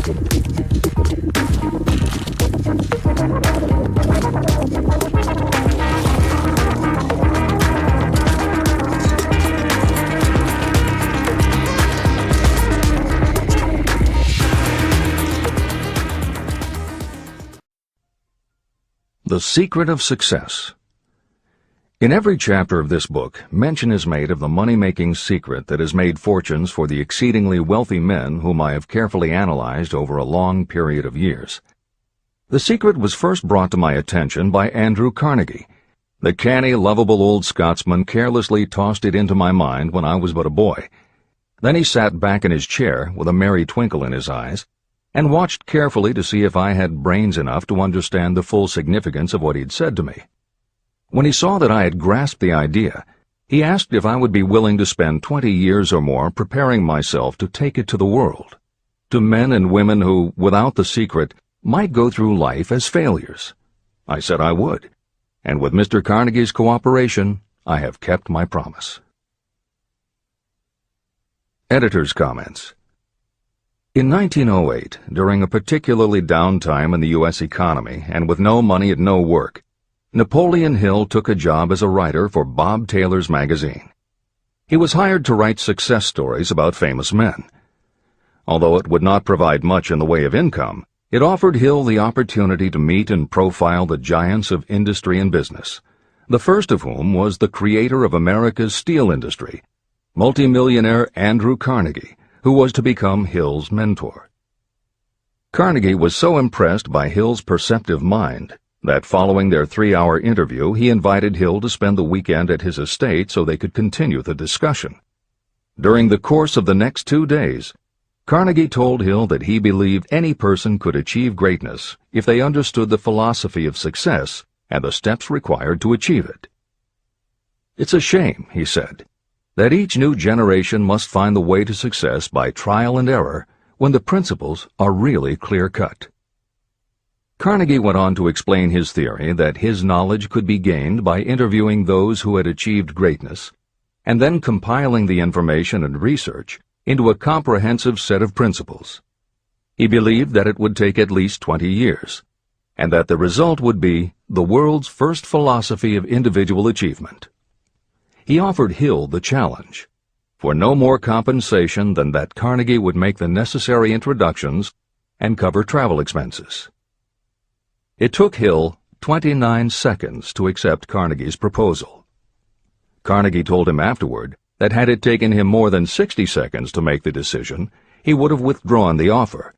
The Secret of Success. In every chapter of this book, mention is made of the money-making secret that has made fortunes for the exceedingly wealthy men whom I have carefully analyzed over a long period of years. The secret was first brought to my attention by Andrew Carnegie. The canny, lovable old Scotsman carelessly tossed it into my mind when I was but a boy. Then he sat back in his chair with a merry twinkle in his eyes, and watched carefully to see if I had brains enough to understand the full significance of what he'd said to me. When he saw that I had grasped the idea, he asked if I would be willing to spend 20 years or more preparing myself to take it to the world, to men and women who, without the secret, might go through life as failures. I said I would, and with Mr. Carnegie's cooperation, I have kept my promise. Editor's comments. In 1908, during a particularly down time in the U.S. economy and with no money and no work, Napoleon Hill took a job as a writer for Bob Taylor's magazine. He was hired to write success stories about famous men. Although it would not provide much in the way of income, it offered Hill the opportunity to meet and profile the giants of industry and business, the first of whom was the creator of America's steel industry, multimillionaire Andrew Carnegie, who was to become Hill's mentor. Carnegie was so impressed by Hill's perceptive mind that following their 3-hour interview he invited Hill to spend the weekend at his estate so they could continue the discussion. During the course of the next 2 days, Carnegie told Hill that he believed any person could achieve greatness if they understood the philosophy of success and the steps required to achieve it. "It's a shame," he said, "that each new generation must find the way to success by trial and error when the principles are really clear-cut." Carnegie went on to explain his theory that his knowledge could be gained by interviewing those who had achieved greatness, and then compiling the information and research into a comprehensive set of principles. He believed that it would take at least 20 years, and that the result would be the world's first philosophy of individual achievement. He offered Hill the challenge, for no more compensation than that Carnegie would make the necessary introductions and cover travel expenses. It took Hill 29 seconds to accept Carnegie's proposal. Carnegie told him afterward that had it taken him more than 60 seconds to make the decision, he would have withdrawn the offer,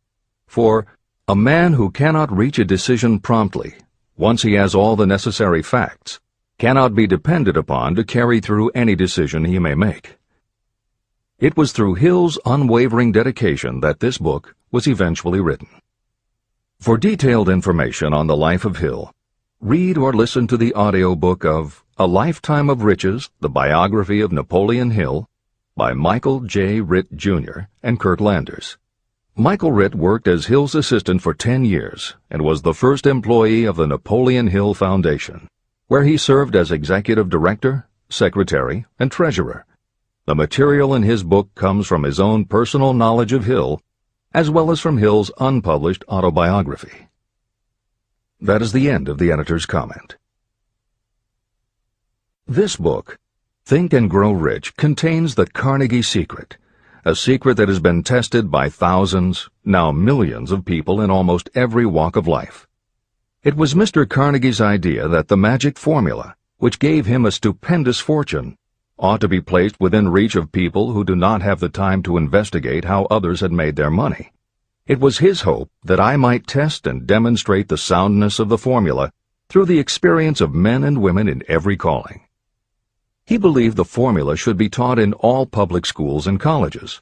for a man who cannot reach a decision promptly, once he has all the necessary facts, cannot be depended upon to carry through any decision he may make. It was through Hill's unwavering dedication that this book was eventually written. For detailed information on the life of Hill, read or listen to the audiobook of A Lifetime of Riches, the Biography of Napoleon Hill, by Michael J. Ritt, Jr. and Kurt Landers. Michael Ritt worked as Hill's assistant for 10 years and was the first employee of the Napoleon Hill Foundation, where he served as executive director, secretary, and treasurer. The material in his book comes from his own personal knowledge of Hill, as well as from Hill's unpublished autobiography. That is the end of the editor's comment. This book, Think and Grow Rich, contains the Carnegie secret, a secret that has been tested by thousands, now millions of people in almost every walk of life. It was Mr. Carnegie's idea that the magic formula, which gave him a stupendous fortune, ought to be placed within reach of people who do not have the time to investigate how others had made their money. It was his hope that I might test and demonstrate the soundness of the formula through the experience of men and women in every calling. He believed the formula should be taught in all public schools and colleges.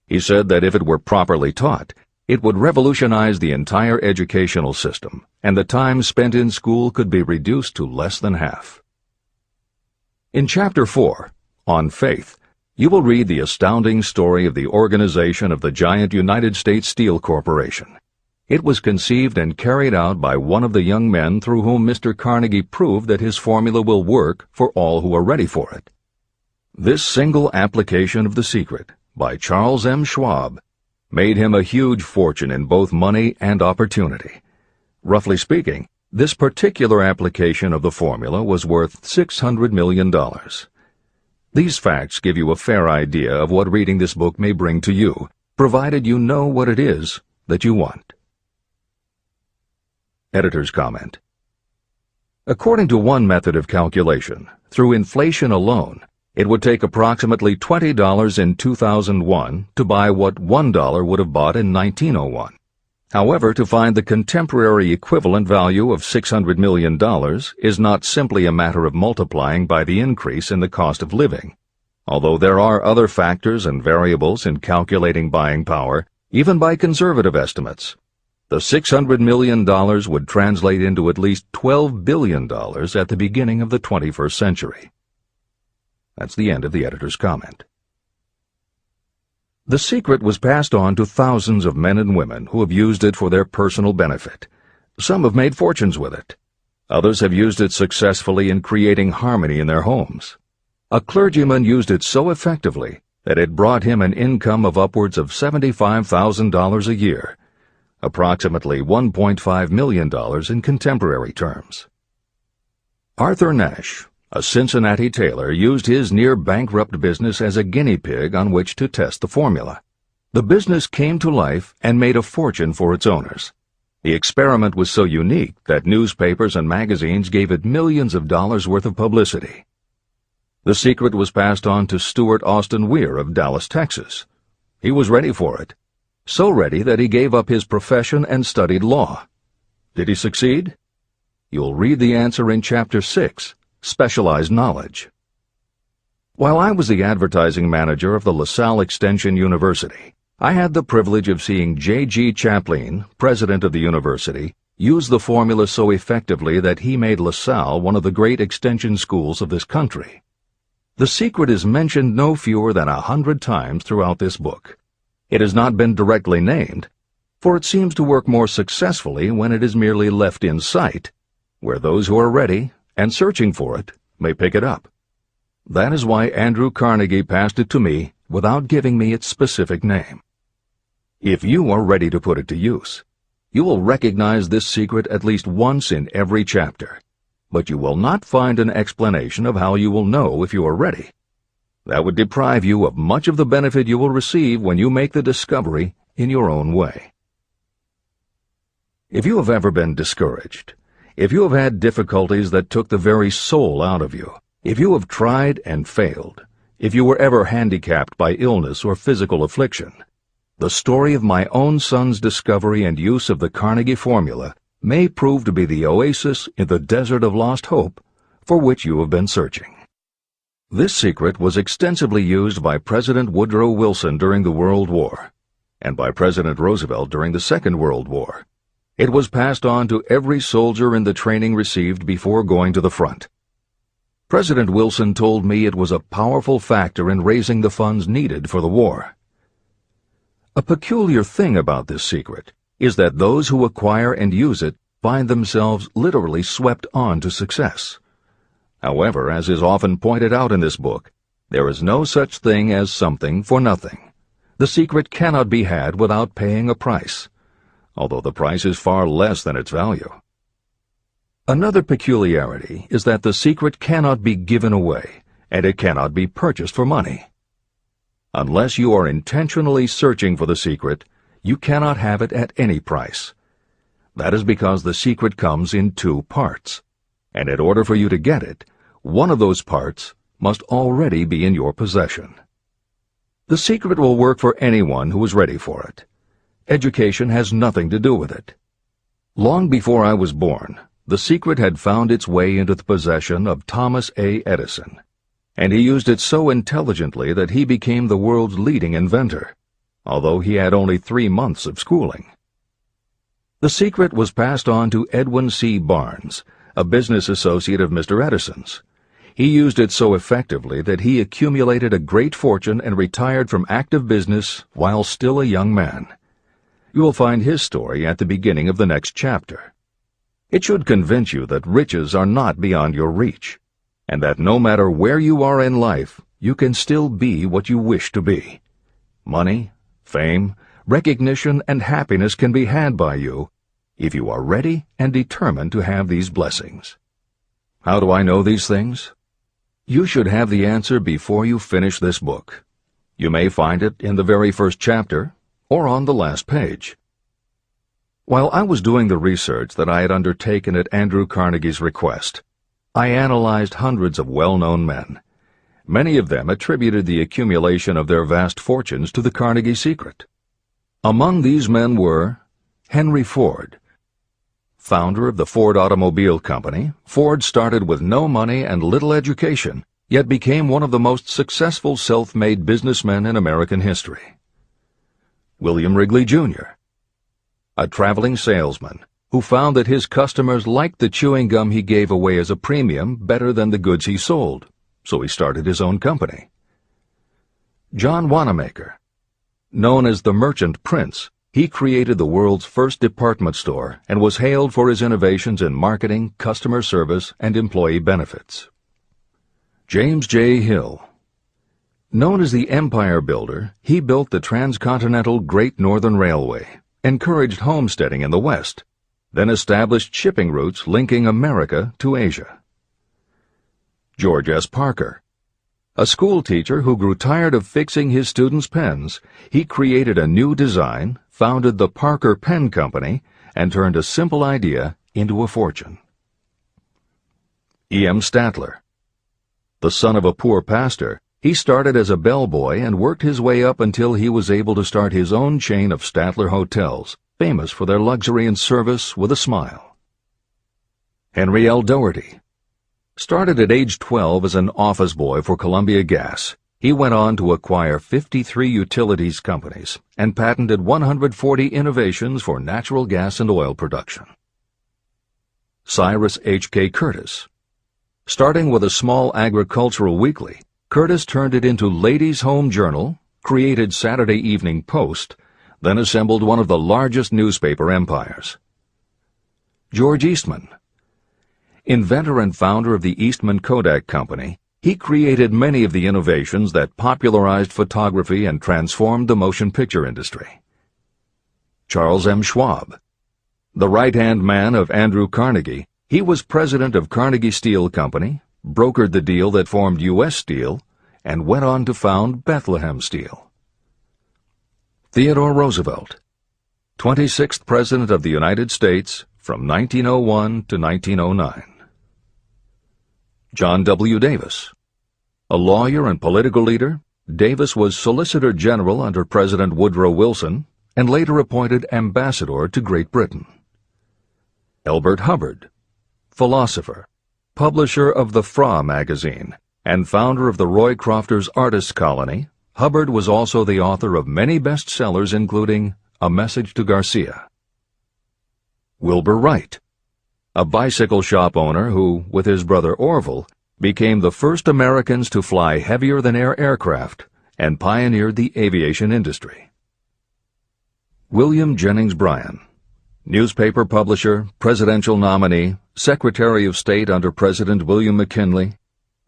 He said that if it were properly taught, it would revolutionize the entire educational system, and the time spent in school could be reduced to less than half. In Chapter 4, On Faith, you will read the astounding story of the organization of the giant United States Steel Corporation. It was conceived and carried out by one of the young men through whom Mr. Carnegie proved that his formula will work for all who are ready for it. This single application of the secret, by Charles M. Schwab, made him a huge fortune in both money and opportunity. Roughly speaking, this particular application of the formula was worth $600 million. These facts give you a fair idea of what reading this book may bring to you, provided you know what it is that you want. Editor's comment. According to one method of calculation, through inflation alone, it would take approximately $20 in 2001 to buy what $1 would have bought in 1901. However, to find the contemporary equivalent value of $600 million is not simply a matter of multiplying by the increase in the cost of living. Although there are other factors and variables in calculating buying power, even by conservative estimates, the $600 million would translate into at least $12 billion at the beginning of the 21st century. That's the end of the editor's comment. The secret was passed on to thousands of men and women who have used it for their personal benefit. Some have made fortunes with it. Others have used it successfully in creating harmony in their homes. A clergyman used it so effectively that it brought him an income of upwards of $75,000 a year, approximately $1.5 million in contemporary terms. Arthur Nash, a Cincinnati tailor, used his near-bankrupt business as a guinea pig on which to test the formula. The business came to life and made a fortune for its owners. The experiment was so unique that newspapers and magazines gave it millions of dollars worth of publicity. The secret was passed on to Stuart Austin Weir of Dallas, Texas. He was ready for it, so ready that he gave up his profession and studied law. Did he succeed? You'll read the answer in Chapter 6. Specialized knowledge. While I was the advertising manager of the LaSalle Extension University, I had the privilege of seeing J.G. Chaplin, president of the university, use the formula so effectively that he made LaSalle one of the great extension schools of this country. The secret is mentioned no fewer than 100 times throughout this book. It has not been directly named, for it seems to work more successfully when it is merely left in sight, where those who are ready and searching for it may pick it up. That is why Andrew Carnegie passed it to me without giving me its specific name. If you are ready to put it to use, you will recognize this secret at least once in every chapter, but you will not find an explanation of how you will know if you are ready. That would deprive you of much of the benefit you will receive when you make the discovery in your own way. If you have ever been discouraged, if you have had difficulties that took the very soul out of you, if you have tried and failed, if you were ever handicapped by illness or physical affliction, the story of my own son's discovery and use of the Carnegie formula may prove to be the oasis in the desert of lost hope for which you have been searching. This secret was extensively used by President Woodrow Wilson during the World War, and by President Roosevelt during the Second World War. It was passed on to every soldier in the training received before going to the front. President Wilson told me it was a powerful factor in raising the funds needed for the war. A peculiar thing about this secret is that those who acquire and use it find themselves literally swept on to success. However, as is often pointed out in this book, there is no such thing as something for nothing. The secret cannot be had without paying a price, although the price is far less than its value. Another peculiarity is that the secret cannot be given away, and it cannot be purchased for money. Unless you are intentionally searching for the secret, you cannot have it at any price. That is because the secret comes in two parts, and in order for you to get it, one of those parts must already be in your possession. The secret will work for anyone who is ready for it. Education has nothing to do with it. Long before I was born, the secret had found its way into the possession of Thomas A. Edison, and he used it so intelligently that he became the world's leading inventor, although he had only 3 months of schooling. The secret was passed on to Edwin C. Barnes, a business associate of Mr. Edison's. He used it so effectively that he accumulated a great fortune and retired from active business while still a young man. You will find his story at the beginning of the next chapter. It should convince you that riches are not beyond your reach, and that no matter where you are in life, you can still be what you wish to be. Money, fame, recognition, and happiness can be had by you if you are ready and determined to have these blessings. How do I know these things? You should have the answer before you finish this book. You may find it in the very first chapter or on the last page. While I was doing the research that I had undertaken at Andrew Carnegie's request, I analyzed hundreds of well-known men. Many of them attributed the accumulation of their vast fortunes to the Carnegie secret. Among these men were Henry Ford. Founder of the Ford Automobile Company, Ford started with no money and little education, yet became one of the most successful self-made businessmen in American history. William Wrigley, Jr., a traveling salesman who found that his customers liked the chewing gum he gave away as a premium better than the goods he sold, so he started his own company. John Wanamaker. Known as the Merchant Prince, he created the world's first department store and was hailed for his innovations in marketing, customer service, and employee benefits. James J. Hill. Known as the Empire Builder, he built the transcontinental Great Northern Railway, encouraged homesteading in the West, then established shipping routes linking America to Asia. George S. Parker. A school teacher who grew tired of fixing his students' pens, he created a new design, founded the Parker Pen Company, and turned a simple idea into a fortune. E. M. Statler. The son of a poor pastor, he started as a bellboy and worked his way up until he was able to start his own chain of Statler hotels, famous for their luxury and service with a smile. Henry L. Doherty. Started at age 12 as an office boy for Columbia Gas, he went on to acquire 53 utilities companies and patented 140 innovations for natural gas and oil production. Cyrus H.K. Curtis. Starting with a small agricultural weekly, Curtis turned it into Ladies' Home Journal, created Saturday Evening Post, then assembled one of the largest newspaper empires. George Eastman. Inventor and founder of the Eastman Kodak Company, he created many of the innovations that popularized photography and transformed the motion picture industry. Charles M. Schwab. The right-hand man of Andrew Carnegie, he was president of Carnegie Steel Company, brokered the deal that formed U.S. Steel, and went on to found Bethlehem Steel. Theodore Roosevelt. 26th President of the United States from 1901 to 1909. John W. Davis. A lawyer and political leader, Davis was Solicitor General under President Woodrow Wilson and later appointed Ambassador to Great Britain. Elbert Hubbard. Philosopher, publisher of the Fra magazine, and founder of the Roy Crofters Artists Colony, Hubbard was also the author of many bestsellers including A Message to Garcia. Wilbur Wright. A bicycle shop owner who, with his brother Orville, became the first Americans to fly heavier-than-air aircraft and pioneered the aviation industry. William Jennings Bryan. Newspaper publisher, presidential nominee, Secretary of State under President William McKinley,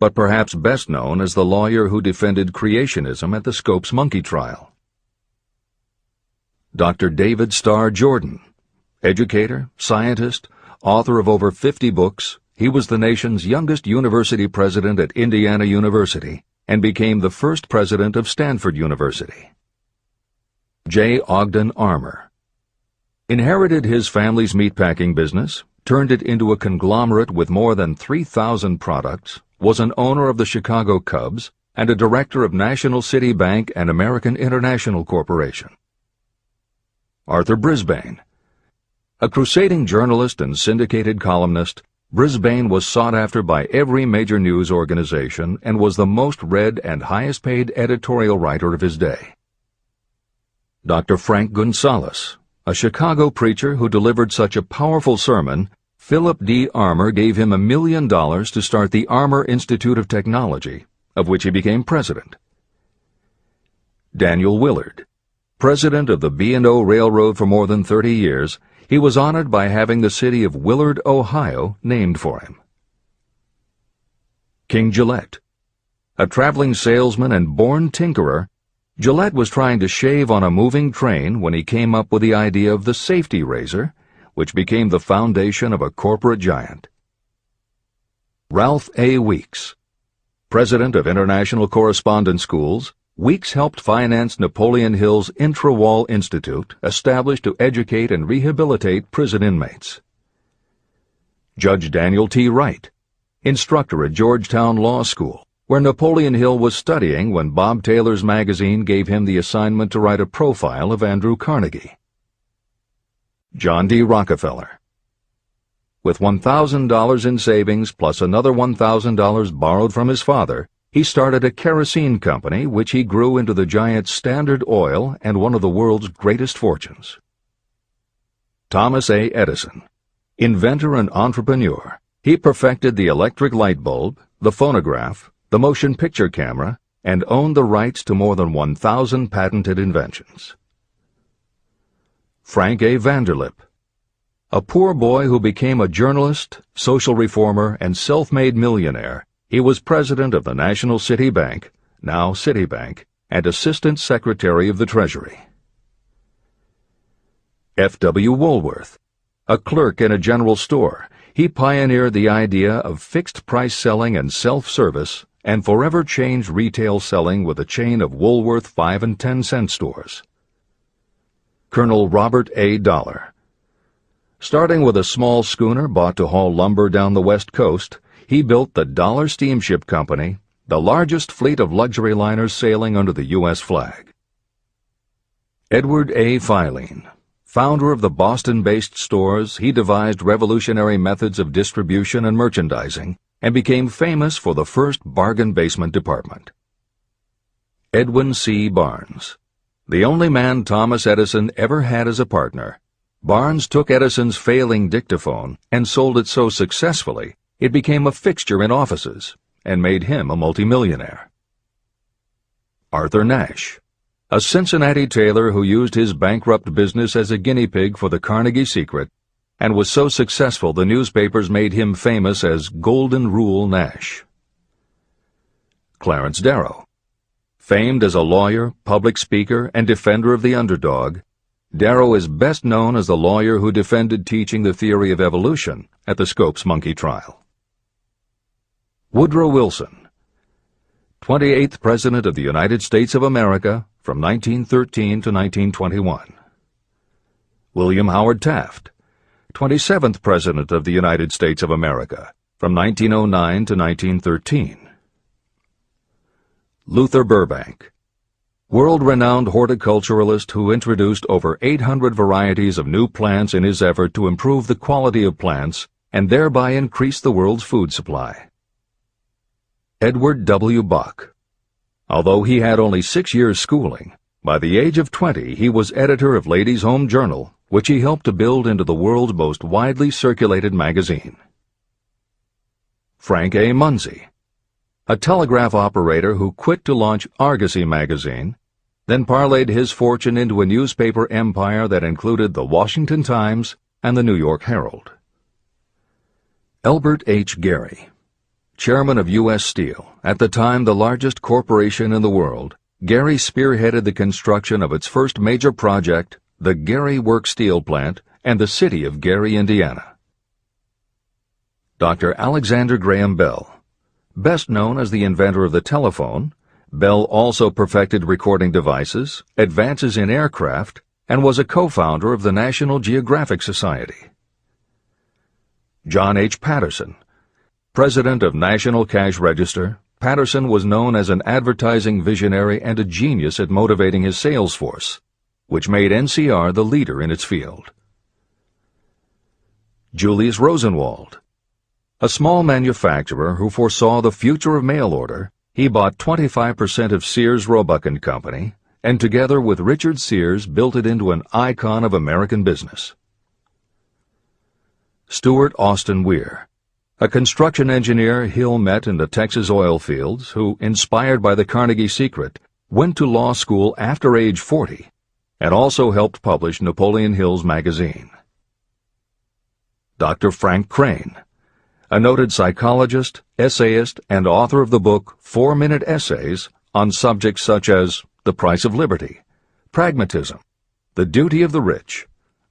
but perhaps best known as the lawyer who defended creationism at the Scopes monkey trial. Dr. David Starr Jordan. Educator, scientist, author of over 50 books, he was the nation's youngest university president at Indiana University and became the first president of Stanford University. J. Ogden Armour. Inherited his family's meatpacking business, turned it into a conglomerate with more than 3,000 products, was an owner of the Chicago Cubs, and a director of National City Bank and American International Corporation. Arthur Brisbane. A crusading journalist and syndicated columnist, Brisbane was sought after by every major news organization and was the most read and highest-paid editorial writer of his day. Dr. Frank Gonzalez. A Chicago preacher who delivered such a powerful sermon, Philip D. Armour gave him $1 million to start the Armour Institute of Technology, of which he became president. Daniel Willard. President of the B&O Railroad for more than 30 years, he was honored by having the city of Willard, Ohio, named for him. King Gillette. A traveling salesman and born tinkerer, Gillette was trying to shave on a moving train when he came up with the idea of the safety razor, which became the foundation of a corporate giant. Ralph A. Weeks. President of International Correspondence Schools, Weeks helped finance Napoleon Hill's Intra-Wall Institute, established to educate and rehabilitate prison inmates. Judge Daniel T. Wright, instructor at Georgetown Law School, where Napoleon Hill was studying when Bob Taylor's magazine gave him the assignment to write a profile of Andrew Carnegie. John D. Rockefeller. With $1,000 in savings plus another $1,000 borrowed from his father, he started a kerosene company which he grew into the giant Standard Oil and one of the world's greatest fortunes. Thomas A. Edison. Inventor and entrepreneur, he perfected the electric light bulb, the phonograph, the motion picture camera, and owned the rights to more than 1,000 patented inventions. Frank A. Vanderlip. A poor boy who became a journalist, social reformer, and self-made millionaire, he was president of the National City Bank, now Citibank, and Assistant Secretary of the Treasury. F. W. Woolworth. A clerk in a general store, he pioneered the idea of fixed-price selling and self-service and forever changed retail selling with a chain of Woolworth 5 and 10 cent stores. Colonel Robert A. Dollar. Starting with a small schooner bought to haul lumber down the West Coast, he built the Dollar Steamship Company, the largest fleet of luxury liners sailing under the U.S. flag. Edward A. Filene. Founder of the Boston-based stores, he devised revolutionary methods of distribution and merchandising and became famous for the first bargain basement department. Edwin C. Barnes. The only man Thomas Edison ever had as a partner, Barnes took Edison's failing dictaphone and sold it so successfully it became a fixture in offices and made him a multimillionaire. Arthur Nash. A Cincinnati tailor who used his bankrupt business as a guinea pig for the Carnegie secret and was so successful the newspapers made him famous as Golden Rule Nash. Clarence Darrow. Famed as a lawyer, public speaker, and defender of the underdog, Darrow is best known as the lawyer who defended teaching the theory of evolution at the Scopes monkey trial. Woodrow Wilson. 28th President of the United States of America from 1913 to 1921. William Howard Taft. 27th President of the United States of America from 1909 to 1913. Luther Burbank. World-renowned horticulturalist who introduced over 800 varieties of new plants in his effort to improve the quality of plants and thereby increase the world's food supply. Edward W. Bok. Although he had only 6 years' schooling, by the age of 20 he was editor of Ladies' Home Journal, which he helped to build into the world's most widely circulated magazine. Frank A. Munsey. A telegraph operator who quit to launch Argosy magazine, then parlayed his fortune into a newspaper empire that included the Washington Times and the New York Herald. Elbert H. Gary. Chairman of U.S. Steel, at the time the largest corporation in the world, Gary spearheaded the construction of its first major project, the Gary Works Steel Plant, and the city of Gary, Indiana. Dr. Alexander Graham Bell. Best known as the inventor of the telephone, Bell also perfected recording devices, advances in aircraft, and was a co-founder of the National Geographic Society. John H. Patterson. President of National Cash Register, Patterson was known as an advertising visionary and a genius at motivating his sales force, which made NCR the leader in its field. Julius Rosenwald. A small manufacturer who foresaw the future of mail order, he bought 25% of Sears Roebuck & Company, and together with Richard Sears built it into an icon of American business. Stuart Austin Weir. A construction engineer Hill met in the Texas oil fields who, inspired by the Carnegie secret, went to law school after age 40 and also helped publish Napoleon Hill's magazine. Dr. Frank Crane. A noted psychologist, essayist, and author of the book 4-Minute Essays on subjects such as The Price of Liberty, Pragmatism, The Duty of the Rich,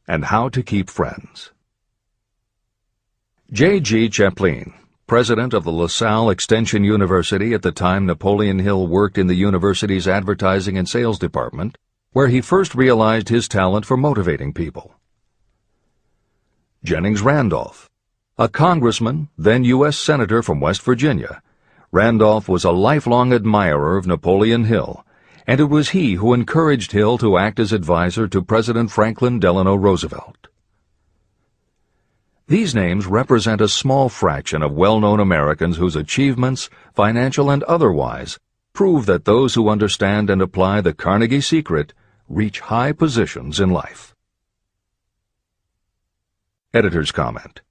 and How to Keep Friends. J.G. Chaplin, president of the LaSalle Extension University at the time Napoleon Hill worked in the university's advertising and sales department, where he first realized his talent for motivating people. Jennings Randolph, a congressman, then U.S. Senator from West Virginia. Randolph was a lifelong admirer of Napoleon Hill, and it was he who encouraged Hill to act as advisor to President Franklin Delano Roosevelt. These names represent a small fraction of well-known Americans whose achievements, financial and otherwise, prove that those who understand and apply the Carnegie secret reach high positions in life. Editor's comment.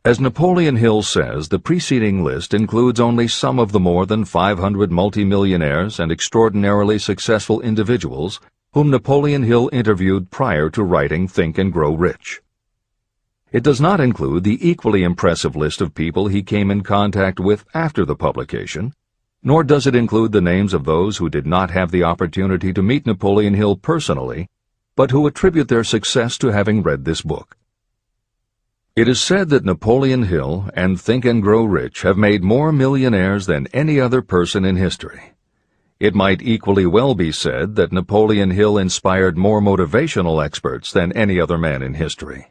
As Napoleon Hill says, the preceding list includes only some of the more than 500 multimillionaires and extraordinarily successful individuals whom Napoleon Hill interviewed prior to writing Think and Grow Rich. It does not include the equally impressive list of people he came in contact with after the publication, nor does it include the names of those who did not have the opportunity to meet Napoleon Hill personally, but who attribute their success to having read this book. It is said that Napoleon Hill and Think and Grow Rich have made more millionaires than any other person in history. It might equally well be said that Napoleon Hill inspired more motivational experts than any other man in history.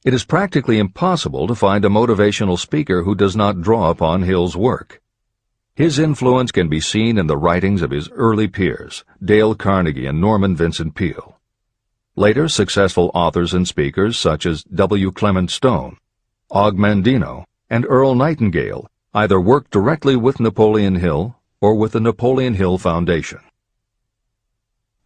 It is practically impossible to find a motivational speaker who does not draw upon Hill's work. His influence can be seen in the writings of his early peers, Dale Carnegie and Norman Vincent Peale. Later, successful authors and speakers such as W. Clement Stone, Og Mandino, and Earl Nightingale either worked directly with Napoleon Hill or with the Napoleon Hill Foundation.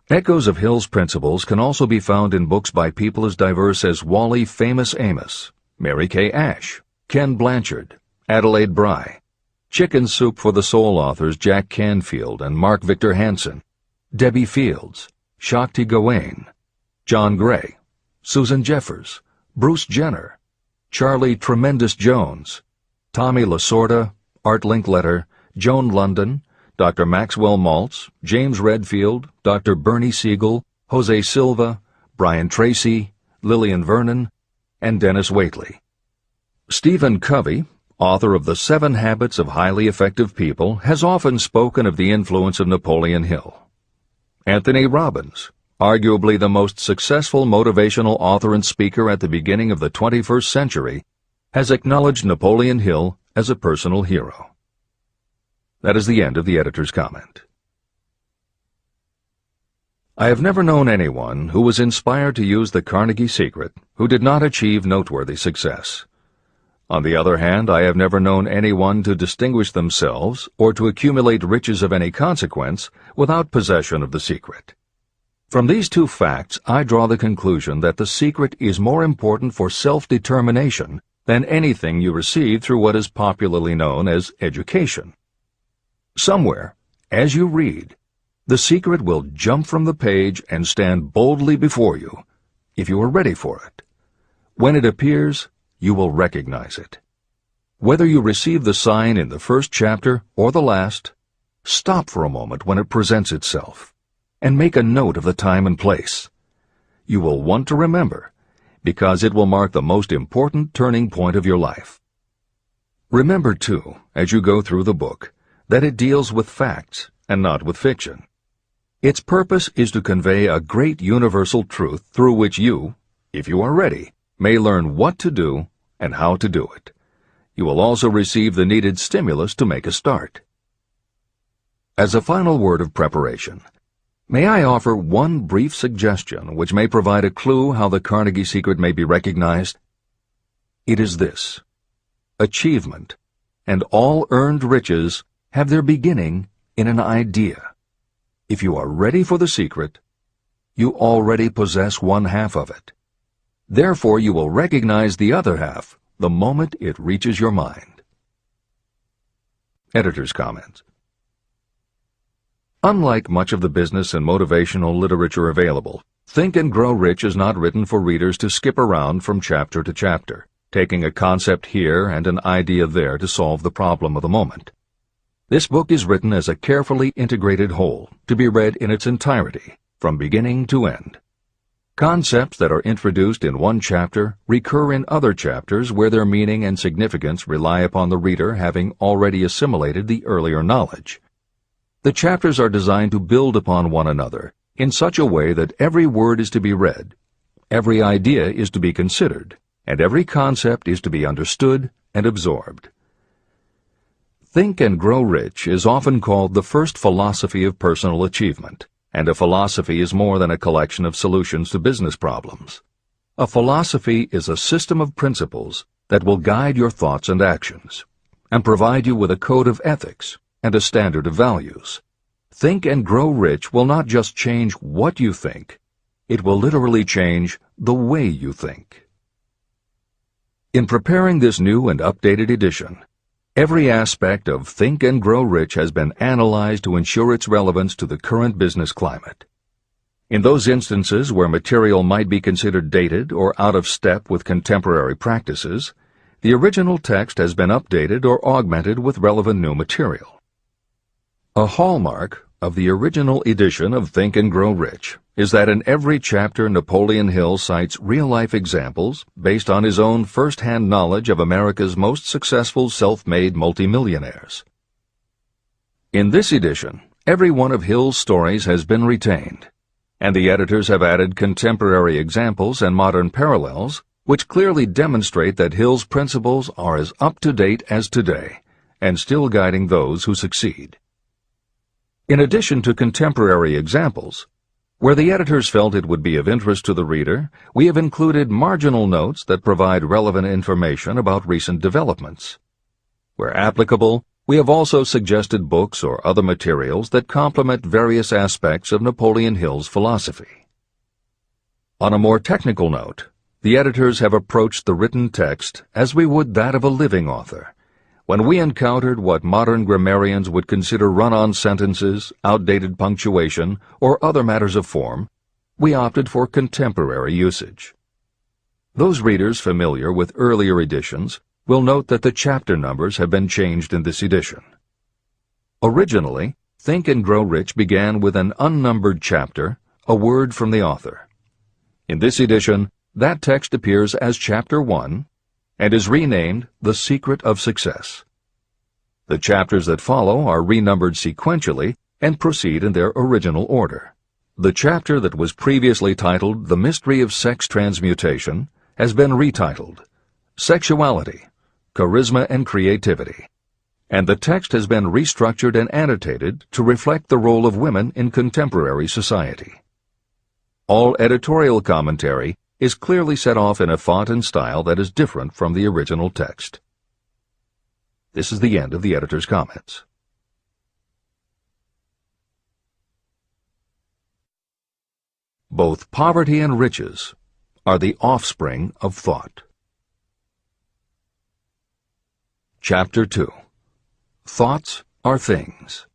Echoes of Hill's principles can also be found in books by people as diverse as Wally Famous Amos, Mary Kay Ash, Ken Blanchard, Adelaide Bry, Chicken Soup for the Soul authors Jack Canfield and Mark Victor Hansen, Debbie Fields, Shakti Gawain, John Gray, Susan Jeffers, Bruce Jenner, Charlie Tremendous Jones, Tommy Lasorda, Art Linkletter, Joan London, Dr. Maxwell Maltz, James Redfield, Dr. Bernie Siegel, Jose Silva, Brian Tracy, Lillian Vernon, and Dennis Waitley. Stephen Covey, author of The 7 Habits of Highly Effective People, has often spoken of the influence of Napoleon Hill. Anthony Robbins, arguably the most successful motivational author and speaker at the beginning of the 21st century, has acknowledged Napoleon Hill as a personal hero. That is the end of the editor's comment. I have never known anyone who was inspired to use the Carnegie secret who did not achieve noteworthy success. On the other hand, I have never known anyone to distinguish themselves or to accumulate riches of any consequence without possession of the secret. From these two facts, I draw the conclusion that the secret is more important for self-determination than anything you receive through what is popularly known as education. Somewhere, as you read, the secret will jump from the page and stand boldly before you, if you are ready for it. When it appears, you will recognize it. Whether you receive the sign in the first chapter or the last, stop for a moment when it presents itself, and make a note of the time and place. You will want to remember, because it will mark the most important turning point of your life. Remember, too, as you go through the book, that it deals with facts and not with fiction. Its purpose is to convey a great universal truth through which you, if you are ready, may learn what to do and how to do it. You will also receive the needed stimulus to make a start. As a final word of preparation, may I offer one brief suggestion which may provide a clue how the Carnegie secret may be recognized? It is this: achievement and all earned riches have their beginning in an idea. If you are ready for the secret, you already possess one half of it. Therefore, you will recognize the other half the moment it reaches your mind. Editor's comments. Unlike much of the business and motivational literature available, Think and Grow Rich is not written for readers to skip around from chapter to chapter, taking a concept here and an idea there to solve the problem of the moment. This book is written as a carefully integrated whole, to be read in its entirety, from beginning to end. Concepts that are introduced in one chapter recur in other chapters where their meaning and significance rely upon the reader having already assimilated the earlier knowledge. The chapters are designed to build upon one another in such a way that every word is to be read, every idea is to be considered, and every concept is to be understood and absorbed. Think and Grow Rich is often called the first philosophy of personal achievement, and a philosophy is more than a collection of solutions to business problems. A philosophy is a system of principles that will guide your thoughts and actions, and provide you with a code of ethics and a standard of values. Think and Grow Rich will not just change what you think, it will literally change the way you think. In preparing this new and updated edition, every aspect of Think and Grow Rich has been analyzed to ensure its relevance to the current business climate. In those instances where material might be considered dated or out of step with contemporary practices, the original text has been updated or augmented with relevant new material. A hallmark of the original edition of Think and Grow Rich is that in every chapter Napoleon Hill cites real-life examples based on his own first-hand knowledge of America's most successful self-made multimillionaires. In this edition, every one of Hill's stories has been retained, and the editors have added contemporary examples and modern parallels which clearly demonstrate that Hill's principles are as up-to-date as today and still guiding those who succeed. In addition to contemporary examples, where the editors felt it would be of interest to the reader, we have included marginal notes that provide relevant information about recent developments. Where applicable, we have also suggested books or other materials that complement various aspects of Napoleon Hill's philosophy. On a more technical note, the editors have approached the written text as we would that of a living author. When we encountered what modern grammarians would consider run-on sentences, outdated punctuation, or other matters of form, we opted for contemporary usage. Those readers familiar with earlier editions will note that the chapter numbers have been changed in this edition. Originally, Think and Grow Rich began with an unnumbered chapter, a word from the author. In this edition, that text appears as Chapter 1, and is renamed The Secret of Success. The chapters that follow are renumbered sequentially and proceed in their original order. The chapter that was previously titled The Mystery of Sex Transmutation has been retitled Sexuality, Charisma and Creativity, and the text has been restructured and annotated to reflect the role of women in contemporary society. All editorial commentary is clearly set off in a font and style that is different from the original text. This is the end of the editor's comments. Both poverty and riches are the offspring of thought. Chapter 2. Thoughts are things.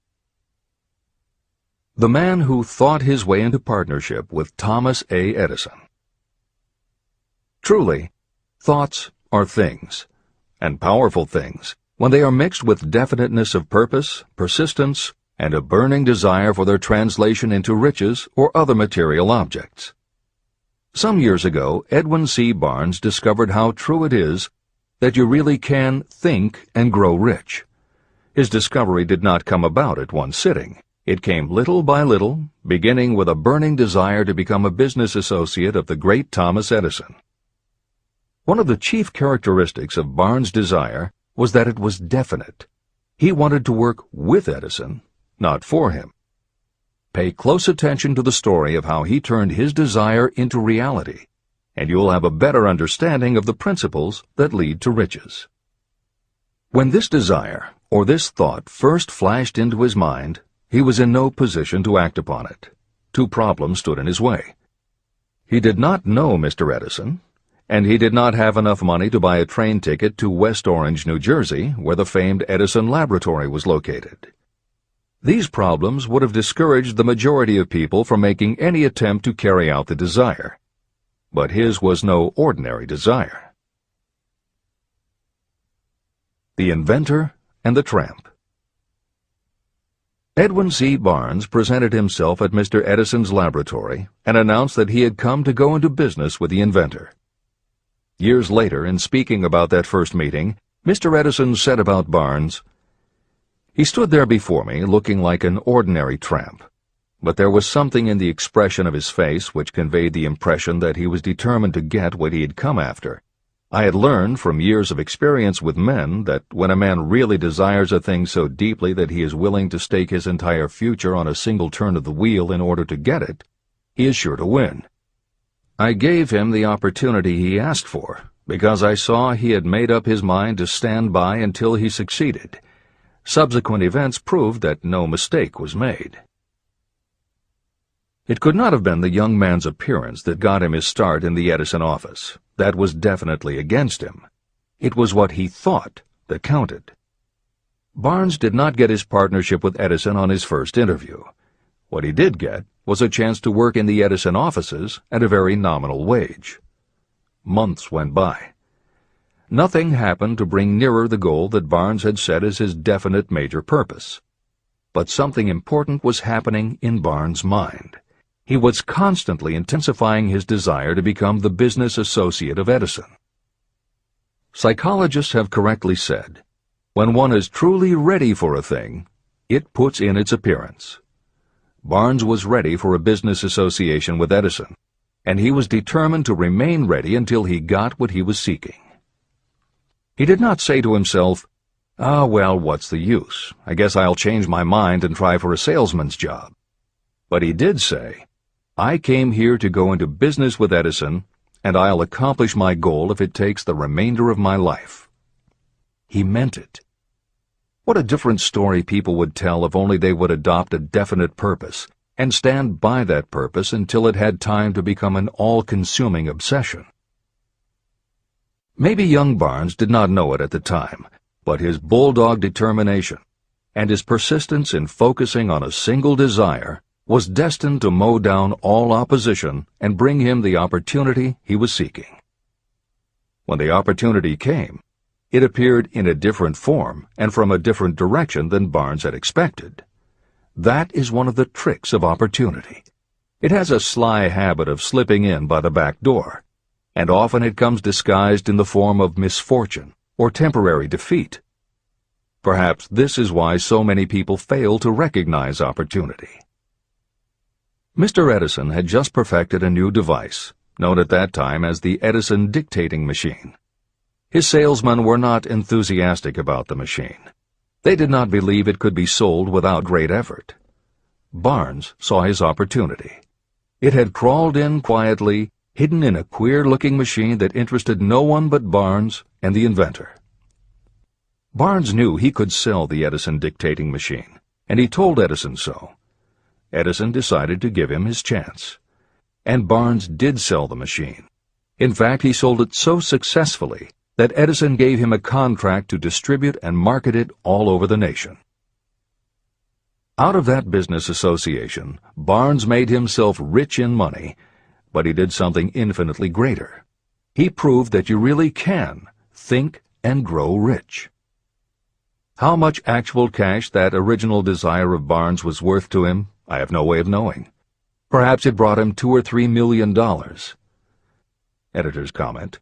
The man who thought his way into partnership with Thomas A. Edison. Truly, thoughts are things, and powerful things, when they are mixed with definiteness of purpose, persistence, and a burning desire for their translation into riches or other material objects. Some years ago, Edwin C. Barnes discovered how true it is that you really can think and grow rich. His discovery did not come about at one sitting. It came little by little, beginning with a burning desire to become a business associate of the great Thomas Edison. One of the chief characteristics of Barnes' desire was that it was definite. He wanted to work with Edison, not for him. Pay close attention to the story of how he turned his desire into reality, and you'll have a better understanding of the principles that lead to riches. When this desire, or this thought, first flashed into his mind, he was in no position to act upon it. Two problems stood in his way. He did not know Mr. Edison, and he did not have enough money to buy a train ticket to West Orange, New Jersey, where the famed Edison Laboratory was located. These problems would have discouraged the majority of people from making any attempt to carry out the desire. But his was no ordinary desire. The Inventor and the Tramp. Edwin C. Barnes presented himself at Mr. Edison's laboratory and announced that he had come to go into business with the inventor. Years later, in speaking about that first meeting, Mr. Edison said about Barnes, "He stood there before me looking like an ordinary tramp, but there was something in the expression of his face which conveyed the impression that he was determined to get what he had come after. I had learned from years of experience with men that when a man really desires a thing so deeply that he is willing to stake his entire future on a single turn of the wheel in order to get it, he is sure to win. I gave him the opportunity he asked for, because I saw he had made up his mind to stand by until he succeeded. Subsequent events proved that no mistake was made." It could not have been the young man's appearance that got him his start in the Edison office. That was definitely against him. It was what he thought that counted. Barnes did not get his partnership with Edison on his first interview. What he did get was a chance to work in the Edison offices at a very nominal wage. Months went by. Nothing happened to bring nearer the goal that Barnes had set as his definite major purpose. But something important was happening in Barnes' mind. He was constantly intensifying his desire to become the business associate of Edison. Psychologists have correctly said, when one is truly ready for a thing, it puts in its appearance. Barnes was ready for a business association with Edison, and he was determined to remain ready until he got what he was seeking. He did not say to himself, "Ah, well, what's the use? I guess I'll change my mind and try for a salesman's job." But he did say, "I came here to go into business with Edison, and I'll accomplish my goal if it takes the remainder of my life." He meant it. What a different story people would tell if only they would adopt a definite purpose and stand by that purpose until it had time to become an all-consuming obsession. Maybe young Barnes did not know it at the time, but his bulldog determination and his persistence in focusing on a single desire was destined to mow down all opposition and bring him the opportunity he was seeking. When the opportunity came, it appeared in a different form and from a different direction than Barnes had expected. That is one of the tricks of opportunity. It has a sly habit of slipping in by the back door, and often it comes disguised in the form of misfortune or temporary defeat. Perhaps this is why so many people fail to recognize opportunity. Mr. Edison had just perfected a new device, known at that time as the Edison dictating machine. His salesmen were not enthusiastic about the machine. They did not believe it could be sold without great effort. Barnes saw his opportunity. It had crawled in quietly, hidden in a queer-looking machine that interested no one but Barnes and the inventor. Barnes knew he could sell the Edison dictating machine, and he told Edison so. Edison decided to give him his chance. And Barnes did sell the machine. In fact, he sold it so successfully that Edison gave him a contract to distribute and market it all over the nation. Out of that business association, Barnes made himself rich in money, but he did something infinitely greater. He proved that you really can think and grow rich. How much actual cash that original desire of Barnes was worth to him, I have no way of knowing. Perhaps it brought him $2 or $3 million. Editor's comment: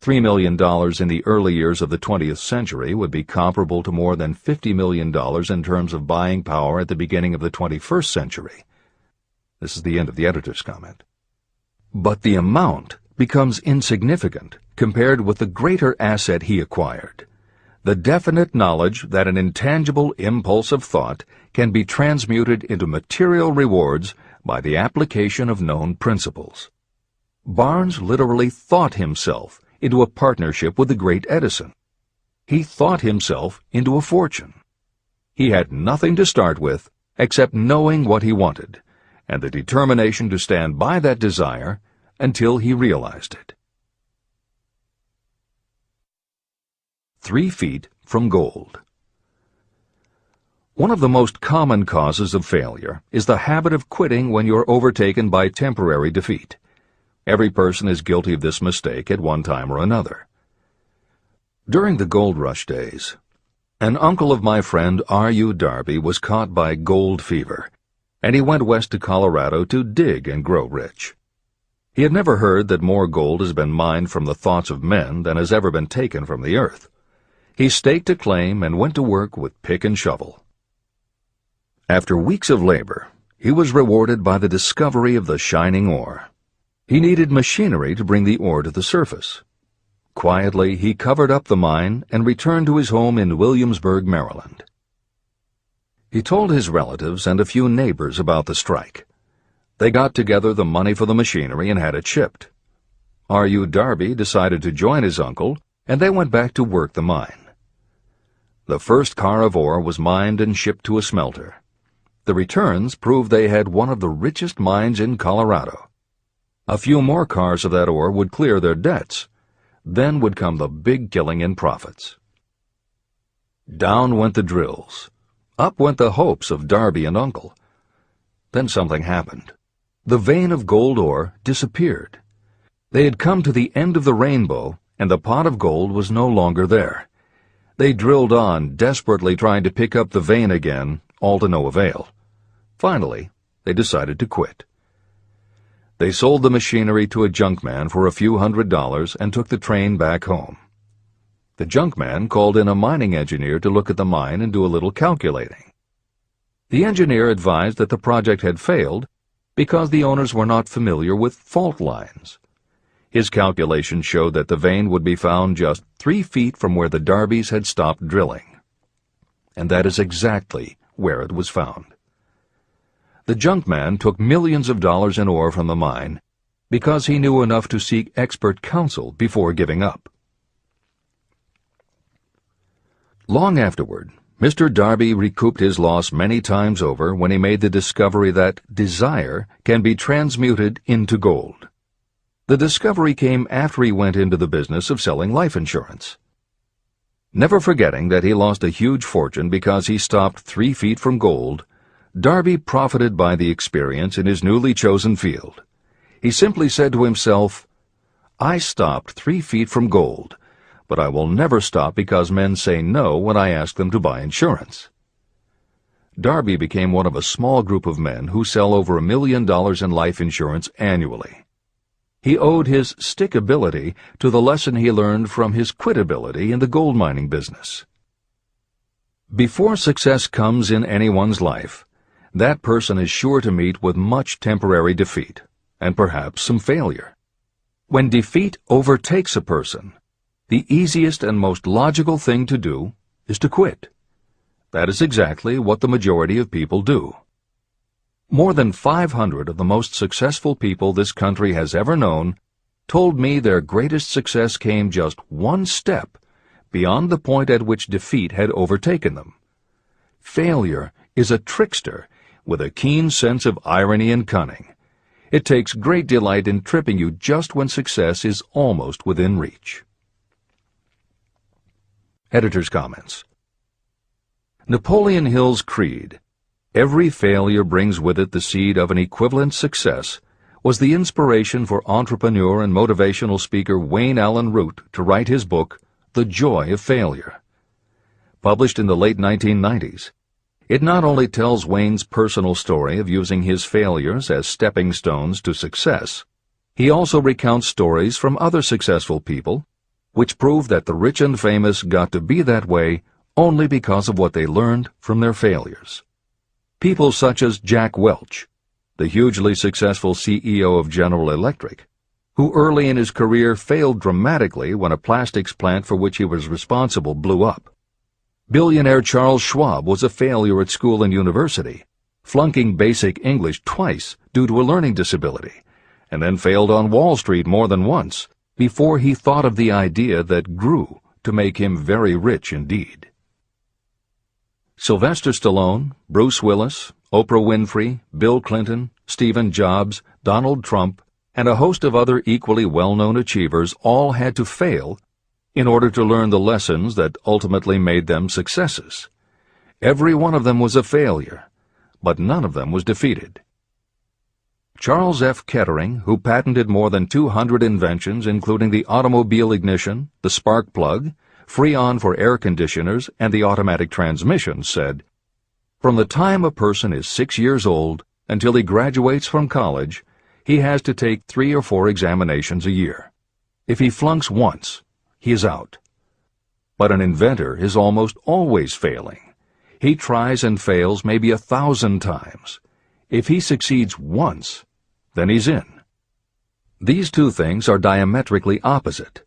$3 million in the early years of the 20th century would be comparable to more than $50 million in terms of buying power at the beginning of the 21st century. This is the end of the editor's comment. But the amount becomes insignificant compared with the greater asset he acquired: the definite knowledge that an intangible impulse of thought can be transmuted into material rewards by the application of known principles. Barnes literally thought himself into a partnership with the great Edison. He thought himself into a fortune. He had nothing to start with except knowing what he wanted, and the determination to stand by that desire until he realized it. 3 feet from gold. One of the most common causes of failure is the habit of quitting when you're overtaken by temporary defeat. Every person is guilty of this mistake at one time or another. During the gold rush days, An uncle of my friend R.U. Darby was caught by gold fever, and he went west to Colorado to dig and grow rich. He had never heard that more gold has been mined from the thoughts of men than has ever been taken from the earth. He staked a claim and went to work with pick and shovel. After weeks of labor, he was rewarded by the discovery of the shining ore. He needed machinery to bring the ore to the surface. Quietly, he covered up the mine and returned to his home in Williamsburg, Maryland. He told his relatives and a few neighbors about the strike. They got together the money for the machinery and had it shipped. R.U. Darby decided to join his uncle, and they went back to work the mine. The first car of ore was mined and shipped to a smelter. The returns proved they had one of the richest mines in Colorado. A few more cars of that ore would clear their debts. Then would come the big killing in profits. Down went the drills. Up went the hopes of Darby and Uncle. Then something happened. The vein of gold ore disappeared. They had come to the end of the rainbow, and the pot of gold was no longer there. They drilled on, desperately trying to pick up the vein again, all to no avail. Finally, they decided to quit. They sold the machinery to a junkman for a few $100s and took the train back home. The junkman called in a mining engineer to look at the mine and do a little calculating. The engineer advised that the project had failed because the owners were not familiar with fault lines. His calculations showed that the vein would be found just 3 feet from where the Darbys had stopped drilling. And that is exactly where it was found. The junkman took millions of dollars in ore from the mine because he knew enough to seek expert counsel before giving up. Long afterward, Mr. Darby recouped his loss many times over when he made the discovery that desire can be transmuted into gold. The discovery came after he went into the business of selling life insurance. Never forgetting that he lost a huge fortune because he stopped 3 feet from gold, Darby profited by the experience in his newly chosen field. He simply said to himself, "I stopped 3 feet from gold, but I will never stop because men say no when I ask them to buy insurance." Darby became one of a small group of men who sell over $1 million in life insurance annually. He owed his stickability to the lesson he learned from his quitability in the gold mining business. Before success comes in anyone's life, that person is sure to meet with much temporary defeat, and perhaps some failure. When defeat overtakes a person, the easiest and most logical thing to do is to quit. That is exactly what the majority of people do. More than 500 of the most successful people this country has ever known told me their greatest success came just one step beyond the point at which defeat had overtaken them. Failure is a trickster with a keen sense of irony and cunning. It takes great delight in tripping you just when success is almost within reach. Editor's comments. Napoleon Hill's creed, "Every failure brings with it the seed of an equivalent success," was the inspiration for entrepreneur and motivational speaker Wayne Allen Root to write his book, The Joy of Failure. Published in the late 1990s, it not only tells Wayne's personal story of using his failures as stepping stones to success, he also recounts stories from other successful people, which prove that the rich and famous got to be that way only because of what they learned from their failures. People such as Jack Welch, the hugely successful CEO of General Electric, who early in his career failed dramatically when a plastics plant for which he was responsible blew up. Billionaire Charles Schwab was a failure at school and university, flunking basic English twice due to a learning disability, and then failed on Wall Street more than once before he thought of the idea that grew to make him very rich indeed. Sylvester Stallone, Bruce Willis, Oprah Winfrey, Bill Clinton, Stephen Jobs, Donald Trump, and a host of other equally well-known achievers all had to fail in order to learn the lessons that ultimately made them successes. Every one of them was a failure, but none of them was defeated. Charles F. Kettering, who patented more than 200 inventions including the automobile ignition, the spark plug, Freon for air conditioners and the automatic transmission, said, "From the time a person is 6 years old until he graduates from college, he has to take 3 or 4 examinations a year. If he flunks once, he is out." But an inventor is almost always failing. He tries and fails maybe 1,000 times. If he succeeds once, then he's in. These two things are diametrically opposite.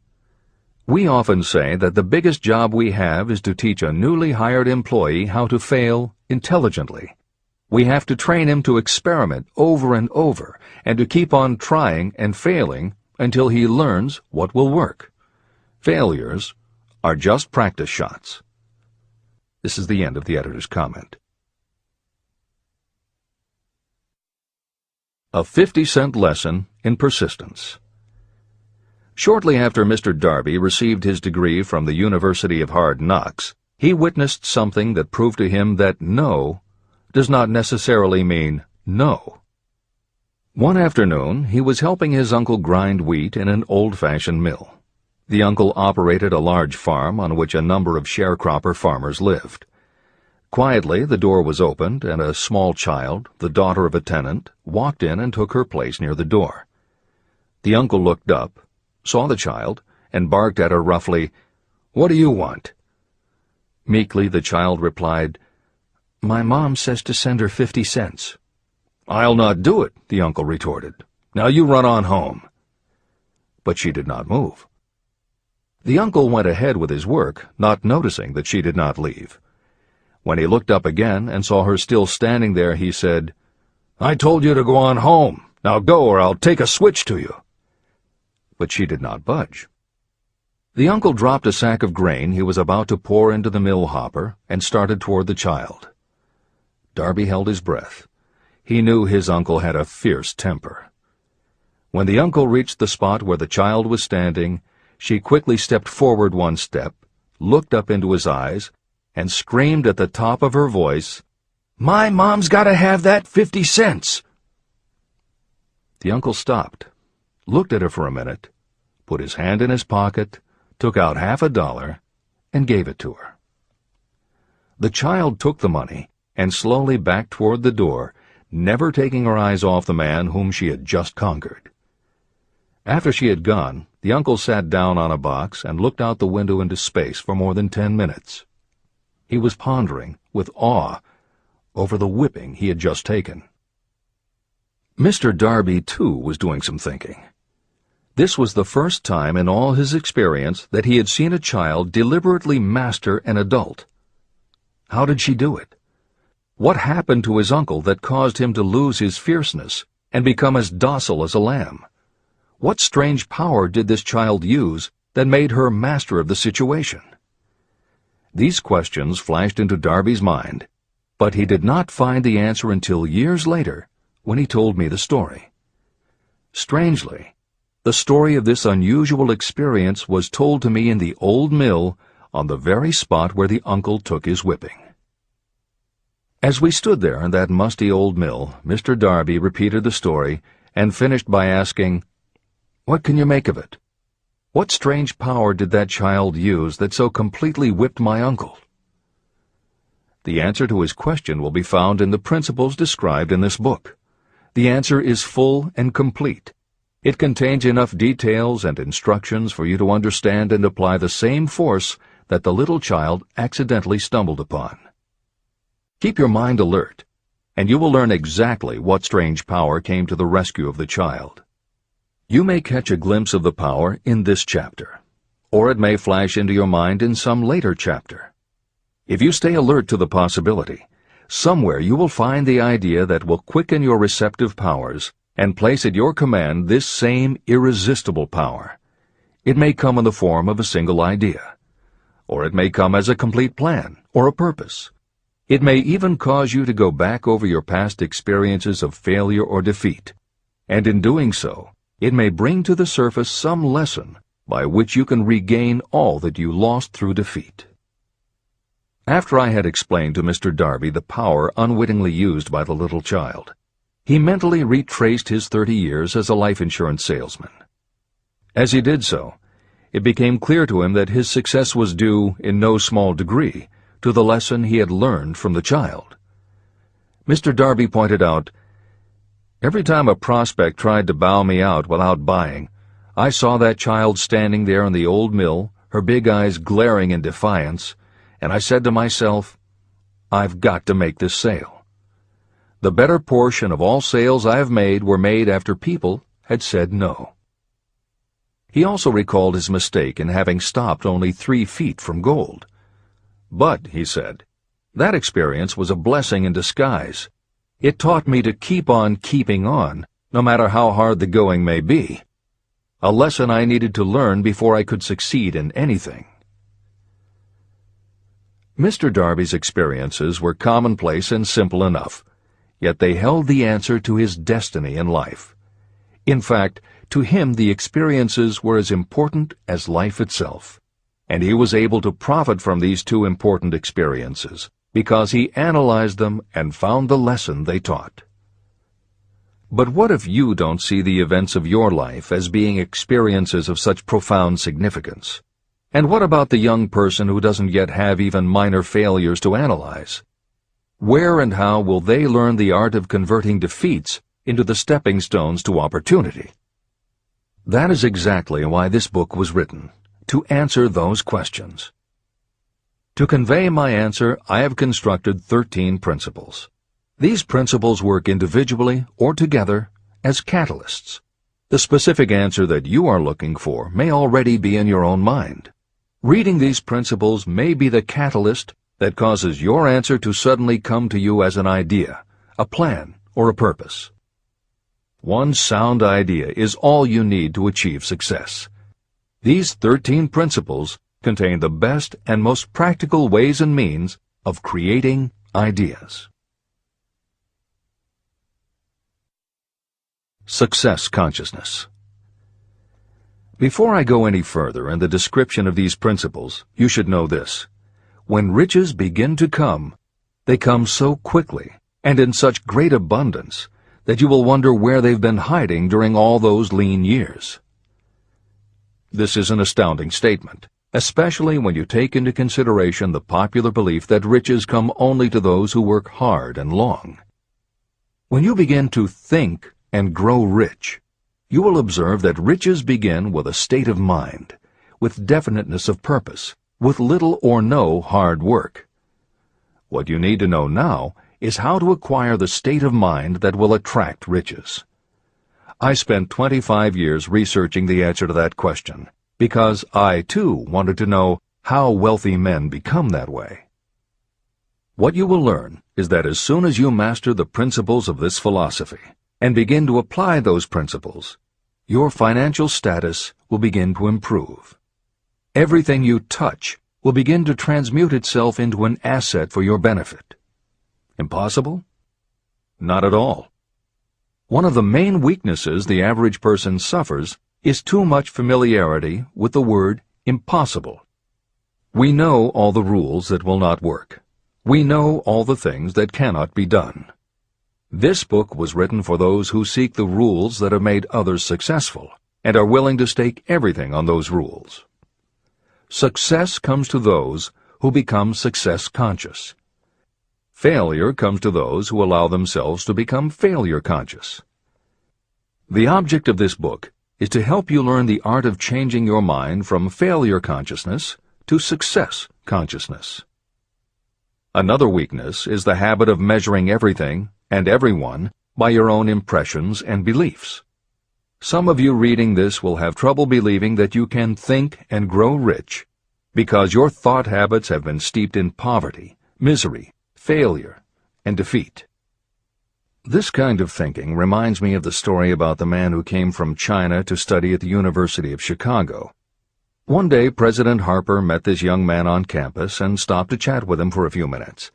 We often say that the biggest job we have is to teach a newly hired employee how to fail intelligently. We have to train him to experiment over and over and to keep on trying and failing until he learns what will work. Failures are just practice shots. This is the end of the editor's comment. A 50-cent lesson in persistence. Shortly after Mr. Darby received his degree from the University of Hard Knocks, he witnessed something that proved to him that no does not necessarily mean no. One afternoon, he was helping his uncle grind wheat in an old-fashioned mill. The uncle operated a large farm on which a number of sharecropper farmers lived. Quietly, the door was opened, and a small child, the daughter of a tenant, walked in and took her place near the door. The uncle looked up, saw the child, and barked at her roughly, "What do you want?" Meekly, the child replied, "My mom says to send her 50 cents. "I'll not do it," the uncle retorted. "Now you run on home." But she did not move. The uncle went ahead with his work, not noticing that she did not leave. When he looked up again and saw her still standing there, he said, "I told you to go on home. Now go, or I'll take a switch to you." But she did not budge. The uncle dropped a sack of grain he was about to pour into the mill hopper and started toward the child. Darby held his breath. He knew his uncle had a fierce temper. When the uncle reached the spot where the child was standing, she quickly stepped forward 1 step, looked up into his eyes, and screamed at the top of her voice, "My mom's got to have that 50 cents!" The uncle stopped, looked at her for a minute, put his hand in his pocket, took out $50, and gave it to her. The child took the money and slowly backed toward the door, never taking her eyes off the man whom she had just conquered. After she had gone, the uncle sat down on a box and looked out the window into space for more than 10 minutes. He was pondering, with awe, over the whipping he had just taken. Mr. Darby, too, was doing some thinking. This was the first time in all his experience that he had seen a child deliberately master an adult. How did she do it? What happened to his uncle that caused him to lose his fierceness and become as docile as a lamb? What strange power did this child use that made her master of the situation? These questions flashed into Darby's mind, but he did not find the answer until years later, when he told me the story. Strangely, the story of this unusual experience was told to me in the old mill on the very spot where the uncle took his whipping. As we stood there in that musty old mill, Mr. Darby repeated the story and finished by asking, "What can you make of it? What strange power did that child use that so completely whipped my uncle?" The answer to his question will be found in the principles described in this book. The answer is full and complete. It contains enough details and instructions for you to understand and apply the same force that the little child accidentally stumbled upon. Keep your mind alert, and you will learn exactly what strange power came to the rescue of the child. You may catch a glimpse of the power in this chapter, or it may flash into your mind in some later chapter. If you stay alert to the possibility, somewhere you will find the idea that will quicken your receptive powers and place at your command this same irresistible power. It may come in the form of a single idea, or it may come as a complete plan or a purpose. It may even cause you to go back over your past experiences of failure or defeat, and in doing so, it may bring to the surface some lesson by which you can regain all that you lost through defeat. After I had explained to Mr. Darby the power unwittingly used by the little child, he mentally retraced his 30 years as a life insurance salesman. As he did so, it became clear to him that his success was due, in no small degree, to the lesson he had learned from the child. Mr. Darby pointed out, "Every time a prospect tried to bow me out without buying, I saw that child standing there in the old mill, her big eyes glaring in defiance, and I said to myself, I've got to make this sale. The better portion of all sales I have made were made after people had said no." He also recalled his mistake in having stopped only 3 feet from gold. "But," he said, "that experience was a blessing in disguise. It taught me to keep on keeping on, no matter how hard the going may be. A lesson I needed to learn before I could succeed in anything." Mr. Darby's experiences were commonplace and simple enough, yet they held the answer to his destiny in life. In fact, to him the experiences were as important as life itself, and he was able to profit from these 2 important experiences because he analyzed them and found the lesson they taught. But what if you don't see the events of your life as being experiences of such profound significance? And what about the young person who doesn't yet have even minor failures to analyze? Where and how will they learn the art of converting defeats into the stepping stones to opportunity? That is exactly why this book was written, to answer those questions. To convey my answer, I have constructed 13 principles. These principles work individually or together as catalysts. The specific answer that you are looking for may already be in your own mind. Reading these principles may be the catalyst that causes your answer to suddenly come to you as an idea, a plan, or a purpose. One sound idea is all you need to achieve success. These 13 principles contain the best and most practical ways and means of creating ideas. Success consciousness. Before I go any further in the description of these principles, you should know this. When riches begin to come, they come so quickly and in such great abundance that you will wonder where they've been hiding during all those lean years. This is an astounding statement, especially when you take into consideration the popular belief that riches come only to those who work hard and long. When you begin to think and grow rich, you will observe that riches begin with a state of mind, with definiteness of purpose, with little or no hard work. What you need to know now is how to acquire the state of mind that will attract riches. I spent 25 years researching the answer to that question, because I, too, wanted to know how wealthy men become that way. What you will learn is that as soon as you master the principles of this philosophy and begin to apply those principles, your financial status will begin to improve. Everything you touch will begin to transmute itself into an asset for your benefit. Impossible? Not at all. One of the main weaknesses the average person suffers is too much familiarity with the word impossible. We know all the rules that will not work. We know all the things that cannot be done. This book was written for those who seek the rules that have made others successful and are willing to stake everything on those rules. Success comes to those who become success conscious. Failure comes to those who allow themselves to become failure conscious. The object of this book is to help you learn the art of changing your mind from failure consciousness to success consciousness. Another weakness is the habit of measuring everything and everyone by your own impressions and beliefs. Some of you reading this will have trouble believing that you can think and grow rich because your thought habits have been steeped in poverty, misery, failure, and defeat. This kind of thinking reminds me of the story about the man who came from China to study at the University of Chicago. One day, President Harper met this young man on campus and stopped to chat with him for a few minutes.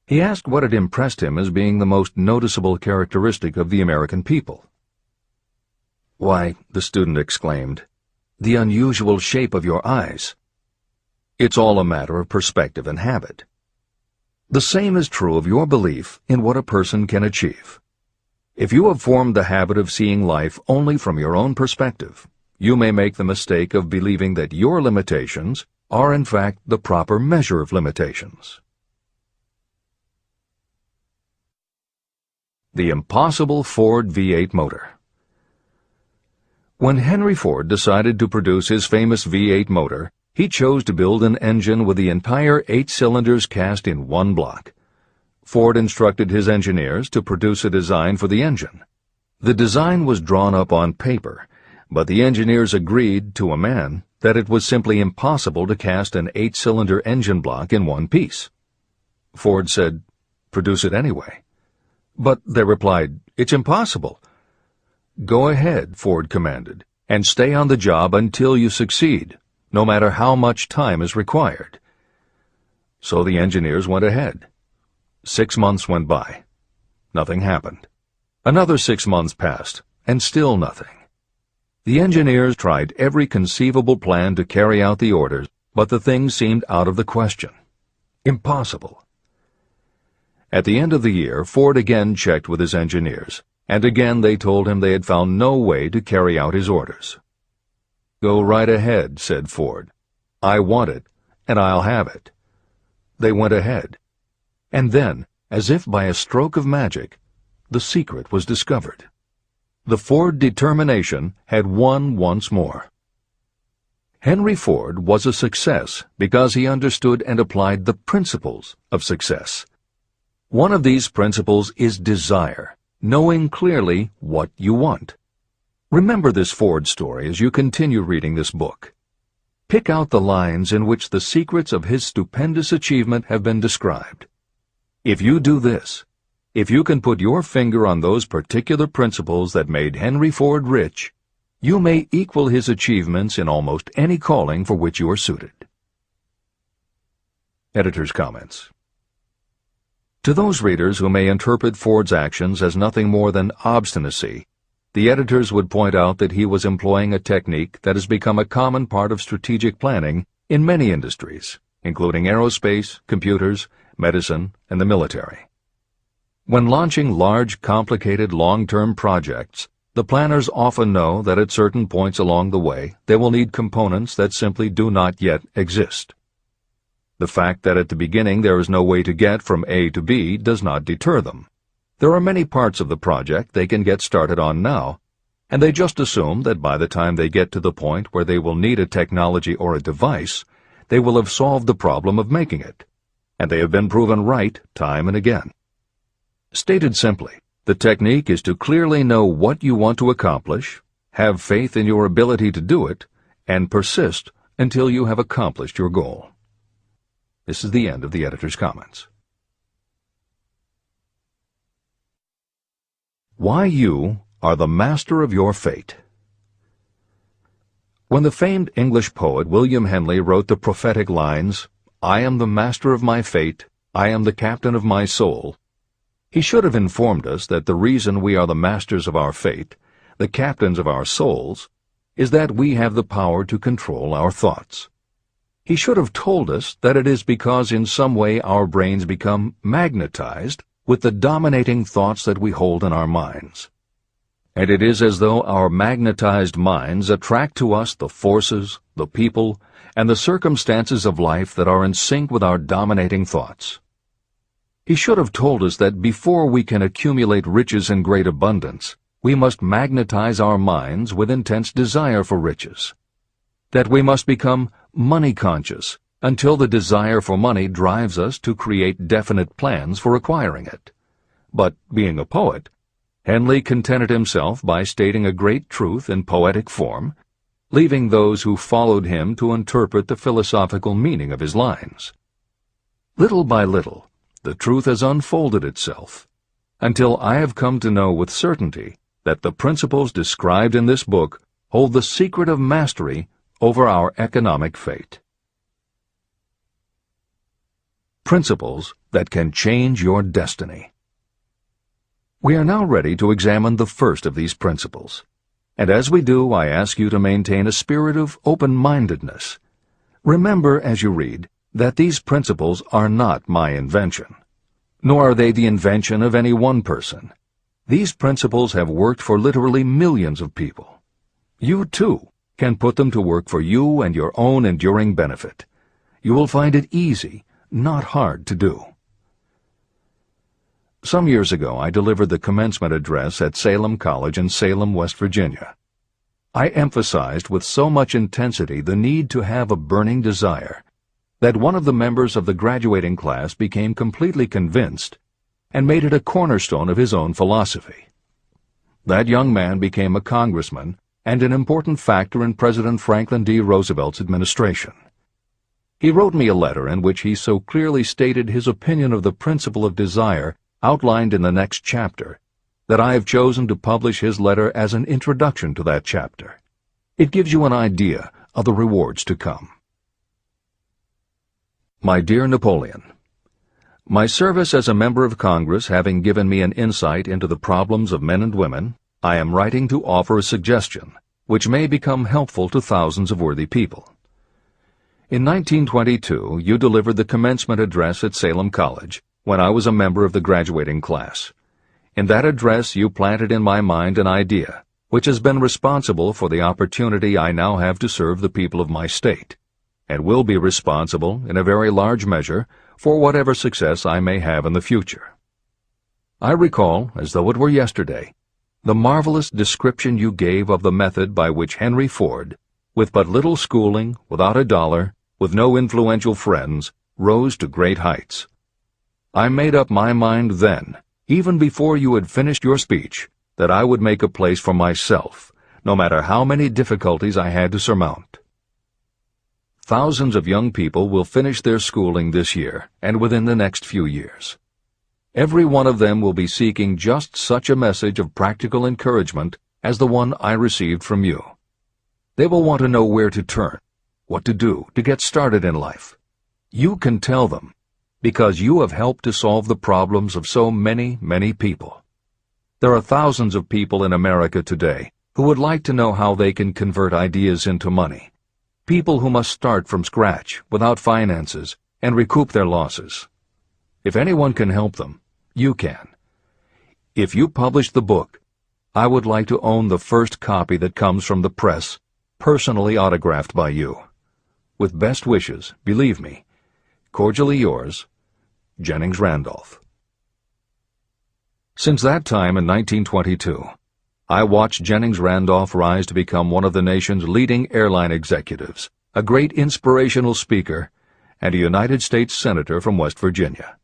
He asked what had impressed him as being the most noticeable characteristic of the American people. "Why," the student exclaimed, "the unusual shape of your eyes." It's all a matter of perspective and habit. The same is true of your belief in what a person can achieve. If you have formed the habit of seeing life only from your own perspective, you may make the mistake of believing that your limitations are in fact the proper measure of limitations. The impossible Ford V8 motor. When Henry Ford decided to produce his famous V8 motor, he chose to build an engine with the entire 8 cylinders cast in one block. Ford instructed his engineers to produce a design for the engine. The design was drawn up on paper, but the engineers agreed to a man that it was simply impossible to cast an 8-cylinder engine block in one piece. Ford said, "Produce it anyway." But they replied, "It's impossible." "Go ahead," Ford commanded, "and stay on the job until you succeed, no matter how much time is required." So the engineers went ahead. 6 months went by. Nothing happened. Another 6 months passed, and still nothing. The engineers tried every conceivable plan to carry out the orders, but the thing seemed out of the question. Impossible. At the end of the year, Ford again checked with his engineers, and again they told him they had found no way to carry out his orders. "Go right ahead," said Ford. "I want it, and I'll have it." They went ahead. And then, as if by a stroke of magic, the secret was discovered. The Ford determination had won once more. Henry Ford was a success because he understood and applied the principles of success. One of these principles is desire, knowing clearly what you want. Remember this Ford story as you continue reading this book. Pick out the lines in which the secrets of his stupendous achievement have been described. If you do this, if you can put your finger on those particular principles that made Henry Ford rich, you may equal his achievements in almost any calling for which you are suited. Editor's comments. To those readers who may interpret Ford's actions as nothing more than obstinacy, the editors would point out that he was employing a technique that has become a common part of strategic planning in many industries, including aerospace, computers, medicine, and the military. When launching large, complicated, long-term projects, the planners often know that at certain points along the way they will need components that simply do not yet exist. The fact that at the beginning there is no way to get from A to B does not deter them. There are many parts of the project they can get started on now, and they just assume that by the time they get to the point where they will need a technology or a device, they will have solved the problem of making it, and they have been proven right time and again. Stated simply, the technique is to clearly know what you want to accomplish, have faith in your ability to do it, and persist until you have accomplished your goal. This is the end of the editor's comments. Why you are the master of your fate. When the famed English poet William Henley wrote the prophetic lines, "I am the master of my fate, I am the captain of my soul," he should have informed us that the reason we are the masters of our fate, the captains of our souls, is that we have the power to control our thoughts. He should have told us that it is because in some way our brains become magnetized with the dominating thoughts that we hold in our minds. And it is as though our magnetized minds attract to us the forces, the people, and the circumstances of life that are in sync with our dominating thoughts. He should have told us that before we can accumulate riches in great abundance, we must magnetize our minds with intense desire for riches. That we must become money-conscious until the desire for money drives us to create definite plans for acquiring it. But, being a poet, Henley contented himself by stating a great truth in poetic form, leaving those who followed him to interpret the philosophical meaning of his lines. Little by little, the truth has unfolded itself, until I have come to know with certainty that the principles described in this book hold the secret of mastery over our economic fate. Principles that can change your destiny. We are now ready to examine the first of these principles, and as we do, I ask you to maintain a spirit of open-mindedness. Remember as you read that these principles are not my invention, nor are they the invention of any one person. These principles have worked for literally millions of people. You, too, can put them to work for you and your own enduring benefit. You will find it easy, not hard to do. Some years ago, I delivered the commencement address at Salem College in Salem, West Virginia. I emphasized with so much intensity the need to have a burning desire that one of the members of the graduating class became completely convinced and made it a cornerstone of his own philosophy. That young man became a congressman and an important factor in President Franklin D. Roosevelt's administration. He wrote me a letter in which he so clearly stated his opinion of the principle of desire outlined in the next chapter that I have chosen to publish his letter as an introduction to that chapter. It gives you an idea of the rewards to come. My dear Napoleon, my service as a member of Congress having given me an insight into the problems of men and women, I am writing to offer a suggestion which may become helpful to thousands of worthy people. In 1922, you delivered the commencement address at Salem College when I was a member of the graduating class. In that address, you planted in my mind an idea which has been responsible for the opportunity I now have to serve the people of my state, and will be responsible, in a very large measure, for whatever success I may have in the future. I recall, as though it were yesterday, the marvelous description you gave of the method by which Henry Ford, with but little schooling, without a dollar, with no influential friends, rose to great heights. I made up my mind then, even before you had finished your speech, that I would make a place for myself, no matter how many difficulties I had to surmount. Thousands of young people will finish their schooling this year and within the next few years. Every one of them will be seeking just such a message of practical encouragement as the one I received from you. They will want to know where to turn, what to do to get started in life. You can tell them, because you have helped to solve the problems of so many, many people. There are thousands of people in America today who would like to know how they can convert ideas into money. People who must start from scratch, without finances, and recoup their losses. If anyone can help them, you can. If you publish the book, I would like to own the first copy that comes from the press, personally autographed by you. With best wishes, believe me, cordially yours, Jennings Randolph. Since that time in 1922, I watched Jennings Randolph rise to become one of the nation's leading airline executives, a great inspirational speaker, and a United States Senator from West Virginia.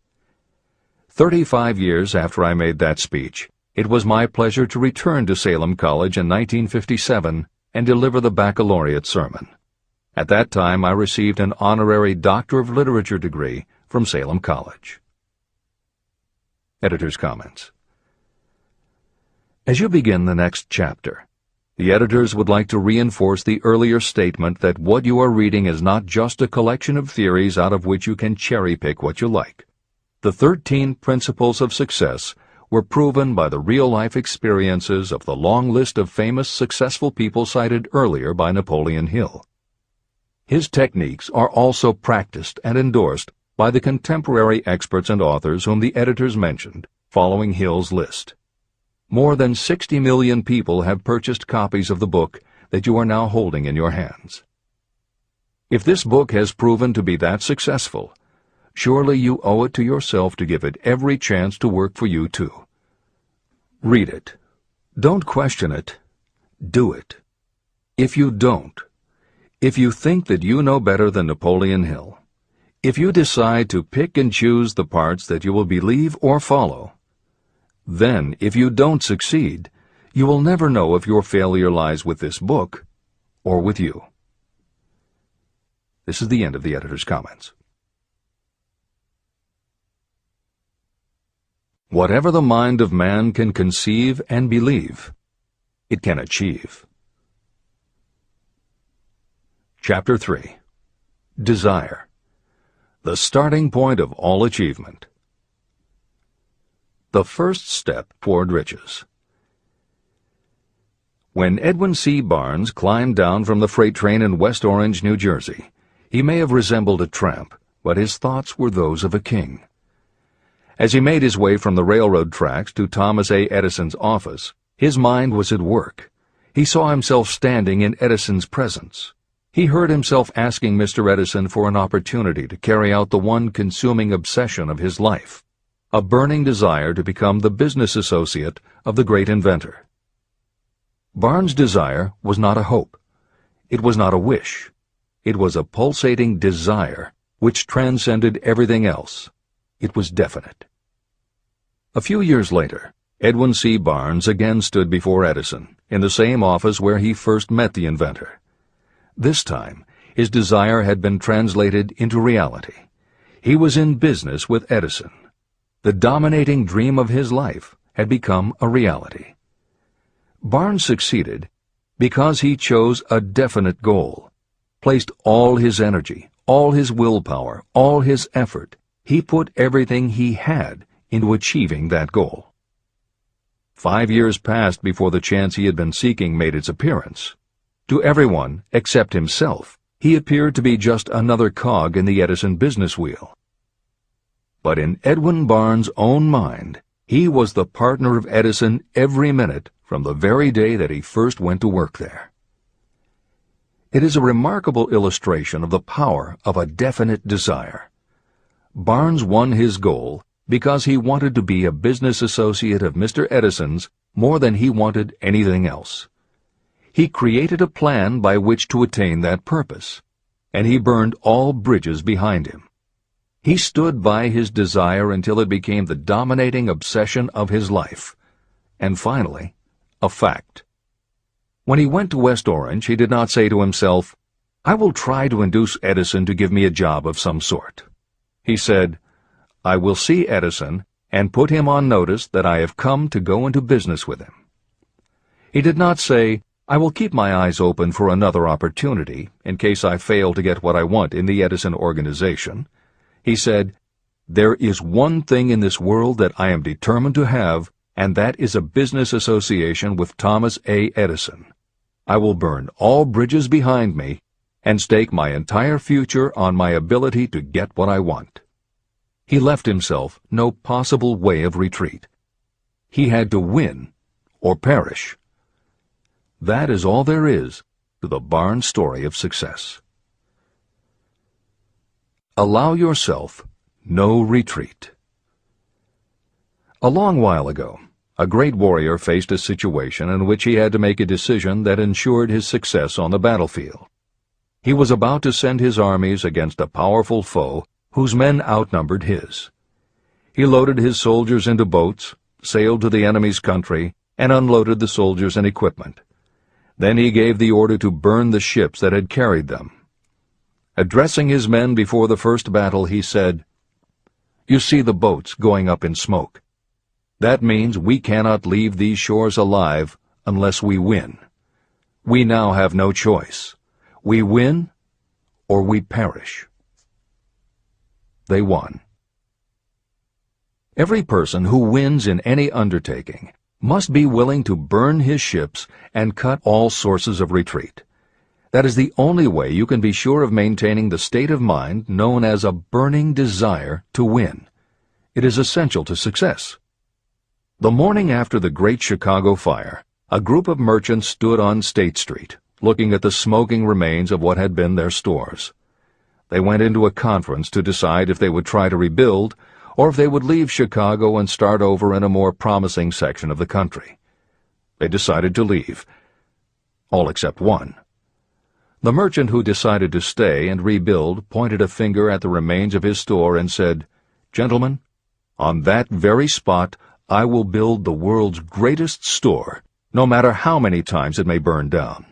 35 years after I made that speech, it was my pleasure to return to Salem College in 1957 and deliver the baccalaureate sermon. At that time, I received an honorary Doctor of Literature degree from Salem College. Editor's comments. As you begin the next chapter, the editors would like to reinforce the earlier statement that what you are reading is not just a collection of theories out of which you can cherry-pick what you like. The 13 principles of success were proven by the real-life experiences of the long list of famous successful people cited earlier by Napoleon Hill. His techniques are also practiced and endorsed by the contemporary experts and authors whom the editors mentioned, following Hill's list. More than 60 million people have purchased copies of the book that you are now holding in your hands. If this book has proven to be that successful, surely you owe it to yourself to give it every chance to work for you too. Read it. Don't question it. Do it. If you don't, if you think that you know better than Napoleon Hill, if you decide to pick and choose the parts that you will believe or follow, then, if you don't succeed, you will never know if your failure lies with this book or with you. This is the end of the editor's comments. Whatever the mind of man can conceive and believe, it can achieve. Chapter 3. Desire. The starting point of all achievement. The first step toward riches. When Edwin C. Barnes climbed down from the freight train in West Orange, New Jersey, he may have resembled a tramp, but his thoughts were those of a king. As he made his way from the railroad tracks to Thomas A. Edison's office, his mind was at work. He saw himself standing in Edison's presence. He heard himself asking Mr. Edison for an opportunity to carry out the one consuming obsession of his life, a burning desire to become the business associate of the great inventor. Barnes' desire was not a hope. It was not a wish. It was a pulsating desire which transcended everything else. It was definite. A few years later, Edwin C. Barnes again stood before Edison in the same office where he first met the inventor. This time, his desire had been translated into reality. He was in business with Edison. The dominating dream of his life had become a reality. Barnes succeeded because he chose a definite goal, placed all his energy, all his willpower, all his effort. He put everything he had into achieving that goal. 5 years passed before the chance he had been seeking made its appearance. To everyone except himself, he appeared to be just another cog in the Edison business wheel. But in Edwin Barnes' own mind, he was the partner of Edison every minute from the very day that he first went to work there. It is a remarkable illustration of the power of a definite desire. Barnes won his goal because he wanted to be a business associate of Mr. Edison's more than he wanted anything else. He created a plan by which to attain that purpose, and he burned all bridges behind him. He stood by his desire until it became the dominating obsession of his life, and finally, a fact. When he went to West Orange, he did not say to himself, "I will try to induce Edison to give me a job of some sort." He said, "I will see Edison and put him on notice that I have come to go into business with him." He did not say, "I will keep my eyes open for another opportunity in case I fail to get what I want in the Edison organization." He said, "There is one thing in this world that I am determined to have, and that is a business association with Thomas A. Edison. I will burn all bridges behind me and stake my entire future on my ability to get what I want." He left himself no possible way of retreat. He had to win or perish. That is all there is to the Barnes story of success. Allow yourself no retreat. A long while ago, a great warrior faced a situation in which he had to make a decision that ensured his success on the battlefield. He was about to send his armies against a powerful foe whose men outnumbered his. He loaded his soldiers into boats, sailed to the enemy's country, and unloaded the soldiers and equipment. Then he gave the order to burn the ships that had carried them. Addressing his men before the first battle, he said, "You see the boats going up in smoke. That means we cannot leave these shores alive unless we win. We now have no choice. We win or we perish." They won. Every person who wins in any undertaking must be willing to burn his ships and cut all sources of retreat. That is the only way you can be sure of maintaining the state of mind known as a burning desire to win. It is essential to success. The morning after the Great Chicago Fire, a group of merchants stood on State Street, looking at the smoking remains of what had been their stores. They went into a conference to decide if they would try to rebuild or if they would leave Chicago and start over in a more promising section of the country. They decided to leave, all except one. The merchant who decided to stay and rebuild pointed a finger at the remains of his store and said, "Gentlemen, on that very spot I will build the world's greatest store, no matter how many times it may burn down."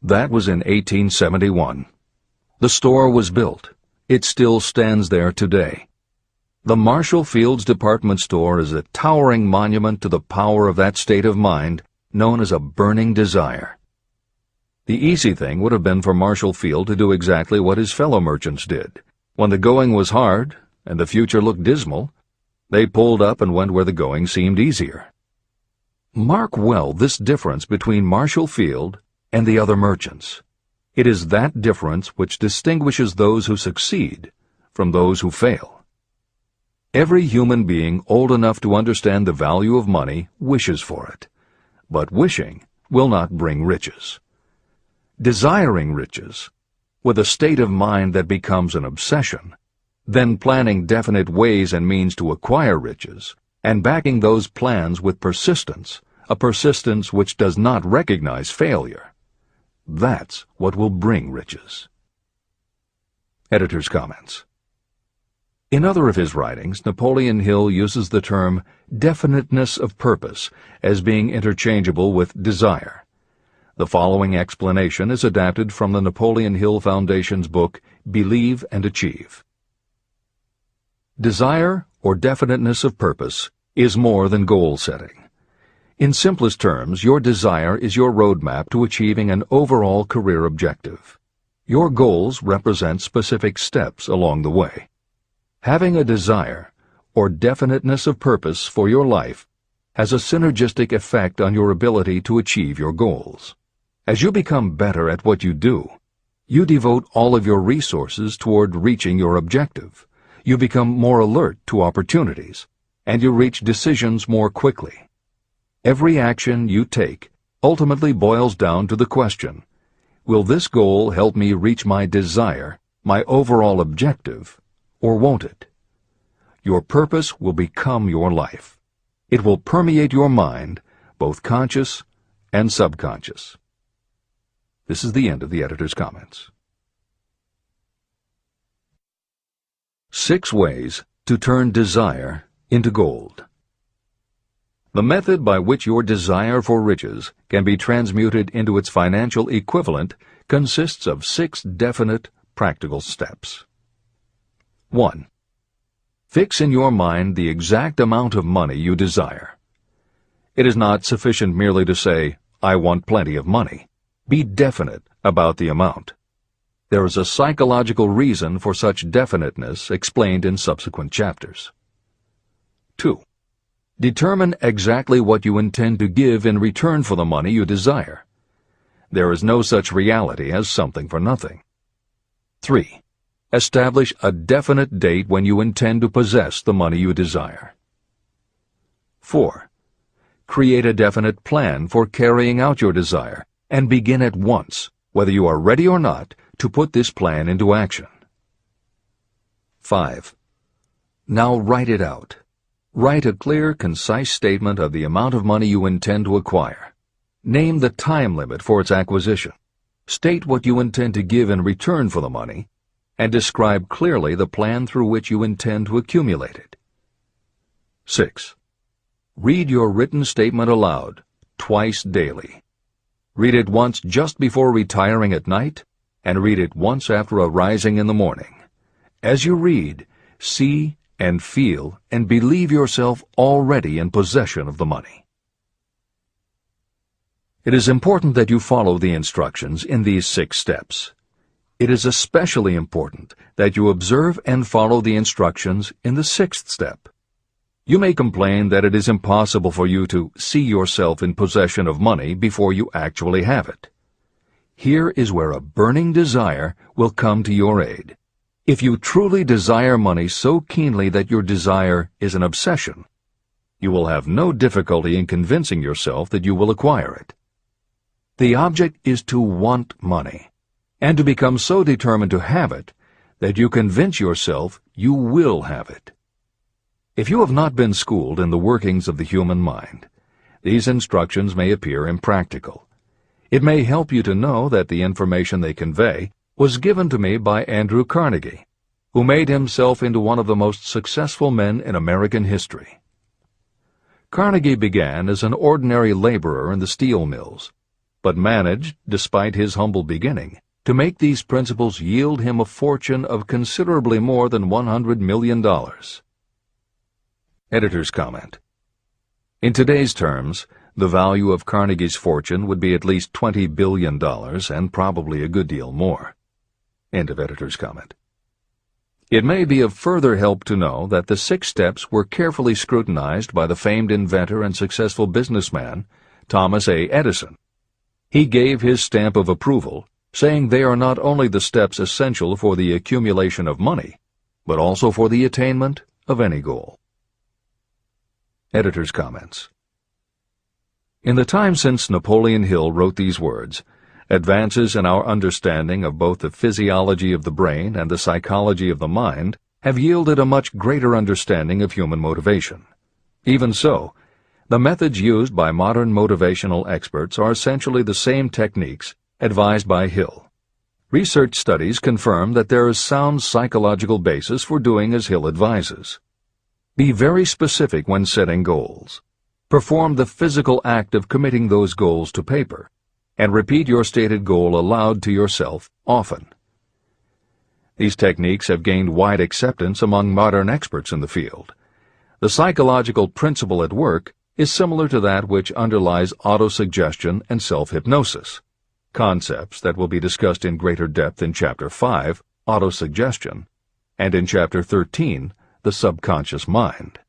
That was in 1871. The store was built. It still stands there today. The Marshall Field's department store is a towering monument to the power of that state of mind known as a burning desire. The easy thing would have been for Marshall Field to do exactly what his fellow merchants did. When the going was hard and the future looked dismal, they pulled up and went where the going seemed easier. Mark well this difference between Marshall Field and the other merchants. It is that difference which distinguishes those who succeed from those who fail. Every human being old enough to understand the value of money wishes for it, but wishing will not bring riches. Desiring riches, with a state of mind that becomes an obsession, then planning definite ways and means to acquire riches, and backing those plans with persistence, a persistence which does not recognize failure. That's what will bring riches. Editor's comments. In other of his writings, Napoleon Hill uses the term definiteness of purpose as being interchangeable with desire. The following explanation is adapted from the Napoleon Hill Foundation's book, Believe and Achieve. Desire, or definiteness of purpose, is more than goal setting. In simplest terms, your desire is your roadmap to achieving an overall career objective. Your goals represent specific steps along the way. Having a desire, or definiteness of purpose for your life, has a synergistic effect on your ability to achieve your goals. As you become better at what you do, you devote all of your resources toward reaching your objective. You become more alert to opportunities, and you reach decisions more quickly. Every action you take ultimately boils down to the question, will this goal help me reach my desire, my overall objective, or won't it? Your purpose will become your life. It will permeate your mind, both conscious and subconscious. This is the end of the editor's comments. 6 ways to turn desire into gold. The method by which your desire for riches can be transmuted into its financial equivalent consists of 6 definite, practical steps. 1. Fix in your mind the exact amount of money you desire. It is not sufficient merely to say, "I want plenty of money." Be definite about the amount. There is a psychological reason for such definiteness explained in subsequent chapters. 2. Determine exactly what you intend to give in return for the money you desire. There is no such reality as something for nothing. 3. Establish a definite date when you intend to possess the money you desire. 4. Create a definite plan for carrying out your desire, and begin at once, whether you are ready or not, to put this plan into action. 5. Now write it out. Write a clear, concise statement of the amount of money you intend to acquire. Name the time limit for its acquisition. State what you intend to give in return for the money, and describe clearly the plan through which you intend to accumulate it. 6. Read your written statement aloud, twice daily. Read it once just before retiring at night, and read it once after arising in the morning. As you read, see and feel and believe yourself already in possession of the money. It is important that you follow the instructions in these 6 steps. It is especially important that you observe and follow the instructions in the 6th step. You may complain that it is impossible for you to see yourself in possession of money before you actually have it. Here is where a burning desire will come to your aid. If you truly desire money so keenly that your desire is an obsession, you will have no difficulty in convincing yourself that you will acquire it. The object is to want money, and to become so determined to have it that you convince yourself you will have it. If you have not been schooled in the workings of the human mind, these instructions may appear impractical. It may help you to know that the information they convey was given to me by Andrew Carnegie, who made himself into one of the most successful men in American history. Carnegie began as an ordinary laborer in the steel mills, but managed, despite his humble beginning, to make these principles yield him a fortune of considerably more than $100 million. Editor's comment. In today's terms, the value of Carnegie's fortune would be at least $20 billion and probably a good deal more. End of editor's comment. It may be of further help to know that the 6 steps were carefully scrutinized by the famed inventor and successful businessman, Thomas A. Edison. He gave his stamp of approval, saying they are not only the steps essential for the accumulation of money, but also for the attainment of any goal. Editor's comments. In the time since Napoleon Hill wrote these words, advances in our understanding of both the physiology of the brain and the psychology of the mind have yielded a much greater understanding of human motivation. Even so, the methods used by modern motivational experts are essentially the same techniques advised by Hill. Research studies confirm that there is sound psychological basis for doing as Hill advises. Be very specific when setting goals. Perform the physical act of committing those goals to paper, and repeat your stated goal aloud to yourself often. These techniques have gained wide acceptance among modern experts in the field. The psychological principle at work is similar to that which underlies autosuggestion and self-hypnosis, concepts that will be discussed in greater depth in Chapter 5, Autosuggestion, and in Chapter 13, The Subconscious Mind.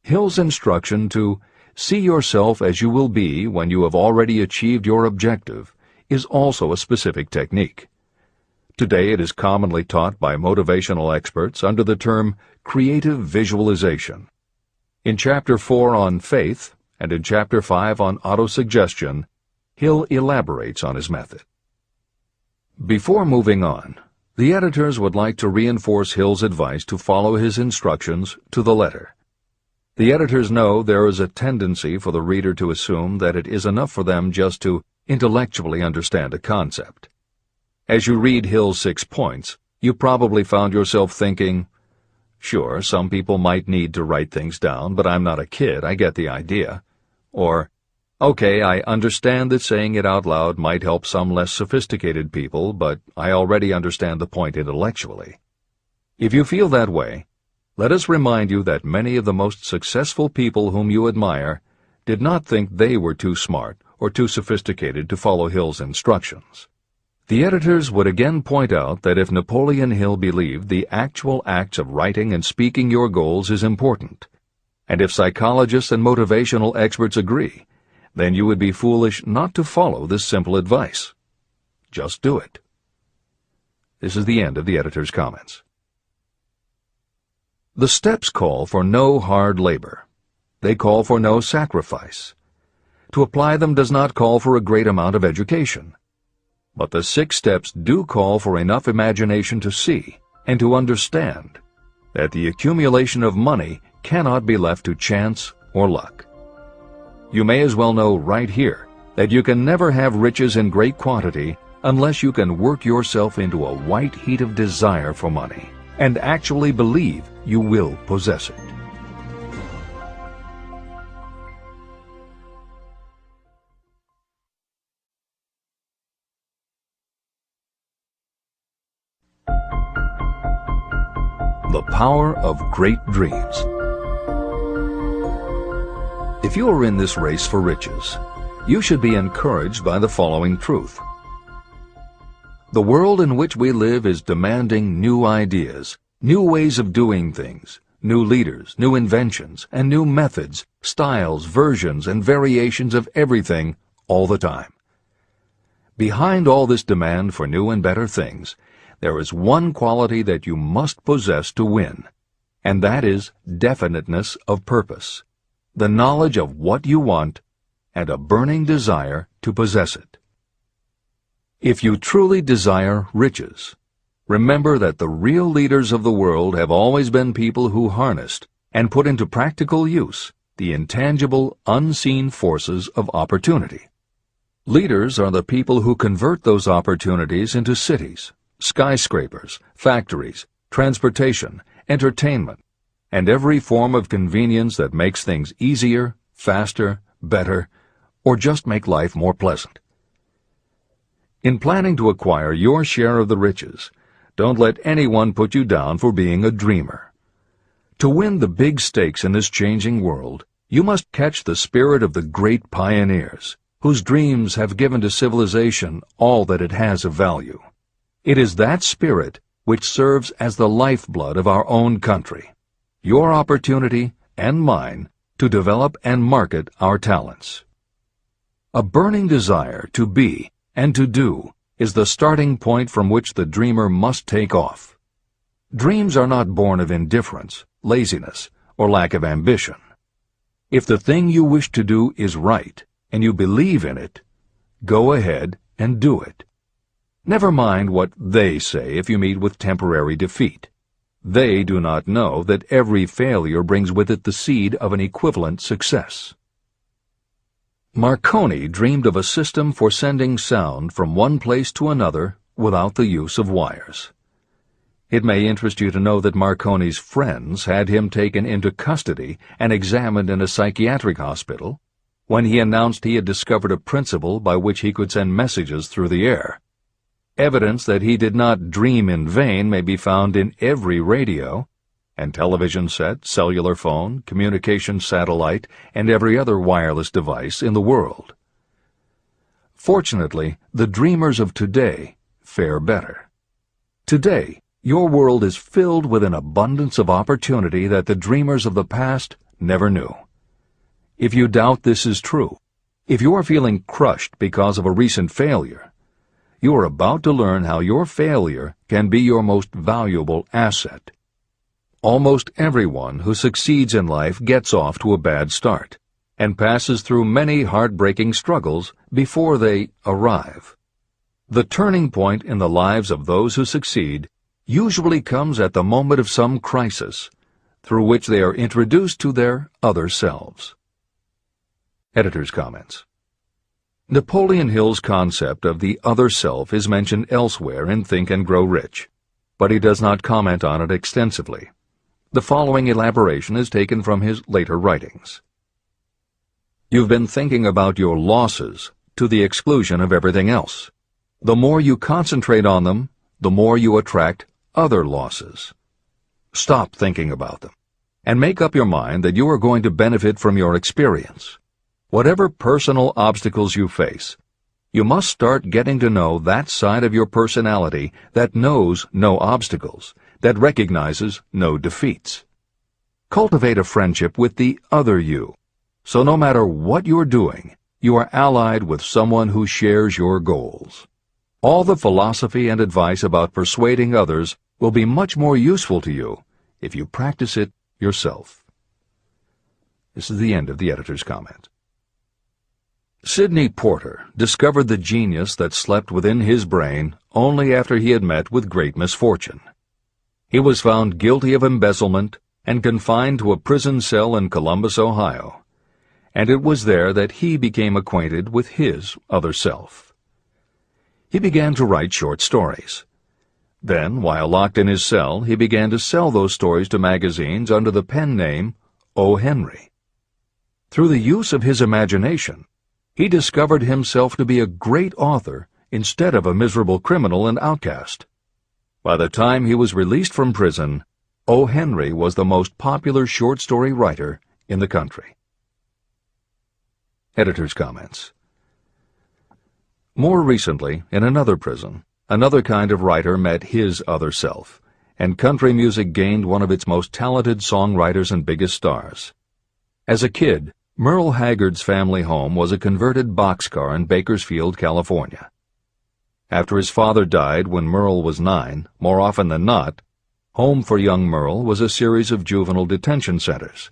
Hill's instruction to see yourself as you will be when you have already achieved your objective is also a specific technique. Today it is commonly taught by motivational experts under the term creative visualization. In Chapter 4 on faith and in Chapter 5 on autosuggestion, Hill elaborates on his method. Before moving on, the editors would like to reinforce Hill's advice to follow his instructions to the letter. The editors know there is a tendency for the reader to assume that it is enough for them just to intellectually understand a concept. As you read Hill's 6 points, you probably found yourself thinking, sure, some people might need to write things down, but I'm not a kid, I get the idea. Or, okay, I understand that saying it out loud might help some less sophisticated people, but I already understand the point intellectually. If you feel that way, let us remind you that many of the most successful people whom you admire did not think they were too smart or too sophisticated to follow Hill's instructions. The editors would again point out that if Napoleon Hill believed the actual acts of writing and speaking your goals is important, and if psychologists and motivational experts agree, then you would be foolish not to follow this simple advice. Just do it. This is the end of the editor's comments. The steps call for no hard labor. They call for no sacrifice. To apply them does not call for a great amount of education. But the 6 steps do call for enough imagination to see and to understand that the accumulation of money cannot be left to chance or luck. You may as well know right here that you can never have riches in great quantity unless you can work yourself into a white heat of desire for money and actually believe you will possess it. The power of great dreams. If you are in this race for riches, you should be encouraged by the following truth. The world in which we live is demanding new ideas, new ways of doing things, new leaders, new inventions, and new methods, styles, versions, and variations of everything all the time. Behind all this demand for new and better things, there is one quality that you must possess to win, and that is definiteness of purpose, the knowledge of what you want, and a burning desire to possess it. If you truly desire riches, remember that the real leaders of the world have always been people who harnessed and put into practical use the intangible, unseen forces of opportunity. Leaders are the people who convert those opportunities into cities, skyscrapers, factories, transportation, entertainment, and every form of convenience that makes things easier, faster, better, or just make life more pleasant. In planning to acquire your share of the riches, don't let anyone put you down for being a dreamer. To win the big stakes in this changing world, you must catch the spirit of the great pioneers, whose dreams have given to civilization all that it has of value. It is that spirit which serves as the lifeblood of our own country, your opportunity and mine to develop and market our talents. A burning desire to be and to do is the starting point from which the dreamer must take off. Dreams are not born of indifference, laziness, or lack of ambition. If the thing you wish to do is right, and you believe in it, go ahead and do it. Never mind what they say if you meet with temporary defeat. They do not know that every failure brings with it the seed of an equivalent success. Marconi dreamed of a system for sending sound from one place to another without the use of wires. It may interest you to know that Marconi's friends had him taken into custody and examined in a psychiatric hospital when he announced he had discovered a principle by which he could send messages through the air. Evidence that he did not dream in vain may be found in every radio and television set, cellular phone, communication satellite, and every other wireless device in the world. Fortunately, the dreamers of today fare better. Today, your world is filled with an abundance of opportunity that the dreamers of the past never knew. If you doubt this is true, if you are feeling crushed because of a recent failure, you are about to learn how your failure can be your most valuable asset. Almost everyone who succeeds in life gets off to a bad start and passes through many heartbreaking struggles before they arrive. The turning point in the lives of those who succeed usually comes at the moment of some crisis, through which they are introduced to their other selves. Editor's comments. Napoleon Hill's concept of the other self is mentioned elsewhere in Think and Grow Rich, but he does not comment on it extensively. The following elaboration is taken from his later writings. You've been thinking about your losses to the exclusion of everything else. The more you concentrate on them, the more you attract other losses. Stop thinking about them, and make up your mind that you are going to benefit from your experience. Whatever personal obstacles you face, you must start getting to know that side of your personality that knows no obstacles, that recognizes no defeats. Cultivate a friendship with the other you, so no matter what you're doing, you are allied with someone who shares your goals. All the philosophy and advice about persuading others will be much more useful to you if you practice it yourself. This is the end of the editor's comment. Sidney Porter discovered the genius that slept within his brain only after he had met with great misfortune. He was found guilty of embezzlement and confined to a prison cell in Columbus, Ohio, and it was there that he became acquainted with his other self. He began to write short stories. Then, while locked in his cell, he began to sell those stories to magazines under the pen name O. Henry. Through the use of his imagination, he discovered himself to be a great author instead of a miserable criminal and outcast. By the time he was released from prison, O. Henry was the most popular short story writer in the country. Editor's comments. More recently, in another prison, another kind of writer met his other self, and country music gained one of its most talented songwriters and biggest stars. As a kid, Merle Haggard's family home was a converted boxcar in Bakersfield, California. After his father died when Merle was 9, more often than not, home for young Merle was a series of juvenile detention centers.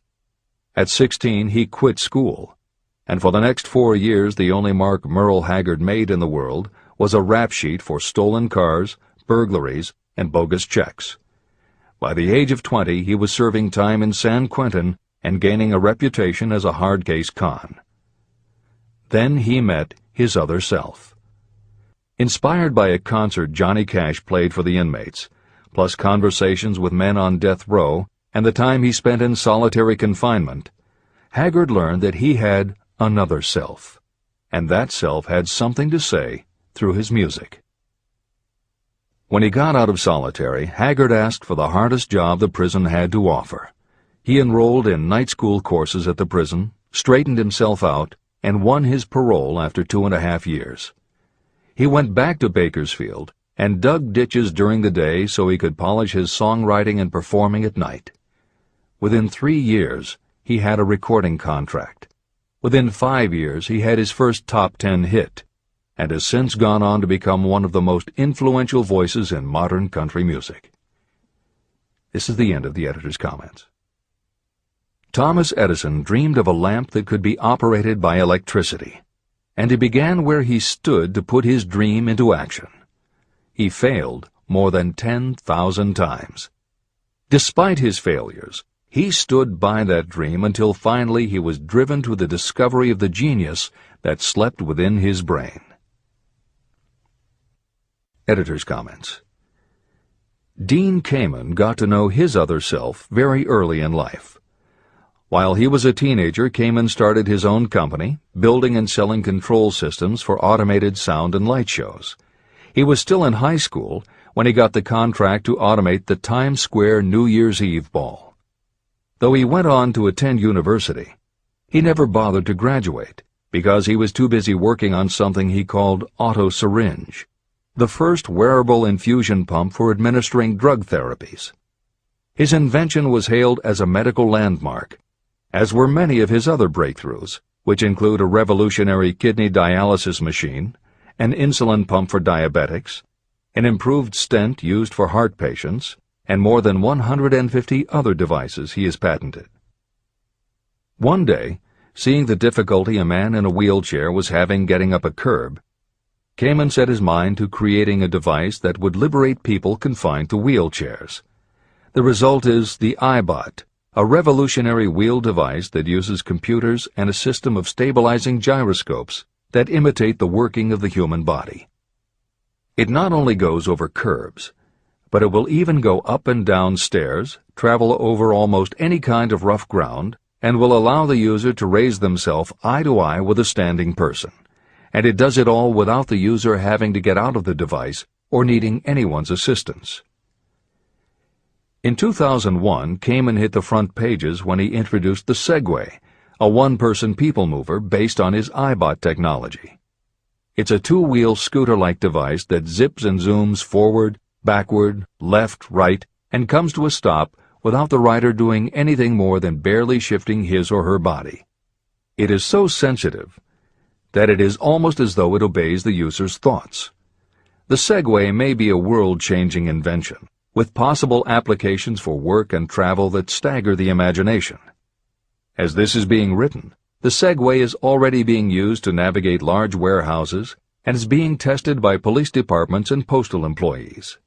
At 16, he quit school, and for the next 4 years the only mark Merle Haggard made in the world was a rap sheet for stolen cars, burglaries, and bogus checks. By the age of 20, he was serving time in San Quentin and gaining a reputation as a hard-case con. Then he met his other self. Inspired by a concert Johnny Cash played for the inmates, plus conversations with men on death row and the time he spent in solitary confinement, Haggard learned that he had another self, and that self had something to say through his music. When he got out of solitary, Haggard asked for the hardest job the prison had to offer. He enrolled in night school courses at the prison, straightened himself out, and won his parole after 2.5 years. He went back to Bakersfield and dug ditches during the day so he could polish his songwriting and performing at night. Within 3 years, he had a recording contract. Within 5 years, he had his first top 10 hit, and has since gone on to become one of the most influential voices in modern country music. This is the end of the editor's comments. Thomas Edison dreamed of a lamp that could be operated by electricity, and he began where he stood to put his dream into action. He failed more than 10,000 times. Despite his failures, he stood by that dream until finally he was driven to the discovery of the genius that slept within his brain. Editor's comments. Dean Kamen got to know his other self very early in life. While he was a teenager, Kamen started his own company, building and selling control systems for automated sound and light shows. He was still in high school when he got the contract to automate the Times Square New Year's Eve ball. Though he went on to attend university, he never bothered to graduate because he was too busy working on something he called auto-syringe, the first wearable infusion pump for administering drug therapies. His invention was hailed as a medical landmark, as were many of his other breakthroughs, which include a revolutionary kidney dialysis machine, an insulin pump for diabetics, an improved stent used for heart patients, and more than 150 other devices he has patented. One day, seeing the difficulty a man in a wheelchair was having getting up a curb, Kamen set his mind to creating a device that would liberate people confined to wheelchairs. The result is the iBot, a revolutionary wheel device that uses computers and a system of stabilizing gyroscopes that imitate the working of the human body. It not only goes over curbs, but it will even go up and down stairs, travel over almost any kind of rough ground, and will allow the user to raise themselves eye to eye with a standing person. And it does it all without the user having to get out of the device or needing anyone's assistance. In 2001, Kamen hit the front pages when he introduced the Segway, a one-person people mover based on his iBot technology. It's a two-wheel scooter-like device that zips and zooms forward, backward, left, right, and comes to a stop without the rider doing anything more than barely shifting his or her body. It is so sensitive that it is almost as though it obeys the user's thoughts. The Segway may be a world-changing invention, with possible applications for work and travel that stagger the imagination. As this is being written, the Segway is already being used to navigate large warehouses and is being tested by police departments and postal employees.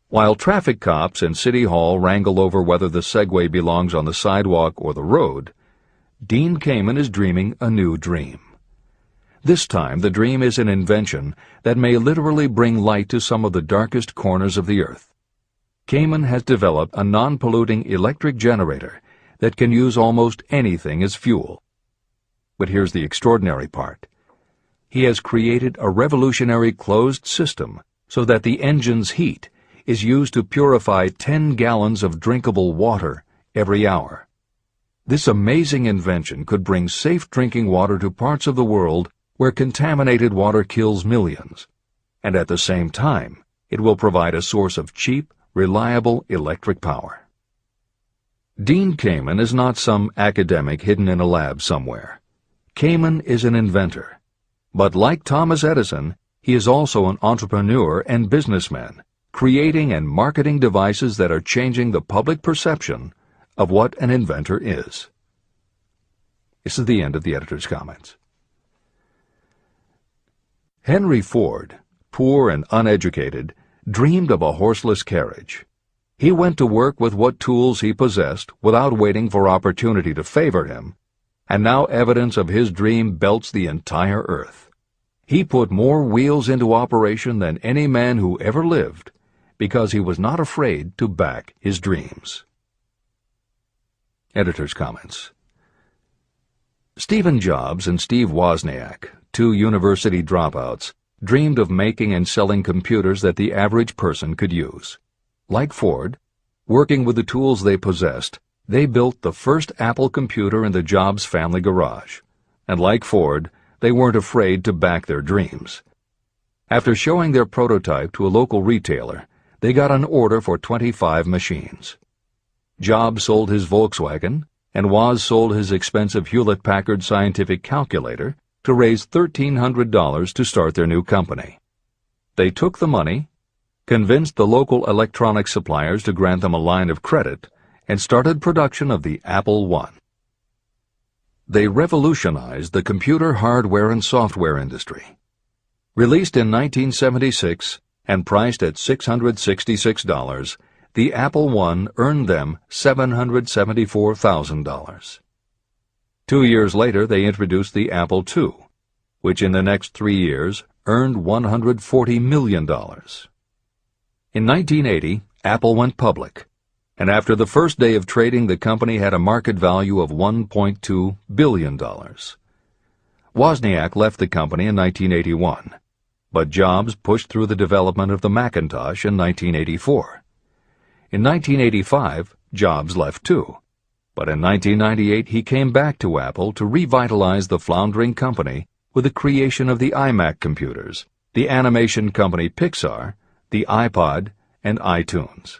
While traffic cops and City Hall wrangle over whether the Segway belongs on the sidewalk or the road, Dean Kamen is dreaming a new dream. This time, the dream is an invention that may literally bring light to some of the darkest corners of the earth. Kamen has developed a non-polluting electric generator that can use almost anything as fuel. But here's the extraordinary part. He has created a revolutionary closed system so that the engine's heat is used to purify 10 gallons of drinkable water every hour. This amazing invention could bring safe drinking water to parts of the world where contaminated water kills millions, and at the same time, it will provide a source of cheap, reliable electric power. Dean Kamen is not some academic hidden in a lab somewhere. Kamen is an inventor. But like Thomas Edison, he is also an entrepreneur and businessman, creating and marketing devices that are changing the public perception of what an inventor is. This is the end of the editor's comments. Henry Ford, poor and uneducated, dreamed of a horseless carriage. He went to work with what tools he possessed without waiting for opportunity to favor him, and now evidence of his dream belts the entire earth. He put more wheels into operation than any man who ever lived because he was not afraid to back his dreams. Editor's comments. Stephen Jobs and Steve Wozniak, two university dropouts, dreamed of making and selling computers that the average person could use. Like Ford, working with the tools they possessed, they built the first Apple computer in the Jobs family garage. And like Ford, they weren't afraid to back their dreams. After showing their prototype to a local retailer, they got an order for 25 machines. Jobs sold his Volkswagen, and Woz sold his expensive Hewlett-Packard scientific calculator to raise $1,300 to start their new company. They took the money, convinced the local electronics suppliers to grant them a line of credit, and started production of the Apple I. They revolutionized the computer hardware and software industry. Released in 1976 and priced at $666, the Apple I earned them $774,000. 2 years later, they introduced the Apple II, which in the next 3 years earned $140 million. In 1980, Apple went public, and after the first day of trading, the company had a market value of $1.2 billion. Wozniak left the company in 1981, but Jobs pushed through the development of the Macintosh in 1984. In 1985, Jobs left too, but in 1998 he came back to Apple to revitalize the floundering company with the creation of the iMac computers, the animation company Pixar, the iPod, and iTunes.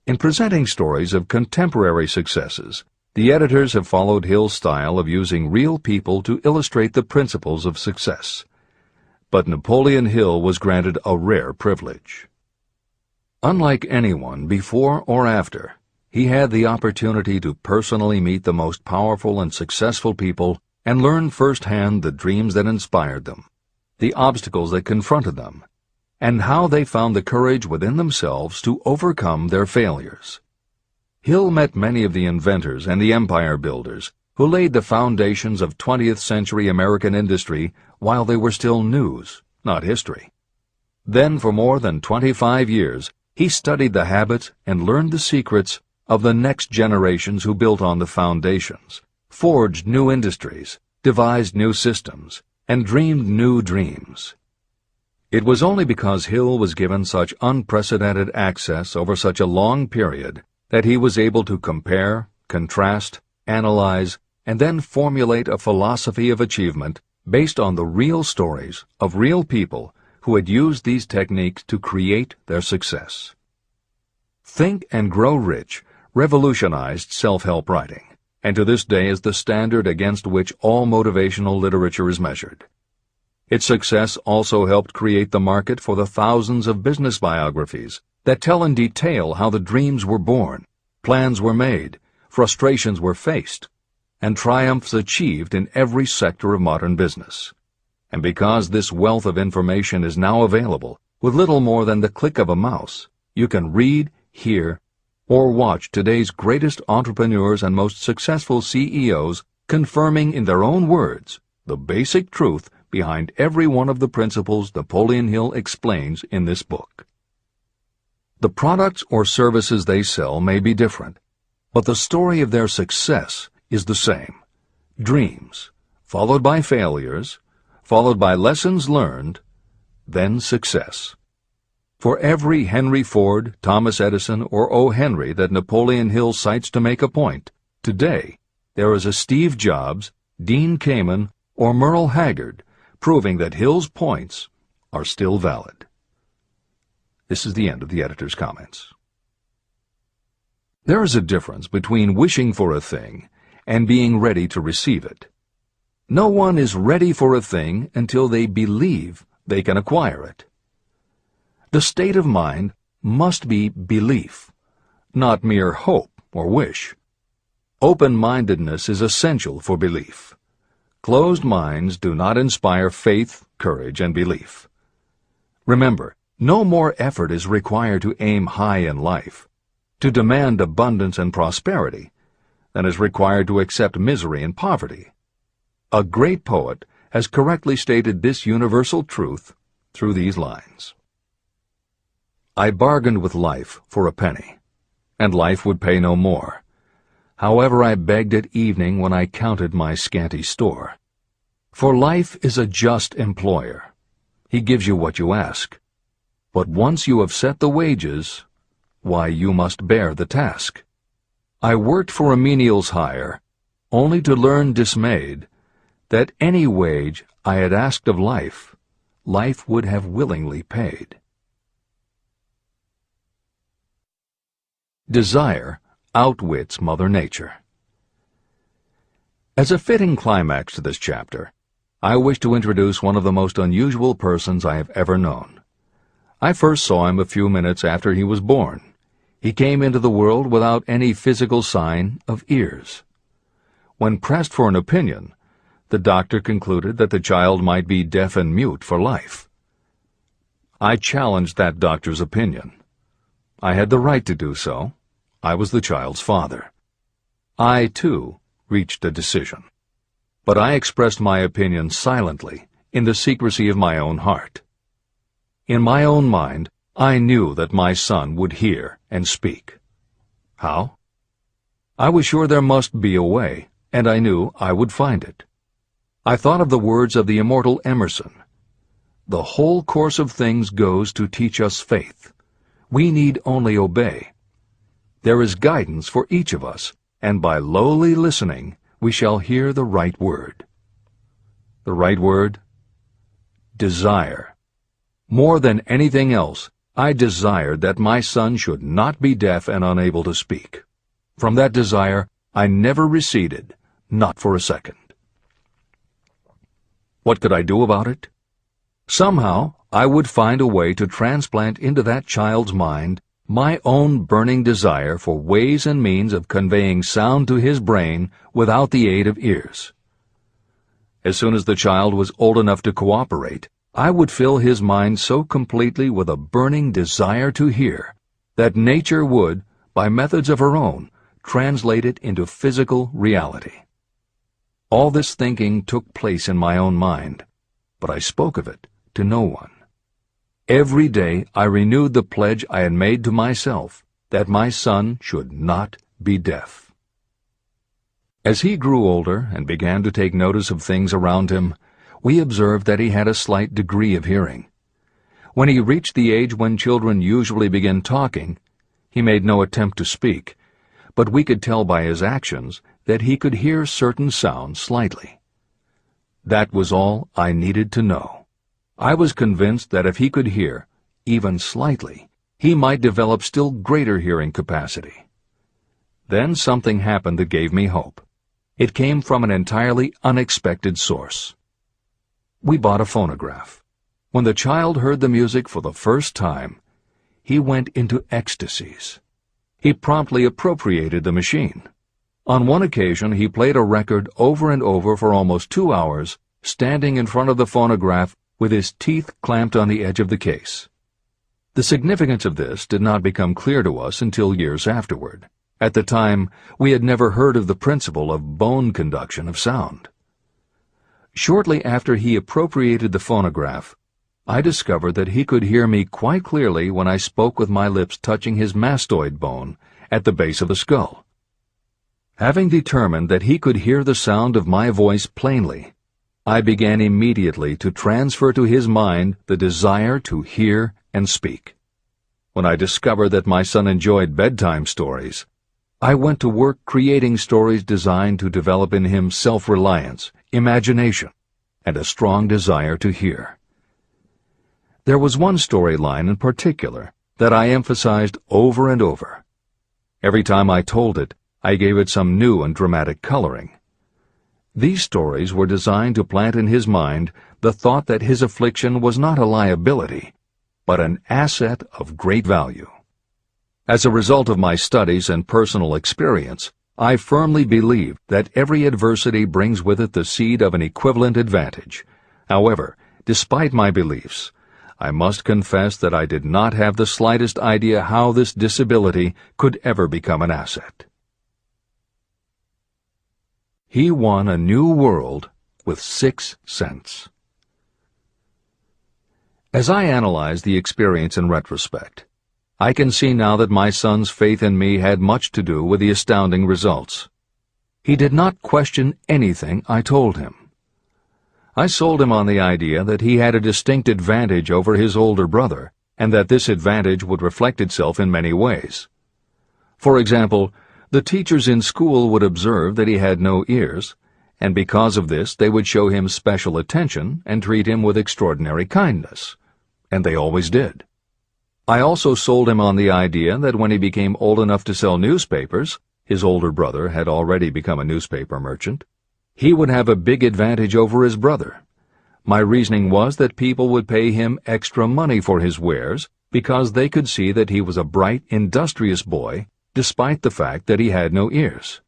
In presenting stories of contemporary successes, the editors have followed Hill's style of using real people to illustrate the principles of success. But Napoleon Hill was granted a rare privilege. Unlike anyone before or after, he had the opportunity to personally meet the most powerful and successful people and learn firsthand the dreams that inspired them, the obstacles that confronted them, and how they found the courage within themselves to overcome their failures. Hill met many of the inventors and the empire builders who laid the foundations of 20th century American industry while they were still news, not history. Then for more than 25 years, he studied the habits and learned the secrets of the next generations who built on the foundations, forged new industries, devised new systems, and dreamed new dreams. It was only because Hill was given such unprecedented access over such a long period that he was able to compare, contrast, analyze, and then formulate a philosophy of achievement based on the real stories of real people who had used these techniques to create their success. Think and Grow Rich revolutionized self-help writing, and to this day is the standard against which all motivational literature is measured. Its success also helped create the market for the thousands of business biographies that tell in detail how the dreams were born, plans were made, frustrations were faced, and triumphs achieved in every sector of modern business. And because this wealth of information is now available, with little more than the click of a mouse, you can read, hear, or watch today's greatest entrepreneurs and most successful CEOs confirming in their own words the basic truth behind every one of the principles Napoleon Hill explains in this book. The products or services they sell may be different, but the story of their success is the same. Dreams, followed by failures, followed by lessons learned, then success. For every Henry Ford, Thomas Edison, or O. Henry that Napoleon Hill cites to make a point, today there is a Steve Jobs, Dean Kamen, or Merle Haggard, proving that Hill's points are still valid. This is the end of the editor's comments. There is a difference between wishing for a thing and being ready to receive it. No one is ready for a thing until they believe they can acquire it. The state of mind must be belief, not mere hope or wish. Open-mindedness is essential for belief. Closed minds do not inspire faith, courage, and belief. Remember, no more effort is required to aim high in life, to demand abundance and prosperity, than is required to accept misery and poverty. A great poet has correctly stated this universal truth through these lines. I bargained with life for a penny, and life would pay no more. However, I begged at evening when I counted my scanty store. For life is a just employer. He gives you what you ask. But once you have set the wages, why, you must bear the task. I worked for a menial's hire, only to learn dismayed that any wage I had asked of life, life would have willingly paid. Desire outwits Mother Nature. As a fitting climax to this chapter, I wish to introduce one of the most unusual persons I have ever known. I first saw him a few minutes after he was born. He came into the world without any physical sign of ears. When pressed for an opinion, the doctor concluded that the child might be deaf and mute for life. I challenged that doctor's opinion. I had the right to do so. I was the child's father. I, too, reached a decision. But I expressed my opinion silently, in the secrecy of my own heart. In my own mind, I knew that my son would hear and speak. How? I was sure there must be a way, and I knew I would find it. I thought of the words of the immortal Emerson. The whole course of things goes to teach us faith. We need only obey. There is guidance for each of us, and by lowly listening, we shall hear the right word. The right word? Desire. More than anything else, I desired that my son should not be deaf and unable to speak. From that desire, I never receded, not for a second. What could I do about it? Somehow, I would find a way to transplant into that child's mind my own burning desire for ways and means of conveying sound to his brain without the aid of ears. As soon as the child was old enough to cooperate, I would fill his mind so completely with a burning desire to hear that nature would, by methods of her own, translate it into physical reality. All this thinking took place in my own mind, but I spoke of it to no one. Every day I renewed the pledge I had made to myself that my son should not be deaf. As he grew older and began to take notice of things around him, we observed that he had a slight degree of hearing. When he reached the age when children usually begin talking, he made no attempt to speak, but we could tell by his actions that he could hear certain sounds slightly. That was all I needed to know. I was convinced that if he could hear, even slightly, he might develop still greater hearing capacity. Then something happened that gave me hope. It came from an entirely unexpected source. We bought a phonograph. When the child heard the music for the first time, he went into ecstasies. He promptly appropriated the machine. On one occasion, he played a record over and over for almost 2 hours, standing in front of the phonograph with his teeth clamped on the edge of the case. The significance of this did not become clear to us until years afterward. At the time, we had never heard of the principle of bone conduction of sound. Shortly after he appropriated the phonograph, I discovered that he could hear me quite clearly when I spoke with my lips touching his mastoid bone at the base of the skull. Having determined that he could hear the sound of my voice plainly, I began immediately to transfer to his mind the desire to hear and speak. When I discovered that my son enjoyed bedtime stories, I went to work creating stories designed to develop in him self-reliance, imagination, and a strong desire to hear. There was one storyline in particular that I emphasized over and over. Every time I told it, I gave it some new and dramatic coloring. These stories were designed to plant in his mind the thought that his affliction was not a liability, but an asset of great value. As a result of my studies and personal experience, I firmly believe that every adversity brings with it the seed of an equivalent advantage. However, despite my beliefs, I must confess that I did not have the slightest idea how this disability could ever become an asset. He won a new world with 6 cents. As I analyze the experience in retrospect, I can see now that my son's faith in me had much to do with the astounding results. He did not question anything I told him. I sold him on the idea that he had a distinct advantage over his older brother, and that this advantage would reflect itself in many ways. For example, the teachers in school would observe that he had no ears, and because of this they would show him special attention and treat him with extraordinary kindness. And they always did. I also sold him on the idea that when he became old enough to sell newspapers, his older brother had already become a newspaper merchant, he would have a big advantage over his brother. My reasoning was that people would pay him extra money for his wares because they could see that he was a bright, industrious boy, despite the fact that he had no ears.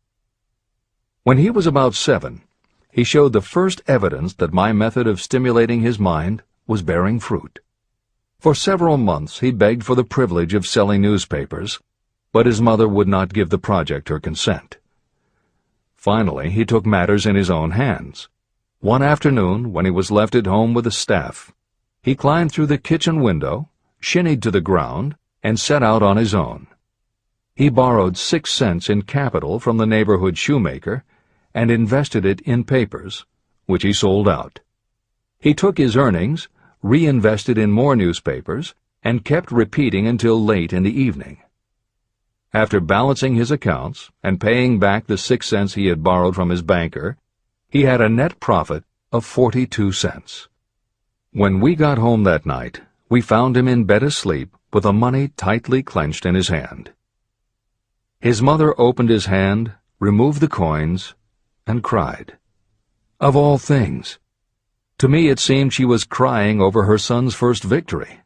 When he was about 7, he showed the first evidence that my method of stimulating his mind was bearing fruit. For several months he begged for the privilege of selling newspapers, but his mother would not give the project her consent. Finally, he took matters in his own hands. One afternoon, when he was left at home with the staff, he climbed through the kitchen window, shinnied to the ground, and set out on his own. He borrowed 6 cents in capital from the neighborhood shoemaker and invested it in papers, which he sold out. He took his earnings, reinvested in more newspapers, and kept repeating until late in the evening. After balancing his accounts and paying back the 6 cents he had borrowed from his banker, he had a net profit of 42 cents. When we got home that night, we found him in bed asleep with the money tightly clenched in his hand. His mother opened his hand, removed the coins, and cried. Of all things! To me it seemed she was crying over her son's first victory.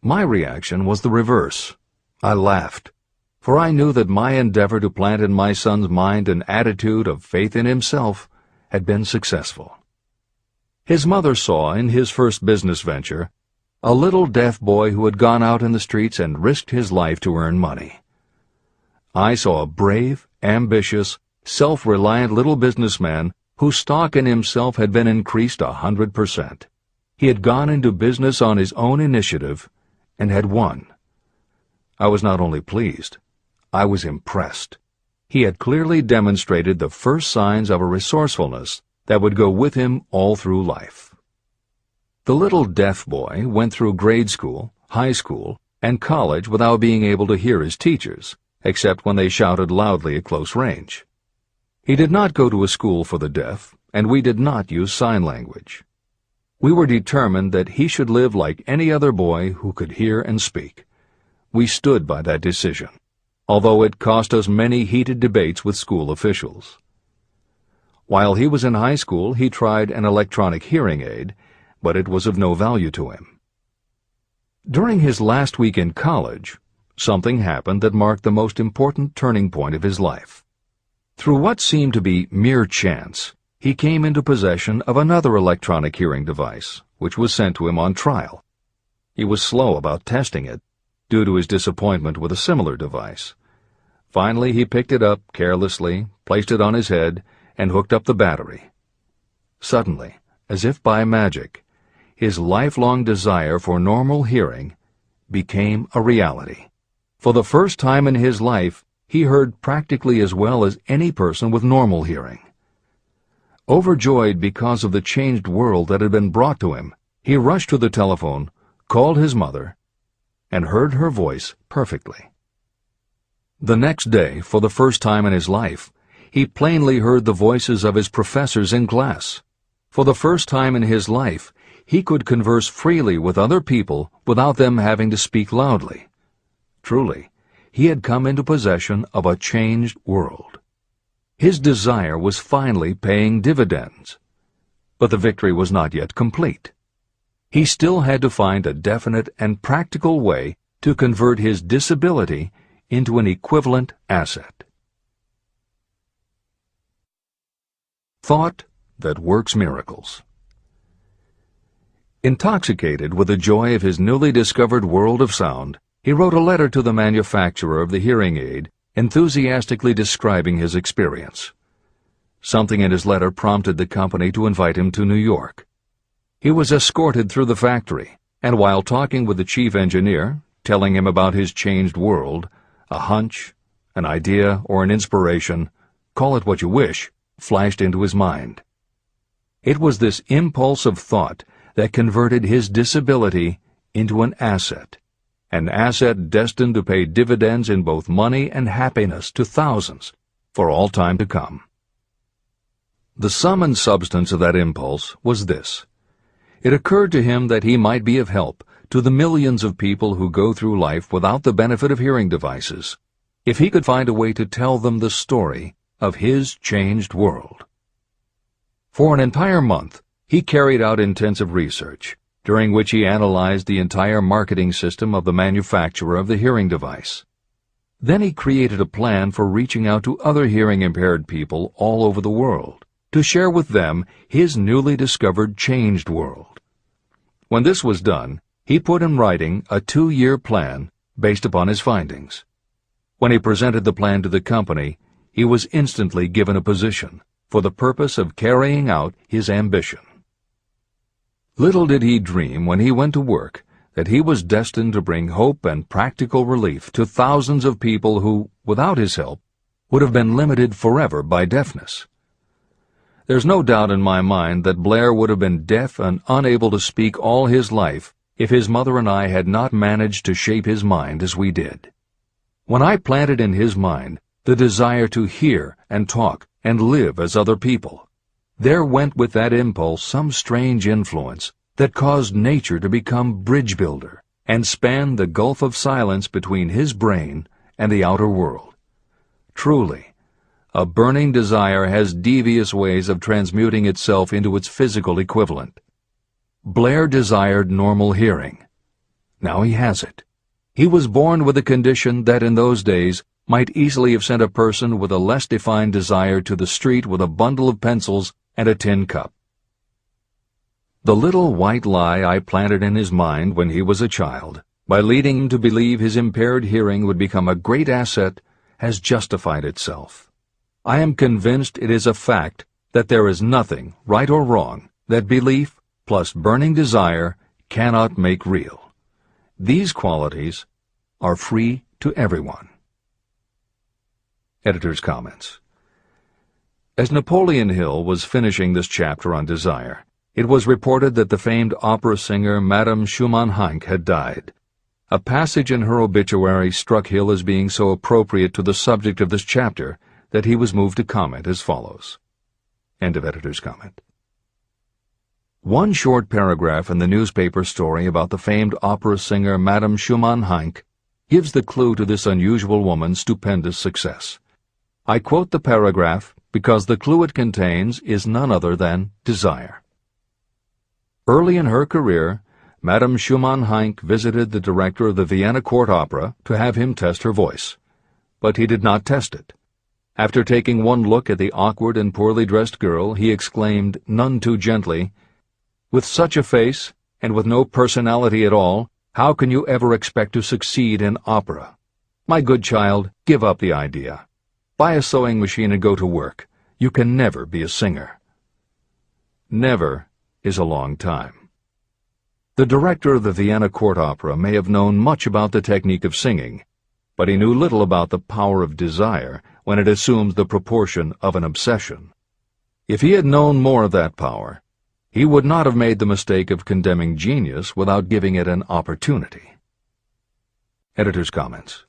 My reaction was the reverse. I laughed, for I knew that my endeavor to plant in my son's mind an attitude of faith in himself had been successful. His mother saw in his first business venture a little deaf boy who had gone out in the streets and risked his life to earn money. I saw a brave, ambitious, self-reliant little businessman whose stock in himself had been increased 100%. He had gone into business on his own initiative and had won. I was not only pleased, I was impressed. He had clearly demonstrated the first signs of a resourcefulness that would go with him all through life. The little deaf boy went through grade school, high school, and college without being able to hear his teachers, except when they shouted loudly at close range. He did not go to a school for the deaf, and we did not use sign language. We were determined that he should live like any other boy who could hear and speak. We stood by that decision, although it cost us many heated debates with school officials. While he was in high school, he tried an electronic hearing aid, but it was of no value to him. During his last week in college, something happened that marked the most important turning point of his life. Through what seemed to be mere chance, he came into possession of another electronic hearing device, which was sent to him on trial. He was slow about testing it, due to his disappointment with a similar device. Finally, he picked it up carelessly, placed it on his head, and hooked up the battery. Suddenly, as if by magic, his lifelong desire for normal hearing became a reality. For the first time in his life, he heard practically as well as any person with normal hearing. Overjoyed because of the changed world that had been brought to him, he rushed to the telephone, called his mother, and heard her voice perfectly. The next day, for the first time in his life, he plainly heard the voices of his professors in class. For the first time in his life, he could converse freely with other people without them having to speak loudly. Truly, he had come into possession of a changed world. His desire was finally paying dividends. But the victory was not yet complete. He still had to find a definite and practical way to convert his disability into an equivalent asset. Thought that works miracles. Intoxicated with the joy of his newly discovered world of sound, he wrote a letter to the manufacturer of the hearing aid, enthusiastically describing his experience. Something in his letter prompted the company to invite him to New York. He was escorted through the factory, and while talking with the chief engineer, telling him about his changed world, a hunch, an idea, or an inspiration, call it what you wish, flashed into his mind. It was this impulse of thought that converted his disability into an asset destined to pay dividends in both money and happiness to thousands for all time to come. The sum and substance of that impulse was this. It occurred to him that he might be of help to the millions of people who go through life without the benefit of hearing devices, if he could find a way to tell them the story of his changed world. For an entire month, he carried out intensive research, during which he analyzed the entire marketing system of the manufacturer of the hearing device. Then he created a plan for reaching out to other hearing-impaired people all over the world, to share with them his newly discovered changed world. When this was done, he put in writing a 2-year plan based upon his findings. When he presented the plan to the company, he was instantly given a position for the purpose of carrying out his ambition. Little did he dream when he went to work that he was destined to bring hope and practical relief to thousands of people who, without his help, would have been limited forever by deafness. There's no doubt in my mind that Blair would have been deaf and unable to speak all his life if his mother and I had not managed to shape his mind as we did. When I planted in his mind the desire to hear and talk and live as other people, there went with that impulse some strange influence that caused nature to become bridge builder and span the gulf of silence between his brain and the outer world. Truly, a burning desire has devious ways of transmuting itself into its physical equivalent. Blair desired normal hearing. Now he has it. He was born with a condition that in those days might easily have sent a person with a less defined desire to the street with a bundle of pencils and a tin cup. The little white lie I planted in his mind when he was a child, by leading him to believe his impaired hearing would become a great asset, has justified itself. I am convinced it is a fact that there is nothing, right or wrong, that belief plus burning desire cannot make real. These qualities are free to everyone. Editor's comments. As Napoleon Hill was finishing this chapter on desire, it was reported that the famed opera singer Madame Schumann-Heink had died. A passage in her obituary struck Hill as being so appropriate to the subject of this chapter that he was moved to comment as follows. End of editor's comment. One short paragraph in the newspaper story about the famed opera singer Madame Schumann-Heink gives the clue to this unusual woman's stupendous success. I quote the paragraph because the clue it contains is none other than desire. Early in her career, Madame Schumann-Heink visited the director of the Vienna Court Opera to have him test her voice. But he did not test it. After taking one look at the awkward and poorly dressed girl, he exclaimed, none too gently, "With such a face, and with no personality at all, how can you ever expect to succeed in opera? My good child, give up the idea. Buy a sewing machine and go to work. You can never be a singer." Never is a long time. The director of the Vienna Court Opera may have known much about the technique of singing, but he knew little about the power of desire when it assumes the proportion of an obsession. If he had known more of that power, he would not have made the mistake of condemning genius without giving it an opportunity. Editor's comments.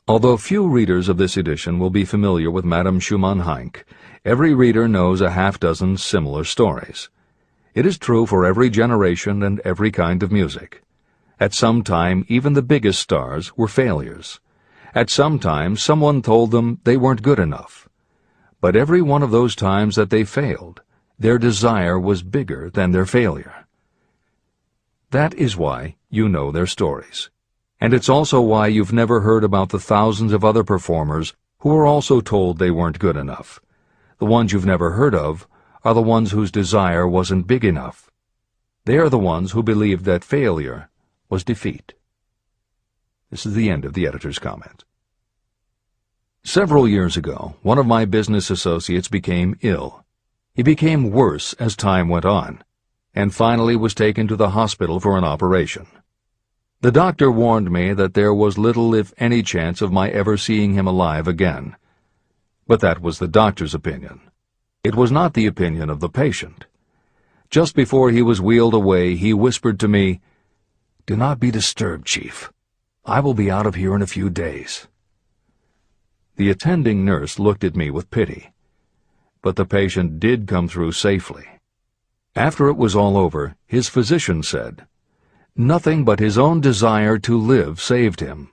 Although few readers of this edition will be familiar with Madame Schumann-Heink, every reader knows a half-dozen similar stories. It is true for every generation and every kind of music. At some time, even the biggest stars were failures. At some time, someone told them they weren't good enough. But every one of those times that they failed, their desire was bigger than their failure. That is why you know their stories. And it's also why you've never heard about the thousands of other performers who were also told they weren't good enough. The ones you've never heard of are the ones whose desire wasn't big enough. They are the ones who believed that failure was defeat. This is the end of the editor's comment. Several years ago, one of my business associates became ill. He became worse as time went on, and finally was taken to the hospital for an operation. The doctor warned me that there was little, if any, chance of my ever seeing him alive again. But that was the doctor's opinion. It was not the opinion of the patient. Just before he was wheeled away, he whispered to me, "Do not be disturbed, Chief. I will be out of here in a few days." The attending nurse looked at me with pity. But the patient did come through safely. After it was all over, his physician said, nothing but his own desire to live saved him.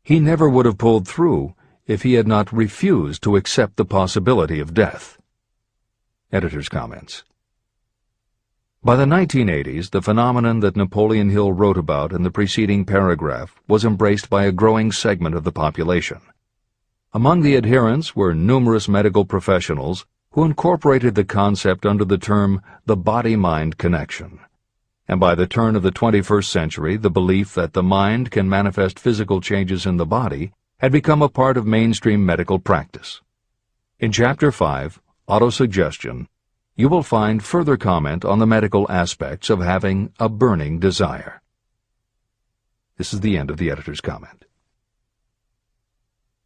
He never would have pulled through if he had not refused to accept the possibility of death. Editor's comments. By the 1980s, the phenomenon that Napoleon Hill wrote about in the preceding paragraph was embraced by a growing segment of the population. Among the adherents were numerous medical professionals who incorporated the concept under the term the body-mind connection. And by the turn of the 21st century, the belief that the mind can manifest physical changes in the body had become a part of mainstream medical practice. In Chapter 5, Autosuggestion, you will find further comment on the medical aspects of having a burning desire. This is the end of the editor's comment.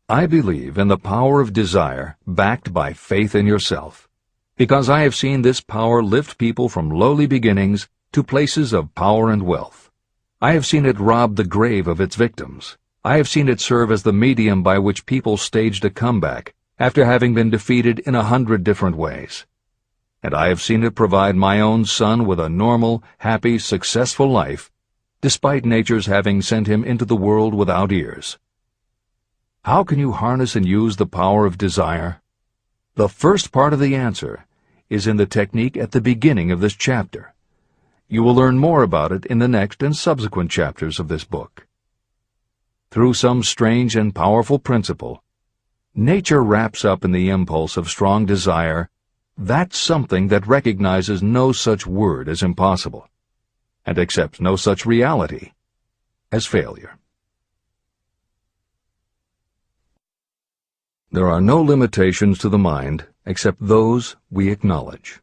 I believe in the power of desire backed by faith in yourself, because I have seen this power lift people from lowly beginnings to places of power and wealth. I have seen it rob the grave of its victims. I have seen it serve as the medium by which people staged a comeback after having been defeated in 100 different ways. And I have seen it provide my own son with a normal, happy, successful life, despite nature's having sent him into the world without ears. How can you harness and use the power of desire? The first part of the answer is in the technique at the beginning of this chapter. You will learn more about it in the next and subsequent chapters of this book. Through some strange and powerful principle, nature wraps up in the impulse of strong desire that something that recognizes no such word as impossible, and accepts no such reality as failure. There are no limitations to the mind except those we acknowledge.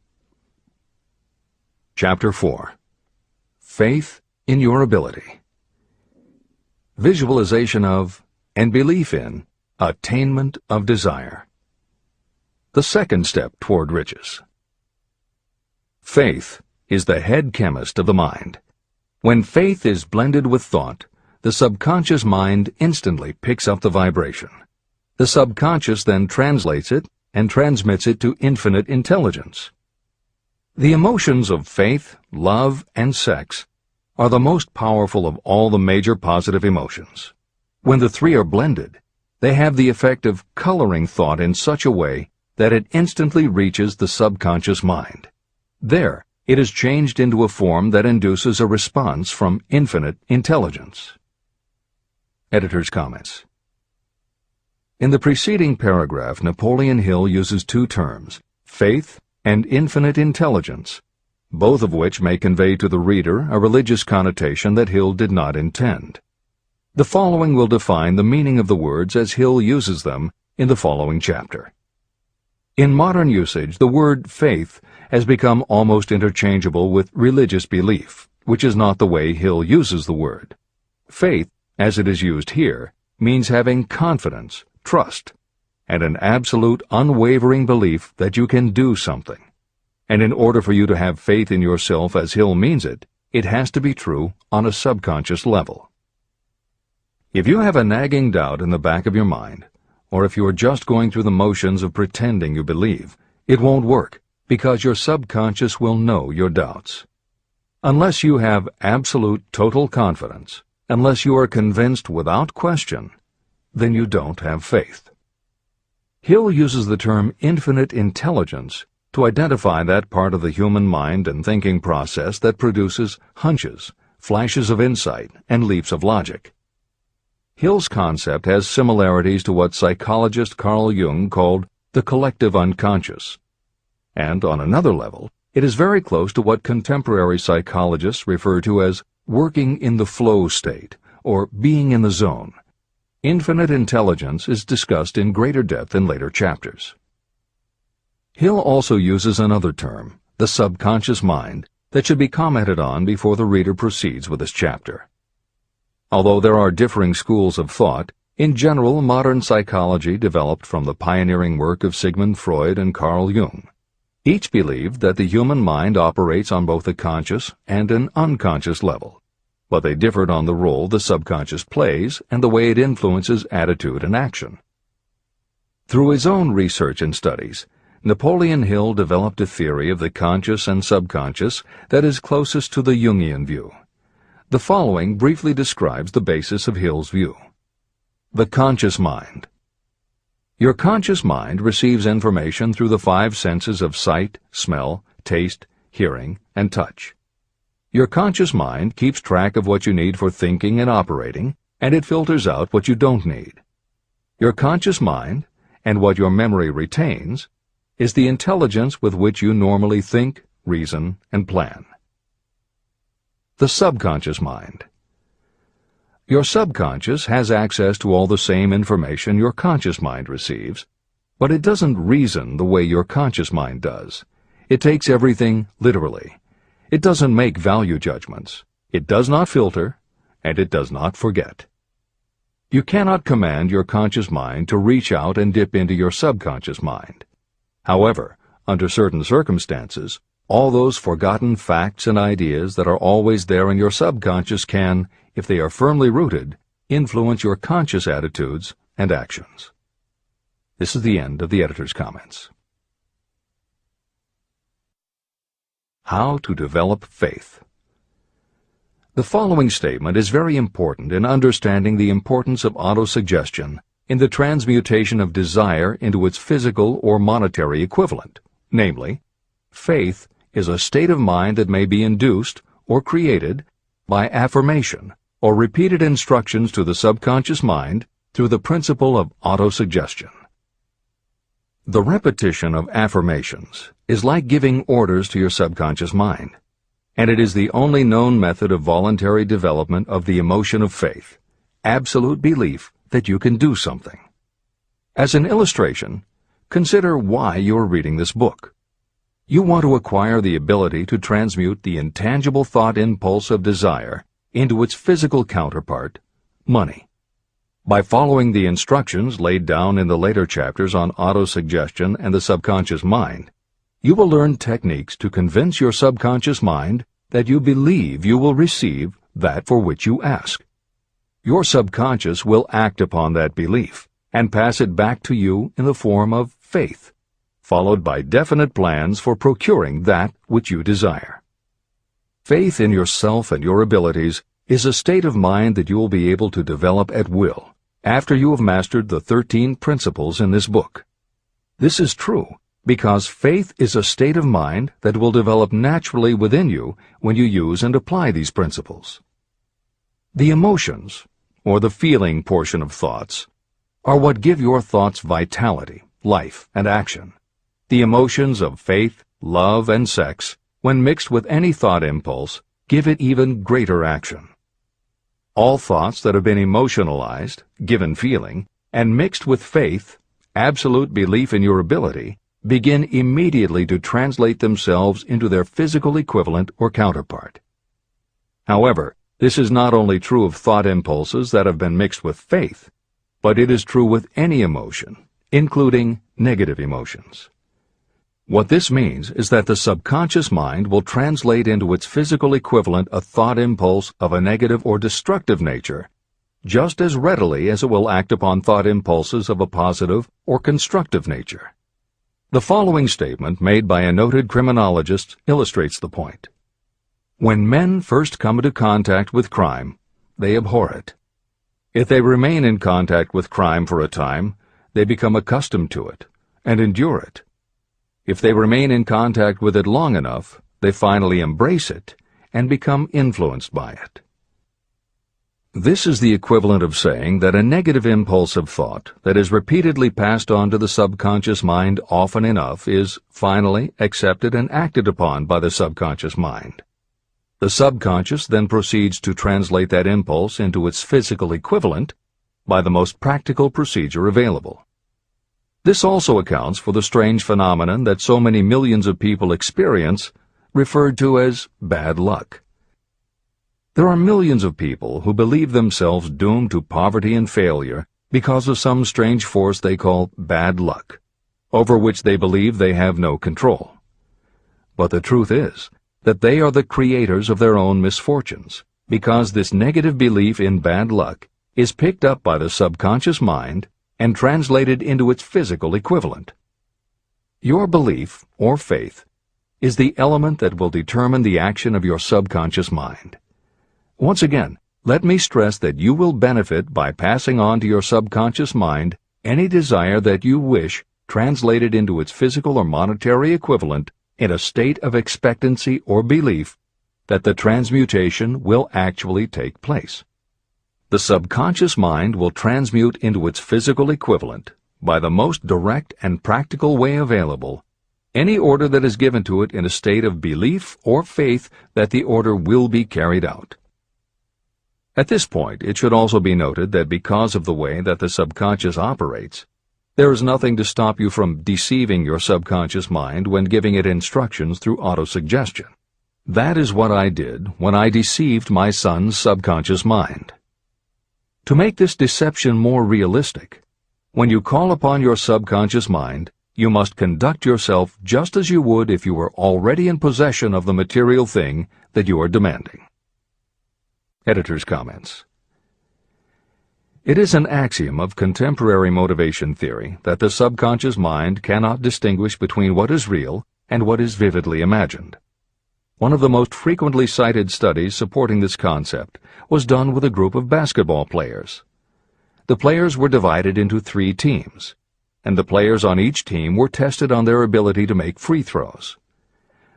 Chapter 4. Faith in your ability. Visualization of and belief in attainment of desire. The second step toward riches. Faith is the head chemist of the mind. When faith is blended with thought, the subconscious mind instantly picks up the vibration. The subconscious then translates it and transmits it to infinite intelligence. The emotions of faith, love, and sex are the most powerful of all the major positive emotions. When the three are blended, they have the effect of coloring thought in such a way that it instantly reaches the subconscious mind. There, it is changed into a form that induces a response from infinite intelligence. Editor's comments. In the preceding paragraph, Napoleon Hill uses two terms, faith and infinite intelligence, both of which may convey to the reader a religious connotation that Hill did not intend. The following will define the meaning of the words as Hill uses them in the following chapter. In modern usage, the word faith has become almost interchangeable with religious belief, which is not the way Hill uses the word. Faith, as it is used here, means having confidence, trust, and an absolute unwavering belief that you can do something. And in order for you to have faith in yourself as Hill means it, it has to be true on a subconscious level. If you have a nagging doubt in the back of your mind, or if you are just going through the motions of pretending you believe, it won't work, because your subconscious will know your doubts. Unless you have absolute total confidence, unless you are convinced without question, then you don't have faith. Hill uses the term infinite intelligence to identify that part of the human mind and thinking process that produces hunches, flashes of insight, and leaps of logic. Hill's concept has similarities to what psychologist Carl Jung called the collective unconscious. And on another level, it is very close to what contemporary psychologists refer to as working in the flow state, or being in the zone. Infinite intelligence is discussed in greater depth in later chapters. Hill also uses another term, the subconscious mind, that should be commented on before the reader proceeds with this chapter. Although there are differing schools of thought, in general modern psychology developed from the pioneering work of Sigmund Freud and Carl Jung. Each believed that the human mind operates on both a conscious and an unconscious level, but they differed on the role the subconscious plays and the way it influences attitude and action. Through his own research and studies, Napoleon Hill developed a theory of the conscious and subconscious that is closest to the Jungian view. The following briefly describes the basis of Hill's view. The conscious mind. Your conscious mind receives information through the five senses of sight, smell, taste, hearing, and touch. Your conscious mind keeps track of what you need for thinking and operating, and it filters out what you don't need. Your conscious mind, and what your memory retains, is the intelligence with which you normally think, reason, and plan. The subconscious mind. Your subconscious has access to all the same information your conscious mind receives, but it doesn't reason the way your conscious mind does. It takes everything literally. It doesn't make value judgments. It does not filter, and it does not forget. You cannot command your conscious mind to reach out and dip into your subconscious mind. However, under certain circumstances, all those forgotten facts and ideas that are always there in your subconscious can, if they are firmly rooted, influence your conscious attitudes and actions. This is the end of the editor's comments. How to develop faith. The following statement is very important in understanding the importance of autosuggestion in the transmutation of desire into its physical or monetary equivalent, namely, faith is a state of mind that may be induced or created by affirmation or repeated instructions to the subconscious mind through the principle of autosuggestion. The repetition of affirmations is like giving orders to your subconscious mind, and it is the only known method of voluntary development of the emotion of faith, absolute belief that you can do something. As an illustration, consider why you are reading this book. You want to acquire the ability to transmute the intangible thought impulse of desire into its physical counterpart, money. By following the instructions laid down in the later chapters on autosuggestion and the subconscious mind, you will learn techniques to convince your subconscious mind that you believe you will receive that for which you ask. Your subconscious will act upon that belief and pass it back to you in the form of faith, followed by definite plans for procuring that which you desire. Faith in yourself and your abilities is a state of mind that you will be able to develop at will after you have mastered the 13 principles in this book. This is true because faith is a state of mind that will develop naturally within you when you use and apply these principles. The emotions, or the feeling portion of thoughts, are what give your thoughts vitality, life, and action. The emotions of faith, love, and sex, when mixed with any thought impulse, give it even greater action. All thoughts that have been emotionalized, given feeling, and mixed with faith, absolute belief in your ability, begin immediately to translate themselves into their physical equivalent or counterpart. However, this is not only true of thought impulses that have been mixed with faith, but it is true with any emotion, including negative emotions. What this means is that the subconscious mind will translate into its physical equivalent a thought impulse of a negative or destructive nature just as readily as it will act upon thought impulses of a positive or constructive nature. The following statement, made by a noted criminologist, illustrates the point. When men first come into contact with crime, they abhor it. If they remain in contact with crime for a time, they become accustomed to it and endure it. If they remain in contact with it long enough, they finally embrace it and become influenced by it. This is the equivalent of saying that a negative impulse of thought that is repeatedly passed on to the subconscious mind often enough is finally accepted and acted upon by the subconscious mind. The subconscious then proceeds to translate that impulse into its physical equivalent by the most practical procedure available. This also accounts for the strange phenomenon that so many millions of people experience, referred to as bad luck. There are millions of people who believe themselves doomed to poverty and failure because of some strange force they call bad luck, over which they believe they have no control. But the truth is that they are the creators of their own misfortunes, because this negative belief in bad luck is picked up by the subconscious mind and translated into its physical equivalent. Your belief, or faith, is the element that will determine the action of your subconscious mind. Once again, let me stress that you will benefit by passing on to your subconscious mind any desire that you wish translated into its physical or monetary equivalent in a state of expectancy or belief that the transmutation will actually take place. The subconscious mind will transmute into its physical equivalent, by the most direct and practical way available, any order that is given to it in a state of belief or faith that the order will be carried out. At this point, it should also be noted that because of the way that the subconscious operates, there is nothing to stop you from deceiving your subconscious mind when giving it instructions through autosuggestion. That is what I did when I deceived my son's subconscious mind. To make this deception more realistic, when you call upon your subconscious mind, you must conduct yourself just as you would if you were already in possession of the material thing that you are demanding. Editor's comments. It is an axiom of contemporary motivation theory that the subconscious mind cannot distinguish between what is real and what is vividly imagined. One of the most frequently cited studies supporting this concept was done with a group of basketball players. The players were divided into 3 teams, and the players on each team were tested on their ability to make free throws.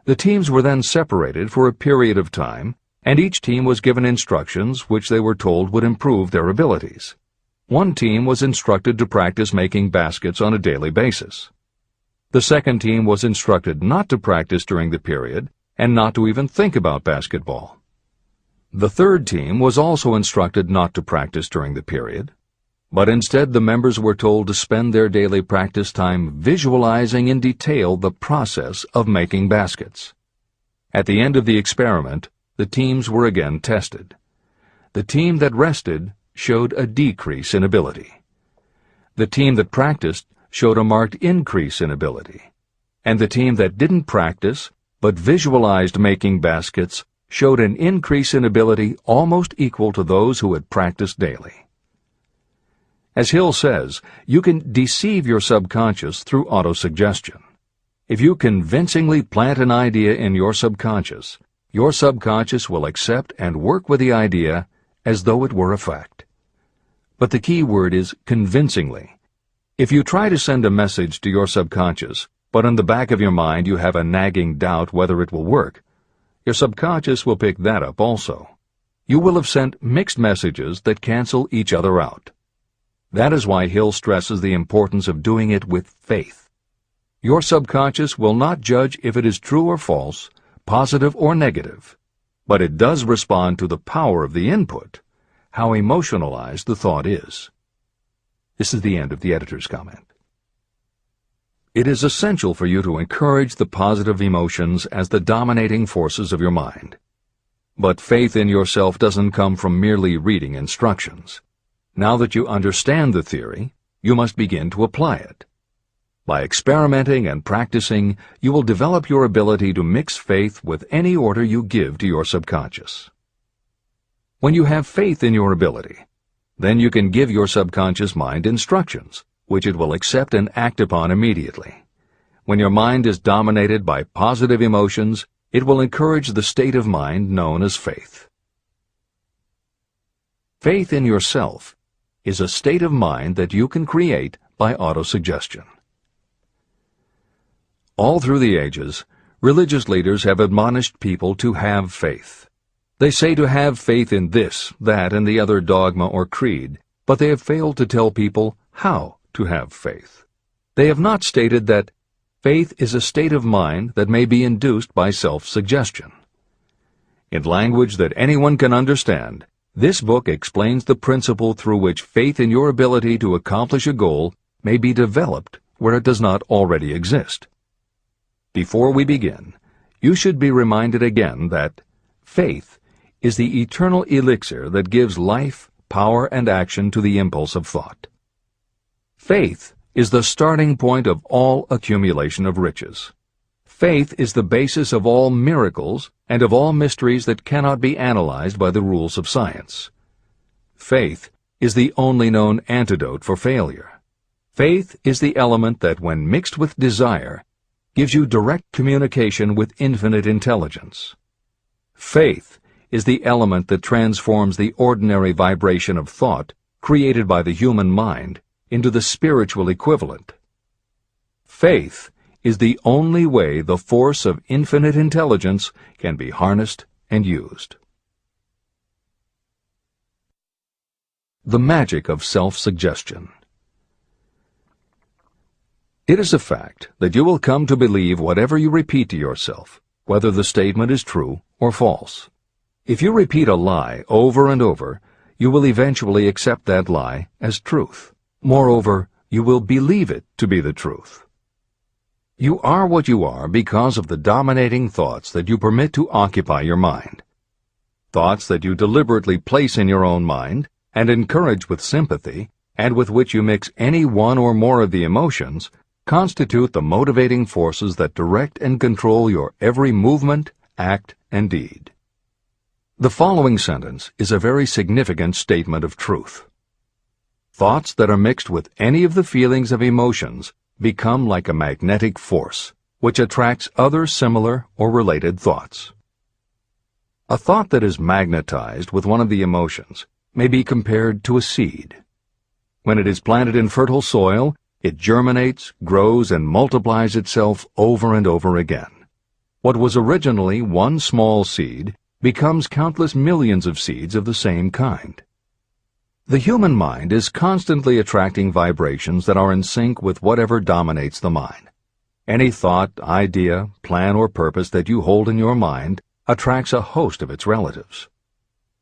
The teams were then separated for a period of time, and each team was given instructions which they were told would improve their abilities. One team was instructed to practice making baskets on a daily basis. The second team was instructed not to practice during the period and not to even think about basketball. The third team was also instructed not to practice during the period, but instead the members were told to spend their daily practice time visualizing in detail the process of making baskets. At the end of the experiment, the teams were again tested. The team that rested showed a decrease in ability. The team that practiced showed a marked increase in ability. And the team that didn't practice, but visualized making baskets, showed an increase in ability almost equal to those who had practiced daily. As Hill says, you can deceive your subconscious through autosuggestion. If you convincingly plant an idea in your subconscious will accept and work with the idea as though it were a fact. But the key word is convincingly. If you try to send a message to your subconscious, but in the back of your mind you have a nagging doubt whether it will work, your subconscious will pick that up also. You will have sent mixed messages that cancel each other out. That is why Hill stresses the importance of doing it with faith. Your subconscious will not judge if it is true or false, positive or negative, but it does respond to the power of the input, how emotionalized the thought is. This is the end of the editor's comment. It is essential for you to encourage the positive emotions as the dominating forces of your mind. But faith in yourself doesn't come from merely reading instructions. Now that you understand the theory, you must begin to apply it. By experimenting and practicing, you will develop your ability to mix faith with any order you give to your subconscious. When you have faith in your ability, then you can give your subconscious mind instructions, which it will accept and act upon immediately. When your mind is dominated by positive emotions, it will encourage the state of mind known as faith. Faith in yourself is a state of mind that you can create by autosuggestion. All through the ages, religious leaders have admonished people to have faith. They say to have faith in this, that, and the other dogma or creed, but they have failed to tell people how to have faith. They have not stated that faith is a state of mind that may be induced by self-suggestion. In language that anyone can understand, this book explains the principle through which faith in your ability to accomplish a goal may be developed where it does not already exist. Before we begin, you should be reminded again that faith is the eternal elixir that gives life, power, and action to the impulse of thought. Faith is the starting point of all accumulation of riches. Faith is the basis of all miracles and of all mysteries that cannot be analyzed by the rules of science. Faith is the only known antidote for failure. Faith is the element that, when mixed with desire, gives you direct communication with infinite intelligence. Faith is the element that transforms the ordinary vibration of thought created by the human mind into the spiritual equivalent. Faith is the only way the force of infinite intelligence can be harnessed and used. The magic of self-suggestion. It is a fact that you will come to believe whatever you repeat to yourself, whether the statement is true or false. If you repeat a lie over and over, you will eventually accept that lie as truth. Moreover, you will believe it to be the truth. You are what you are because of the dominating thoughts that you permit to occupy your mind. Thoughts that you deliberately place in your own mind and encourage with sympathy, and with which you mix any one or more of the emotions, constitute the motivating forces that direct and control your every movement, act, and deed. The following sentence is a very significant statement of truth. Thoughts that are mixed with any of the feelings of emotions become like a magnetic force, which attracts other similar or related thoughts. A thought that is magnetized with one of the emotions may be compared to a seed. When it is planted in fertile soil, it germinates, grows, and multiplies itself over and over again. What was originally one small seed becomes countless millions of seeds of the same kind. The human mind is constantly attracting vibrations that are in sync with whatever dominates the mind. Any thought, idea, plan, or purpose that you hold in your mind attracts a host of its relatives.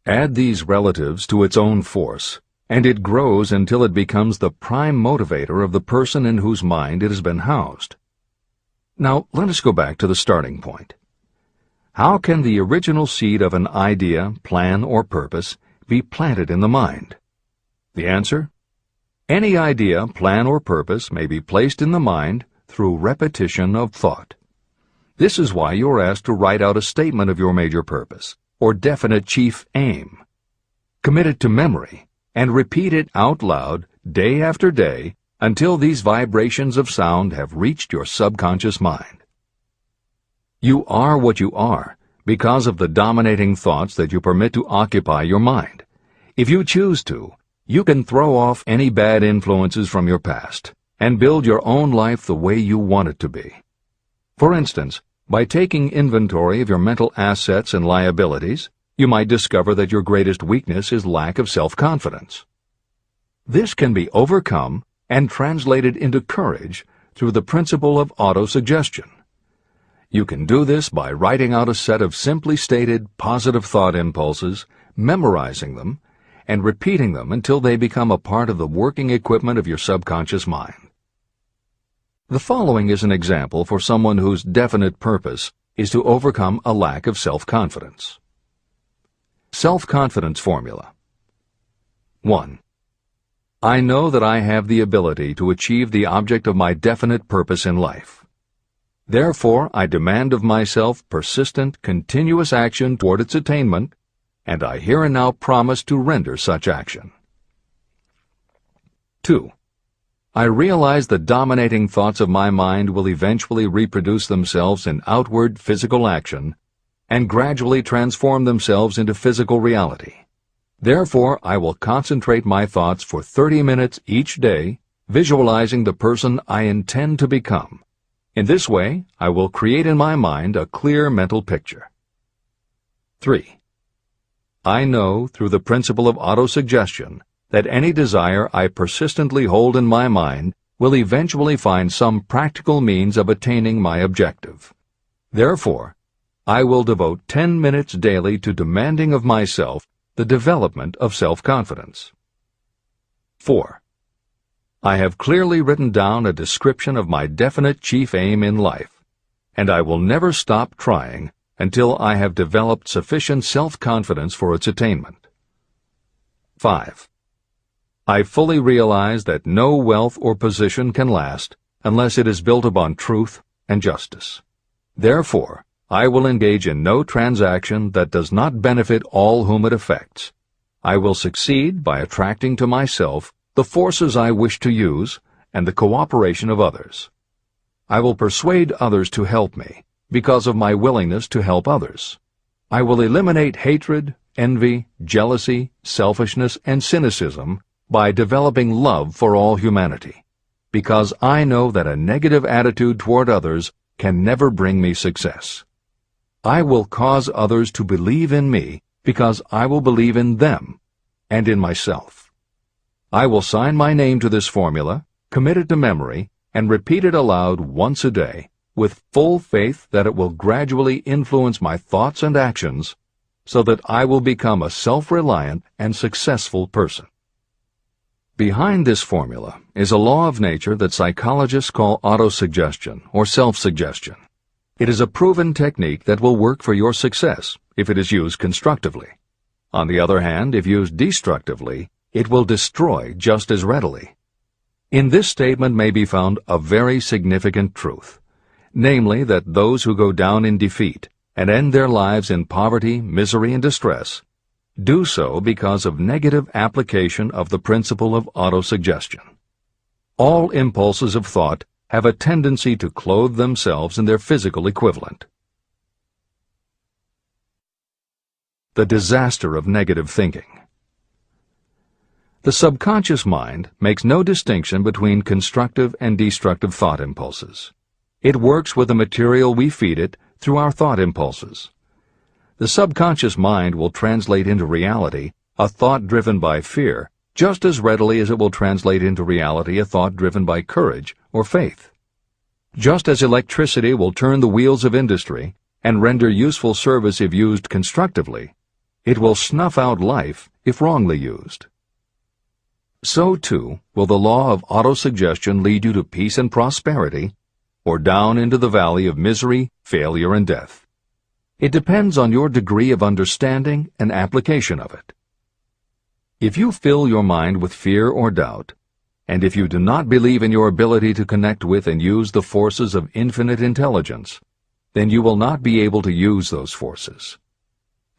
Add these relatives to its own force, and it grows until it becomes the prime motivator of the person in whose mind it has been housed. Now, let us go back to the starting point. How can the original seed of an idea, plan, or purpose be planted in the mind? The answer? Any idea, plan, or purpose may be placed in the mind through repetition of thought. This is why you are asked to write out a statement of your major purpose, or definite chief aim. Commit it to memory, and repeat it out loud day after day until these vibrations of sound have reached your subconscious mind. You are what you are because of the dominating thoughts that you permit to occupy your mind. If you choose to, you can throw off any bad influences from your past and build your own life the way you want it to be. For instance, by taking inventory of your mental assets and liabilities, you might discover that your greatest weakness is lack of self-confidence. This can be overcome and translated into courage through the principle of autosuggestion. You can do this by writing out a set of simply stated positive thought impulses, memorizing them, and repeating them until they become a part of the working equipment of your subconscious mind. The following is an example for someone whose definite purpose is to overcome a lack of self-confidence. Self-confidence formula. 1. I know that I have the ability to achieve the object of my definite purpose in life. Therefore, I demand of myself persistent, continuous action toward its attainment, and I here and now promise to render such action. 2. I realize the dominating thoughts of my mind will eventually reproduce themselves in outward physical action and gradually transform themselves into physical reality. Therefore, I will concentrate my thoughts for 30 minutes each day, visualizing the person I intend to become. In this way, I will create in my mind a clear mental picture. 3. I know, through the principle of autosuggestion, that any desire I persistently hold in my mind will eventually find some practical means of attaining my objective. Therefore, I will devote 10 minutes daily to demanding of myself the development of self-confidence. 4. I have clearly written down a description of my definite chief aim in life, and I will never stop trying until I have developed sufficient self-confidence for its attainment. 5. I fully realize that no wealth or position can last unless it is built upon truth and justice. Therefore, I will engage in no transaction that does not benefit all whom it affects. I will succeed by attracting to myself the forces I wish to use and the cooperation of others. I will persuade others to help me because of my willingness to help others. I will eliminate hatred, envy, jealousy, selfishness, and cynicism by developing love for all humanity. because I know that a negative attitude toward others can never bring me success. I will cause others to believe in me because I will believe in them and in myself. I will sign my name to this formula, commit it to memory, and repeat it aloud once a day, with full faith that it will gradually influence my thoughts and actions so that I will become a self-reliant and successful person. Behind this formula is a law of nature that psychologists call autosuggestion or self-suggestion. It is a proven technique that will work for your success if it is used constructively. On the other hand, if used destructively, it will destroy just as readily. In this statement may be found a very significant truth, namely that those who go down in defeat and end their lives in poverty, misery, and distress do so because of negative application of the principle of autosuggestion. All impulses of thought have a tendency to clothe themselves in their physical equivalent. The disaster of negative thinking. The subconscious mind makes no distinction between constructive and destructive thought impulses. It works with the material we feed it through our thought impulses. The subconscious mind will translate into reality a thought driven by fear just as readily as it will translate into reality a thought driven by courage or faith. Just as electricity will turn the wheels of industry and render useful service if used constructively, it will snuff out life if wrongly used. So, too, will the law of autosuggestion lead you to peace and prosperity, or down into the valley of misery, failure, and death. It depends on your degree of understanding and application of it. If you fill your mind with fear or doubt, and if you do not believe in your ability to connect with and use the forces of infinite intelligence, then you will not be able to use those forces.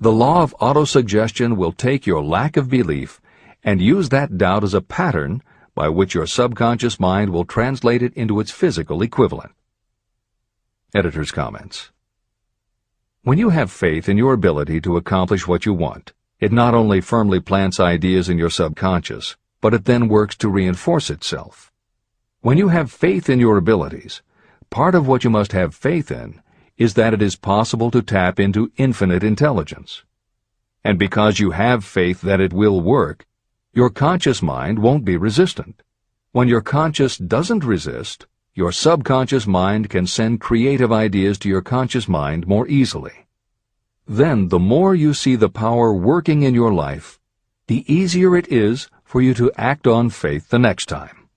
The law of autosuggestion will take your lack of belief and use that doubt as a pattern by which your subconscious mind will translate it into its physical equivalent. Editor's comments. When you have faith in your ability to accomplish what you want, it not only firmly plants ideas in your subconscious, but it then works to reinforce itself. When you have faith in your abilities, part of what you must have faith in is that it is possible to tap into infinite intelligence. And because you have faith that it will work, your conscious mind won't be resistant. When your conscious doesn't resist, your subconscious mind can send creative ideas to your conscious mind more easily. Then, the more you see the power working in your life, the easier it is for you to act on faith the next time.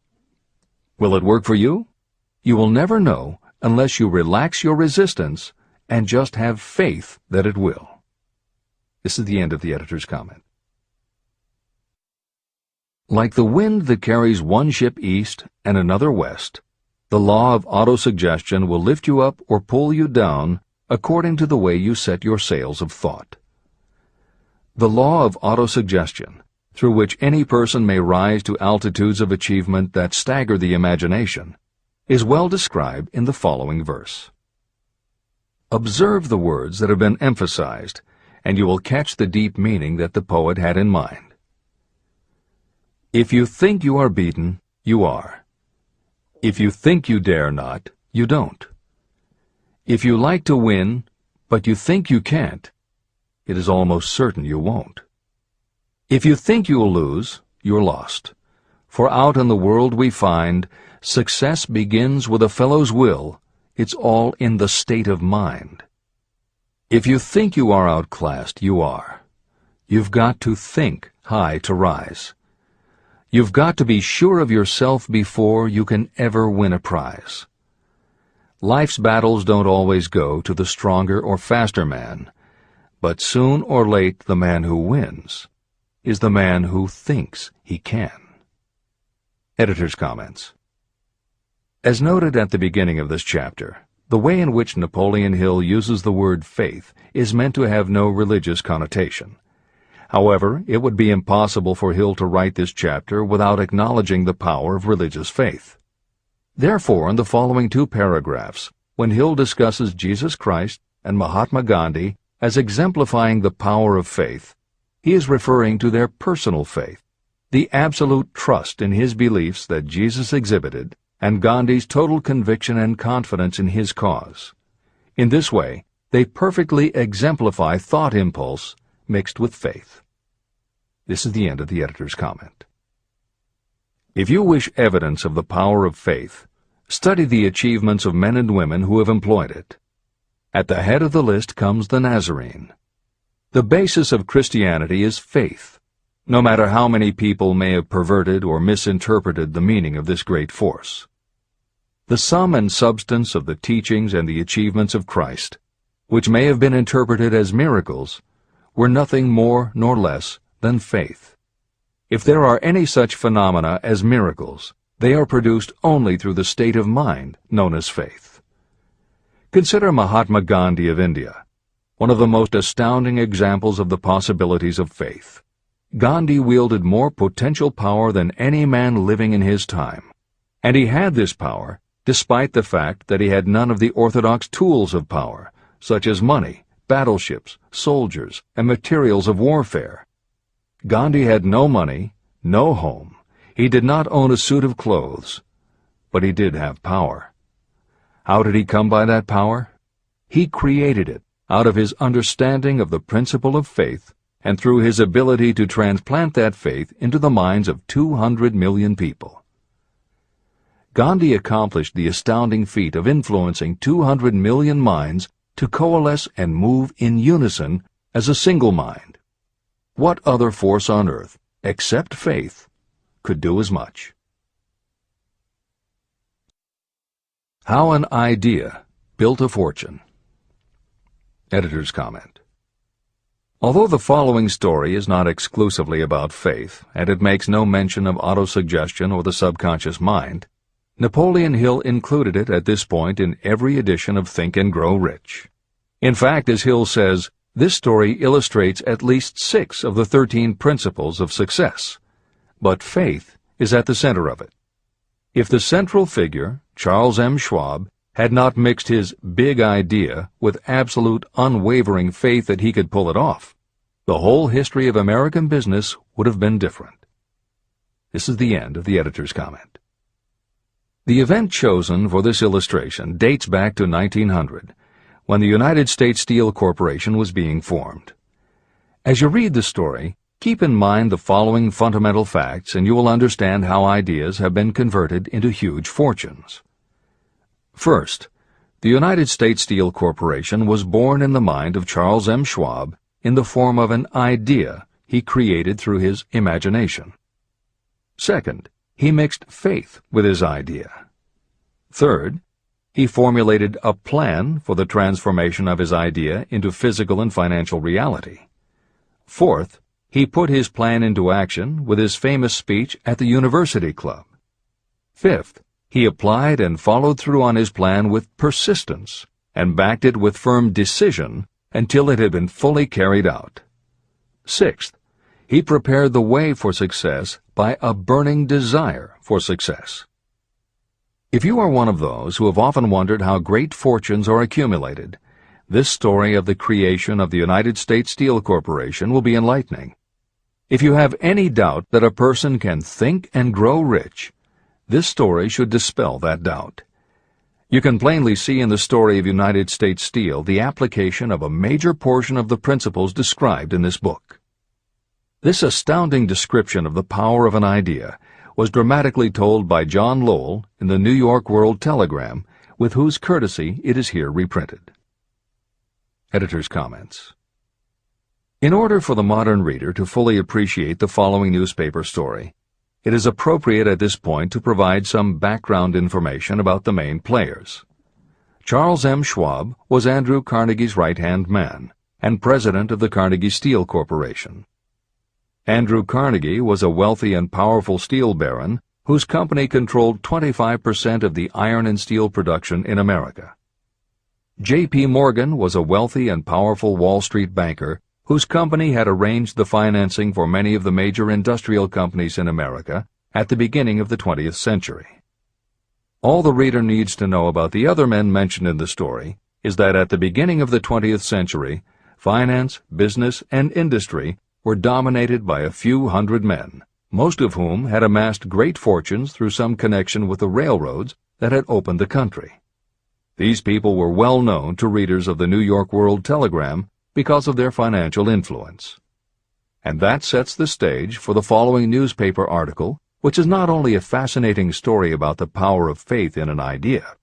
Will it work for you? You will never know unless you relax your resistance and just have faith that it will. This is the end of the editor's comment. Like the wind that carries one ship east and another west, the law of autosuggestion will lift you up or pull you down according to the way you set your sails of thought. The law of autosuggestion, through which any person may rise to altitudes of achievement that stagger the imagination, is well described in the following verse. Observe the words that have been emphasized, and you will catch the deep meaning that the poet had in mind. If you think you are beaten, you are. If you think you dare not, you don't. If you like to win, but you think you can't, it is almost certain you won't. If you think you'll lose, you're lost. For out in the world we find, success begins with a fellow's will. It's all in the state of mind. If you think you are outclassed, you are. You've got to think high to rise. You've got to be sure of yourself before you can ever win a prize. Life's battles don't always go to the stronger or faster man, but soon or late the man who wins is the man who thinks he can. Editor's comments. As noted at the beginning of this chapter, the way in which Napoleon Hill uses the word faith is meant to have no religious connotation. However, it would be impossible for Hill to write this chapter without acknowledging the power of religious faith. Therefore, in the following two paragraphs, when Hill discusses Jesus Christ and Mahatma Gandhi as exemplifying the power of faith, he is referring to their personal faith, the absolute trust in his beliefs that Jesus exhibited, and Gandhi's total conviction and confidence in his cause. In this way, they perfectly exemplify thought impulse mixed with faith. This is the end of the editor's comment. If you wish evidence of the power of faith, study the achievements of men and women who have employed it. At the head of the list comes the Nazarene. The basis of Christianity is faith, no matter how many people may have perverted or misinterpreted the meaning of this great force. The sum and substance of the teachings and the achievements of Christ, which may have been interpreted as miracles, were nothing more nor less than faith. If there are any such phenomena as miracles, they are produced only through the state of mind known as faith. Consider Mahatma Gandhi of India, one of the most astounding examples of the possibilities of faith. Gandhi wielded more potential power than any man living in his time, and he had this power despite the fact that he had none of the orthodox tools of power, such as money, battleships, soldiers, and materials of warfare. Gandhi had no money, no home. He did not own a suit of clothes, but he did have power. How did he come by that power? He created it out of his understanding of the principle of faith and through his ability to transplant that faith into the minds of 200 million people. Gandhi accomplished the astounding feat of influencing 200 million minds to coalesce and move in unison as a single mind. What other force on earth, except faith, could do as much? How an idea built a fortune. Editor's comment. Although the following story is not exclusively about faith, and it makes no mention of autosuggestion or the subconscious mind, Napoleon Hill included it at this point in every edition of Think and Grow Rich. In fact, as Hill says, this story illustrates at least 6 of the 13 principles of success, but faith is at the center of it. If the central figure, Charles M. Schwab, had not mixed his big idea with absolute unwavering faith that he could pull it off, the whole history of American business would have been different. This is the end of the editor's comment. The event chosen for this illustration dates back to 1900, when the United States Steel Corporation was being formed. As you read the story, keep in mind the following fundamental facts and you will understand how ideas have been converted into huge fortunes. First, the United States Steel Corporation was born in the mind of Charles M. Schwab in the form of an idea he created through his imagination. Second, he mixed faith with his idea. Third, he formulated a plan for the transformation of his idea into physical and financial reality. Fourth, he put his plan into action with his famous speech at the University Club. Fifth, he applied and followed through on his plan with persistence and backed it with firm decision until it had been fully carried out. Sixth, he prepared the way for success by a burning desire for success. If you are one of those who have often wondered how great fortunes are accumulated, this story of the creation of the United States Steel Corporation will be enlightening. If you have any doubt that a person can think and grow rich, this story should dispel that doubt. You can plainly see in the story of United States Steel the application of a major portion of the principles described in this book. This astounding description of the power of an idea was dramatically told by John Lowell in the New York World Telegram, with whose courtesy it is here reprinted. Editor's comments. In order for the modern reader to fully appreciate the following newspaper story, it is appropriate at this point to provide some background information about the main players. Charles M. Schwab was Andrew Carnegie's right-hand man and president of the Carnegie Steel Corporation. Andrew Carnegie was a wealthy and powerful steel baron whose company controlled 25% of the iron and steel production in America. J.P. Morgan was a wealthy and powerful Wall Street banker whose company had arranged the financing for many of the major industrial companies in America at the beginning of the 20th century. All the reader needs to know about the other men mentioned in the story is that at the beginning of the 20th century, finance, business, and industry were dominated by a few hundred men, most of whom had amassed great fortunes through some connection with the railroads that had opened the country. These people were well known to readers of the New York World Telegram because of their financial influence. And that sets the stage for the following newspaper article, which is not only a fascinating story about the power of faith in an idea,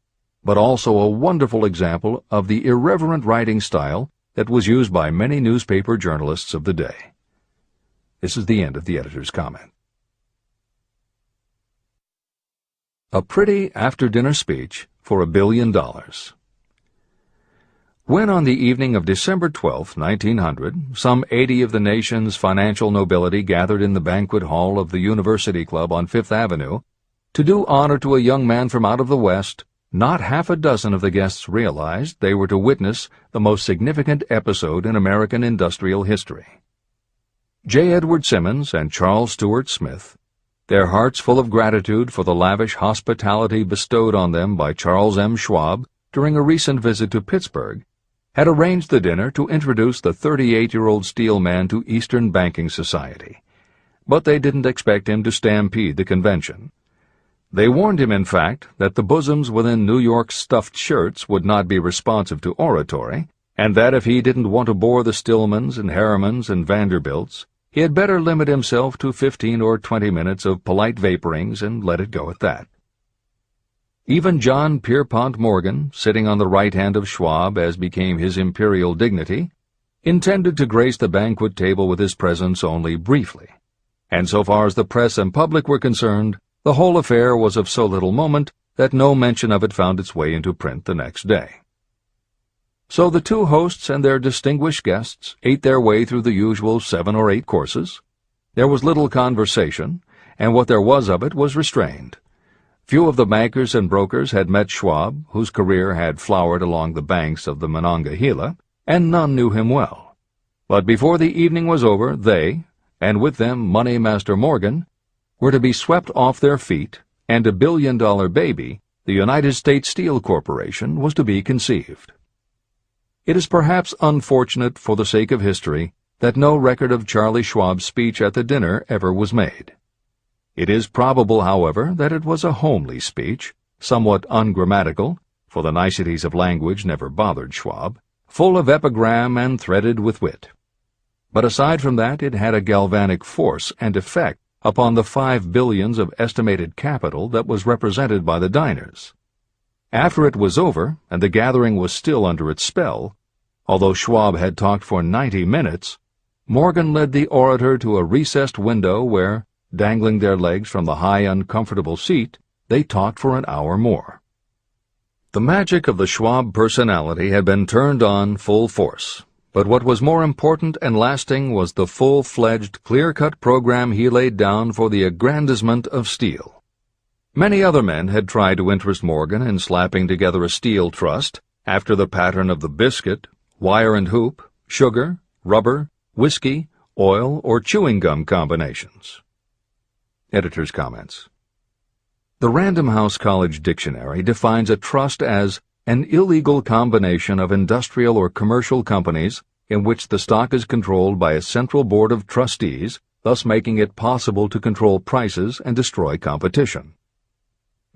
but also a wonderful example of the irreverent writing style that was used by many newspaper journalists of the day. This is the end of the editor's comment. A pretty after-dinner speech for $1 billion. When on the evening of December 12, 1900, some 80 of the nation's financial nobility gathered in the banquet hall of the University Club on Fifth Avenue to do honor to a young man from out of the West, not half a dozen of the guests realized they were to witness the most significant episode in American industrial history. J. Edward Simmons and Charles Stewart Smith, their hearts full of gratitude for the lavish hospitality bestowed on them by Charles M. Schwab during a recent visit to Pittsburgh, had arranged the dinner to introduce the 38-year-old steel man to Eastern banking society. But they didn't expect him to stampede the convention. They warned him, in fact, that the bosoms within New York's stuffed shirts would not be responsive to oratory, and that if he didn't want to bore the Stillmans and Harrimans and Vanderbilts, he had better limit himself to 15 or 20 minutes of polite vaporings and let it go at that. Even John Pierpont Morgan, sitting on the right hand of Schwab as became his imperial dignity, intended to grace the banquet table with his presence only briefly, and so far as the press and public were concerned, the whole affair was of so little moment that no mention of it found its way into print the next day. So the two hosts and their distinguished guests ate their way through the usual 7 or 8 courses. There was little conversation, and what there was of it was restrained. Few of the bankers and brokers had met Schwab, whose career had flowered along the banks of the Monongahela, and none knew him well. But before the evening was over, they, and with them Money Master Morgan, were to be swept off their feet, and $1 billion baby, the United States Steel Corporation, was to be conceived. It is perhaps unfortunate for the sake of history that no record of Charlie Schwab's speech at the dinner ever was made. It is probable, however, that it was a homely speech, somewhat ungrammatical, for the niceties of language never bothered Schwab, full of epigram and threaded with wit. But aside from that, it had a galvanic force and effect upon the $5 billion of estimated capital that was represented by the diners. After it was over, and the gathering was still under its spell, although Schwab had talked for 90 minutes, Morgan led the orator to a recessed window where, dangling their legs from the high, uncomfortable seat, they talked for an hour more. The magic of the Schwab personality had been turned on full force, but what was more important and lasting was the full-fledged, clear-cut program he laid down for the aggrandizement of steel. Many other men had tried to interest Morgan in slapping together a steel trust after the pattern of the biscuit, wire and hoop, sugar, rubber, whiskey, oil, or chewing gum combinations. Editor's comments. The Random House College Dictionary defines a trust as an illegal combination of industrial or commercial companies in which the stock is controlled by a central board of trustees, thus making it possible to control prices and destroy competition.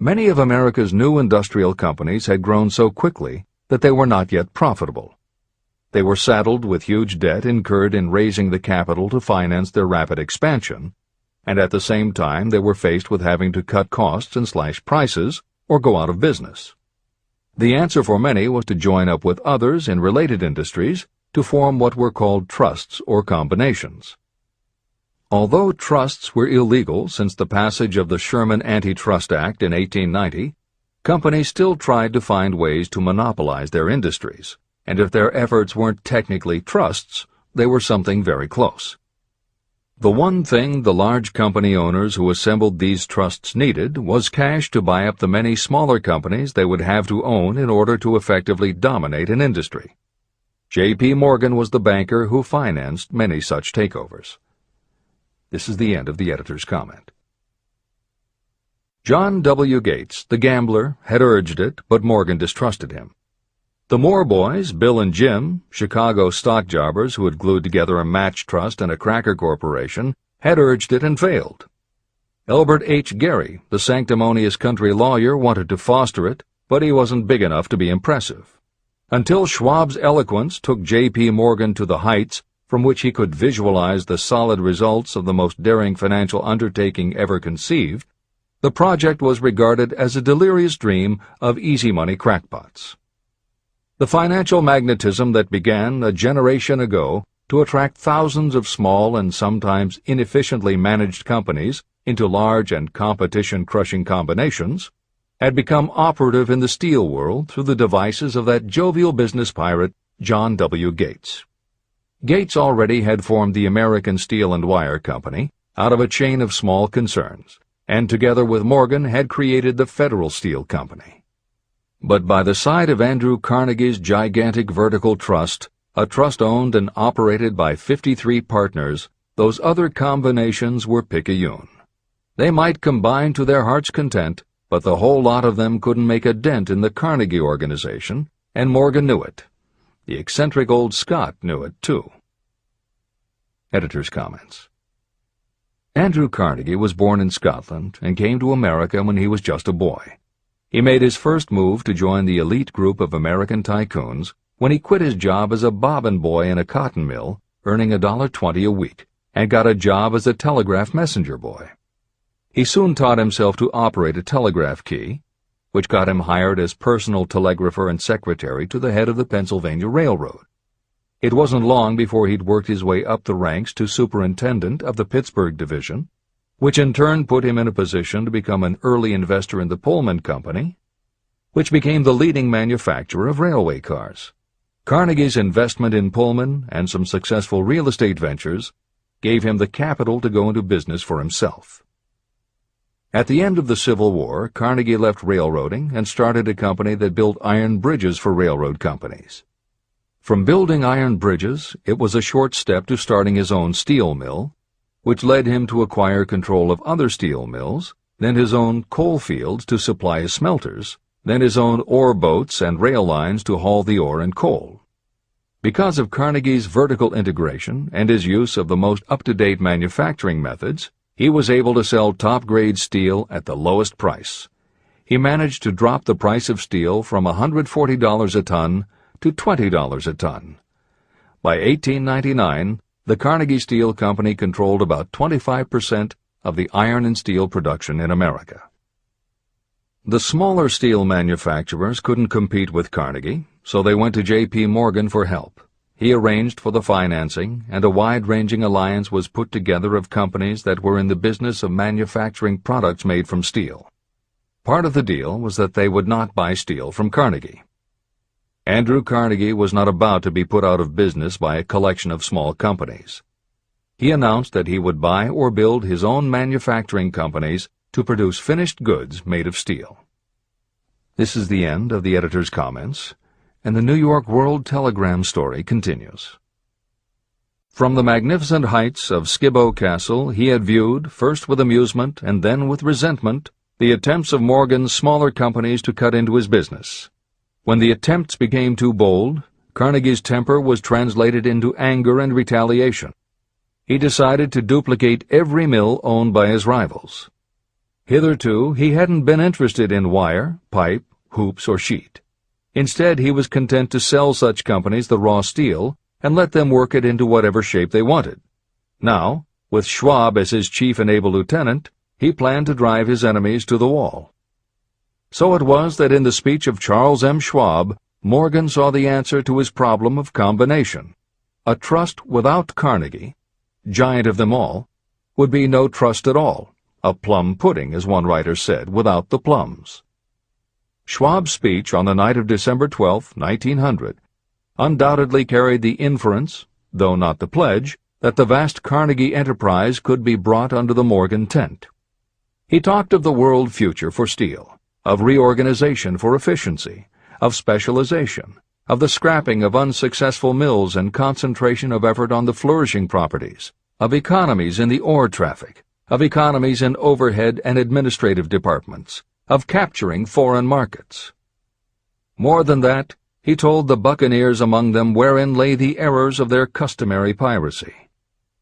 Many of America's new industrial companies had grown so quickly that they were not yet profitable. They were saddled with huge debt incurred in raising the capital to finance their rapid expansion, and at the same time they were faced with having to cut costs and slash prices or go out of business. The answer for many was to join up with others in related industries to form what were called trusts or combinations. Although trusts were illegal since the passage of the Sherman Antitrust Act in 1890, companies still tried to find ways to monopolize their industries, and if their efforts weren't technically trusts, they were something very close. The one thing the large company owners who assembled these trusts needed was cash to buy up the many smaller companies they would have to own in order to effectively dominate an industry. J.P. Morgan was the banker who financed many such takeovers. This is the end of the editor's comment. John W. Gates, the gambler, had urged it, but Morgan distrusted him. The Moore boys, Bill and Jim, Chicago stock jobbers who had glued together a match trust and a cracker corporation, had urged it and failed, Elbert H. Gary, the sanctimonious country lawyer, wanted to foster it, but he wasn't big enough to be impressive. Until Schwab's eloquence took J.P. Morgan to the heights from which he could visualize the solid results of the most daring financial undertaking ever conceived, the project was regarded as a delirious dream of easy-money crackpots. The financial magnetism that began a generation ago to attract thousands of small and sometimes inefficiently managed companies into large and competition-crushing combinations had become operative in the steel world through the devices of that jovial business pirate, John W. Gates. Gates already had formed the American Steel and Wire Company out of a chain of small concerns, and together with Morgan had created the Federal Steel Company. But by the side of Andrew Carnegie's gigantic vertical trust, a trust owned and operated by 53 partners, those other combinations were picayune. They might combine to their heart's content, but the whole lot of them couldn't make a dent in the Carnegie organization, and Morgan knew it. The eccentric old Scot knew it, too. Editor's comments. Andrew Carnegie was born in Scotland and came to America when he was just a boy. He made his first move to join the elite group of American tycoons when he quit his job as a bobbin boy in a cotton mill, earning $1.20 a week, and got a job as a telegraph messenger boy. He soon taught himself to operate a telegraph key, which got him hired as personal telegrapher and secretary to the head of the Pennsylvania Railroad. It wasn't long before he'd worked his way up the ranks to superintendent of the Pittsburgh division, which in turn put him in a position to become an early investor in the Pullman Company, which became the leading manufacturer of railway cars. Carnegie's investment in Pullman and some successful real estate ventures gave him the capital to go into business for himself. At the end of the Civil War, Carnegie left railroading and started a company that built iron bridges for railroad companies. From building iron bridges, it was a short step to starting his own steel mill, which led him to acquire control of other steel mills, then his own coal fields to supply his smelters, then his own ore boats and rail lines to haul the ore and coal. Because of Carnegie's vertical integration and his use of the most up-to-date manufacturing methods, he was able to sell top-grade steel at the lowest price. He managed to drop the price of steel from $140 a ton to $20 a ton. By 1899, the Carnegie Steel Company controlled about 25% of the iron and steel production in America. The smaller steel manufacturers couldn't compete with Carnegie, so they went to J.P. Morgan for help. He arranged for the financing, and a wide-ranging alliance was put together of companies that were in the business of manufacturing products made from steel. Part of the deal was that they would not buy steel from Carnegie. Andrew Carnegie was not about to be put out of business by a collection of small companies. He announced that he would buy or build his own manufacturing companies to produce finished goods made of steel. This is the end of the editor's comments, and the New York World Telegram story continues. From the magnificent heights of Skibo Castle he had viewed, first with amusement and then with resentment, the attempts of Morgan's smaller companies to cut into his business. When the attempts became too bold, Carnegie's temper was translated into anger and retaliation. He decided to duplicate every mill owned by his rivals. Hitherto, he hadn't been interested in wire, pipe, hoops, or sheet. Instead, he was content to sell such companies the raw steel and let them work it into whatever shape they wanted. Now, with Schwab as his chief and able lieutenant, he planned to drive his enemies to the wall. So it was that in the speech of Charles M. Schwab, Morgan saw the answer to his problem of combination. A trust without Carnegie, giant of them all, would be no trust at all, a plum pudding, as one writer said, without the plums. Schwab's speech on the night of December 12, 1900, undoubtedly carried the inference, though not the pledge, that the vast Carnegie enterprise could be brought under the Morgan tent. He talked of the world future for steel, of reorganization for efficiency, of specialization, of the scrapping of unsuccessful mills and concentration of effort on the flourishing properties, of economies in the ore traffic, of economies in overhead and administrative departments, of capturing foreign markets. More than that, he told the buccaneers among them wherein lay the errors of their customary piracy.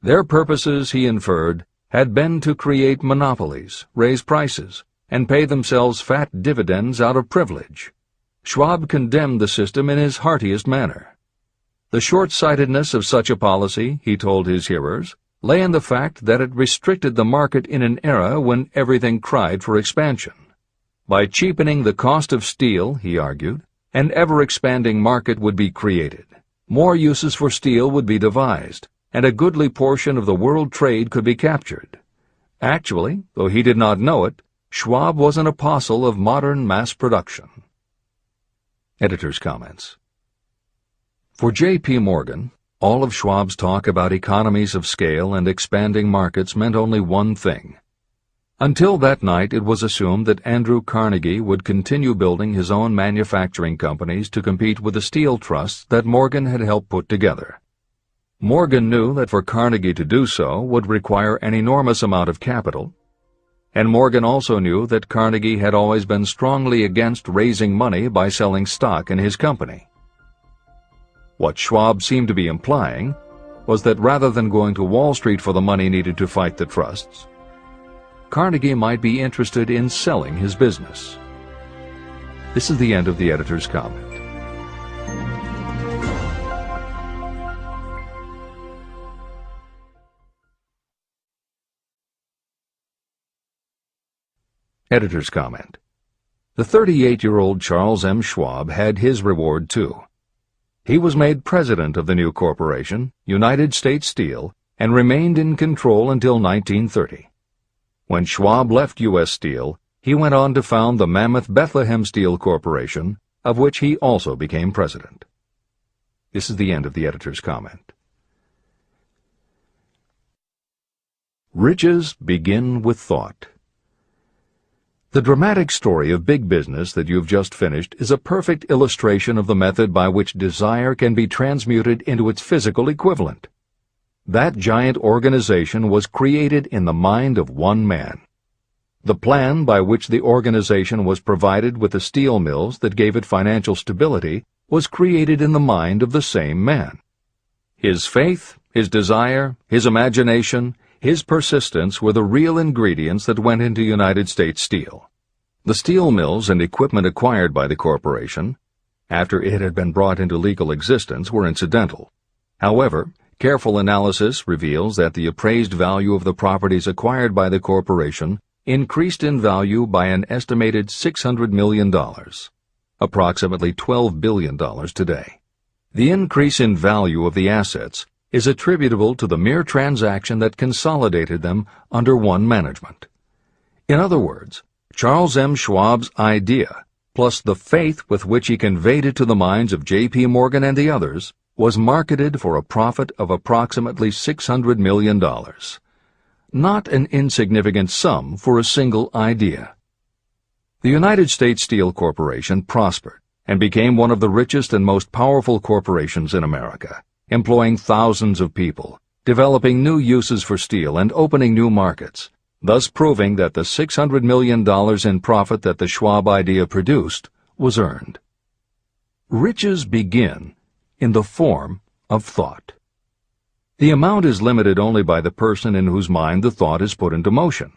Their purposes, he inferred, had been to create monopolies, raise prices, and pay themselves fat dividends out of privilege. Schwab condemned the system in his heartiest manner. The short-sightedness of such a policy, he told his hearers, lay in the fact that it restricted the market in an era when everything cried for expansion. By cheapening the cost of steel, he argued, an ever-expanding market would be created. More uses for steel would be devised, and a goodly portion of the world trade could be captured. Actually, though he did not know it, Schwab was an apostle of modern mass production. Editor's comments. For J.P. Morgan, all of Schwab's talk about economies of scale and expanding markets meant only one thing. Until that night, it was assumed that Andrew Carnegie would continue building his own manufacturing companies to compete with the steel trusts that Morgan had helped put together. Morgan knew that for Carnegie to do so would require an enormous amount of capital, and Morgan also knew that Carnegie had always been strongly against raising money by selling stock in his company. What Schwab seemed to be implying was that rather than going to Wall Street for the money needed to fight the trusts, Carnegie might be interested in selling his business. This is the end of the editor's comment. Editor's comment. The 38-year-old Charles M. Schwab had his reward too. He was made president of the new corporation, United States Steel, and remained in control until 1930. When Schwab left U.S. Steel, he went on to found the mammoth Bethlehem Steel Corporation, of which he also became president. This is the end of the editor's comment. Riches begin with thought. The dramatic story of big business that you've just finished is a perfect illustration of the method by which desire can be transmuted into its physical equivalent. That giant organization was created in the mind of one man. The plan by which the organization was provided with the steel mills that gave it financial stability was created in the mind of the same man. His faith, his desire, his imagination, his persistence were the real ingredients that went into United States Steel. The steel mills and equipment acquired by the corporation, after it had been brought into legal existence, were incidental. However, careful analysis reveals that the appraised value of the properties acquired by the corporation increased in value by an estimated $600 million, approximately $12 billion today. The increase in value of the assets is attributable to the mere transaction that consolidated them under one management. In other words, Charles M. Schwab's idea, plus the faith with which he conveyed it to the minds of J.P. Morgan and the others, was marketed for a profit of approximately $600 million. Not an insignificant sum for a single idea. The United States Steel Corporation prospered and became one of the richest and most powerful corporations in America, employing thousands of people, developing new uses for steel and opening new markets, thus proving that the $600 million in profit that the Schwab idea produced was earned. Riches begin in the form of thought. The amount is limited only by the person in whose mind the thought is put into motion.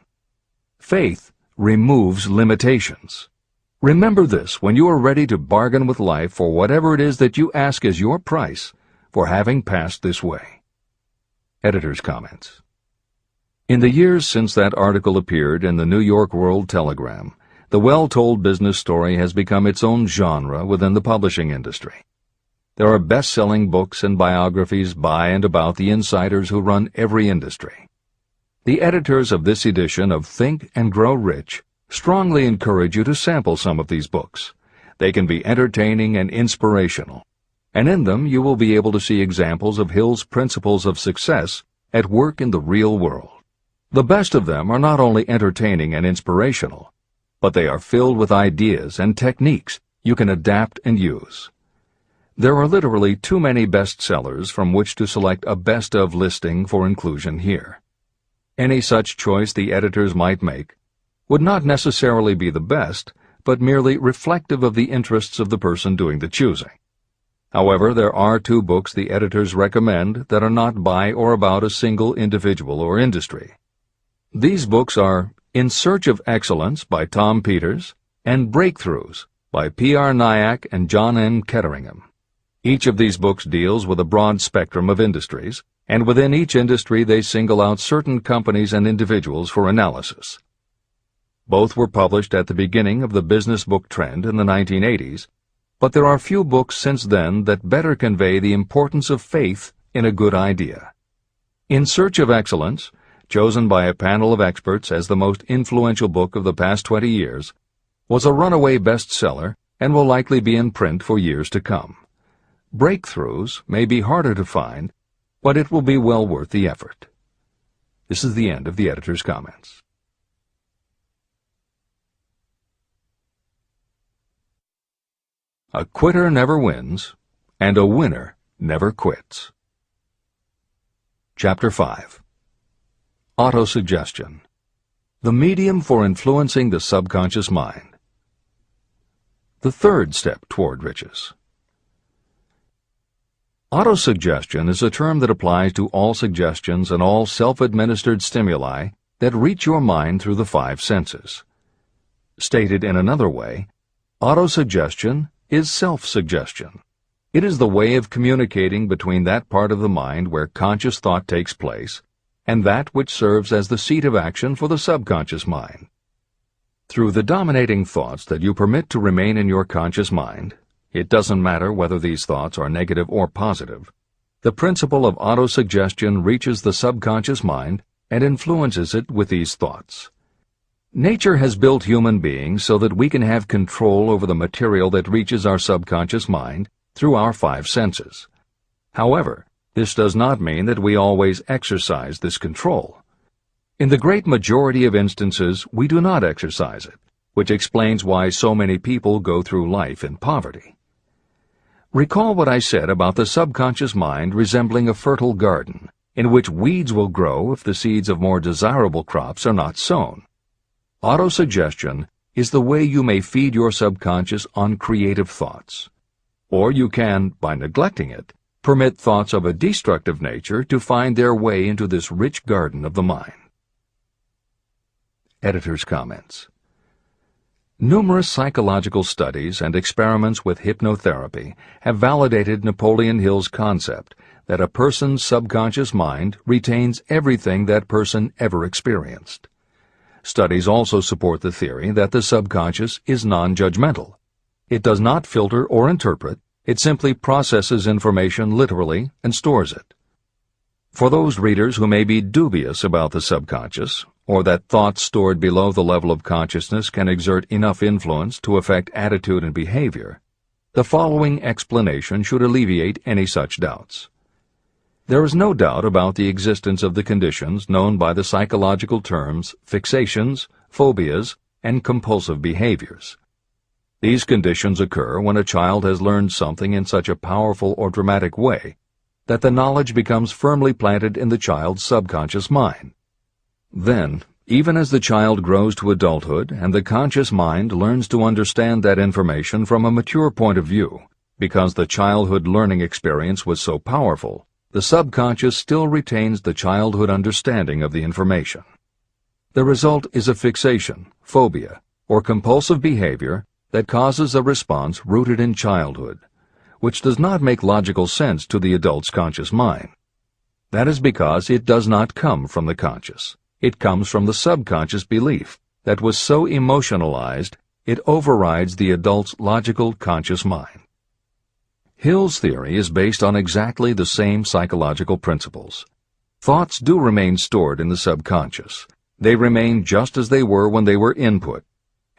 Faith removes limitations. Remember this when you are ready to bargain with life for whatever it is that you ask as your price for having passed this way. Editor's comments. In the years since that article appeared in the New York World Telegram, the well-told business story has become its own genre within the publishing industry. There are best-selling books and biographies by and about the insiders who run every industry. The editors of this edition of Think and Grow Rich strongly encourage you to sample some of these books. They can be entertaining and inspirational, and in them you will be able to see examples of Hill's principles of success at work in the real world. The best of them are not only entertaining and inspirational, but they are filled with ideas and techniques you can adapt and use. There are literally too many bestsellers from which to select a best-of listing for inclusion here. Any such choice the editors might make would not necessarily be the best, but merely reflective of the interests of the person doing the choosing. However, there are two books the editors recommend that are not by or about a single individual or industry. These books are In Search of Excellence by Tom Peters and Breakthroughs by P.R. Nyack and John N. Ketteringham. Each of these books deals with a broad spectrum of industries, and within each industry they single out certain companies and individuals for analysis. Both were published at the beginning of the business book trend in the 1980s, but there are few books since then that better convey the importance of faith in a good idea. In Search of Excellence, chosen by a panel of experts as the most influential book of the past 20 years, was a runaway bestseller and will likely be in print for years to come. Breakthroughs may be harder to find, but it will be well worth the effort. This is the end of the editor's comments. A quitter never wins, and a winner never quits. Chapter 5. Autosuggestion. The medium for influencing the subconscious mind. The third step toward riches. Autosuggestion is a term that applies to all suggestions and all self-administered stimuli that reach your mind through the five senses. Stated in another way, autosuggestion is self-suggestion. It is the way of communicating between that part of the mind where conscious thought takes place and that which serves as the seat of action for the subconscious mind. Through the dominating thoughts that you permit to remain in your conscious mind, it doesn't matter whether these thoughts are negative or positive, the principle of autosuggestion reaches the subconscious mind and influences it with these thoughts. Nature has built human beings so that we can have control over the material that reaches our subconscious mind through our five senses. However, this does not mean that we always exercise this control. In the great majority of instances, we do not exercise it, which explains why so many people go through life in poverty. Recall what I said about the subconscious mind resembling a fertile garden, in which weeds will grow if the seeds of more desirable crops are not sown. Autosuggestion is the way you may feed your subconscious on creative thoughts. Or you can, by neglecting it, permit thoughts of a destructive nature to find their way into this rich garden of the mind. Editor's comments. Numerous psychological studies and experiments with hypnotherapy have validated Napoleon Hill's concept that a person's subconscious mind retains everything that person ever experienced. Studies also support the theory that the subconscious is non-judgmental. It does not filter or interpret, it simply processes information literally and stores it. For those readers who may be dubious about the subconscious, or that thoughts stored below the level of consciousness can exert enough influence to affect attitude and behavior, the following explanation should alleviate any such doubts. There is no doubt about the existence of the conditions known by the psychological terms fixations, phobias, and compulsive behaviors. These conditions occur when a child has learned something in such a powerful or dramatic way that the knowledge becomes firmly planted in the child's subconscious mind. Then, even as the child grows to adulthood and the conscious mind learns to understand that information from a mature point of view, because the childhood learning experience was so powerful, the subconscious still retains the childhood understanding of the information. The result is a fixation, phobia, or compulsive behavior that causes a response rooted in childhood, which does not make logical sense to the adult's conscious mind. That is because it does not come from the conscious. It comes from the subconscious belief that was so emotionalized it overrides the adult's logical conscious mind. Hill's theory is based on exactly the same psychological principles. Thoughts do remain stored in the subconscious. They remain just as they were when they were input,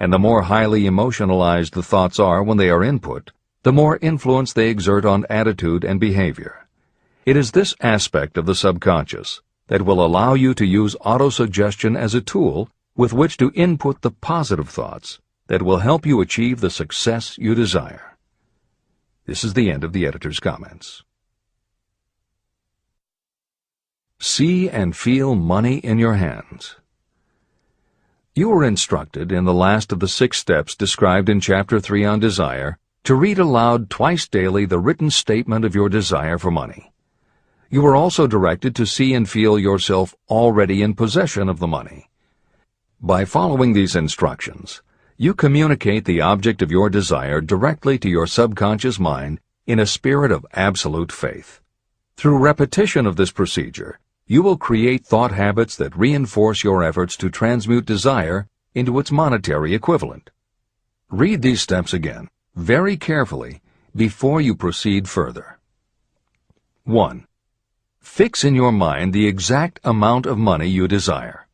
and the more highly emotionalized the thoughts are when they are input, the more influence they exert on attitude and behavior. It is this aspect of the subconscious that will allow you to use autosuggestion as a tool with which to input the positive thoughts that will help you achieve the success you desire. This is the end of the editor's comments. See and feel money in your hands. You were instructed in the last of the 6 steps described in Chapter 3 on Desire to read aloud twice daily the written statement of your desire for money. You are also directed to see and feel yourself already in possession of the money. By following these instructions, you communicate the object of your desire directly to your subconscious mind in a spirit of absolute faith. Through repetition of this procedure, you will create thought habits that reinforce your efforts to transmute desire into its monetary equivalent. Read these steps again, very carefully, before you proceed further. 1. Fix in your mind the exact amount of money you desire.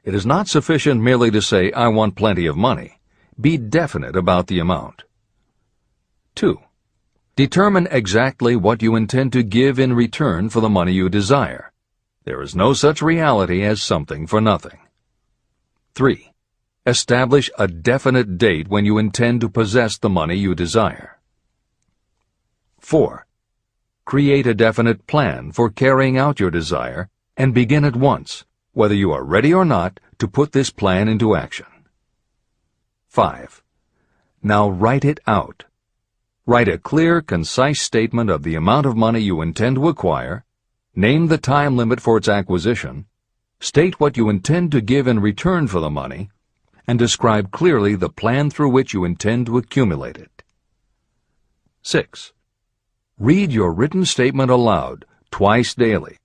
It is not sufficient merely to say, "I want plenty of money." Be definite about the amount. 2. Determine exactly what you intend to give in return for the money you desire. There is no such reality as something for nothing. 3. Establish a definite date when you intend to possess the money you desire. 4. Create a definite plan for carrying out your desire and begin at once, whether you are ready or not, to put this plan into action. 5. Now write it out. Write a clear, concise statement of the amount of money you intend to acquire, name the time limit for its acquisition, state what you intend to give in return for the money, and describe clearly the plan through which you intend to accumulate it. 6. Read your written statement aloud, twice daily.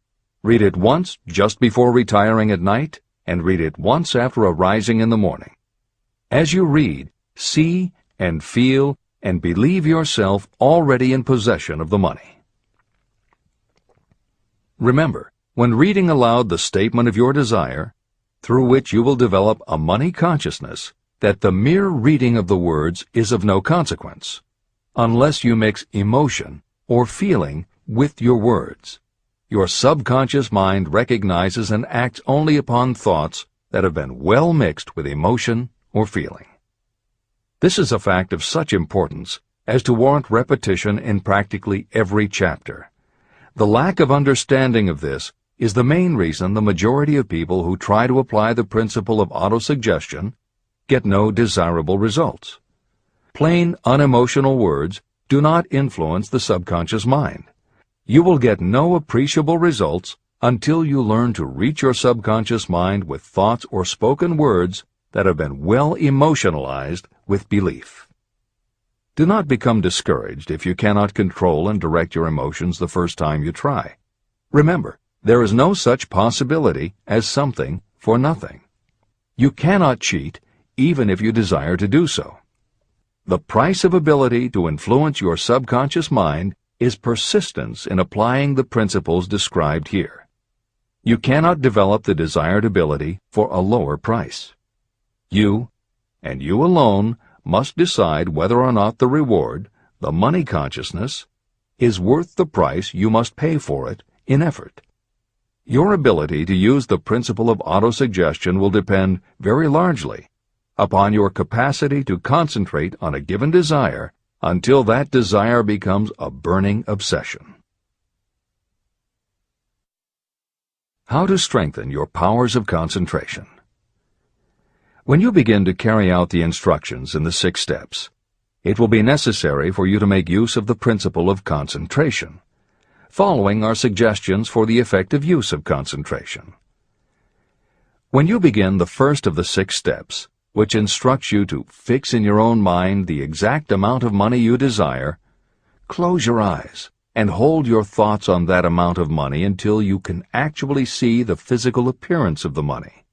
Read it once just before retiring at night, and read it once after arising in the morning. As you read, see and feel and believe yourself already in possession of the money. Remember, when reading aloud the statement of your desire, through which you will develop a money consciousness, that the mere reading of the words is of no consequence, unless you mix emotion or feeling with your words. Your subconscious mind recognizes and acts only upon thoughts that have been well mixed with emotion or feeling. This is a fact of such importance as to warrant repetition in practically every chapter. The lack of understanding of this is the main reason the majority of people who try to apply the principle of autosuggestion get no desirable results. Plain, unemotional words do not influence the subconscious mind. You will get no appreciable results until you learn to reach your subconscious mind with thoughts or spoken words that have been well emotionalized with belief. Do not become discouraged if you cannot control and direct your emotions the first time you try. Remember, there is no such possibility as something for nothing. You cannot cheat even if you desire to do so. The price of ability to influence your subconscious mind is persistence in applying the principles described here. You cannot develop the desired ability for a lower price. You, and you alone, must decide whether or not the reward, the money consciousness, is worth the price you must pay for it in effort. Your ability to use the principle of autosuggestion will depend very largely upon your capacity to concentrate on a given desire until that desire becomes a burning obsession. How to strengthen your powers of concentration. When you begin to carry out the instructions in the 6 steps, it will be necessary for you to make use of the principle of concentration. Following are suggestions for the effective use of concentration. When you begin the first of the 6 steps, which instructs you to fix in your own mind the exact amount of money you desire, close your eyes and hold your thoughts on that amount of money until you can actually see the physical appearance of the money.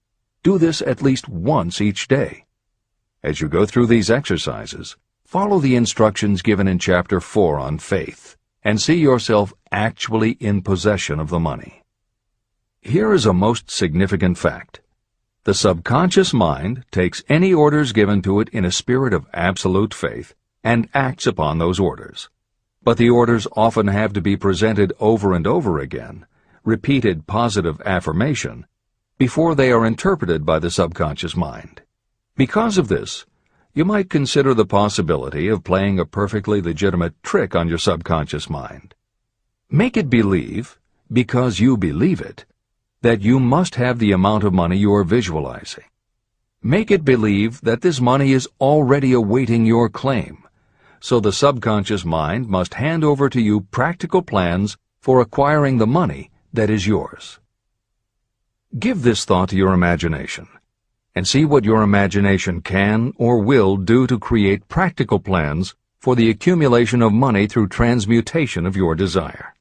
Do this at least once each day. As you go through these exercises, follow the instructions given in Chapter 4 on faith and see yourself actually in possession of the money. Here is a most significant fact. The subconscious mind takes any orders given to it in a spirit of absolute faith and acts upon those orders. But the orders often have to be presented over and over again, repeated positive affirmation, before they are interpreted by the subconscious mind. Because of this, you might consider the possibility of playing a perfectly legitimate trick on your subconscious mind. Make it believe, because you believe it, that you must have the amount of money you are visualizing. Make it believe that this money is already awaiting your claim, so the subconscious mind must hand over to you practical plans for acquiring the money that is yours. Give this thought to your imagination, and see what your imagination can or will do to create practical plans for the accumulation of money through transmutation of your desire.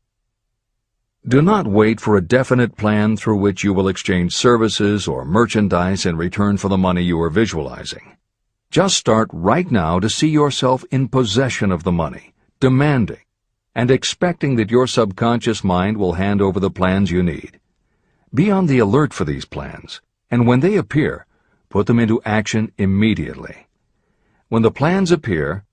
Do not wait for a definite plan through which you will exchange services or merchandise in return for the money you are visualizing. Just start right now to see yourself in possession of the money, demanding, and expecting that your subconscious mind will hand over the plans you need. Be on the alert for these plans, and when they appear, put them into action immediately. When the plans appear,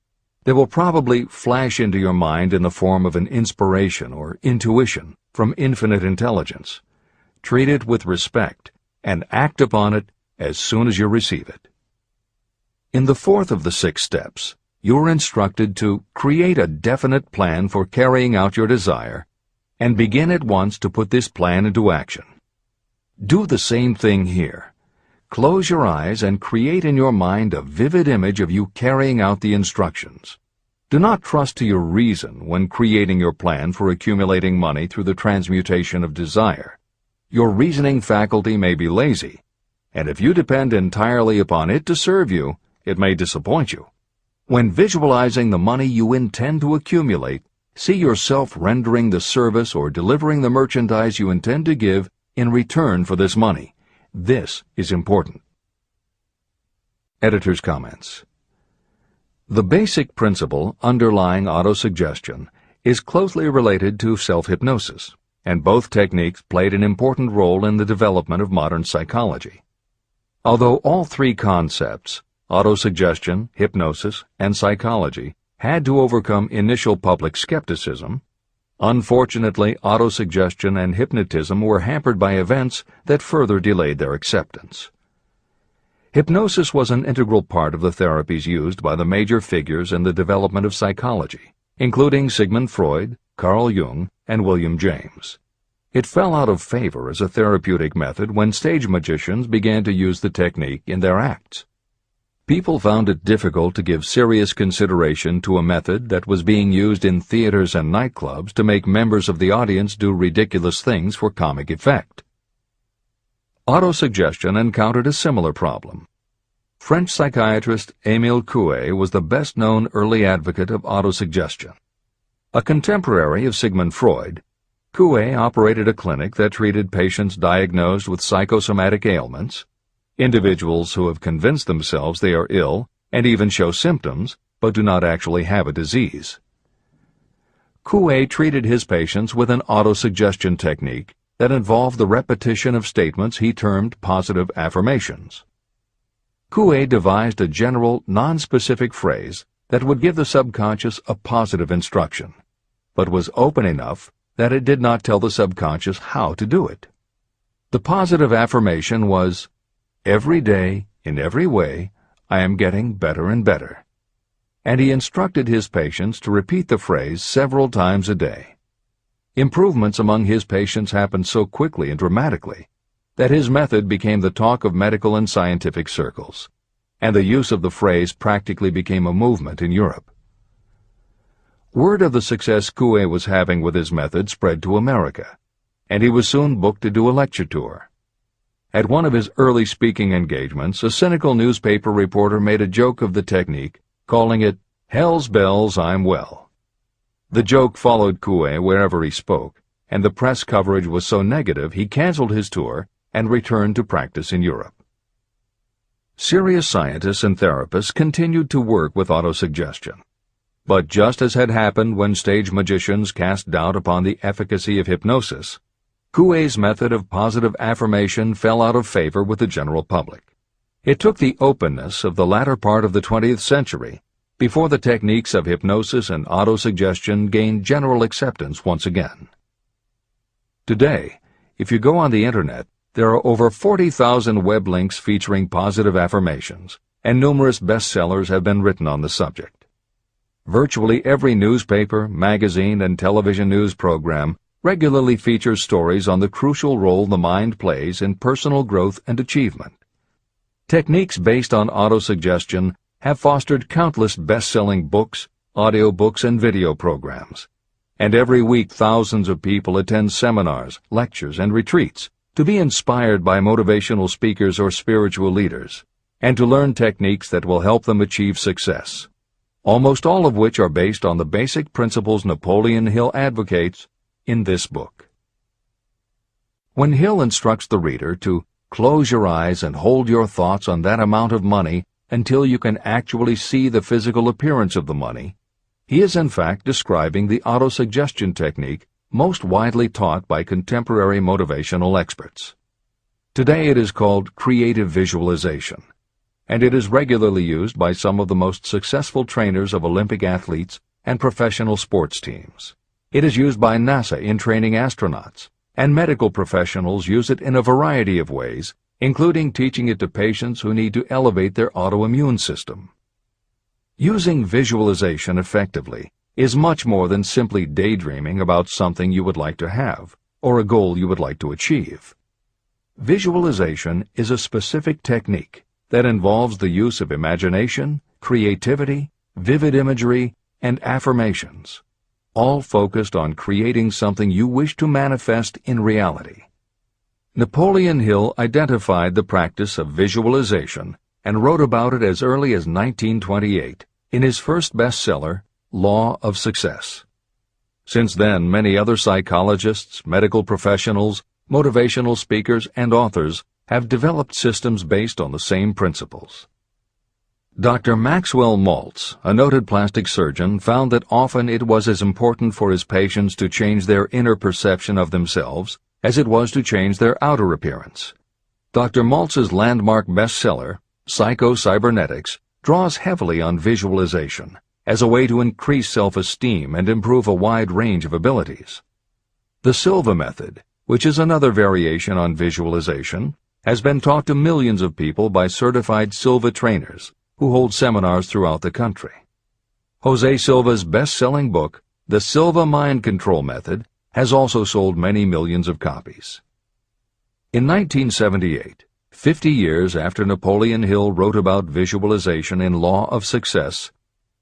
they will probably flash into your mind in the form of an inspiration or intuition from infinite intelligence. Treat it with respect and act upon it as soon as you receive it. In the fourth of the 6 steps, you are instructed to create a definite plan for carrying out your desire and begin at once to put this plan into action. Do the same thing here. Close your eyes and create in your mind a vivid image of you carrying out the instructions. Do not trust to your reason when creating your plan for accumulating money through the transmutation of desire. Your reasoning faculty may be lazy, and if you depend entirely upon it to serve you, it may disappoint you. When visualizing the money you intend to accumulate, see yourself rendering the service or delivering the merchandise you intend to give in return for this money. This is important. Editor's comments. The basic principle underlying autosuggestion is closely related to self-hypnosis, and both techniques played an important role in the development of modern psychology. Although all 3 concepts, autosuggestion, hypnosis, and psychology, had to overcome initial public skepticism, unfortunately, autosuggestion and hypnotism were hampered by events that further delayed their acceptance. Hypnosis was an integral part of the therapies used by the major figures in the development of psychology, including Sigmund Freud, Carl Jung, and William James. It fell out of favor as a therapeutic method when stage magicians began to use the technique in their acts. People found it difficult to give serious consideration to a method that was being used in theaters and nightclubs to make members of the audience do ridiculous things for comic effect. Autosuggestion encountered a similar problem. French psychiatrist Émile Coué was the best-known early advocate of autosuggestion. A contemporary of Sigmund Freud, Coué operated a clinic that treated patients diagnosed with psychosomatic ailments, individuals who have convinced themselves they are ill and even show symptoms but do not actually have a disease. Coué treated his patients with an autosuggestion technique that involved the repetition of statements he termed positive affirmations. Coué devised a general, non-specific phrase that would give the subconscious a positive instruction, but was open enough that it did not tell the subconscious how to do it. The positive affirmation was, "Every day, in every way, I am getting better and better." And he instructed his patients to repeat the phrase several times a day. Improvements among his patients happened so quickly and dramatically that his method became the talk of medical and scientific circles, and the use of the phrase practically became a movement in Europe. Word of the success Coué was having with his method spread to America, and he was soon booked to do a lecture tour. At one of his early speaking engagements, a cynical newspaper reporter made a joke of the technique, calling it, "Hell's bells, I'm well." The joke followed Coué wherever he spoke, and the press coverage was so negative he canceled his tour and returned to practice in Europe. Serious scientists and therapists continued to work with autosuggestion. But just as had happened when stage magicians cast doubt upon the efficacy of hypnosis, Coué's method of positive affirmation fell out of favor with the general public. It took the openness of the latter part of the 20th century before the techniques of hypnosis and autosuggestion gained general acceptance once again. Today, if you go on the Internet, there are over 40,000 web links featuring positive affirmations, and numerous bestsellers have been written on the subject. Virtually every newspaper, magazine, and television news program regularly features stories on the crucial role the mind plays in personal growth and achievement. Techniques based on autosuggestion have fostered countless best-selling books, audiobooks, and video programs. and every week thousands of people attend seminars, lectures, and retreats to be inspired by motivational speakers or spiritual leaders, and to learn techniques that will help them achieve success, almost all of which are based on the basic principles Napoleon Hill advocates in this book. When Hill instructs the reader to close your eyes and hold your thoughts on that amount of money until you can actually see the physical appearance of the money, he is in fact describing the autosuggestion technique most widely taught by contemporary motivational experts. Today it is called creative visualization, and it is regularly used by some of the most successful trainers of Olympic athletes and professional sports teams. It is used by NASA in training astronauts, and medical professionals use it in a variety of ways, including teaching it to patients who need to elevate their autoimmune system. Using visualization effectively is much more than simply daydreaming about something you would like to have or a goal you would like to achieve. Visualization is a specific technique that involves the use of imagination, creativity, vivid imagery, and affirmations, all focused on creating something you wish to manifest in reality. Napoleon Hill identified the practice of visualization and wrote about it as early as 1928 in his first bestseller, Law of Success. Since then, many other psychologists, medical professionals, motivational speakers, and authors have developed systems based on the same principles. Dr. Maxwell Maltz, a noted plastic surgeon, found that often it was as important for his patients to change their inner perception of themselves as it was to change their outer appearance. Dr. Maltz's landmark bestseller, Psycho-Cybernetics, draws heavily on visualization as a way to increase self-esteem and improve a wide range of abilities. The Silva method, which is another variation on visualization, has been taught to millions of people by certified Silva trainers who hold seminars throughout the country. Jose Silva's best-selling book, The Silva Mind Control Method, has also sold many millions of copies. In 1978, 50 years after Napoleon Hill wrote about visualization in Law of Success,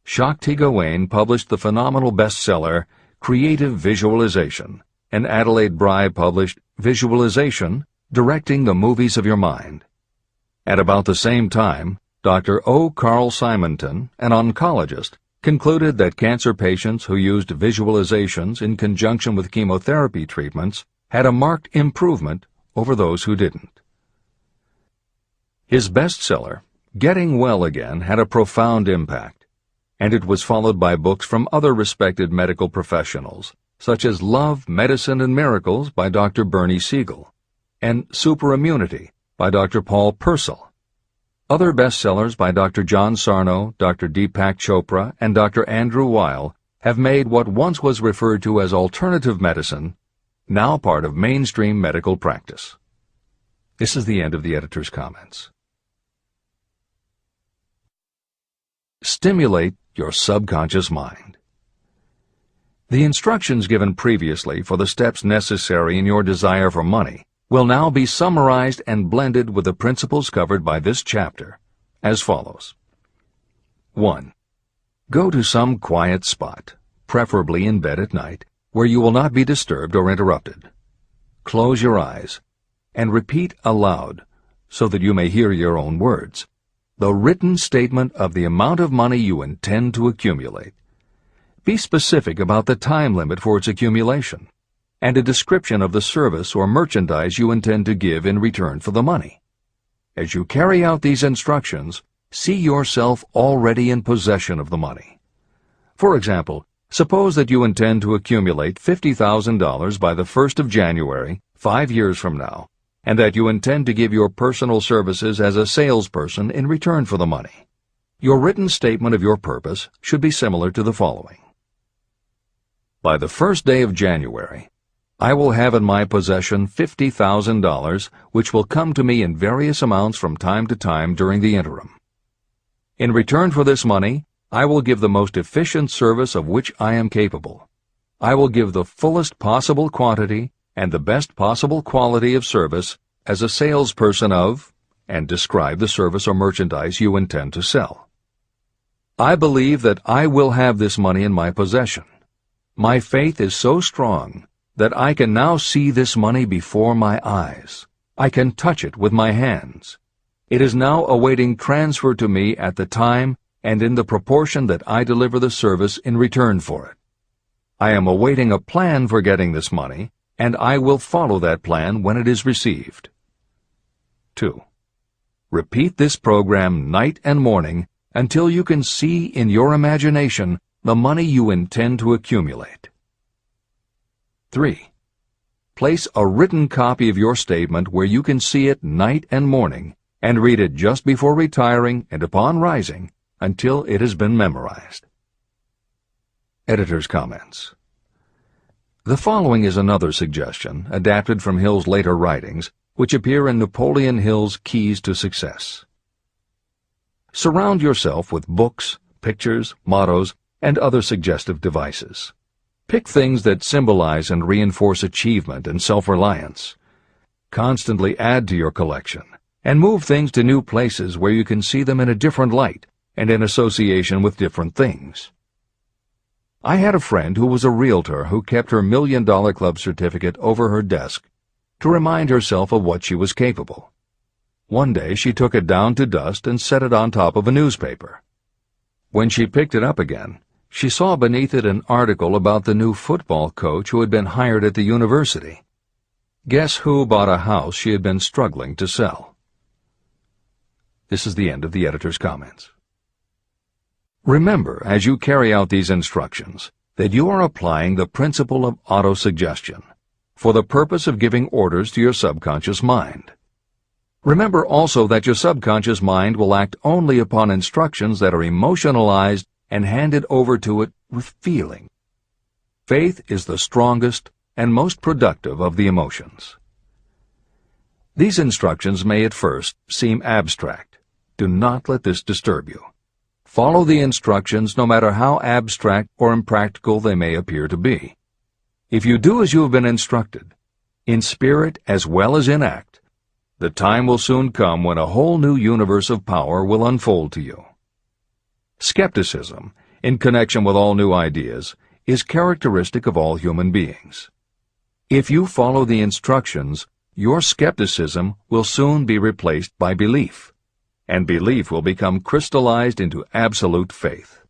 Shakti Gawain published the phenomenal bestseller Creative Visualization, and Adelaide Bry published Visualization, Directing the Movies of Your Mind. At about the same time, Dr. O. Carl Simonton, an oncologist, concluded that cancer patients who used visualizations in conjunction with chemotherapy treatments had a marked improvement over those who didn't. His bestseller, Getting Well Again, had a profound impact, and it was followed by books from other respected medical professionals, such as Love, Medicine, and Miracles by Dr. Bernie Siegel, and Superimmunity by Dr. Paul Purcell. Other bestsellers by Dr. John Sarno, Dr. Deepak Chopra, and Dr. Andrew Weil have made what once was referred to as alternative medicine now part of mainstream medical practice. This is the end of the editor's comments. Stimulate your subconscious mind. The instructions given previously for the steps necessary in your desire for money will now be summarized and blended with the principles covered by this chapter, as follows. 1. Go to some quiet spot, preferably in bed at night, where you will not be disturbed or interrupted. Close your eyes and repeat aloud, so that you may hear your own words, the written statement of the amount of money you intend to accumulate. Be specific about the time limit for its accumulation, and a description of the service or merchandise you intend to give in return for the money. As you carry out these instructions, see yourself already in possession of the money. For example, suppose that you intend to accumulate $50,000 by the 1st of January, 5 years from now, and that you intend to give your personal services as a salesperson in return for the money. Your written statement of your purpose should be similar to the following. By the 1st day of January, I will have in my possession $50,000, which will come to me in various amounts from time to time during the interim. In return for this money, I will give the most efficient service of which I am capable. I will give the fullest possible quantity and the best possible quality of service as a salesperson of, and describe the service or merchandise you intend to sell. I believe that I will have this money in my possession. My faith is so strong that I can now see this money before my eyes. I can touch it with my hands. It is now awaiting transfer to me at the time and in the proportion that I deliver the service in return for it. I am awaiting a plan for getting this money, and I will follow that plan when it is received. 2. Repeat this program night and morning until you can see in your imagination the money you intend to accumulate. 3. Place a written copy of your statement where you can see it night and morning and read it just before retiring and upon rising until it has been memorized. Editor's comments. The following is another suggestion, adapted from Hill's later writings, which appear in Napoleon Hill's Keys to Success. Surround yourself with books, pictures, mottos, and other suggestive devices. Pick things that symbolize and reinforce achievement and self-reliance. Constantly add to your collection, and move things to new places where you can see them in a different light and in association with different things. I had a friend who was a realtor who kept her $1 Million Club certificate over her desk to remind herself of what she was capable. One day she took it down to dust and set it on top of a newspaper. When she picked it up again, she saw beneath it an article about the new football coach who had been hired at the university. Guess who bought a house she had been struggling to sell? This is the end of the editor's comments. Remember, as you carry out these instructions, that you are applying the principle of autosuggestion for the purpose of giving orders to your subconscious mind. Remember also that your subconscious mind will act only upon instructions that are emotionalized and handed over to it with feeling. Faith is the strongest and most productive of the emotions. These instructions may at first seem abstract. Do not let this disturb you. Follow the instructions no matter how abstract or impractical they may appear to be. If you do as you have been instructed, in spirit as well as in act, the time will soon come when a whole new universe of power will unfold to you. Skepticism, in connection with all new ideas, is characteristic of all human beings. If you follow the instructions, your skepticism will soon be replaced by belief, and belief will become crystallized into absolute faith.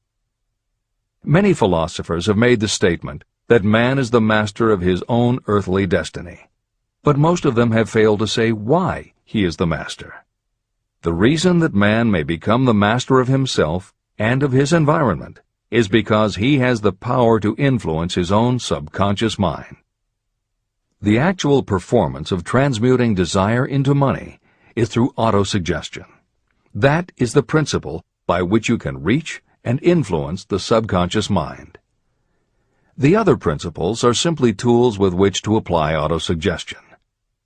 Many philosophers have made the statement that man is the master of his own earthly destiny, but most of them have failed to say why he is the master. The reason that man may become the master of himself and of his environment is because he has the power to influence his own subconscious mind. The actual performance of transmuting desire into money is through autosuggestion. That is the principle by which you can reach and influence the subconscious mind. The other principles are simply tools with which to apply autosuggestion.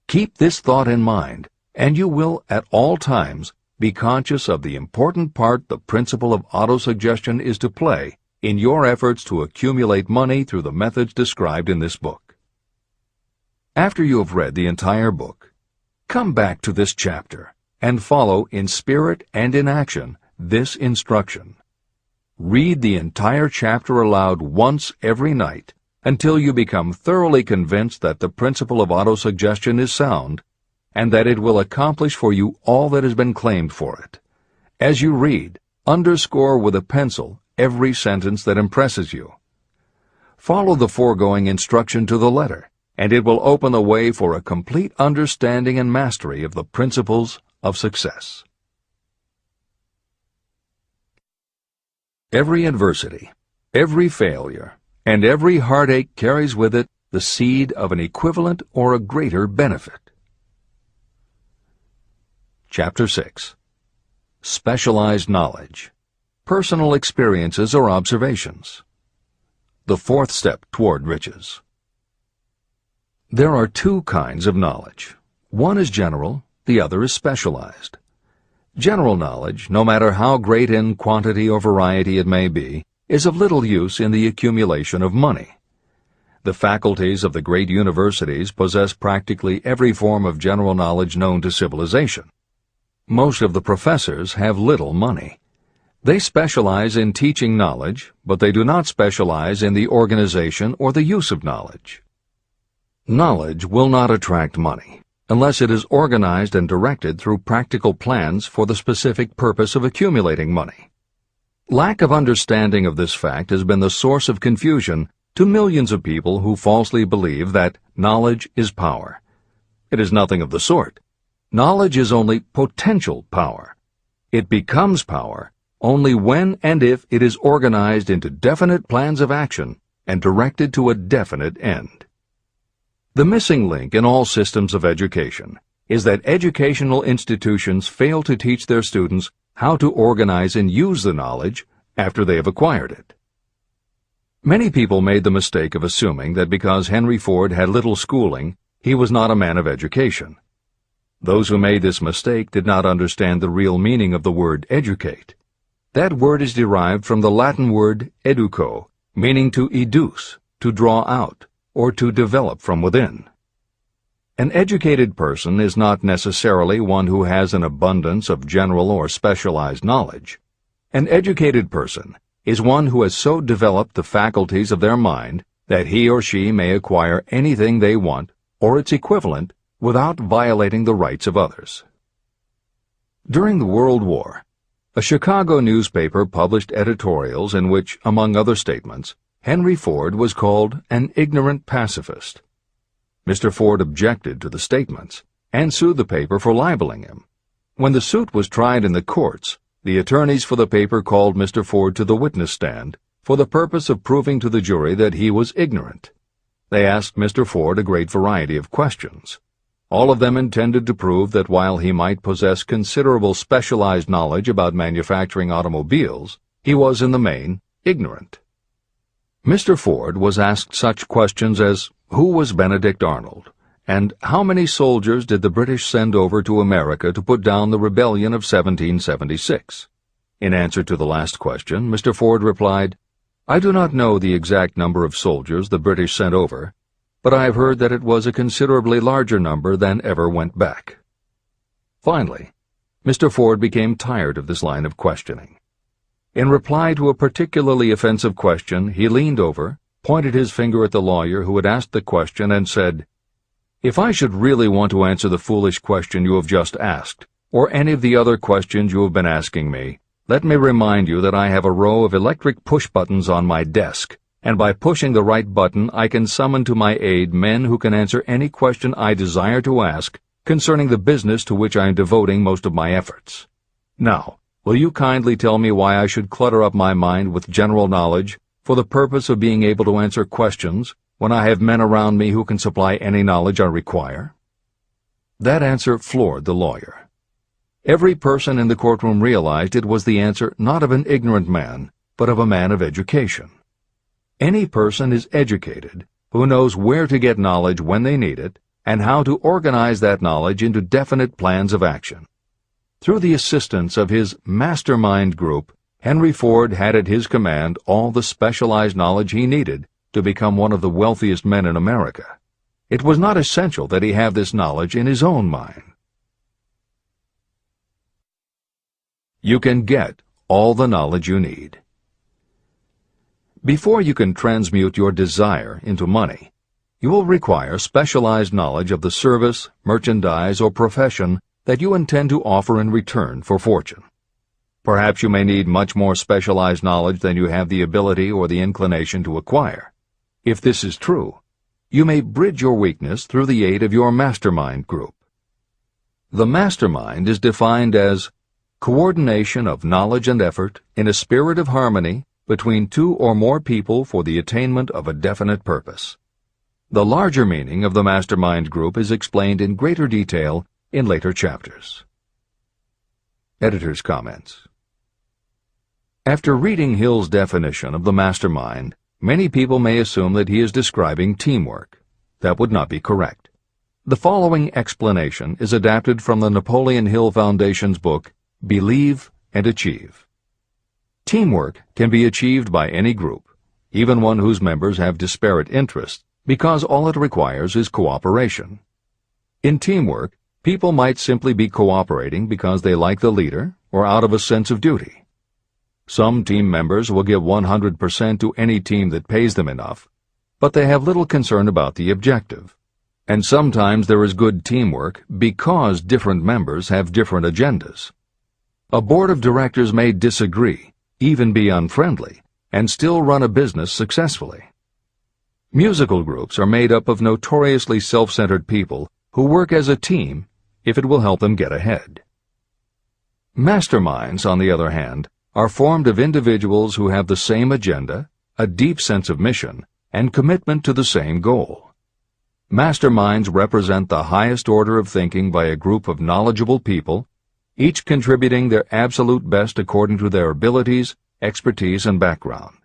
Keep this thought in mind, and you will at all times be conscious of the important part the principle of autosuggestion is to play in your efforts to accumulate money through the methods described in this book. After you have read the entire book, come back to this chapter and follow in spirit and in action this instruction. Read the entire chapter aloud once every night until you become thoroughly convinced that the principle of autosuggestion is sound and that it will accomplish for you all that has been claimed for it. As you read, underscore with a pencil every sentence that impresses you. Follow the foregoing instruction to the letter, and it will open the way for a complete understanding and mastery of the principles of success. Every adversity, every failure, and every heartache carries with it the seed of an equivalent or a greater benefit. Chapter 6. Specialized Knowledge. Personal Experiences or Observations. The fourth step toward riches. There are two kinds of knowledge. One is general, the other is specialized. General knowledge, no matter how great in quantity or variety it may be, is of little use in the accumulation of money. The faculties of the great universities possess practically every form of general knowledge known to civilization. Most of the professors have little money. They specialize in teaching knowledge, but they do not specialize in the organization or the use of knowledge. Knowledge will not attract money unless it is organized and directed through practical plans for the specific purpose of accumulating money. Lack of understanding of this fact has been the source of confusion to millions of people who falsely believe that knowledge is power. It is nothing of the sort. Knowledge is only potential power. It becomes power only when and if it is organized into definite plans of action and directed to a definite end. The missing link in all systems of education is that educational institutions fail to teach their students how to organize and use the knowledge after they have acquired it. Many people made the mistake of assuming that because Henry Ford had little schooling, he was not a man of education. Those who made this mistake did not understand the real meaning of the word educate. That word is derived from the Latin word educo, meaning to educe, to draw out, or to develop from within. An educated person is not necessarily one who has an abundance of general or specialized knowledge. An educated person is one who has so developed the faculties of their mind that he or she may acquire anything they want or its equivalent without violating the rights of others. During the World War, a Chicago newspaper published editorials in which, among other statements, Henry Ford was called an ignorant pacifist. Mr. Ford objected to the statements and sued the paper for libeling him. When the suit was tried in the courts, the attorneys for the paper called Mr. Ford to the witness stand for the purpose of proving to the jury that he was ignorant. They asked Mr. Ford a great variety of questions. All of them intended to prove that while he might possess considerable specialized knowledge about manufacturing automobiles, he was in the main ignorant. Mr. Ford was asked such questions as, who was Benedict Arnold, and how many soldiers did the British send over to America to put down the rebellion of 1776? In answer to the last question, Mr. Ford replied, I do not know the exact number of soldiers the British sent over, but I have heard that it was a considerably larger number than ever went back. Finally, Mr. Ford became tired of this line of questioning. In reply to a particularly offensive question, he leaned over, pointed his finger at the lawyer who had asked the question, and said, If I should really want to answer the foolish question you have just asked, or any of the other questions you have been asking me, let me remind you that I have a row of electric push buttons on my desk, and by pushing the right button I can summon to my aid men who can answer any question I desire to ask concerning the business to which I am devoting most of my efforts. Now, will you kindly tell me why I should clutter up my mind with general knowledge for the purpose of being able to answer questions when I have men around me who can supply any knowledge I require? That answer floored the lawyer. Every person in the courtroom realized it was the answer not of an ignorant man, but of a man of education. Any person is educated who knows where to get knowledge when they need it and how to organize that knowledge into definite plans of action. Through the assistance of his mastermind group, Henry Ford had at his command all the specialized knowledge he needed to become one of the wealthiest men in America. It was not essential that he have this knowledge in his own mind. You can get all the knowledge you need. Before you can transmute your desire into money, you will require specialized knowledge of the service, merchandise, or profession that you intend to offer in return for fortune. Perhaps you may need much more specialized knowledge than you have the ability or the inclination to acquire. If this is true, you may bridge your weakness through the aid of your mastermind group. The mastermind is defined as coordination of knowledge and effort in a spirit of harmony between two or more people for the attainment of a definite purpose. The larger meaning of the mastermind group is explained in greater detail in later chapters. Editor's comments. After reading Hill's definition of the mastermind, many people may assume that he is describing teamwork. That would not be correct. The following explanation is adapted from the Napoleon Hill Foundation's book, Believe and Achieve. Teamwork can be achieved by any group, even one whose members have disparate interests, because all it requires is cooperation. In teamwork, people might simply be cooperating because they like the leader or out of a sense of duty. Some team members will give 100% to any team that pays them enough, but they have little concern about the objective. And sometimes there is good teamwork because different members have different agendas. A board of directors may disagree, even be unfriendly, and still run a business successfully. Musical groups are made up of notoriously self-centered people who work as a team if it will help them get ahead. Masterminds, on the other hand, are formed of individuals who have the same agenda, a deep sense of mission, and commitment to the same goal. Masterminds represent the highest order of thinking by a group of knowledgeable people, each contributing their absolute best according to their abilities, expertise, and background.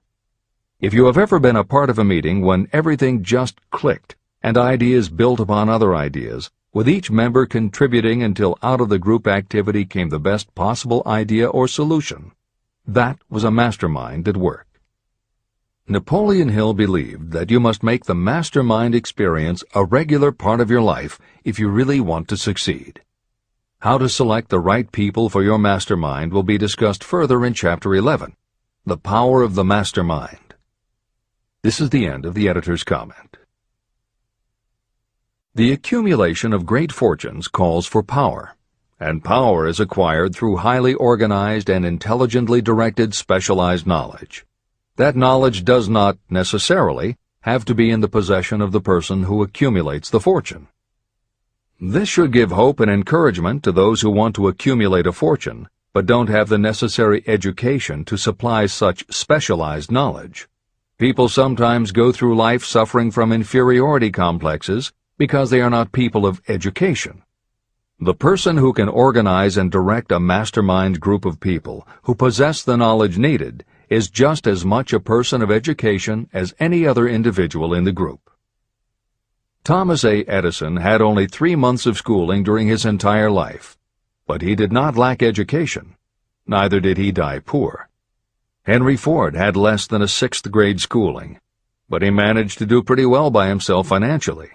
If you have ever been a part of a meeting when everything just clicked and ideas built upon other ideas, with each member contributing until out of the group activity came the best possible idea or solution, that was a mastermind at work. Napoleon Hill believed that you must make the mastermind experience a regular part of your life if you really want to succeed. How to select the right people for your mastermind will be discussed further in Chapter 11, The Power of the Mastermind. This is the end of the editor's comment. The accumulation of great fortunes calls for power, and power is acquired through highly organized and intelligently directed specialized knowledge. That knowledge does not, necessarily, have to be in the possession of the person who accumulates the fortune. This should give hope and encouragement to those who want to accumulate a fortune, but don't have the necessary education to supply such specialized knowledge. People sometimes go through life suffering from inferiority complexes because they are not people of education. The person who can organize and direct a mastermind group of people who possess the knowledge needed is just as much a person of education as any other individual in the group. Thomas A. Edison had only 3 months of schooling during his entire life, but he did not lack education. Neither did he die poor. Henry Ford had less than a 6th grade schooling, but he managed to do pretty well by himself financially.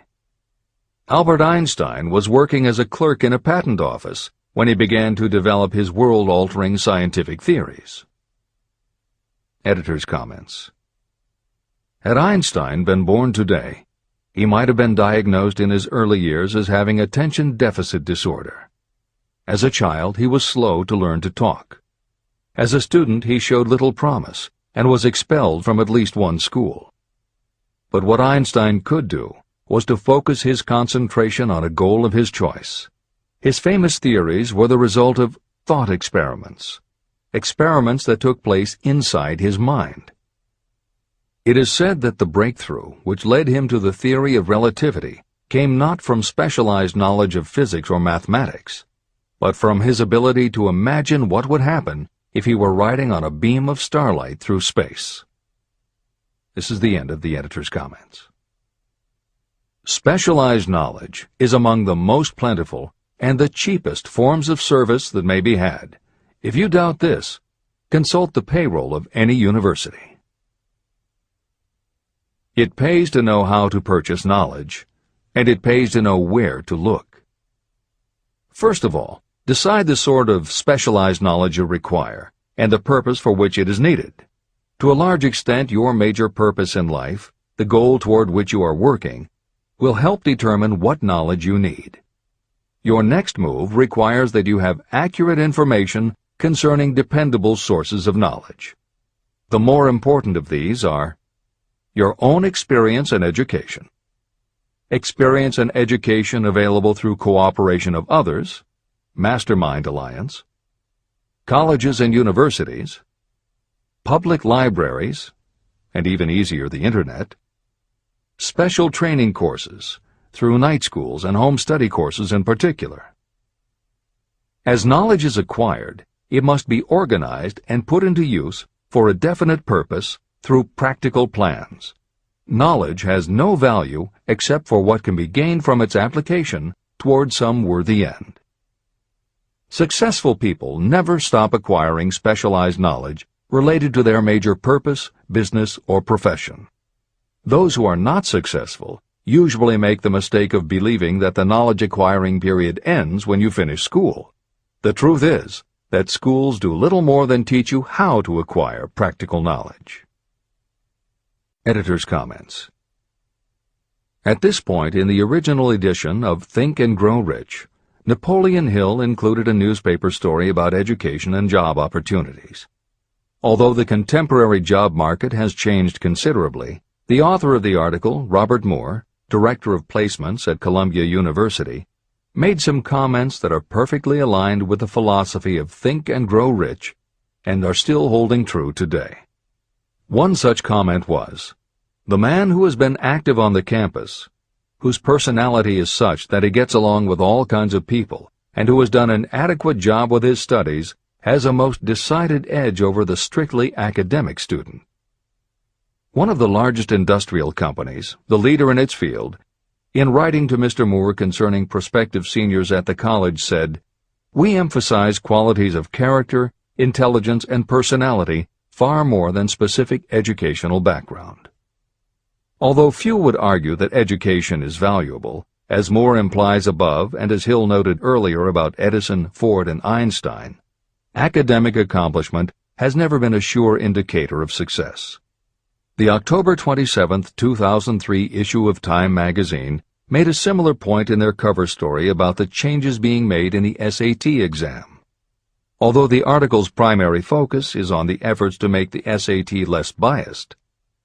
Albert Einstein was working as a clerk in a patent office when he began to develop his world-altering scientific theories. Editor's comments. Had Einstein been born today, he might have been diagnosed in his early years as having attention deficit disorder. As a child, he was slow to learn to talk. As a student, he showed little promise and was expelled from at least one school. But what Einstein could do was to focus his concentration on a goal of his choice. His famous theories were the result of thought experiments that took place inside his mind. It is said that the breakthrough which led him to the theory of relativity came not from specialized knowledge of physics or mathematics, but from his ability to imagine what would happen if he were riding on a beam of starlight through space. This is the end of the editor's comments. Specialized knowledge is among the most plentiful and the cheapest forms of service that may be had. If you doubt this, consult the payroll of any university. It pays to know how to purchase knowledge, and it pays to know where to look. First of all, decide the sort of specialized knowledge you require and the purpose for which it is needed. To a large extent, your major purpose in life, the goal toward which you are working, will help determine what knowledge you need. Your next move requires that you have accurate information concerning dependable sources of knowledge. The more important of these are your own experience and education, experience and education available through cooperation of others, Mastermind Alliance, colleges and universities, public libraries, and even easier, the Internet, special training courses through night schools and home study courses in particular. As knowledge is acquired, it must be organized and put into use for a definite purpose through practical plans. Knowledge has no value except for what can be gained from its application toward some worthy end. Successful people never stop acquiring specialized knowledge related to their major purpose, business, or profession. Those who are not successful usually make the mistake of believing that the knowledge acquiring period ends when you finish school. The truth is, that schools do little more than teach you how to acquire practical knowledge. Editor's comments. At this point in the original edition of Think and Grow Rich, Napoleon Hill included a newspaper story about education and job opportunities. Although the contemporary job market has changed considerably, the author of the article, Robert Moore, Director of Placements at Columbia University, made some comments that are perfectly aligned with the philosophy of Think and Grow Rich and are still holding true today. One such comment was, "The man who has been active on the campus, whose personality is such that he gets along with all kinds of people, and who has done an adequate job with his studies, has a most decided edge over the strictly academic student." One of the largest industrial companies, the leader in its field, in writing to Mr. Moore concerning prospective seniors at the college said, "We emphasize qualities of character, intelligence, and personality far more than specific educational background." Although few would argue that education is valuable, as Moore implies above and as Hill noted earlier about Edison, Ford, and Einstein, academic accomplishment has never been a sure indicator of success. The October 27, 2003 issue of Time magazine made a similar point in their cover story about the changes being made in the SAT exam. Although the article's primary focus is on the efforts to make the SAT less biased,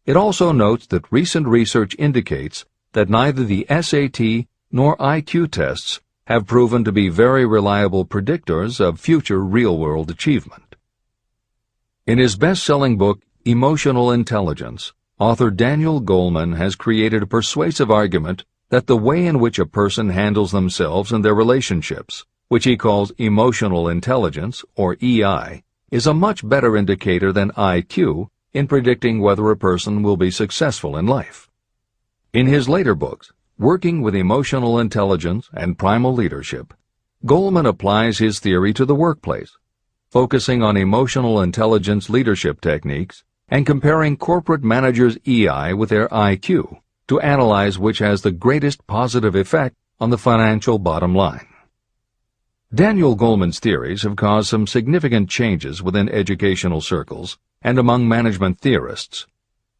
it also notes that recent research indicates that neither the SAT nor IQ tests have proven to be very reliable predictors of future real-world achievement. In his best-selling book, Emotional Intelligence, author Daniel Goleman has created a persuasive argument that the way in which a person handles themselves and their relationships, which he calls emotional intelligence, or EI, is a much better indicator than IQ in predicting whether a person will be successful in life. In his later books, Working with Emotional Intelligence and Primal Leadership, Goleman applies his theory to the workplace, focusing on emotional intelligence leadership techniques and comparing corporate managers' EI with their IQ to analyze which has the greatest positive effect on the financial bottom line. Daniel Goleman's theories have caused some significant changes within educational circles and among management theorists,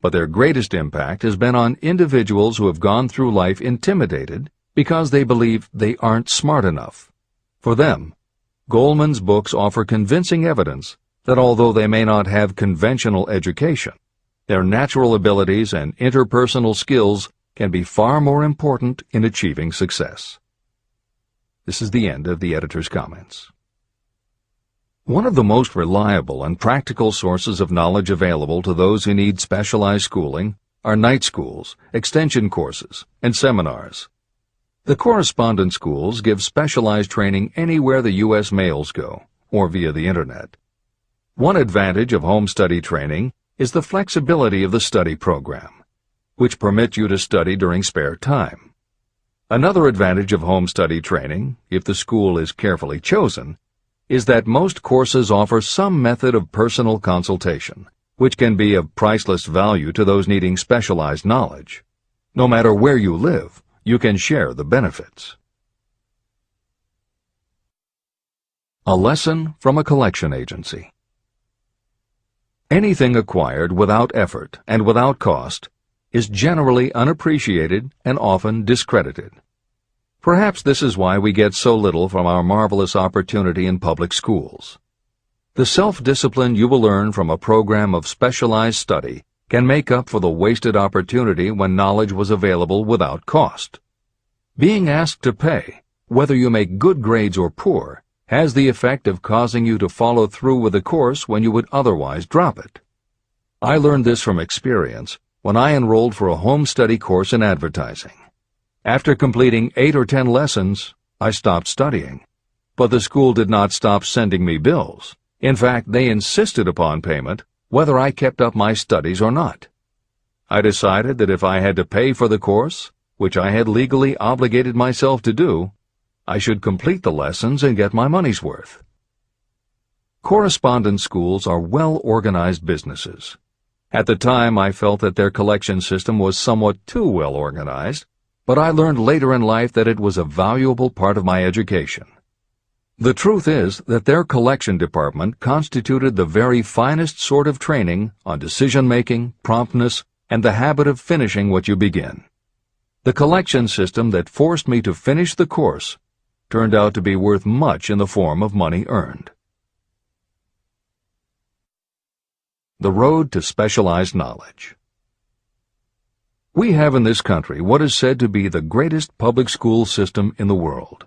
but their greatest impact has been on individuals who have gone through life intimidated because they believe they aren't smart enough. For them, Goleman's books offer convincing evidence that although they may not have conventional education, their natural abilities and interpersonal skills can be far more important in achieving success. This is the end of the editor's comments. One of the most reliable and practical sources of knowledge available to those who need specialized schooling are night schools, extension courses, and seminars. The correspondence schools give specialized training anywhere the U.S. mails go, or via the Internet. One advantage of home study training is the flexibility of the study program, which permits you to study during spare time. Another advantage of home study training, if the school is carefully chosen, is that most courses offer some method of personal consultation, which can be of priceless value to those needing specialized knowledge. No matter where you live, you can share the benefits. A lesson from a collection agency. Anything acquired without effort and without cost is generally unappreciated and often discredited. Perhaps this is why we get so little from our marvelous opportunity in public schools. The self-discipline you will learn from a program of specialized study can make up for the wasted opportunity when knowledge was available without cost. Being asked to pay, whether you make good grades or poor, has the effect of causing you to follow through with the course when you would otherwise drop it. I learned this from experience when I enrolled for a home study course in advertising. After completing 8 or 10 lessons, I stopped studying. But the school did not stop sending me bills. In fact, they insisted upon payment, whether I kept up my studies or not. I decided that if I had to pay for the course, which I had legally obligated myself to do, I should complete the lessons and get my money's worth. Correspondence schools are well-organized businesses. At the time, I felt that their collection system was somewhat too well organized, but I learned later in life that it was a valuable part of my education. The truth is that their collection department constituted the very finest sort of training on decision-making, promptness, and the habit of finishing what you begin. The collection system that forced me to finish the course turned out to be worth much in the form of money earned. The road to specialized knowledge. We have in this country what is said to be the greatest public school system in the world.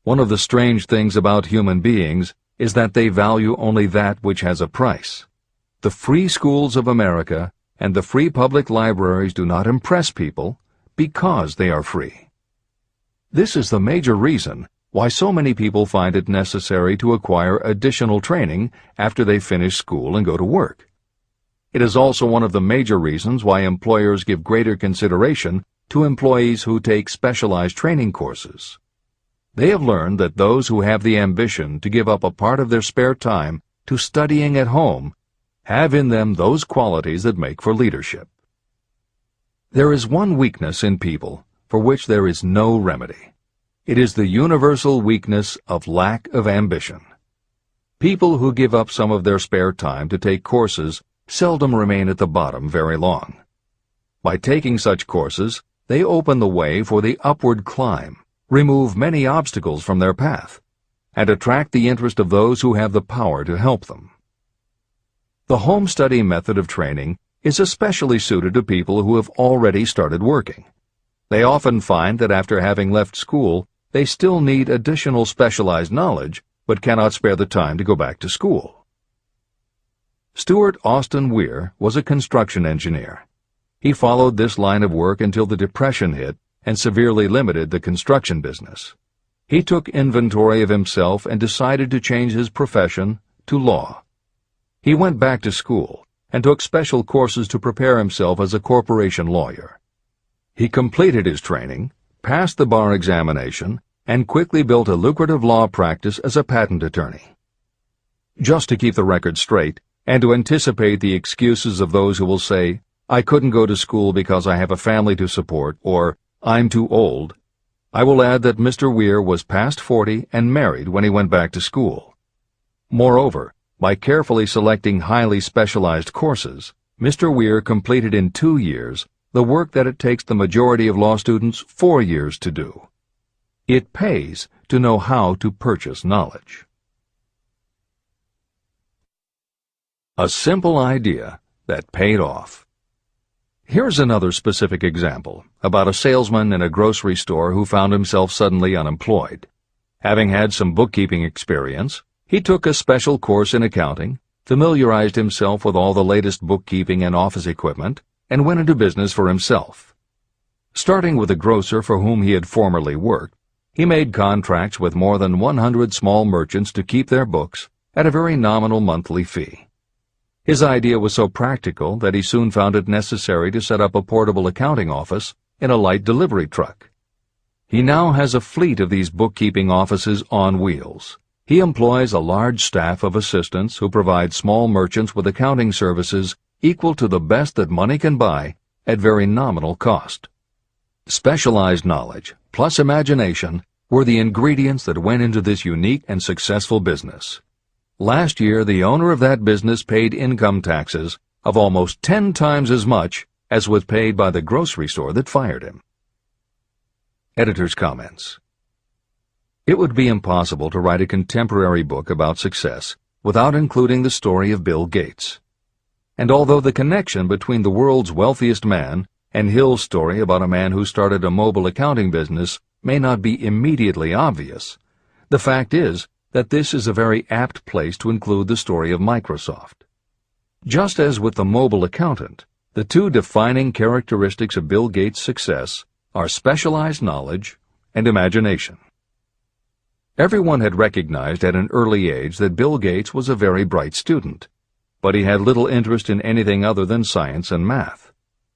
One of the strange things about human beings is that they value only that which has a price. The free schools of America and the free public libraries do not impress people because they are free. This is the major reason why so many people find it necessary to acquire additional training after they finish school and go to work. It is also one of the major reasons why employers give greater consideration to employees who take specialized training courses. They have learned that those who have the ambition to give up a part of their spare time to studying at home have in them those qualities that make for leadership. There is one weakness in people for which there is no remedy. It is the universal weakness of lack of ambition. People who give up some of their spare time to take courses seldom remain at the bottom very long. By taking such courses, they open the way for the upward climb, remove many obstacles from their path, and attract the interest of those who have the power to help them. The home study method of training is especially suited to people who have already started working. They often find that after having left school, they still need additional specialized knowledge, but cannot spare the time to go back to school. Stuart Austin Weir was a construction engineer. He followed this line of work until the Depression hit and severely limited the construction business. He took inventory of himself and decided to change his profession to law. He went back to school and took special courses to prepare himself as a corporation lawyer. He completed his training, passed the bar examination, and quickly built a lucrative law practice as a patent attorney. Just to keep the record straight, and to anticipate the excuses of those who will say, "I couldn't go to school because I have a family to support," or "I'm too old," I will add that Mr. Weir was past 40 and married when he went back to school. Moreover, by carefully selecting highly specialized courses, Mr. Weir completed in 2 years the work that it takes the majority of law students 4 years to do. It pays to know how to purchase knowledge. A simple idea that paid off. Here's another specific example about a salesman in a grocery store who found himself suddenly unemployed. Having had some bookkeeping experience, he took a special course in accounting, familiarized himself with all the latest bookkeeping and office equipment, and went into business for himself. Starting with a grocer for whom he had formerly worked, he made contracts with more than 100 small merchants to keep their books at a very nominal monthly fee. His idea was so practical that he soon found it necessary to set up a portable accounting office in a light delivery truck. He now has a fleet of these bookkeeping offices on wheels. He employs a large staff of assistants who provide small merchants with accounting services equal to the best that money can buy at very nominal cost. Specialized knowledge plus imagination were the ingredients that went into this unique and successful business. Last year, the owner of that business paid income taxes of almost 10 times as much as was paid by the grocery store that fired him. Editor's comments. It would be impossible to write a contemporary book about success without including the story of Bill Gates. And although the connection between the world's wealthiest man and Hill's story about a man who started a mobile accounting business may not be immediately obvious, the fact is that this is a very apt place to include the story of Microsoft. Just as with the mobile accountant, the two defining characteristics of Bill Gates' success are specialized knowledge and imagination. Everyone had recognized at an early age that Bill Gates was a very bright student, but he had little interest in anything other than science and math.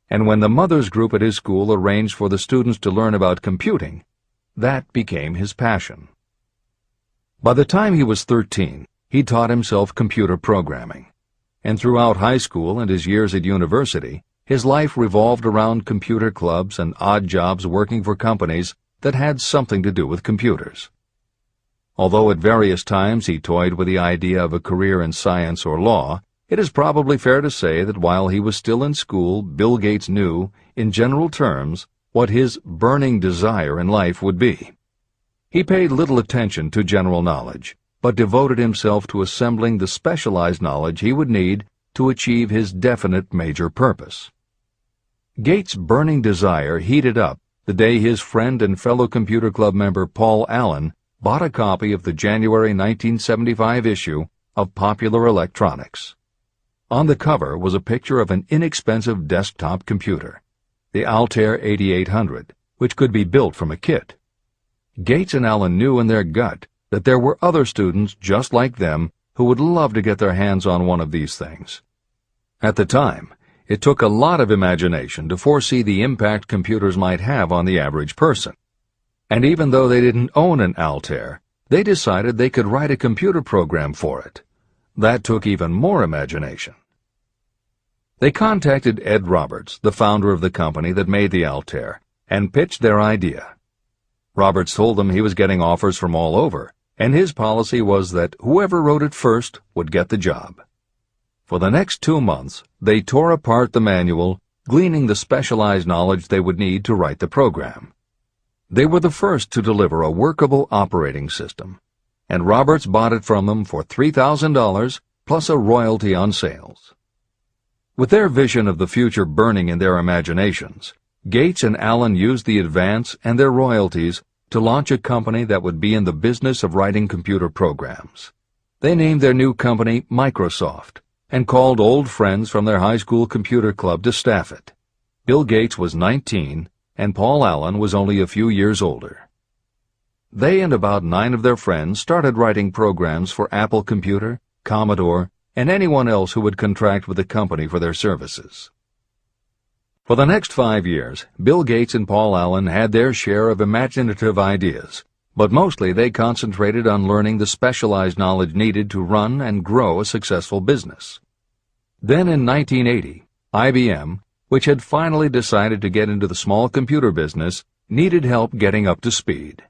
And when the mothers group at his school arranged for the students to learn about computing, that became his passion. By the time he was 13, he taught himself computer programming, and throughout high school and his years at university, his life revolved around computer clubs and odd jobs working for companies that had something to do with computers. Although at various times he toyed with the idea of a career in science or law, it is probably fair to say that while he was still in school, Bill Gates knew, in general terms, what his burning desire in life would be. He paid little attention to general knowledge, but devoted himself to assembling the specialized knowledge he would need to achieve his definite major purpose. Gates' burning desire heated up the day his friend and fellow computer club member Paul Allen bought a copy of the January 1975 issue of Popular Electronics. On the cover was a picture of an inexpensive desktop computer, the Altair 8800, which could be built from a kit. Gates and Allen knew in their gut that there were other students just like them who would love to get their hands on one of these things. At the time, it took a lot of imagination to foresee the impact computers might have on the average person. And even though they didn't own an Altair, they decided they could write a computer program for it. That took even more imagination. They contacted Ed Roberts, the founder of the company that made the Altair, and pitched their idea. Roberts told them he was getting offers from all over, and his policy was that whoever wrote it first would get the job. For the next 2 months, they tore apart the manual, gleaning the specialized knowledge they would need to write the program. They were the first to deliver a workable operating system, and Roberts bought it from them for $3,000 plus a royalty on sales. With their vision of the future burning in their imaginations, Gates and Allen used the advance and their royalties to launch a company that would be in the business of writing computer programs. They named their new company Microsoft and called old friends from their high school computer club to staff it. Bill Gates was 19 and Paul Allen was only a few years older. They and about 9 of their friends started writing programs for Apple Computer, Commodore, and anyone else who would contract with the company for their services. For the next 5 years, Bill Gates and Paul Allen had their share of imaginative ideas, but mostly they concentrated on learning the specialized knowledge needed to run and grow a successful business. Then in 1980, IBM, which had finally decided to get into the small computer business, needed help getting up to speed.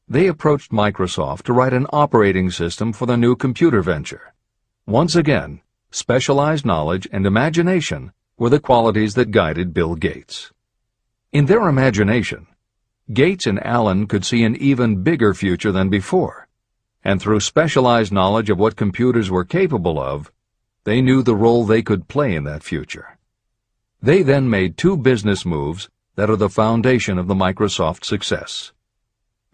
They approached Microsoft to write an operating system for the new computer venture. Once again, specialized knowledge and imagination were the qualities that guided Bill Gates. In their imagination, Gates and Allen could see an even bigger future than before, and through specialized knowledge of what computers were capable of, they knew the role they could play in that future. They then made 2 business moves that are the foundation of the Microsoft success.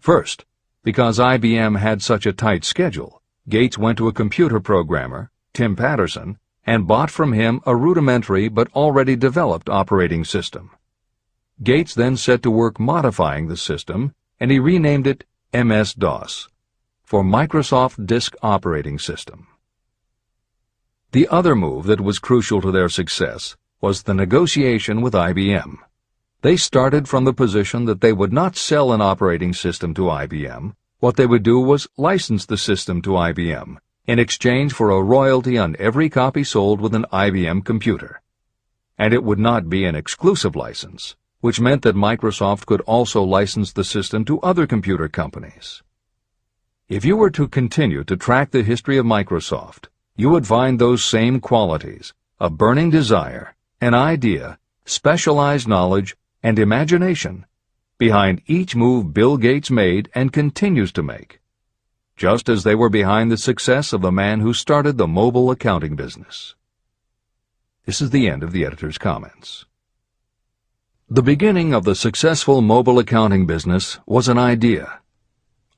First, because IBM had such a tight schedule, Gates went to a computer programmer, Tim Patterson, and bought from him a rudimentary but already developed operating system. Gates then set to work modifying the system, and he renamed it MS-DOS, for Microsoft Disk Operating System. The other move that was crucial to their success was the negotiation with IBM. They started from the position that they would not sell an operating system to IBM. What they would do was license the system to IBM in exchange for a royalty on every copy sold with an IBM computer. And it would not be an exclusive license, which meant that Microsoft could also license the system to other computer companies. If you were to continue to track the history of Microsoft, you would find those same qualities: a burning desire, an idea, specialized knowledge, and imagination behind each move Bill Gates made and continues to make, just as they were behind the success of the man who started the mobile accounting business. This is the end of the editor's comments. The beginning of the successful mobile accounting business was an idea.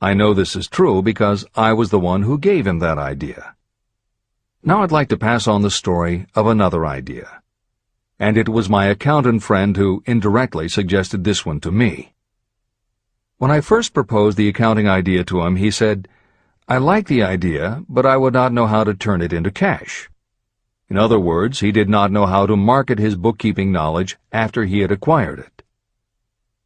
I know this is true because I was the one who gave him that idea. Now I'd like to pass on the story of another idea. And it was my accountant friend who indirectly suggested this one to me. When I first proposed the accounting idea to him, he said, "I like the idea, but I would not know how to turn it into cash." In other words, he did not know how to market his bookkeeping knowledge after he had acquired it.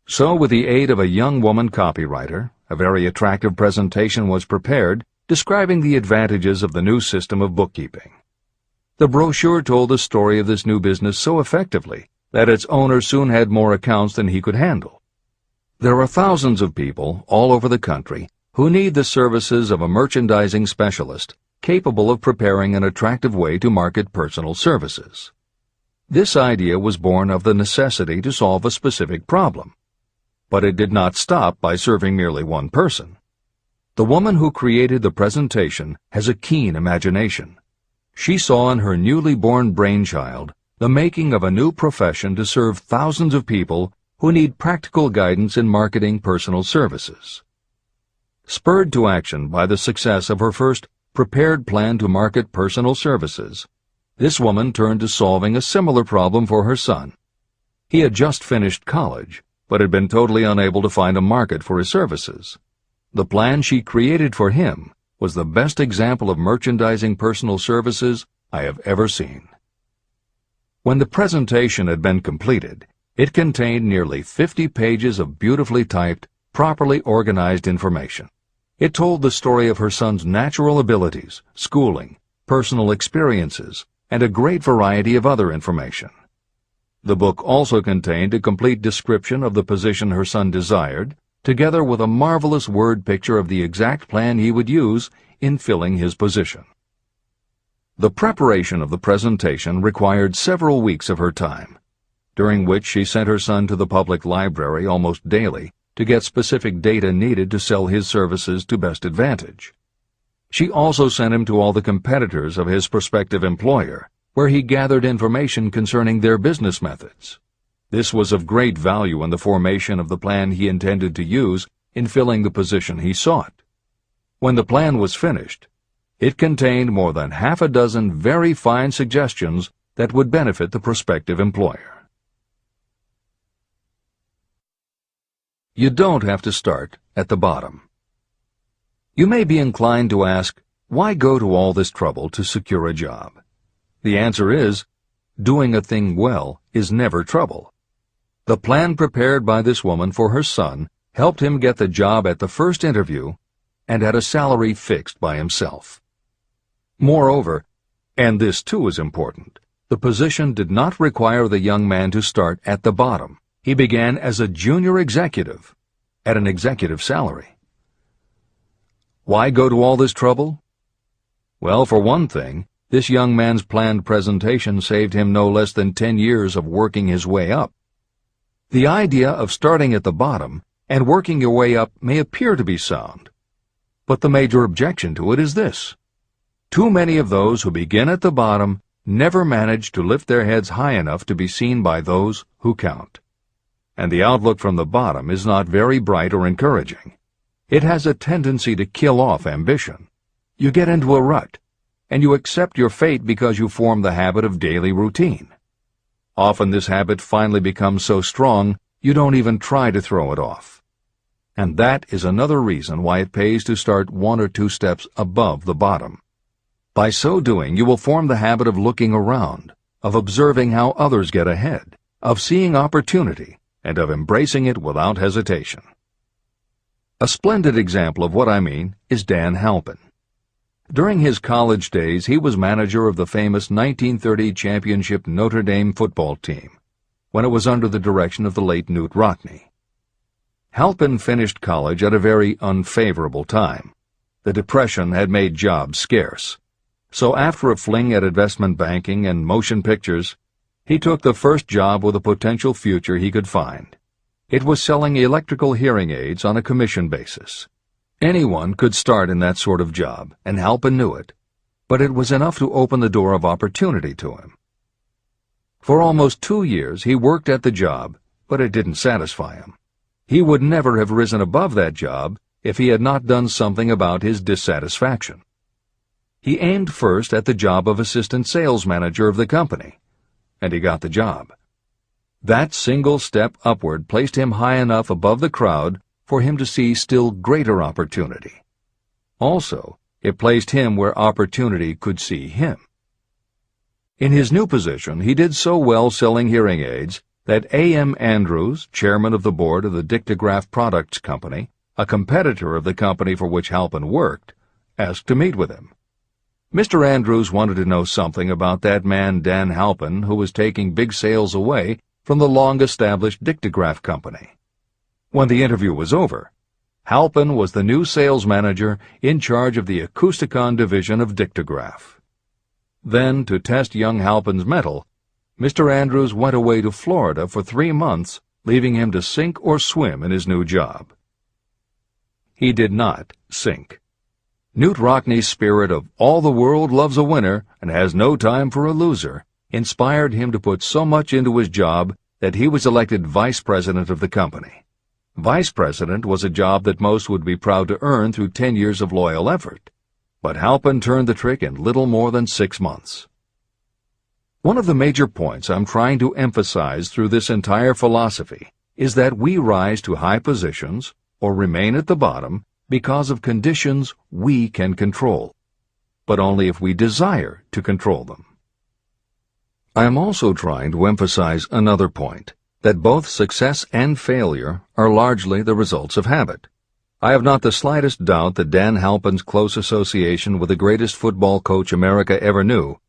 So, with the aid of a young woman copywriter, a very attractive presentation was prepared describing the advantages of the new system of bookkeeping. The brochure told the story of this new business so effectively that its owner soon had more accounts than he could handle. There are thousands of people all over the country who need the services of a merchandising specialist capable of preparing an attractive way to market personal services. This idea was born of the necessity to solve a specific problem. But it did not stop by serving merely one person. The woman who created the presentation has a keen imagination. She saw in her newly born brainchild the making of a new profession to serve thousands of people who need practical guidance in marketing personal services. Spurred to action by the success of her first prepared plan to market personal services, this woman turned to solving a similar problem for her son. He had just finished college, but had been totally unable to find a market for his services. The plan she created for him was the best example of merchandising personal services I have ever seen. When the presentation had been completed, it contained nearly 50 pages of beautifully typed, properly organized information. It told the story of her son's natural abilities, schooling, personal experiences, and a great variety of other information. The book also contained a complete description of the position her son desired, together with a marvelous word picture of the exact plan he would use in filling his position. The preparation of the presentation required several weeks of her time, during which she sent her son to the public library almost daily to get specific data needed to sell his services to best advantage. She also sent him to all the competitors of his prospective employer, where he gathered information concerning their business methods. This was of great value in the formation of the plan he intended to use in filling the position he sought. When the plan was finished, it contained more than half a dozen very fine suggestions that would benefit the prospective employer. You don't have to start at the bottom. You may be inclined to ask, why go to all this trouble to secure a job? The answer is, doing a thing well is never trouble. The plan prepared by this woman for her son helped him get the job at the first interview and at a salary fixed by himself. Moreover, and this too is important, the position did not require the young man to start at the bottom. He began as a junior executive at an executive salary. Why go to all this trouble? Well, for one thing, this young man's planned presentation saved him no less than 10 years of working his way up. The idea of starting at the bottom and working your way up may appear to be sound, but the major objection to it is this. Too many of those who begin at the bottom never manage to lift their heads high enough to be seen by those who count. And the outlook from the bottom is not very bright or encouraging. It has a tendency to kill off ambition. You get into a rut, and you accept your fate because you form the habit of daily routine. Often this habit finally becomes so strong you don't even try to throw it off. And that is another reason why it pays to start 1 or 2 steps above the bottom. By so doing, you will form the habit of looking around, of observing how others get ahead, of seeing opportunity, and of embracing it without hesitation. A splendid example of what I mean is Dan Halpin. During his college days, he was manager of the famous 1930 championship Notre Dame football team, when it was under the direction of the late Knute Rockne. Halpin finished college at a very unfavorable time. The Depression had made jobs scarce. So after a fling at investment banking and motion pictures, he took the first job with a potential future he could find. It was selling electrical hearing aids on a commission basis. Anyone could start in that sort of job, and Halpin knew it, but it was enough to open the door of opportunity to him. For almost 2 years he worked at the job, but it didn't satisfy him. He would never have risen above that job if he had not done something about his dissatisfaction. He aimed first at the job of assistant sales manager of the company, and he got the job. That single step upward placed him high enough above the crowd for him to see still greater opportunity. Also, it placed him where opportunity could see him. In his new position, he did so well selling hearing aids that A.M. Andrews, chairman of the board of the Dictograph Products Company, a competitor of the company for which Halpin worked, asked to meet with him. Mr. Andrews wanted to know something about that man Dan Halpin, who was taking big sales away from the long-established Dictograph Company. When the interview was over, Halpin was the new sales manager in charge of the Acousticon division of Dictograph. Then, to test young Halpin's mettle, Mr. Andrews went away to Florida for 3 months, leaving him to sink or swim in his new job. He did not sink. Knute Rockne's spirit of "all the world loves a winner and has no time for a loser" inspired him to put so much into his job that he was elected vice president of the company. Vice president was a job that most would be proud to earn through 10 years of loyal effort, but Halpin turned the trick in little more than 6 months. One of the major points I'm trying to emphasize through this entire philosophy is that we rise to high positions or remain at the bottom because of conditions we can control, but only if we desire to control them. I am also trying to emphasize another point, that both success and failure are largely the results of habit. I have not the slightest doubt that Dan Halpin's close association with the greatest football coach America ever knew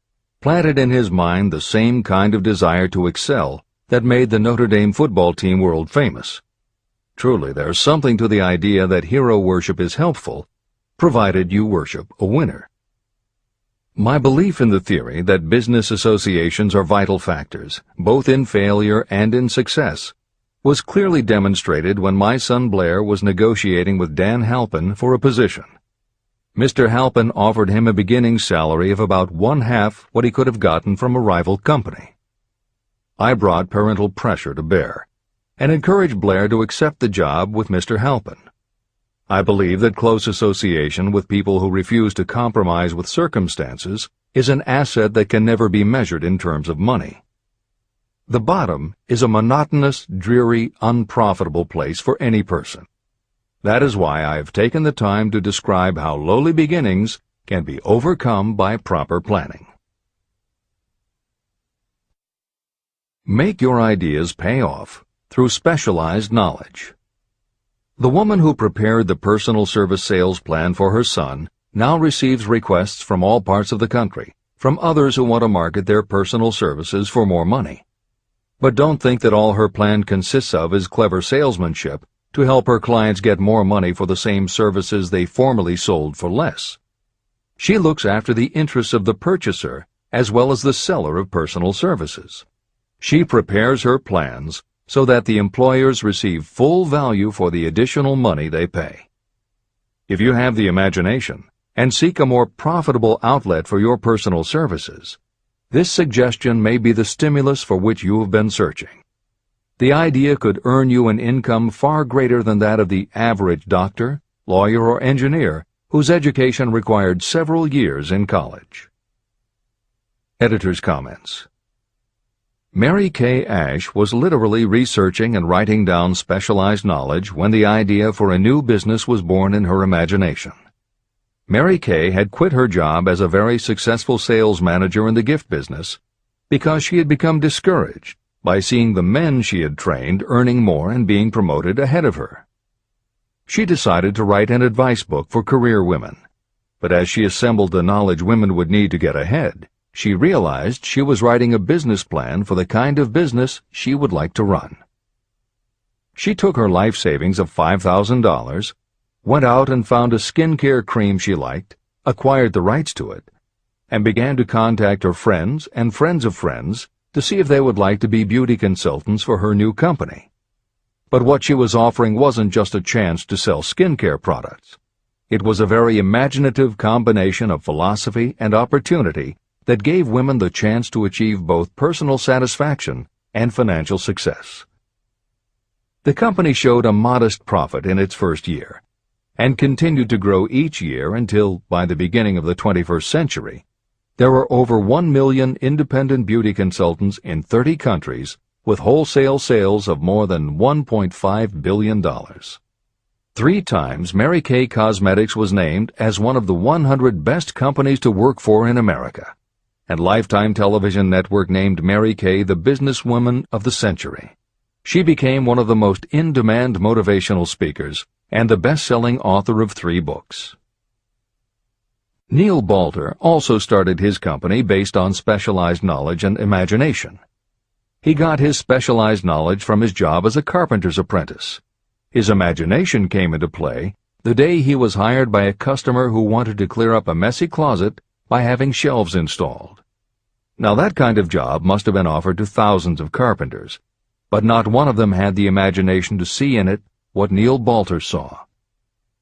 planted in his mind the same kind of desire to excel that made the Notre Dame football team world famous. Truly, there's something to the idea that hero worship is helpful, provided you worship a winner. My belief in the theory that business associations are vital factors, both in failure and in success, was clearly demonstrated when my son Blair was negotiating with Dan Halpin for a position. Mr. Halpin offered him a beginning salary of about 1/2 what he could have gotten from a rival company. I brought parental pressure to bear, and encouraged Blair to accept the job with Mr. Halpin. I believe that close association with people who refuse to compromise with circumstances is an asset that can never be measured in terms of money. The bottom is a monotonous, dreary, unprofitable place for any person. That is why I have taken the time to describe how lowly beginnings can be overcome by proper planning. Make your ideas pay off through specialized knowledge. The woman who prepared the personal service sales plan for her son now receives requests from all parts of the country, from others who want to market their personal services for more money. But don't think that all her plan consists of is clever salesmanship to help her clients get more money for the same services they formerly sold for less. She looks after the interests of the purchaser as well as the seller of personal services. She prepares her plans so that the employers receive full value for the additional money they pay. If you have the imagination and seek a more profitable outlet for your personal services, this suggestion may be the stimulus for which you have been searching. The idea could earn you an income far greater than that of the average doctor, lawyer, or engineer whose education required several years in college. Editor's comments. Mary Kay Ash was literally researching and writing down specialized knowledge when the idea for a new business was born in her imagination. Mary Kay had quit her job as a very successful sales manager in the gift business because she had become discouraged by seeing the men she had trained earning more and being promoted ahead of her. She decided to write an advice book for career women, but as she assembled the knowledge women would need to get ahead, she realized she was writing a business plan for the kind of business she would like to run. She took her life savings of $5,000, went out and found a skincare cream she liked, acquired the rights to it, and began to contact her friends and friends of friends to see if they would like to be beauty consultants for her new company. But what she was offering wasn't just a chance to sell skincare products. It was a very imaginative combination of philosophy and opportunity that gave women the chance to achieve both personal satisfaction and financial success. The company showed a modest profit in its first year and continued to grow each year until, by the beginning of the 21st century, there were over 1 million independent beauty consultants in 30 countries with wholesale sales of more than $1.5 billion. 3 times Mary Kay Cosmetics was named as one of the 100 best companies to work for in America, and Lifetime Television Network named Mary Kay the businesswoman of the century. She became one of the most in-demand motivational speakers and the best-selling author of 3 books. Neil Balter also started his company based on specialized knowledge and imagination. He got his specialized knowledge from his job as a carpenter's apprentice. His imagination came into play the day he was hired by a customer who wanted to clear up a messy closet by having shelves installed. Now that kind of job must have been offered to thousands of carpenters, but not one of them had the imagination to see in it what Neil Balter saw.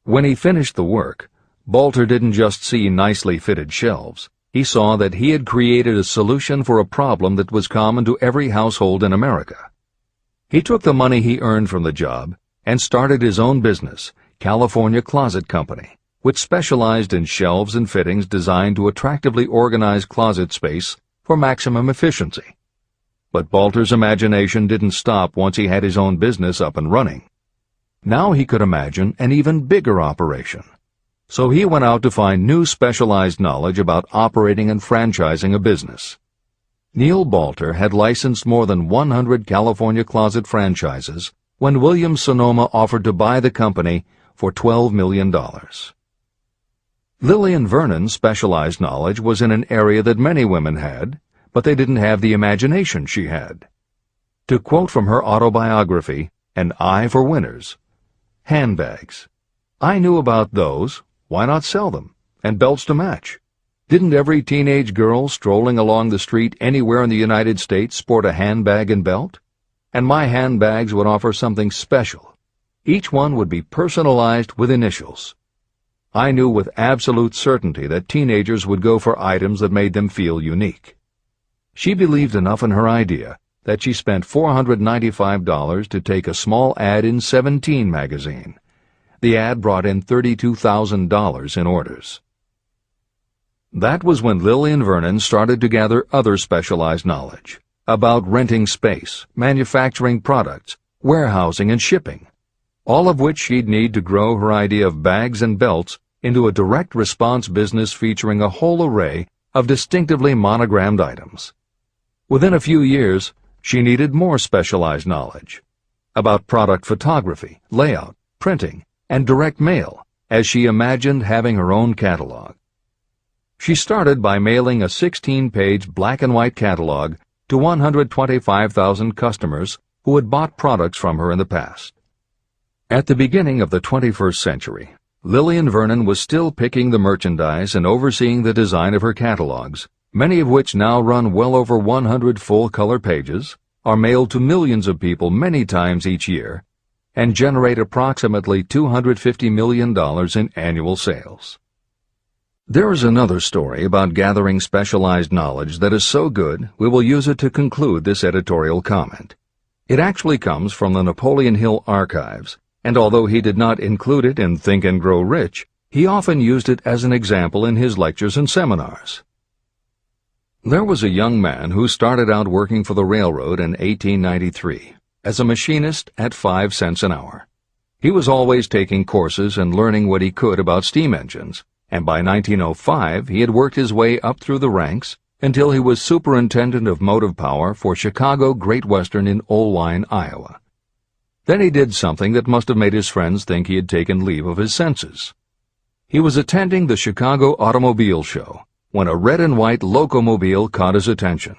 When he finished the work, Balter didn't just see nicely fitted shelves. He saw that he had created a solution for a problem that was common to every household in America. He took the money he earned from the job and started his own business, California Closet Company, which specialized in shelves and fittings designed to attractively organize closet space for maximum efficiency. But Balter's imagination didn't stop once he had his own business up and running. Now he could imagine an even bigger operation. So he went out to find new specialized knowledge about operating and franchising a business. Neil Balter had licensed more than 100 California closet franchises when Williams-Sonoma offered to buy the company for $12 million. Lillian Vernon's specialized knowledge was in an area that many women had, but they didn't have the imagination she had. To quote from her autobiography, An Eye for Winners, handbags. I knew about those, why not sell them, and belts to match. Didn't every teenage girl strolling along the street anywhere in the United States sport a handbag and belt? And my handbags would offer something special. Each one would be personalized with initials. I knew with absolute certainty that teenagers would go for items that made them feel unique. She believed enough in her idea that she spent $495 to take a small ad in 17 magazine. The ad brought in $32,000 in orders. That was when Lillian Vernon started to gather other specialized knowledge about renting space, manufacturing products, warehousing, and shipping, all of which she'd need to grow her idea of bags and belts into a direct response business featuring a whole array of distinctively monogrammed items. Within a few years, she needed more specialized knowledge about product photography, layout, printing, and direct mail as she imagined having her own catalog. She started by mailing a 16-page black-and-white catalog to 125,000 customers who had bought products from her in the past. At the beginning of the 21st century, Lillian Vernon was still picking the merchandise and overseeing the design of her catalogs, many of which now run well over 100 full-color pages, are mailed to millions of people many times each year, and generate approximately $250 million in annual sales. There is another story about gathering specialized knowledge that is so good we will use it to conclude this editorial comment. It actually comes from the Napoleon Hill archives, and although he did not include it in Think and Grow Rich, he often used it as an example in his lectures and seminars. There was a young man who started out working for the railroad in 1893 as a machinist at 5 cents an hour. He was always taking courses and learning what he could about steam engines, and by 1905 he had worked his way up through the ranks until he was superintendent of motive power for Chicago Great Western in Olwine, Iowa. Then he did something that must have made his friends think he had taken leave of his senses. He was attending the Chicago Automobile Show when a red and white locomobile caught his attention.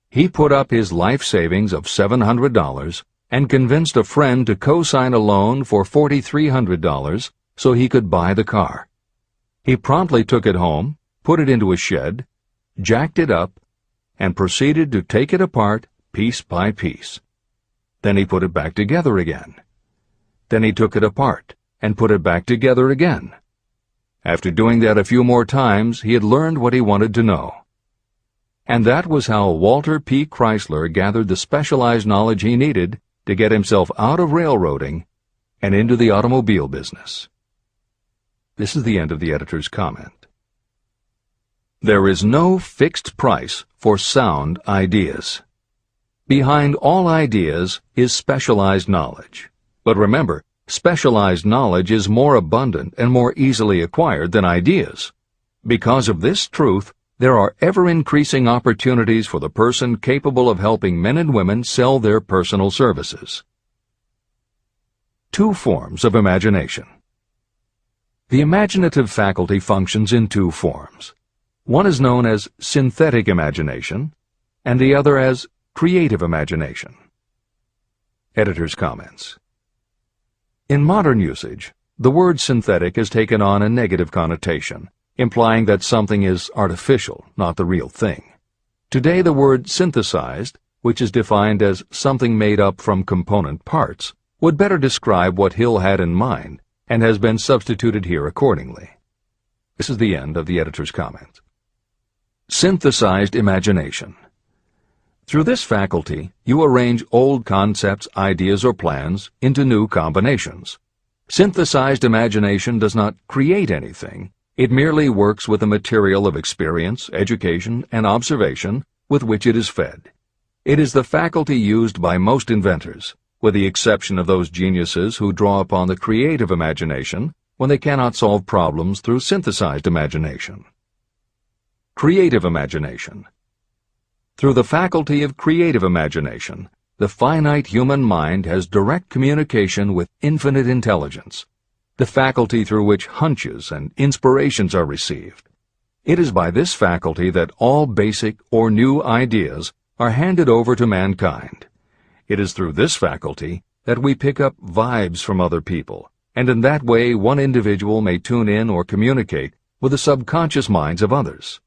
He put up his life savings of $700 and convinced a friend to co-sign a loan for $4,300 so he could buy the car. He promptly took it home, put it into a shed, jacked it up, and proceeded to take it apart piece by piece. Then he put it back together again. Then he took it apart and put it back together again. After doing that a few more times, he had learned what he wanted to know. And that was how Walter P. Chrysler gathered the specialized knowledge he needed to get himself out of railroading and into the automobile business. This is the end of the editor's comment. There is no fixed price for sound ideas. Behind all ideas is specialized knowledge. But remember, specialized knowledge is more abundant and more easily acquired than ideas. Because of this truth, there are ever-increasing opportunities for the person capable of helping men and women sell their personal services. 2 forms of imagination. The imaginative faculty functions in 2 forms. One is known as synthetic imagination, and the other as creative imagination. Editor's comments. In modern usage, the word synthetic has taken on a negative connotation, implying that something is artificial, not the real thing. Today, the word synthesized, which is defined as something made up from component parts, would better describe what Hill had in mind and has been substituted here accordingly. This is the end of the editor's comment. Synthesized imagination. Through this faculty, you arrange old concepts, ideas, or plans into new combinations. Synthesized imagination does not create anything. It merely works with the material of experience, education, and observation with which it is fed. It is the faculty used by most inventors, with the exception of those geniuses who draw upon the creative imagination when they cannot solve problems through synthesized imagination. Creative imagination. Through the faculty of creative imagination, the finite human mind has direct communication with infinite intelligence, the faculty through which hunches and inspirations are received. It is by this faculty that all basic or new ideas are handed over to mankind. It is through this faculty that we pick up vibes from other people, and in that way one individual may tune in or communicate with the subconscious minds of others.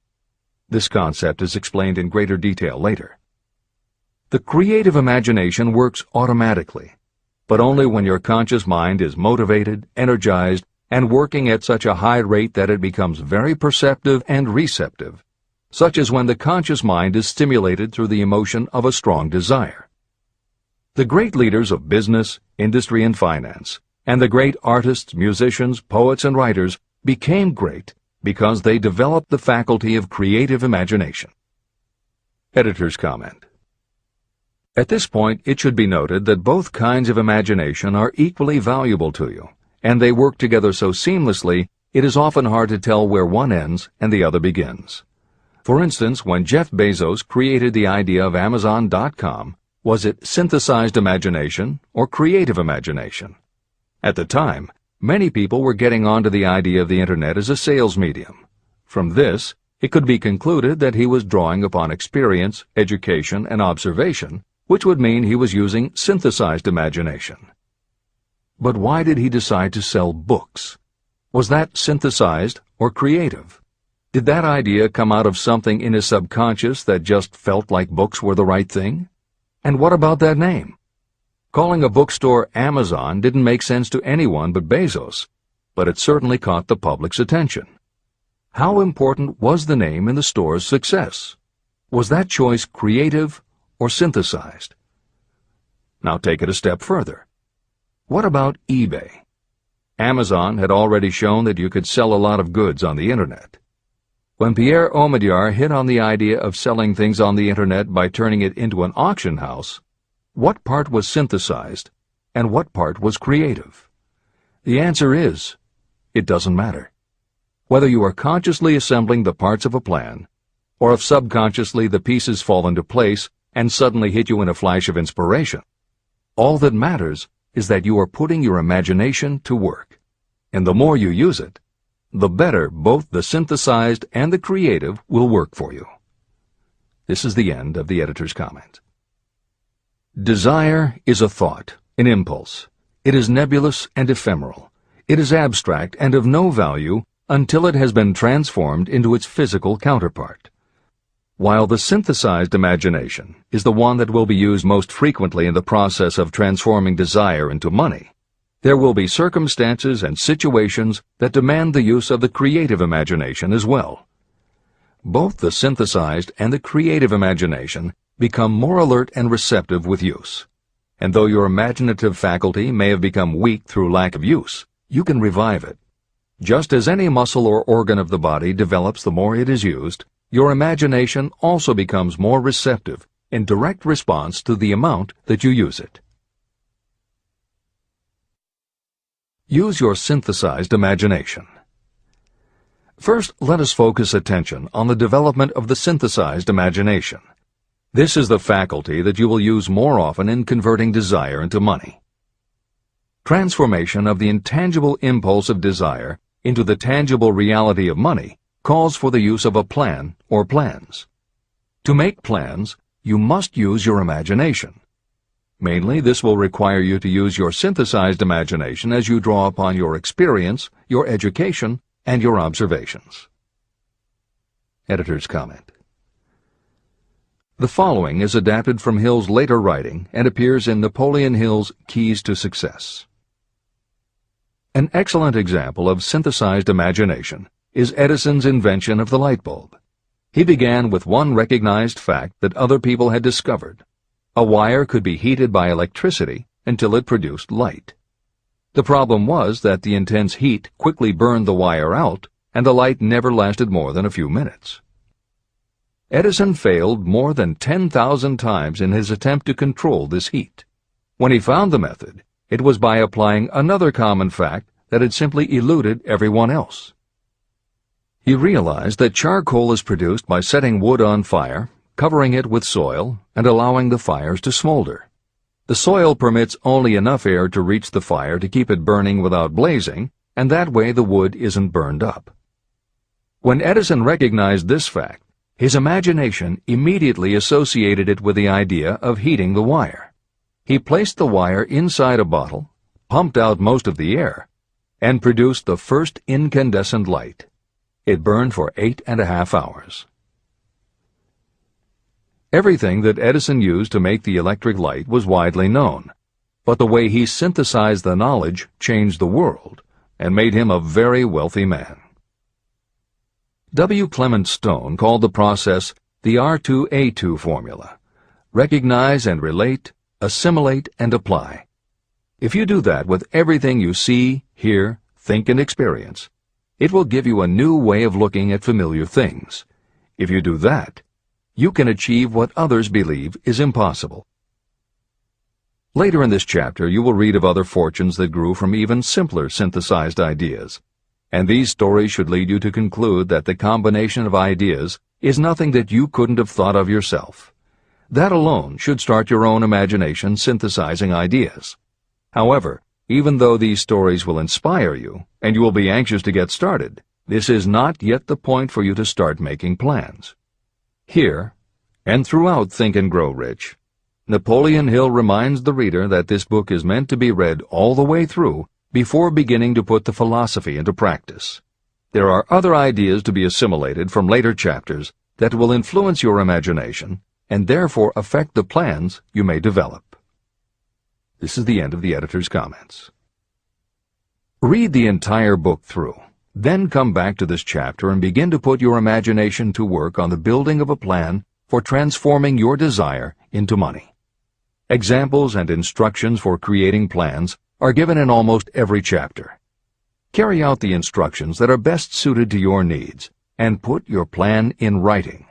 This concept is explained in greater detail later. The creative imagination works automatically, but only when your conscious mind is motivated, energized, and working at such a high rate that it becomes very perceptive and receptive, such as when the conscious mind is stimulated through the emotion of a strong desire. The great leaders of business, industry, and finance, and the great artists, musicians, poets, and writers became great because they developed the faculty of creative imagination. Editor's comment. At this point, it should be noted that both kinds of imagination are equally valuable to you, and they work together so seamlessly it is often hard to tell where one ends and the other begins. For instance, when Jeff Bezos created the idea of Amazon.com, was it synthesized imagination or creative imagination? At the time, many people were getting onto the idea of the Internet as a sales medium. From this, it could be concluded that he was drawing upon experience, education, and observation, which would mean he was using synthesized imagination. But why did he decide to sell books? Was that synthesized or creative? Did that idea come out of something in his subconscious that just felt like books were the right thing? And what about that name? Calling a bookstore Amazon didn't make sense to anyone but Bezos, but it certainly caught the public's attention. How important was the name in the store's success? Was that choice creative or synthesized? Now take it a step further. What about eBay? Amazon had already shown that you could sell a lot of goods on the Internet. When Pierre Omidyar hit on the idea of selling things on the Internet by turning it into an auction house, what part was synthesized and what part was creative? The answer is, it doesn't matter. Whether you are consciously assembling the parts of a plan, or if subconsciously the pieces fall into place and suddenly hit you in a flash of inspiration, all that matters is that you are putting your imagination to work. And the more you use it, the better both the synthesized and the creative will work for you. This is the end of the editor's comment. Desire is a thought, an impulse. It is nebulous and ephemeral. It is abstract and of no value until it has been transformed into its physical counterpart. While the synthesized imagination is the one that will be used most frequently in the process of transforming desire into money, there will be circumstances and situations that demand the use of the creative imagination as well. Both the synthesized and the creative imagination become more alert and receptive with use. And though your imaginative faculty may have become weak through lack of use, you can revive it. Just as any muscle or organ of the body develops the more it is used, your imagination also becomes more receptive in direct response to the amount that you use it. Use your synthesized imagination. First, let us focus attention on the development of the synthesized imagination. This is the faculty that you will use more often in converting desire into money. Transformation of the intangible impulse of desire into the tangible reality of money calls for the use of a plan or plans. To make plans, you must use your imagination. Mainly, this will require you to use your synthesized imagination as you draw upon your experience, your education, and your observations. Editor's comment. The following is adapted from Hill's later writing and appears in Napoleon Hill's Keys to Success. An excellent example of synthesized imagination is Edison's invention of the light bulb. He began with one recognized fact that other people had discovered. A wire could be heated by electricity until it produced light. The problem was that the intense heat quickly burned the wire out, and the light never lasted more than a few minutes. Edison failed more than 10,000 times in his attempt to control this heat. When he found the method, it was by applying another common fact that had simply eluded everyone else. He realized that charcoal is produced by setting wood on fire, covering it with soil, and allowing the fires to smolder. The soil permits only enough air to reach the fire to keep it burning without blazing, and that way the wood isn't burned up. When Edison recognized this fact, his imagination immediately associated it with the idea of heating the wire. He placed the wire inside a bottle, pumped out most of the air, and produced the first incandescent light. It burned for 8.5 hours. Everything that Edison used to make the electric light was widely known, but the way he synthesized the knowledge changed the world and made him a very wealthy man. W. Clement Stone called the process the R2A2 formula: recognize and relate, assimilate and apply. If you do that with everything you see, hear, think, and experience, it will give you a new way of looking at familiar things. If you do that, you can achieve what others believe is impossible. Later in this chapter, you will read of other fortunes that grew from even simpler synthesized ideas. And these stories should lead you to conclude that the combination of ideas is nothing that you couldn't have thought of yourself. That alone should start your own imagination synthesizing ideas. However, even though these stories will inspire you, and you will be anxious to get started, this is not yet the point for you to start making plans. Here, and throughout Think and Grow Rich, Napoleon Hill reminds the reader that this book is meant to be read all the way through before beginning to put the philosophy into practice. There are other ideas to be assimilated from later chapters that will influence your imagination and therefore affect the plans you may develop. This is the end of the editor's comments. Read the entire book through, then come back to this chapter and begin to put your imagination to work on the building of a plan for transforming your desire into money. Examples and instructions for creating plans are given in almost every chapter. Carry out the instructions that are best suited to your needs and put your plan in writing.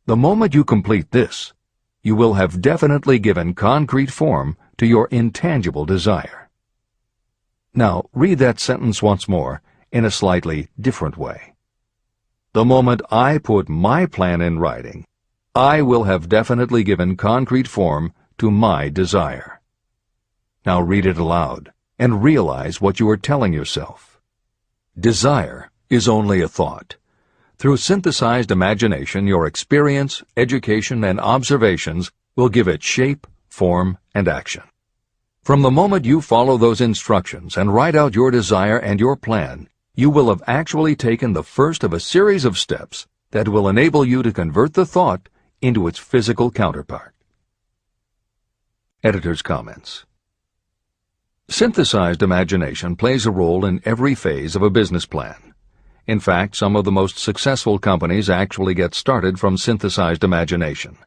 The moment you complete this, you will have definitely given concrete form to your intangible desire. Now, read that sentence once more in a slightly different way. The moment I put my plan in writing, I will have definitely given concrete form to my desire. Now read it aloud and realize what you are telling yourself. Desire is only a thought. Through synthesized imagination, your experience, education, and observations will give it shape, form, and action. From the moment you follow those instructions and write out your desire and your plan, you will have actually taken the first of a series of steps that will enable you to convert the thought into its physical counterpart. Editor's comments. Synthesized imagination plays a role in every phase of a business plan. In fact, some of the most successful companies actually get started from synthesized imagination.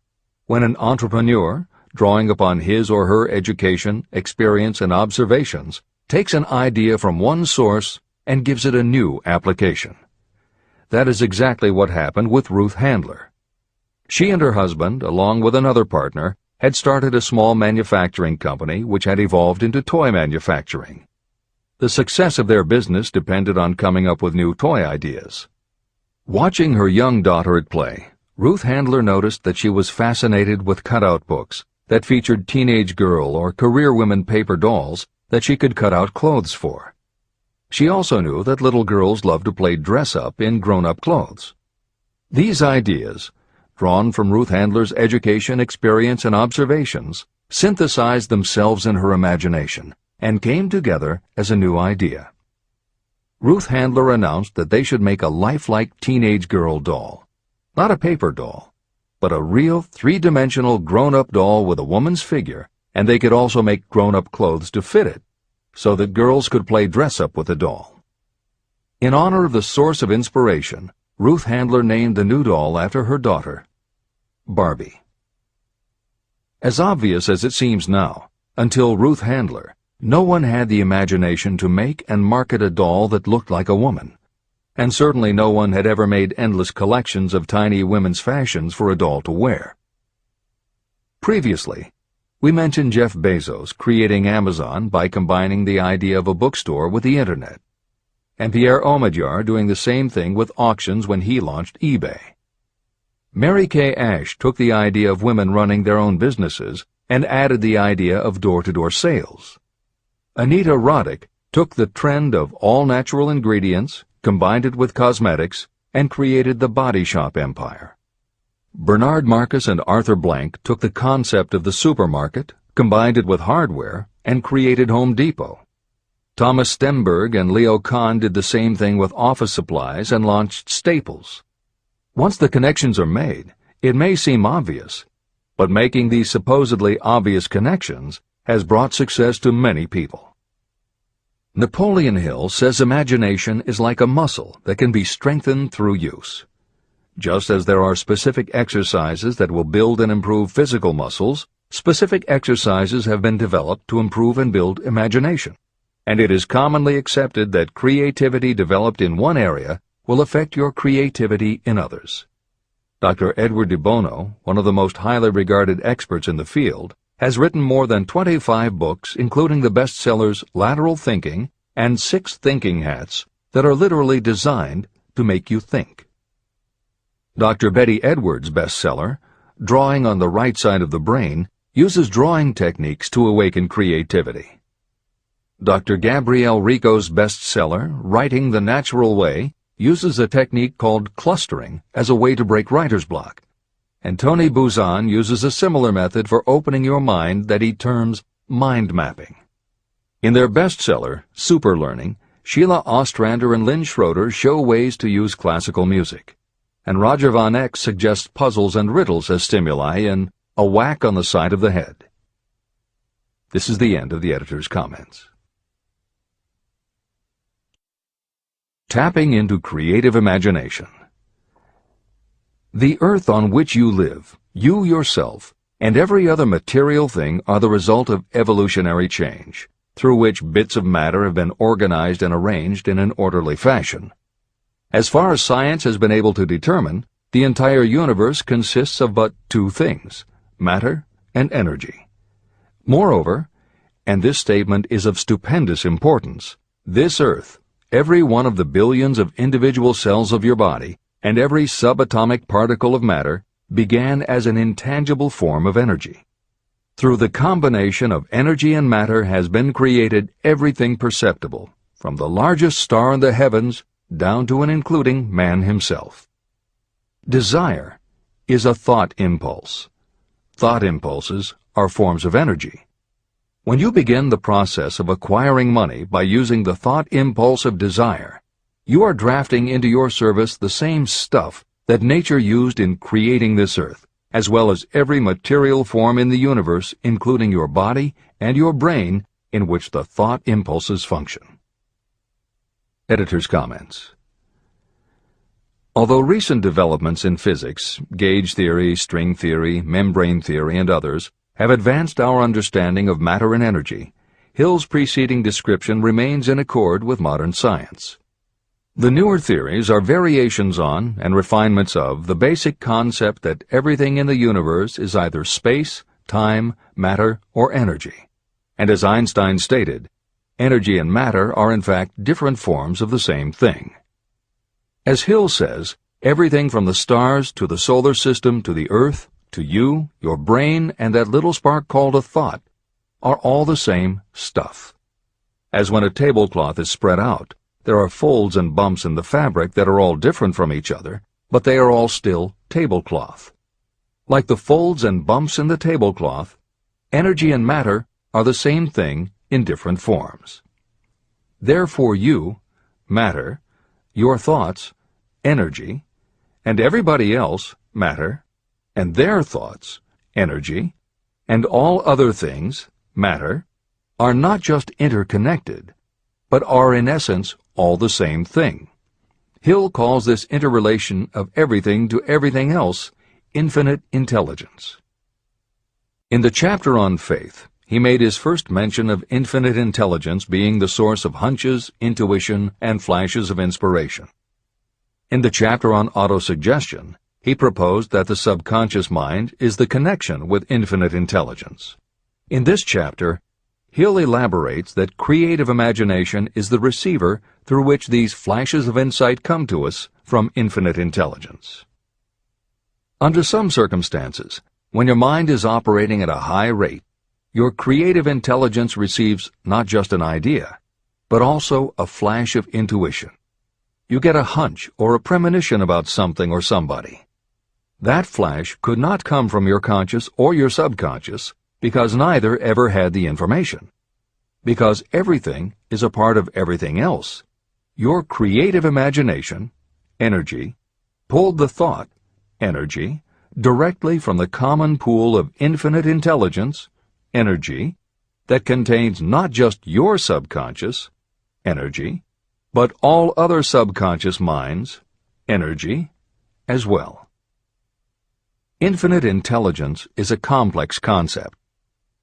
When an entrepreneur, drawing upon his or her education, experience, and observations, takes an idea from one source and gives it a new application. That is exactly what happened with Ruth Handler. She and her husband, along with another partner, had started a small manufacturing company which had evolved into toy manufacturing. The success of their business depended on coming up with new toy ideas. Watching her young daughter at play, Ruth Handler noticed that she was fascinated with cutout books that featured teenage girl or career women paper dolls that she could cut out clothes for. She also knew that little girls loved to play dress-up in grown-up clothes. These ideas, drawn from Ruth Handler's education, experience, and observations, synthesized themselves in her imagination and came together as a new idea. Ruth Handler announced that they should make a lifelike teenage girl doll. Not a paper doll, but a real three-dimensional grown-up doll with a woman's figure, and they could also make grown-up clothes to fit it, so that girls could play dress-up with the doll. In honor of the source of inspiration, Ruth Handler named the new doll after her daughter, Barbie. As obvious as it seems now, until Ruth Handler, no one had the imagination to make and market a doll that looked like a woman, and certainly no one had ever made endless collections of tiny women's fashions for a doll to wear. Previously, we mentioned Jeff Bezos creating Amazon by combining the idea of a bookstore with the Internet, and Pierre Omidyar doing the same thing with auctions when he launched eBay. Mary Kay Ash took the idea of women running their own businesses and added the idea of door-to-door sales. Anita Roddick took the trend of all-natural ingredients, combined it with cosmetics, and created the body shop empire. Bernard Marcus and Arthur Blank took the concept of the supermarket, combined it with hardware, and created Home Depot. Thomas Stenberg and Leo Kahn did the same thing with office supplies and launched Staples. Once the connections are made, it may seem obvious, but making these supposedly obvious connections has brought success to many people. Napoleon Hill says imagination is like a muscle that can be strengthened through use. Just as there are specific exercises that will build and improve physical muscles, specific exercises have been developed to improve and build imagination. And it is commonly accepted that creativity developed in one area will affect your creativity in others. Dr. Edward de Bono, one of the most highly regarded experts in the field, has written more than 25 books, including the bestsellers Lateral Thinking and 6 Thinking Hats, that are literally designed to make you think. Dr. Betty Edwards' bestseller, Drawing on the Right Side of the Brain, uses drawing techniques to awaken creativity. Dr. Gabrielle Rico's bestseller, Writing the Natural Way, uses a technique called clustering as a way to break writer's block. And Tony Buzan uses a similar method for opening your mind that he terms mind mapping. In their bestseller, Super Learning, Sheila Ostrander and Lynn Schroeder show ways to use classical music. And Roger Von Eck suggests puzzles and riddles as stimuli in A Whack on the Side of the Head. This is the end of the editor's comments. Tapping into creative imagination. The earth on which you live, you yourself, and every other material thing are the result of evolutionary change, through which bits of matter have been organized and arranged in an orderly fashion. As far as science has been able to determine, the entire universe consists of but 2 things, matter and energy. Moreover, and this statement is of stupendous importance, this earth, every one of the billions of individual cells of your body, and every subatomic particle of matter began as an intangible form of energy. Through the combination of energy and matter has been created everything perceptible, from the largest star in the heavens down to and including man himself. Desire is a thought impulse. Thought impulses are forms of energy. When you begin the process of acquiring money by using the thought impulse of desire, you are drafting into your service the same stuff that nature used in creating this earth, as well as every material form in the universe, including your body and your brain, in which the thought impulses function. Editor's comments. Although recent developments in physics, gauge theory, string theory, membrane theory, and others, have advanced our understanding of matter and energy, Hill's preceding description remains in accord with modern science. The newer theories are variations on and refinements of the basic concept that everything in the universe is either space, time, matter, or energy. And as Einstein stated, energy and matter are in fact different forms of the same thing. As Hill says, everything from the stars to the solar system to the earth, to you, your brain, and that little spark called a thought, are all the same stuff. As when a tablecloth is spread out, there are folds and bumps in the fabric that are all different from each other, but they are all still tablecloth. Like the folds and bumps in the tablecloth, Energy and matter are the same thing in different forms. Therefore you, matter, your thoughts, energy, and everybody else, matter, and their thoughts, energy, and all other things, matter, are not just interconnected, but are in essence all the same thing. Hill calls this interrelation of everything to everything else infinite intelligence. In the chapter on faith, he made his first mention of infinite intelligence being the source of hunches, intuition, and flashes of inspiration. In the chapter on autosuggestion, he proposed that the subconscious mind is the connection with infinite intelligence. In this chapter, Hill elaborates that creative imagination is the receiver through which these flashes of insight come to us from infinite intelligence. Under some circumstances, when your mind is operating at a high rate, your creative intelligence receives not just an idea, but also a flash of intuition. You get a hunch or a premonition about something or somebody. That flash could not come from your conscious or your subconscious because neither ever had the information. Because everything is a part of everything else, your creative imagination, energy, pulled the thought, energy, directly from the common pool of infinite intelligence, energy, that contains not just your subconscious, energy, but all other subconscious minds, energy, as well. Infinite intelligence is a complex concept,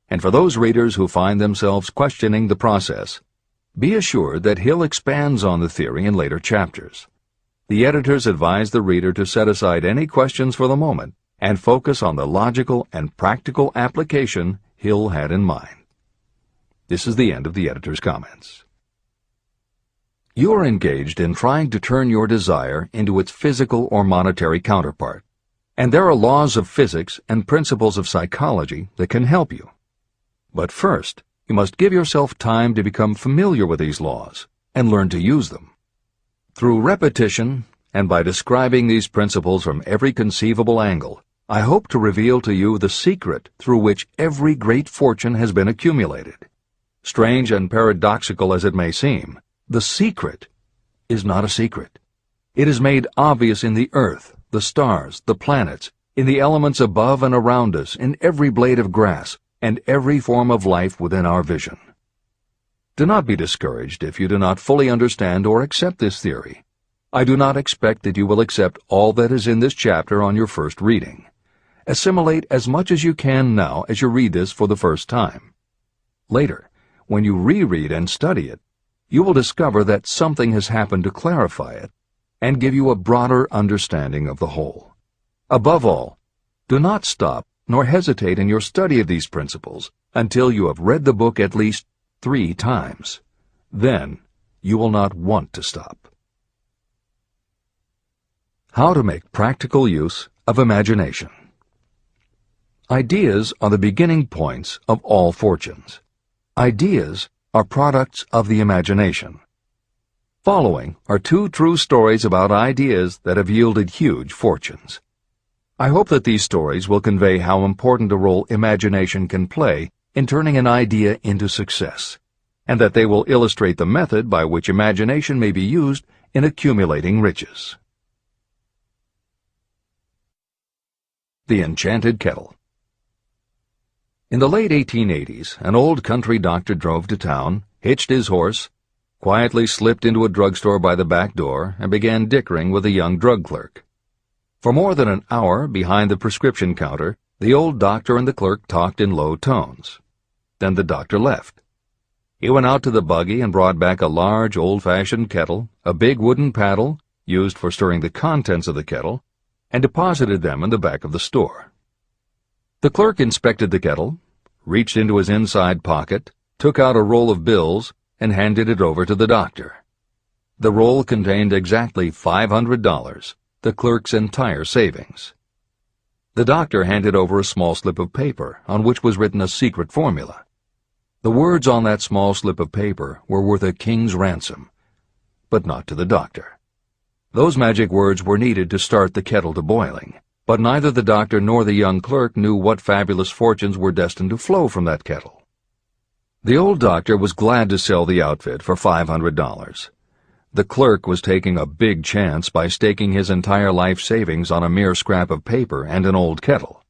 and for those readers who find themselves questioning the process, be assured that Hill expands on the theory in later chapters. The editors advise the reader to set aside any questions for the moment and focus on the logical and practical application Hill had in mind. This is the end of the editor's comments. You are engaged in trying to turn your desire into its physical or monetary counterpart, and there are laws of physics and principles of psychology that can help you. But first, you must give yourself time to become familiar with these laws and learn to use them. Through repetition, and by describing these principles from every conceivable angle, I hope to reveal to you the secret through which every great fortune has been accumulated. Strange and paradoxical as it may seem, the secret is not a secret. It is made obvious in the earth, the stars, the planets, in the elements above and around us, in every blade of grass, and every form of life within our vision. Do not be discouraged if you do not fully understand or accept this theory. I do not expect that you will accept all that is in this chapter on your first reading. Assimilate as much as you can now as you read this for the first time. Later, when you reread and study it, you will discover that something has happened to clarify it and give you a broader understanding of the whole. Above all, do not stop nor hesitate in your study of these principles until you have read the book at least 3 times. Then you will not want to stop. How to make practical use of imagination. Ideas are the beginning points of all fortunes. Ideas are products of the imagination. Following are 2 true stories about ideas that have yielded huge fortunes. I hope that these stories will convey how important a role imagination can play in turning an idea into success, and that they will illustrate the method by which imagination may be used in accumulating riches. The Enchanted Kettle. In the late 1880s, an old country doctor drove to town, hitched his horse, quietly slipped into a drugstore by the back door, and began dickering with a young drug clerk. For more than an hour, behind the prescription counter, the old doctor and the clerk talked in low tones. Then the doctor left. He went out to the buggy and brought back a large, old-fashioned kettle, a big wooden paddle, used for stirring the contents of the kettle, and deposited them in the back of the store. The clerk inspected the kettle, reached into his inside pocket, took out a roll of bills, and handed it over to the doctor. The roll contained exactly $500, the clerk's entire savings. The doctor handed over a small slip of paper on which was written a secret formula. The words on that small slip of paper were worth a king's ransom, but not to the doctor. Those magic words were needed to start the kettle to boiling, But neither the doctor nor the young clerk knew what fabulous fortunes were destined to flow from that kettle. The old doctor was glad to sell the outfit for $500. The clerk was taking a big chance by staking his entire life savings on a mere scrap of paper and an old kettle.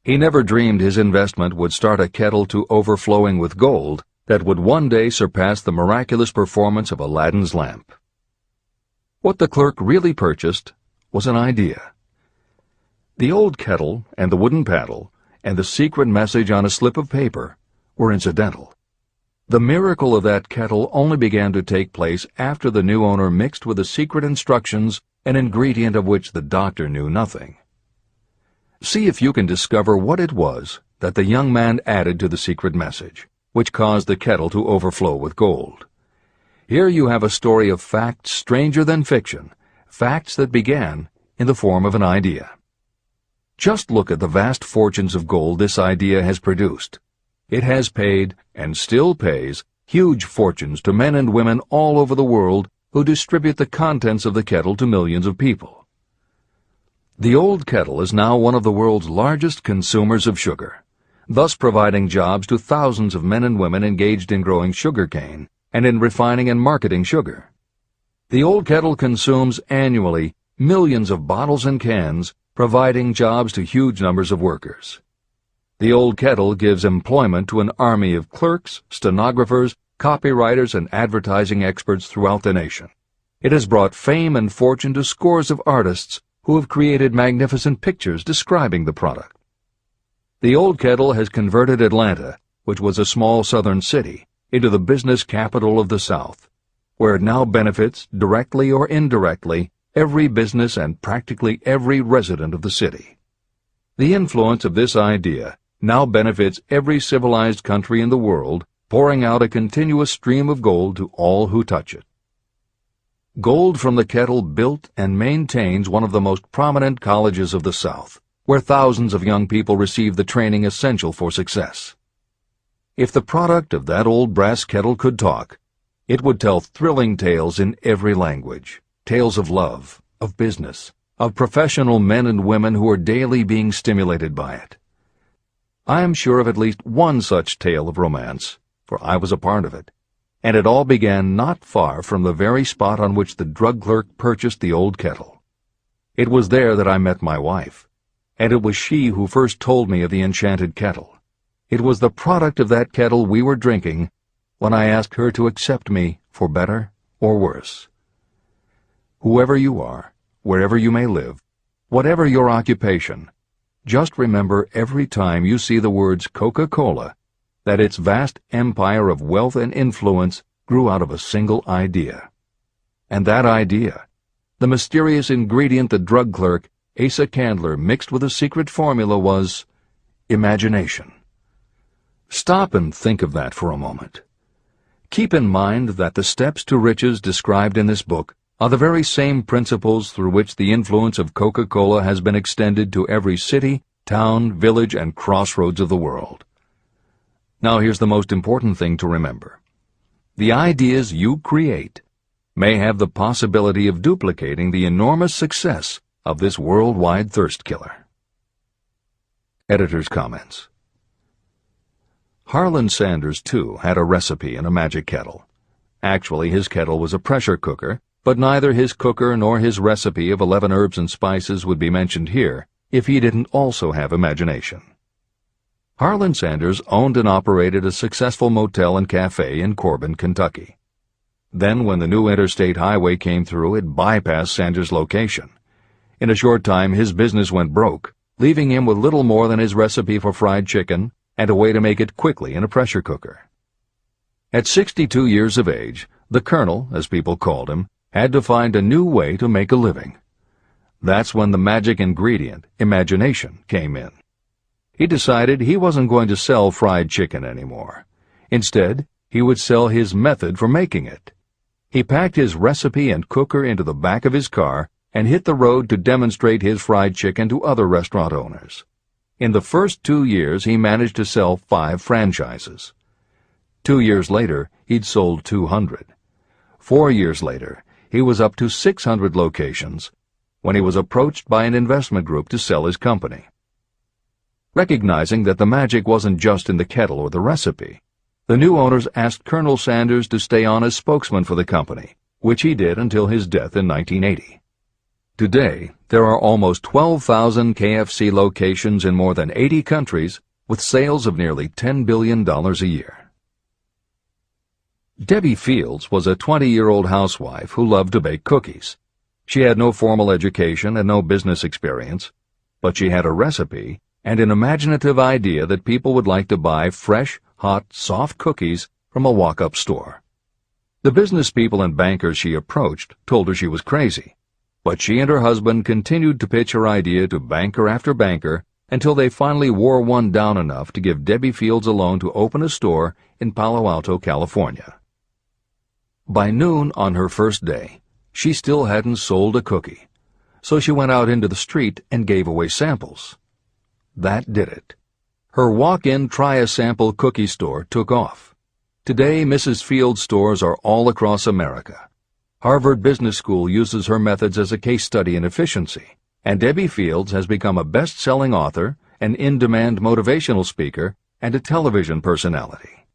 He never dreamed his investment would start a kettle to overflowing with gold that would one day surpass the miraculous performance of Aladdin's lamp. What the clerk really purchased was an idea. The old kettle and the wooden paddle and the secret message on a slip of paper were incidental. The miracle of that kettle only began to take place after the new owner mixed with the secret instructions an ingredient of which the doctor knew nothing. See if you can discover what it was that the young man added to the secret message, which caused the kettle to overflow with gold. Here you have a story of facts stranger than fiction, facts that began in the form of an idea. Just look at the vast fortunes of gold this idea has produced. It has paid, and still pays, huge fortunes to men and women all over the world who distribute the contents of the kettle to millions of people. The old kettle is now one of the world's largest consumers of sugar, thus providing jobs to thousands of men and women engaged in growing sugarcane and in refining and marketing sugar. The old kettle consumes annually millions of bottles and cans, providing jobs to huge numbers of workers. The old kettle gives employment to an army of clerks, stenographers, copywriters, and advertising experts throughout the nation. It has brought fame and fortune to scores of artists who have created magnificent pictures describing the product. The old kettle has converted Atlanta, which was a small southern city, into the business capital of the South, where it now benefits, directly or indirectly, every business and practically every resident of the city. The influence of this idea now benefits every civilized country in the world, pouring out a continuous stream of gold to all who touch it. Gold from the kettle built and maintains one of the most prominent colleges of the South, where thousands of young people receive the training essential for success. If the product of that old brass kettle could talk, it would tell thrilling tales in every language, tales of love, of business, of professional men and women who are daily being stimulated by it. I am sure of at least one such tale of romance, for I was a part of it, and it all began not far from the very spot on which the drug clerk purchased the old kettle. It was there that I met my wife, and it was she who first told me of the enchanted kettle. It was the product of that kettle we were drinking when I asked her to accept me for better or worse. Whoever you are, wherever you may live, whatever your occupation, just remember every time you see the words Coca-Cola that its vast empire of wealth and influence grew out of a single idea. And that idea, the mysterious ingredient the drug clerk, Asa Candler, mixed with a secret formula, was imagination. Stop and think of that for a moment. Keep in mind that the steps to riches described in this book are the very same principles through which the influence of Coca-Cola has been extended to every city, town, village, and crossroads of the world. Now here's the most important thing to remember. The ideas you create may have the possibility of duplicating the enormous success of this worldwide thirst killer. Editor's comments. Harlan Sanders, too, had a recipe in a magic kettle. Actually, his kettle was a pressure cooker, but neither his cooker nor his recipe of 11 herbs and spices would be mentioned here if he didn't also have imagination. Harlan Sanders owned and operated a successful motel and cafe in Corbin, Kentucky. Then, when the new interstate highway came through, it bypassed Sanders' location. In a short time, his business went broke, leaving him with little more than his recipe for fried chicken and a way to make it quickly in a pressure cooker. At 62 years of age, the Colonel, as people called him, had to find a new way to make a living. That's when the magic ingredient, imagination, came in. He decided he wasn't going to sell fried chicken anymore. Instead, he would sell his method for making it. He packed his recipe and cooker into the back of his car and hit the road to demonstrate his fried chicken to other restaurant owners. In the first 2 years, he managed to sell 5 franchises. 2 years later, he'd sold 200. 4 years later, he was up to 600 locations, when he was approached by an investment group to sell his company. Recognizing that the magic wasn't just in the kettle or the recipe, the new owners asked Colonel Sanders to stay on as spokesman for the company, which he did until his death in 1980. Today, there are almost 12,000 KFC locations in more than 80 countries with sales of nearly $10 billion a year. Debbie Fields was a 20-year-old housewife who loved to bake cookies. She had no formal education and no business experience, but she had a recipe and an imaginative idea that people would like to buy fresh, hot, soft cookies from a walk-up store. The business people and bankers she approached told her she was crazy, but she and her husband continued to pitch her idea to banker after banker until they finally wore one down enough to give Debbie Fields a loan to open a store in Palo Alto, California. By noon on her first day, she still hadn't sold a cookie, so she went out into the street and gave away samples. That did it. Her walk-in try-a-sample cookie store took off. Today, Mrs. Fields' stores are all across America. Harvard Business School uses her methods as a case study in efficiency, and Debbie Fields has become a best-selling author, an in-demand motivational speaker, and a television personality.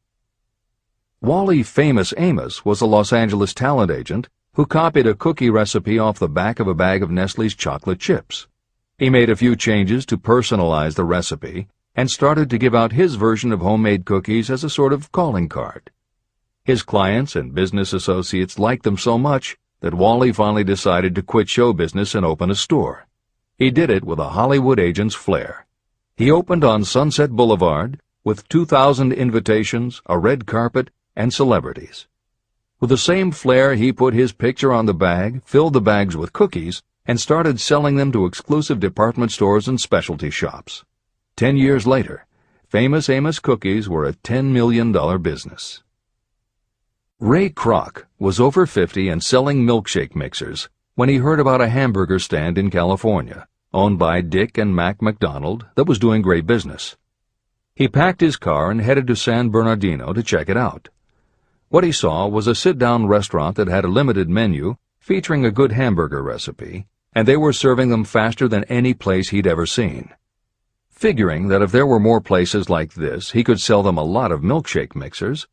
Wally Famous Amos was a Los Angeles talent agent who copied a cookie recipe off the back of a bag of Nestle's chocolate chips. He made a few changes to personalize the recipe and started to give out his version of homemade cookies as a sort of calling card. His clients and business associates liked them so much that Wally finally decided to quit show business and open a store. He did it with a Hollywood agent's flair. He opened on Sunset Boulevard with 2,000 invitations, a red carpet, and celebrities. With the same flair, he put his picture on the bag, filled the bags with cookies, and started selling them to exclusive department stores and specialty shops. 10 years later, Famous Amos cookies were a $10 million business. Ray Kroc was over 50 and selling milkshake mixers when he heard about a hamburger stand in California, owned by Dick and Mac McDonald, that was doing great business. He packed his car and headed to San Bernardino to check it out. What he saw was a sit-down restaurant that had a limited menu featuring a good hamburger recipe, and they were serving them faster than any place he'd ever seen. Figuring that if there were more places like this, he could sell them a lot of milkshake mixers,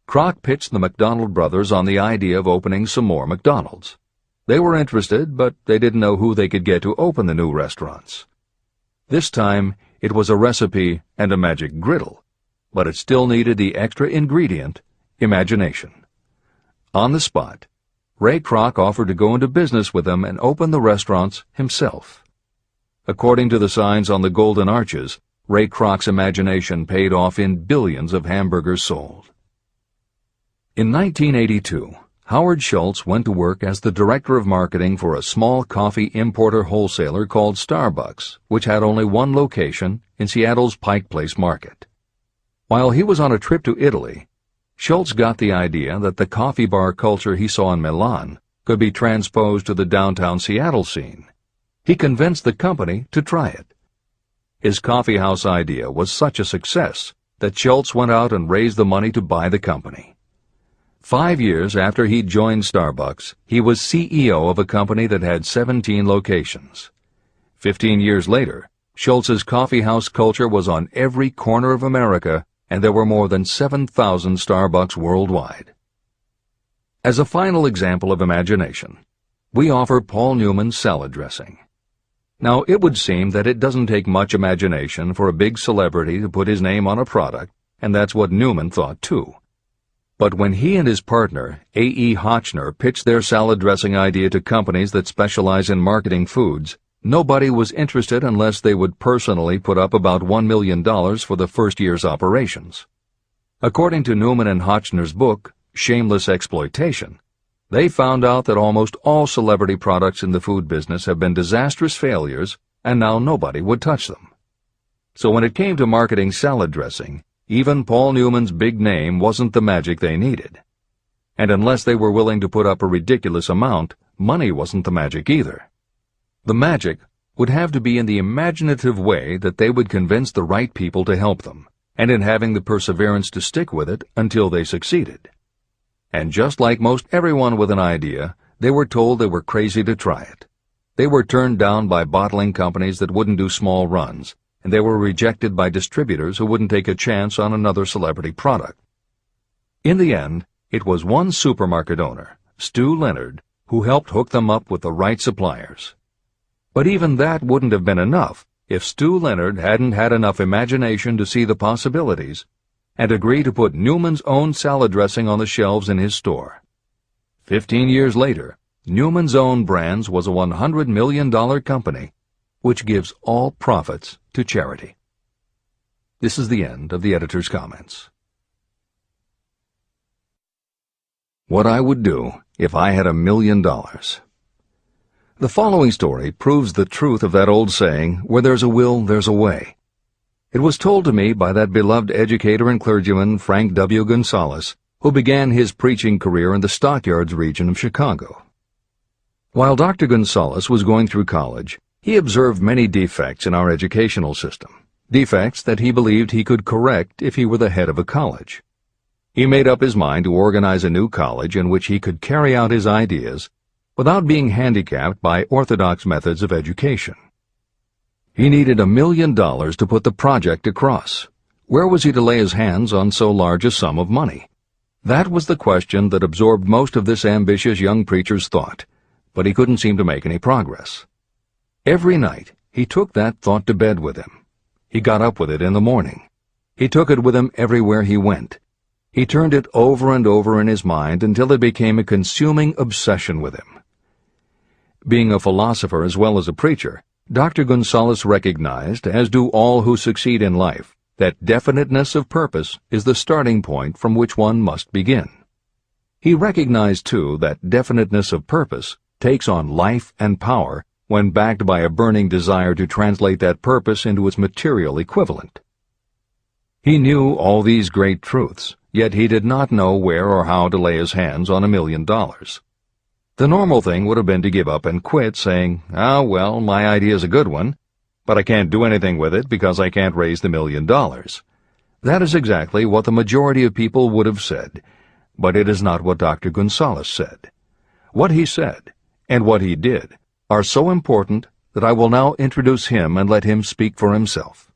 Kroc pitched the McDonald brothers on the idea of opening some more McDonald's. They were interested, but they didn't know who they could get to open the new restaurants. This time, it was a recipe and a magic griddle, but it still needed the extra ingredient, imagination. On the spot, Ray Kroc offered to go into business with them and open the restaurants himself. According to the signs on the golden arches, Ray Kroc's imagination paid off in billions of hamburgers sold. In 1982, Howard Schultz went to work as the director of marketing for a small coffee importer wholesaler called Starbucks, which had only one location in Seattle's Pike Place Market. While he was on a trip to Italy, Schultz got the idea that the coffee bar culture he saw in Milan could be transposed to the downtown Seattle scene. He convinced the company to try it. His coffeehouse idea was such a success that Schultz went out and raised the money to buy the company. 5 years after he joined Starbucks, he was CEO of a company that had 17 locations. 15 years later, Schultz's coffeehouse culture was on every corner of America, and there were more than 7,000 Starbucks worldwide. As a final example of imagination, we offer Paul Newman's salad dressing. Now, it would seem that it doesn't take much imagination for a big celebrity to put his name on a product, and that's what Newman thought too. But when he and his partner, A.E. Hotchner, pitched their salad dressing idea to companies that specialize in marketing foods, nobody was interested unless they would personally put up about $1 million for the first year's operations. According to Newman and Hotchner's book, Shameless Exploitation, they found out that almost all celebrity products in the food business have been disastrous failures, and now nobody would touch them. So when it came to marketing salad dressing, even Paul Newman's big name wasn't the magic they needed. And unless they were willing to put up a ridiculous amount, money wasn't the magic either. The magic would have to be in the imaginative way that they would convince the right people to help them, and in having the perseverance to stick with it until they succeeded. And just like most everyone with an idea, they were told they were crazy to try it. They were turned down by bottling companies that wouldn't do small runs, and they were rejected by distributors who wouldn't take a chance on another celebrity product. In the end, it was one supermarket owner, Stu Leonard, who helped hook them up with the right suppliers. But even that wouldn't have been enough if Stu Leonard hadn't had enough imagination to see the possibilities and agree to put Newman's own salad dressing on the shelves in his store. 15 years later, Newman's Own Brands was a $100 million company, which gives all profits to charity. This is the end of the editor's comments. What I would do if I had $1 million. The following story proves the truth of that old saying, where there's a will, there's a way. It was told to me by that beloved educator and clergyman Frank W. Gonzalez, who began his preaching career in the Stockyards region of Chicago. While Dr. Gonzalez was going through college, he observed many defects in our educational system, defects that he believed he could correct if he were the head of a college. He made up his mind to organize a new college in which he could carry out his ideas without being handicapped by orthodox methods of education. He needed $1 million to put the project across. Where was he to lay his hands on so large a sum of money? That was the question that absorbed most of this ambitious young preacher's thought, but he couldn't seem to make any progress. Every night, he took that thought to bed with him. He got up with it in the morning. He took it with him everywhere he went. He turned it over and over in his mind until it became a consuming obsession with him. Being a philosopher as well as a preacher, Dr. Gonzalez recognized, as do all who succeed in life, that definiteness of purpose is the starting point from which one must begin. He recognized, too, that definiteness of purpose takes on life and power when backed by a burning desire to translate that purpose into its material equivalent. He knew all these great truths, yet he did not know where or how to lay his hands on $1 million. The normal thing would have been to give up and quit, saying, well, my idea's a good one, but I can't do anything with it because I can't raise the $1 million. That is exactly what the majority of people would have said, but it is not what Dr. Gonzalez said. What he said, and what he did, are so important that I will now introduce him and let him speak for himself.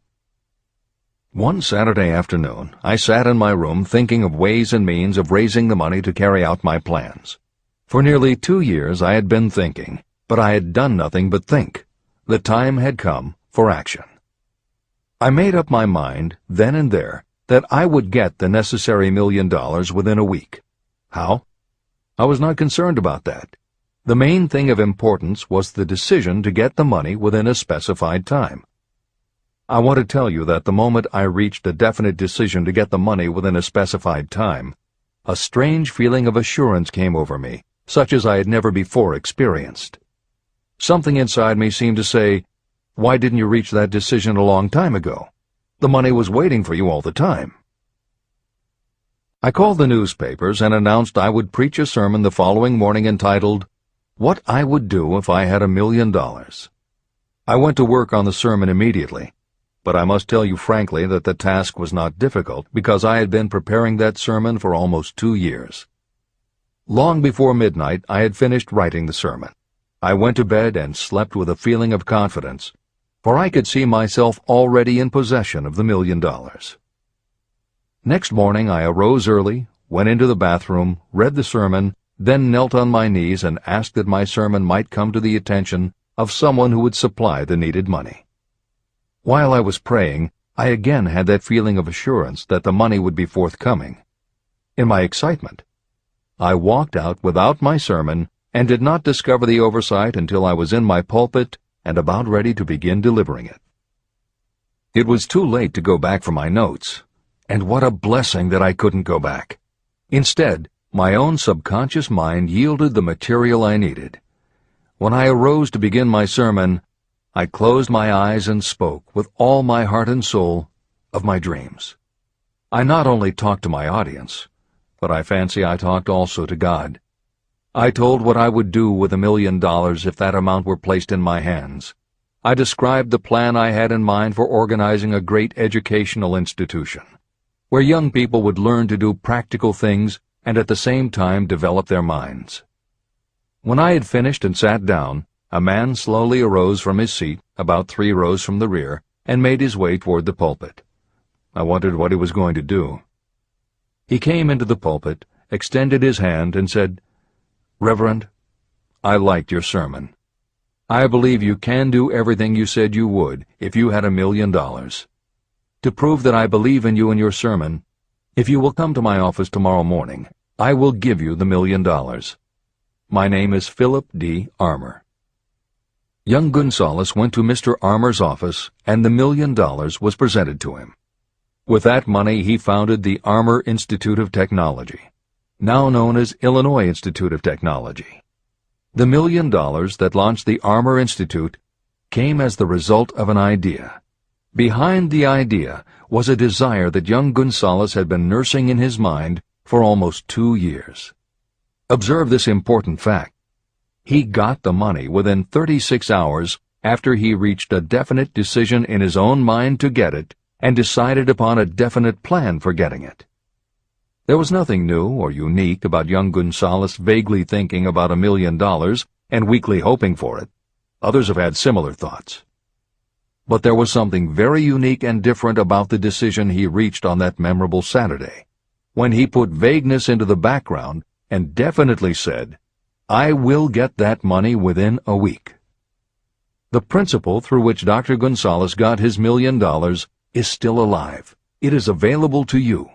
One Saturday afternoon, I sat in my room thinking of ways and means of raising the money to carry out my plans. For nearly 2 years I had been thinking, but I had done nothing but think. The time had come for action. I made up my mind, then and there, that I would get the necessary $1 million within a week. How? I was not concerned about that. The main thing of importance was the decision to get the money within a specified time. I want to tell you that the moment I reached a definite decision to get the money within a specified time, a strange feeling of assurance came over me, such as I had never before experienced. Something inside me seemed to say, "Why didn't you reach that decision a long time ago? The money was waiting for you all the time." I called the newspapers and announced I would preach a sermon the following morning entitled, "What I Would Do If I Had $1 Million." I went to work on the sermon immediately, but I must tell you frankly that the task was not difficult because I had been preparing that sermon for almost 2 years. Long before midnight, I had finished writing the sermon. I went to bed and slept with a feeling of confidence, for I could see myself already in possession of the $1 million. Next morning I arose early, went into the bathroom, read the sermon, then knelt on my knees and asked that my sermon might come to the attention of someone who would supply the needed money. While I was praying, I again had that feeling of assurance that the money would be forthcoming. In my excitement, I walked out without my sermon and did not discover the oversight until I was in my pulpit and about ready to begin delivering it. It was too late to go back for my notes, and what a blessing that I couldn't go back. Instead, my own subconscious mind yielded the material I needed. When I arose to begin my sermon, I closed my eyes and spoke with all my heart and soul of my dreams. I not only talked to my audience, but I fancy I talked also to God. I told what I would do with $1 million if that amount were placed in my hands. I described the plan I had in mind for organizing a great educational institution, where young people would learn to do practical things and at the same time develop their minds. When I had finished and sat down, a man slowly arose from his seat, about 3 rows from the rear, and made his way toward the pulpit. I wondered what he was going to do. He came into the pulpit, extended his hand, and said, "Reverend, I liked your sermon. I believe you can do everything you said you would if you had $1 million. To prove that I believe in you and your sermon, if you will come to my office tomorrow morning, I will give you the $1 million. My name is Philip D. Armour." Young Gonzalez went to Mr. Armour's office, and the $1 million was presented to him. With that money, he founded the Armour Institute of Technology, now known as Illinois Institute of Technology. The $1 million that launched the Armour Institute came as the result of an idea. Behind the idea was a desire that young Gonzalez had been nursing in his mind for almost 2 years. Observe this important fact. He got the money within 36 hours after he reached a definite decision in his own mind to get it and decided upon a definite plan for getting it. There was nothing new or unique about young Gonzalez vaguely thinking about $1 million and weakly hoping for it. Others have had similar thoughts. But there was something very unique and different about the decision he reached on that memorable Saturday, when he put vagueness into the background and definitely said, "I will get that money within a week." The principle through which Dr. Gonzalez got his $1 million is still alive. It is available to you.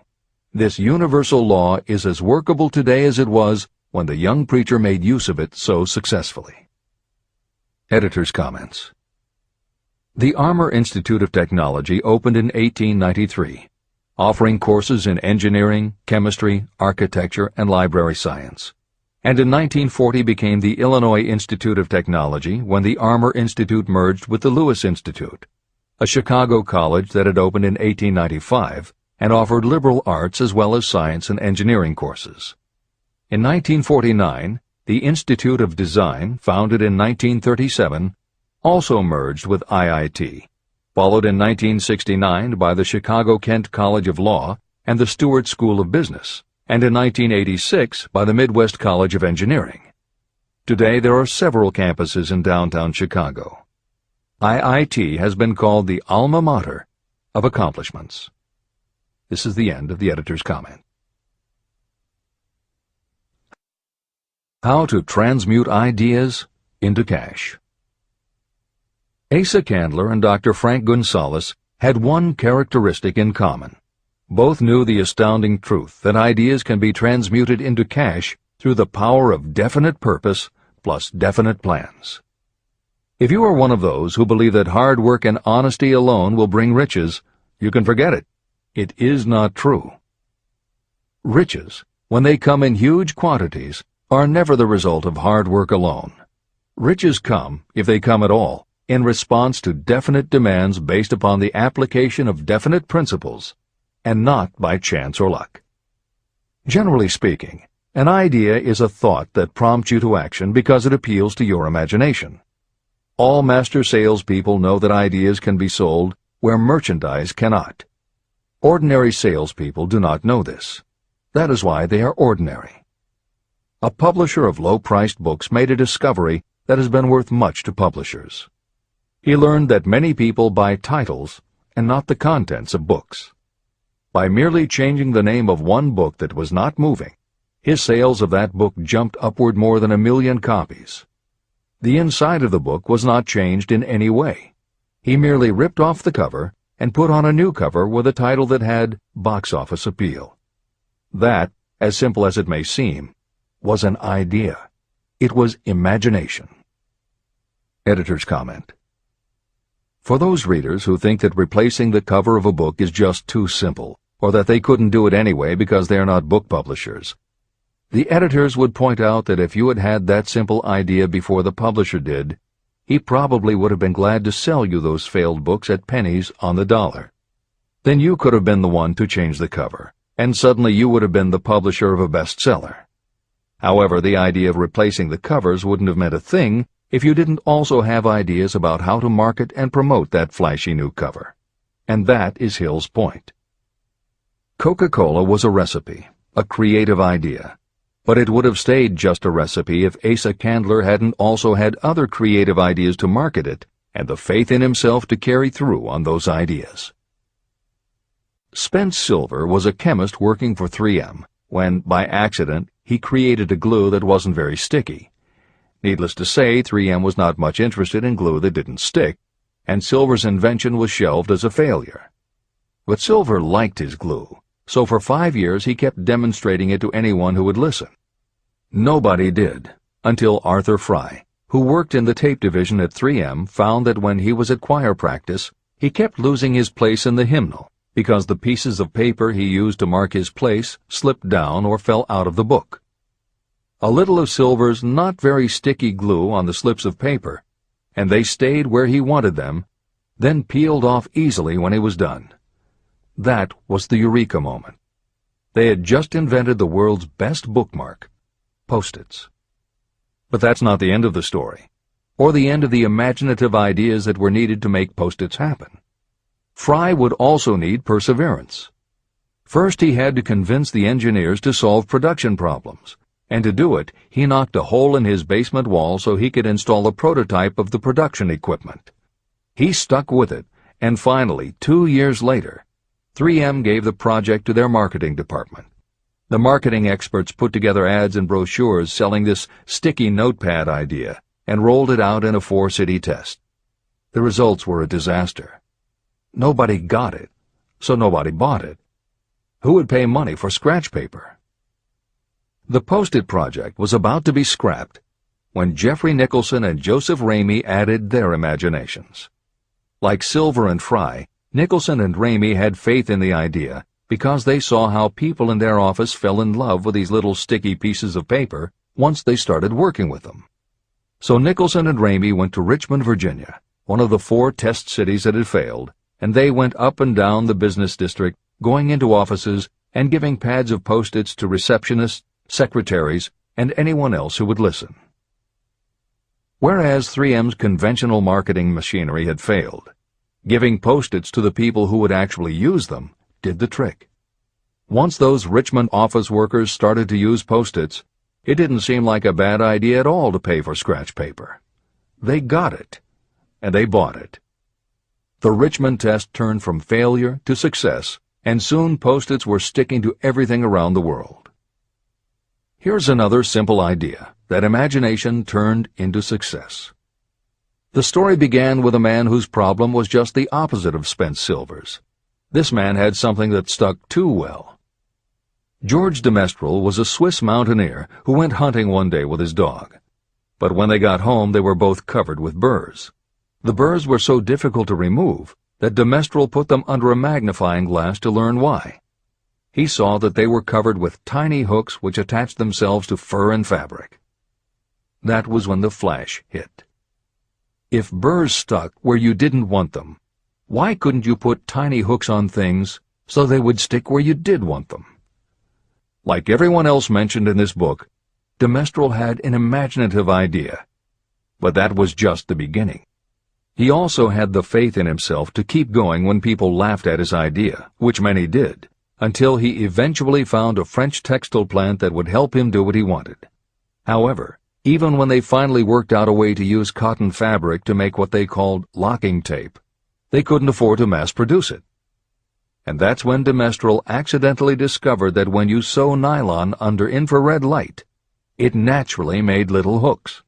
This universal law is as workable today as it was when the young preacher made use of it so successfully. Editor's comments. The Armour Institute of Technology opened in 1893, offering courses in engineering, chemistry, architecture, and library science, and in 1940 became the Illinois Institute of Technology when the Armour Institute merged with the Lewis Institute, a Chicago college that had opened in 1895 and offered liberal arts as well as science and engineering courses. In 1949, the Institute of Design, founded in 1937, also merged with IIT, followed in 1969 by the Chicago-Kent College of Law and the Stewart School of Business, and in 1986 by the Midwest College of Engineering. Today there are several campuses in downtown Chicago. IIT has been called the alma mater of accomplishments. This is the end of the editor's comment. How to transmute ideas into cash. Asa Candler and Dr. Frank Gonzalez had one characteristic in common. Both knew the astounding truth that ideas can be transmuted into cash through the power of definite purpose plus definite plans. If you are one of those who believe that hard work and honesty alone will bring riches, you can forget it. It is not true. Riches, when they come in huge quantities, are never the result of hard work alone. Riches come, if they come at all, in response to definite demands based upon the application of definite principles, and not by chance or luck. Generally speaking, an idea is a thought that prompts you to action because it appeals to your imagination. All master salespeople know that ideas can be sold where merchandise cannot. Ordinary salespeople do not know this. That is why they are ordinary. A publisher of low-priced books made a discovery that has been worth much to publishers. He learned that many people buy titles and not the contents of books. By merely changing the name of one book that was not moving, his sales of that book jumped upward more than 1 million copies. The inside of the book was not changed in any way. He merely ripped off the cover and put on a new cover with a title that had box office appeal. That, as simple as it may seem, was an idea. It was imagination. Editor's comment. For those readers who think that replacing the cover of a book is just too simple, or that they couldn't do it anyway because they are not book publishers, the editors would point out that if you had had that simple idea before the publisher did, he probably would have been glad to sell you those failed books at pennies on the dollar. Then you could have been the one to change the cover, and suddenly you would have been the publisher of a bestseller. However, the idea of replacing the covers wouldn't have meant a thing if you didn't also have ideas about how to market and promote that flashy new cover. And that is Hill's point. Coca-Cola was a recipe, a creative idea. But it would have stayed just a recipe if Asa Candler hadn't also had other creative ideas to market it and the faith in himself to carry through on those ideas. Spence Silver was a chemist working for 3M when, by accident, he created a glue that wasn't very sticky. Needless to say, 3M was not much interested in glue that didn't stick, and Silver's invention was shelved as a failure. But Silver liked his glue, so for 5 years he kept demonstrating it to anyone who would listen. Nobody did, until Arthur Fry, who worked in the tape division at 3M, found that when he was at choir practice, he kept losing his place in the hymnal because the pieces of paper he used to mark his place slipped down or fell out of the book. A little of Silver's not very sticky glue on the slips of paper, and they stayed where he wanted them, then peeled off easily when he was done. That was the eureka moment. They had just invented the world's best bookmark, Post-its. But that's not the end of the story, or the end of the imaginative ideas that were needed to make Post-its happen. Fry would also need perseverance. First, he had to convince the engineers to solve production problems, and to do it, he knocked a hole in his basement wall so he could install a prototype of the production equipment. He stuck with it, and finally, 2 years later, 3M gave the project to their marketing department. The marketing experts put together ads and brochures selling this sticky notepad idea and rolled it out in a 4-city test. The results were a disaster. Nobody got it, so nobody bought it. Who would pay money for scratch paper? The Post-it project was about to be scrapped when Jeffrey Nicholson and Joseph Ramey added their imaginations. Like Silver and Fry, Nicholson and Ramey had faith in the idea because they saw how people in their office fell in love with these little sticky pieces of paper once they started working with them. So Nicholson and Ramey went to Richmond, Virginia, one of the 4 test cities that had failed, and they went up and down the business district, going into offices and giving pads of Post-its to receptionists, secretaries, and anyone else who would listen. Whereas 3M's conventional marketing machinery had failed, giving Post-its to the people who would actually use them did the trick. Once those Richmond office workers started to use Post-its, it didn't seem like a bad idea at all to pay for scratch paper. They got it, and they bought it. The Richmond test turned from failure to success, and soon Post-its were sticking to everything around the world. Here's another simple idea that imagination turned into success. The story began with a man whose problem was just the opposite of Spence Silver's. This man had something that stuck too well. George de Mestral was a Swiss mountaineer who went hunting one day with his dog. But when they got home, they were both covered with burrs. The burrs were so difficult to remove that de Mestral put them under a magnifying glass to learn why. He saw that they were covered with tiny hooks which attached themselves to fur and fabric. That was when the flash hit. If burrs stuck where you didn't want them, why couldn't you put tiny hooks on things so they would stick where you did want them? Like everyone else mentioned in this book, de Mestral had an imaginative idea, but that was just the beginning. He also had the faith in himself to keep going when people laughed at his idea, which many did, until he eventually found a French textile plant that would help him do what he wanted. However, even when they finally worked out a way to use cotton fabric to make what they called locking tape, they couldn't afford to mass-produce it. And that's when de Mestral accidentally discovered that when you sew nylon under infrared light, it naturally made little hooks.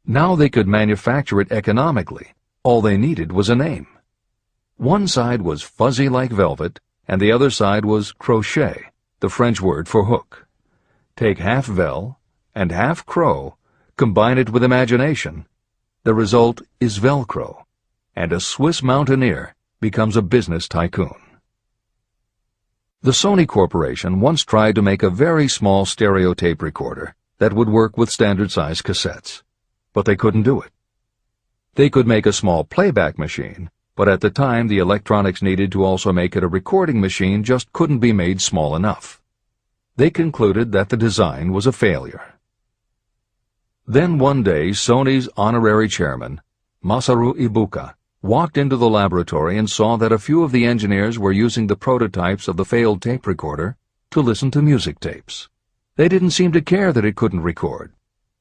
Now they could manufacture it economically. All they needed was a name. One side was fuzzy like velvet, and the other side was crochet, the French word for hook. Take half vel and half crow, combine it with imagination. The result is Velcro, and a Swiss mountaineer becomes a business tycoon. The Sony Corporation once tried to make a very small stereo tape recorder that would work with standard-size cassettes, but they couldn't do it. They could make a small playback machine, but at the time the electronics needed to also make it a recording machine just couldn't be made small enough. They concluded that the design was a failure. Then one day Sony's honorary chairman, Masaru Ibuka, walked into the laboratory and saw that a few of the engineers were using the prototypes of the failed tape recorder to listen to music tapes. They didn't seem to care that it couldn't record.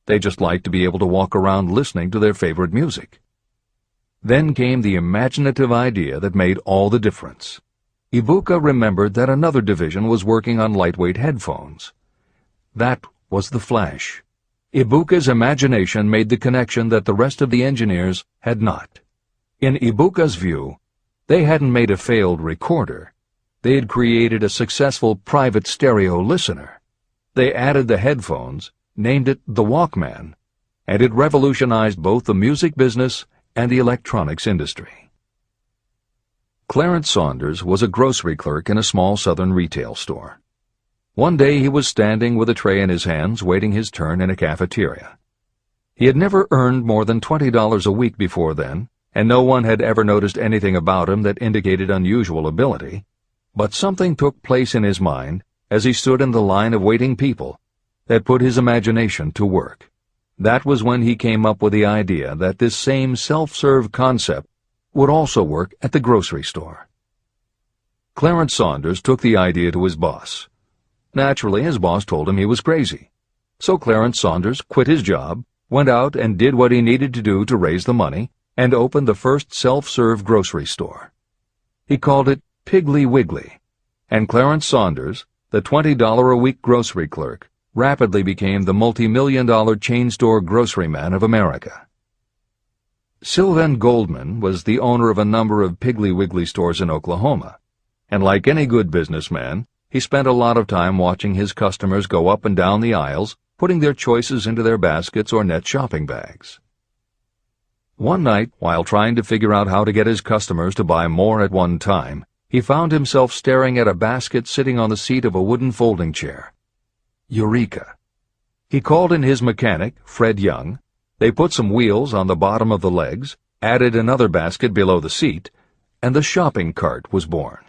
They just liked to be able to walk around listening to their favorite music. Then came the imaginative idea that made all the difference. Ibuka remembered that another division was working on lightweight headphones. That was the Flash. Ibuka's imagination made the connection that the rest of the engineers had not. In Ibuka's view, they hadn't made a failed recorder. They had created a successful private stereo listener. They added the headphones, named it the Walkman, and it revolutionized both the music business and the electronics industry. Clarence Saunders was a grocery clerk in a small southern retail store. One day he was standing with a tray in his hands waiting his turn in a cafeteria. He had never earned more than $20 a week before then, and no one had ever noticed anything about him that indicated unusual ability, but something took place in his mind as he stood in the line of waiting people that put his imagination to work. That was when he came up with the idea that this same self-serve concept would also work at the grocery store. Clarence Saunders took the idea to his boss. Naturally, his boss told him he was crazy. So Clarence Saunders quit his job, went out and did what he needed to do to raise the money, and opened the first self-serve grocery store. He called it Piggly Wiggly, and Clarence Saunders, the $20-a-week grocery clerk, rapidly became the multi-million-dollar chain store groceryman of America. Sylvan Goldman was the owner of a number of Piggly Wiggly stores in Oklahoma, and like any good businessman, he spent a lot of time watching his customers go up and down the aisles, putting their choices into their baskets or net shopping bags. One night, while trying to figure out how to get his customers to buy more at one time, he found himself staring at a basket sitting on the seat of a wooden folding chair. Eureka! He called in his mechanic, Fred Young. They put some wheels on the bottom of the legs, added another basket below the seat, and the shopping cart was born.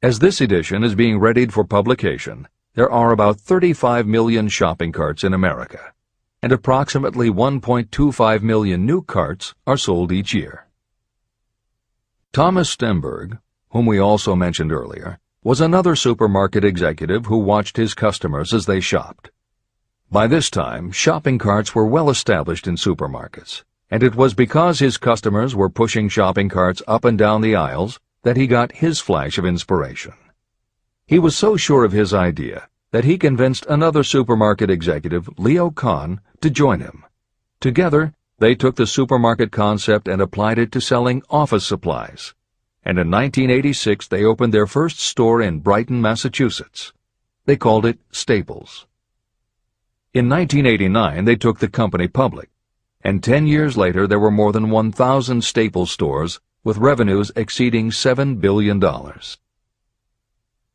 As this edition is being readied for publication, there are about 35 million shopping carts in America, and approximately 1.25 million new carts are sold each year. Thomas Stemberg, whom we also mentioned earlier, was another supermarket executive who watched his customers as they shopped. By this time, shopping carts were well established in supermarkets, and it was because his customers were pushing shopping carts up and down the aisles that he got his flash of inspiration. He was so sure of his idea that he convinced another supermarket executive, Leo Kahn, to join him. Together, they took the supermarket concept and applied it to selling office supplies. And in 1986 they opened their first store in Brighton, Massachusetts. They called it Staples. In 1989 they took the company public, and 10 years later there were more than 1,000 Staples stores with revenues exceeding $7 billion.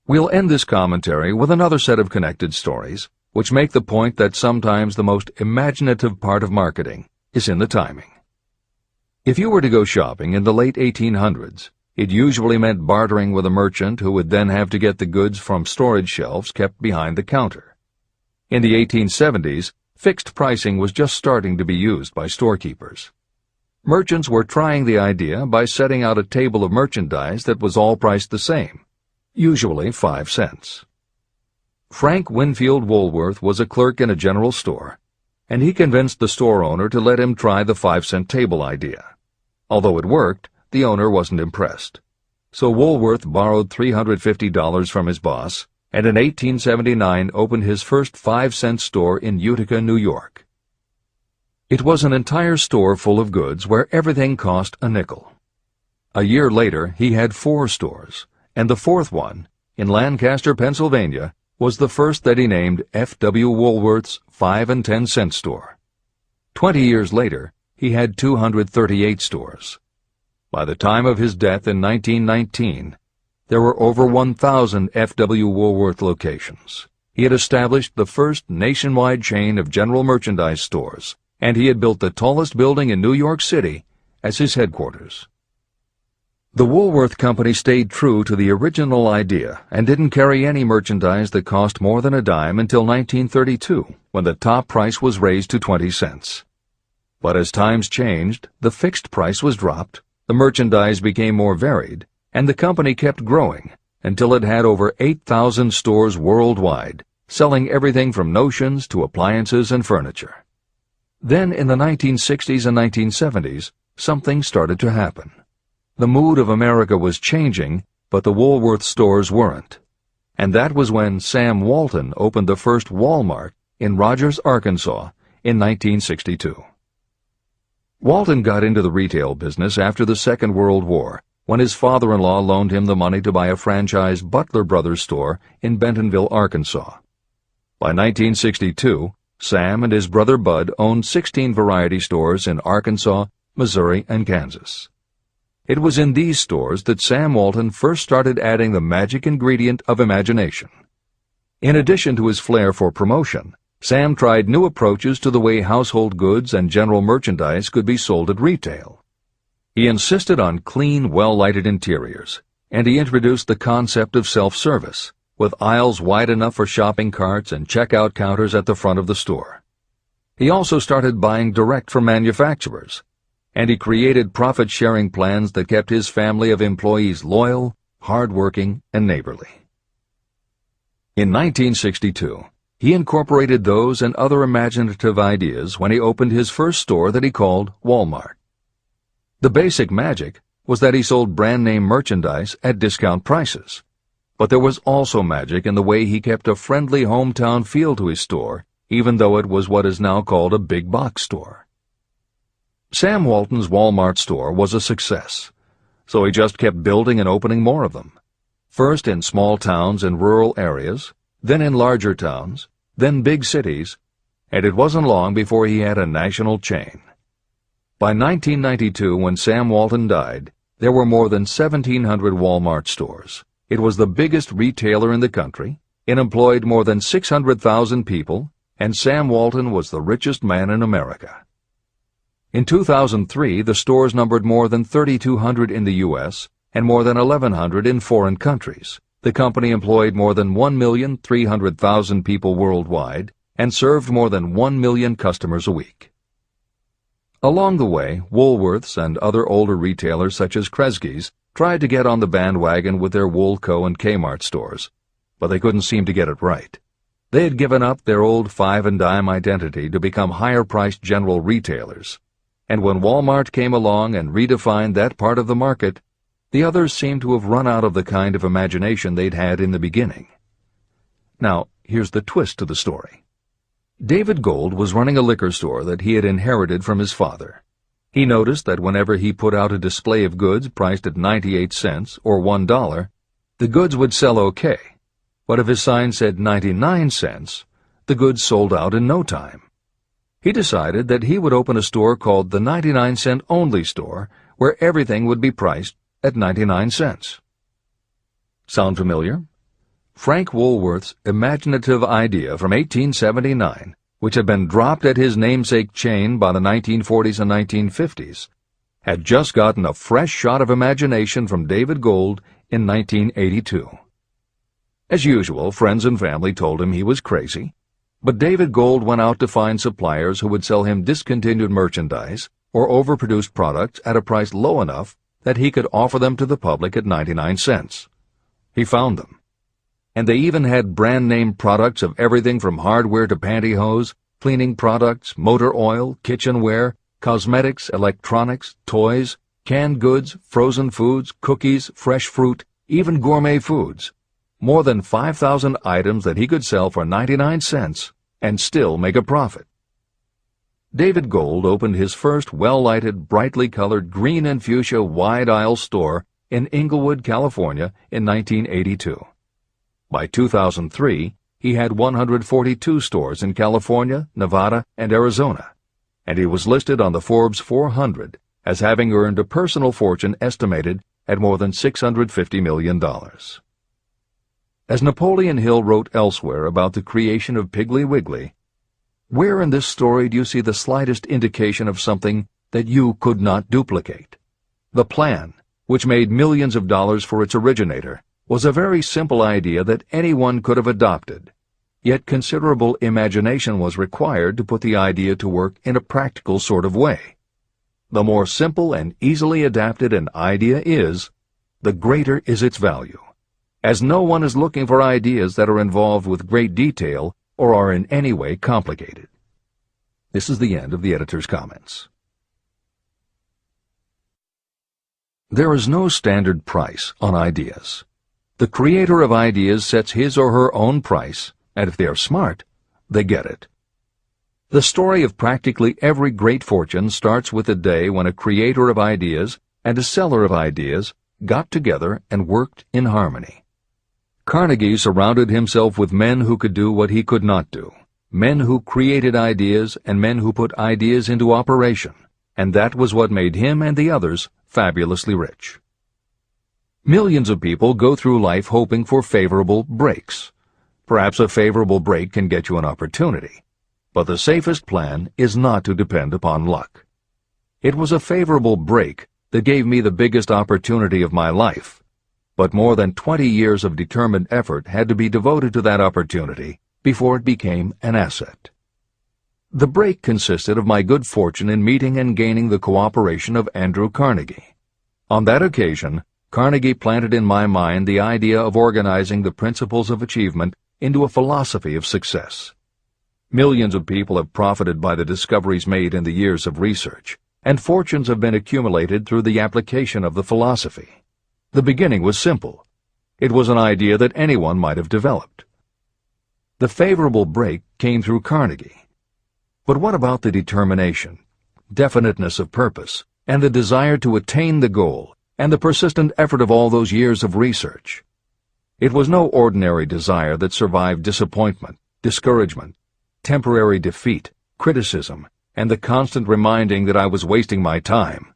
We'll end this commentary with another set of connected stories, which make the point that sometimes the most imaginative part of marketing is in the timing. If you were to go shopping in the late 1800s, it usually meant bartering with a merchant who would then have to get the goods from storage shelves kept behind the counter. In the 1870s, fixed pricing was just starting to be used by storekeepers. Merchants were trying the idea by setting out a table of merchandise that was all priced the same, usually 5 cents. Frank Winfield Woolworth was a clerk in a general store, and he convinced the store owner to let him try the 5-cent table idea. Although it worked, the owner wasn't impressed. So Woolworth borrowed $350 from his boss, and in 1879 opened his first 5-cent store in Utica, New York. It was an entire store full of goods where everything cost a nickel. A year later, he had 4 stores, and the 4th one, in Lancaster, Pennsylvania, was the first that he named F.W. Woolworth's 5 and 10 cent store. 20 years later, he had 238 stores. By the time of his death in 1919, there were over 1,000 F.W. Woolworth locations. He had established the first nationwide chain of general merchandise stores, and he had built the tallest building in New York City as his headquarters. The Woolworth Company stayed true to the original idea and didn't carry any merchandise that cost more than a dime until 1932, when the top price was raised to 20 cents. But as times changed, the fixed price was dropped, the merchandise became more varied, and the company kept growing until it had over 8,000 stores worldwide, selling everything from notions to appliances and furniture. Then in the 1960s and 1970s, something started to happen. The mood of America was changing, but the Woolworth stores weren't. And that was when Sam Walton opened the first Walmart in Rogers, Arkansas, in 1962. Walton got into the retail business after the Second World War, when his father-in-law loaned him the money to buy a franchise Butler Brothers store in Bentonville, Arkansas. By 1962, Sam and his brother Bud owned 16 variety stores in Arkansas, Missouri, and Kansas. It was in these stores that Sam Walton first started adding the magic ingredient of imagination. In addition to his flair for promotion, Sam tried new approaches to the way household goods and general merchandise could be sold at retail. He insisted on clean, well-lighted interiors, and he introduced the concept of self-service, with aisles wide enough for shopping carts and checkout counters at the front of the store. He also started buying direct from manufacturers, and he created profit-sharing plans that kept his family of employees loyal, hard-working, and neighborly. In 1962, he incorporated those and other imaginative ideas when he opened his first store that he called Walmart. The basic magic was that he sold brand-name merchandise at discount prices, but there was also magic in the way he kept a friendly hometown feel to his store, even though it was what is now called a big box store. Sam Walton's Walmart store was a success, so he just kept building and opening more of them, first in small towns and rural areas, then in larger towns, then big cities, and it wasn't long before he had a national chain. By 1992, when Sam Walton died, there were more than 1,700 Walmart stores. It was the biggest retailer in the country, it employed more than 600,000 people, and Sam Walton was the richest man in America. In 2003, the stores numbered more than 3,200 in the U.S. and more than 1,100 in foreign countries. The company employed more than 1,300,000 people worldwide and served more than 1 million customers a week. Along the way, Woolworths and other older retailers such as Kresge's tried to get on the bandwagon with their Woolco and Kmart stores, but they couldn't seem to get it right. They had given up their old five-and-dime identity to become higher-priced general retailers, and when Walmart came along and redefined that part of the market, the others seemed to have run out of the kind of imagination they'd had in the beginning. Now, here's the twist to the story. David Gold was running a liquor store that he had inherited from his father. He noticed that whenever he put out a display of goods priced at 98 cents or $1, the goods would sell okay, but if his sign said 99 cents, the goods sold out in no time. He decided that he would open a store called the 99-cent only store, where everything would be priced at 99 cents. Sound familiar? Frank Woolworth's imaginative idea from 1879, which had been dropped at his namesake chain by the 1940s and 1950s, had just gotten a fresh shot of imagination from David Gold in 1982. As usual, friends and family told him he was crazy, but David Gold went out to find suppliers who would sell him discontinued merchandise or overproduced products at a price low enough that he could offer them to the public at 99 cents. He found them. And they even had brand-name products of everything from hardware to pantyhose, cleaning products, motor oil, kitchenware, cosmetics, electronics, toys, canned goods, frozen foods, cookies, fresh fruit, even gourmet foods. More than 5,000 items that he could sell for 99 cents and still make a profit. David Gold opened his first well-lighted, brightly colored green and fuchsia wide-aisle store in Inglewood, California in 1982. By 2003, he had 142 stores in California, Nevada, and Arizona, and he was listed on the Forbes 400 as having earned a personal fortune estimated at more than $650 million. As Napoleon Hill wrote elsewhere about the creation of Piggly Wiggly, where in this story do you see the slightest indication of something that you could not duplicate? The plan, which made millions of dollars for its originator, was a very simple idea that anyone could have adopted, yet considerable imagination was required to put the idea to work in a practical sort of way. The more simple and easily adapted an idea is, the greater is its value. as no one is looking for ideas that are involved with great detail or are in any way complicated. This is the end of the editor's comments. There is no standard price on ideas. The creator of ideas sets his or her own price, and if they are smart, they get it. The story of practically every great fortune starts with the day when a creator of ideas and a seller of ideas got together and worked in harmony. Carnegie surrounded himself with men who could do what he could not do, men who created ideas and men who put ideas into operation, and that was what made him and the others fabulously rich. Millions of people go through life hoping for favorable breaks. Perhaps a favorable break can get you an opportunity, but the safest plan is not to depend upon luck. It was a favorable break that gave me the biggest opportunity of my life, but more than 20 years of determined effort had to be devoted to that opportunity before it became an asset. The break consisted of my good fortune in meeting and gaining the cooperation of Andrew Carnegie. On that occasion, Carnegie planted in my mind the idea of organizing the principles of achievement into a philosophy of success. Millions of people have profited by the discoveries made in the years of research, and fortunes have been accumulated through the application of the philosophy. The beginning was simple. It was an idea that anyone might have developed. The favorable break came through Carnegie. But what about the determination, definiteness of purpose, and the desire to attain the goal, and the persistent effort of all those years of research? It was no ordinary desire that survived disappointment, discouragement, temporary defeat, criticism, and the constant reminding that I was wasting my time.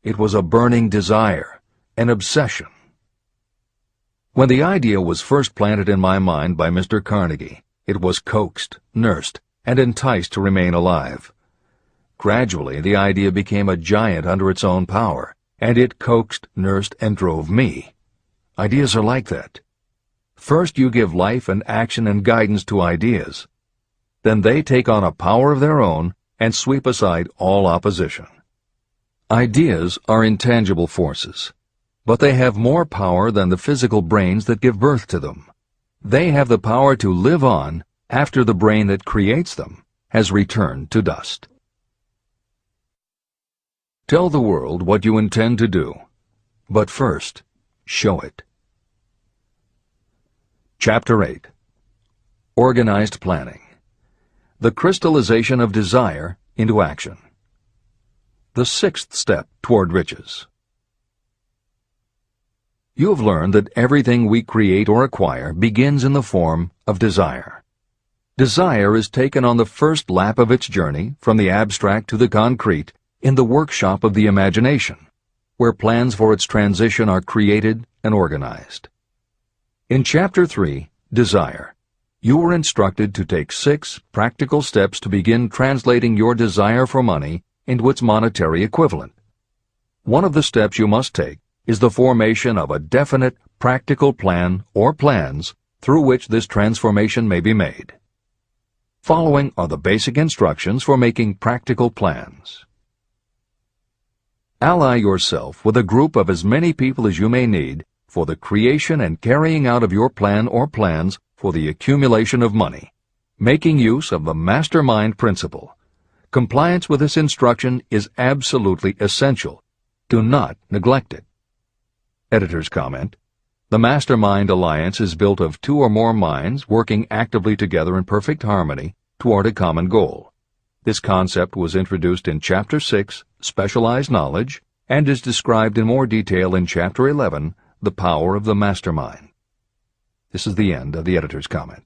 It was a burning desire, an obsession. When the idea was first planted in my mind by Mr. Carnegie, it was coaxed, nursed, and enticed to remain alive. Gradually, the idea became a giant under its own power, and it coaxed, nursed, and drove me. Ideas are like that. First you give life and action and guidance to ideas. Then they take on a power of their own and sweep aside all opposition. Ideas are intangible forces, but they have more power than the physical brains that give birth to them. They have the power to live on after the brain that creates them has returned to dust. Tell the world what you intend to do, but first, show it. Chapter 8. Organized Planning. The crystallization of desire into action. The sixth step toward riches. You have learned that everything we create or acquire begins in the form of desire. Desire is taken on the first lap of its journey from the abstract to the concrete in the workshop of the imagination, where plans for its transition are created and organized. In Chapter 3, Desire, you were instructed to take 6 practical steps to begin translating your desire for money into its monetary equivalent. One of the steps you must take is the formation of a definite, practical plan or plans through which this transformation may be made. Following are the basic instructions for making practical plans. Ally yourself with a group of as many people as you may need for the creation and carrying out of your plan or plans for the accumulation of money, making use of the mastermind principle. Compliance with this instruction is absolutely essential. Do not neglect it. Editor's comment: the Mastermind Alliance is built of 2 or more minds working actively together in perfect harmony toward a common goal. This concept was introduced in Chapter 6, Specialized Knowledge, and is described in more detail in Chapter 11, The Power of the Mastermind. This is the end of the editor's comment.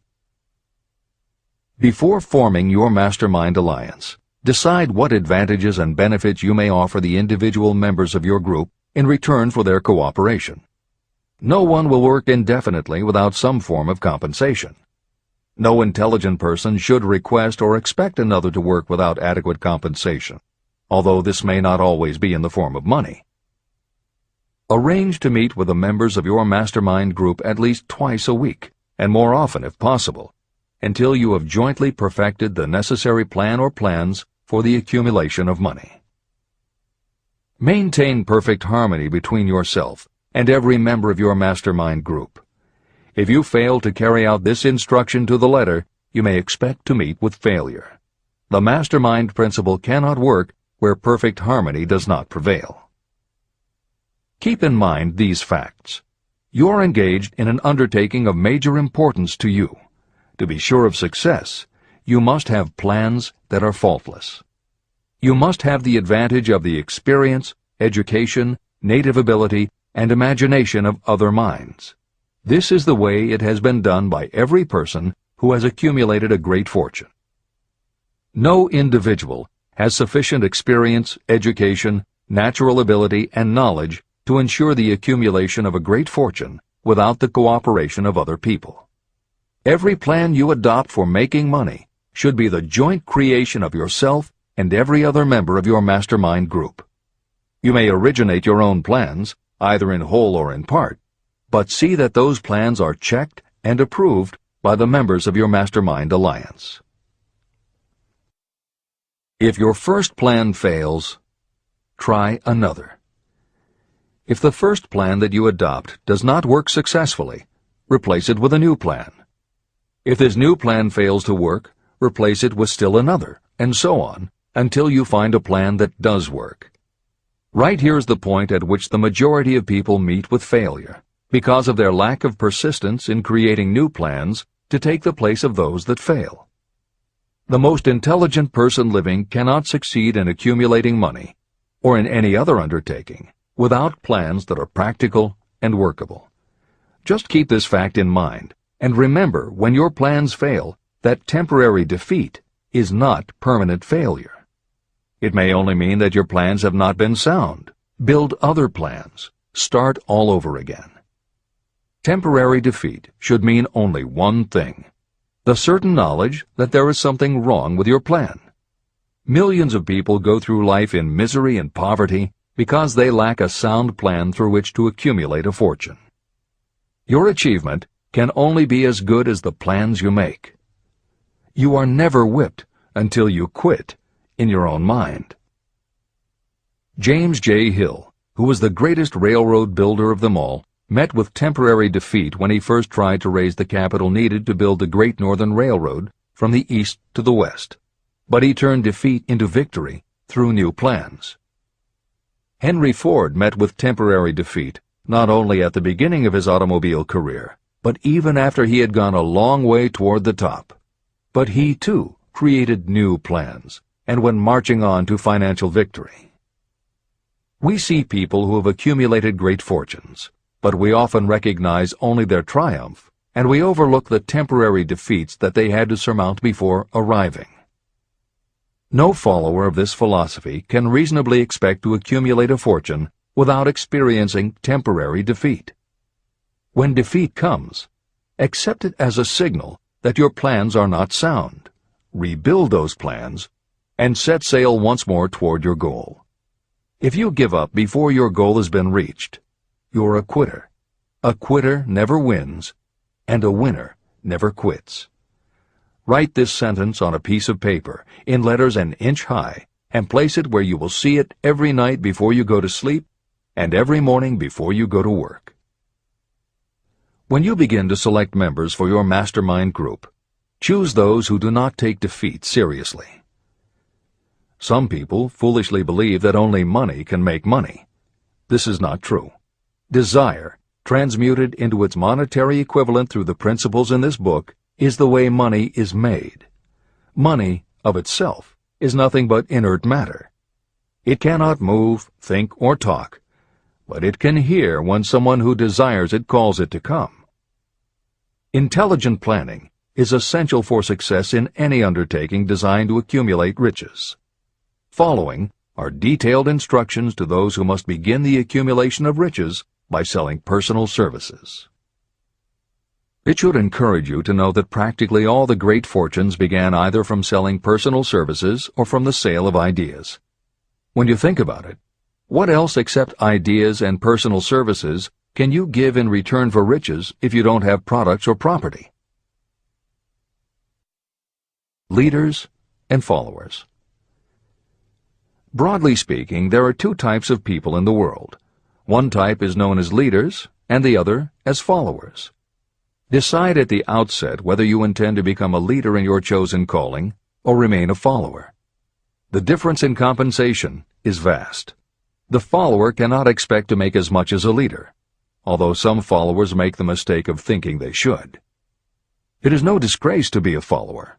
Before forming your Mastermind Alliance, decide what advantages and benefits you may offer the individual members of your group in return for their cooperation. No one will work indefinitely without some form of compensation. No intelligent person should request or expect another to work without adequate compensation, although this may not always be in the form of money. Arrange to meet with the members of your mastermind group at least twice a week, and more often if possible, until you have jointly perfected the necessary plan or plans for the accumulation of money. Maintain perfect harmony between yourself and every member of your mastermind group. If you fail to carry out this instruction to the letter, you may expect to meet with failure. The mastermind principle cannot work where perfect harmony does not prevail. Keep in mind these facts. You are engaged in an undertaking of major importance to you. To be sure of success, you must have plans that are faultless. You must have the advantage of the experience, education, native ability, and imagination of other minds. This is the way it has been done by every person who has accumulated a great fortune. No individual has sufficient experience, education, natural ability, and knowledge to ensure the accumulation of a great fortune without the cooperation of other people. Every plan you adopt for making money should be the joint creation of yourself and every other member of your mastermind group. You may originate your own plans, either in whole or in part, but see that those plans are checked and approved by the members of your mastermind alliance. If your first plan fails, try another. If the first plan that you adopt does not work successfully, replace it with a new plan. If this new plan fails to work, replace it with still another, and so on, until you find a plan that does work. Right here is the point at which the majority of people meet with failure, because of their lack of persistence in creating new plans to take the place of those that fail. The most intelligent person living cannot succeed in accumulating money, or in any other undertaking, without plans that are practical and workable. Just keep this fact in mind, and remember when your plans fail that temporary defeat is not permanent failure. It may only mean that your plans have not been sound. Build other plans. Start all over again. Temporary defeat should mean only one thing: the certain knowledge that there is something wrong with your plan. Millions of people go through life in misery and poverty because they lack a sound plan through which to accumulate a fortune. Your achievement can only be as good as the plans you make. You are never whipped until you quit in your own mind. James J. Hill, who was the greatest railroad builder of them all, met with temporary defeat when he first tried to raise the capital needed to build the Great Northern Railroad from the east to the west. But he turned defeat into victory through new plans. Henry Ford met with temporary defeat not only at the beginning of his automobile career, but even after he had gone a long way toward the top. But he, too, created new plans and went marching on to financial victory. We see people who have accumulated great fortunes, but we often recognize only their triumph, and we overlook the temporary defeats that they had to surmount before arriving. No follower of this philosophy can reasonably expect to accumulate a fortune without experiencing temporary defeat. When defeat comes, accept it as a signal that your plans are not sound. Rebuild those plans and set sail once more toward your goal. If you give up before your goal has been reached, you're a quitter. A quitter never wins, and a winner never quits. Write this sentence on a piece of paper in letters an inch high and place it where you will see it every night before you go to sleep and every morning before you go to work. When you begin to select members for your mastermind group, choose those who do not take defeat seriously. Some people foolishly believe that only money can make money. This is not true. Desire, transmuted into its monetary equivalent through the principles in this book, is the way money is made. Money, of itself, is nothing but inert matter. It cannot move, think, or talk, but it can hear when someone who desires it calls it to come. Intelligent planning is essential for success in any undertaking designed to accumulate riches. Following are detailed instructions to those who must begin the accumulation of riches by selling personal services. It should encourage you to know that practically all the great fortunes began either from selling personal services or from the sale of ideas. When you think about it, what else except ideas and personal services can you give in return for riches if you don't have products or property? Leaders and followers. Broadly speaking, there are two types of people in the world. One type is known as leaders, and the other as followers. Decide at the outset whether you intend to become a leader in your chosen calling or remain a follower. The difference in compensation is vast. The follower cannot expect to make as much as a leader, although some followers make the mistake of thinking they should. It is no disgrace to be a follower.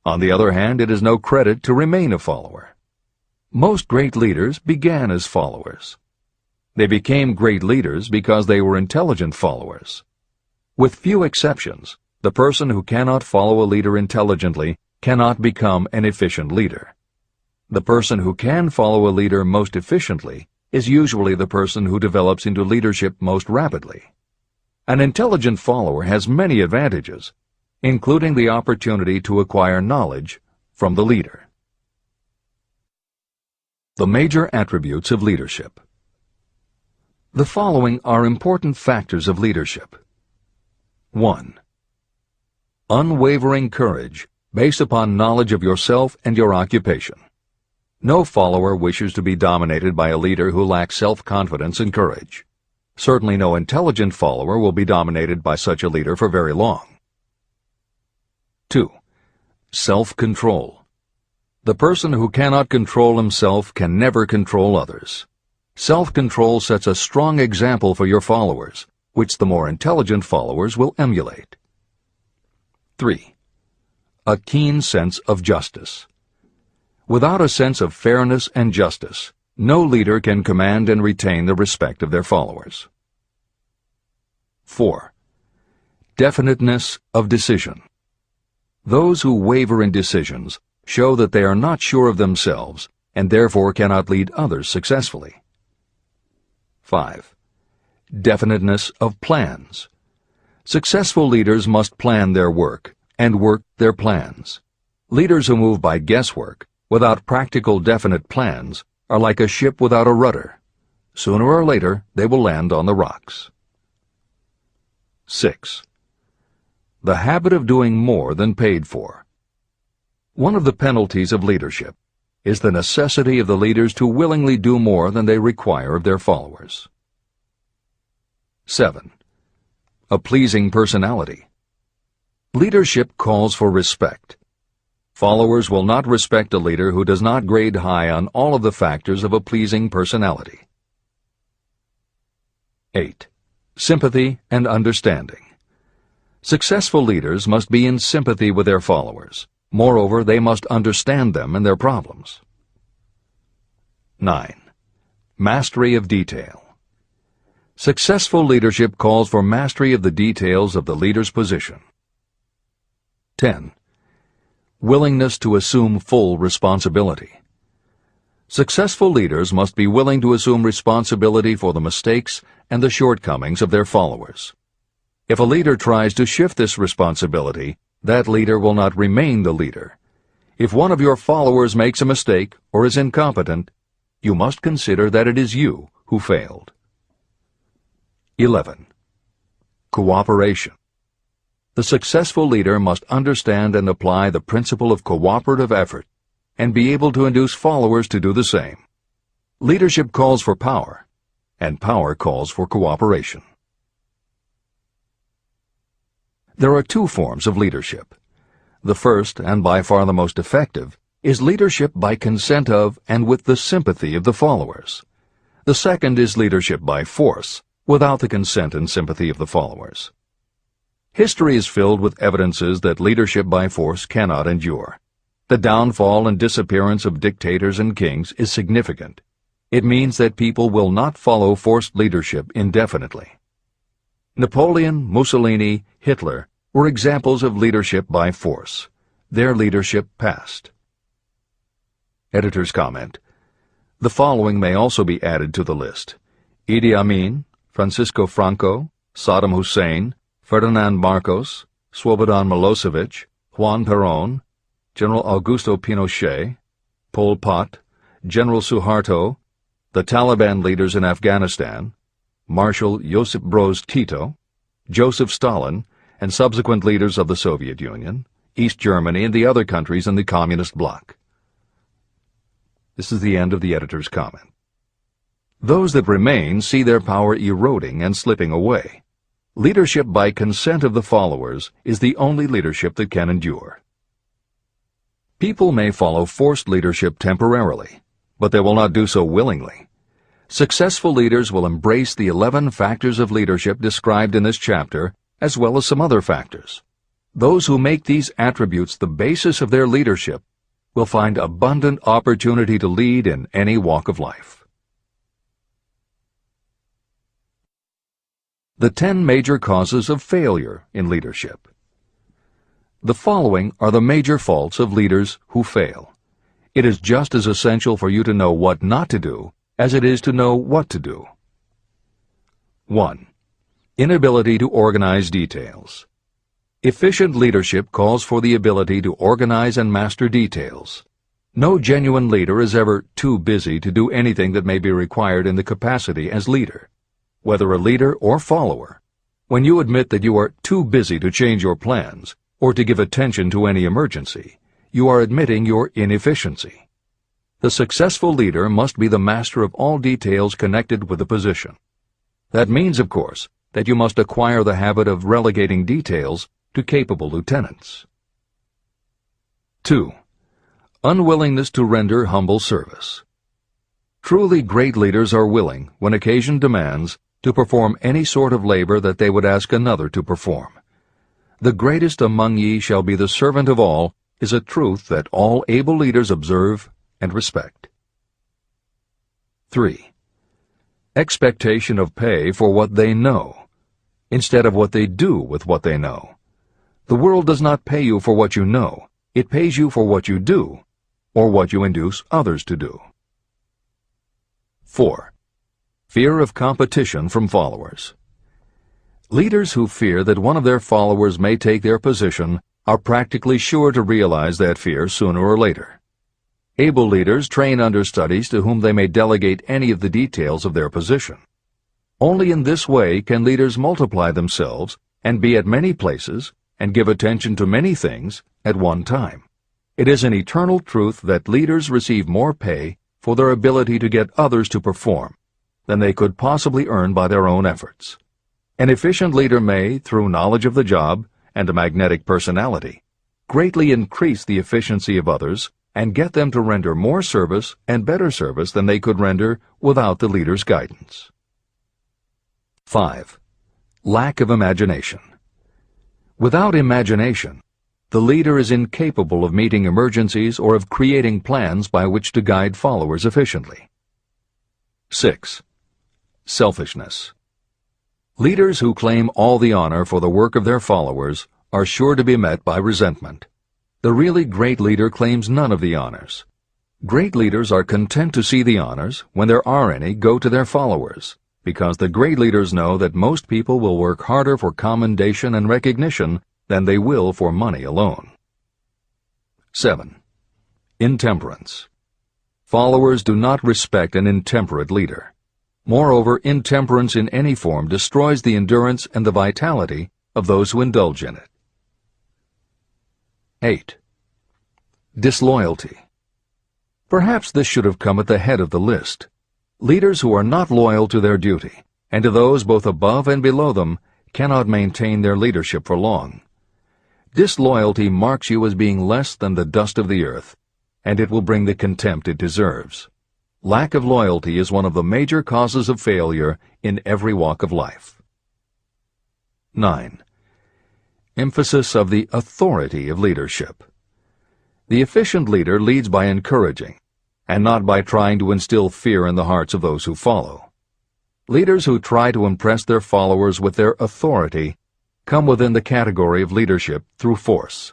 On the other hand, it is no credit to remain a follower. Most great leaders began as followers. They became great leaders because they were intelligent followers. With few exceptions, the person who cannot follow a leader intelligently cannot become an efficient leader. The person who can follow a leader most efficiently is usually the person who develops into leadership most rapidly. An intelligent follower has many advantages, including the opportunity to acquire knowledge from the leader. The major attributes of leadership. The following are important factors of leadership. 1. Unwavering courage based upon knowledge of yourself and your occupation. No follower wishes to be dominated by a leader who lacks self-confidence and courage. Certainly no intelligent follower will be dominated by such a leader for very long. 2. Self-control. The person who cannot control himself can never control others. Self-control sets a strong example for your followers, which the more intelligent followers will emulate. 3. A keen sense of justice. Without a sense of fairness and justice, no leader can command and retain the respect of their followers. 4. Definiteness of decision. Those who waver in decisions show that they are not sure of themselves and therefore cannot lead others successfully. 5. Definiteness of plans. Successful leaders must plan their work and work their plans. Leaders who move by guesswork, without practical definite plans, are like a ship without a rudder. Sooner or later, they will land on the rocks. 6. The habit of doing more than paid for. One of the penalties of leadership is the necessity of the leaders to willingly do more than they require of their followers. 7. A pleasing personality. Leadership calls for respect. Followers will not respect a leader who does not grade high on all of the factors of a pleasing personality. 8. Sympathy and understanding. Successful leaders must be in sympathy with their followers. Moreover, they must understand them and their problems. 9. Mastery of detail. Successful leadership calls for mastery of the details of the leader's position. 10. Willingness to assume full responsibility. Successful leaders must be willing to assume responsibility for the mistakes and the shortcomings of their followers. If a leader tries to shift this responsibility, that leader will not remain the leader. If one of your followers makes a mistake or is incompetent, you must consider that it is you who failed. 11. Cooperation. The successful leader must understand and apply the principle of cooperative effort and be able to induce followers to do the same. Leadership calls for power, and power calls for cooperation. There are two forms of leadership. The first, and by far the most effective, is leadership by consent of and with the sympathy of the followers. The second is leadership by force, without the consent and sympathy of the followers. History is filled with evidences that leadership by force cannot endure. The downfall and disappearance of dictators and kings is significant. It means that people will not follow forced leadership indefinitely. Napoleon, Mussolini, Hitler were examples of leadership by force. Their leadership passed. Editor's comment. The following may also be added to the list: Idi Amin, Francisco Franco, Saddam Hussein, Ferdinand Marcos, Slobodan Milosevic, Juan Perón, General Augusto Pinochet, Pol Pot, General Suharto, the Taliban leaders in Afghanistan, Marshal Josip Broz Tito, Joseph Stalin, and subsequent leaders of the Soviet Union, East Germany, and the other countries in the Communist bloc. This is the end of the editor's comment. Those that remain see their power eroding and slipping away. Leadership by consent of the followers is the only leadership that can endure. People may follow forced leadership temporarily, but they will not do so willingly. Successful leaders will embrace the 11 factors of leadership described in this chapter, as well as some other factors. Those who make these attributes the basis of their leadership will find abundant opportunity to lead in any walk of life. The 10 major causes of failure in leadership. The following are the major faults of leaders who fail. It is just as essential for you to know what not to do as it is to know what to do. 1. Inability to organize details. Efficient leadership calls for the ability to organize and master details. No genuine leader is ever too busy to do anything that may be required in the capacity as leader. Whether a leader or follower, when you admit that you are too busy to change your plans or to give attention to any emergency, you are admitting your inefficiency. The successful leader must be the master of all details connected with the position. That means, of course, that you must acquire the habit of relegating details to capable lieutenants. 2. Unwillingness to render humble service. Truly great leaders are willing, when occasion demands, to perform any sort of labor that they would ask another to perform. The greatest among ye shall be the servant of all is a truth that all able leaders observe and respect. 3. Expectation of pay for what they know, instead of what they do with what they know. The world does not pay you for what you know. It pays you for what you do, or what you induce others to do. 4. Fear of competition from followers. Leaders who fear that one of their followers may take their position are practically sure to realize that fear sooner or later. Able leaders train understudies to whom they may delegate any of the details of their position. Only in this way can leaders multiply themselves and be at many places and give attention to many things at one time. It is an eternal truth that leaders receive more pay for their ability to get others to perform than they could possibly earn by their own efforts. An efficient leader may, through knowledge of the job and a magnetic personality, greatly increase the efficiency of others and get them to render more service and better service than they could render without the leader's guidance. 5. Lack of imagination. Without imagination, the leader is incapable of meeting emergencies or of creating plans by which to guide followers efficiently. 6. Selfishness. Leaders who claim all the honor for the work of their followers are sure to be met by resentment. The really great leader claims none of the honors. Great leaders are content to see the honors, when there are any, go to their followers, because the great leaders know that most people will work harder for commendation and recognition than they will for money alone. 7. Intemperance. Followers do not respect an intemperate leader. Moreover, intemperance in any form destroys the endurance and the vitality of those who indulge in it. 8. Disloyalty. Perhaps this should have come at the head of the list. Leaders who are not loyal to their duty, and to those both above and below them, cannot maintain their leadership for long. Disloyalty marks you as being less than the dust of the earth, and it will bring the contempt it deserves. Lack of loyalty is one of the major causes of failure in every walk of life. 9. Emphasis of the authority of leadership. The efficient leader leads by encouraging, and not by trying to instill fear in the hearts of those who follow. Leaders who try to impress their followers with their authority come within the category of leadership through force.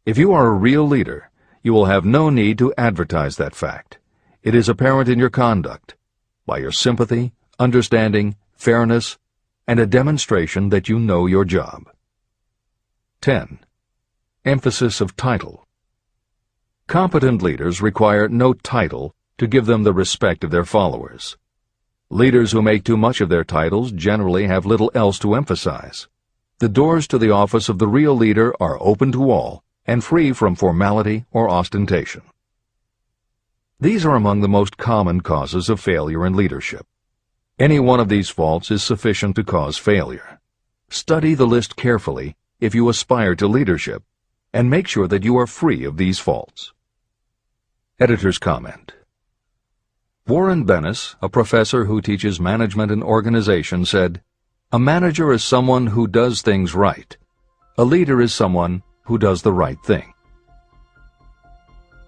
If you are a real leader, you will have no need to advertise that fact. It is apparent in your conduct, by your sympathy, understanding, fairness, and a demonstration that you know your job. 10. Emphasis of title. Competent leaders require no title to give them the respect of their followers. Leaders who make too much of their titles generally have little else to emphasize. The doors to the office of the real leader are open to all and free from formality or ostentation. These are among the most common causes of failure in leadership. Any one of these faults is sufficient to cause failure. Study the list carefully if you aspire to leadership, and make sure that you are free of these faults. Editor's comment. Warren Bennis, a professor who teaches management and organization, said, "A manager is someone who does things right. A leader is someone who does the right thing."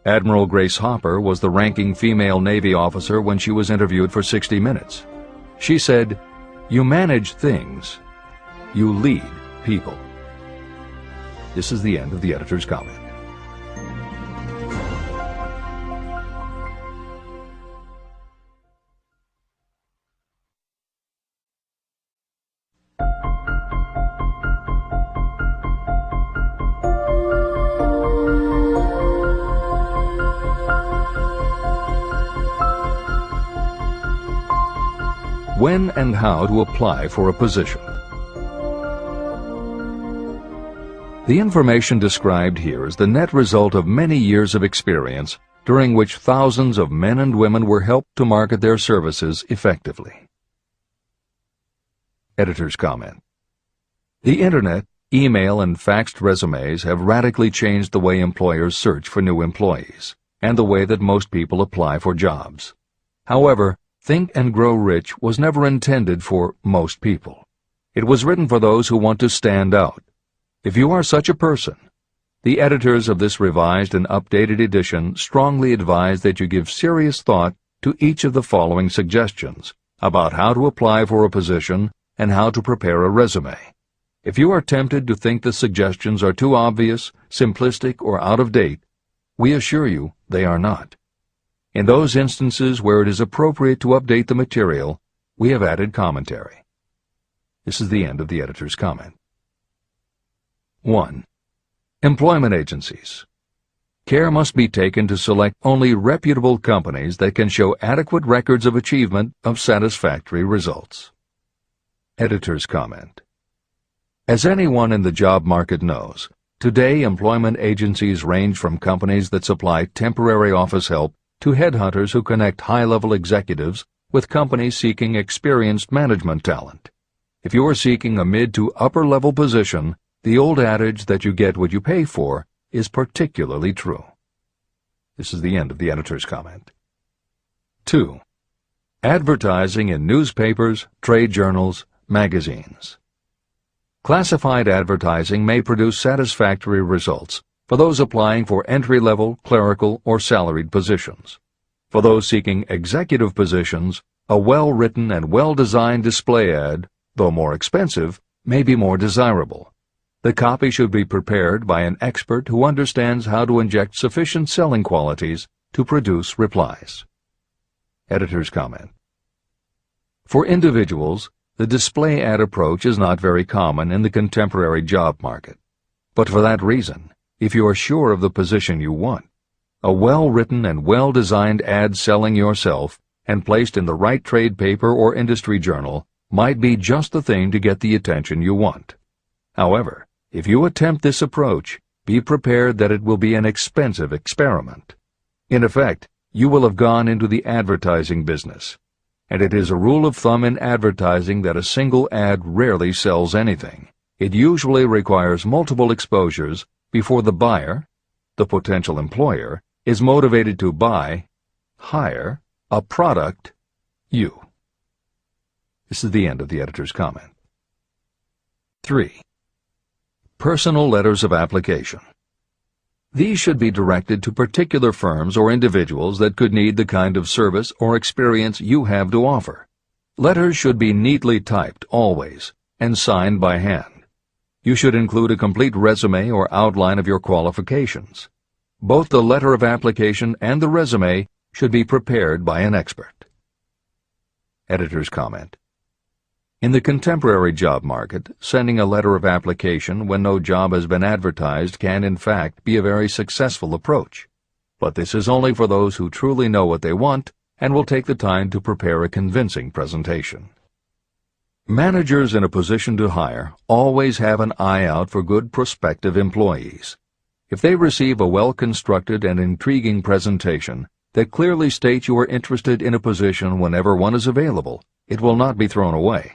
Admiral Grace Hopper was the ranking female Navy officer when she was interviewed for 60 Minutes. She said, "You manage things. You lead people." This is the end of the editor's comment. When and how to apply for a position. The information described here is the net result of many years of experience during which thousands of men and women were helped to market their services effectively. Editor's comment. The Internet, email, and faxed resumes have radically changed the way employers search for new employees and the way that most people apply for jobs. However, Think and Grow Rich was never intended for most people. It was written for those who want to stand out. If you are such a person, the editors of this revised and updated edition strongly advise that you give serious thought to each of the following suggestions about how to apply for a position and how to prepare a resume. If you are tempted to think the suggestions are too obvious, simplistic, or out of date, we assure you they are not. In those instances where it is appropriate to update the material, we have added commentary. This is the end of the editor's comment. 1. Employment agencies. Care must be taken to select only reputable companies that can show adequate records of achievement of satisfactory results. Editor's comment. As anyone in the job market knows, today employment agencies range from companies that supply temporary office help to headhunters who connect high-level executives with companies seeking experienced management talent. If you are seeking a mid to upper-level position, the old adage that you get what you pay for is particularly true. This is the end of the editor's comment. 2. Advertising in newspapers, trade journals, magazines. Classified advertising may produce satisfactory results for those applying for entry-level, clerical, or salaried positions. For those seeking executive positions, a well-written and well-designed display ad, though more expensive, may be more desirable. The copy should be prepared by an expert who understands how to inject sufficient selling qualities to produce replies. Editor's comment. For individuals, the display ad approach is not very common in the contemporary job market. But for that reason, if you are sure of the position you want, a well-written and well-designed ad selling yourself and placed in the right trade paper or industry journal might be just the thing to get the attention you want. However, if you attempt this approach, be prepared that it will be an expensive experiment. In effect, you will have gone into the advertising business, and it is a rule of thumb in advertising that a single ad rarely sells anything. It usually requires multiple exposures before the buyer, the potential employer, is motivated to buy, hire, a product, you. This is the end of the editor's comment. 3. Personal letters of application. These should be directed to particular firms or individuals that could need the kind of service or experience you have to offer. Letters should be neatly typed always and signed by hand. You should include a complete resume or outline of your qualifications. Both the letter of application and the resume should be prepared by an expert. Editor's comment. In the contemporary job market, sending a letter of application when no job has been advertised can, in fact, be a very successful approach. But this is only for those who truly know what they want and will take the time to prepare a convincing presentation. Managers in a position to hire always have an eye out for good prospective employees. If they receive a well-constructed and intriguing presentation that clearly states you are interested in a position whenever one is available, it will not be thrown away.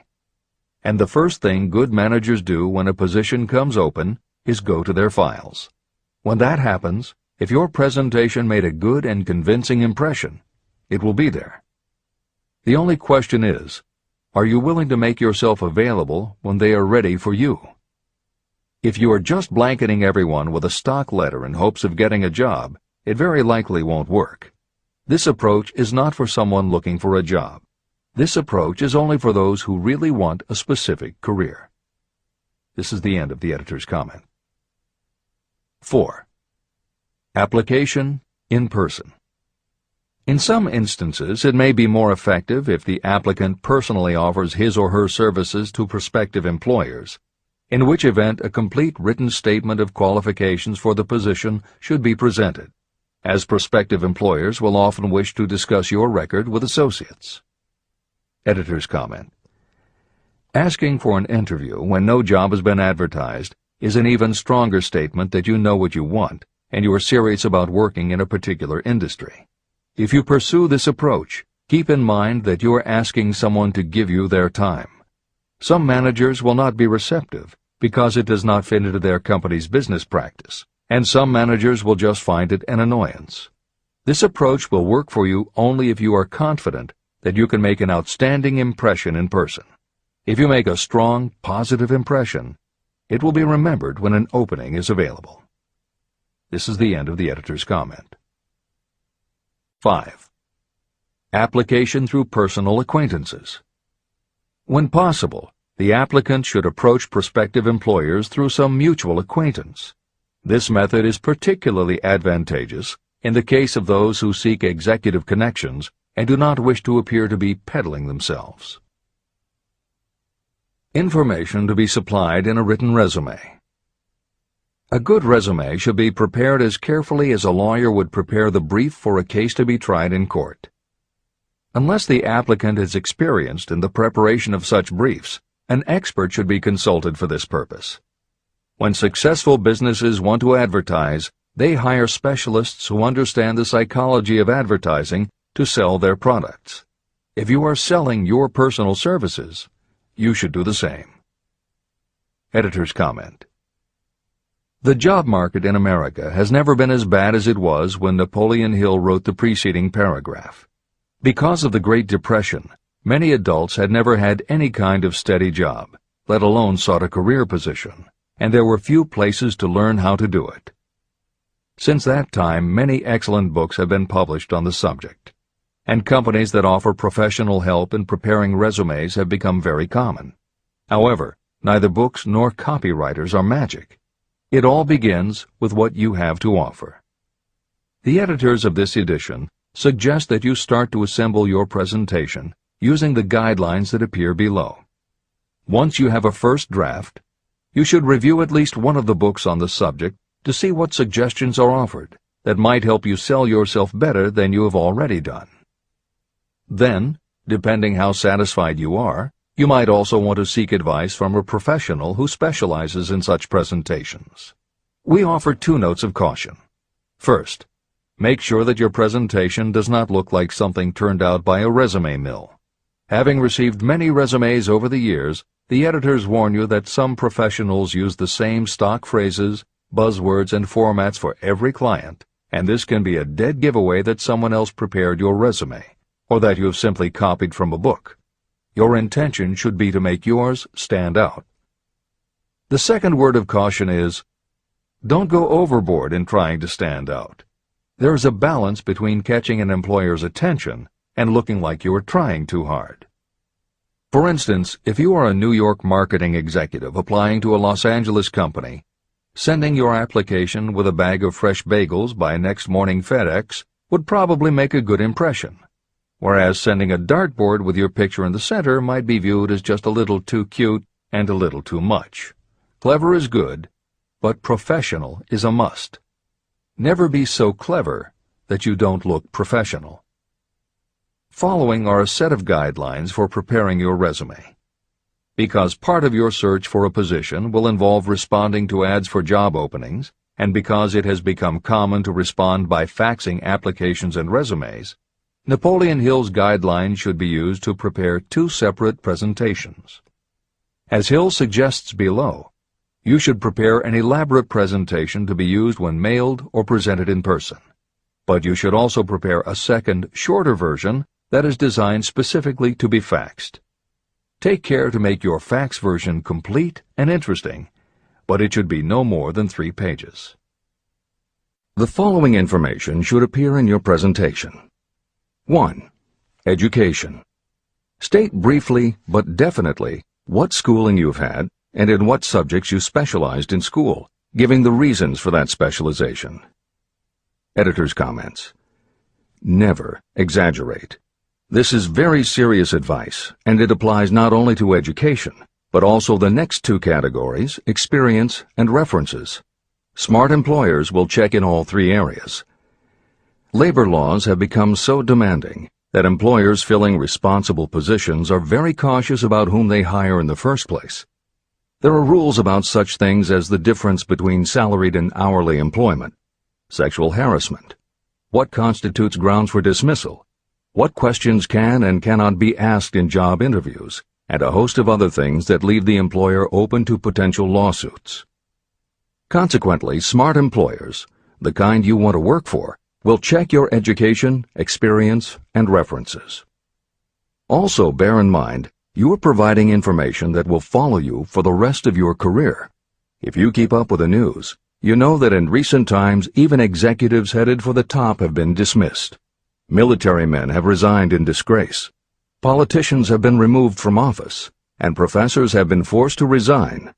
and the first thing good managers do when a position comes open is go to their files. When that happens, if your presentation made a good and convincing impression, it will be there. The only question is, are you willing to make yourself available when they are ready for you? If you are just blanketing everyone with a stock letter in hopes of getting a job, it very likely won't work. This approach is not for someone looking for a job. This approach is only for those who really want a specific career. This is the end of the editor's comment. 4. Application in person. In some instances, it may be more effective if the applicant personally offers his or her services to prospective employers, in which event a complete written statement of qualifications for the position should be presented, as prospective employers will often wish to discuss your record with associates. Editor's comment. Asking for an interview when no job has been advertised is an even stronger statement that you know what you want and you are serious about working in a particular industry. If you pursue this approach, keep in mind that you are asking someone to give you their time. Some managers will not be receptive because it does not fit into their company's business practice, and some managers will just find it an annoyance. This approach will work for you only if you are confident that you can make an outstanding impression in person. If you make a strong, positive impression, it will be remembered when an opening is available. This is the end of the editor's comment. 5. Application through personal acquaintances. When possible, the applicant should approach prospective employers through some mutual acquaintance. This method is particularly advantageous in the case of those who seek executive connections and do not wish to appear to be peddling themselves. Information to be supplied in a written resume. A good resume should be prepared as carefully as a lawyer would prepare the brief for a case to be tried in court. Unless the applicant is experienced in the preparation of such briefs, an expert should be consulted for this purpose. When successful businesses want to advertise, they hire specialists who understand the psychology of advertising to sell their products. If you are selling your personal services, you should do the same. Editor's comment. The job market in America has never been as bad as it was when Napoleon Hill wrote the preceding paragraph. Because of the Great Depression, many adults had never had any kind of steady job, let alone sought a career position, and there were few places to learn how to do it. Since that time, many excellent books have been published on the subject, and companies that offer professional help in preparing resumes have become very common. However, neither books nor copywriters are magic. It all begins with what you have to offer. The editors of this edition suggest that you start to assemble your presentation using the guidelines that appear below. Once you have a first draft, you should review at least one of the books on the subject to see what suggestions are offered that might help you sell yourself better than you have already done. Then, depending how satisfied you are, you might also want to seek advice from a professional who specializes in such presentations. We offer 2 notes of caution. First, make sure that your presentation does not look like something turned out by a resume mill. Having received many resumes over the years, the editors warn you that some professionals use the same stock phrases, buzzwords, and formats for every client, and this can be a dead giveaway that someone else prepared your resume, or that you have simply copied from a book. Your intention should be to make yours stand out. The second word of caution is, don't go overboard in trying to stand out. There is a balance between catching an employer's attention and looking like you are trying too hard. For instance, if you are a New York marketing executive applying to a Los Angeles company, sending your application with a bag of fresh bagels by next morning FedEx would probably make a good impression, whereas sending a dartboard with your picture in the center might be viewed as just a little too cute and a little too much. Clever is good, but professional is a must. Never be so clever that you don't look professional. Following are a set of guidelines for preparing your resume. Because part of your search for a position will involve responding to ads for job openings, and because it has become common to respond by faxing applications and resumes, Napoleon Hill's guidelines should be used to prepare 2 separate presentations. As Hill suggests below, you should prepare an elaborate presentation to be used when mailed or presented in person. But you should also prepare a second, shorter version that is designed specifically to be faxed. Take care to make your fax version complete and interesting, but it should be no more than 3 pages. The following information should appear in your presentation. 1. Education. State briefly but definitely what schooling you've had and in what subjects you specialized in school, giving the reasons for that specialization. Editor's comments. Never exaggerate. This is very serious advice, and it applies not only to education, but also the next 2 categories, experience and references. Smart employers will check in all 3 areas. Labor laws have become so demanding that employers filling responsible positions are very cautious about whom they hire in the first place. There are rules about such things as the difference between salaried and hourly employment, sexual harassment, what constitutes grounds for dismissal, what questions can and cannot be asked in job interviews, and a host of other things that leave the employer open to potential lawsuits. Consequently, smart employers, the kind you want to work for, will check your education, experience, and references. Also bear in mind, you are providing information that will follow you for the rest of your career. If you keep up with the news, you know that in recent times even executives headed for the top have been dismissed. Military men have resigned in disgrace. Politicians have been removed from office, and professors have been forced to resign,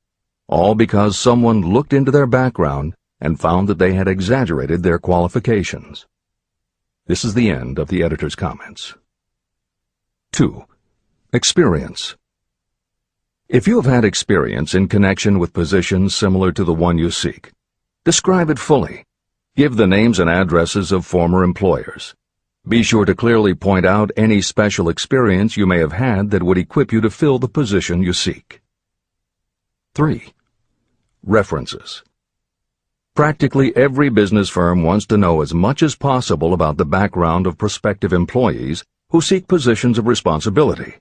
all because someone looked into their background and found that they had exaggerated their qualifications. This is the end of the editor's comments. 2. Experience. If you have had experience in connection with positions similar to the one you seek, describe it fully. Give the names and addresses of former employers. Be sure to clearly point out any special experience you may have had that would equip you to fill the position you seek. 3. References. Practically every business firm wants to know as much as possible about the background of prospective employees who seek positions of responsibility.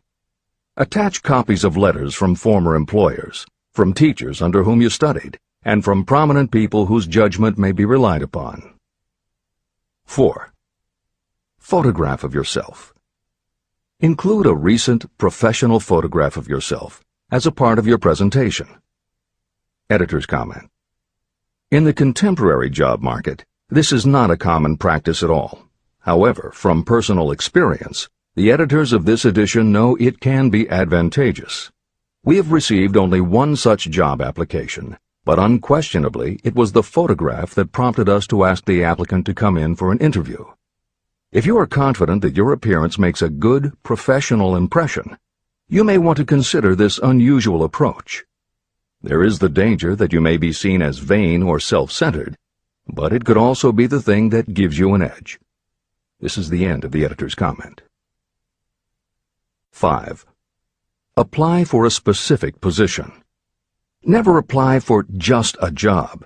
Attach copies of letters from former employers, from teachers under whom you studied, and from prominent people whose judgment may be relied upon. 4. Photograph of yourself. Include a recent professional photograph of yourself as a part of your presentation. Editor's comment. In the contemporary job market, this is not a common practice at all. However, from personal experience, the editors of this edition know it can be advantageous. We have received only one such job application, but unquestionably it was the photograph that prompted us to ask the applicant to come in for an interview. If you are confident that your appearance makes a good, professional impression, you may want to consider this unusual approach. There is the danger that you may be seen as vain or self-centered, but it could also be the thing that gives you an edge. This is the end of the editor's comment. 5. Apply for a specific position. Never apply for just a job.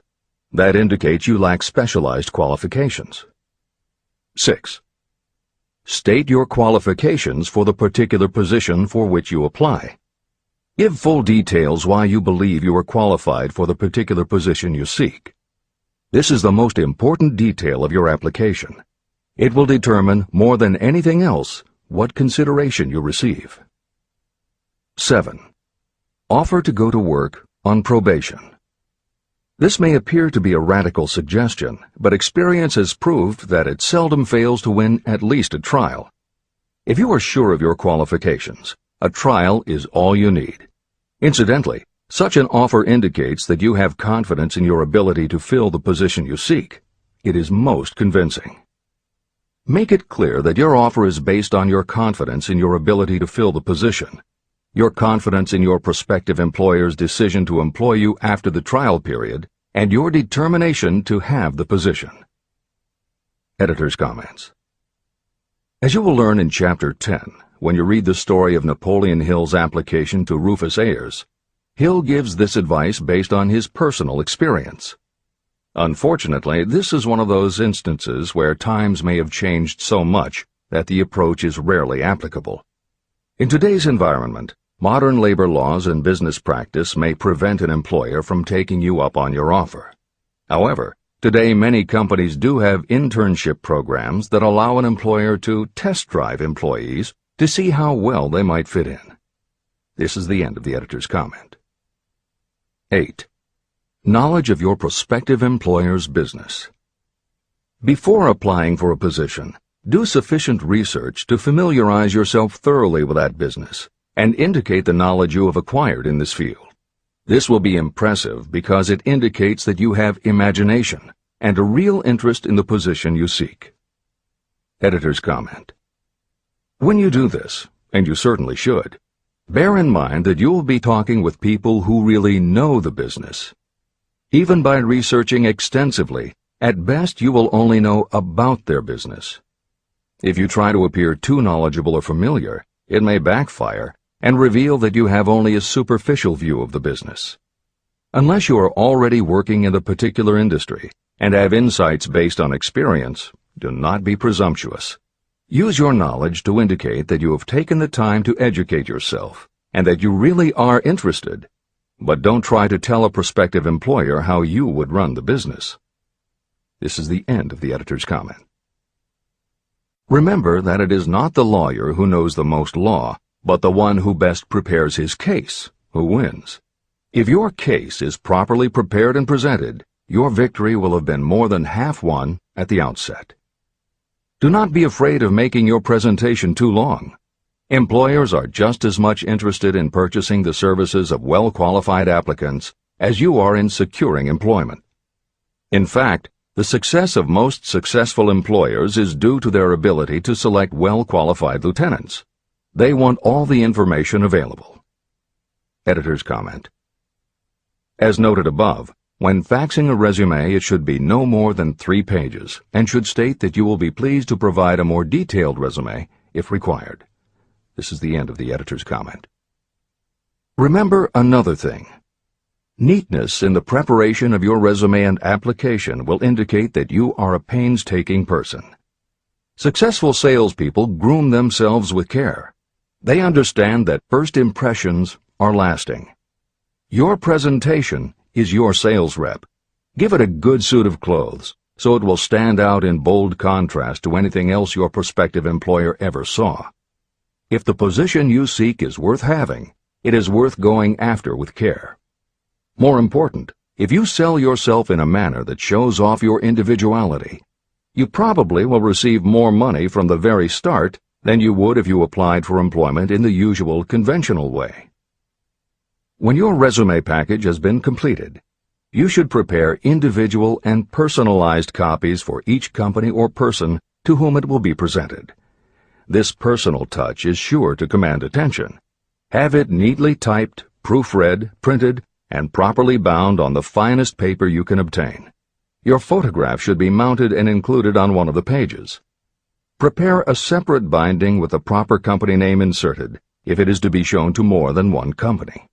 That indicates you lack specialized qualifications. 6. State your qualifications for the particular position for which you apply. Give full details why you believe you are qualified for the particular position you seek. This is the most important detail of your application. It will determine, more than anything else, what consideration you receive. 7. Offer to go to work on probation. This may appear to be a radical suggestion, but experience has proved that it seldom fails to win at least a trial. If you are sure of your qualifications, a trial is all you need. Incidentally, such an offer indicates that you have confidence in your ability to fill the position you seek. It is most convincing. Make it clear that your offer is based on your confidence in your ability to fill the position, your confidence in your prospective employer's decision to employ you after the trial period, and your determination to have the position. Editor's comments. As you will learn in Chapter 10, when you read the story of Napoleon Hill's application to Rufus Ayers, Hill gives this advice based on his personal experience. Unfortunately, this is one of those instances where times may have changed so much that the approach is rarely applicable. In today's environment, Modern labor laws and business practice may prevent an employer from taking you up on your offer. However, today many companies do have internship programs that allow an employer to test drive employees to see how well they might fit in. This is the end of the editor's comment. 8. Knowledge of your prospective employer's business. Before applying for a position, do sufficient research to familiarize yourself thoroughly with that business and indicate the knowledge you have acquired in this field. This will be impressive because it indicates that you have imagination and a real interest in the position you seek. Editor's comment. When you do this, and you certainly should, bear in mind that you will be talking with people who really know the business. Even by researching extensively, at best you will only know about their business. If you try to appear too knowledgeable or familiar, it may backfire and reveal that you have only a superficial view of the business. Unless you are already working in a particular industry and have insights based on experience, do not be presumptuous. Use your knowledge to indicate that you have taken the time to educate yourself and that you really are interested, but don't try to tell a prospective employer how you would run the business. This is the end of the editor's comment. Remember that it is not the lawyer who knows the most law, but the one who best prepares his case who wins. If your case is properly prepared and presented, your victory will have been more than half won at the outset. Do not be afraid of making your presentation too long. Employers are just as much interested in purchasing the services of well-qualified applicants as you are in securing employment. In fact, the success of most successful employers is due to their ability to select well-qualified lieutenants. They want all the information available. Editor's comment. As noted above, when faxing a resume, it should be no more than 3 pages and should state that you will be pleased to provide a more detailed resume if required. This is the end of the editor's comment. Remember another thing. Neatness in the preparation of your resume and application will indicate that you are a painstaking person. Successful salespeople groom themselves with care. They understand that first impressions are lasting. Your presentation is your sales rep. Give it a good suit of clothes so it will stand out in bold contrast to anything else your prospective employer ever saw. If the position you seek is worth having, it is worth going after with care. More important, if you sell yourself in a manner that shows off your individuality, you probably will receive more money from the very start than you would if you applied for employment in the usual conventional way. When your resume package has been completed, you should prepare individual and personalized copies for each company or person to whom it will be presented. This personal touch is sure to command attention. Have it neatly typed, proofread, printed, and properly bound on the finest paper you can obtain. Your photograph should be mounted and included on one of the pages. Prepare a separate binding with the proper company name inserted if it is to be shown to more than one company.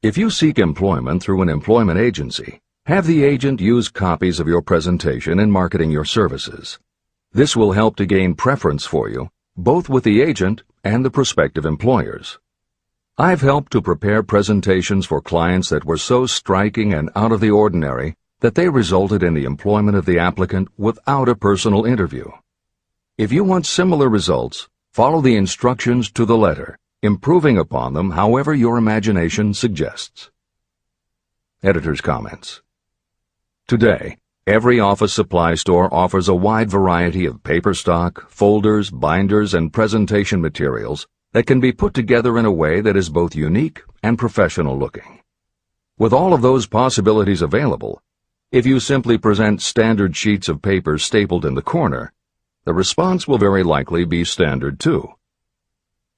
If you seek employment through an employment agency, have the agent use copies of your presentation in marketing your services. This will help to gain preference for you, both with the agent and the prospective employers. I've helped to prepare presentations for clients that were so striking and out of the ordinary that they resulted in the employment of the applicant without a personal interview. If you want similar results, follow the instructions to the letter, improving upon them however your imagination suggests. Editor's comments. Today, every office supply store offers a wide variety of paper stock, folders, binders, and presentation materials that can be put together in a way that is both unique and professional looking. With all of those possibilities available, if you simply present standard sheets of paper stapled in the corner, the response will very likely be standard too.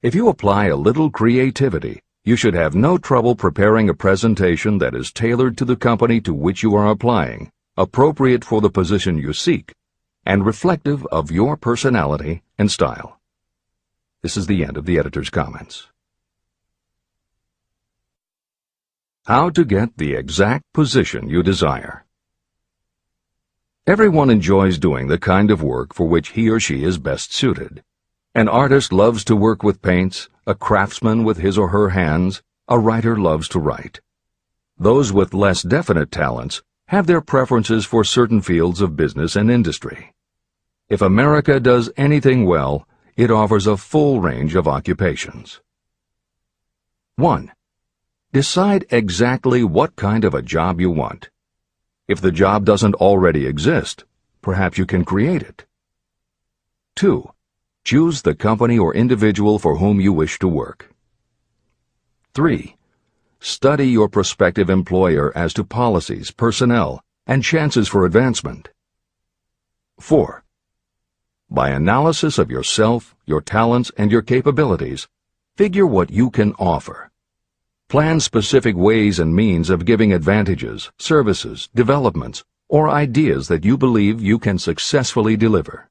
If you apply a little creativity, you should have no trouble preparing a presentation that is tailored to the company to which you are applying, appropriate for the position you seek, and reflective of your personality and style. This is the end of the editor's comments. How to get the exact position you desire. Everyone enjoys doing the kind of work for which he or she is best suited. An artist loves to work with paints, a craftsman with his or her hands, a writer loves to write. Those with less definite talents have their preferences for certain fields of business and industry. If America does anything well, it offers a full range of occupations. 1. Decide exactly what kind of a job you want. If the job doesn't already exist, perhaps you can create it. 2. Choose the company or individual for whom you wish to work. 3. Study your prospective employer as to policies, personnel, and chances for advancement. 4. By analysis of yourself, your talents, and your capabilities, figure what you can offer. Plan specific ways and means of giving advantages, services, developments, or ideas that you believe you can successfully deliver.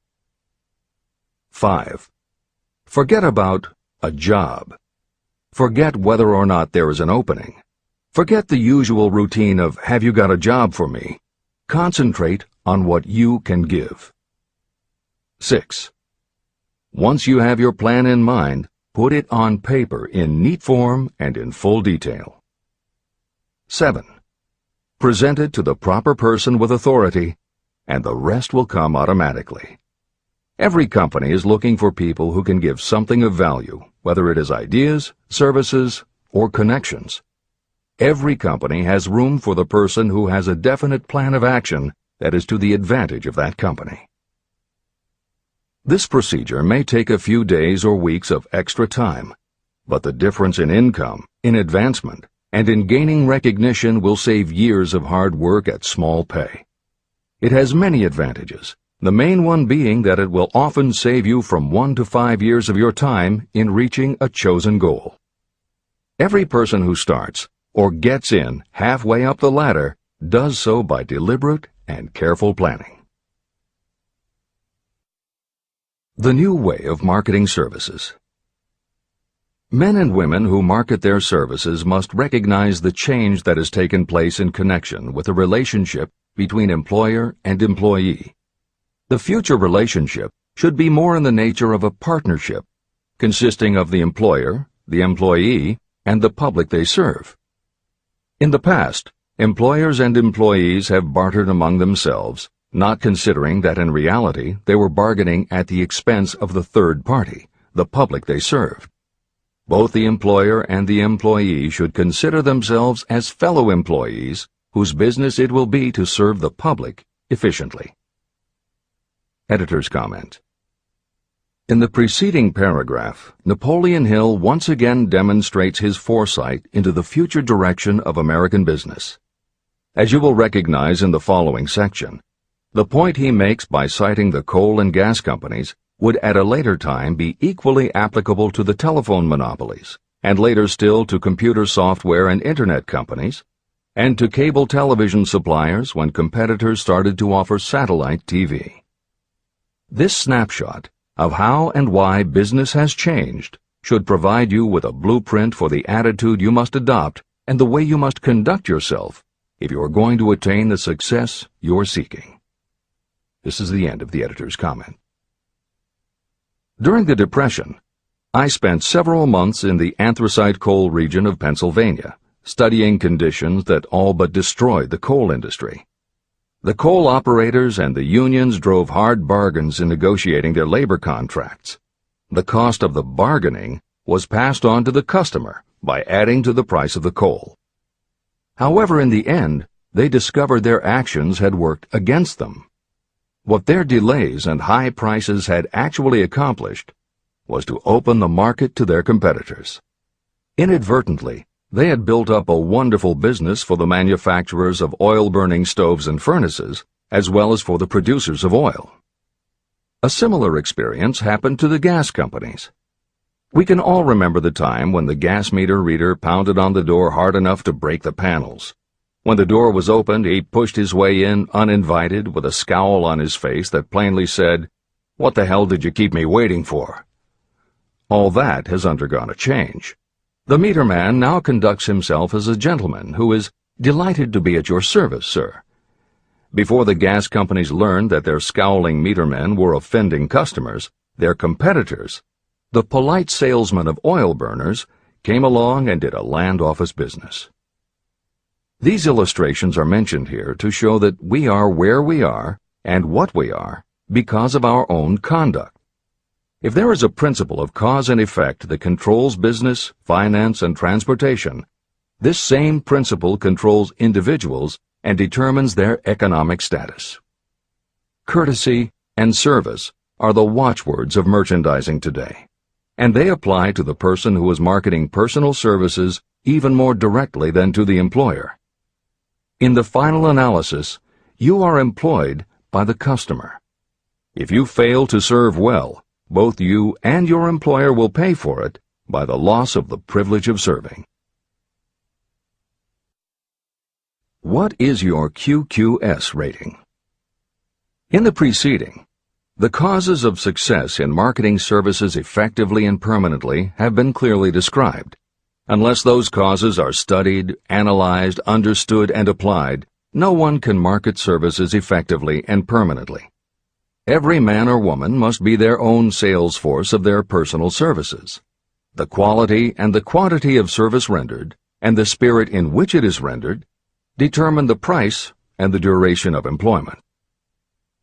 5. Forget about a job. Forget whether or not there is an opening. Forget the usual routine of, have you got a job for me? Concentrate on what you can give. 6. Once you have your plan in mind, put it on paper in neat form and in full detail. 7. Present it to the proper person with authority, and the rest will come automatically. Every company is looking for people who can give something of value, whether it is ideas, services, or connections. Every company has room for the person who has a definite plan of action that is to the advantage of that company. This procedure may take a few days or weeks of extra time, but the difference in income, in advancement, and in gaining recognition will save years of hard work at small pay. It has many advantages, the main one being that it will often save you from 1 to 5 years of your time in reaching a chosen goal. Every person who starts, or gets in halfway up the ladder, does so by deliberate and careful planning. The new way of marketing services. Men and women who market their services must recognize the change that has taken place in connection with the relationship between employer and employee. The future relationship should be more in the nature of a partnership, consisting of the employer, the employee, and the public they serve. In the past, employers and employees have bartered among themselves, not considering that in reality they were bargaining at the expense of the third party, the public they served. Both the employer and the employee should consider themselves as fellow employees whose business it will be to serve the public efficiently. Editor's comment. In the preceding paragraph, Napoleon Hill once again demonstrates his foresight into the future direction of American business. As you will recognize in the following section, the point he makes by citing the coal and gas companies would at a later time be equally applicable to the telephone monopolies, and later still to computer software and internet companies, and to cable television suppliers when competitors started to offer satellite TV. This snapshot of how and why business has changed should provide you with a blueprint for the attitude you must adopt and the way you must conduct yourself if you are going to attain the success you're seeking. This is the end of the editor's comment. During the Depression, I spent several months in the anthracite coal region of Pennsylvania, studying conditions that all but destroyed the coal industry. The coal operators and the unions drove hard bargains in negotiating their labor contracts. The cost of the bargaining was passed on to the customer by adding to the price of the coal. However, in the end, they discovered their actions had worked against them. What their delays and high prices had actually accomplished was to open the market to their competitors. Inadvertently, they had built up a wonderful business for the manufacturers of oil-burning stoves and furnaces, as well as for the producers of oil. A similar experience happened to the gas companies. We can all remember the time when the gas meter reader pounded on the door hard enough to break the panels. When the door was opened, he pushed his way in uninvited with a scowl on his face that plainly said, "What the hell did you keep me waiting for?" All that has undergone a change. The meter man now conducts himself as a gentleman who is delighted to be at your service, sir. Before the gas companies learned that their scowling meter men were offending customers, their competitors, The polite salesman of oil burners came along and did a land office business. These illustrations are mentioned here to show that we are where we are and what we are because of our own conduct. If there is a principle of cause and effect that controls business, finance, and transportation, this same principle controls individuals and determines their economic status. Courtesy and service are the watchwords of merchandising today, and they apply to the person who is marketing personal services even more directly than to the employer. In the final analysis, you are employed by the customer. If you fail to serve well, both you and your employer will pay for it by the loss of the privilege of serving. What is your QQS rating? In the preceding, the causes of success in marketing services effectively and permanently have been clearly described. Unless those causes are studied, analyzed, understood, and applied, no one can market services effectively and permanently. Every man or woman must be their own sales force of their personal services. The quality and the quantity of service rendered, and the spirit in which it is rendered, determine the price and the duration of employment.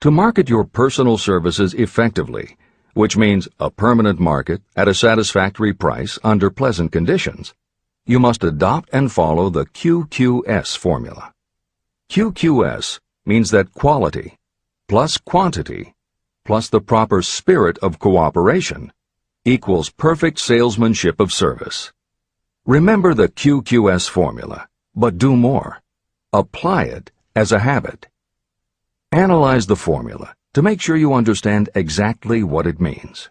To market your personal services effectively, which means a permanent market at a satisfactory price under pleasant conditions, you must adopt and follow the QQS formula. QQS means that quality plus quantity plus the proper spirit of cooperation equals perfect salesmanship of service. Remember the QQS formula, but do more. Apply it as a habit. Analyze the formula to make sure you understand exactly what it means.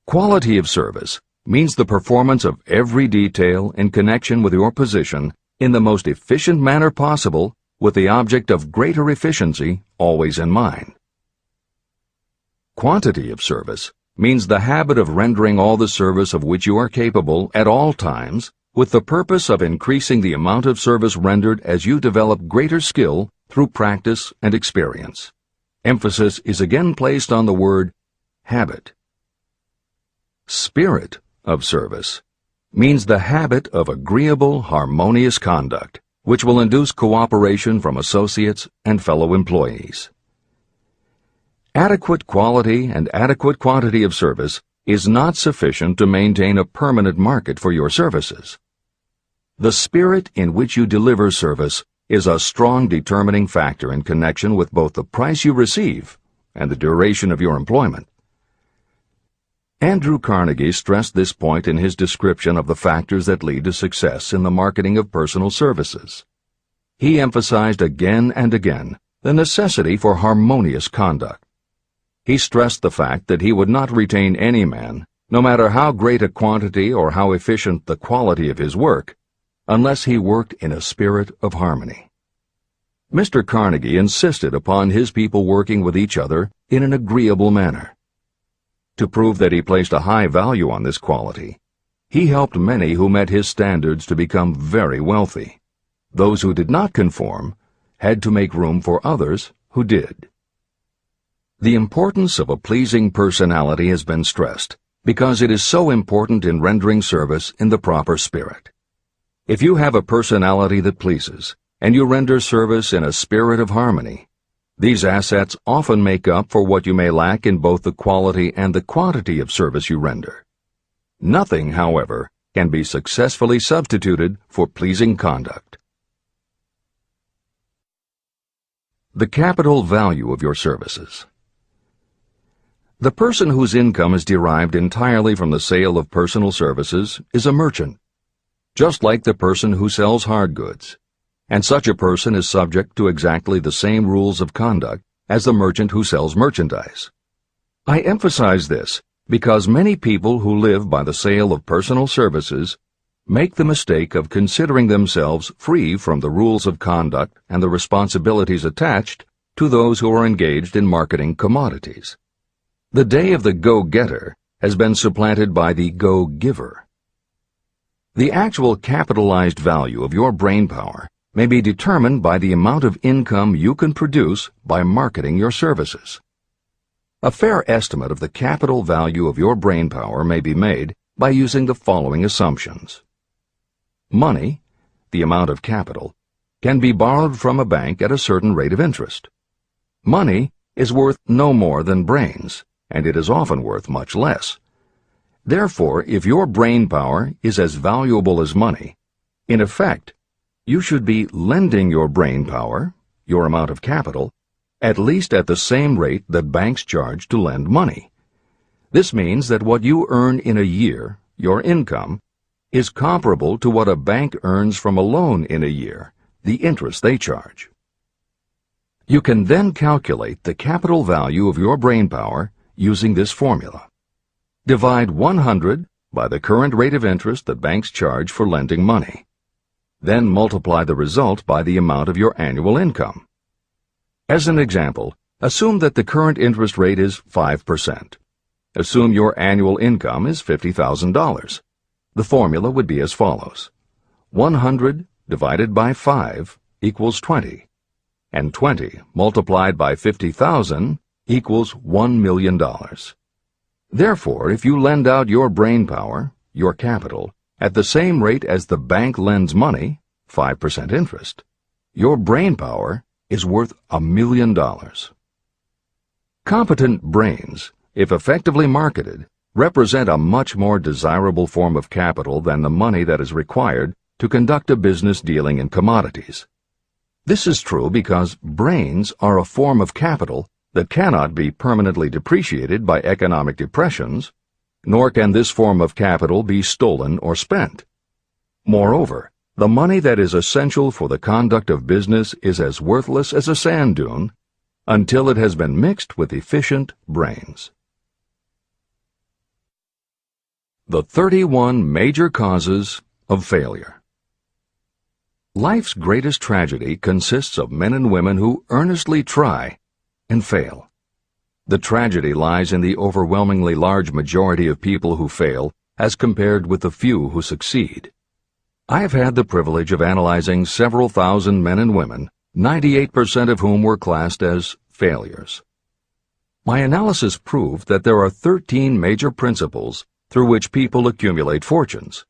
Quality of service means the performance of every detail in connection with your position in the most efficient manner possible, with the object of greater efficiency always in mind. Quantity of service means the habit of rendering all the service of which you are capable at all times, with the purpose of increasing the amount of service rendered as you develop greater skill through practice and experience. Emphasis is again placed on the word habit. Spirit of service means the habit of agreeable, harmonious conduct, which will induce cooperation from associates and fellow employees. Adequate quality and adequate quantity of service is not sufficient to maintain a permanent market for your services. The spirit in which you deliver service is a strong determining factor in connection with both the price you receive and the duration of your employment. Andrew Carnegie stressed this point in his description of the factors that lead to success in the marketing of personal services. He emphasized again and again the necessity for harmonious conduct. He stressed the fact that he would not retain any man, no matter how great a quantity or how efficient the quality of his work, unless he worked in a spirit of harmony. Mr. Carnegie insisted upon his people working with each other in an agreeable manner. To prove that he placed a high value on this quality, he helped many who met his standards to become very wealthy. Those who did not conform had to make room for others who did. The importance of a pleasing personality has been stressed because it is so important in rendering service in the proper spirit. If you have a personality that pleases, and you render service in a spirit of harmony, these assets often make up for what you may lack in both the quality and the quantity of service you render. Nothing, however, can be successfully substituted for pleasing conduct. The capital value of your services. The person whose income is derived entirely from the sale of personal services is a merchant, just like the person who sells hard goods, and such a person is subject to exactly the same rules of conduct as the merchant who sells merchandise. I emphasize this because many people who live by the sale of personal services make the mistake of considering themselves free from the rules of conduct and the responsibilities attached to those who are engaged in marketing commodities. The day of the go-getter has been supplanted by the go-giver. The actual capitalized value of your brainpower may be determined by the amount of income you can produce by marketing your services. A fair estimate of the capital value of your brainpower may be made by using the following assumptions. Money, the amount of capital, can be borrowed from a bank at a certain rate of interest. Money is worth no more than brains, and it is often worth much less. Therefore, if your brainpower is as valuable as money, in effect, you should be lending your brainpower, your amount of capital, at least at the same rate that banks charge to lend money. This means that what you earn in a year, your income, is comparable to what a bank earns from a loan in a year, the interest they charge. You can then calculate the capital value of your brainpower using this formula. Divide 100 by the current rate of interest that banks charge for lending money. Then multiply the result by the amount of your annual income. As an example, assume that the current interest rate is 5%. Assume your annual income is $50,000. The formula would be as follows. 100 divided by 5 equals 20, and 20 multiplied by 50,000 equals $1 million. Therefore, if you lend out your brainpower, your capital, at the same rate as the bank lends money, 5% interest, your brainpower is worth $1 million. Competent brains, if effectively marketed, represent a much more desirable form of capital than the money that is required to conduct a business dealing in commodities. This is true because brains are a form of capital that cannot be permanently depreciated by economic depressions, nor can this form of capital be stolen or spent. Moreover, the money that is essential for the conduct of business is as worthless as a sand dune until it has been mixed with efficient brains. The 31 Major Causes of Failure. Life's greatest tragedy consists of men and women who earnestly try and fail. The tragedy lies in the overwhelmingly large majority of people who fail as compared with the few who succeed. I have had the privilege of analyzing several thousand men and women, 98% of whom were classed as failures. My analysis proved that there are 13 major principles through which people accumulate fortunes.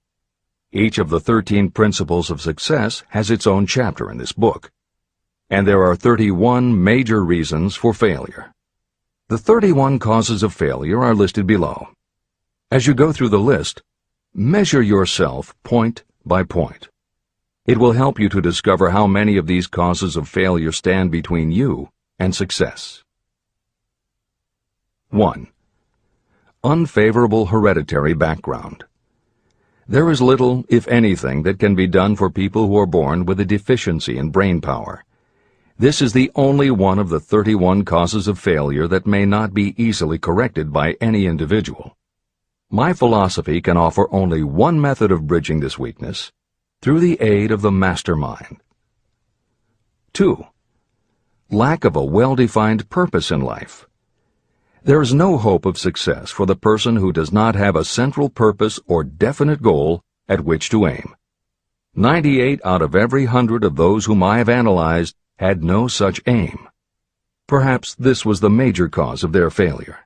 Each of the 13 principles of success has its own chapter in this book, and there are 31 major reasons for failure. The 31 causes of failure are listed below. As you go through the list, measure yourself point by point. It will help you to discover how many of these causes of failure stand between you and success. 1. Unfavorable hereditary background. There is little, if anything, that can be done for people who are born with a deficiency in brain power. This is the only one of the 31 causes of failure that may not be easily corrected by any individual. My philosophy can offer only one method of bridging this weakness, through the aid of the mastermind. 2. Lack of a well-defined purpose in life. There is no hope of success for the person who does not have a central purpose or definite goal at which to aim. 98 out of every 100 of those whom I have analyzed had no such aim. Perhaps this was the major cause of their failure.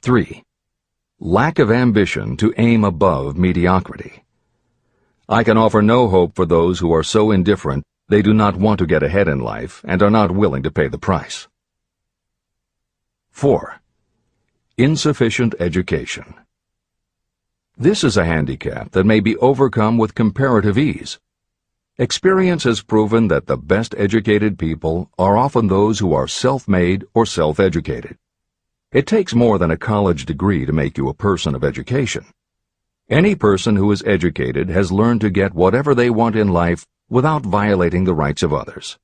3. Lack of ambition to aim above mediocrity. I can offer no hope for those who are so indifferent they do not want to get ahead in life and are not willing to pay the price. 4. Insufficient education. This is a handicap that may be overcome with comparative ease. Experience has proven that the best educated people are often those who are self-made or self-educated. It takes more than a college degree to make you a person of education. Any person who is educated has learned to get whatever they want in life without violating the rights of others.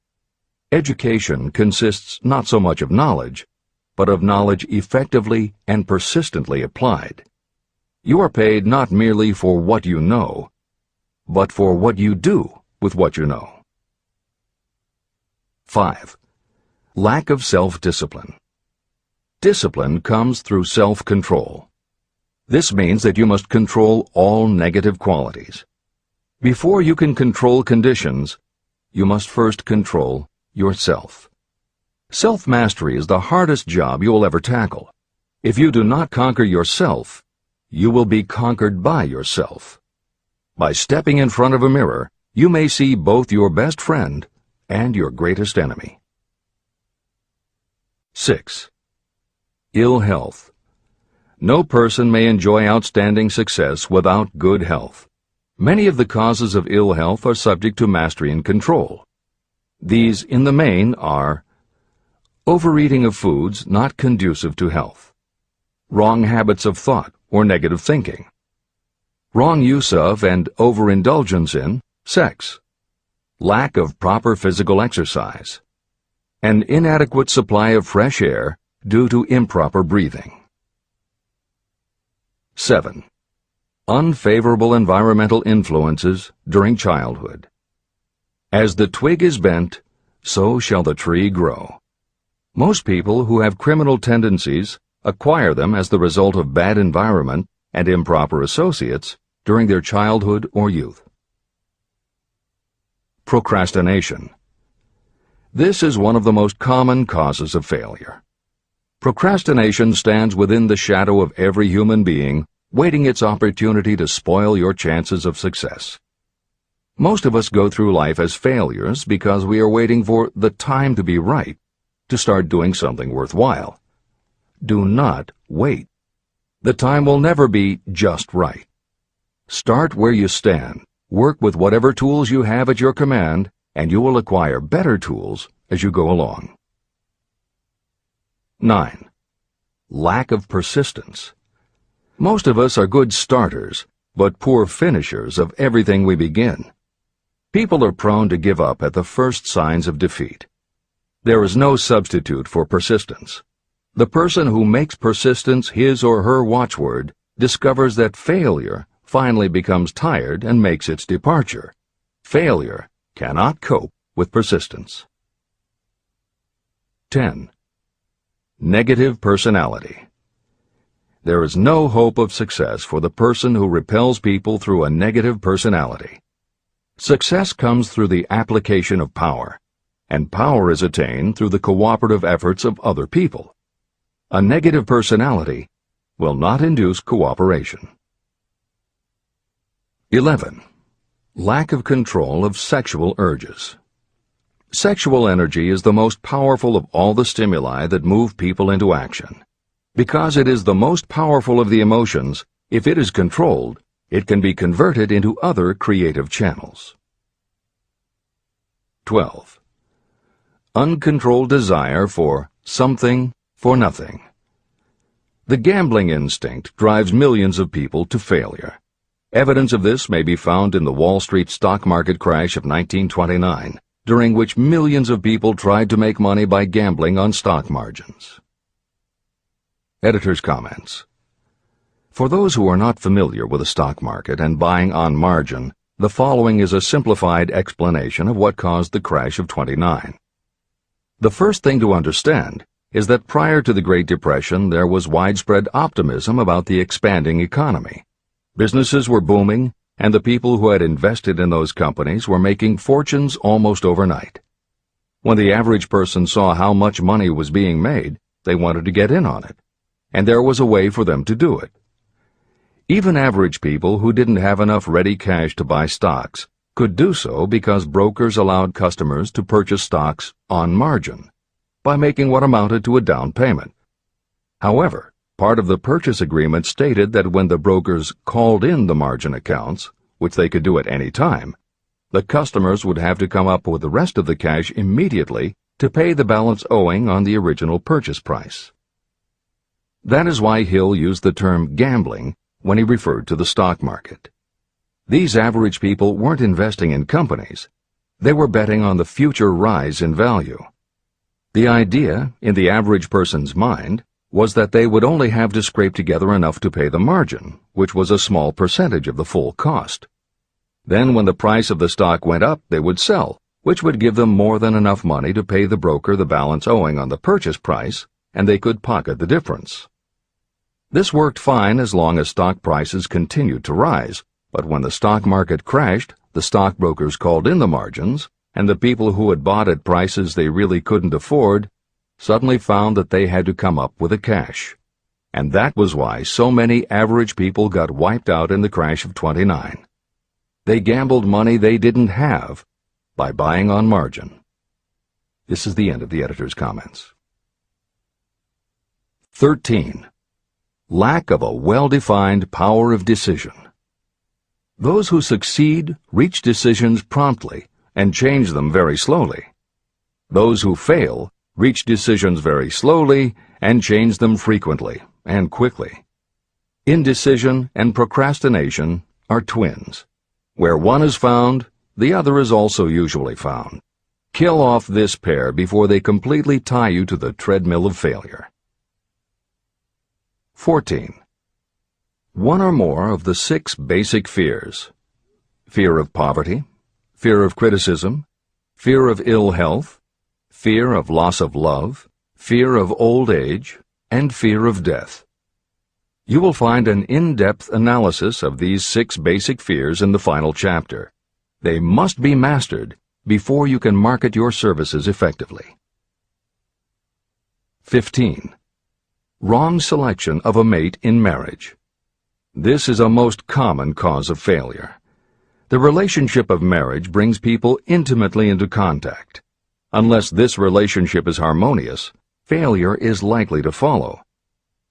Education consists not so much of knowledge, but of knowledge effectively and persistently applied. You are paid not merely for what you know, but for what you do with what you know. 5. Lack of self-discipline. Discipline comes through self-control. This means that you must control all negative qualities. Before you can control conditions, you must first control yourself. Self-mastery is the hardest job you will ever tackle. If you do not conquer yourself, you will be conquered by yourself. By stepping in front of a mirror, you may see both your best friend and your greatest enemy. 6. Ill health. No person may enjoy outstanding success without good health. Many of the causes of ill health are subject to mastery and control. These, in the main, are overeating of foods not conducive to health, wrong habits of thought or negative thinking, wrong use of and overindulgence in sex, lack of proper physical exercise, an inadequate supply of fresh air due to improper breathing. 7. Unfavorable environmental influences during childhood. As the twig is bent, so shall the tree grow. Most people who have criminal tendencies acquire them as the result of bad environment and improper associates during their childhood or youth. Procrastination. This is one of the most common causes of failure. Procrastination stands within the shadow of every human being, waiting its opportunity to spoil your chances of success. Most of us go through life as failures because we are waiting for the time to be right to start doing something worthwhile. Do not wait. The time will never be just right. Start where you stand, work with whatever tools you have at your command, and you will acquire better tools as you go along. 9. Lack of persistence. Most of us are good starters, but poor finishers of everything we begin. People are prone to give up at the first signs of defeat. There is no substitute for persistence. The person who makes persistence his or her watchword discovers that failure finally becomes tired and makes its departure. Failure cannot cope with persistence. 10. Negative personality. There is no hope of success for the person who repels people through a negative personality. Success comes through the application of power, and power is attained through the cooperative efforts of other people. A negative personality will not induce cooperation. 11. Lack of control of sexual urges. Sexual energy is the most powerful of all the stimuli that move people into action. Because it is the most powerful of the emotions, if it is controlled, it can be converted into other creative channels. 12. Uncontrolled desire for something for nothing. The gambling instinct drives millions of people to failure. Evidence of this may be found in the Wall Street stock market crash of 1929, during which millions of people tried to make money by gambling on stock margins. Editor's comments. For those who are not familiar with the stock market and buying on margin, the following is a simplified explanation of what caused the crash of '29. The first thing to understand is that prior to the Great Depression there was widespread optimism about the expanding economy. Businesses were booming, and the people who had invested in those companies were making fortunes almost overnight. When the average person saw how much money was being made, they wanted to get in on it, and there was a way for them to do it. Even average people who didn't have enough ready cash to buy stocks could do so because brokers allowed customers to purchase stocks on margin by making what amounted to a down payment. However, part of the purchase agreement stated that when the brokers called in the margin accounts, which they could do at any time, the customers would have to come up with the rest of the cash immediately to pay the balance owing on the original purchase price. That is why Hill used the term gambling when he referred to the stock market. These average people weren't investing in companies. They were betting on the future rise in value. The idea, in the average person's mind, was that they would only have to scrape together enough to pay the margin, which was a small percentage of the full cost. Then when the price of the stock went up, they would sell, which would give them more than enough money to pay the broker the balance owing on the purchase price, and they could pocket the difference. This worked fine as long as stock prices continued to rise, but when the stock market crashed, the stockbrokers called in the margins, and the people who had bought at prices they really couldn't afford suddenly found that they had to come up with the cash. And that was why so many average people got wiped out in the crash of '29. They gambled money they didn't have by buying on margin. This is the end of the editor's comments. 13. Lack of a well-defined power of decision. Those who succeed reach decisions promptly and change them very slowly. Those who fail reach decisions very slowly and change them frequently and quickly. Indecision and procrastination are twins. Where one is found, the other is also usually found. Kill off this pair before they completely tie you to the treadmill of failure. 14. One or more of the 6 basic fears: fear of poverty, fear of criticism, fear of ill health, fear of loss of love, fear of old age, and fear of death. You will find an in-depth analysis of these 6 basic fears in the final chapter. They must be mastered before you can market your services effectively. 15. Wrong selection of a mate in marriage. This is a most common cause of failure. The relationship of marriage brings people intimately into contact. Unless this relationship is harmonious, failure is likely to follow.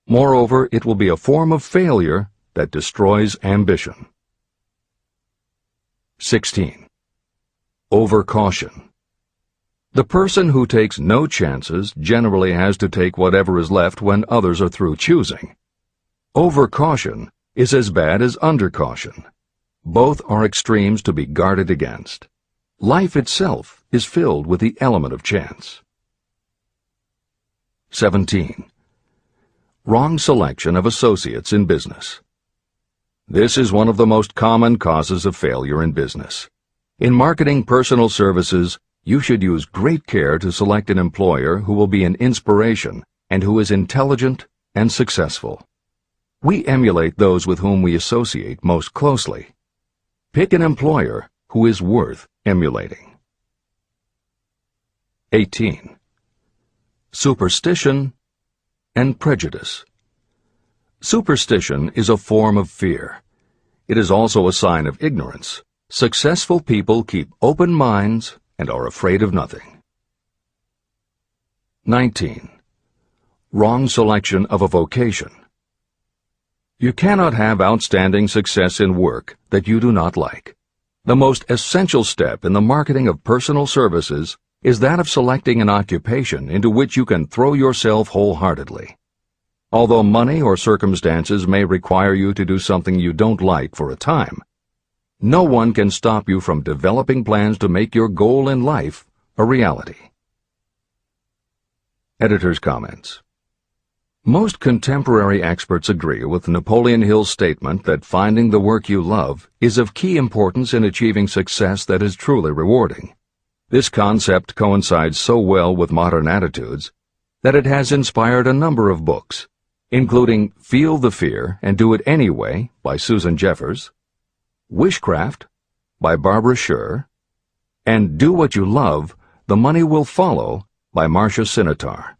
Moreover, it will be a form of failure that destroys ambition. 16. Overcaution. The person who takes no chances generally has to take whatever is left when others are through choosing. Overcaution is as bad as undercaution. Both are extremes to be guarded against. Life itself is filled with the element of chance. 17. Wrong selection of associates in business. This is one of the most common causes of failure in business. In marketing personal services, you should use great care to select an employer who will be an inspiration and who is intelligent and successful. We emulate those with whom we associate most closely. Pick an employer who is worth emulating. 18. Superstition and prejudice. Superstition is a form of fear. It is also a sign of ignorance. Successful people keep open minds and are afraid of nothing. 19. Wrong selection of a vocation. You cannot have outstanding success in work that you do not like. The most essential step in the marketing of personal services is that of selecting an occupation into which you can throw yourself wholeheartedly. Although money or circumstances may require you to do something you don't like for a time, no one can stop you from developing plans to make your goal in life a reality. Editor's comments. Most contemporary experts agree with Napoleon Hill's statement that finding the work you love is of key importance in achieving success that is truly rewarding. This concept coincides so well with modern attitudes that it has inspired a number of books, including Feel the Fear and Do It Anyway by Susan Jeffers, Wishcraft by Barbara Sher, and Do What You Love, The Money Will Follow by Marcia Sinitar.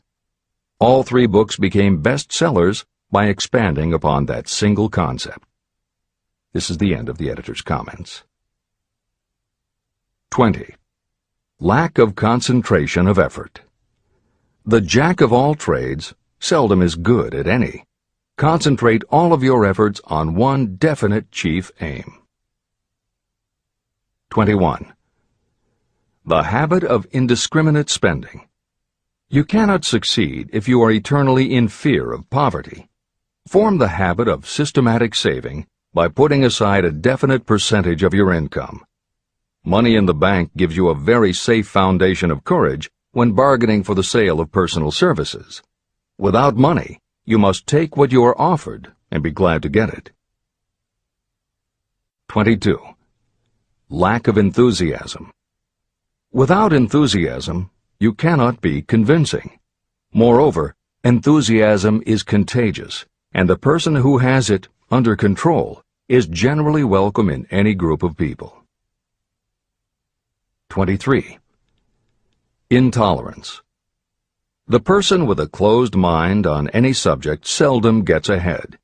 All 3 books became bestsellers by expanding upon that single concept. This is the end of the editor's comments. 20. Lack of concentration of effort. The jack of all trades seldom is good at any. Concentrate all of your efforts on one definite chief aim. 21. The habit of indiscriminate spending. You cannot succeed if you are eternally in fear of poverty. Form the habit of systematic saving by putting aside a definite percentage of your income. Money in the bank gives you a very safe foundation of courage when bargaining for the sale of personal services. Without money, you must take what you are offered and be glad to get it. 22. Lack of enthusiasm. Without enthusiasm, you cannot be convincing. Moreover, enthusiasm is contagious, and the person who has it under control is generally welcome in any group of people. 23. Intolerance. The person with a closed mind on any subject seldom gets ahead.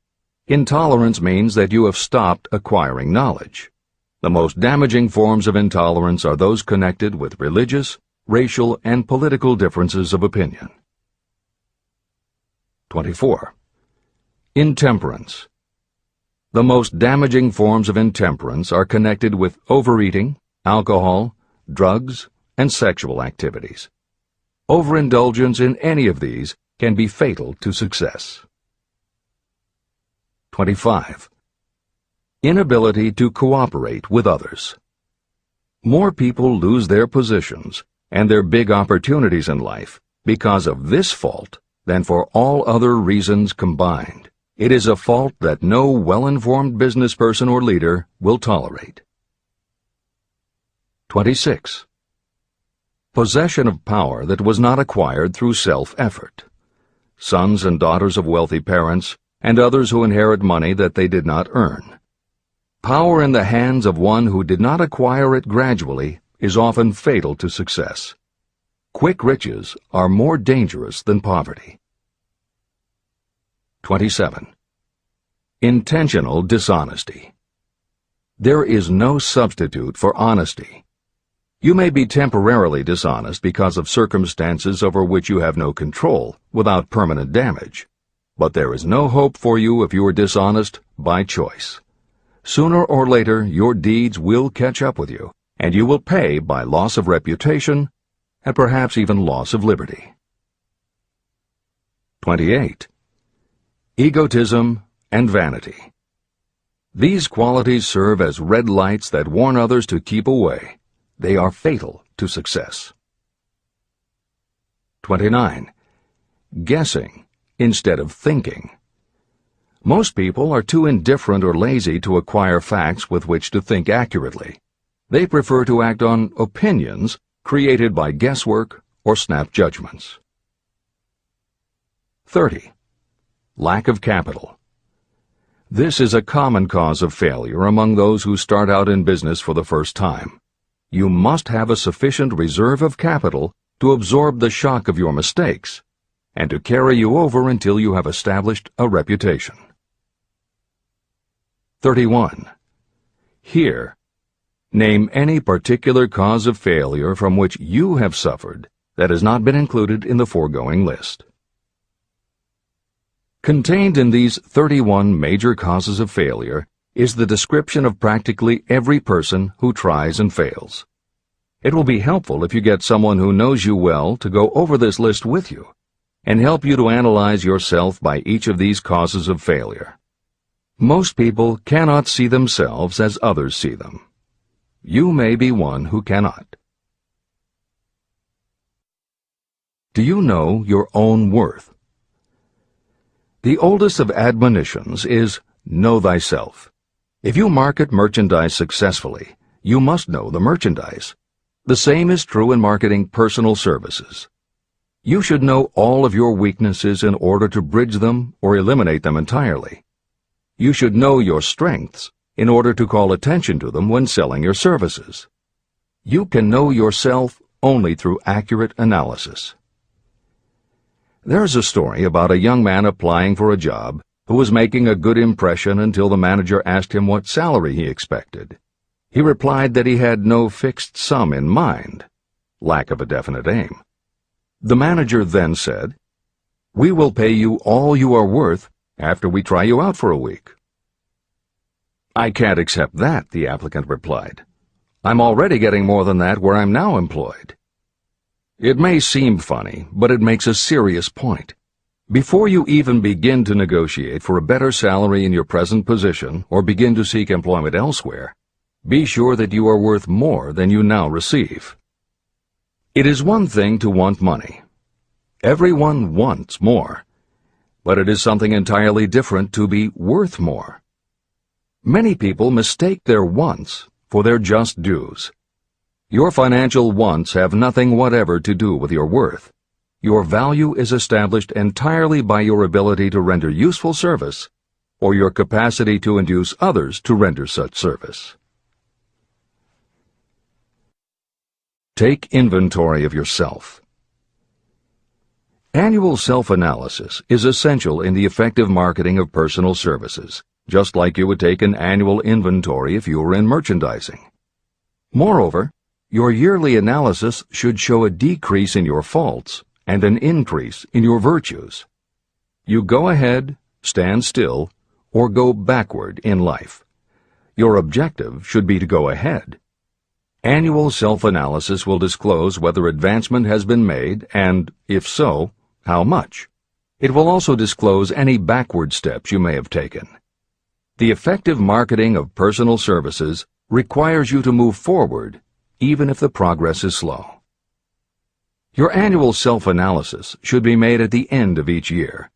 Intolerance means that you have stopped acquiring knowledge. The most damaging forms of intolerance are those connected with religious, racial, and political differences of opinion. 24. Intemperance. The most damaging forms of intemperance are connected with overeating, alcohol, drugs, and sexual activities. Overindulgence in any of these can be fatal to success. 25. Inability to cooperate with others. More people lose their positions and their big opportunities in life because of this fault than for all other reasons combined. It is a fault that no well-informed business person or leader will tolerate. 26. Possession of power that was not acquired through self-effort. Sons and daughters of wealthy parents, and others who inherit money that they did not earn. Power in the hands of one who did not acquire it gradually is often fatal to success. Quick riches are more dangerous than poverty. 27. Intentional dishonesty. There is no substitute for honesty. You may be temporarily dishonest because of circumstances over which you have no control, without permanent damage. But there is no hope for you if you are dishonest by choice. Sooner or later, your deeds will catch up with you, and you will pay by loss of reputation and perhaps even loss of liberty. 28. Egotism and vanity. These qualities serve as red lights that warn others to keep away. They are fatal to success. 29. Guessing instead of thinking. Most people are too indifferent or lazy to acquire facts with which to think accurately. They prefer to act on opinions created by guesswork or snap judgments. 30. Lack of capital. This is a common cause of failure among those who start out in business for the first time. You must have a sufficient reserve of capital to absorb the shock of your mistakes and to carry you over until you have established a reputation. 31. Here, name any particular cause of failure from which you have suffered that has not been included in the foregoing list. Contained in these 31 major causes of failure is the description of practically every person who tries and fails. It will be helpful if you get someone who knows you well to go over this list with you and help you to analyze yourself by each of these causes of failure. Most people cannot see themselves as others see them. You may be one who cannot. Do you know your own worth? The oldest of admonitions is, know thyself. If you market merchandise successfully, you must know the merchandise. The same is true in marketing personal services. You should know all of your weaknesses in order to bridge them or eliminate them entirely. You should know your strengths in order to call attention to them when selling your services. You can know yourself only through accurate analysis. There's a story about a young man applying for a job who was making a good impression until the manager asked him what salary he expected. He replied that he had no fixed sum in mind, lack of a definite aim. The manager then said, "We will pay you all you are worth after we try you out for a week." "I can't accept that," the applicant replied. "I'm already getting more than that where I'm now employed." It may seem funny, but it makes a serious point. Before you even begin to negotiate for a better salary in your present position or begin to seek employment elsewhere, be sure that you are worth more than you now receive. It is one thing to want money. Everyone wants more. But it is something entirely different to be worth more. Many people mistake their wants for their just dues. Your financial wants have nothing whatever to do with your worth. Your value is established entirely by your ability to render useful service or your capacity to induce others to render such service. Take inventory of yourself. Annual self-analysis is essential in the effective marketing of personal services, just like you would take an annual inventory if you were in merchandising. Moreover, your yearly analysis should show a decrease in your faults and an increase in your virtues. You go ahead, stand still, or go backward in life. Your objective should be to go ahead. Annual self-analysis will disclose whether advancement has been made and, if so, how much. It will also disclose any backward steps you may have taken. The effective marketing of personal services requires you to move forward, even if the progress is slow. Your annual self-analysis should be made at the end of each year,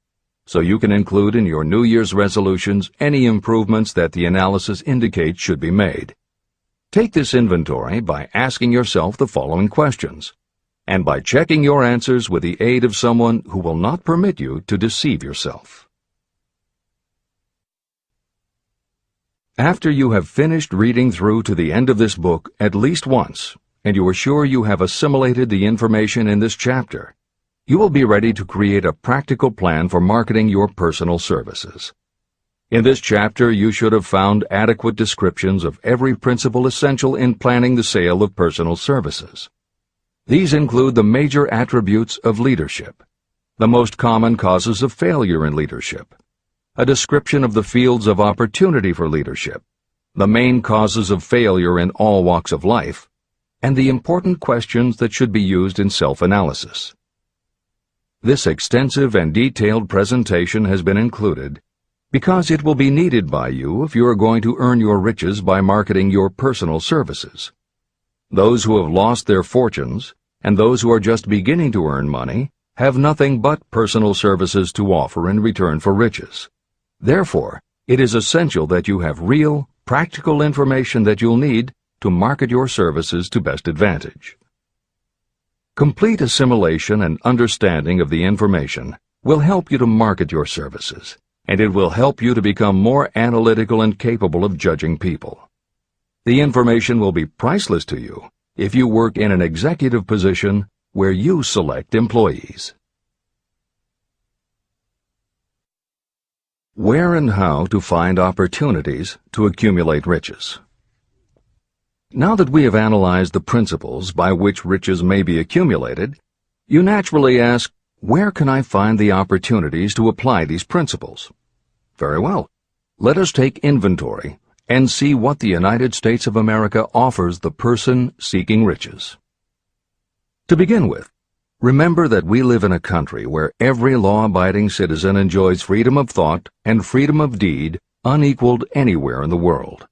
so you can include in your New Year's resolutions any improvements that the analysis indicates should be made. Take this inventory by asking yourself the following questions, and by checking your answers with the aid of someone who will not permit you to deceive yourself. After you have finished reading through to the end of this book at least once, and you are sure you have assimilated the information in this chapter, you will be ready to create a practical plan for marketing your personal services. In this chapter, you should have found adequate descriptions of every principle essential in planning the sale of personal services. These include the major attributes of leadership, the most common causes of failure in leadership, a description of the fields of opportunity for leadership, the main causes of failure in all walks of life, and the important questions that should be used in self-analysis. This extensive and detailed presentation has been included because it will be needed by you if you are going to earn your riches by marketing your personal services. Those who have lost their fortunes and those who are just beginning to earn money have nothing but personal services to offer in return for riches. Therefore, it is essential that you have real, practical information that you'll need to market your services to best advantage. Complete assimilation and understanding of the information will help you to market your services, and it will help you to become more analytical and capable of judging people. The information will be priceless to you if you work in an executive position where you select employees. Where and how to find opportunities to accumulate riches. Now that we have analyzed the principles by which riches may be accumulated, you naturally ask, where can I find the opportunities to apply these principles? Very well. Let us take inventory and see what the United States of America offers the person seeking riches. To begin with, remember that we live in a country where every law-abiding citizen enjoys freedom of thought and freedom of deed unequaled anywhere in the world.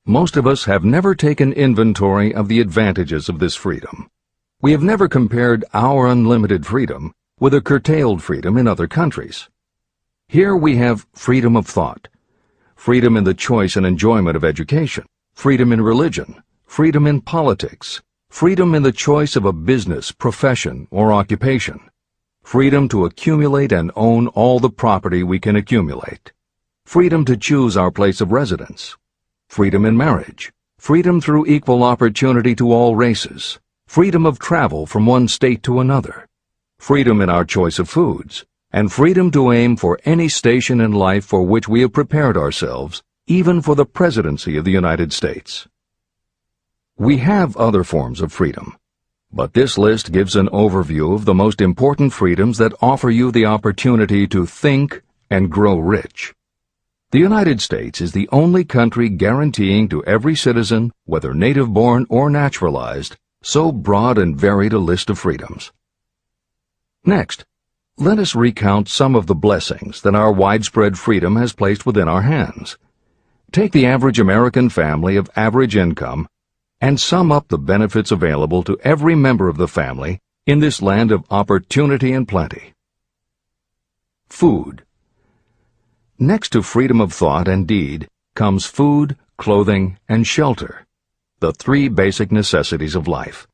Most of us have never taken inventory of the advantages of this freedom. We have never compared our unlimited freedom with a curtailed freedom in other countries. Here we have freedom of thought, freedom in the choice and enjoyment of education, freedom in religion, freedom in politics, freedom in the choice of a business, profession, or occupation, freedom to accumulate and own all the property we can accumulate, freedom to choose our place of residence, freedom in marriage, freedom through equal opportunity to all races, freedom of travel from one state to another, freedom in our choice of foods, and freedom to aim for any station in life for which we have prepared ourselves, even for the presidency of the United States. We have other forms of freedom, but this list gives an overview of the most important freedoms that offer you the opportunity to think and grow rich. The United States is the only country guaranteeing to every citizen, whether native-born or naturalized, so broad and varied a list of freedoms. Next, let us recount some of the blessings that our widespread freedom has placed within our hands. Take the average American family of average income and sum up the benefits available to every member of the family in this land of opportunity and plenty. Food. Next to freedom of thought and deed comes food, clothing, and shelter, the three basic necessities of life.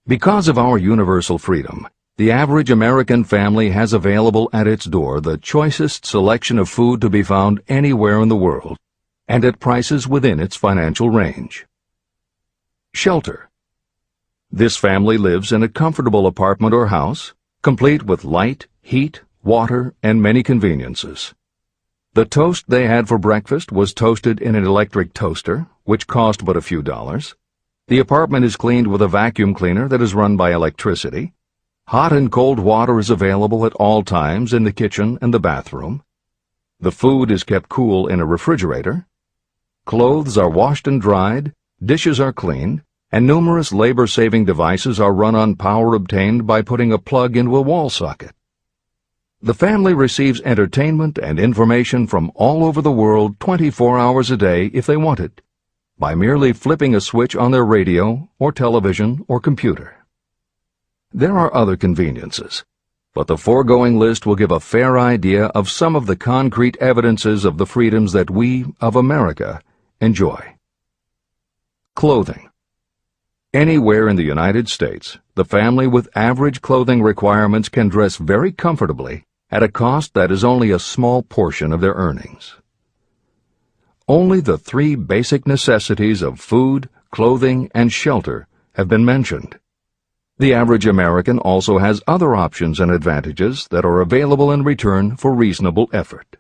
Because of our universal freedom, the average American family has available at its door the choicest selection of food to be found anywhere in the world, and at prices within its financial range. Shelter. This family lives in a comfortable apartment or house, complete with light, heat, water, and many conveniences. The toast they had for breakfast was toasted in an electric toaster, which cost but a few dollars. The apartment is cleaned with a vacuum cleaner that is run by electricity. Hot and cold water is available at all times in the kitchen and the bathroom. The food is kept cool in a refrigerator. Clothes are washed and dried, dishes are cleaned, and numerous labor-saving devices are run on power obtained by putting a plug into a wall socket. The family receives entertainment and information from all over the world 24 hours a day if they want it, by merely flipping a switch on their radio or television or computer. There are other conveniences, but the foregoing list will give a fair idea of some of the concrete evidences of the freedoms that we, of America, enjoy. Clothing. Anywhere in the United States, the family with average clothing requirements can dress very comfortably at a cost that is only a small portion of their earnings. Only the three basic necessities of food, clothing, and shelter have been mentioned. The average American also has other options and advantages that are available in return for reasonable effort.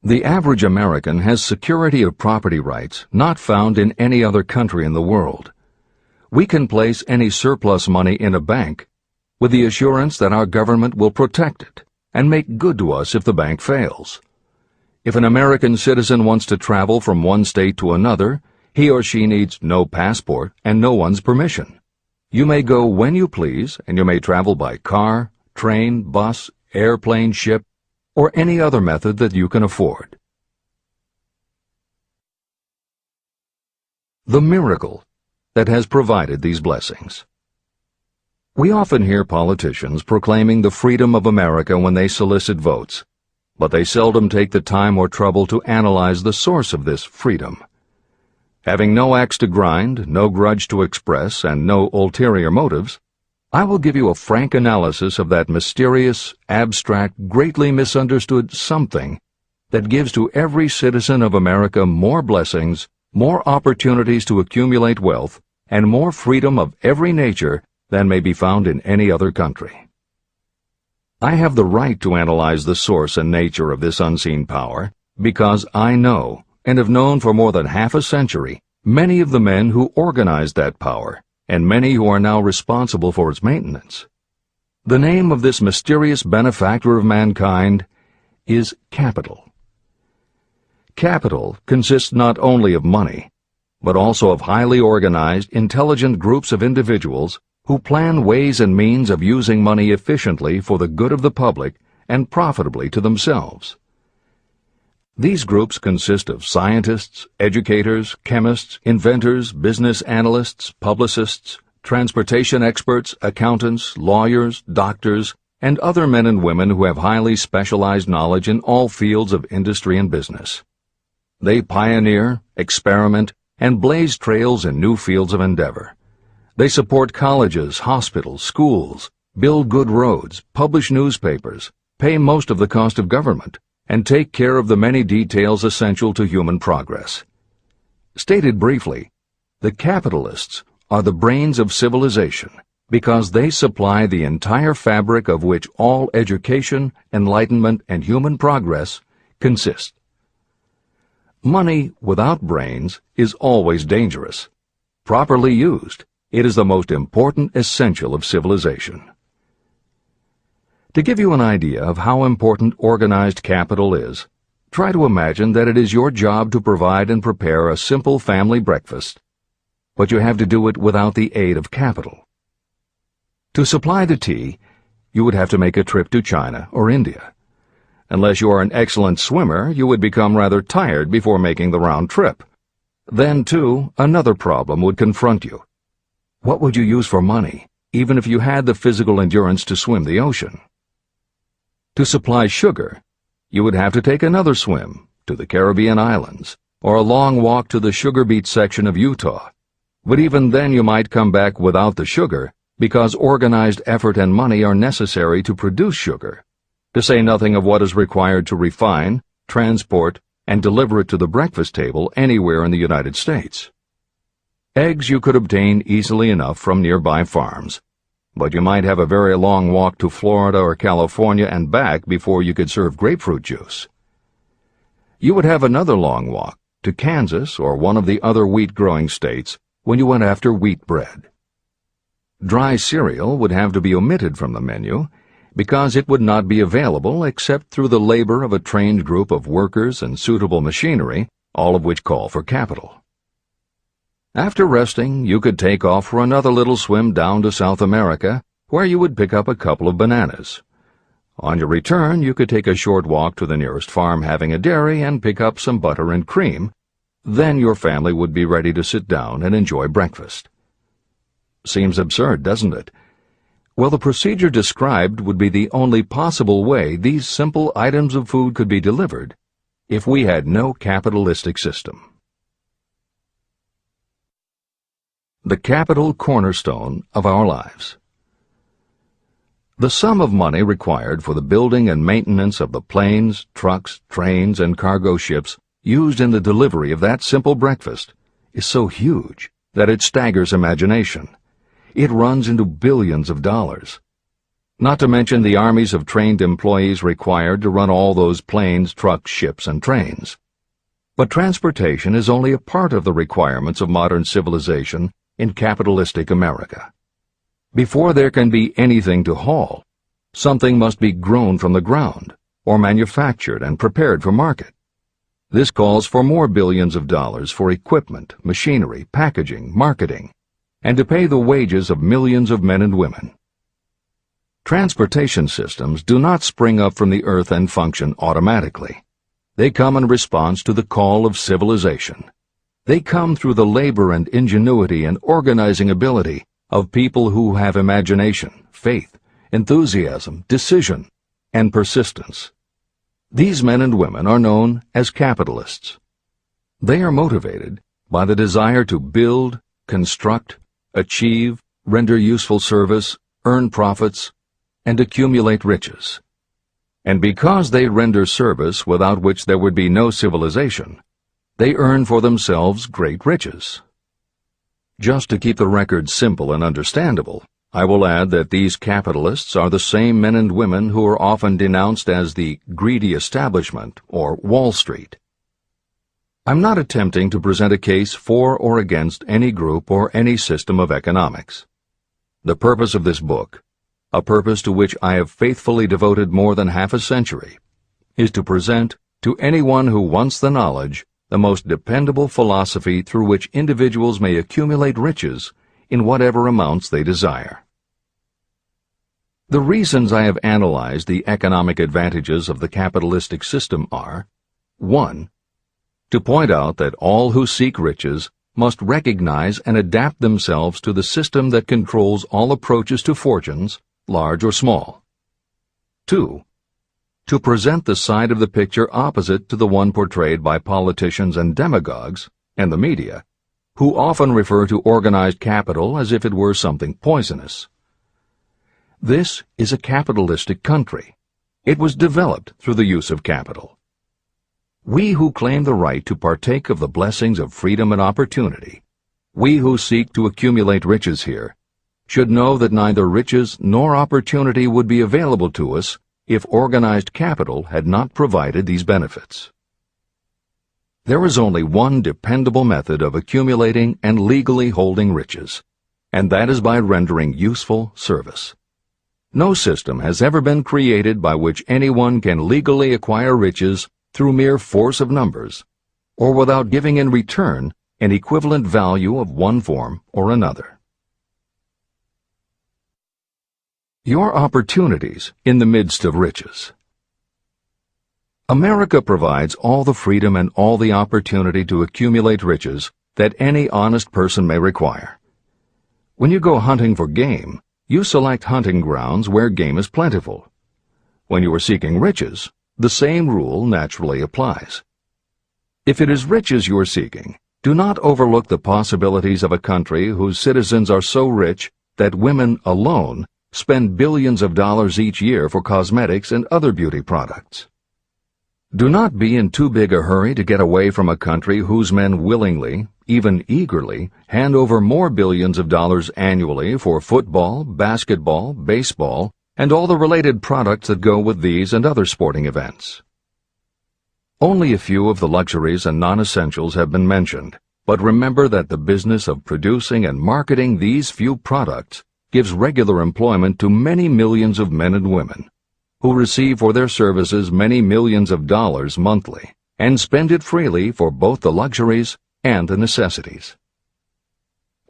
The average American has security of property rights not found in any other country in the world. We can place any surplus money in a bank with the assurance that our government will protect it and make good to us if the bank fails. If an American citizen wants to travel from one state to another, he or she needs no passport and no one's permission. You may go when you please, and you may travel by car, train, bus, airplane, ship, or any other method that you can afford. The miracle that has provided these blessings. We often hear politicians proclaiming the freedom of America when they solicit votes, but they seldom take the time or trouble to analyze the source of this freedom. Having no axe to grind, no grudge to express, and no ulterior motives, I will give you a frank analysis of that mysterious, abstract, greatly misunderstood something that gives to every citizen of America more blessings, more opportunities to accumulate wealth, and more freedom of every nature than may be found in any other country. I have the right to analyze the source and nature of this unseen power because I know, and have known for more than half a century, many of the men who organized that power, and many who are now responsible for its maintenance. The name of this mysterious benefactor of mankind is capital. Capital consists not only of money, but also of highly organized, intelligent groups of individuals who plan ways and means of using money efficiently for the good of the public and profitably to themselves. These groups consist of scientists, educators, chemists, inventors, business analysts, publicists, transportation experts, accountants, lawyers, doctors, and other men and women who have highly specialized knowledge in all fields of industry and business. They pioneer, experiment, and blaze trails in new fields of endeavor. They support colleges, hospitals, schools, build good roads, publish newspapers, pay most of the cost of government, and take care of the many details essential to human progress. Stated briefly, the capitalists are the brains of civilization because they supply the entire fabric of which all education, enlightenment, and human progress consist. Money without brains is always dangerous. Properly used, it is the most important essential of civilization. To give you an idea of how important organized capital is, try to imagine that it is your job to provide and prepare a simple family breakfast, but you have to do it without the aid of capital. To supply the tea, you would have to make a trip to China or India. Unless you are an excellent swimmer, you would become rather tired before making the round trip. Then, too, another problem would confront you. What would you use for money, even if you had the physical endurance to swim the ocean? To supply sugar, you would have to take another swim to the Caribbean islands, or a long walk to the sugar beet section of Utah. But even then you might come back without the sugar, because organized effort and money are necessary to produce sugar, to say nothing of what is required to refine, transport, and deliver it to the breakfast table anywhere in the United States. Eggs you could obtain easily enough from nearby farms, but you might have a very long walk to Florida or California and back before you could serve grapefruit juice. You would have another long walk to Kansas or one of the other wheat-growing states when you went after wheat bread. Dry cereal would have to be omitted from the menu because it would not be available except through the labor of a trained group of workers and suitable machinery, all of which call for capital. After resting, you could take off for another little swim down to South America, where you would pick up a couple of bananas. On your return, you could take a short walk to the nearest farm having a dairy and pick up some butter and cream. Then your family would be ready to sit down and enjoy breakfast. Seems absurd, doesn't it? Well, the procedure described would be the only possible way these simple items of food could be delivered if we had no capitalistic system. The capital cornerstone of our lives. The sum of money required for the building and maintenance of the planes, trucks, trains, and cargo ships used in the delivery of that simple breakfast is so huge that it staggers imagination. It runs into billions of dollars. Not to mention the armies of trained employees required to run all those planes, trucks, ships, and trains. But transportation is only a part of the requirements of modern civilization in capitalistic America. Before there can be anything to haul, something must be grown from the ground or manufactured and prepared for market. This calls for more billions of dollars for equipment, machinery, packaging, marketing, and to pay the wages of millions of men and women. Transportation systems do not spring up from the earth and function automatically. They come in response to the call of civilization. They come through the labor and ingenuity and organizing ability of people who have imagination, faith, enthusiasm, decision, and persistence. These men and women are known as capitalists. They are motivated by the desire to build, construct, achieve, render useful service, earn profits, and accumulate riches. And because they render service without which there would be no civilization, they earn for themselves great riches. Just to keep the record simple and understandable, I will add that these capitalists are the same men and women who are often denounced as the greedy establishment or Wall Street. I'm not attempting to present a case for or against any group or any system of economics. The purpose of this book, a purpose to which I have faithfully devoted more than half a century, is to present to anyone who wants the knowledge the most dependable philosophy through which individuals may accumulate riches in whatever amounts they desire. The reasons I have analyzed the economic advantages of the capitalistic system are: 1. To point out that all who seek riches must recognize and adapt themselves to the system that controls all approaches to fortunes, large or small. 2. To present the side of the picture opposite to the one portrayed by politicians and demagogues, and the media, who often refer to organized capital as if it were something poisonous. This is a capitalistic country. It was developed through the use of capital. We who claim the right to partake of the blessings of freedom and opportunity, we who seek to accumulate riches here, should know that neither riches nor opportunity would be available to us if organized capital had not provided these benefits. There is only one dependable method of accumulating and legally holding riches, and that is by rendering useful service. No system has ever been created by which anyone can legally acquire riches through mere force of numbers, or without giving in return an equivalent value of one form or another. Your opportunities in the midst of riches. America provides all the freedom and all the opportunity to accumulate riches that any honest person may require. When you go hunting for game, you select hunting grounds where game is plentiful. When you are seeking riches, the same rule naturally applies. If it is riches you are seeking, do not overlook the possibilities of a country whose citizens are so rich that women alone spend billions of dollars each year for cosmetics and other beauty products. Do not be in too big a hurry to get away from a country whose men willingly, even eagerly, hand over more billions of dollars annually for football, basketball, baseball, and all the related products that go with these and other sporting events. Only a few of the luxuries and non-essentials have been mentioned, but remember that the business of producing and marketing these few products gives regular employment to many millions of men and women, who receive for their services many millions of dollars monthly, and spend it freely for both the luxuries and the necessities.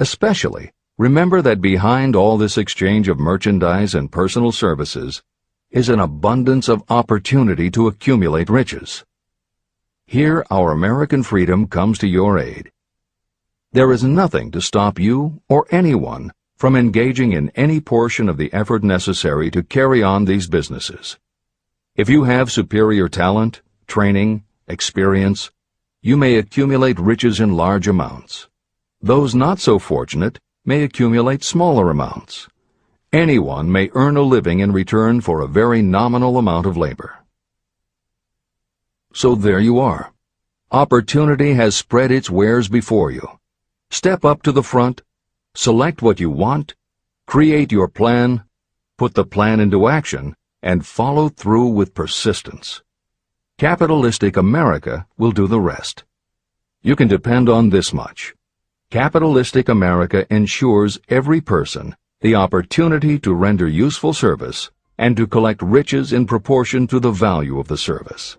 Especially, remember that behind all this exchange of merchandise and personal services is an abundance of opportunity to accumulate riches. Here our American freedom comes to your aid. There is nothing to stop you or anyone from engaging in any portion of the effort necessary to carry on these businesses. If you have superior talent, training, experience, you may accumulate riches in large amounts. Those not so fortunate may accumulate smaller amounts. Anyone may earn a living in return for a very nominal amount of labor. So there you are. Opportunity has spread its wares before you. Step up to the front, select what you want, create your plan, put the plan into action, and follow through with persistence. Capitalistic America will do the rest. You can depend on this much. Capitalistic America ensures every person the opportunity to render useful service and to collect riches in proportion to the value of the service.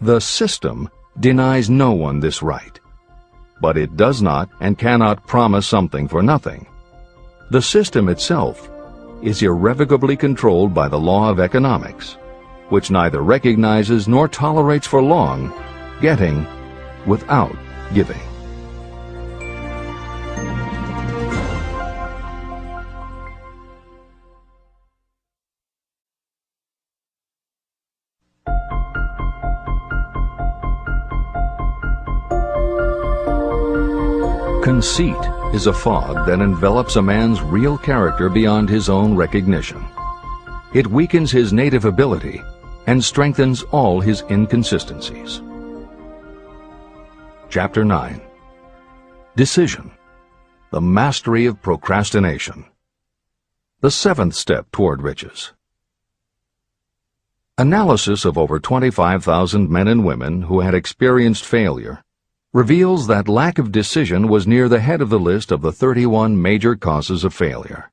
The system denies no one this right, but it does not and cannot promise something for nothing. The system itself is irrevocably controlled by the law of economics, which neither recognizes nor tolerates for long getting without giving. Conceit is a fog that envelops a man's real character beyond his own recognition. It weakens his native ability and strengthens all his inconsistencies. Chapter 9. Decision. The mastery of procrastination. The seventh step toward riches. Analysis of over 25,000 men and women who had experienced failure reveals that lack of decision was near the head of the list of the 31 major causes of failure.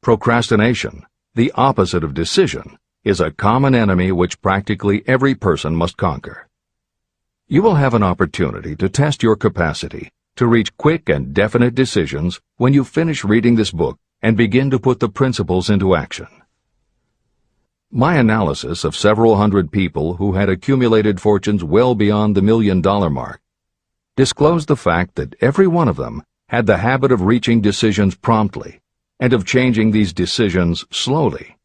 Procrastination, the opposite of decision, is a common enemy which practically every person must conquer. You will have an opportunity to test your capacity to reach quick and definite decisions when you finish reading this book and begin to put the principles into action. My analysis of several hundred people who had accumulated fortunes well beyond the $1 million mark disclosed the fact that every one of them had the habit of reaching decisions promptly and of changing these decisions slowly.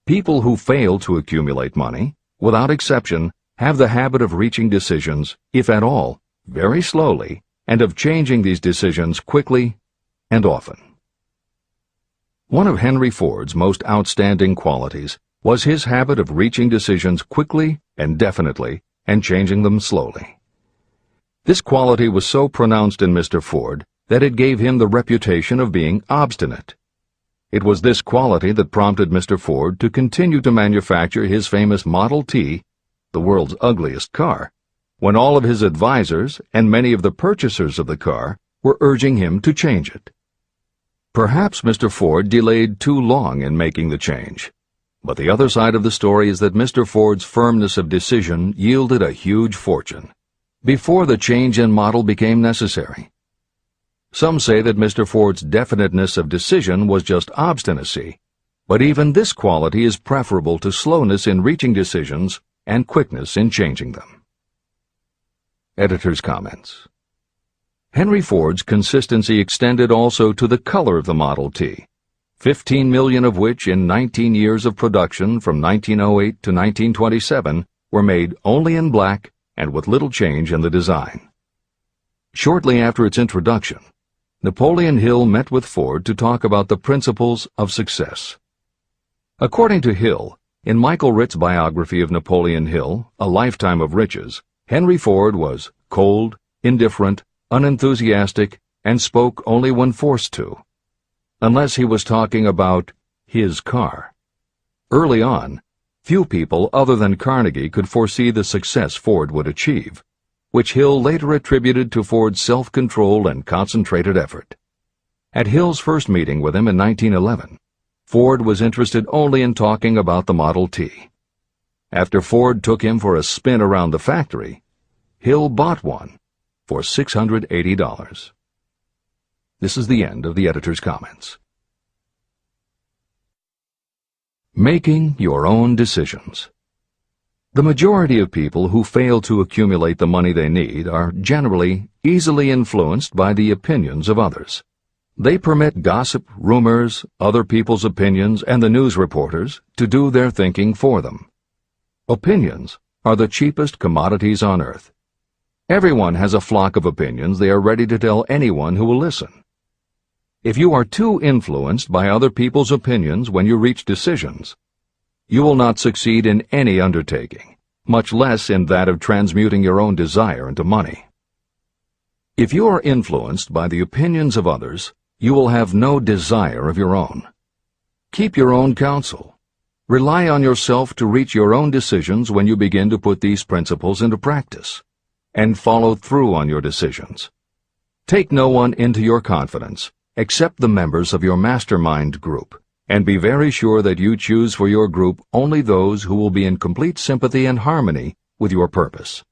People who fail to accumulate money, without exception, have the habit of reaching decisions, if at all, very slowly, and of changing these decisions quickly and often. One of Henry Ford's most outstanding qualities was his habit of reaching decisions quickly and definitely and changing them slowly. This quality was so pronounced in Mr. Ford that it gave him the reputation of being obstinate. It was this quality that prompted Mr. Ford to continue to manufacture his famous Model T, the world's ugliest car, when all of his advisors and many of the purchasers of the car were urging him to change it. Perhaps Mr. Ford delayed too long in making the change, but the other side of the story is that Mr. Ford's firmness of decision yielded a huge fortune before the change in model became necessary. Some say that Mr. Ford's definiteness of decision was just obstinacy, but even this quality is preferable to slowness in reaching decisions and quickness in changing them. Editor's comments. Henry Ford's consistency extended also to the color of the Model T, 15 million of which in 19 years of production from 1908 to 1927 were made only in black and with little change in the design. Shortly after its introduction, Napoleon Hill met with Ford to talk about the principles of success. According to Hill, In Michael Ritt's biography of Napoleon Hill, A Lifetime of Riches, Henry Ford was cold, indifferent, unenthusiastic, and spoke only when forced to, unless he was talking about his car. Early on, few people other than Carnegie could foresee the success Ford would achieve, which Hill later attributed to Ford's self-control and concentrated effort. At Hill's first meeting with him in 1911, Ford was interested only in talking about the Model T. After Ford took him for a spin around the factory, Hill bought one for $680. This is the end of the editor's comments. Making your own decisions. The majority of people who fail to accumulate the money they need are generally easily influenced by the opinions of others. They permit gossip, rumors, other people's opinions, and the news reporters to do their thinking for them. Opinions are the cheapest commodities on earth. Everyone has a flock of opinions they are ready to tell anyone who will listen. If you are too influenced by other people's opinions when you reach decisions, you will not succeed in any undertaking, much less in that of transmuting your own desire into money. If you are influenced by the opinions of others, you will have no desire of your own. Keep your own counsel. Rely on yourself to reach your own decisions when you begin to put these principles into practice, and follow through on your decisions. Take no one into your confidence except the members of your mastermind group, and be very sure that you choose for your group only those who will be in complete sympathy and harmony with your purpose.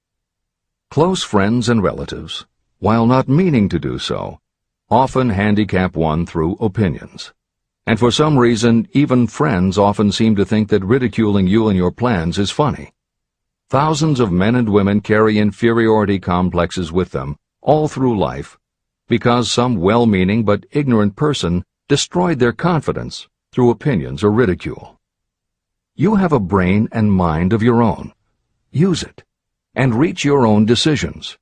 Close friends and relatives, while not meaning to do so, often handicap one through opinions. And for some reason, even friends often seem to think that ridiculing you and your plans is funny. Thousands of men and women carry inferiority complexes with them all through life because some well-meaning but ignorant person destroyed their confidence through opinions or ridicule. You have a brain and mind of your own. Use it, and reach your own decisions.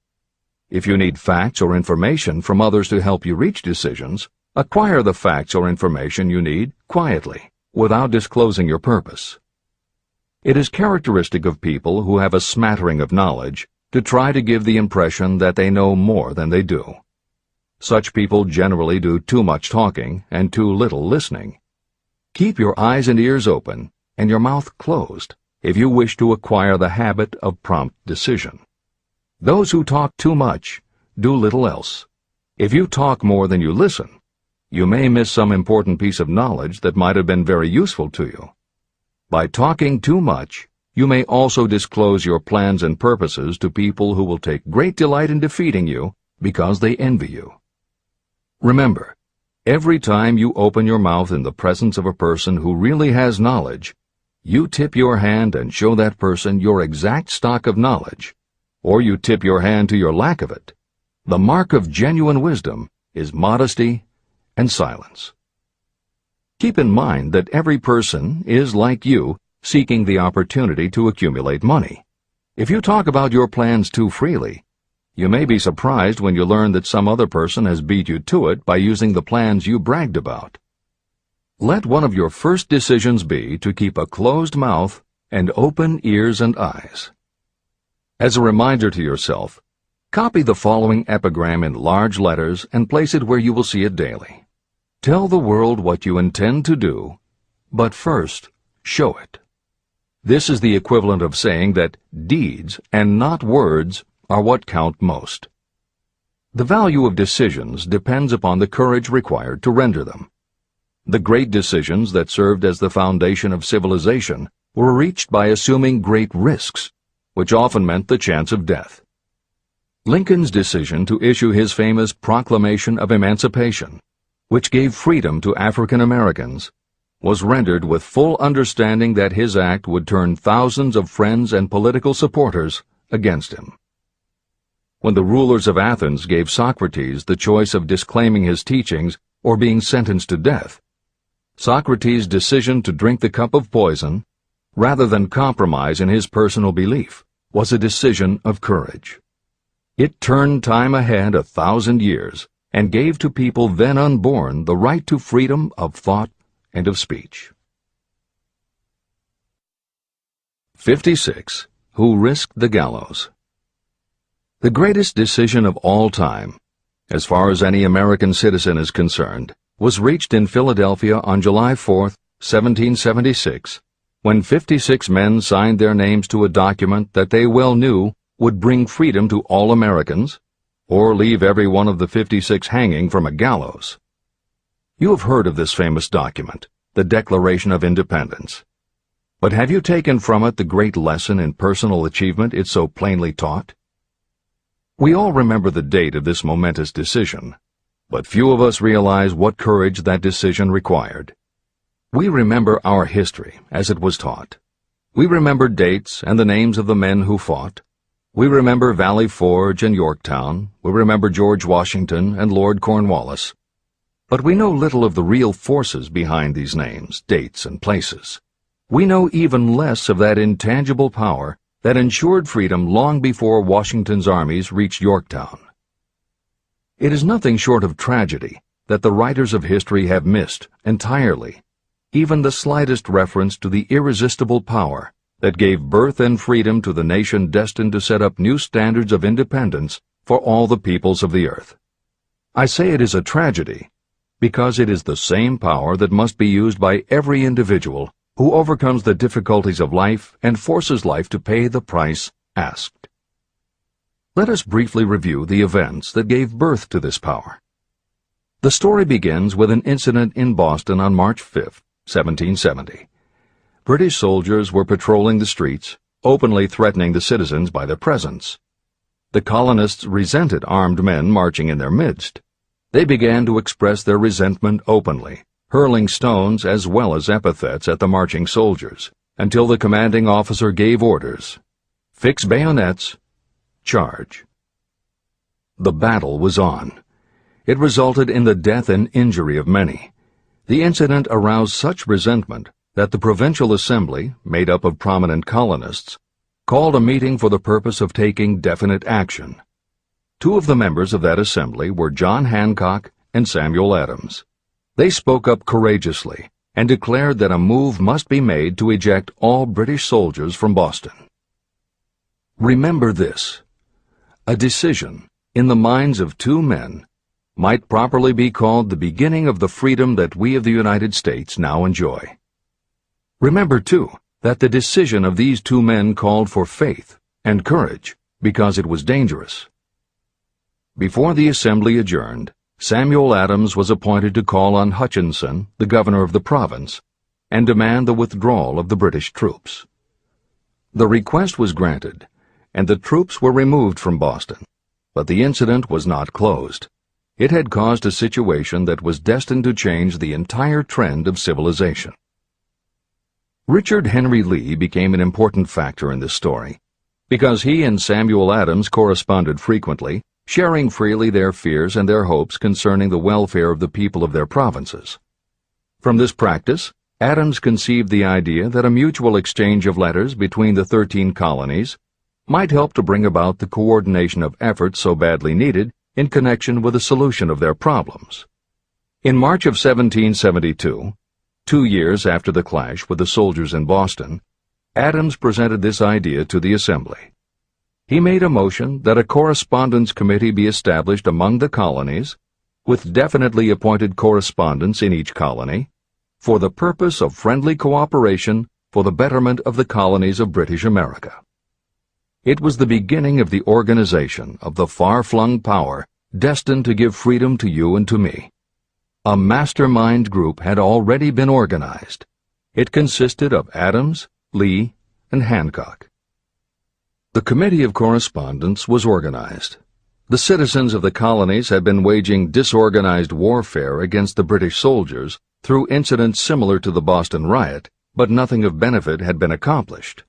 If you need facts or information from others to help you reach decisions, acquire the facts or information you need quietly, without disclosing your purpose. It is characteristic of people who have a smattering of knowledge to try to give the impression that they know more than they do. Such people generally do too much talking and too little listening. Keep your eyes and ears open and your mouth closed if you wish to acquire the habit of prompt decision. Those who talk too much do little else. If you talk more than you listen, you may miss some important piece of knowledge that might have been very useful to you. By talking too much, you may also disclose your plans and purposes to people who will take great delight in defeating you because they envy you. Remember, every time you open your mouth in the presence of a person who really has knowledge, you tip your hand and show that person your exact stock of knowledge, or you tip your hand to your lack of it. The mark of genuine wisdom is modesty and silence. Keep in mind that every person is, like you, seeking the opportunity to accumulate money. If you talk about your plans too freely, you may be surprised when you learn that some other person has beat you to it by using the plans you bragged about. Let one of your first decisions be to keep a closed mouth and open ears and eyes. As a reminder to yourself, copy the following epigram in large letters and place it where you will see it daily. Tell the world what you intend to do, but first, show it. This is the equivalent of saying that deeds and not words are what count most. The value of decisions depends upon the courage required to render them. The great decisions that served as the foundation of civilization were reached by assuming great risks, which often meant the chance of death. Lincoln's decision to issue his famous Proclamation of Emancipation, which gave freedom to African Americans, was rendered with full understanding that his act would turn thousands of friends and political supporters against him. When the rulers of Athens gave Socrates the choice of disclaiming his teachings or being sentenced to death, Socrates' decision to drink the cup of poison, rather than compromise in his personal belief, was a decision of courage. It turned time ahead 1,000 years and gave to people then unborn the right to freedom of thought and of speech. 56. Who risked the gallows? The greatest decision of all time, as far as any American citizen is concerned, was reached in Philadelphia on July 4, 1776, when 56 men signed their names to a document that they well knew would bring freedom to all Americans, or leave every one of the 56 hanging from a gallows. You have heard of this famous document, the Declaration of Independence. But have you taken from it the great lesson in personal achievement it so plainly taught? We all remember the date of this momentous decision, but few of us realize what courage that decision required. We remember our history as it was taught. We remember dates and the names of the men who fought. We remember Valley Forge and Yorktown. We remember George Washington and Lord Cornwallis. But we know little of the real forces behind these names, dates, and places. We know even less of that intangible power that ensured freedom long before Washington's armies reached Yorktown. It is nothing short of tragedy that the writers of history have missed entirely even the slightest reference to the irresistible power that gave birth and freedom to the nation destined to set up new standards of independence for all the peoples of the earth. I say it is a tragedy because it is the same power that must be used by every individual who overcomes the difficulties of life and forces life to pay the price asked. Let us briefly review the events that gave birth to this power. The story begins with an incident in Boston on March 5, 1770. British soldiers were patrolling the streets, openly threatening the citizens by their presence. The colonists resented armed men marching in their midst. They began to express their resentment openly, hurling stones as well as epithets at the marching soldiers, until the commanding officer gave orders. Fix bayonets, charge. The battle was on. It resulted in the death and injury of many. The incident aroused such resentment that the Provincial Assembly, made up of prominent colonists, called a meeting for the purpose of taking definite action. Two of the members of that assembly were John Hancock and Samuel Adams. They spoke up courageously and declared that a move must be made to eject all British soldiers from Boston. Remember this: a decision, in the minds of two men, might properly be called the beginning of the freedom that we of the United States now enjoy. Remember, too, that the decision of these two men called for faith and courage because it was dangerous. Before the assembly adjourned, Samuel Adams was appointed to call on Hutchinson, the governor of the province, and demand the withdrawal of the British troops. The request was granted, and the troops were removed from Boston, but the incident was not closed. It had caused a situation that was destined to change the entire trend of civilization. Richard Henry Lee became an important factor in this story, because he and Samuel Adams corresponded frequently, sharing freely their fears and their hopes concerning the welfare of the people of their provinces. From this practice, Adams conceived the idea that a mutual exchange of letters between the 13 colonies might help to bring about the coordination of efforts so badly needed in connection with the solution of their problems. In March of 1772, 2 years after the clash with the soldiers in Boston, Adams presented this idea to the Assembly. He made a motion that a correspondence committee be established among the colonies, with definitely appointed correspondents in each colony, for the purpose of friendly cooperation for the betterment of the colonies of British America. It was the beginning of the organization of the far-flung power destined to give freedom to you and to me. A mastermind group had already been organized. It consisted of Adams, Lee, and Hancock. The Committee of Correspondence was organized. The citizens of the colonies had been waging disorganized warfare against the British soldiers through incidents similar to the Boston riot, but nothing of benefit had been accomplished.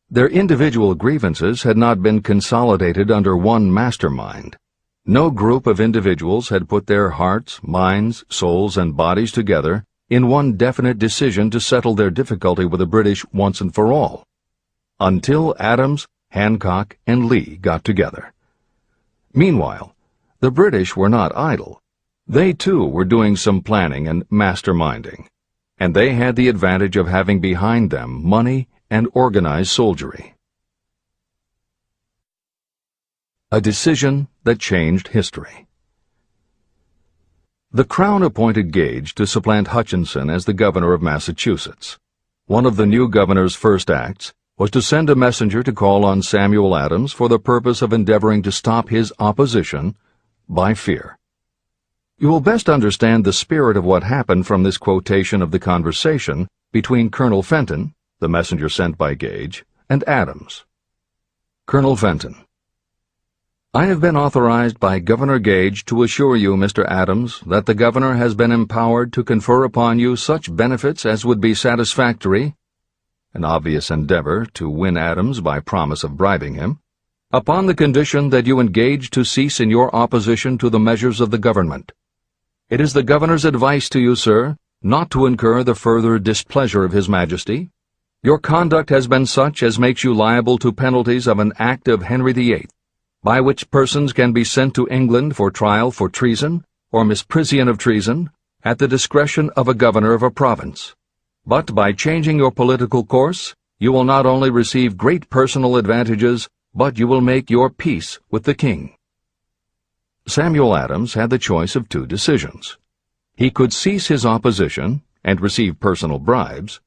Their individual grievances had not been consolidated under one mastermind. No group of individuals had put their hearts, minds, souls, and bodies together in one definite decision to settle their difficulty with the British once and for all, until Adams, Hancock, and Lee got together. Meanwhile, the British were not idle. They, too, were doing some planning and masterminding, and they had the advantage of having behind them money and organized soldiery. A decision that changed history. The Crown appointed Gage to supplant Hutchinson as the governor of Massachusetts. One of the new governor's first acts was to send a messenger to call on Samuel Adams for the purpose of endeavoring to stop his opposition by fear. You will best understand the spirit of what happened from this quotation of the conversation between Colonel Fenton, the messenger sent by Gage, and Adams. Colonel Fenton: I have been authorized by Governor Gage to assure you, Mr. Adams, that the governor has been empowered to confer upon you such benefits as would be satisfactory, an obvious endeavor to win Adams by promise of bribing him, upon the condition that you engage to cease in your opposition to the measures of the government. It is the governor's advice to you, sir, not to incur the further displeasure of His Majesty. Your conduct has been such as makes you liable to penalties of an act of Henry VIII, by which persons can be sent to England for trial for treason or misprision of treason, at the discretion of a governor of a province. But by changing your political course, you will not only receive great personal advantages, but you will make your peace with the king. Samuel Adams had the choice of two decisions. He could cease his opposition and receive personal bribes,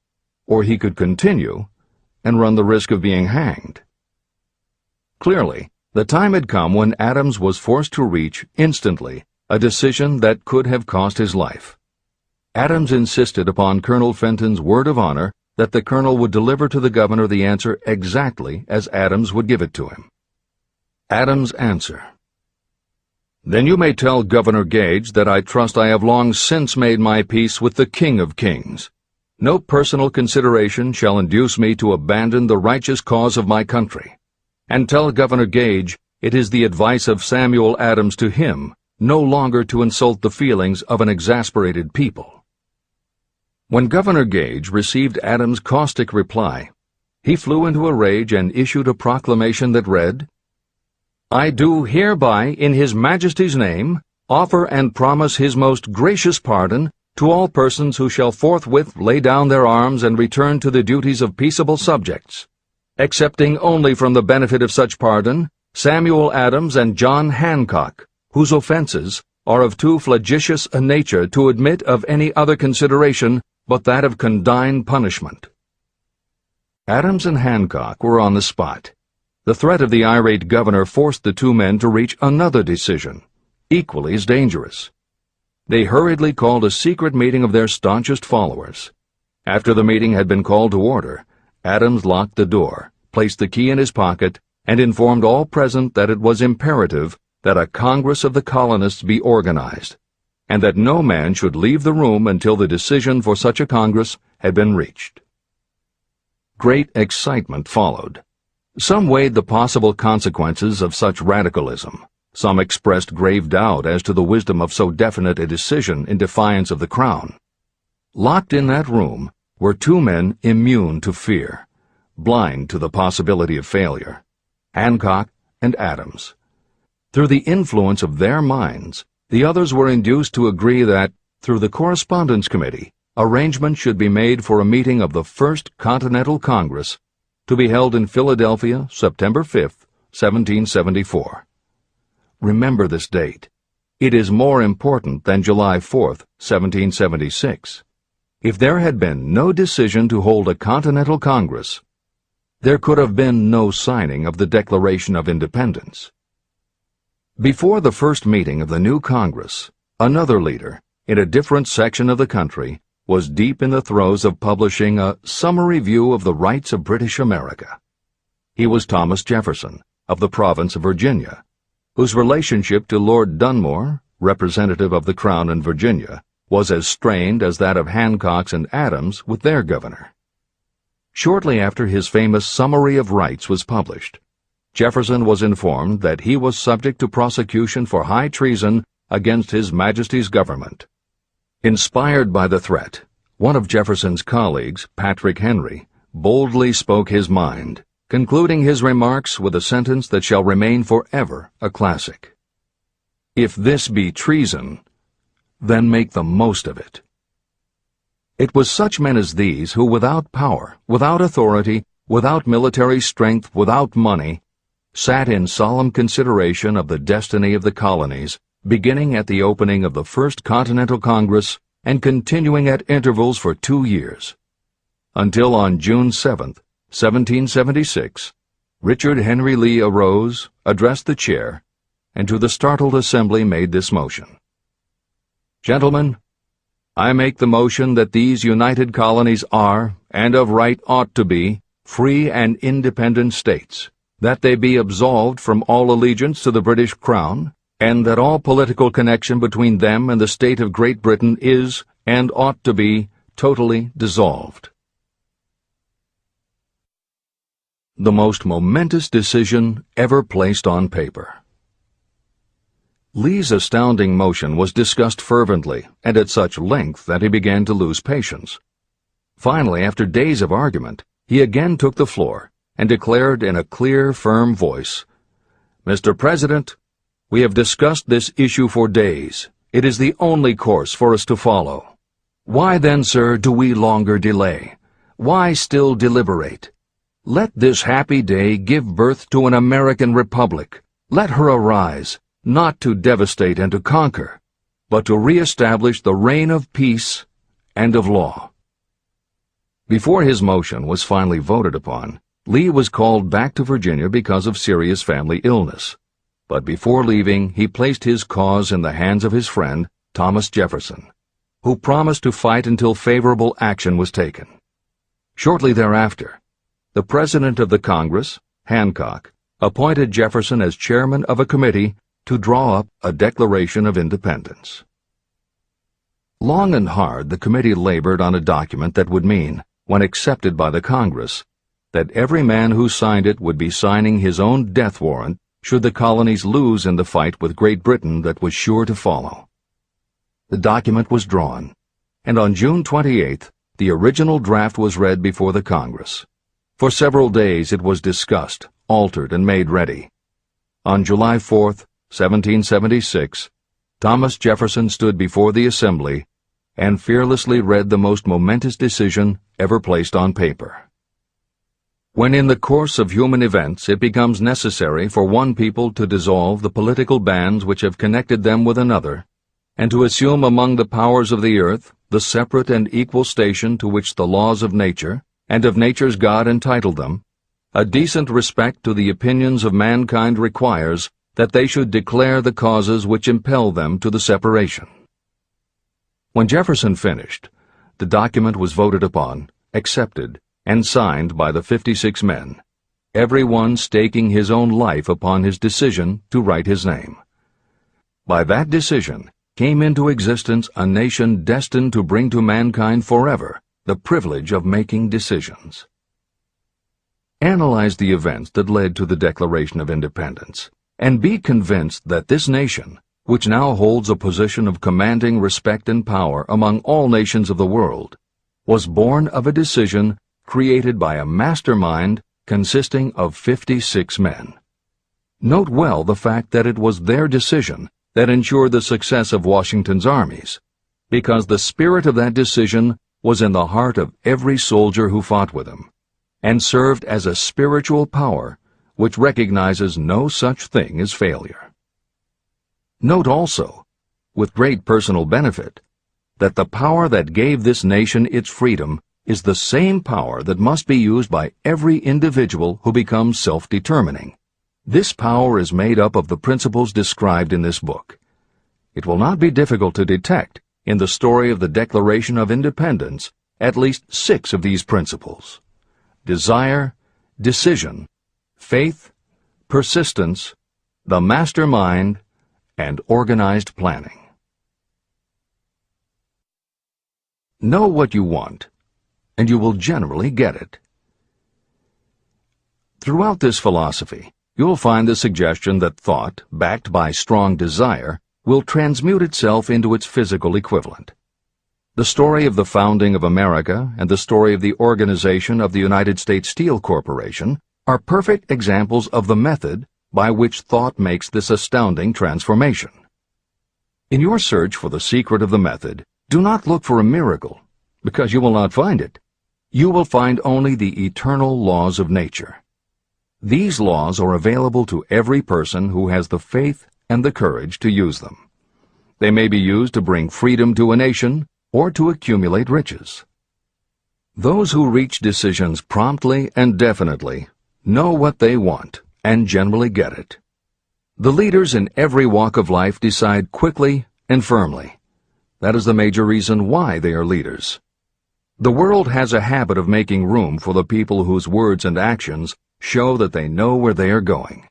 or he could continue and run the risk of being hanged. Clearly, the time had come when Adams was forced to reach, instantly, a decision that could have cost his life. Adams insisted upon Colonel Fenton's word of honor that the colonel would deliver to the governor the answer exactly as Adams would give it to him. Adams' answer: Then you may tell Governor Gage that I trust I have long since made my peace with the King of Kings. No personal consideration shall induce me to abandon the righteous cause of my country. And tell Governor Gage it is the advice of Samuel Adams to him no longer to insult the feelings of an exasperated people. When Governor Gage received Adams' caustic reply, he flew into a rage and issued a proclamation that read, I do hereby, in His Majesty's name, offer and promise His most gracious pardon to all persons who shall forthwith lay down their arms and return to the duties of peaceable subjects, excepting only from the benefit of such pardon Samuel Adams and John Hancock, whose offenses are of too flagitious a nature to admit of any other consideration but that of condign punishment. Adams and Hancock were on the spot. The threat of the irate governor forced the two men to reach another decision, equally as dangerous. They hurriedly called a secret meeting of their staunchest followers. After the meeting had been called to order, Adams locked the door, placed the key in his pocket, and informed all present that it was imperative that a Congress of the colonists be organized, and that no man should leave the room until the decision for such a Congress had been reached. Great excitement followed. Some weighed the possible consequences of such radicalism. Some expressed grave doubt as to the wisdom of so definite a decision in defiance of the Crown. Locked in that room were two men immune to fear, blind to the possibility of failure, Hancock and Adams. Through the influence of their minds, the others were induced to agree that, through the Correspondence Committee, arrangements should be made for a meeting of the First Continental Congress to be held in Philadelphia, September 5, 1774. Remember this date. It is more important than July 4, 1776. If there had been no decision to hold a Continental Congress, there could have been no signing of the Declaration of Independence. Before the first meeting of the new Congress, another leader, in a different section of the country, was deep in the throes of publishing a summary view of the rights of British America. He was Thomas Jefferson, of the province of Virginia, whose relationship to Lord Dunmore, representative of the Crown in Virginia, was as strained as that of Hancock's and Adams with their governor. Shortly after his famous Summary of Rights was published, Jefferson was informed that he was subject to prosecution for high treason against His Majesty's government. Inspired by the threat, one of Jefferson's colleagues, Patrick Henry, boldly spoke his mind, concluding his remarks with a sentence that shall remain forever a classic. If this be treason, then make the most of it. It was such men as these who, without power, without authority, without military strength, without money, sat in solemn consideration of the destiny of the colonies, beginning at the opening of the First Continental Congress and continuing at intervals for 2 years, until on June 7, 1776, Richard Henry Lee arose, addressed the chair, and to the startled assembly made this motion. Gentlemen, I make the motion that these united colonies are, and of right ought to be, free and independent states, that they be absolved from all allegiance to the British Crown, and that all political connection between them and the state of Great Britain is, and ought to be, totally dissolved. The most momentous decision ever placed on paper. Lee's astounding motion was discussed fervently and at such length that he began to lose patience. Finally, after days of argument, he again took the floor and declared in a clear, firm voice, "Mr. President, we have discussed this issue for days. It is the only course for us to follow. Why then, sir, do we longer delay? Why still deliberate? Let this happy day give birth to an American republic. Let her arise, not to devastate and to conquer, but to re-establish the reign of peace and of law." Before his motion was finally voted upon, Lee was called back to Virginia because of serious family illness. But before leaving, he placed his cause in the hands of his friend, Thomas Jefferson, who promised to fight until favorable action was taken. Shortly thereafter, the President of the Congress, Hancock, appointed Jefferson as chairman of a committee to draw up a Declaration of Independence. Long and hard the committee labored on a document that would mean, when accepted by the Congress, that every man who signed it would be signing his own death warrant should the colonies lose in the fight with Great Britain that was sure to follow. The document was drawn, and on June 28th, the original draft was read before the Congress. For several days it was discussed, altered, and made ready. On July 4th, 1776, Thomas Jefferson stood before the Assembly and fearlessly read the most momentous decision ever placed on paper. When in the course of human events it becomes necessary for one people to dissolve the political bands which have connected them with another, and to assume among the powers of the earth the separate and equal station to which the laws of nature and of nature's God entitled them, a decent respect to the opinions of mankind requires that they should declare the causes which impel them to the separation. When Jefferson finished, the document was voted upon, accepted, and signed by the 56 men, every one staking his own life upon his decision to write his name. By that decision came into existence a nation destined to bring to mankind forever the privilege of making decisions. Analyze the events that led to the Declaration of Independence, and be convinced that this nation, which now holds a position of commanding respect and power among all nations of the world, was born of a decision created by a mastermind consisting of 56 men. Note well the fact that it was their decision that ensured the success of Washington's armies, because the spirit of that decision was in the heart of every soldier who fought with him, and served as a spiritual power which recognizes no such thing as failure. Note also, with great personal benefit, that the power that gave this nation its freedom is the same power that must be used by every individual who becomes self-determining. This power is made up of the principles described in this book. It will not be difficult to detect, in the story of the Declaration of Independence, at least 6 of these principles: desire, decision, faith, persistence, the mastermind, and organized planning. Know what you want, and you will generally get it. Throughout this philosophy, you'll find the suggestion that thought, backed by strong desire, will transmute itself into its physical equivalent. The story of the founding of America and the story of the organization of the United States Steel Corporation are perfect examples of the method by which thought makes this astounding transformation. In your search for the secret of the method, do not look for a miracle, because you will not find it. you will find only the eternal laws of nature. These laws are available to every person who has the faith and the courage to use them. They may be used to bring freedom to a nation or to accumulate riches. Those who reach decisions promptly and definitely know what they want and generally get it. The leaders in every walk of life decide quickly and firmly. That is the major reason why they are leaders. The world has a habit of making room for the people whose words and actions show that they know where they are going.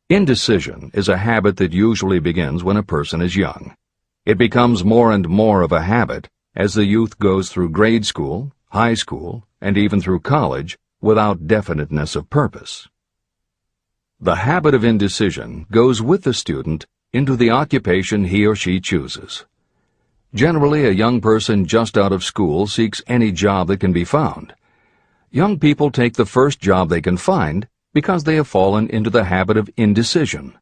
Indecision is a habit that usually begins when a person is young. It becomes more and more of a habit as the youth goes through grade school, high school, and even through college without definiteness of purpose. The habit of indecision goes with the student into the occupation he or she chooses. Generally, a young person just out of school seeks any job that can be found. Young people take the first job they can find because they have fallen into the habit of indecision.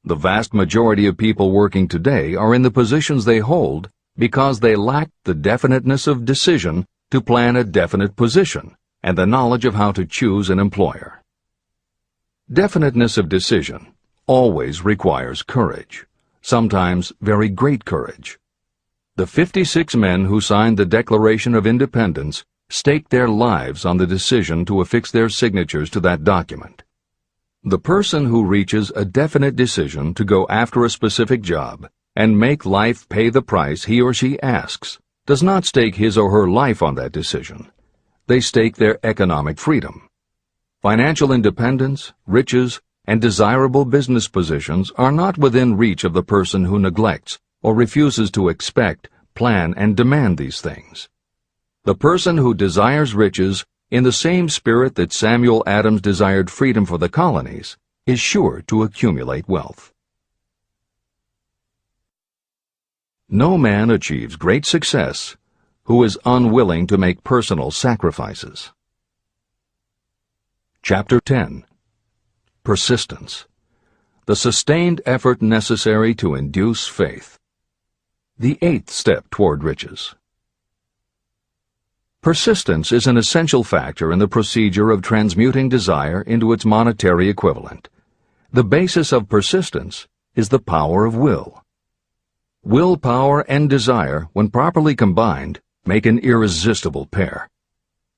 The vast majority of people working today are in the positions they hold because they lack the definiteness of decision to plan a definite position and the knowledge of how to choose an employer. Definiteness of decision always requires courage, sometimes very great courage. The 56 men who signed the Declaration of Independence staked their lives on the decision to affix their signatures to that document. The person who reaches a definite decision to go after a specific job and make life pay the price he or she asks does not stake his or her life on that decision. They stake their economic freedom. Financial independence, riches, and desirable business positions are not within reach of the person who neglects or refuses to expect, plan, and demand these things. The person who desires riches in the same spirit that Samuel Adams desired freedom for the colonies is sure to accumulate wealth. No man achieves great success who is unwilling to make personal sacrifices. Chapter 10. Persistence. The sustained effort necessary to induce faith. The 8th step toward riches. Persistence is an essential factor in the procedure of transmuting desire into its monetary equivalent. The basis of persistence is the power of will. Willpower and desire, when properly combined, make an irresistible pair.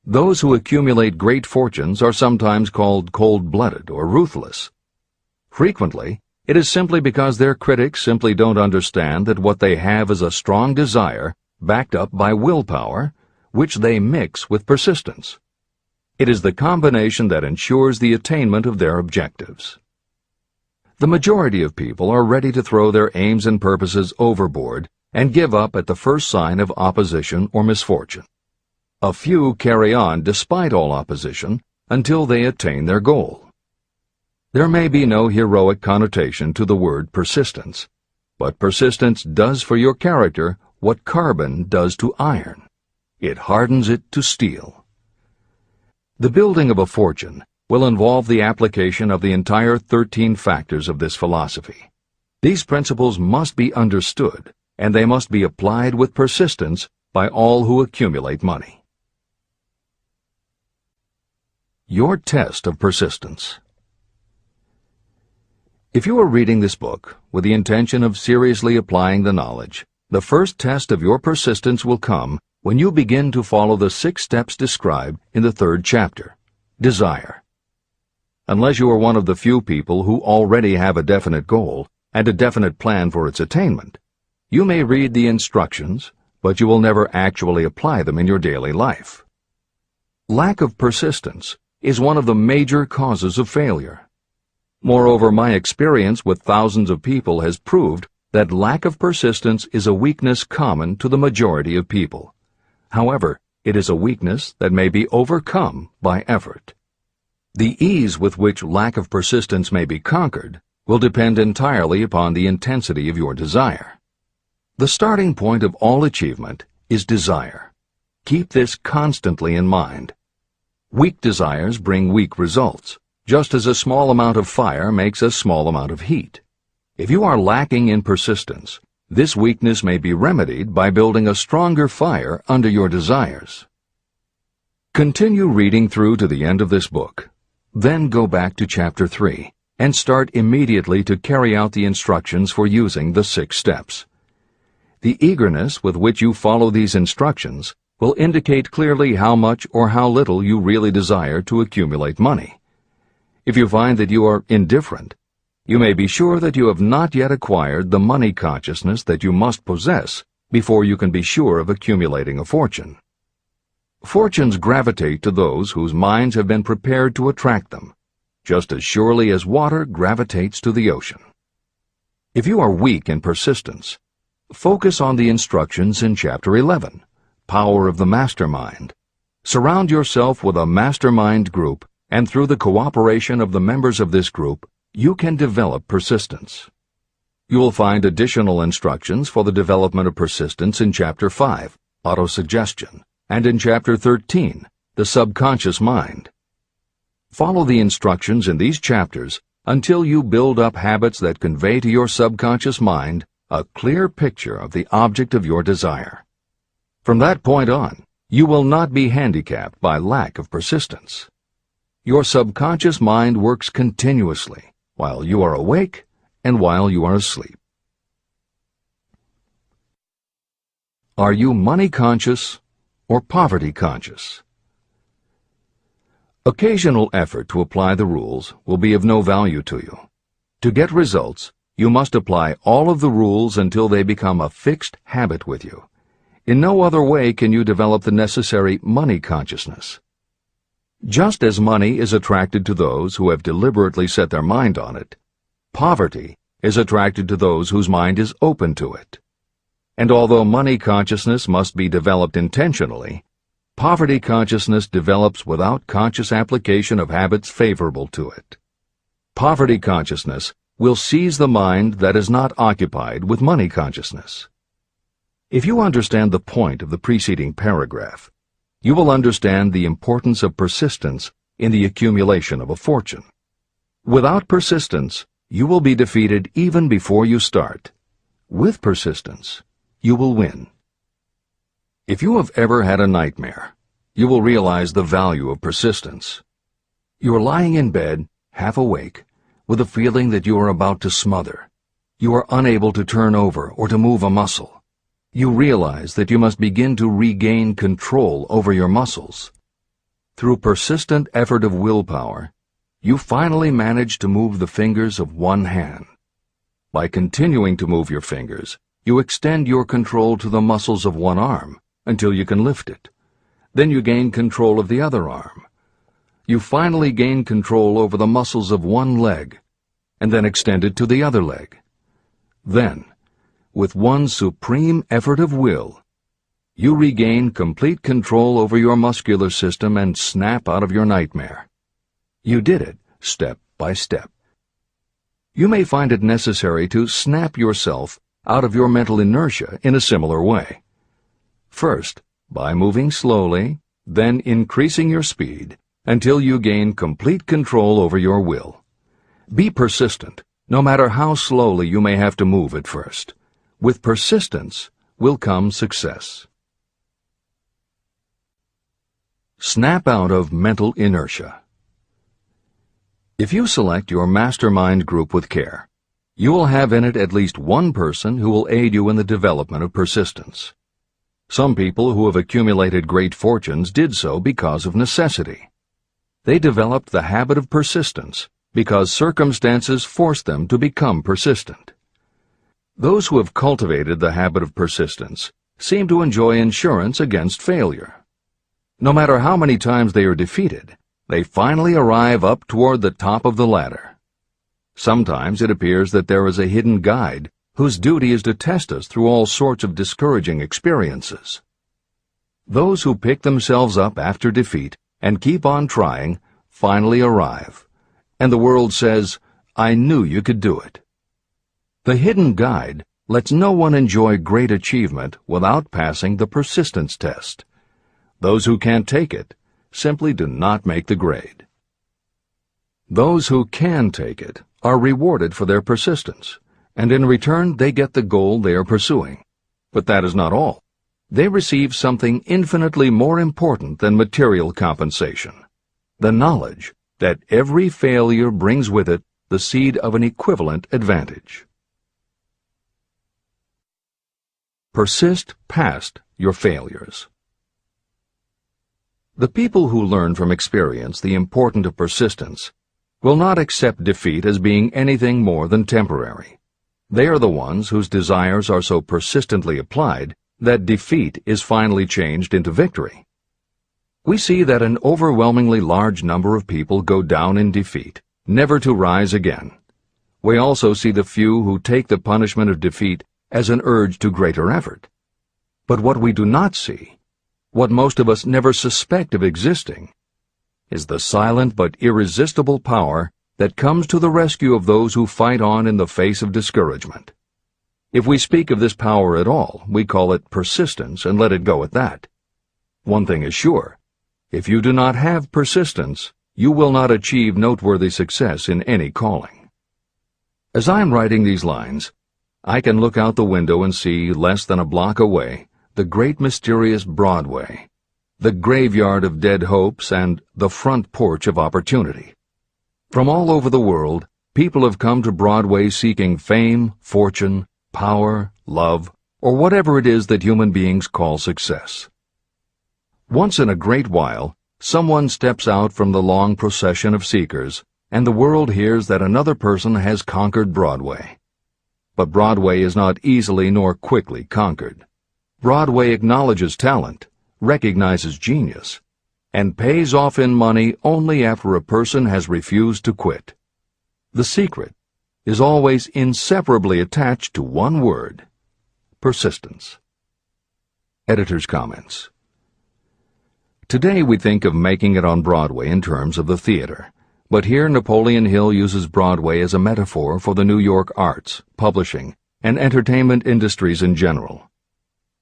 Those who accumulate great fortunes are sometimes called cold-blooded or ruthless. Frequently, it is simply because their critics simply don't understand that what they have is a strong desire backed up by willpower, which they mix with persistence. It is the combination that ensures the attainment of their objectives. The majority of people are ready to throw their aims and purposes overboard and give up at the first sign of opposition or misfortune. A few carry on despite all opposition until they attain their goal. There may be no heroic connotation to the word persistence, but persistence does for your character what carbon does to iron. It hardens it to steel. The building of a fortune will involve the application of the entire 13 factors of this philosophy. These principles must be understood, and they must be applied with persistence by all who accumulate money. Your test of persistence. If you are reading this book with the intention of seriously applying the knowledge, the first test of your persistence will come when you begin to follow the 6 steps described in the 3rd chapter. Desire. Unless you are one of the few people who already have a definite goal and a definite plan for its attainment, you may read the instructions, but you will never actually apply them in your daily life. Lack of persistence is one of the major causes of failure. Moreover, my experience with thousands of people has proved that lack of persistence is a weakness common to the majority of people. However, it is a weakness that may be overcome by effort. The ease with which lack of persistence may be conquered will depend entirely upon the intensity of your desire. The starting point of all achievement is desire. Keep this constantly in mind. Weak desires bring weak results, just as a small amount of fire makes a small amount of heat. If you are lacking in persistence, this weakness may be remedied by building a stronger fire under your desires. Continue reading through to the end of this book. Then go back to Chapter 3 and start immediately to carry out the instructions for using the 6 steps. The eagerness with which you follow these instructions will indicate clearly how much or how little you really desire to accumulate money. If you find that you are indifferent, you may be sure that you have not yet acquired the money consciousness that you must possess before you can be sure of accumulating a fortune. Fortunes gravitate to those whose minds have been prepared to attract them, just as surely as water gravitates to the ocean. If you are weak in persistence, focus on the instructions in Chapter 11, Power of the Mastermind. Surround yourself with a mastermind group, and through the cooperation of the members of this group, you can develop persistence. You will find additional instructions for the development of persistence in Chapter 5, Autosuggestion, and in Chapter 13, The Subconscious Mind. Follow the instructions in these chapters until you build up habits that convey to your subconscious mind a clear picture of the object of your desire. From that point on, you will not be handicapped by lack of persistence. Your subconscious mind works continuously while you are awake and while you are asleep. Are you money conscious or poverty conscious? Occasional effort to apply the rules will be of no value to you. To get results, you must apply all of the rules until they become a fixed habit with you. In no other way can you develop the necessary money consciousness. Just as money is attracted to those who have deliberately set their mind on it, poverty is attracted to those whose mind is open to it. And although money consciousness must be developed intentionally, poverty consciousness develops without conscious application of habits favorable to it. Poverty consciousness will seize the mind that is not occupied with money consciousness. If you understand the point of the preceding paragraph, you will understand the importance of persistence in the accumulation of a fortune. Without persistence, you will be defeated even before you start. With persistence, you will win. If you have ever had a nightmare, you will realize the value of persistence. You are lying in bed, half awake, with a feeling that you are about to smother. You are unable to turn over or to move a muscle. You realize that you must begin to regain control over your muscles. Through persistent effort of willpower, you finally manage to move the fingers of one hand. By continuing to move your fingers, you extend your control to the muscles of one arm until you can lift it. Then you gain control of the other arm. You finally gain control over the muscles of one leg, and then extend it to the other leg. Then, with one supreme effort of will, you regain complete control over your muscular system and snap out of your nightmare. You did it step by step. You may find it necessary to snap yourself out of your mental inertia in a similar way. First, by moving slowly, then increasing your speed until you gain complete control over your will. Be persistent, no matter how slowly you may have to move at first. With persistence will come success. Snap out of mental inertia. If you select your mastermind group with care, you will have in it at least one person who will aid you in the development of persistence. Some people who have accumulated great fortunes did so because of necessity. They developed the habit of persistence because circumstances forced them to become persistent. Those who have cultivated the habit of persistence seem to enjoy insurance against failure. No matter how many times they are defeated, they finally arrive up toward the top of the ladder. Sometimes it appears that there is a hidden guide whose duty is to test us through all sorts of discouraging experiences. Those who pick themselves up after defeat and keep on trying finally arrive, and the world says, "I knew you could do it." The hidden guide lets no one enjoy great achievement without passing the persistence test. Those who can't take it simply do not make the grade. Those who can take it are rewarded for their persistence, and in return they get the goal they are pursuing. But that is not all. they receive something infinitely more important than material compensation: the knowledge that every failure brings with it the seed of an equivalent advantage. Persist past your failures. The people who learn from experience the importance of persistence will not accept defeat as being anything more than temporary. They are the ones whose desires are so persistently applied that defeat is finally changed into victory. We see that an overwhelmingly large number of people go down in defeat, never to rise again. We also see the few who take the punishment of defeat as an urge to greater effort. But what we do not see, what most of us never suspect of existing, is the silent but irresistible power that comes to the rescue of those who fight on in the face of discouragement. If we speak of this power at all, we call it persistence and let it go at that. One thing is sure: if you do not have persistence, you will not achieve noteworthy success in any calling. As I am writing these lines, I can look out the window and see, less than a block away, the great mysterious Broadway, the graveyard of dead hopes and the front porch of opportunity. From all over the world, people have come to Broadway seeking fame, fortune, power, love, or whatever it is that human beings call success. Once in a great while, someone steps out from the long procession of seekers, and the world hears that another person has conquered Broadway. But Broadway is not easily nor quickly conquered. Broadway acknowledges talent, recognizes genius, and pays off in money only after a person has refused to quit. The secret is always inseparably attached to one word: persistence. Editor's comments. Today we think of making it on Broadway in terms of the theater, but here Napoleon Hill uses Broadway as a metaphor for the New York arts, publishing, and entertainment industries in general.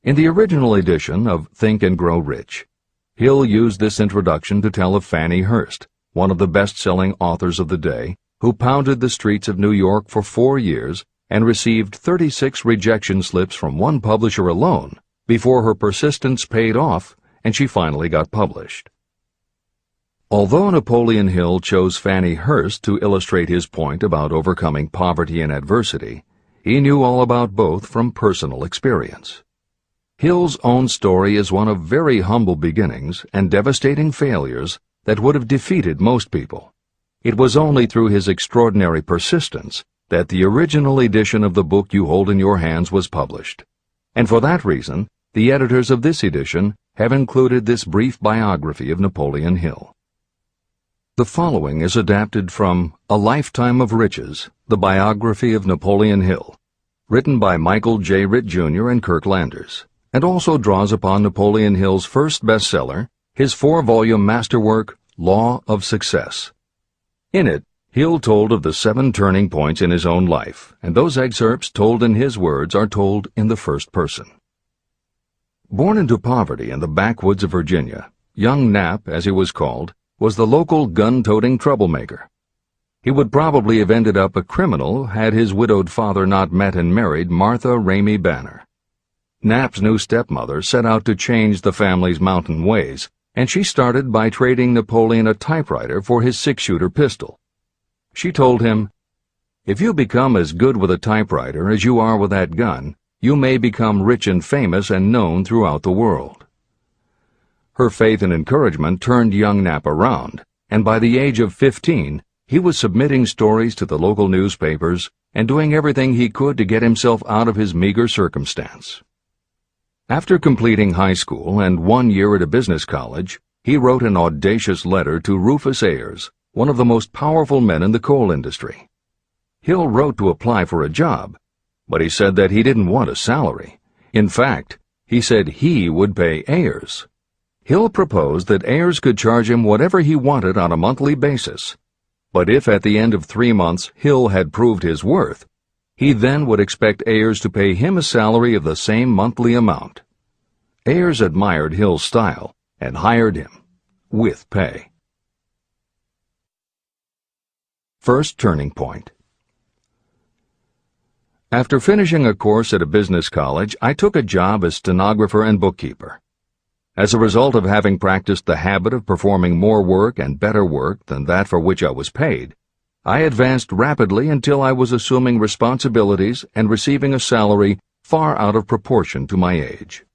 In the original edition of Think and Grow Rich, Hill used this introduction to tell of Fannie Hurst, one of the best-selling authors of the day, who pounded the streets of New York for 4 years and received 36 rejection slips from one publisher alone before her persistence paid off and she finally got published. Although Napoleon Hill chose Fannie Hurst to illustrate his point about overcoming poverty and adversity, he knew all about both from personal experience. Hill's own story is one of very humble beginnings and devastating failures that would have defeated most people. It was only through his extraordinary persistence that the original edition of the book you hold in your hands was published. And for that reason, the editors of this edition have included this brief biography of Napoleon Hill. The following is adapted from A Lifetime of Riches, the biography of Napoleon Hill, written by Michael J. Ritt, Jr. and Kirk Landers, and also draws upon Napoleon Hill's first bestseller, his 4-volume masterwork, Law of Success. In it, Hill told of the 7 turning points in his own life, and those excerpts told in his words are told in the first person. Born into poverty in the backwoods of Virginia, young Nap, as he was called, was the local gun-toting troublemaker. He would probably have ended up a criminal had his widowed father not met and married Martha Ramey Banner. Nap's new stepmother set out to change the family's mountain ways, and she started by trading Napoleon a typewriter for his 6-shooter pistol. She told him, "If you become as good with a typewriter as you are with that gun, you may become rich and famous and known throughout the world." Her faith and encouragement turned young Nap around, and by the age of 15, he was submitting stories to the local newspapers and doing everything he could to get himself out of his meager circumstance. After completing high school and 1 year at a business college, he wrote an audacious letter to Rufus Ayers, one of the most powerful men in the coal industry. Hill wrote to apply for a job, but he said that he didn't want a salary. In fact, he said he would pay Ayers. Hill proposed that Ayers could charge him whatever he wanted on a monthly basis, but if at the end of 3 months Hill had proved his worth, he then would expect Ayers to pay him a salary of the same monthly amount. Ayers admired Hill's style and hired him, with pay. First turning point. After finishing a course at a business college, I took a job as stenographer and bookkeeper. As a result of having practiced the habit of performing more work and better work than that for which I was paid, I advanced rapidly until I was assuming responsibilities and receiving a salary far out of proportion to my age.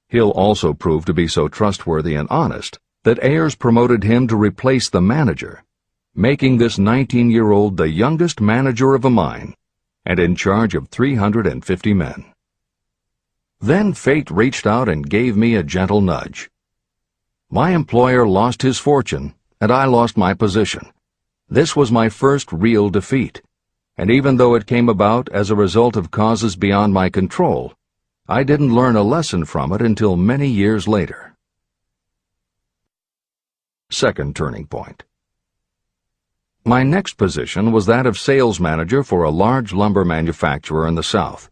Hill also proved to be so trustworthy and honest that Ayers promoted him to replace the manager, making this 19-year-old the youngest manager of a mine and in charge of 350 men. Then fate reached out and gave me a gentle nudge. My employer lost his fortune, and I lost my position. This was my first real defeat, and even though it came about as a result of causes beyond my control, I didn't learn a lesson from it until many years later. Second turning point. My next position was that of sales manager for a large lumber manufacturer in the South.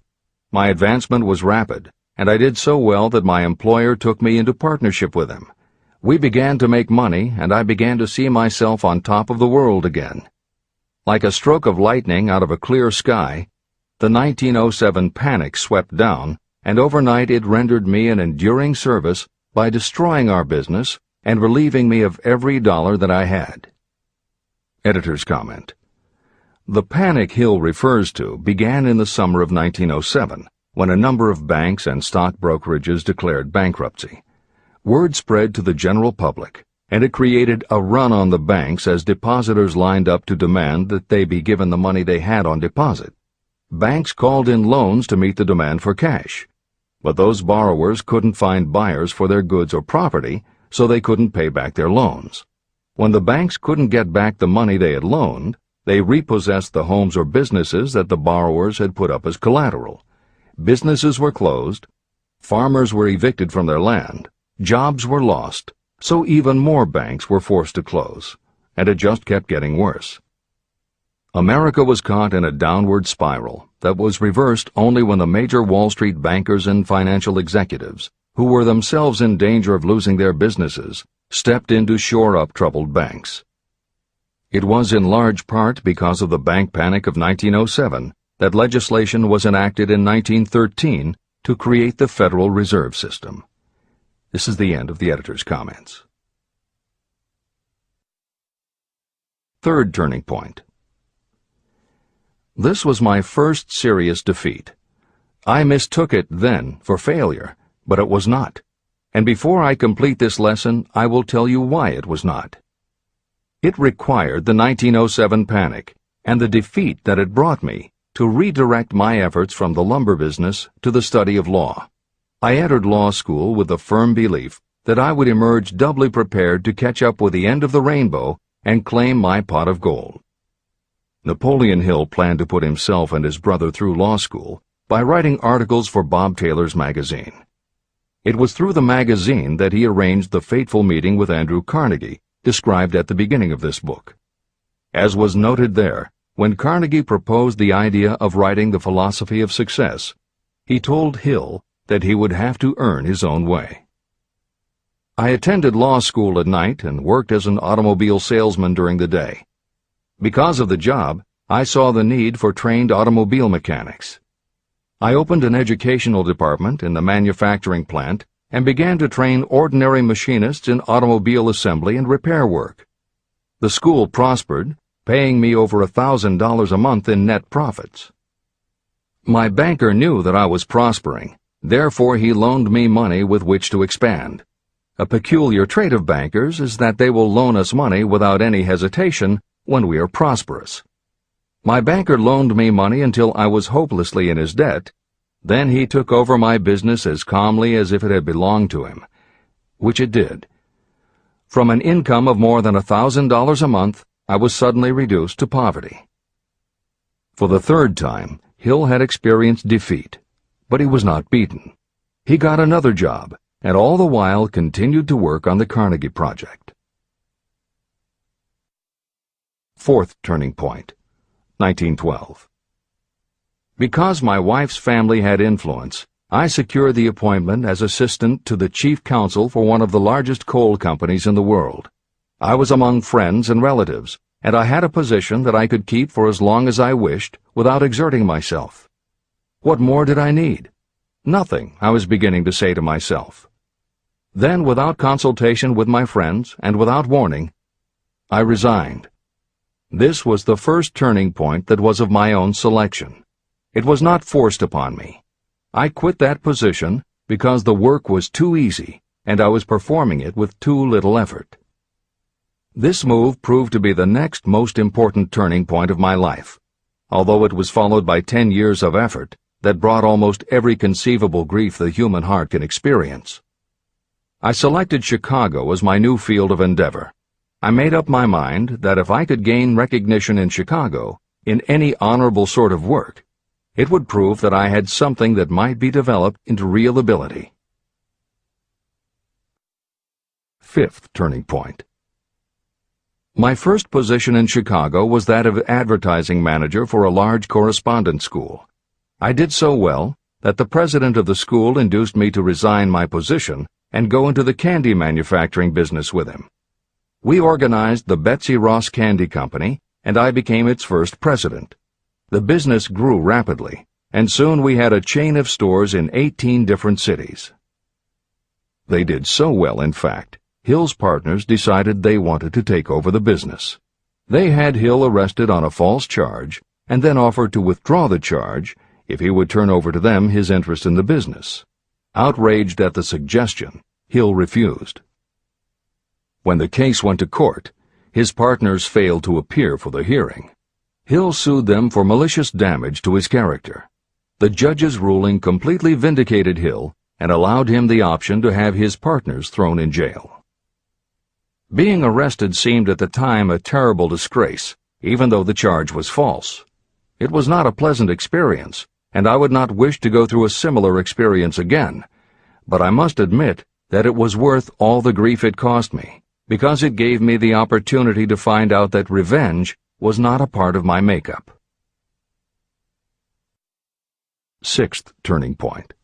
My advancement was rapid, and I did so well that my employer took me into partnership with him. We began to make money, and I began to see myself on top of the world again. Like a stroke of lightning out of a clear sky, the 1907 panic swept down, and overnight it rendered me an enduring service by destroying our business and relieving me of every dollar that I had. Editor's comment. The panic Hill refers to began in the summer of 1907, when a number of banks and stock brokerages declared bankruptcy. Word spread to the general public, and it created a run on the banks as depositors lined up to demand that they be given the money they had on deposit. Banks called in loans to meet the demand for cash, but those borrowers couldn't find buyers for their goods or property, so they couldn't pay back their loans. When the banks couldn't get back the money they had loaned, they repossessed the homes or businesses that the borrowers had put up as collateral. Businesses were closed, farmers were evicted from their land, jobs were lost, so even more banks were forced to close, and it just kept getting worse. America was caught in a downward spiral that was reversed only when the major Wall Street bankers and financial executives, who were themselves in danger of losing their businesses, stepped in to shore up troubled banks. It was in large part because of the bank panic of 1907 that legislation was enacted in 1913 to create the Federal Reserve System. This is the end of the editor's comments. Third turning point. This was my first serious defeat. I mistook it then for failure, but it was not. And before I complete this lesson, I will tell you why it was not. It required the 1907 panic and the defeat that it brought me to redirect my efforts from the lumber business to the study of law. I entered law school with the firm belief that I would emerge doubly prepared to catch up with the end of the rainbow and claim my pot of gold. Napoleon Hill planned to put himself and his brother through law school by writing articles for Bob Taylor's magazine. It was through the magazine that he arranged the fateful meeting with Andrew Carnegie, described at the beginning of this book. As was noted there, when Carnegie proposed the idea of writing The Philosophy of Success, he told Hill that he would have to earn his own way. I attended law school at night and worked as an automobile salesman during the day. Because of the job, I saw the need for trained automobile mechanics. I opened an educational department in the manufacturing plant and began to train ordinary machinists in automobile assembly and repair work. The school prospered, paying me over $1,000 a month in net profits. My banker knew that I was prospering, therefore he loaned me money with which to expand. A peculiar trait of bankers is that they will loan us money without any hesitation when we are prosperous. My banker loaned me money until I was hopelessly in his debt. Then he took over my business as calmly as if it had belonged to him, which it did. From an income of more than $1,000 a month, I was suddenly reduced to poverty. For the third time, Hill had experienced defeat, but he was not beaten. He got another job, and all the while continued to work on the Carnegie Project. Fourth turning point, 1912. Because my wife's family had influence, I secured the appointment as assistant to the chief counsel for one of the largest coal companies in the world. I was among friends and relatives, and I had a position that I could keep for as long as I wished without exerting myself. What more did I need? Nothing, I was beginning to say to myself. Then, without consultation with my friends and without warning, I resigned. This was the first turning point that was of my own selection. It was not forced upon me. I quit that position because the work was too easy and I was performing it with too little effort. This move proved to be the next most important turning point of my life, although it was followed by 10 years of effort that brought almost every conceivable grief the human heart can experience. I selected Chicago as my new field of endeavor. I made up my mind that if I could gain recognition in Chicago, in any honorable sort of work, it would prove that I had something that might be developed into real ability. Fifth turning point. My first position in Chicago was that of advertising manager for a large correspondence school. I did so well that the president of the school induced me to resign my position and go into the candy manufacturing business with him. We organized the Betsy Ross Candy Company, and I became its first president. The business grew rapidly, and soon we had a chain of stores in 18 different cities. They did so well, in fact, Hill's partners decided they wanted to take over the business. They had Hill arrested on a false charge and then offered to withdraw the charge if he would turn over to them his interest in the business. Outraged at the suggestion, Hill refused. When the case went to court, his partners failed to appear for the hearing. Hill sued them for malicious damage to his character. The judge's ruling completely vindicated Hill and allowed him the option to have his partners thrown in jail. Being arrested seemed at the time a terrible disgrace, even though the charge was false. It was not a pleasant experience, and I would not wish to go through a similar experience again, but I must admit that it was worth all the grief it cost me, because it gave me the opportunity to find out that revenge was not a part of my makeup. Sixth turning point.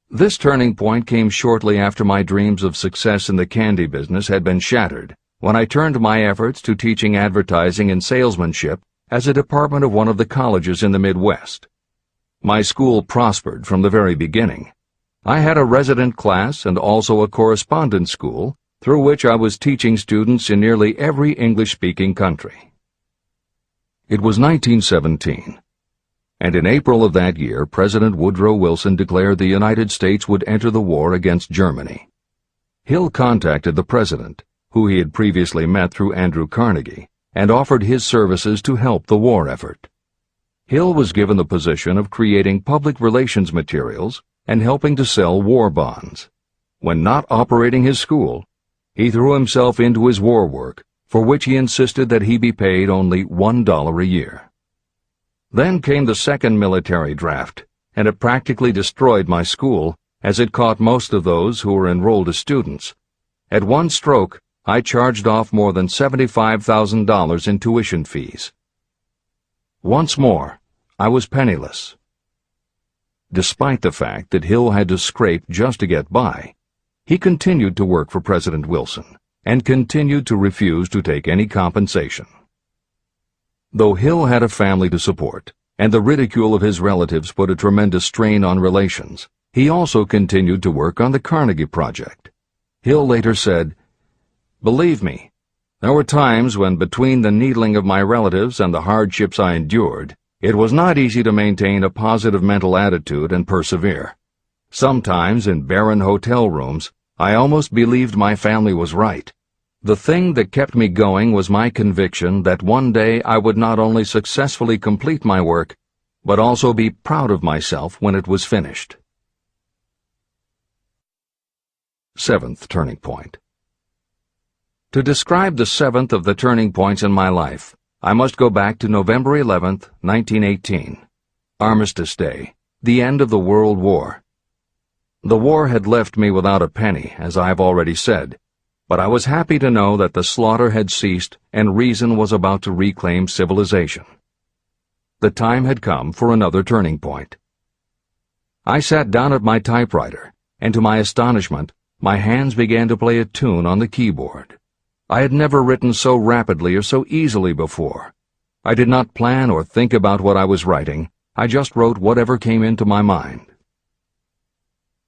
This turning point came shortly after my dreams of success in the candy business had been shattered, when I turned my efforts to teaching advertising and salesmanship as a department of one of the colleges in the Midwest. My school prospered from the very beginning. I had a resident class and also a correspondence school through which I was teaching students in nearly every English-speaking country. It was 1917. And in April of that year, President Woodrow Wilson declared the United States would enter the war against Germany. Hill contacted the president, who he had previously met through Andrew Carnegie, and offered his services to help the war effort. Hill was given the position of creating public relations materials and helping to sell war bonds. When not operating his school, he threw himself into his war work, for which he insisted that he be paid only $1 a year. Then came the second military draft, and it practically destroyed my school, as it caught most of those who were enrolled as students. At one stroke, I charged off more than $75,000 in tuition fees. Once more, I was penniless. Despite the fact that Hill had to scrape just to get by, he continued to work for President Wilson, and continued to refuse to take any compensation. Though Hill had a family to support, and the ridicule of his relatives put a tremendous strain on relations, he also continued to work on the Carnegie Project. Hill later said, "Believe me, there were times when between the needling of my relatives and the hardships I endured, it was not easy to maintain a positive mental attitude and persevere. Sometimes in barren hotel rooms, I almost believed my family was right. The thing that kept me going was my conviction that one day I would not only successfully complete my work, but also be proud of myself when it was finished." Seventh turning point. To describe the seventh of the turning points in my life, I must go back to November 11th, 1918. Armistice Day, the end of the World War. The war had left me without a penny, as I have already said, but I was happy to know that the slaughter had ceased and reason was about to reclaim civilization. The time had come for another turning point. I sat down at my typewriter, and to my astonishment, my hands began to play a tune on the keyboard. I had never written so rapidly or so easily before. I did not plan or think about what I was writing. I just wrote whatever came into my mind."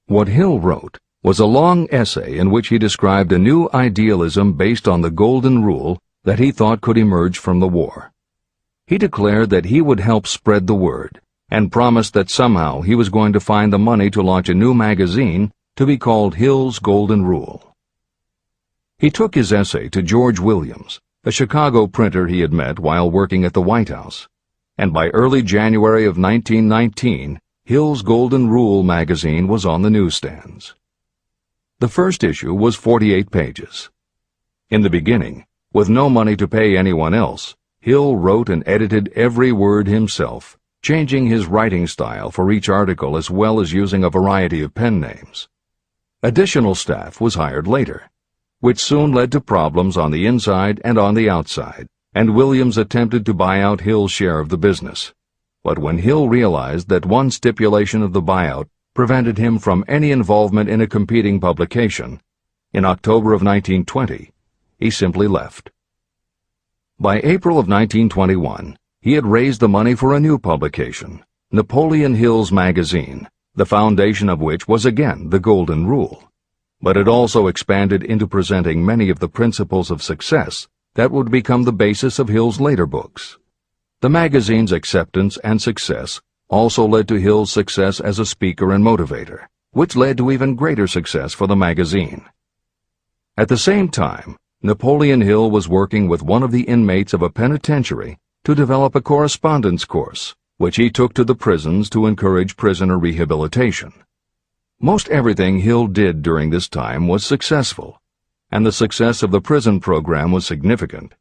What Hill wrote was a long essay in which he described a new idealism based on the golden rule that he thought could emerge from the war. He declared that he would help spread the word, and promised that somehow he was going to find the money to launch a new magazine to be called Hill's Golden Rule. He took his essay to George Williams, a Chicago printer he had met while working at the White House, and by early January of 1919, Hill's Golden Rule magazine was on the newsstands. The first issue was 48 pages. In the beginning, with no money to pay anyone else, Hill wrote and edited every word himself, changing his writing style for each article as well as using a variety of pen names. Additional staff was hired later, which soon led to problems on the inside and on the outside, and Williams attempted to buy out Hill's share of the business. But when Hill realized that one stipulation of the buyout prevented him from any involvement in a competing publication, in October of 1920, he simply left. By April of 1921, he had raised the money for a new publication, Napoleon Hill's magazine, the foundation of which was again the Golden Rule, but it also expanded into presenting many of the principles of success that would become the basis of Hill's later books. The magazine's acceptance and success also led to Hill's success as a speaker and motivator, which led to even greater success for the magazine. At the same time, Napoleon Hill was working with one of the inmates of a penitentiary to develop a correspondence course, which he took to the prisons to encourage prisoner rehabilitation. Most everything Hill did during this time was successful, and the success of the prison program was significant.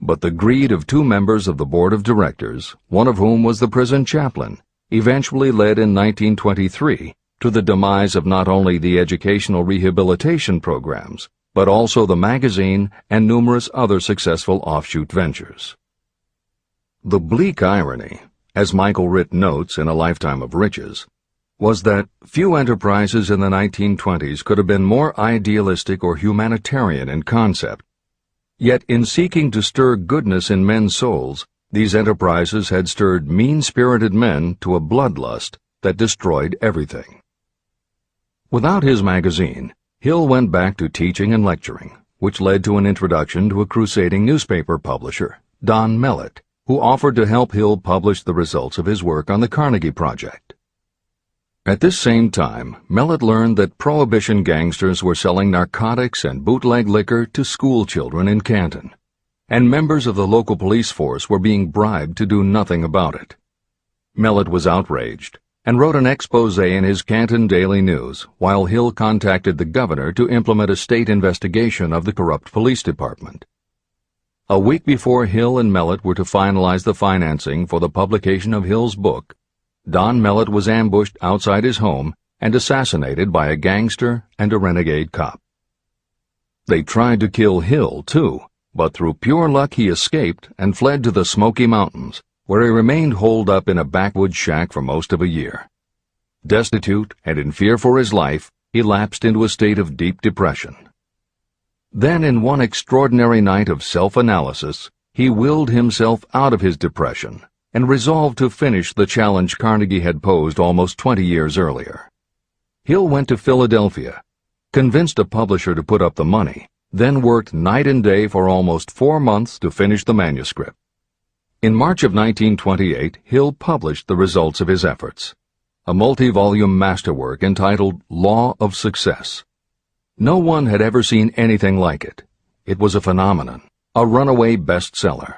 But the greed of two members of the board of directors, one of whom was the prison chaplain, eventually led in 1923 to the demise of not only the educational rehabilitation programs, but also the magazine and numerous other successful offshoot ventures. The bleak irony, as Michael Ritt notes in A Lifetime of Riches, was that few enterprises in the 1920s could have been more idealistic or humanitarian in concept. Yet in seeking to stir goodness in men's souls, these enterprises had stirred mean-spirited men to a bloodlust that destroyed everything. Without his magazine, Hill went back to teaching and lecturing, which led to an introduction to a crusading newspaper publisher, Don Mellett, who offered to help Hill publish the results of his work on the Carnegie Project. At this same time, Mellett learned that Prohibition gangsters were selling narcotics and bootleg liquor to school children in Canton, and members of the local police force were being bribed to do nothing about it. Mellett was outraged and wrote an expose in his Canton Daily News while Hill contacted the governor to implement a state investigation of the corrupt police department. A week before Hill and Mellett were to finalize the financing for the publication of Hill's book, Don Mellett was ambushed outside his home and assassinated by a gangster and a renegade cop. They tried to kill Hill, too, but through pure luck he escaped and fled to the Smoky Mountains, where he remained holed up in a backwoods shack for most of a year. Destitute and in fear for his life, he lapsed into a state of deep depression. Then, in one extraordinary night of self-analysis, he willed himself out of his depression and resolved to finish the challenge Carnegie had posed almost 20 years earlier. Hill went to Philadelphia, convinced a publisher to put up the money, then worked night and day for almost 4 months to finish the manuscript. In March of 1928, Hill published the results of his efforts, a multi-volume masterwork entitled Law of Success. No one had ever seen anything like it. It was a phenomenon, a runaway bestseller.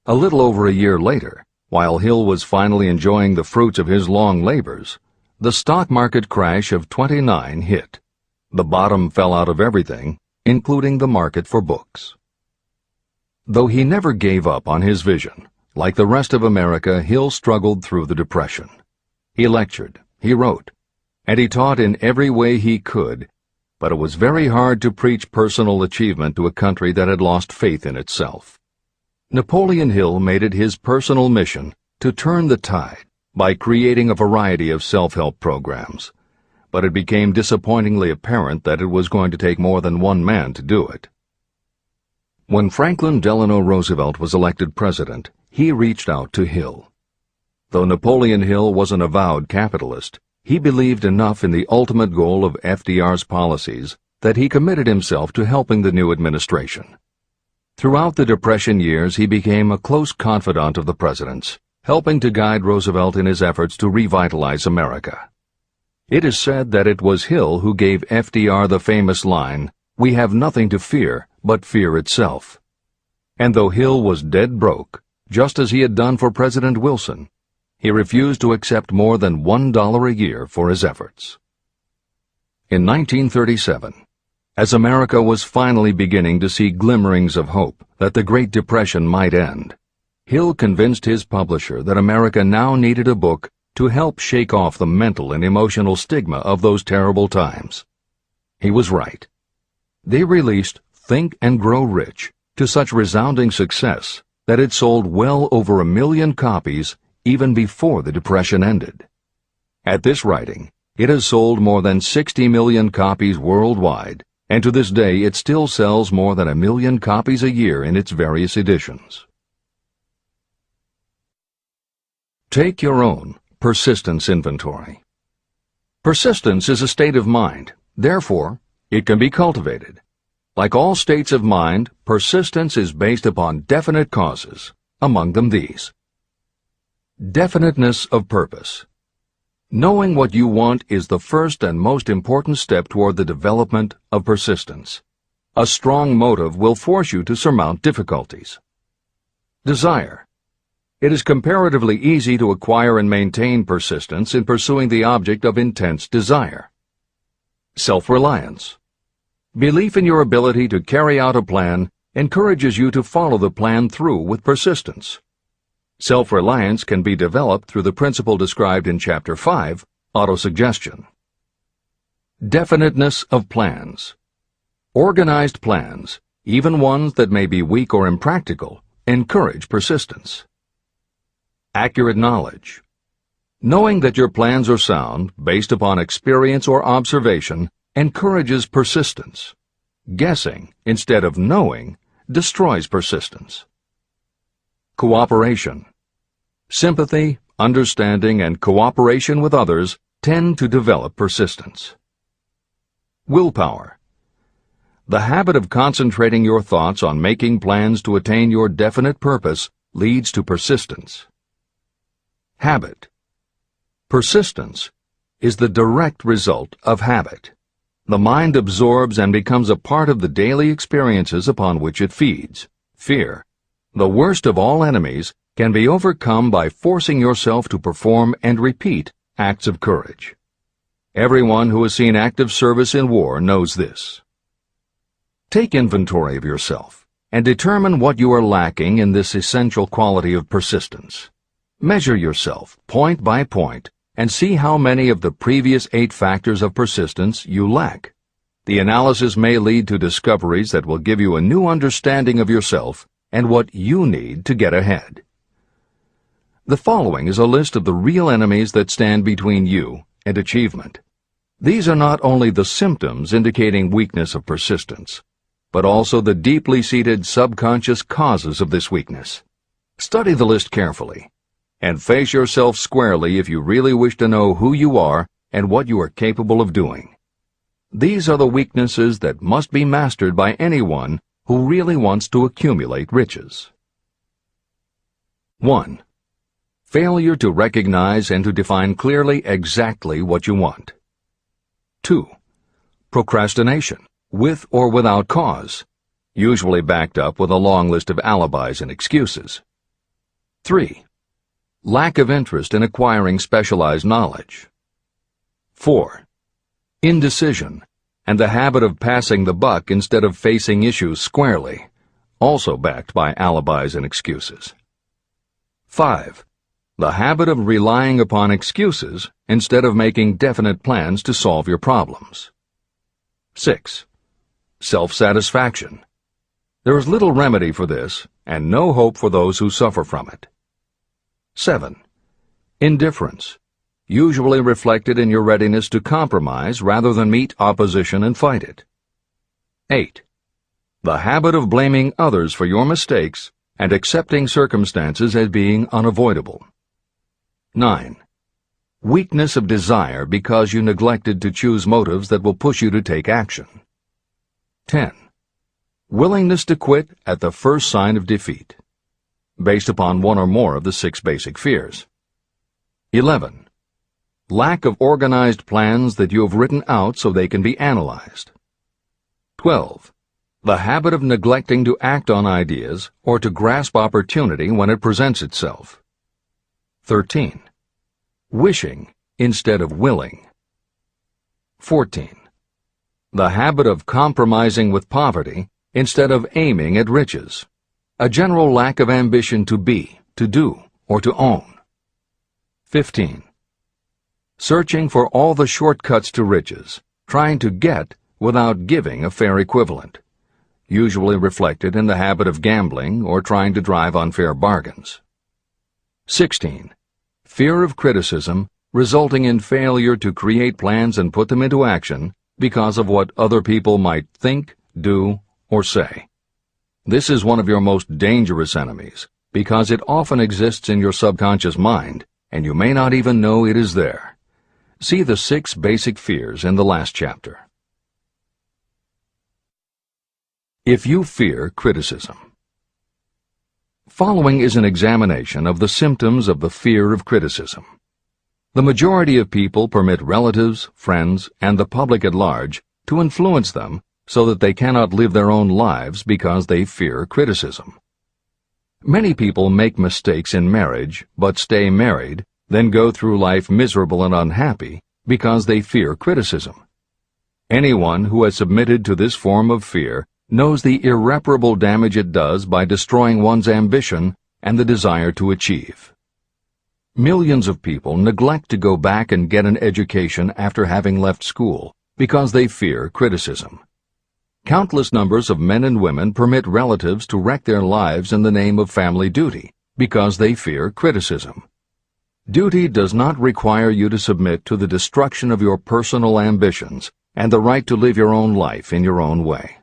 A little over a year later, while Hill was finally enjoying the fruits of his long labors, the stock market crash of '29 hit. The bottom fell out of everything, including the market for books. Though he never gave up on his vision, like the rest of America, Hill struggled through the Depression. He lectured, he wrote, and he taught in every way he could, but it was very hard to preach personal achievement to a country that had lost faith in itself. Napoleon Hill made it his personal mission to turn the tide by creating a variety of self-help programs, but it became disappointingly apparent that it was going to take more than one man to do it. When Franklin Delano Roosevelt was elected president, he reached out to Hill. Though Napoleon Hill was an avowed capitalist, he believed enough in the ultimate goal of FDR's policies that he committed himself to helping the new administration. Throughout the Depression years, he became a close confidant of the president's, helping to guide Roosevelt in his efforts to revitalize America. It is said that it was Hill who gave FDR the famous line, "We have nothing to fear but fear itself." And though Hill was dead broke, just as he had done for President Wilson, he refused to accept more than $1 a year for his efforts. In 1937, as America was finally beginning to see glimmerings of hope that the Great Depression might end, Hill convinced his publisher that America now needed a book to help shake off the mental and emotional stigma of those terrible times. He was right. They released Think and Grow Rich to such resounding success that it sold well over 1 million copies even before the Depression ended. At this writing, it has sold more than 60 million copies worldwide, and to this day it still sells more than 1 million copies a year in its various editions. Take your own persistence inventory. Persistence is a state of mind, therefore, it can be cultivated. Like all states of mind, persistence is based upon definite causes, among them these. Definiteness of purpose. Knowing what you want is the first and most important step toward the development of persistence. A strong motive will force you to surmount difficulties. Desire. It is comparatively easy to acquire and maintain persistence in pursuing the object of intense desire. Self-reliance. Belief in your ability to carry out a plan encourages you to follow the plan through with persistence. Self-reliance can be developed through the principle described in Chapter 5, Autosuggestion. Definiteness of plans. Organized plans, even ones that may be weak or impractical, encourage persistence. Accurate knowledge. Knowing that your plans are sound, based upon experience or observation, encourages persistence. Guessing, instead of knowing, destroys persistence. Cooperation. Sympathy, understanding, and cooperation with others tend to develop persistence. Willpower. The habit of concentrating your thoughts on making plans to attain your definite purpose leads to persistence. Habit. Persistence is the direct result of habit. The mind absorbs and becomes a part of the daily experiences upon which it feeds. Fear, the worst of all enemies, can be overcome by forcing yourself to perform and repeat acts of courage. Everyone who has seen active service in war knows this. Take inventory of yourself and determine what you are lacking in this essential quality of persistence. Measure yourself point by point and see how many of the previous 8 factors of persistence you lack. The analysis may lead to discoveries that will give you a new understanding of yourself and what you need to get ahead. The following is a list of the real enemies that stand between you and achievement. These are not only the symptoms indicating weakness of persistence, but also the deeply seated subconscious causes of this weakness. Study the list carefully and face yourself squarely if you really wish to know who you are and what you are capable of doing. These are the weaknesses that must be mastered by anyone who really wants to accumulate riches. 1. Failure to recognize and to define clearly exactly what you want. 2. Procrastination, with or without cause, usually backed up with a long list of alibis and excuses. 3. Lack of interest in acquiring specialized knowledge. 4. Indecision, and the habit of passing the buck instead of facing issues squarely, also backed by alibis and excuses. 5. The habit of relying upon excuses instead of making definite plans to solve your problems. 6. Self-satisfaction. There is little remedy for this, and no hope for those who suffer from it. 7. Indifference, usually reflected in your readiness to compromise rather than meet opposition and fight it. 8. The habit of blaming others for your mistakes and accepting circumstances as being unavoidable. 9. Weakness of desire because you neglected to choose motives that will push you to take action. 10. Willingness to quit at the first sign of defeat, based upon one or more of the 6 basic fears. 11. Lack of organized plans that you have written out so they can be analyzed. 12. The habit of neglecting to act on ideas or to grasp opportunity when it presents itself. 13. Wishing instead of willing. 14. The habit of compromising with poverty instead of aiming at riches. A general lack of ambition to be, to do, or to own. 15. Searching for all the shortcuts to riches, trying to get without giving a fair equivalent, usually reflected in the habit of gambling or trying to drive unfair bargains. 16. Fear of criticism, resulting in failure to create plans and put them into action because of what other people might think, do, or say. This is one of your most dangerous enemies because it often exists in your subconscious mind and you may not even know it is there. See the 6 basic fears in the last chapter. If you fear criticism. Following is an examination of the symptoms of the fear of criticism. The majority of people permit relatives, friends, and the public at large to influence them so that they cannot live their own lives because they fear criticism. Many people make mistakes in marriage but stay married, then go through life miserable and unhappy because they fear criticism. Anyone who has submitted to this form of fear knows the irreparable damage it does by destroying one's ambition and the desire to achieve. Millions of people neglect to go back and get an education after having left school because they fear criticism. Countless numbers of men and women permit relatives to wreck their lives in the name of family duty because they fear criticism. Duty does not require you to submit to the destruction of your personal ambitions and the right to live your own life in your own way.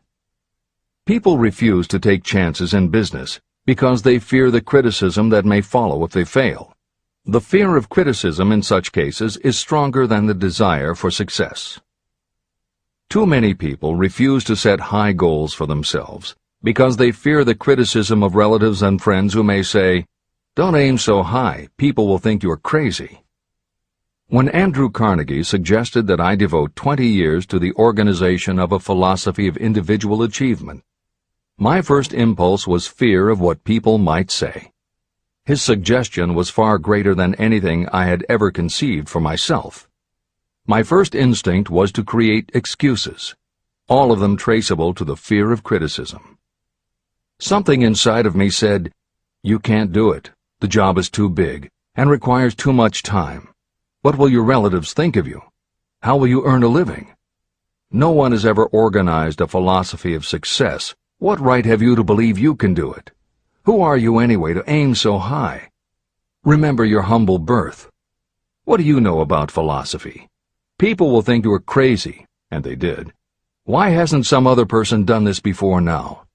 People refuse to take chances in business because they fear the criticism that may follow if they fail. The fear of criticism in such cases is stronger than the desire for success. Too many people refuse to set high goals for themselves because they fear the criticism of relatives and friends who may say, "Don't aim so high, people will think you're crazy." When Andrew Carnegie suggested that I devote 20 years to the organization of a philosophy of individual achievement, my first impulse was fear of what people might say. His suggestion was far greater than anything I had ever conceived for myself. My first instinct was to create excuses, all of them traceable to the fear of criticism. Something inside of me said, "You can't do it. The job is too big and requires too much time. What will your relatives think of you? How will you earn a living? No one has ever organized a philosophy of success. What right have you to believe you can do it? Who are you anyway to aim so high? Remember your humble birth. What do you know about philosophy? People will think you are crazy," and they did. "Why hasn't some other person done this before now?"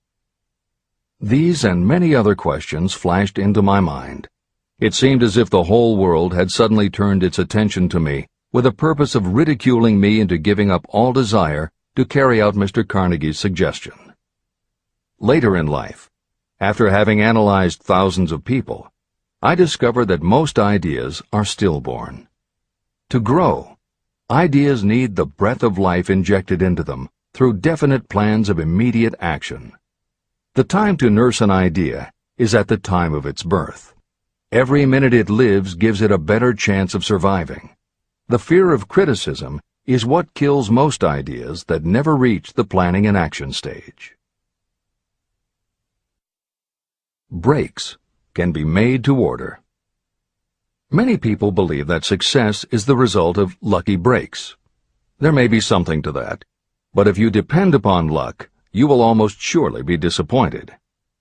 These and many other questions flashed into my mind. It seemed as if the whole world had suddenly turned its attention to me with the purpose of ridiculing me into giving up all desire to carry out Mr. Carnegie's suggestion. Later in life, after having analyzed thousands of people, I discovered that most ideas are stillborn. To grow, ideas need the breath of life injected into them through definite plans of immediate action. The time to nurse an idea is at the time of its birth. Every minute it lives gives it a better chance of surviving. The fear of criticism is what kills most ideas that never reach the planning and action stage. Breaks can be made to order. Many people believe that success is the result of lucky breaks. There may be something to that, but if you depend upon luck, you will almost surely be disappointed.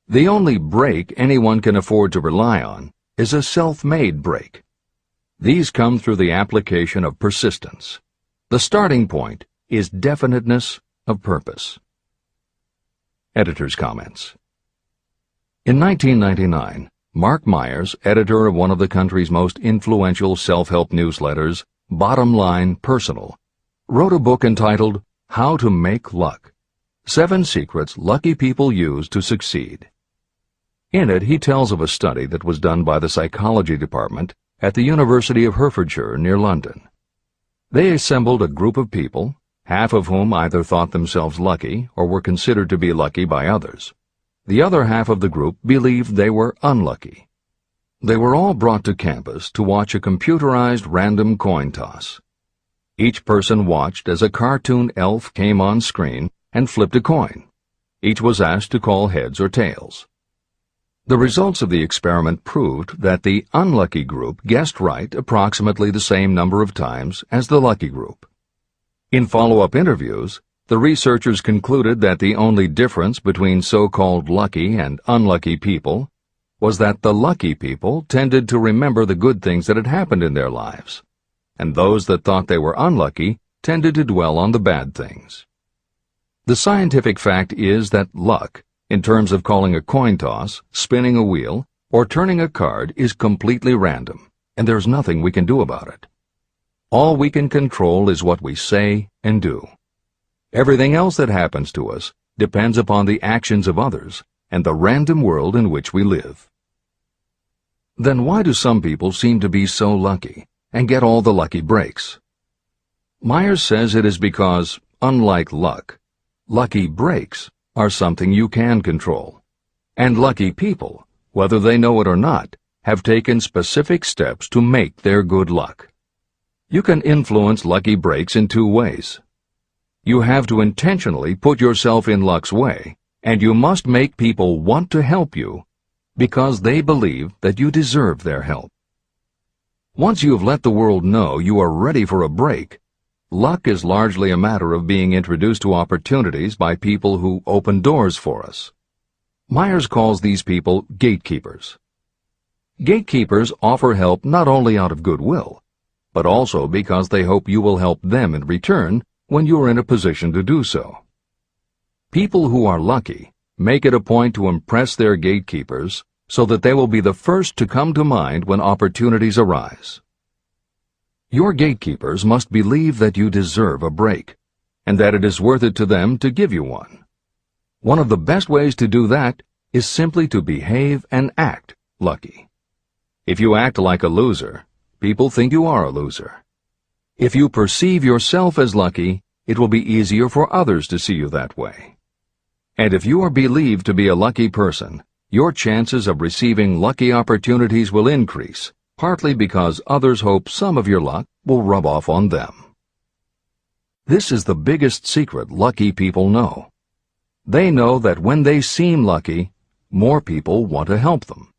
The only break anyone can afford to rely on is a self-made break. These come through the application of persistence. The starting point is definiteness of purpose. Editor's comments. In 1999, Mark Myers, editor of one of the country's most influential self-help newsletters, Bottom Line Personal, wrote a book entitled How to Make Luck: 7 Secrets Lucky People Use to Succeed. In it, he tells of a study that was done by the psychology department at the University of Hertfordshire near London. They assembled a group of people, half of whom either thought themselves lucky or were considered to be lucky by others. The other half of the group believed they were unlucky. They were all brought to campus to watch a computerized random coin toss. Each person watched as a cartoon elf came on screen and flipped a coin. Each was asked to call heads or tails. The results of the experiment proved that the unlucky group guessed right approximately the same number of times as the lucky group. In follow-up interviews, the researchers concluded that the only difference between so-called lucky and unlucky people was that the lucky people tended to remember the good things that had happened in their lives, and those that thought they were unlucky tended to dwell on the bad things. The scientific fact is that luck, in terms of calling a coin toss, spinning a wheel, or turning a card, is completely random, and there's nothing we can do about it. All we can control is what we say and do. Everything else that happens to us depends upon the actions of others and the random world in which we live. Then why do some people seem to be so lucky and get all the lucky breaks? Myers says it is because, unlike luck, lucky breaks are something you can control, and lucky people, whether they know it or not, have taken specific steps to make their good luck. You can influence lucky breaks in 2 ways. You have to intentionally put yourself in luck's way, and you must make people want to help you because they believe that you deserve their help. Once you have let the world know you are ready for a break, luck is largely a matter of being introduced to opportunities by people who open doors for us. Myers calls these people gatekeepers. Gatekeepers offer help not only out of goodwill, but also because they hope you will help them in return when you are in a position to do so. People who are lucky make it a point to impress their gatekeepers so that they will be the first to come to mind when opportunities arise. Your gatekeepers must believe that you deserve a break, and that it is worth it to them to give you one. One of the best ways to do that is simply to behave and act lucky. If you act like a loser, people think you are a loser. If you perceive yourself as lucky, it will be easier for others to see you that way. And if you are believed to be a lucky person, your chances of receiving lucky opportunities will increase, partly because others hope some of your luck will rub off on them. This is the biggest secret lucky people know. They know that when they seem lucky, more people want to help them.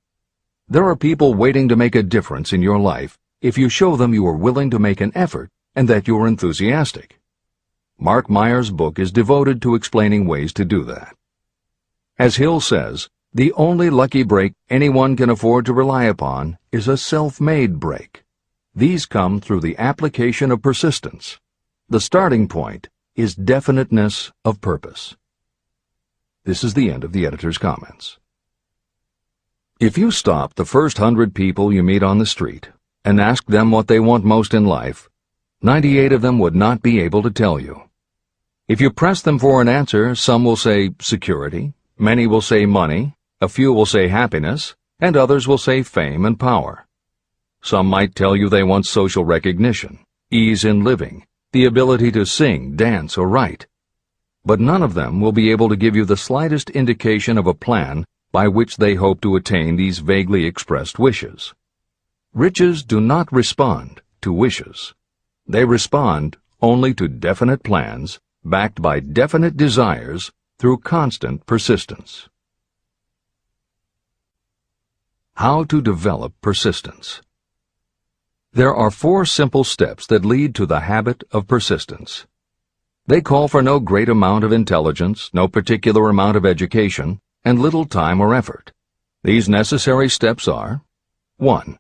There are people waiting to make a difference in your life if you show them you are willing to make an effort and that you are enthusiastic. Mark Myers' book is devoted to explaining ways to do that. As Hill says, the only lucky break anyone can afford to rely upon is a self-made break. These come through the application of persistence. The starting point is definiteness of purpose. This is the end of the editor's comments. If you stop the first 100 people you meet on the street and ask them what they want most in life, 98 of them would not be able to tell you. If you press them for an answer, some will say security, many will say money, a few will say happiness, and others will say fame and power. Some might tell you they want social recognition, ease in living, the ability to sing, dance, or write. But none of them will be able to give you the slightest indication of a plan by which they hope to attain these vaguely expressed wishes. Riches do not respond to wishes. They respond only to definite plans, backed by definite desires through constant persistence. How to develop persistence. There are 4 simple steps that lead to the habit of persistence. They call for no great amount of intelligence, no particular amount of education, and little time or effort. These necessary steps are: 1.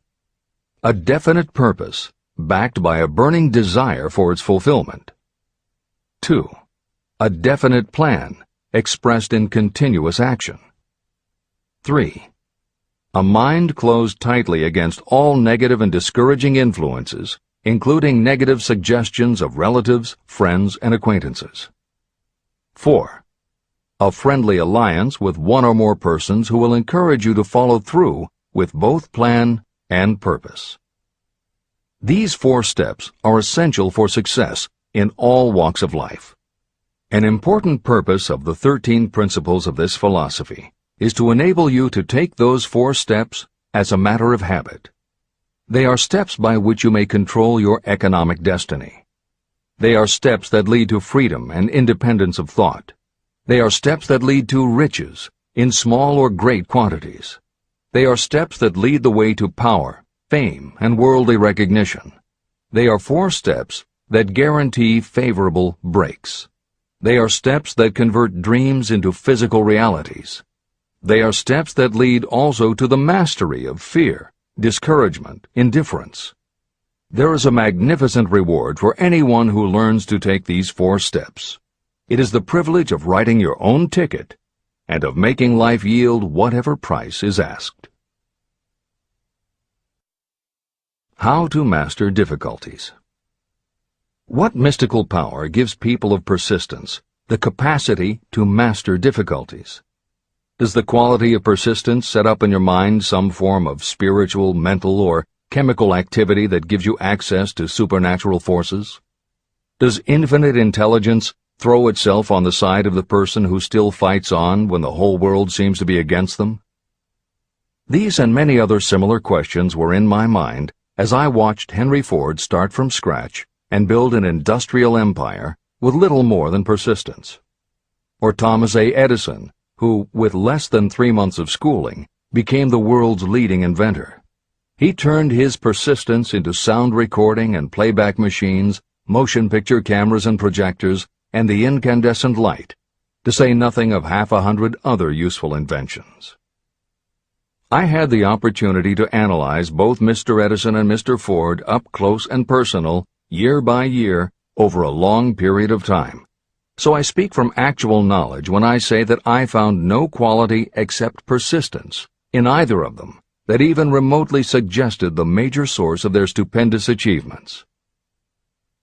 A definite purpose, backed by a burning desire for its fulfillment. 2. A definite plan, expressed in continuous action. 3. A mind closed tightly against all negative and discouraging influences, including negative suggestions of relatives, friends, and acquaintances. 4. A friendly alliance with one or more persons who will encourage you to follow through with both plan and purpose. These 4 steps are essential for success in all walks of life. An important purpose of the 13 principles of this philosophy is to enable you to take those 4 steps as a matter of habit. They are steps by which you may control your economic destiny. They are steps that lead to freedom and independence of thought. They are steps that lead to riches, in small or great quantities. They are steps that lead the way to power, fame, and worldly recognition. They are 4 steps that guarantee favorable breaks. They are steps that convert dreams into physical realities. They are steps that lead also to the mastery of fear, discouragement, indifference. There is a magnificent reward for anyone who learns to take these 4 steps. It is the privilege of writing your own ticket and of making life yield whatever price is asked. How to master difficulties. What mystical power gives people of persistence the capacity to master difficulties? Does the quality of persistence set up in your mind some form of spiritual, mental, or chemical activity that gives you access to supernatural forces? Does infinite intelligence throw itself on the side of the person who still fights on when the whole world seems to be against them? These and many other similar questions were in my mind as I watched Henry Ford start from scratch and build an industrial empire with little more than persistence. Or Thomas A. Edison, who, with less than 3 months of schooling, became the world's leading inventor. He turned his persistence into sound recording and playback machines, motion picture cameras and projectors, and the incandescent light, to say nothing of 100 other useful inventions. I had the opportunity to analyze both Mr. Edison and Mr. Ford up close and personal, year by year, over a long period of time. So I speak from actual knowledge when I say that I found no quality except persistence in either of them that even remotely suggested the major source of their stupendous achievements.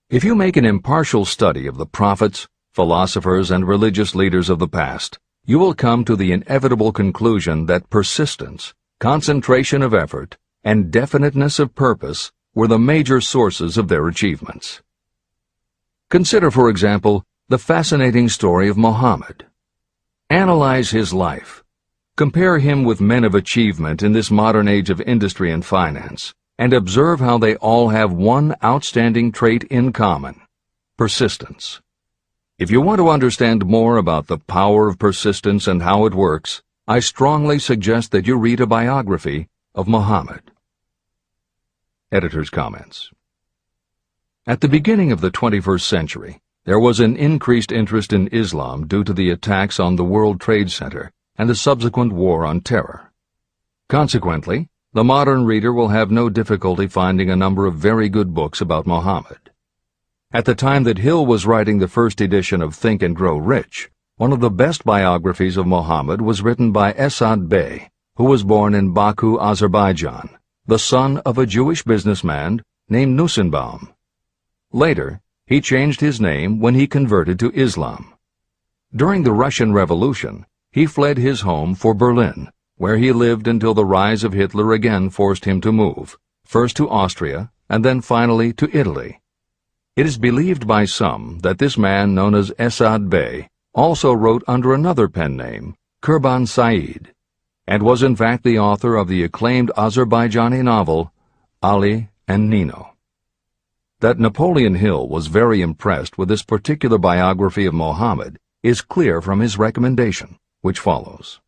If you make an impartial study of the prophets, philosophers, and religious leaders of the past, you will come to the inevitable conclusion that persistence, concentration of effort, and definiteness of purpose were the major sources of their achievements. Consider, for example, the fascinating story of Muhammad. Analyze his life. Compare him with men of achievement in this modern age of industry and finance, and observe how they all have one outstanding trait in common: persistence. If you want to understand more about the power of persistence and how it works, I strongly suggest that you read a biography of Muhammad. Editor's comments. At the beginning of the 21st century, there was an increased interest in Islam due to the attacks on the World Trade Center and the subsequent war on terror. Consequently, the modern reader will have no difficulty finding a number of very good books about Muhammad. At the time that Hill was writing the first edition of Think and Grow Rich, one of the best biographies of Muhammad was written by Esad Bey, who was born in Baku, Azerbaijan, the son of a Jewish businessman named Nusenbaum. Later, he changed his name when he converted to Islam. During the Russian Revolution, he fled his home for Berlin, where he lived until the rise of Hitler again forced him to move, first to Austria and then finally to Italy. It is believed by some that this man, known as Esad Bey, also wrote under another pen name, Kurban Said, and was in fact the author of the acclaimed Azerbaijani novel, Ali and Nino. That Napoleon Hill was very impressed with this particular biography of Muhammad is clear from his recommendation, which follows.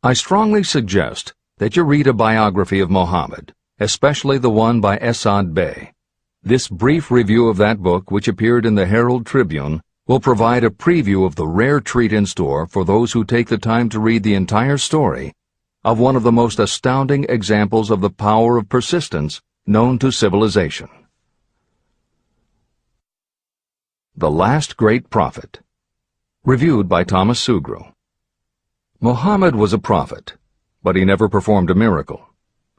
I strongly suggest that you read a biography of Muhammad, especially the one by Esad Bey. This brief review of that book, which appeared in the Herald Tribune, will provide a preview of the rare treat in store for those who take the time to read the entire story of one of the most astounding examples of the power of persistence known to civilization. The Last Great Prophet. Reviewed by Thomas Sugru. Muhammad was a prophet. but he never performed a miracle.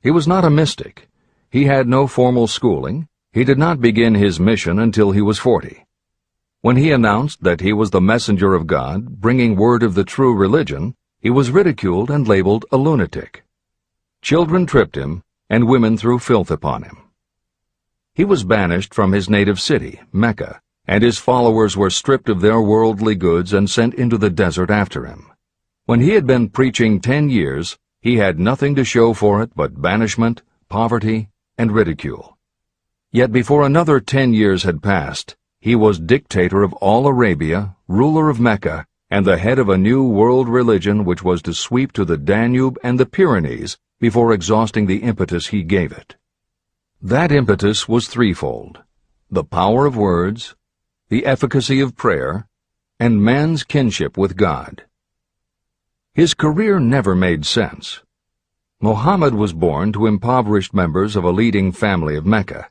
He was not a mystic. He had no formal schooling. He did not begin his mission until he was 40. When he announced that he was the messenger of God, bringing word of the true religion, he was ridiculed and labeled a lunatic. Children tripped him, and women threw filth upon him. He was banished from his native city, Mecca, and his followers were stripped of their worldly goods and sent into the desert after him. When he had been preaching 10 years, he had nothing to show for it but banishment, poverty, and ridicule. Yet before another 10 years had passed, he was dictator of all Arabia, ruler of Mecca, and the head of a new world religion which was to sweep to the Danube and the Pyrenees before exhausting the impetus he gave it. That impetus was threefold: the power of words, the efficacy of prayer, and man's kinship with God. His career never made sense. Muhammad was born to impoverished members of a leading family of Mecca.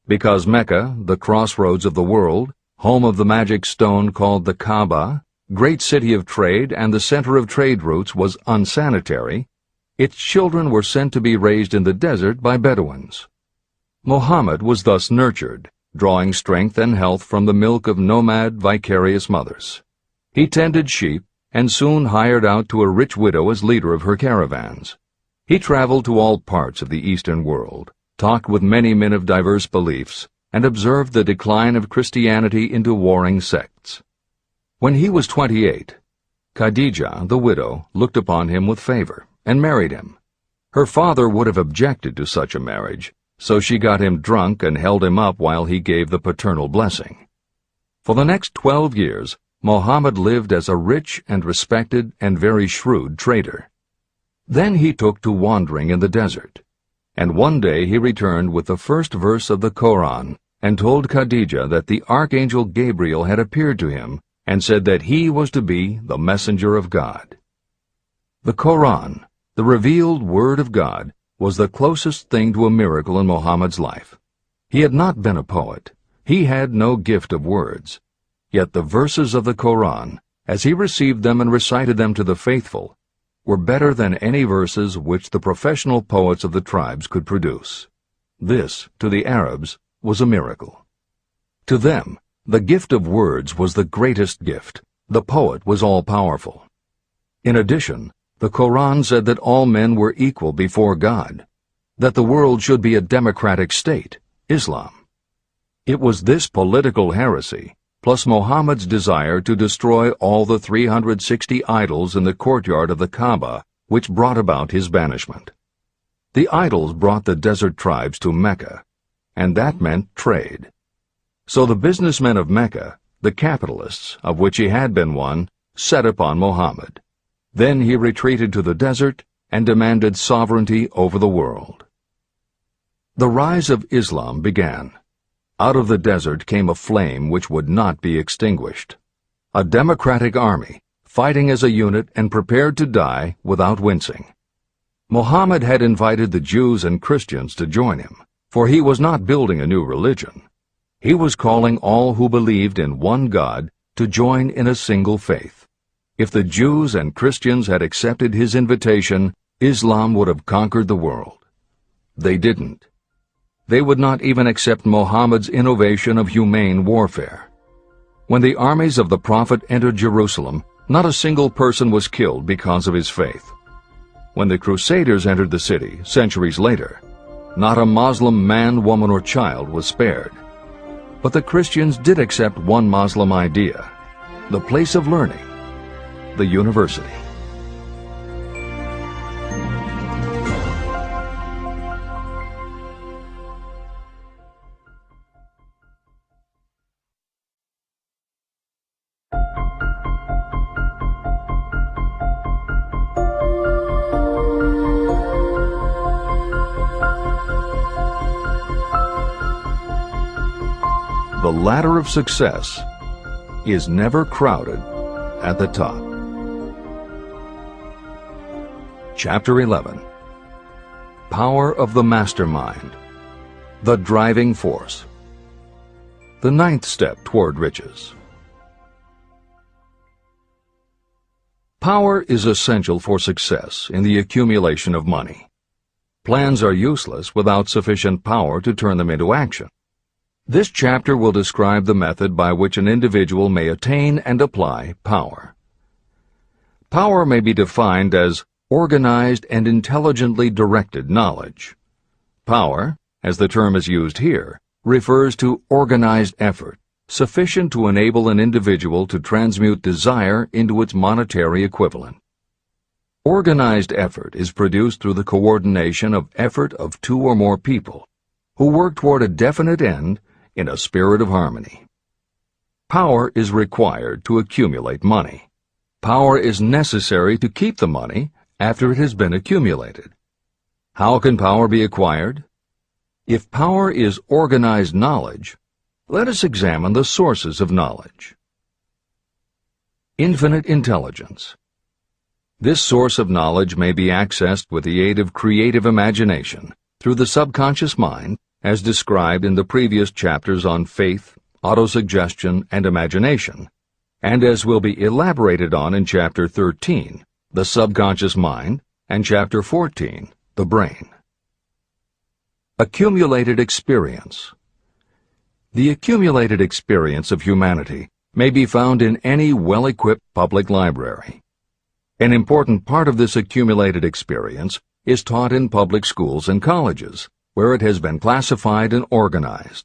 Because Mecca, the crossroads of the world, home of the magic stone called the Kaaba, great city of trade and the center of trade routes, was unsanitary, its children were sent to be raised in the desert by Bedouins. Muhammad was thus nurtured, drawing strength and health from the milk of nomad, vicarious mothers. He tended sheep and soon hired out to a rich widow as leader of her caravans. He traveled to all parts of the Eastern world, talked with many men of diverse beliefs, and observed the decline of Christianity into warring sects. When he was 28, Khadijah, the widow, looked upon him with favor and married him. Her father would have objected to such a marriage, so she got him drunk and held him up while he gave the paternal blessing. For the next 12 years, Muhammad lived as a rich and respected and very shrewd trader. Then he took to wandering in the desert, and one day he returned with the first verse of the Koran and told Khadijah that the archangel Gabriel had appeared to him and said that he was to be the messenger of God. The Koran, the revealed word of God, was the closest thing to a miracle in Muhammad's life. He had not been a poet. He had no gift of words. Yet the verses of the Koran, as he received them and recited them to the faithful, were better than any verses which the professional poets of the tribes could produce. This, to the Arabs, was a miracle. To them, the gift of words was the greatest gift. The poet was all-powerful. In addition, the Koran said that all men were equal before God, that the world should be a democratic state, Islam. It was this political heresy, plus Muhammad's desire to destroy all the 360 idols in the courtyard of the Kaaba, which brought about his banishment. The idols brought the desert tribes to Mecca, and that meant trade. So the businessmen of Mecca, the capitalists, of which he had been one, set upon Muhammad. Then he retreated to the desert and demanded sovereignty over the world. The rise of Islam began. Out of the desert came a flame which would not be extinguished. A democratic army, fighting as a unit and prepared to die without wincing. Muhammad had invited the Jews and Christians to join him, for he was not building a new religion. He was calling all who believed in one God to join in a single faith. If the Jews and Christians had accepted his invitation, Islam would have conquered the world. They didn't. They would not even accept Muhammad's innovation of humane warfare. When the armies of the Prophet entered Jerusalem, not a single person was killed because of his faith. When the Crusaders entered the city, centuries later, not a Muslim man, woman, or child was spared. But the Christians did accept one Muslim idea, the place of learning, the university. The ladder of success is never crowded at the top. Chapter 11. Power of the Mastermind, the Driving Force. The ninth step toward riches. Power is essential for success in the accumulation of money. Plans are useless without sufficient power to turn them into action. This chapter will describe the method by which an individual may attain and apply power. Power may be defined as organized and intelligently directed knowledge. Power, as the term is used here, refers to organized effort, sufficient to enable an individual to transmute desire into its monetary equivalent. Organized effort is produced through the coordination of effort of two or more people who work toward a definite end in a spirit of harmony. Power is required to accumulate money. Power is necessary to keep the money after it has been accumulated. How can power be acquired? If power is organized knowledge, let us examine the sources of knowledge. Infinite intelligence. This source of knowledge may be accessed with the aid of creative imagination through the subconscious mind, as described in the previous chapters on faith, autosuggestion, and imagination, and as will be elaborated on in Chapter 13, the subconscious mind, and Chapter 14, the brain. Accumulated experience. The accumulated experience of humanity may be found in any well-equipped public library. An important part of this accumulated experience is taught in public schools and colleges, where it has been classified and organized.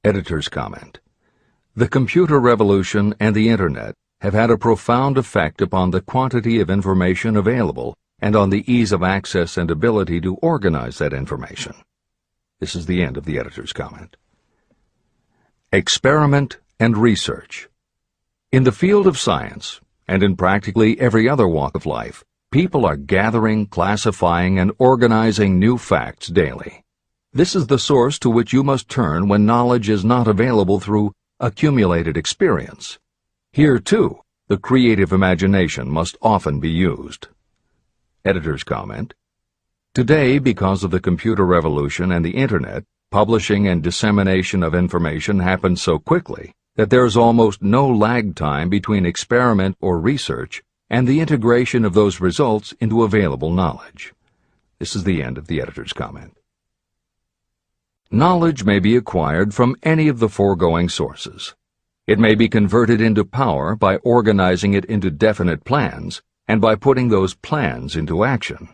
Editor's comment. The computer revolution and the Internet have had a profound effect upon the quantity of information available and on the ease of access and ability to organize that information. This is the end of the editor's comment. Experiment and research. In the field of science, and in practically every other walk of life, people are gathering, classifying, and organizing new facts daily. This is the source to which you must turn when knowledge is not available through accumulated experience. Here, too, the creative imagination must often be used. Editor's comment. Today, because of the computer revolution and the Internet, publishing and dissemination of information happens so quickly that there is almost no lag time between experiment or research and the integration of those results into available knowledge. This is the end of the editor's comment. Knowledge may be acquired from any of the foregoing sources. It may be converted into power by organizing it into definite plans and by putting those plans into action.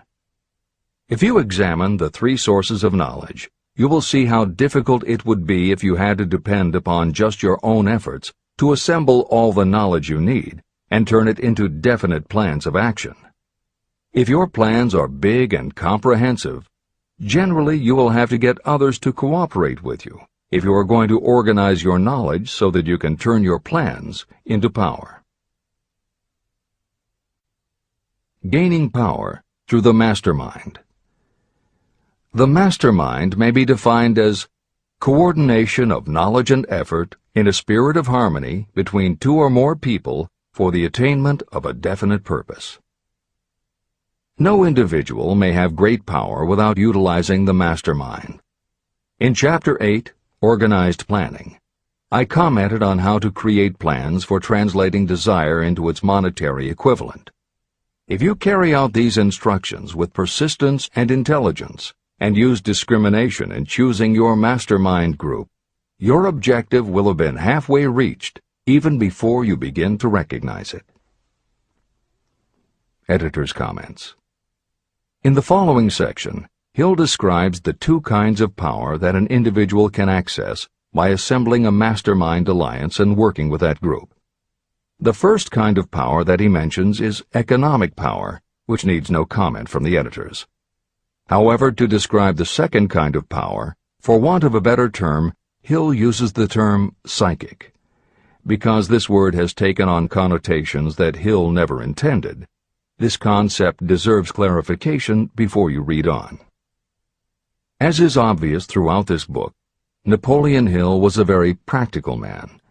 If you examine the three sources of knowledge, you will see how difficult it would be if you had to depend upon just your own efforts to assemble all the knowledge you need and turn it into definite plans of action. If your plans are big and comprehensive, generally you will have to get others to cooperate with you if you are going to organize your knowledge so that you can turn your plans into power. Gaining power through the mastermind. The mastermind may be defined as coordination of knowledge and effort in a spirit of harmony between two or more people for the attainment of a definite purpose. No individual may have great power without utilizing the mastermind. In Chapter 8, Organized Planning, I commented on how to create plans for translating desire into its monetary equivalent. If you carry out these instructions with persistence and intelligence, and use discrimination in choosing your mastermind group, your objective will have been halfway reached even before you begin to recognize it. Editor's comments. In the following section, Hill describes the two kinds of power that an individual can access by assembling a mastermind alliance and working with that group. The first kind of power that he mentions is economic power, which needs no comment from the editors. However, to describe the second kind of power, for want of a better term, Hill uses the term psychic. Because this word has taken on connotations that Hill never intended, this concept deserves clarification before you read on. As is obvious throughout this book, Napoleon Hill was a very practical man.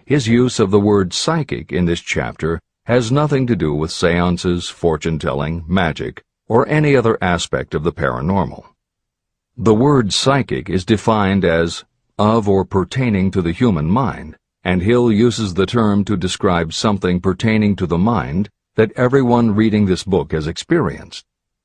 His use of the word psychic in this chapter has nothing to do with seances, fortune-telling, magic, or any other aspect of the paranormal. The word psychic is defined as of or pertaining to the human mind, and Hill uses the term to describe something pertaining to the mind that everyone reading this book has experienced.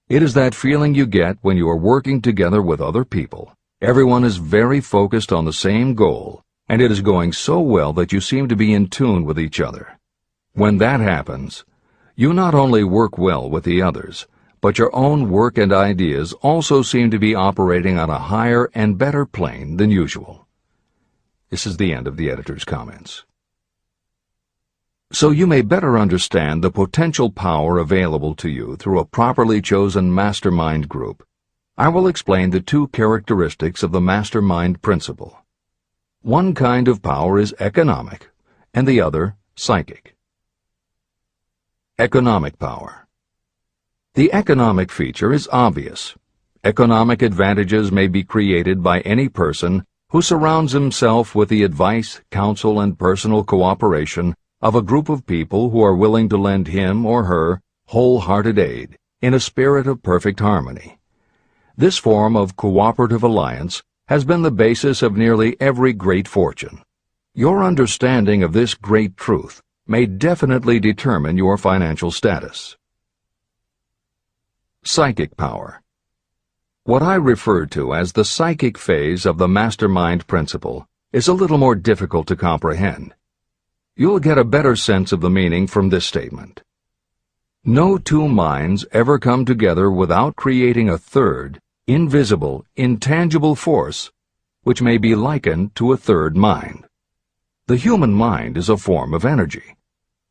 It is that feeling you get when you are working together with other people. Everyone is very focused on the same goal, and it is going so well that you seem to be in tune with each other. When that happens, you not only work well with the others, but your own work and ideas also seem to be operating on a higher and better plane than usual. This is the end of the editor's comments. So you may better understand the potential power available to you through a properly chosen mastermind group, I will explain the two characteristics of the mastermind principle. One kind of power is economic, and the other psychic. Economic power. The economic feature is obvious. Economic advantages may be created by any person who surrounds himself with the advice, counsel, and personal cooperation of a group of people who are willing to lend him or her wholehearted aid in a spirit of perfect harmony. This form of cooperative alliance has been the basis of nearly every great fortune. Your understanding of this great truth may definitely determine your financial status. Psychic power. What I refer to as the psychic phase of the mastermind principle is a little more difficult to comprehend. You'll get a better sense of the meaning from this statement. No two minds ever come together without creating a third, invisible, intangible force, which may be likened to a third mind. The human mind is a form of energy.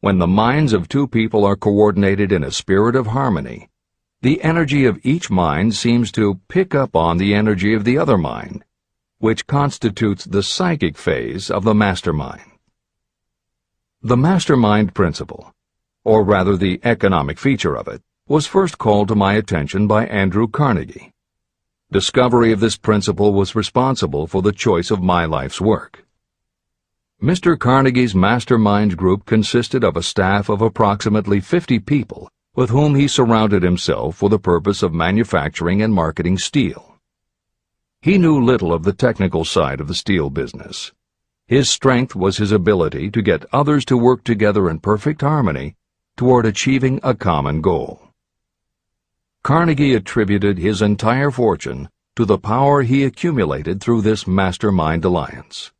When the minds of two people are coordinated in a spirit of harmony, the energy of each mind seems to pick up on the energy of the other mind, which constitutes the psychic phase of the mastermind. The mastermind principle, or rather the economic feature of it, was first called to my attention by Andrew Carnegie. Discovery of this principle was responsible for the choice of my life's work. Mr. Carnegie's mastermind group consisted of a staff of approximately 50 people with whom he surrounded himself for the purpose of manufacturing and marketing steel. He knew little of the technical side of the steel business. His strength was his ability to get others to work together in perfect harmony toward achieving a common goal. Carnegie attributed his entire fortune to the power he accumulated through this mastermind alliance.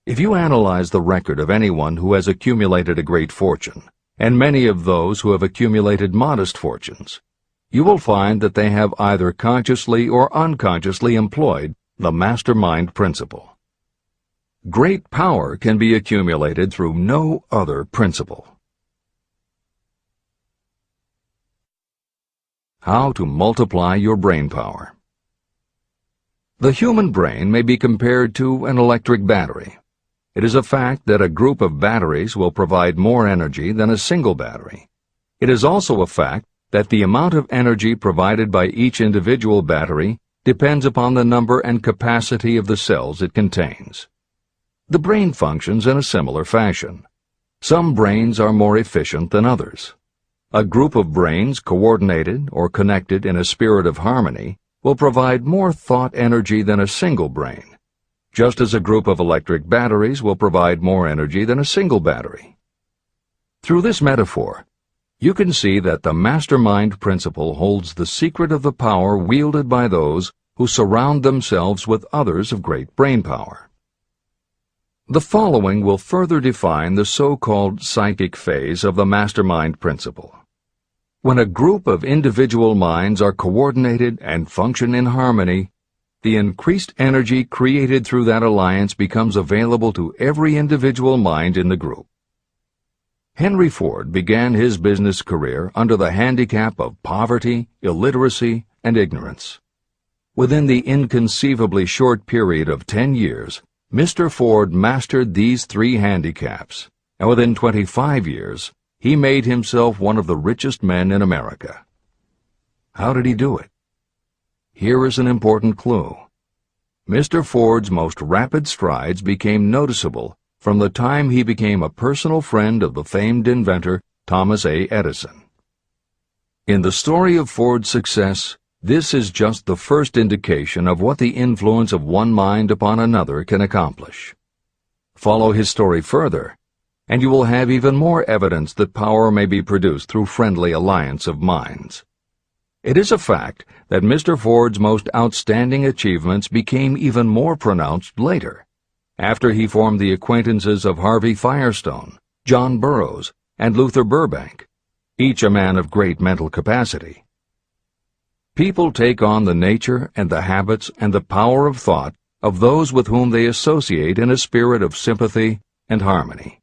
If you analyze the record of anyone who has accumulated a great fortune, and many of those who have accumulated modest fortunes, you will find that they have either consciously or unconsciously employed the mastermind principle. Great power can be accumulated through no other principle. How to multiply your brain power. The human brain may be compared to an electric battery. It is a fact that a group of batteries will provide more energy than a single battery. It is also a fact that the amount of energy provided by each individual battery depends upon the number and capacity of the cells it contains. The brain functions in a similar fashion. Some brains are more efficient than others. A group of brains coordinated or connected in a spirit of harmony will provide more thought energy than a single brain, just as a group of electric batteries will provide more energy than a single battery. Through this metaphor, you can see that the mastermind principle holds the secret of the power wielded by those who surround themselves with others of great brain power. The following will further define the so-called psychic phase of the mastermind principle. When a group of individual minds are coordinated and function in harmony, the increased energy created through that alliance becomes available to every individual mind in the group. Henry Ford began his business career under the handicap of poverty, illiteracy, and ignorance. Within the inconceivably short period of 10 years, Mr. Ford mastered these three handicaps, and within 25 years, he made himself one of the richest men in America. How did he do it? Here is an important clue. Mr. Ford's most rapid strides became noticeable from the time he became a personal friend of the famed inventor Thomas A. Edison. In the story of Ford's success, this is just the first indication of what the influence of one mind upon another can accomplish. Follow his story further, and you will have even more evidence that power may be produced through friendly alliance of minds. It is a fact that Mr. Ford's most outstanding achievements became even more pronounced later, after he formed the acquaintances of Harvey Firestone, John Burroughs, and Luther Burbank, each a man of great mental capacity. People take on the nature and the habits and the power of thought of those with whom they associate in a spirit of sympathy and harmony.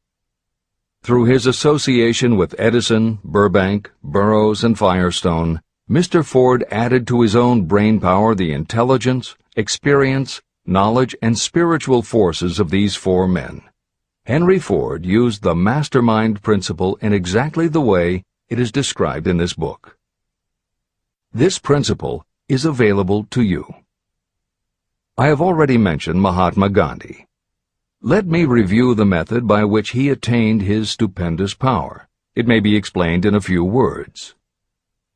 Through his association with Edison, Burbank, Burroughs, and Firestone, Mr. Ford added to his own brain power the intelligence, experience, knowledge, and spiritual forces of these four men. Henry Ford used the mastermind principle in exactly the way it is described in this book. This principle is available to you. I have already mentioned Mahatma Gandhi. Let me review the method by which he attained his stupendous power. It may be explained in a few words.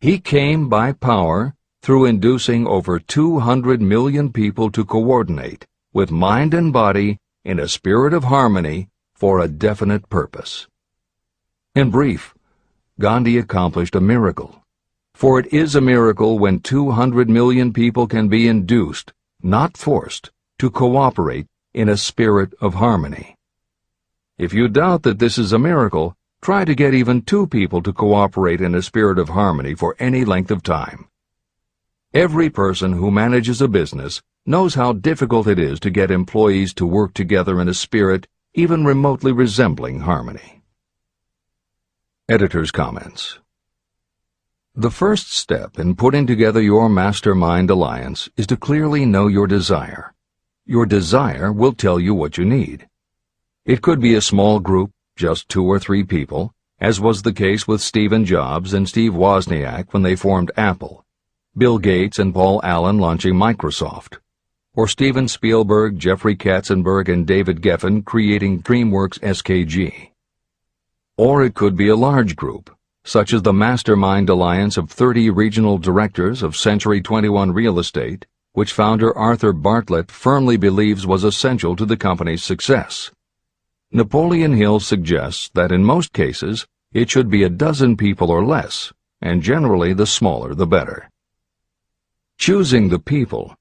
He came by power through inducing over 200 million people to coordinate with mind and body in a spirit of harmony for a definite purpose. In brief, Gandhi accomplished a miracle. For it is a miracle when 200 million people can be induced, not forced, to cooperate in a spirit of harmony. If you doubt that this is a miracle, try to get even 2 people to cooperate in a spirit of harmony for any length of time. Every person who manages a business knows how difficult it is to get employees to work together in a spirit even remotely resembling harmony. Editor's comments. The first step in putting together your mastermind alliance is to clearly know your desire. Your desire will tell you what you need. It could be a small group, just 2 or 3 people, as was the case with Stephen Jobs and Steve Wozniak when they formed Apple, Bill Gates and Paul Allen launching Microsoft, or Steven Spielberg, Jeffrey Katzenberg, and David Geffen creating DreamWorks SKG. Or it could be a large group, such as the Mastermind Alliance of 30 regional directors of Century 21 Real Estate, which founder Arthur Bartlett firmly believes was essential to the company's success. Napoleon Hill suggests that in most cases it should be a dozen people or less, and generally the smaller the better. Choosing the people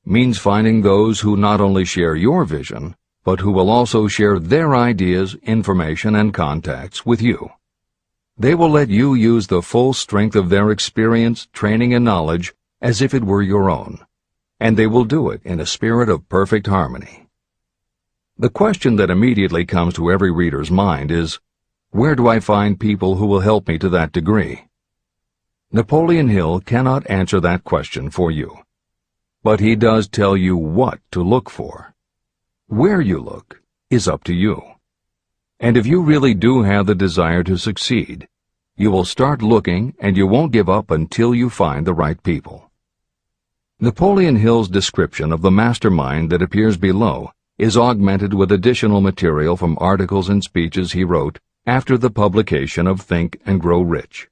means finding those who not only share your vision, but who will also share their ideas, information, and contacts with you. They will let you use the full strength of their experience, training, and knowledge as if it were your own, and they will do it in a spirit of perfect harmony. The question that immediately comes to every reader's mind is, where do I find people who will help me to that degree? Napoleon Hill cannot answer that question for you, but he does tell you what to look for. Where you look is up to you. And if you really do have the desire to succeed, you will start looking and you won't give up until you find the right people. Napoleon Hill's description of the mastermind that appears below is augmented with additional material from articles and speeches he wrote after the publication of Think and Grow Rich.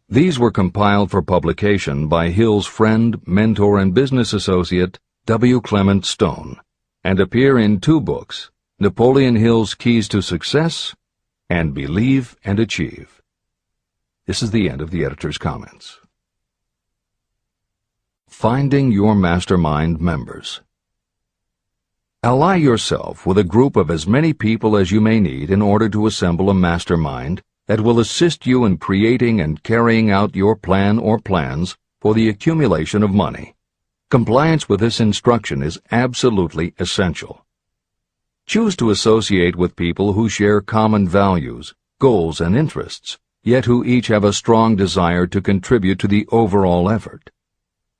These were compiled for publication by Hill's friend, mentor, and business associate, W. Clement Stone, and appear in 2 books, Napoleon Hill's Keys to Success and Believe and Achieve. This is the end of the editor's comments. Finding your mastermind members. Ally yourself with a group of as many people as you may need in order to assemble a mastermind that will assist you in creating and carrying out your plan or plans for the accumulation of money. Compliance with this instruction is absolutely essential. Choose to associate with people who share common values, goals, and interests, yet who each have a strong desire to contribute to the overall effort.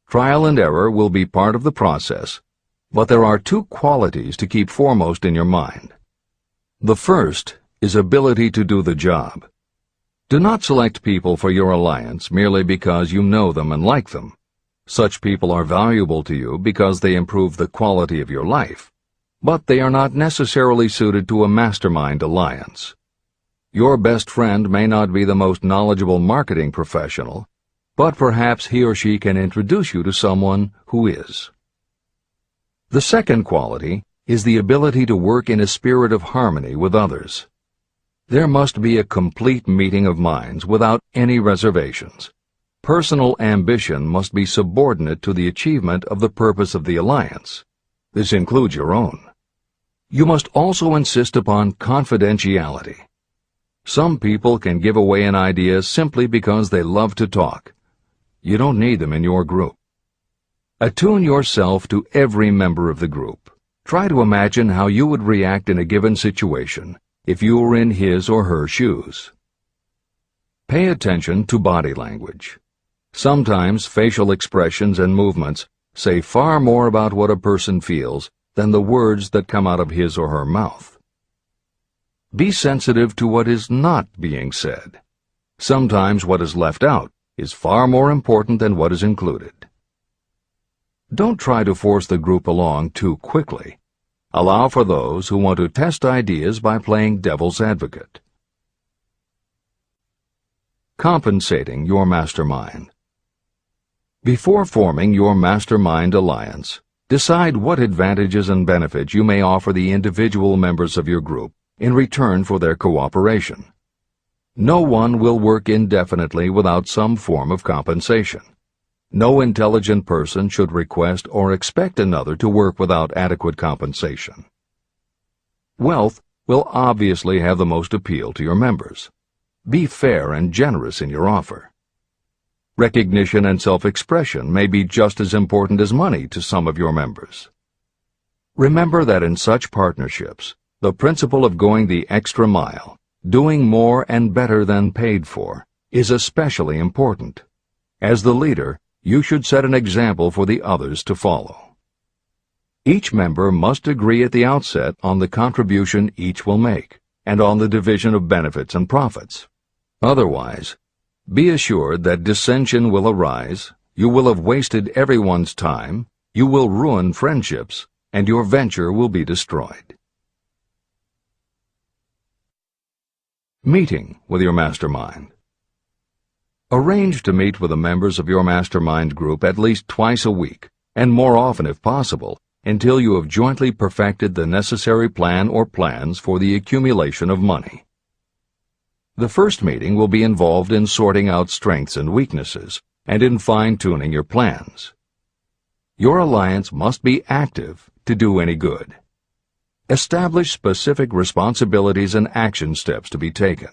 Trial and error will be part of the process, but there are 2 qualities to keep foremost in your mind. The first is ability to do the job. Do not select people for your alliance merely because you know them and like them. Such people are valuable to you because they improve the quality of your life, but they are not necessarily suited to a mastermind alliance. Your best friend may not be the most knowledgeable marketing professional, but perhaps he or she can introduce you to someone who is. The second quality is the ability to work in a spirit of harmony with others. There must be a complete meeting of minds without any reservations. Personal ambition must be subordinate to the achievement of the purpose of the alliance. This includes your own. You must also insist upon confidentiality. Some people can give away an idea simply because they love to talk. You don't need them in your group. Attune yourself to every member of the group. Try to imagine how you would react in a given situation if you were in his or her shoes. Pay attention to body language. Sometimes facial expressions and movements say far more about what a person feels than the words that come out of his or her mouth. Be sensitive to what is not being said. Sometimes what is left out is far more important than what is included. Don't try to force the group along too quickly. Allow for those who want to test ideas by playing devil's advocate. Compensating your mastermind. Before forming your mastermind alliance, decide what advantages and benefits you may offer the individual members of your group in return for their cooperation. No one will work indefinitely without some form of compensation. No intelligent person should request or expect another to work without adequate compensation. Wealth will obviously have the most appeal to your members. Be fair and generous in your offer. Recognition and self-expression may be just as important as money to some of your members. Remember that in such partnerships, the principle of going the extra mile, doing more and better than paid for, is especially important. As the leader, you should set an example for the others to follow. Each member must agree at the outset on the contribution each will make, and on the division of benefits and profits. Otherwise, be assured that dissension will arise, you will have wasted everyone's time, you will ruin friendships, and your venture will be destroyed. Meeting with your mastermind. Arrange to meet with the members of your mastermind group at least twice a week, and more often if possible, until you have jointly perfected the necessary plan or plans for the accumulation of money. The first meeting will be involved in sorting out strengths and weaknesses, and in fine-tuning your plans. Your alliance must be active to do any good. Establish specific responsibilities and action steps to be taken.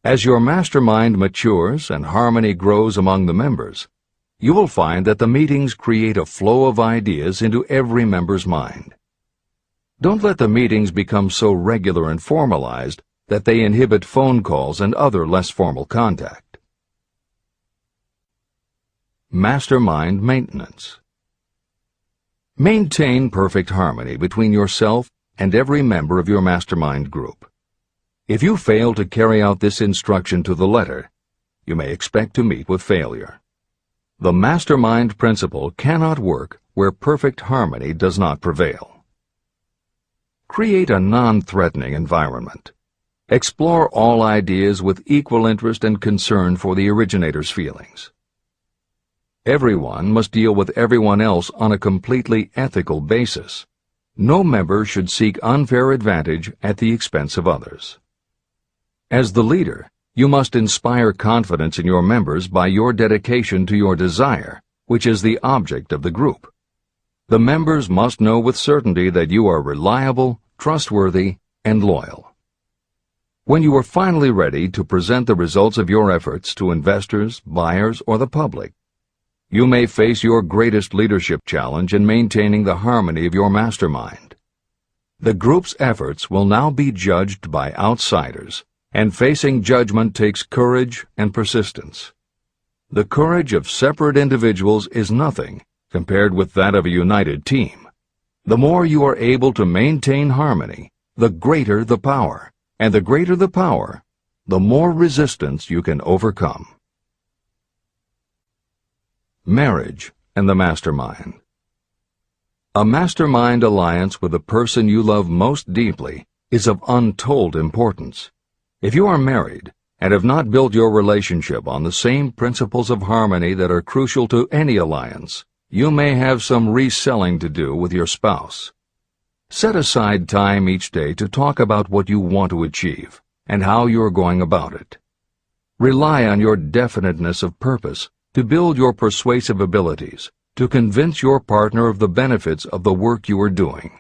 As your mastermind matures and harmony grows among the members, you will find that the meetings create a flow of ideas into every member's mind. Don't let the meetings become so regular and formalized that they inhibit phone calls and other less formal contact. Mastermind maintenance. Maintain perfect harmony between yourself and every member of your mastermind group. If you fail to carry out this instruction to the letter, you may expect to meet with failure. The mastermind principle cannot work where perfect harmony does not prevail. Create a non-threatening environment. Explore all ideas with equal interest and concern for the originator's feelings. Everyone must deal with everyone else on a completely ethical basis. No member should seek unfair advantage at the expense of others. As the leader, you must inspire confidence in your members by your dedication to your desire, which is the object of the group. The members must know with certainty that you are reliable, trustworthy, and loyal. When you are finally ready to present the results of your efforts to investors, buyers, or the public, you may face your greatest leadership challenge in maintaining the harmony of your mastermind. The group's efforts will now be judged by outsiders, and facing judgment takes courage and persistence. The courage of separate individuals is nothing compared with that of a united team. The more you are able to maintain harmony, the greater the power, and the greater the power, the more resistance you can overcome. Marriage and the mastermind. A mastermind alliance with the person you love most deeply is of untold importance. If you are married and have not built your relationship on the same principles of harmony that are crucial to any alliance, you may have some reselling to do with your spouse. Set aside time each day to talk about what you want to achieve and how you are going about it. Rely on your definiteness of purpose to build your persuasive abilities, to convince your partner of the benefits of the work you are doing.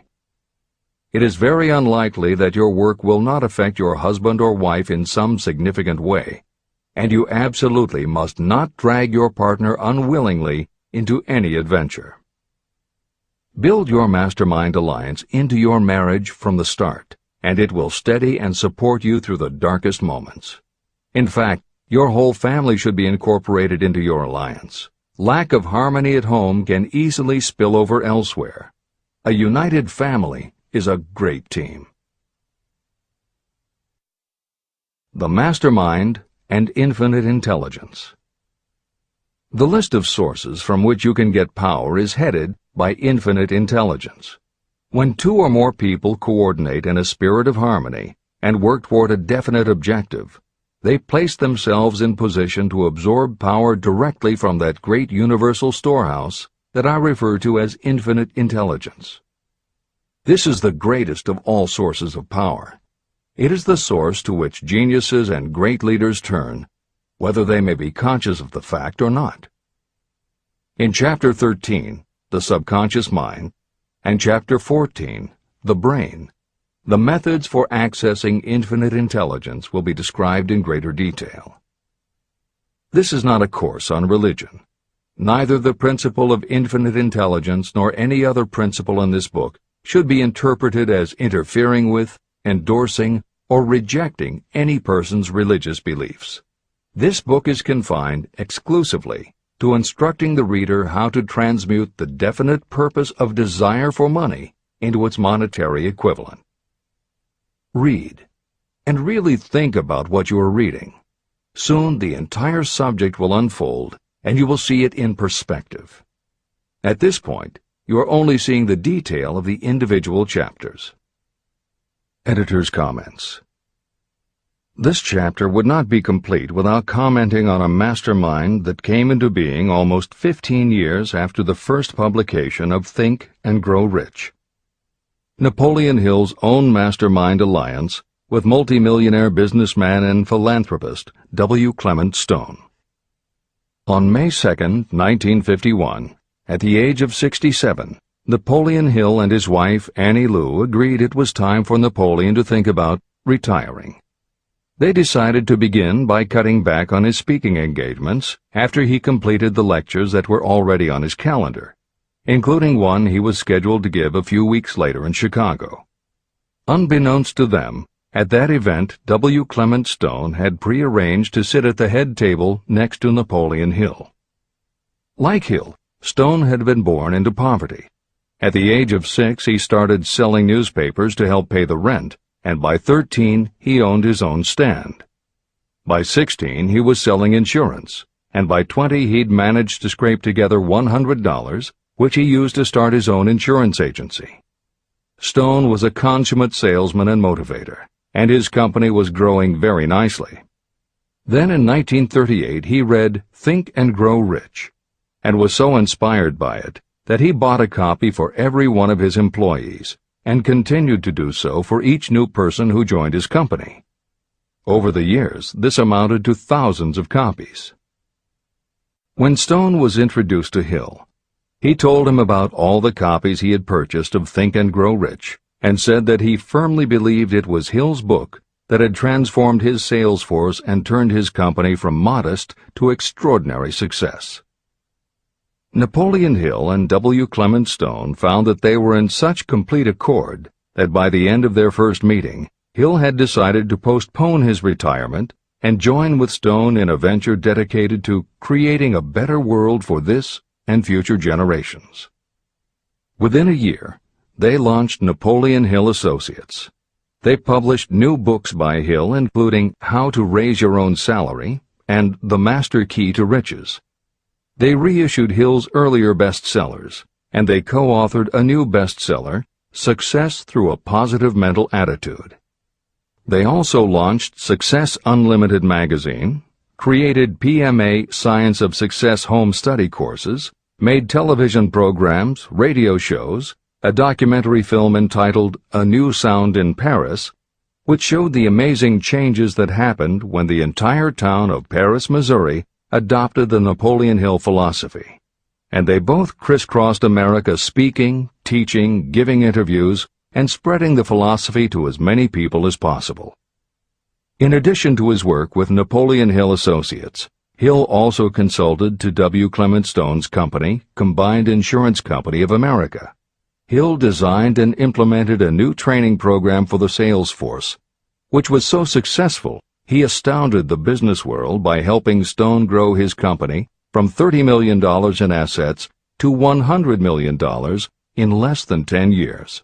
It is very unlikely that your work will not affect your husband or wife in some significant way, and you absolutely must not drag your partner unwillingly into any adventure. Build your mastermind alliance into your marriage from the start, and it will steady and support you through the darkest moments. In fact, your whole family should be incorporated into your alliance. Lack of harmony at home can easily spill over elsewhere. A united family is a great team. The Mastermind and Infinite Intelligence. The list of sources from which you can get power is headed by infinite intelligence. When two or more people coordinate in a spirit of harmony and work toward a definite objective, they place themselves in position to absorb power directly from that great universal storehouse that I refer to as infinite intelligence. This is the greatest of all sources of power. It is the source to which geniuses and great leaders turn, whether they may be conscious of the fact or not. In Chapter 13, The Subconscious Mind, and Chapter 14, The Brain, the methods for accessing infinite intelligence will be described in greater detail. This is not a course on religion. Neither the principle of infinite intelligence nor any other principle in this book should be interpreted as interfering with, endorsing, or rejecting any person's religious beliefs. This book is confined exclusively to instructing the reader how to transmute the definite purpose of desire for money into its monetary equivalent. Read, and really think about what you are reading. Soon the entire subject will unfold, and you will see it in perspective. At this point, you are only seeing the detail of the individual chapters. Editor's comments. This chapter would not be complete without commenting on a mastermind that came into being almost 15 years after the first publication of Think and Grow Rich. Napoleon Hill's own mastermind alliance with multimillionaire businessman and philanthropist W. Clement Stone. On May 2, 1951, at the age of 67, Napoleon Hill and his wife Annie Lou agreed it was time for Napoleon to think about retiring. They decided to begin by cutting back on his speaking engagements after he completed the lectures that were already on his calendar, including one he was scheduled to give a few weeks later in Chicago. Unbeknownst to them, at that event W. Clement Stone had prearranged to sit at the head table next to Napoleon Hill. Like Hill, Stone had been born into poverty. At the age of 6, he started selling newspapers to help pay the rent, and by 13, he owned his own stand. By 16, he was selling insurance, and by 20, he'd managed to scrape together $100, which he used to start his own insurance agency. Stone was a consummate salesman and motivator, and his company was growing very nicely. Then in 1938, he read Think and Grow Rich, and was so inspired by it that he bought a copy for every one of his employees, and continued to do so for each new person who joined his company. Over the years, this amounted to thousands of copies. When Stone was introduced to Hill, he told him about all the copies he had purchased of Think and Grow Rich, and said that he firmly believed it was Hill's book that had transformed his sales force and turned his company from modest to extraordinary success. Napoleon Hill and W. Clement Stone found that they were in such complete accord that by the end of their first meeting, Hill had decided to postpone his retirement and join with Stone in a venture dedicated to creating a better world for this and future generations. Within a year, they launched Napoleon Hill Associates. They published new books by Hill, including How to Raise Your Own Salary and The Master Key to Riches. They reissued Hill's earlier bestsellers, and they co-authored a new bestseller, Success Through a Positive Mental Attitude. They also launched Success Unlimited magazine, created PMA Science of Success home study courses, made television programs, radio shows, a documentary film entitled A New Sound in Paris, which showed the amazing changes that happened when the entire town of Paris, Missouri, adopted the Napoleon Hill philosophy. And they both crisscrossed America speaking, teaching, giving interviews, and spreading the philosophy to as many people as possible. In addition to his work with Napoleon Hill Associates, Hill also consulted to W. Clement Stone's company, Combined Insurance Company of America. Hill designed and implemented a new training program for the sales force, which was so successful he astounded the business world by helping Stone grow his company from $30 million in assets to $100 million in less than 10 years.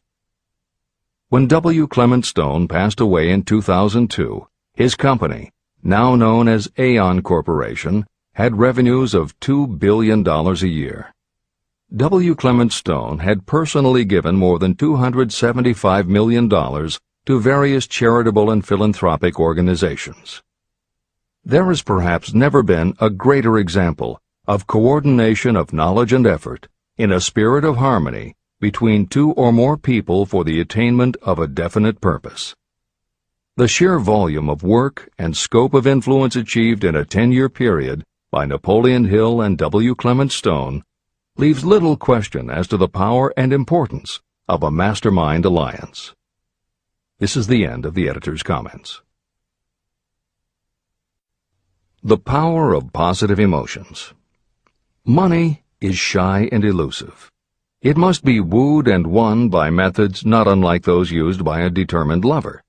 When W. Clement Stone passed away in 2002, his company, now known as Aon Corporation, had revenues of $2 billion a year. W. Clement Stone had personally given more than $275 million to various charitable and philanthropic organizations. There has perhaps never been a greater example of coordination of knowledge and effort in a spirit of harmony between two or more people for the attainment of a definite purpose. The sheer volume of work and scope of influence achieved in a 10-year period by Napoleon Hill and W. Clement Stone leaves little question as to the power and importance of a mastermind alliance. This is the end of the editor's comments. The power of positive emotions. Money is shy and elusive. It must be wooed and won by methods not unlike those used by a determined lover.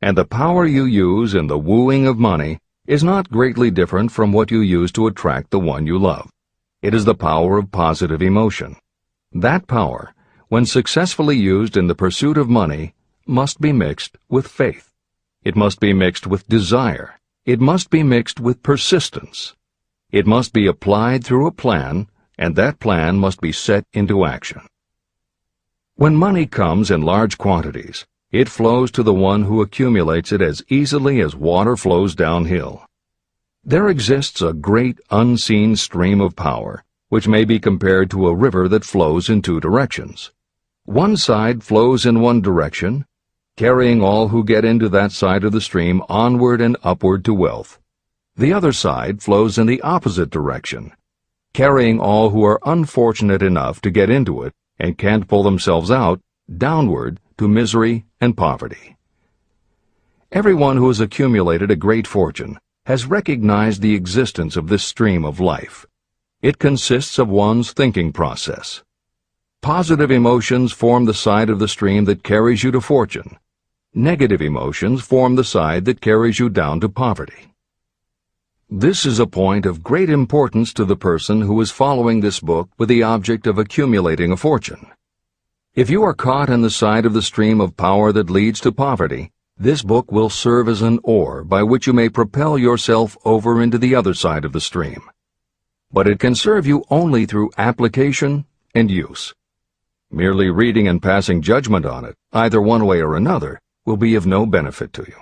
And the power you use in the wooing of money is not greatly different from what you use to attract the one you love. It is the power of positive emotion. That power, when successfully used in the pursuit of money, must be mixed with faith. It must be mixed with desire. It must be mixed with persistence. It must be applied through a plan, and that plan must be set into action. When money comes in large quantities, it flows to the one who accumulates it as easily as water flows downhill. There exists a great unseen stream of power, which may be compared to a river that flows in two directions. One side flows in one direction, carrying all who get into that side of the stream onward and upward to wealth. The other side flows in the opposite direction, carrying all who are unfortunate enough to get into it and can't pull themselves out, downward to misery and poverty. Everyone who has accumulated a great fortune has recognized the existence of this stream of life. It consists of one's thinking process. Positive emotions form the side of the stream that carries you to fortune. Negative emotions form the side that carries you down to poverty. This is a point of great importance to the person who is following this book with the object of accumulating a fortune. If you are caught in the side of the stream of power that leads to poverty, this book will serve as an oar by which you may propel yourself over into the other side of the stream. But it can serve you only through application and use. Merely reading and passing judgment on it, either one way or another, will be of no benefit to you.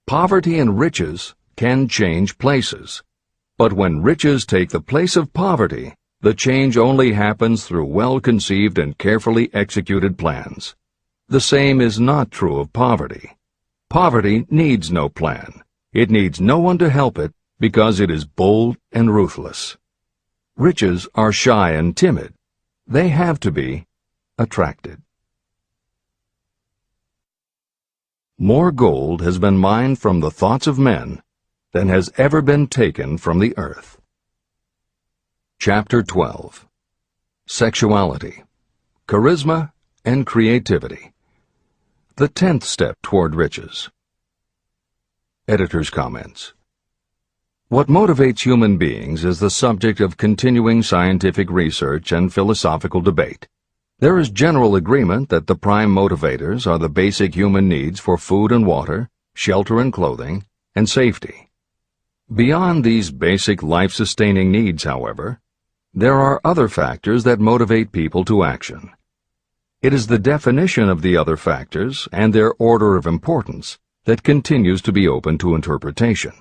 Poverty and riches can change places, but when riches take the place of poverty, the change only happens through well-conceived and carefully executed plans. The same is not true of poverty. Poverty needs no plan. It needs no one to help it because it is bold and ruthless. Riches are shy and timid. They have to be attracted. More gold has been mined from the thoughts of men than has ever been taken from the earth. Chapter 12. Sexuality, Charisma, and Creativity. The 10th step toward riches. Editor's comments. What motivates human beings is the subject of continuing scientific research and philosophical debate. There is general agreement that the prime motivators are the basic human needs for food and water, shelter and clothing, and safety. Beyond these basic life-sustaining needs, however, there are other factors that motivate people to action. It is the definition of the other factors and their order of importance that continues to be open to interpretation.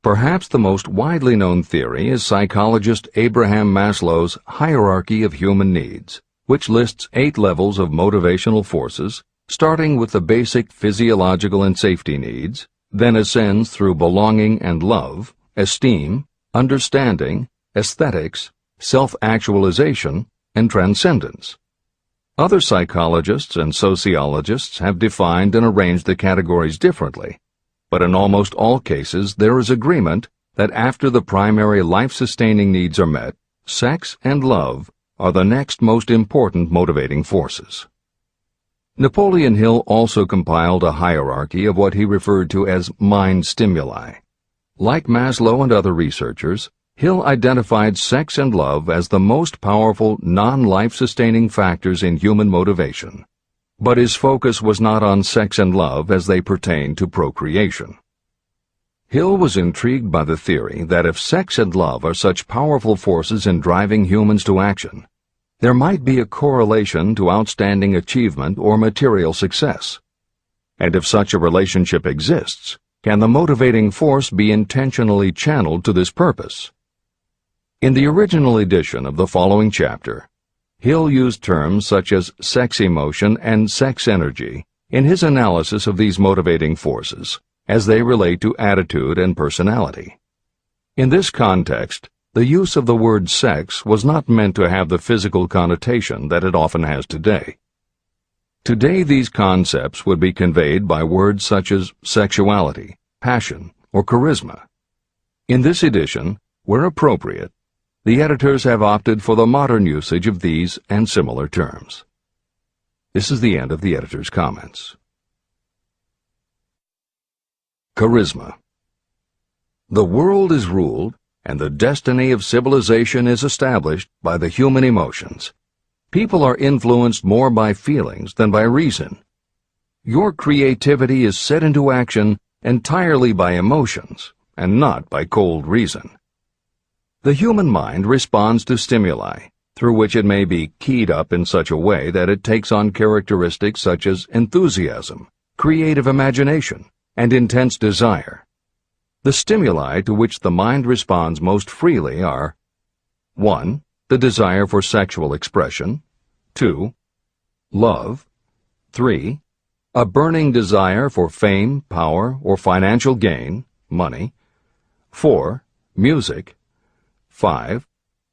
Perhaps the most widely known theory is psychologist Abraham Maslow's hierarchy of human needs, which lists 8 levels of motivational forces, starting with the basic physiological and safety needs, then ascends through belonging and love, esteem, understanding, aesthetics, self-actualization, and transcendence. Other psychologists and sociologists have defined and arranged the categories differently, but in almost all cases there is agreement that after the primary life-sustaining needs are met, sex and love are the next most important motivating forces. Napoleon Hill also compiled a hierarchy of what he referred to as mind stimuli. Like Maslow and other researchers, Hill identified sex and love as the most powerful non-life-sustaining factors in human motivation, but his focus was not on sex and love as they pertain to procreation. Hill was intrigued by the theory that if sex and love are such powerful forces in driving humans to action, there might be a correlation to outstanding achievement or material success. And if such a relationship exists, can the motivating force be intentionally channeled to this purpose? In the original edition of the following chapter, Hill used terms such as sex emotion and sex energy in his analysis of these motivating forces as they relate to attitude and personality. In this context, the use of the word sex was not meant to have the physical connotation that it often has today. Today these concepts would be conveyed by words such as sexuality, passion, or charisma. In this edition, where appropriate, the editors have opted for the modern usage of these and similar terms. This is the end of the editor's comments. Charisma. The world is ruled, and the destiny of civilization is established by the human emotions. People are influenced more by feelings than by reason. Your creativity is set into action entirely by emotions, and not by cold reason. The human mind responds to stimuli, through which it may be keyed up in such a way that it takes on characteristics such as enthusiasm, creative imagination, and intense desire. The stimuli to which the mind responds most freely are 1. The desire for sexual expression, 2. Love, 3. A burning desire for fame, power, or financial gain, money, 4. Music, 5.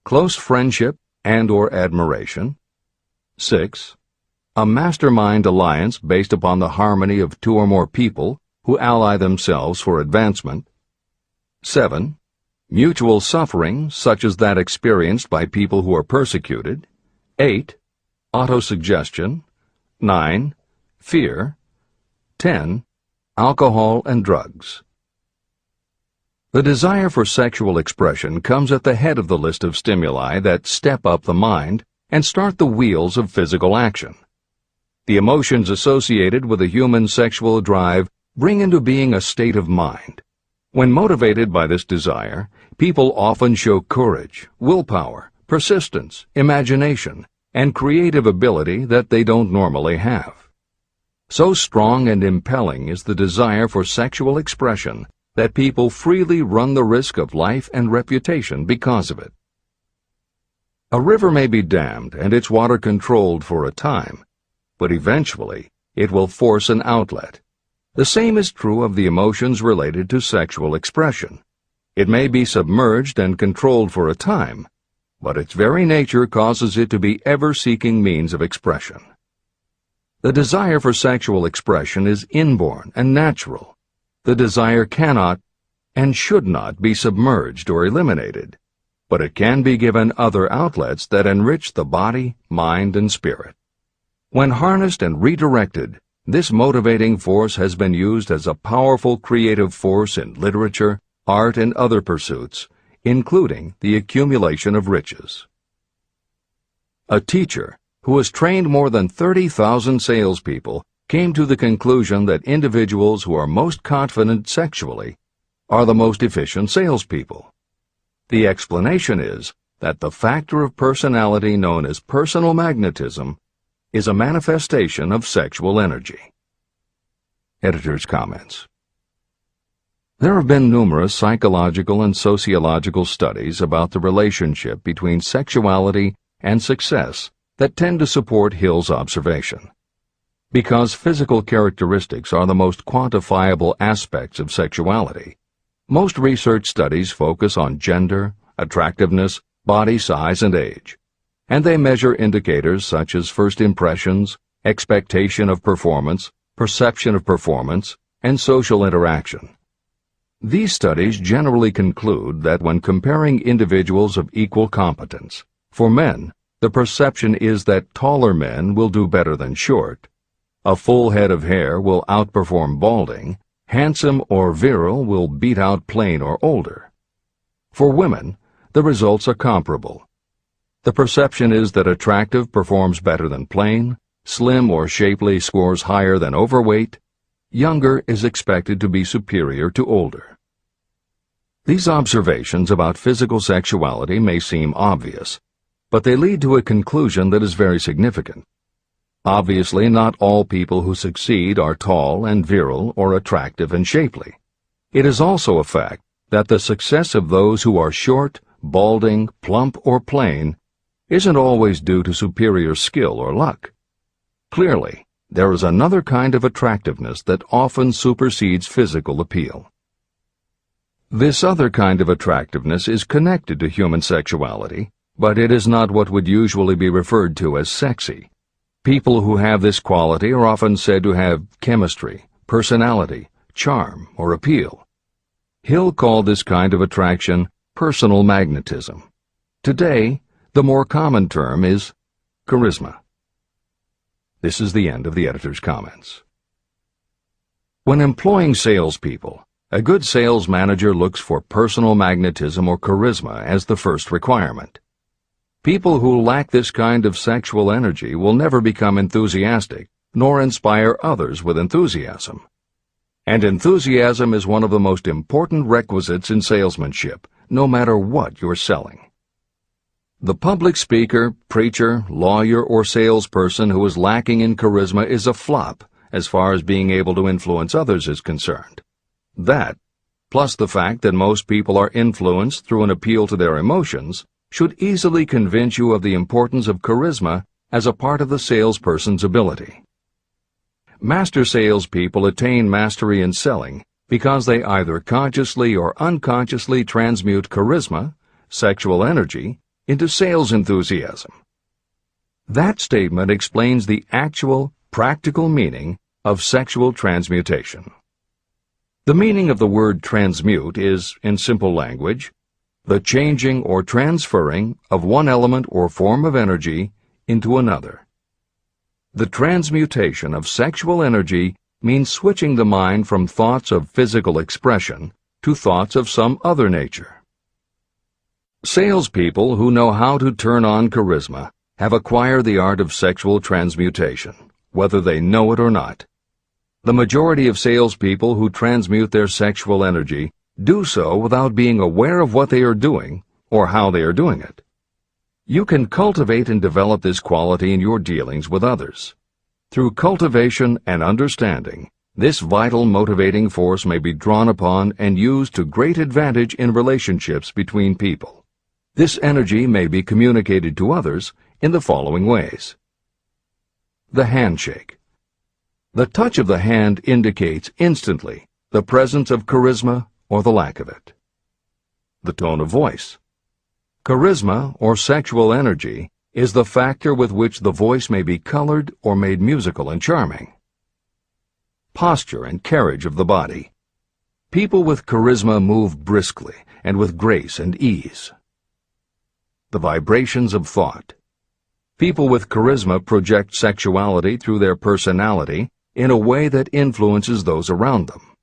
Close friendship and/or admiration, 6. A mastermind alliance based upon the harmony of 2 or more people who ally themselves for advancement, 7. Mutual suffering, such as that experienced by people who are persecuted, 8. Autosuggestion, 9. Fear, 10. Alcohol and drugs. The desire for sexual expression comes at the head of the list of stimuli that step up the mind and start the wheels of physical action. The emotions associated with a human sexual drive bring into being a state of mind. When motivated by this desire, people often show courage, willpower, persistence, imagination, and creative ability that they don't normally have. So strong and impelling is the desire for sexual expression that people freely run the risk of life and reputation because of it. A river may be dammed and its water controlled for a time, but eventually it will force an outlet. The same is true of the emotions related to sexual expression. It may be submerged and controlled for a time, but its very nature causes it to be ever-seeking means of expression. The desire for sexual expression is inborn and natural. The desire cannot and should not be submerged or eliminated, but it can be given other outlets that enrich the body, mind, and spirit. When harnessed and redirected, this motivating force has been used as a powerful creative force in literature, art, and other pursuits, including the accumulation of riches. A teacher who has trained more than 30,000 salespeople came to the conclusion that individuals who are most confident sexually are the most efficient salespeople. The explanation is that the factor of personality known as personal magnetism is a manifestation of sexual energy. Editor's comments. There have been numerous psychological and sociological studies about the relationship between sexuality and success that tend to support Hill's observation. Because physical characteristics are the most quantifiable aspects of sexuality, most research studies focus on gender, attractiveness, body size, and age, and they measure indicators such as first impressions, expectation of performance, perception of performance, and social interaction. These studies generally conclude that when comparing individuals of equal competence, for men, the perception is that taller men will do better than short, a full head of hair will outperform balding, handsome or virile will beat out plain or older. For women, the results are comparable. The perception is that attractive performs better than plain, slim or shapely scores higher than overweight, younger is expected to be superior to older. These observations about physical sexuality may seem obvious, but they lead to a conclusion that is very significant. Obviously, not all people who succeed are tall and virile or attractive and shapely. It is also a fact that the success of those who are short, balding, plump, or plain isn't always due to superior skill or luck. Clearly, there is another kind of attractiveness that often supersedes physical appeal. This other kind of attractiveness is connected to human sexuality, but it is not what would usually be referred to as sexy. People who have this quality are often said to have chemistry, personality, charm, or appeal. Hill called this kind of attraction personal magnetism. Today, the more common term is charisma. This is the end of the editor's comments. When employing salespeople, a good sales manager looks for personal magnetism or charisma as the first requirement. People who lack this kind of sexual energy will never become enthusiastic, nor inspire others with enthusiasm. And enthusiasm is one of the most important requisites in salesmanship, no matter what you're selling. The public speaker, preacher, lawyer, or salesperson who is lacking in charisma is a flop as far as being able to influence others is concerned. That, plus the fact that most people are influenced through an appeal to their emotions, should easily convince you of the importance of charisma as a part of the salesperson's ability. Master salespeople attain mastery in selling because they either consciously or unconsciously transmute charisma, sexual energy, into sales enthusiasm. That statement explains the actual, practical meaning of sexual transmutation. The meaning of the word transmute is, in simple language, the changing or transferring of one element or form of energy into another. The transmutation of sexual energy means switching the mind from thoughts of physical expression to thoughts of some other nature. Salespeople who know how to turn on charisma have acquired the art of sexual transmutation, whether they know it or not. The majority of salespeople who transmute their sexual energy do so without being aware of what they are doing or how they are doing it. You can cultivate and develop this quality in your dealings with others. Through cultivation and understanding, this vital motivating force may be drawn upon and used to great advantage in relationships between people. This energy may be communicated to others in the following ways. The handshake. The touch of the hand indicates instantly the presence of charisma or the lack of it. The tone of voice. Charisma, or sexual energy, is the factor with which the voice may be colored or made musical and charming. Posture and carriage of the body. People with charisma move briskly and with grace and ease. The vibrations of thought. People with charisma project sexuality through their personality in a way that influences those around them.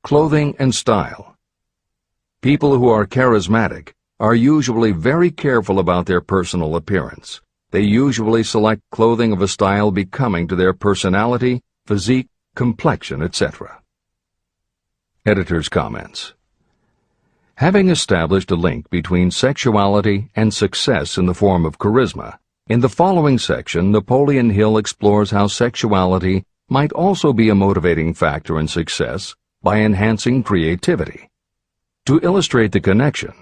Clothing and style. People who are charismatic are usually very careful about their personal appearance. They usually select clothing of a style becoming to their personality, physique, complexion, etc. Editor's comments. Having established a link between sexuality and success in the form of charisma, in the following section, Napoleon Hill explores how sexuality might also be a motivating factor in success by enhancing creativity. To illustrate the connection,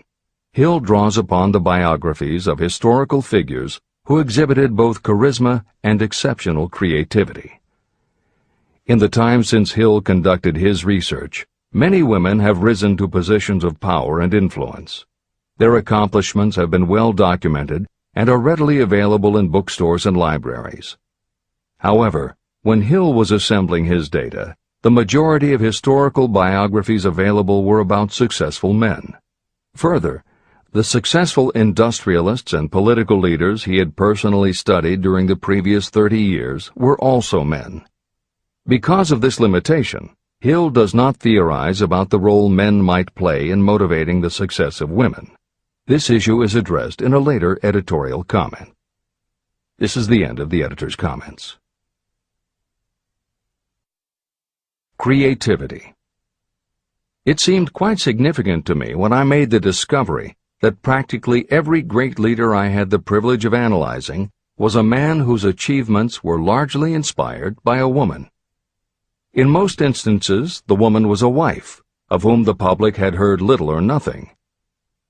Hill draws upon the biographies of historical figures who exhibited both charisma and exceptional creativity. In the time since Hill conducted his research, many women have risen to positions of power and influence. Their accomplishments have been well documented and are readily available in bookstores and libraries. However, when Hill was assembling his data, the majority of historical biographies available were about successful men. Further, the successful industrialists and political leaders he had personally studied during the previous 30 years were also men. Because of this limitation, Hill does not theorize about the role men might play in motivating the success of women. This issue is addressed in a later editorial comment. This is the end of the editor's comments. Creativity. It seemed quite significant to me when I made the discovery that practically every great leader I had the privilege of analyzing was a man whose achievements were largely inspired by a woman. In most instances, the woman was a wife, of whom the public had heard little or nothing.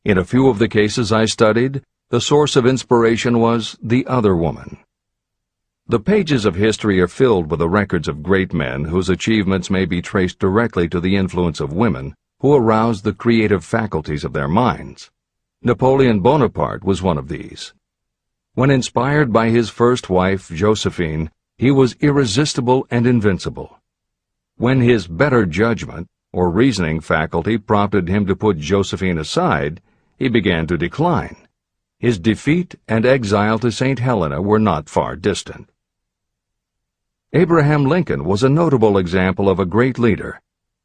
In a few of the cases I studied, the source of inspiration was the other woman. The pages of history are filled with the records of great men whose achievements may be traced directly to the influence of women who aroused the creative faculties of their minds. Napoleon Bonaparte was one of these. When inspired by his first wife, Josephine, he was irresistible and invincible. When his better judgment or reasoning faculty prompted him to put Josephine aside, he began to decline. His defeat and exile to St. Helena were not far distant. Abraham Lincoln was a notable example of a great leader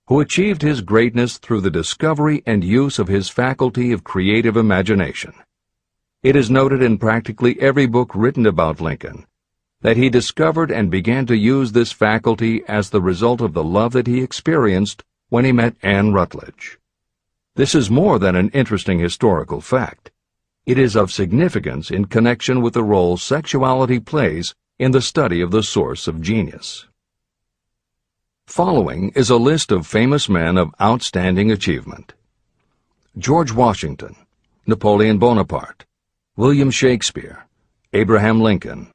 who achieved his greatness through the discovery and use of his faculty of creative imagination. It is noted in practically every book written about Lincoln that he discovered and began to use this faculty as the result of the love that he experienced when he met Anne Rutledge. This is more than an interesting historical fact. It is of significance in connection with the role sexuality plays in the study of the source of genius. Following is a list of famous men of outstanding achievement: George Washington, Napoleon Bonaparte, William Shakespeare, Abraham Lincoln,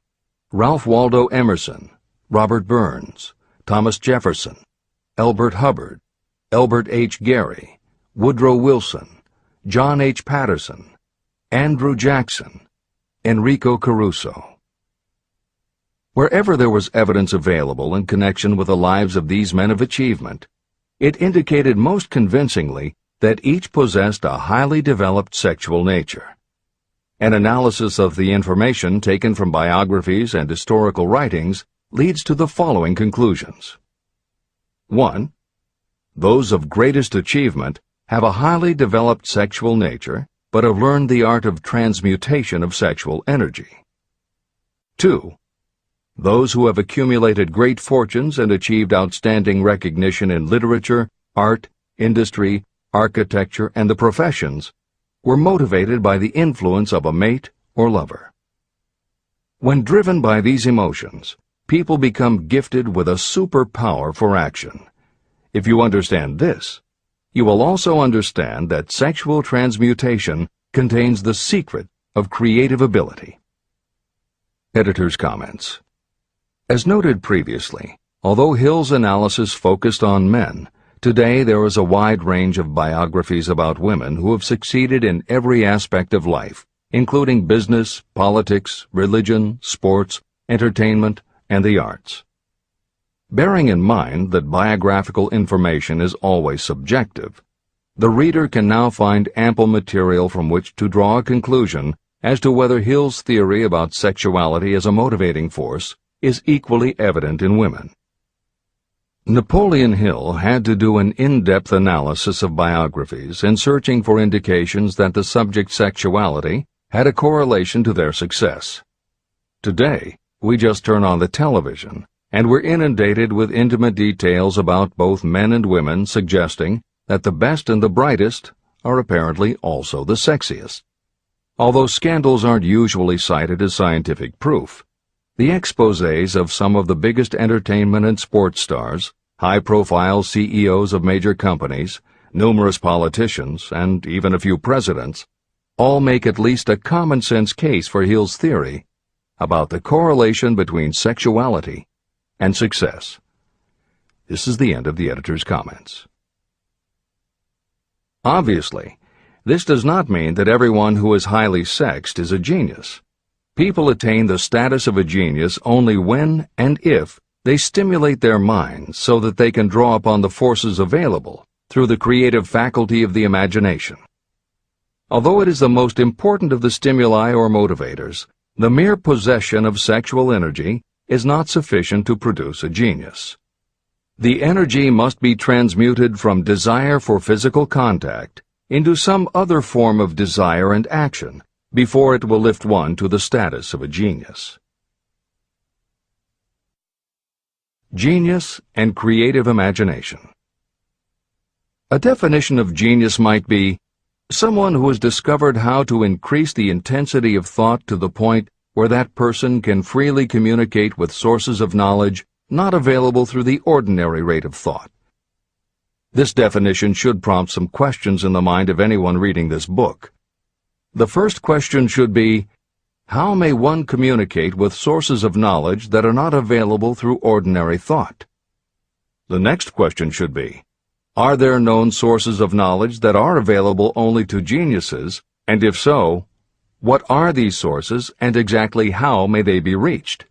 Ralph Waldo Emerson, Robert Burns, Thomas Jefferson, Elbert Hubbard, Elbert H. Gary, Woodrow Wilson, John H. Patterson, Andrew Jackson, Enrico Caruso. Wherever there was evidence available in connection with the lives of these men of achievement, it indicated most convincingly that each possessed a highly developed sexual nature. An analysis of the information taken from biographies and historical writings leads to the following conclusions. 1. Those of greatest achievement have a highly developed sexual nature, but have learned the art of transmutation of sexual energy. 2. Those who have accumulated great fortunes and achieved outstanding recognition in literature, art, industry, architecture, and the professions were motivated by the influence of a mate or lover. When driven by these emotions, people become gifted with a superpower for action. If you understand this, you will also understand that sexual transmutation contains the secret of creative ability. Editor's comments. As noted previously, although Hill's analysis focused on men, today there is a wide range of biographies about women who have succeeded in every aspect of life, including business, politics, religion, sports, entertainment, and the arts. Bearing in mind that biographical information is always subjective, the reader can now find ample material from which to draw a conclusion as to whether Hill's theory about sexuality as a motivating force is equally evident in women. Napoleon Hill had to do an in-depth analysis of biographies in searching for indications that the subject's sexuality had a correlation to their success. Today, we just turn on the television, and we're inundated with intimate details about both men and women suggesting that the best and the brightest are apparently also the sexiest. Although scandals aren't usually cited as scientific proof, the exposés of some of the biggest entertainment and sports stars, high-profile CEOs of major companies, numerous politicians, and even a few presidents, all make at least a common-sense case for Hill's theory about the correlation between sexuality and success. This is the end of the editor's comments. Obviously, this does not mean that everyone who is highly sexed is a genius. People attain the status of a genius only when and if they stimulate their minds so that they can draw upon the forces available through the creative faculty of the imagination. Although it is the most important of the stimuli or motivators, the mere possession of sexual energy is not sufficient to produce a genius. The energy must be transmuted from desire for physical contact into some other form of desire and action before it will lift one to the status of a genius. Genius and creative imagination. A definition of genius might be someone who has discovered how to increase the intensity of thought to the point where that person can freely communicate with sources of knowledge not available through the ordinary rate of thought. This definition should prompt some questions in the mind of anyone reading this book. The first question should be, how may one communicate with sources of knowledge that are not available through ordinary thought? The next question should be, are there known sources of knowledge that are available only to geniuses, and if so, what are these sources and exactly how may they be reached?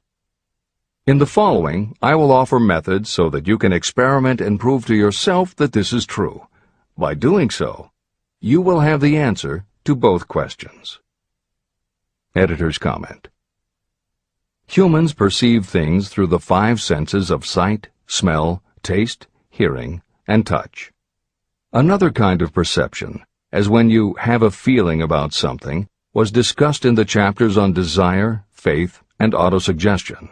In the following, I will offer methods so that you can experiment and prove to yourself that this is true. By doing so, you will have the answer to both questions. Editor's comment. Humans perceive things through the 5 senses of sight, smell, taste, hearing, and touch. Another kind of perception, as when you have a feeling about something, was discussed in the chapters on desire, faith, and autosuggestion.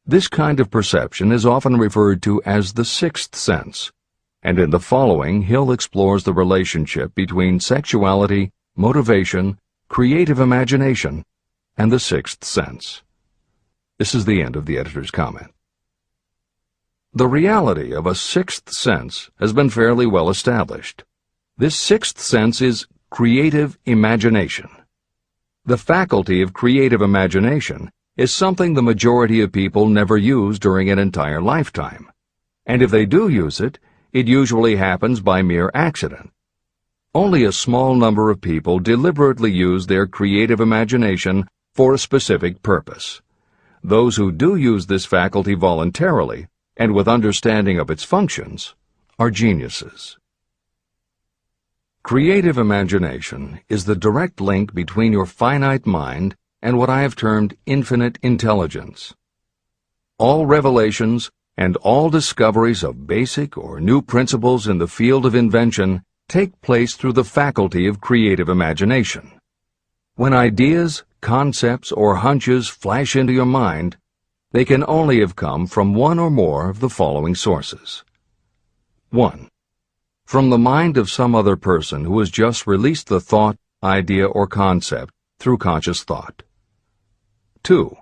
This kind of perception is often referred to as the 6th sense, and in the following Hill explores the relationship between sexuality, motivation, creative imagination, and the 6th sense. This is the end of the editor's comment. The reality of a 6th sense has been fairly well established. This 6th sense is creative imagination. The faculty of creative imagination is something the majority of people never use during an entire lifetime, and if they do use it, it usually happens by mere accident. Only a small number of people deliberately use their creative imagination for a specific purpose. Those who do use this faculty voluntarily and with understanding of its functions are geniuses. Creative imagination is the direct link between your finite mind and what I have termed infinite intelligence. All revelations and all discoveries of basic or new principles in the field of invention take place through the faculty of creative imagination. When ideas, concepts, or hunches flash into your mind, they can only have come from one or more of the following sources. 1. From the mind of some other person who has just released the thought, idea, or concept through conscious thought. 2.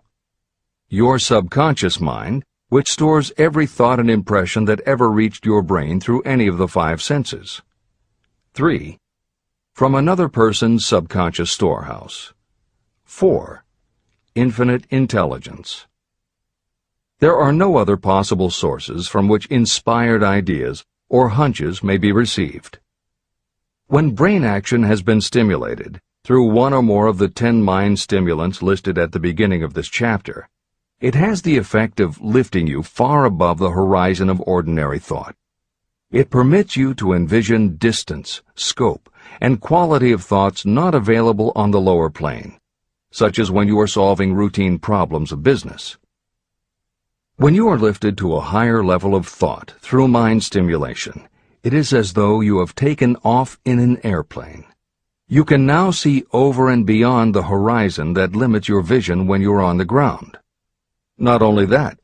Your subconscious mind, which stores every thought and impression that ever reached your brain through any of the 5 senses. 3. From another person's subconscious storehouse. 4. Infinite intelligence. There are no other possible sources from which inspired ideas or hunches may be received. When brain action has been stimulated through one or more of the 10 mind stimulants listed at the beginning of this chapter, it has the effect of lifting you far above the horizon of ordinary thought. It permits you to envision distance, scope, and quality of thoughts not available on the lower plane, such as when you are solving routine problems of business. When you are lifted to a higher level of thought through mind stimulation, it is as though you have taken off in an airplane. You can now see over and beyond the horizon that limits your vision when you are on the ground. Not only that,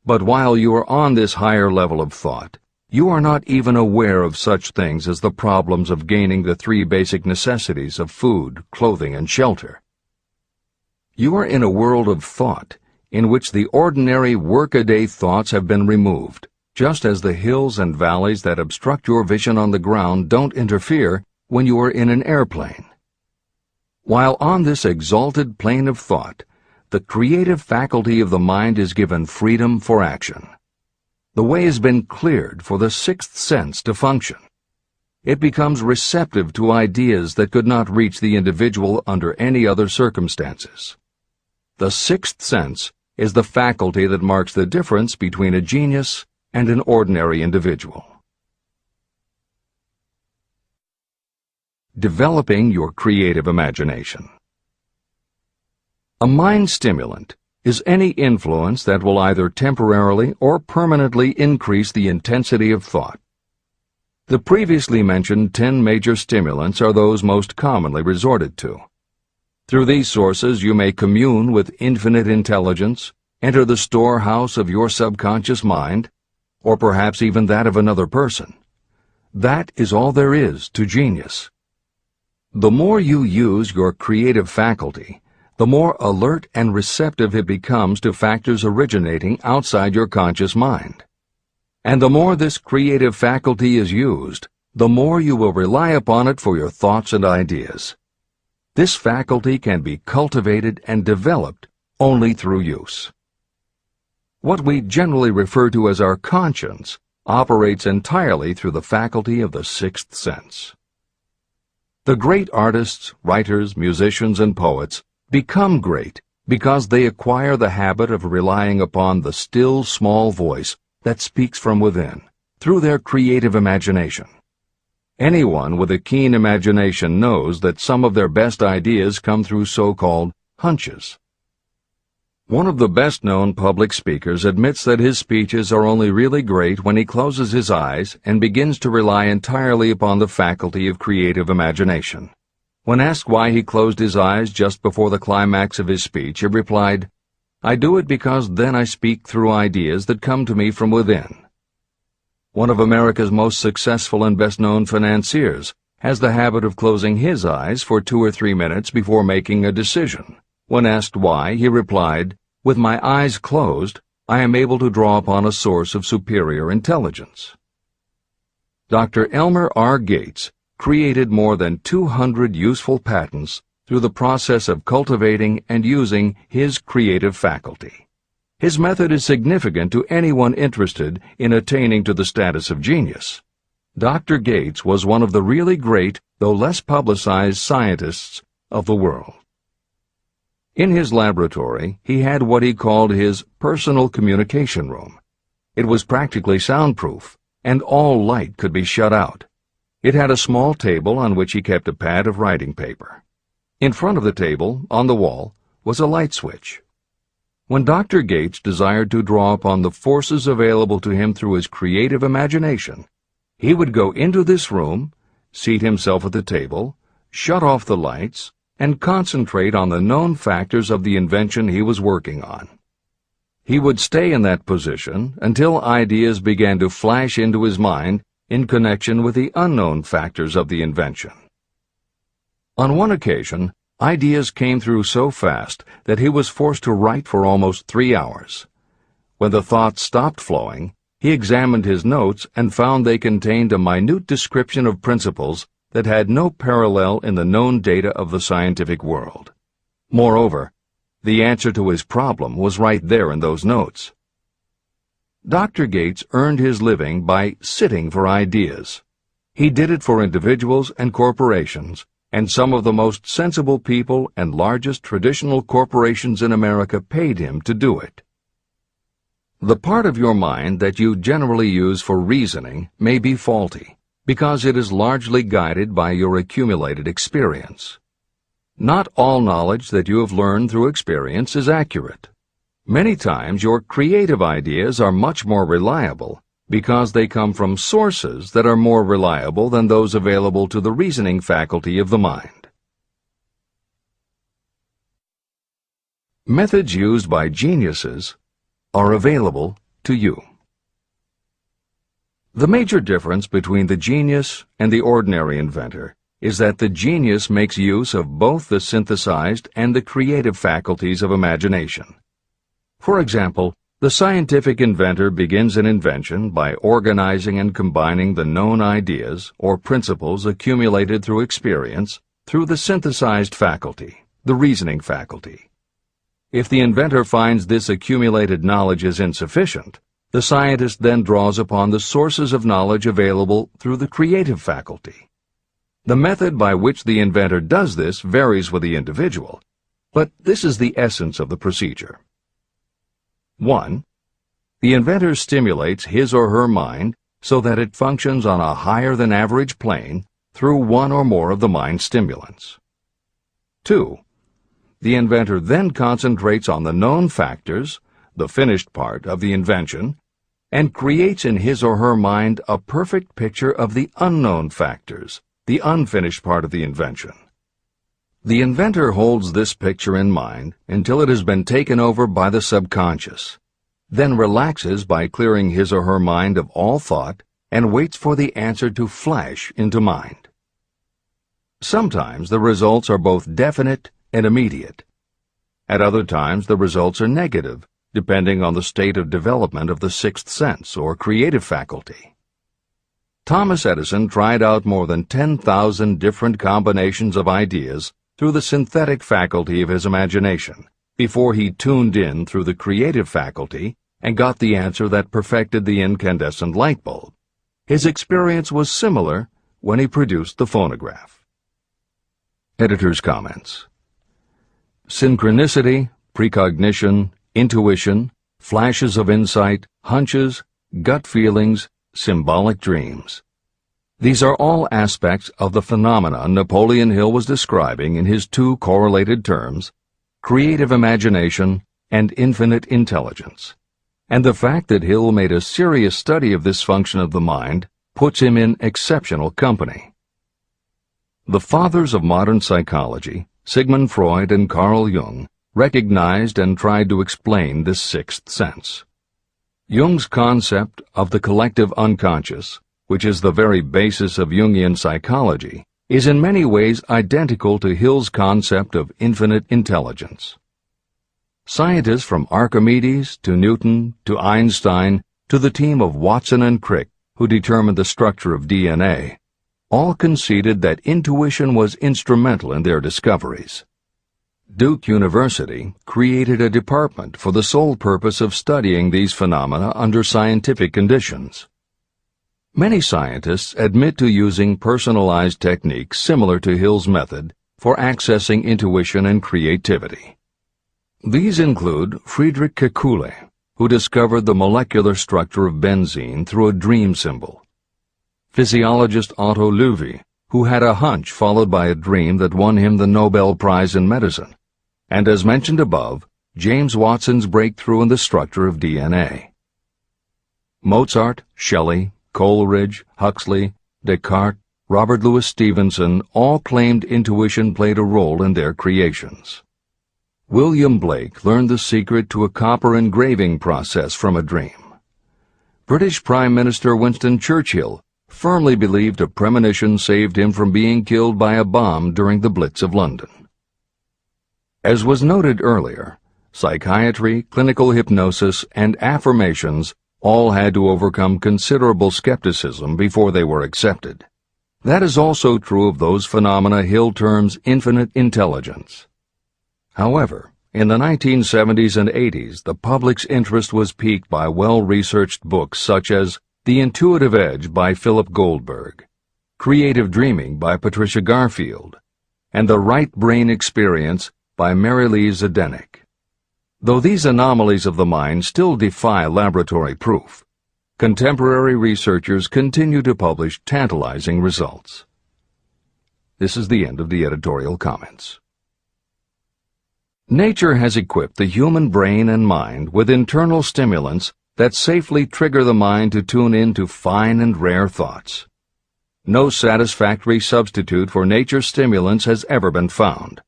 but while you are on this higher level of thought, you are not even aware of such things as the problems of gaining the 3 basic necessities of food, clothing, and shelter. You are in a world of thought in which the ordinary workaday thoughts have been removed, just as the hills and valleys that obstruct your vision on the ground don't interfere when you are in an airplane. While on this exalted plane of thought, the creative faculty of the mind is given freedom for action. The way has been cleared for the sixth sense to function. It becomes receptive to ideas that could not reach the individual under any other circumstances. The sixth sense is the faculty that marks the difference between a genius and an ordinary individual. Developing your creative imagination. A mind stimulant is any influence that will either temporarily or permanently increase the intensity of thought. The previously mentioned 10 major stimulants are those most commonly resorted to. Through these sources you may commune with infinite intelligence, enter the storehouse of your subconscious mind, or perhaps even that of another person. That is all there is to genius. The more you use your creative faculty, the more alert and receptive it becomes to factors originating outside your conscious mind. And the more this creative faculty is used, the more you will rely upon it for your thoughts and ideas. This faculty can be cultivated and developed only through use. What we generally refer to as our conscience operates entirely through the faculty of the sixth sense. The great artists, writers, musicians, and poets become great because they acquire the habit of relying upon the still small voice that speaks from within, through their creative imagination. Anyone with a keen imagination knows that some of their best ideas come through so-called hunches. One of the best-known public speakers admits that his speeches are only really great when he closes his eyes and begins to rely entirely upon the faculty of creative imagination. When asked why he closed his eyes just before the climax of his speech, he replied, "I do it because then I speak through ideas that come to me from within." One of America's most successful and best-known financiers has the habit of closing his eyes for 2 or 3 minutes before making a decision. When asked why, he replied, "With my eyes closed, I am able to draw upon a source of superior intelligence." Dr. Elmer R. Gates created more than 200 useful patents through the process of cultivating and using his creative faculty. His method is significant to anyone interested in attaining to the status of genius. Dr. Gates was one of the really great, though less publicized, scientists of the world. In his laboratory, he had what he called his personal communication room. It was practically soundproof, and all light could be shut out. It had a small table on which he kept a pad of writing paper. In front of the table, on the wall, was a light switch. When Dr. Gates desired to draw upon the forces available to him through his creative imagination, he would go into this room, seat himself at the table, shut off the lights, and concentrate on the known factors of the invention he was working on. He would stay in that position until ideas began to flash into his mind in connection with the unknown factors of the invention. On one occasion, ideas came through so fast that he was forced to write for almost 3 hours. When the thoughts stopped flowing, he examined his notes and found they contained a minute description of principles that had no parallel in the known data of the scientific world. Moreover, the answer to his problem was right there in those notes. Dr. Gates earned his living by sitting for ideas. He did it for individuals and corporations, and some of the most sensible people and largest traditional corporations in America paid him to do it. The part of your mind that you generally use for reasoning may be faulty, because it is largely guided by your accumulated experience. Not all knowledge that you have learned through experience is accurate. Many times your creative ideas are much more reliable because they come from sources that are more reliable than those available to the reasoning faculty of the mind. Methods used by geniuses are available to you. The major difference between the genius and the ordinary inventor is that the genius makes use of both the synthesized and the creative faculties of imagination. For example, the scientific inventor begins an invention by organizing and combining the known ideas or principles accumulated through experience through the synthesized faculty, the reasoning faculty. If the inventor finds this accumulated knowledge is insufficient, the scientist then draws upon the sources of knowledge available through the creative faculty. The method by which the inventor does this varies with the individual, but this is the essence of the procedure. 1. The inventor stimulates his or her mind so that it functions on a higher-than-average plane through one or more of the mind stimulants. 2. The inventor then concentrates on the known factors, the finished part of the invention, and creates in his or her mind a perfect picture of the unknown factors, the unfinished part of the invention. The inventor holds this picture in mind until it has been taken over by the subconscious, then relaxes by clearing his or her mind of all thought and waits for the answer to flash into mind. Sometimes the results are both definite and immediate. At other times the results are negative, depending on the state of development of the sixth sense or creative faculty. Thomas Edison tried out more than 10,000 different combinations of ideas through the synthetic faculty of his imagination before he tuned in through the creative faculty and got the answer that perfected the incandescent light bulb. His experience was similar when he produced the phonograph. Editor's comments. Synchronicity, precognition, intuition, flashes of insight, hunches, gut feelings, symbolic dreams. These are all aspects of the phenomena Napoleon Hill was describing in his two correlated terms, creative imagination and infinite intelligence. And the fact that Hill made a serious study of this function of the mind puts him in exceptional company. The fathers of modern psychology, Sigmund Freud and Carl Jung, recognized and tried to explain this sixth sense. Jung's concept of the collective unconscious, which is the very basis of Jungian psychology, is in many ways identical to Hill's concept of infinite intelligence. Scientists from Archimedes to Newton to Einstein to the team of Watson and Crick, who determined the structure of DNA, all conceded that intuition was instrumental in their discoveries. Duke University created a department for the sole purpose of studying these phenomena under scientific conditions. Many scientists admit to using personalized techniques similar to Hill's method for accessing intuition and creativity. These include Friedrich Kekule, who discovered the molecular structure of benzene through a dream symbol; physiologist Otto Loewi, who had a hunch followed by a dream that won him the Nobel Prize in Medicine; and as mentioned above, James Watson's breakthrough in the structure of DNA. Mozart, Shelley, Coleridge, Huxley, Descartes, Robert Louis Stevenson all claimed intuition played a role in their creations. William Blake learned the secret to a copper engraving process from a dream. British Prime Minister Winston Churchill firmly believed a premonition saved him from being killed by a bomb during the Blitz of London. As was noted earlier, psychiatry, clinical hypnosis, and affirmations all had to overcome considerable skepticism before they were accepted. That is also true of those phenomena Hill terms infinite intelligence. However, in the 1970s and 80s, the public's interest was piqued by well-researched books such as The Intuitive Edge by Philip Goldberg, Creative Dreaming by Patricia Garfield, and The Right Brain Experience by Mary Lee Zdenek. Though these anomalies of the mind still defy laboratory proof, contemporary researchers continue to publish tantalizing results. This is the end of the editorial comments. Nature has equipped the human brain and mind with internal stimulants that safely trigger the mind to tune in to fine and rare thoughts. No satisfactory substitute for nature's stimulants has ever been found.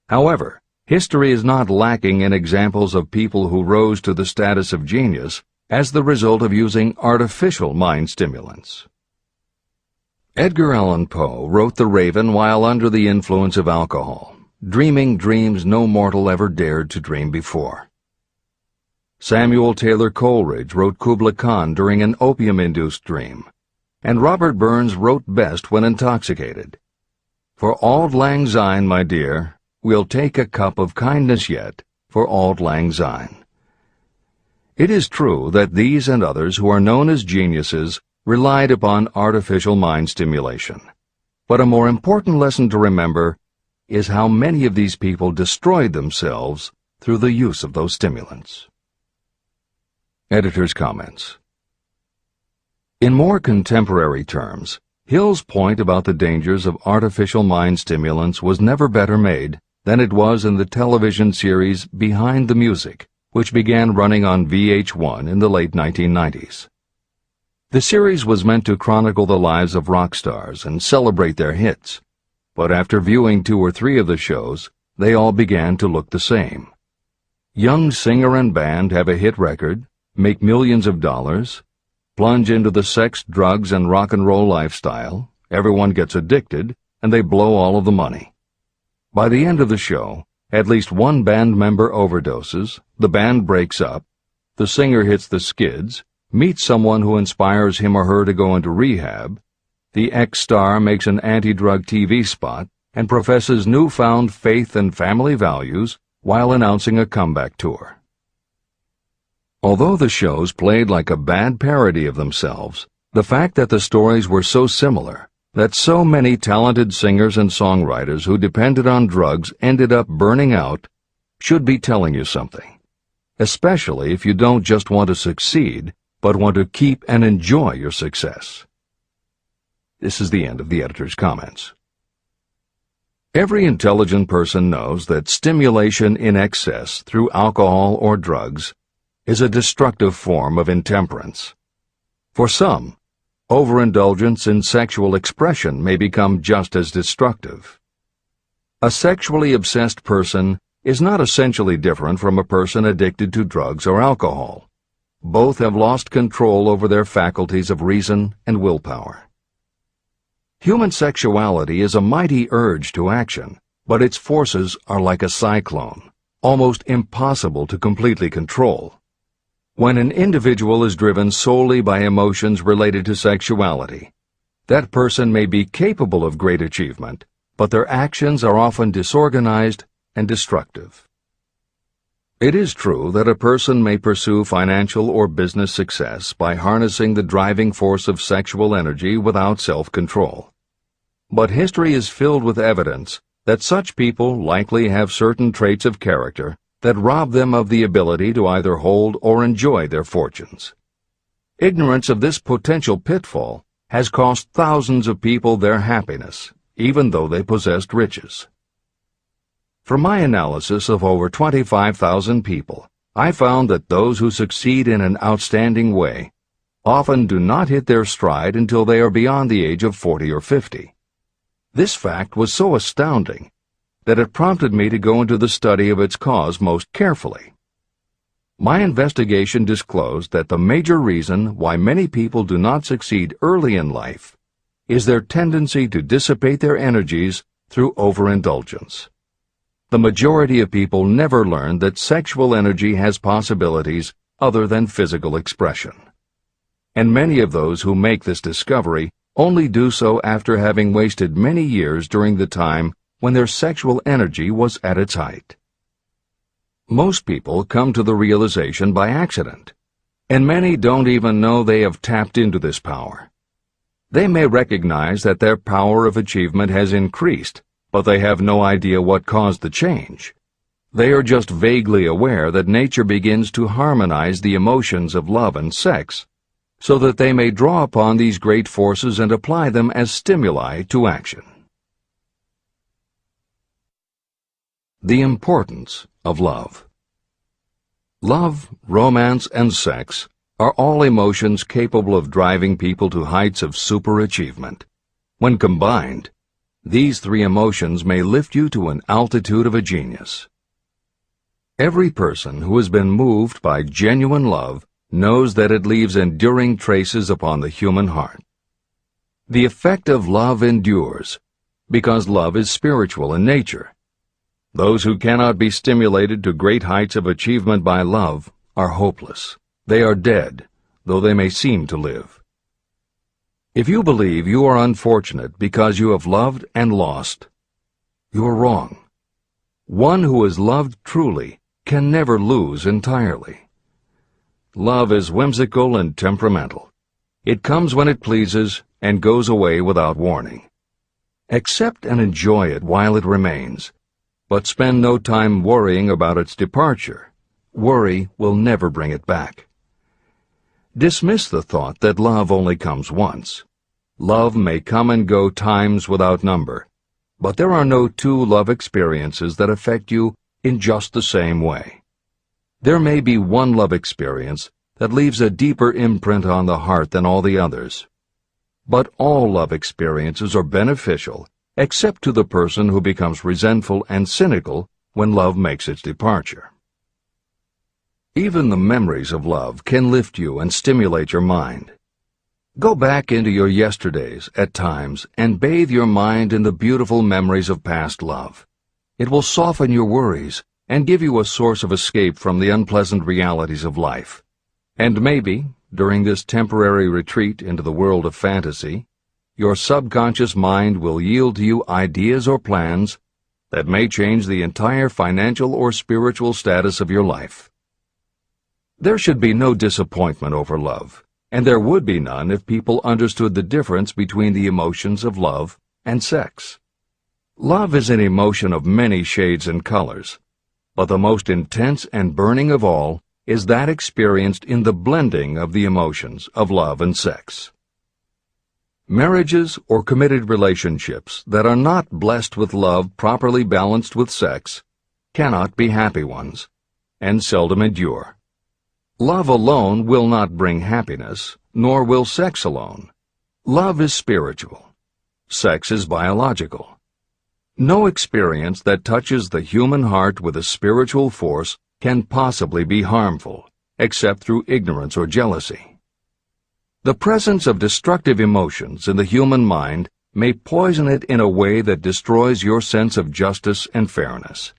However, history is not lacking in examples of people who rose to the status of genius as the result of using artificial mind stimulants. Edgar Allan Poe wrote The Raven while under the influence of alcohol, dreaming dreams no mortal ever dared to dream before. Samuel Taylor Coleridge wrote Kubla Khan during an opium-induced dream, and Robert Burns wrote best when intoxicated. For auld lang syne, my dear, we'll take a cup of kindness yet, for Auld Lang Syne. It is true that these and others who are known as geniuses relied upon artificial mind stimulation. But a more important lesson to remember is how many of these people destroyed themselves through the use of those stimulants. Editor's comments. In more contemporary terms, Hill's point about the dangers of artificial mind stimulants was never better made than it was in the television series Behind the Music, which began running on VH1 in the late 1990s. The series was meant to chronicle the lives of rock stars and celebrate their hits, but after viewing 2 or 3 of the shows, they all began to look the same. Young singer and band have a hit record, make millions of dollars, plunge into the sex, drugs, and rock and roll lifestyle, everyone gets addicted, and they blow all of the money. By the end of the show, at least one band member overdoses, the band breaks up, the singer hits the skids, meets someone who inspires him or her to go into rehab, the ex-star makes an anti-drug TV spot and professes newfound faith and family values while announcing a comeback tour. Although the shows played like a bad parody of themselves, the fact that the stories were so similar, that so many talented singers and songwriters who depended on drugs ended up burning out, should be telling you something, especially if you don't just want to succeed, but want to keep and enjoy your success. This is the end of the editor's comments. Every intelligent person knows that stimulation in excess through alcohol or drugs is a destructive form of intemperance. For some, overindulgence in sexual expression may become just as destructive. A sexually obsessed person is not essentially different from a person addicted to drugs or alcohol. Both have lost control over their faculties of reason and willpower. Human sexuality is a mighty urge to action, but its forces are like a cyclone, almost impossible to completely control. When an individual is driven solely by emotions related to sexuality, that person may be capable of great achievement, but their actions are often disorganized and destructive. It is true that a person may pursue financial or business success by harnessing the driving force of sexual energy without self-control. But history is filled with evidence that such people likely have certain traits of character that rob them of the ability to either hold or enjoy their fortunes. Ignorance of this potential pitfall has cost thousands of people their happiness, even though they possessed riches. From my analysis of over 25,000 people, I found that those who succeed in an outstanding way often do not hit their stride until they are beyond the age of 40 or 50. This fact was so astounding that it prompted me to go into the study of its cause most carefully. My investigation disclosed that the major reason why many people do not succeed early in life is their tendency to dissipate their energies through overindulgence. The majority of people never learn that sexual energy has possibilities other than physical expression. And many of those who make this discovery only do so after having wasted many years during the time when their sexual energy was at its height. Most people come to the realization by accident, and many don't even know they have tapped into this power. They may recognize that their power of achievement has increased, but they have no idea what caused the change. They are just vaguely aware that nature begins to harmonize the emotions of love and sex, so that they may draw upon these great forces and apply them as stimuli to action. The importance of love. Love, romance, and sex are all emotions capable of driving people to heights of superachievement. When combined, these 3 emotions may lift you to an altitude of a genius. Every person who has been moved by genuine love knows that it leaves enduring traces upon the human heart. The effect of love endures, because love is spiritual in nature. Those who cannot be stimulated to great heights of achievement by love are hopeless. They are dead, though they may seem to live. If you believe you are unfortunate because you have loved and lost, you are wrong. One who has loved truly can never lose entirely. Love is whimsical and temperamental. It comes when it pleases and goes away without warning. Accept and enjoy it while it remains, but spend no time worrying about its departure. Worry will never bring it back. Dismiss the thought that love only comes once. Love may come and go times without number, but there are no two love experiences that affect you in just the same way. There may be one love experience that leaves a deeper imprint on the heart than all the others. But all love experiences are beneficial, except to the person who becomes resentful and cynical when love makes its departure. Even the memories of love can lift you and stimulate your mind. Go back into your yesterdays at times and bathe your mind in the beautiful memories of past love. It will soften your worries and give you a source of escape from the unpleasant realities of life. And maybe, during this temporary retreat into the world of fantasy, your subconscious mind will yield to you ideas or plans that may change the entire financial or spiritual status of your life. There should be no disappointment over love, and there would be none if people understood the difference between the emotions of love and sex. Love is an emotion of many shades and colors, but the most intense and burning of all is that experienced in the blending of the emotions of love and sex. Marriages or committed relationships that are not blessed with love properly balanced with sex cannot be happy ones, and seldom endure. Love alone will not bring happiness, nor will sex alone. Love is spiritual. Sex is biological. No experience that touches the human heart with a spiritual force can possibly be harmful, except through ignorance or jealousy. The presence of destructive emotions in the human mind may poison it in a way that destroys your sense of justice and fairness.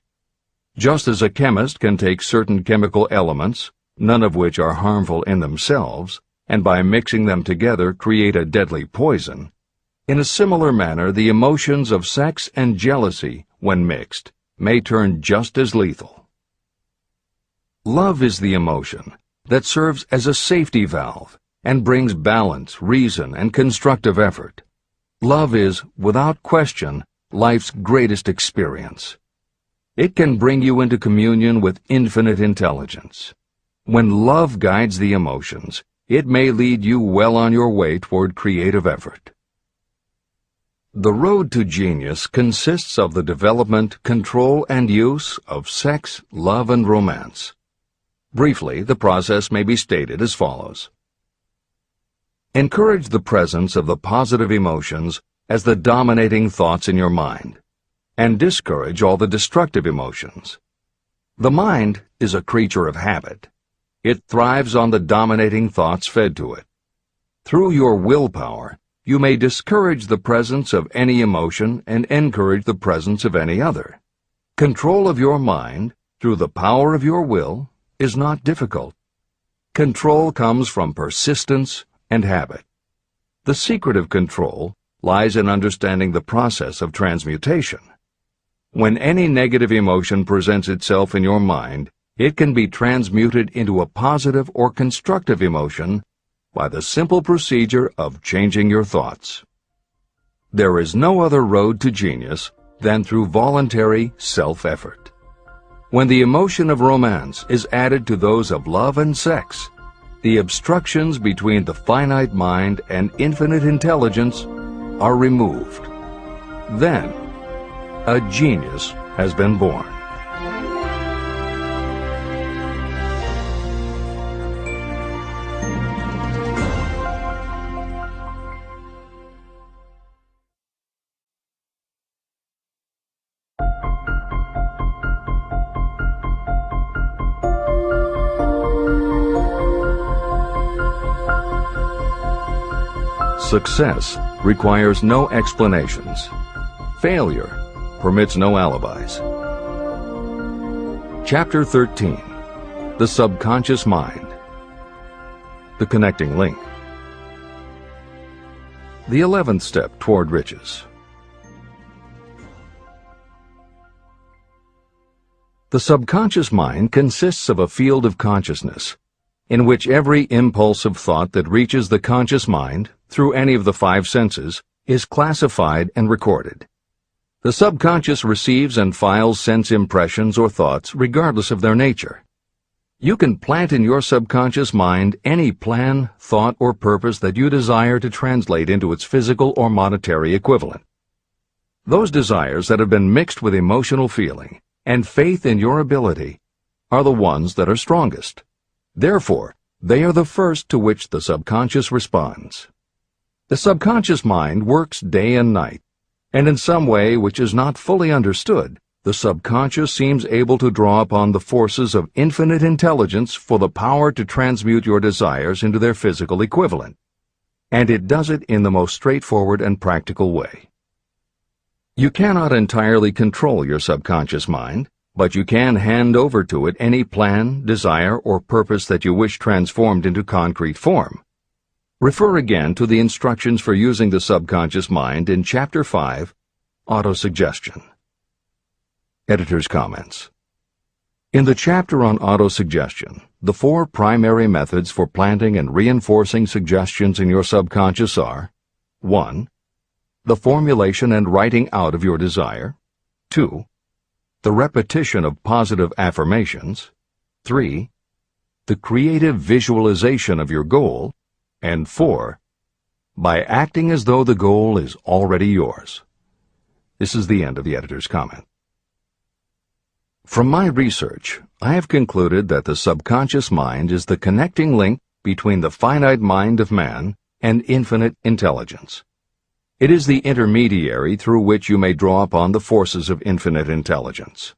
Just as a chemist can take certain chemical elements, none of which are harmful in themselves, and by mixing them together create a deadly poison, in a similar manner the emotions of sex and jealousy, when mixed, may turn just as lethal. Love is the emotion that serves as a safety valve and brings balance, reason, and constructive effort. Love is, without question, life's greatest experience. It can bring you into communion with infinite intelligence. When love guides the emotions, it may lead you well on your way toward creative effort. The road to genius consists of the development, control, and use of sex, love, and romance. Briefly, the process may be stated as follows. Encourage the presence of the positive emotions as the dominating thoughts in your mind, and discourage all the destructive emotions. The mind is a creature of habit. It thrives on the dominating thoughts fed to it. Through your willpower, you may discourage the presence of any emotion and encourage the presence of any other. Control of your mind, through the power of your will, is not difficult. Control comes from persistence and habit. The secret of control lies in understanding the process of transmutation. When any negative emotion presents itself in your mind, it can be transmuted into a positive or constructive emotion by the simple procedure of changing your thoughts. There is no other road to genius than through voluntary self-effort. When the emotion of romance is added to those of love and sex, the obstructions between the finite mind and infinite intelligence are removed. Then, a genius has been born. Success requires no explanations. Failure permits no alibis. Chapter 13. The Subconscious Mind. The Connecting Link. The 11th Step Toward Riches. The subconscious mind consists of a field of consciousness, in which every impulsive thought that reaches the conscious mind, through any of the five senses, is classified and recorded. The subconscious receives and files sense impressions or thoughts regardless of their nature. You can plant in your subconscious mind any plan, thought, or purpose that you desire to translate into its physical or monetary equivalent. Those desires that have been mixed with emotional feeling and faith in your ability are the ones that are strongest. Therefore, they are the first to which the subconscious responds. The subconscious mind works day and night, and in some way which is not fully understood, the subconscious seems able to draw upon the forces of infinite intelligence for the power to transmute your desires into their physical equivalent. And it does it in the most straightforward and practical way. You cannot entirely control your subconscious mind, but you can hand over to it any plan, desire, or purpose that you wish transformed into concrete form. Refer again to the instructions for using the subconscious mind in Chapter 5, Autosuggestion. Editor's comments. In the chapter on autosuggestion, the four primary methods for planting and reinforcing suggestions in your subconscious are: 1. The formulation and writing out of your desire. 2. The repetition of positive affirmations. 3. The creative visualization of your goal. And 4. By acting as though the goal is already yours. This is the end of the editor's comment. From my research, I have concluded that the subconscious mind is the connecting link between the finite mind of man and infinite intelligence. It is the intermediary through which you may draw upon the forces of infinite intelligence.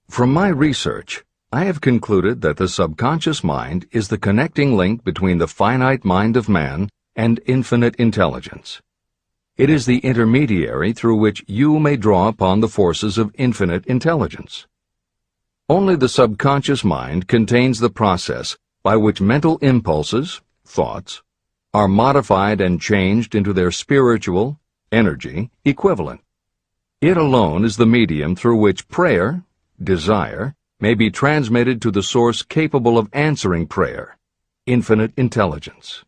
From my research, I have concluded that the subconscious mind is the connecting link between the finite mind of man and infinite intelligence. It is the intermediary through which you may draw upon the forces of infinite intelligence. Only the subconscious mind contains the process by which mental impulses, thoughts, are modified and changed into their spiritual, energy, equivalent. It alone is the medium through which prayer, desire, may be transmitted to the source capable of answering prayer, infinite intelligence.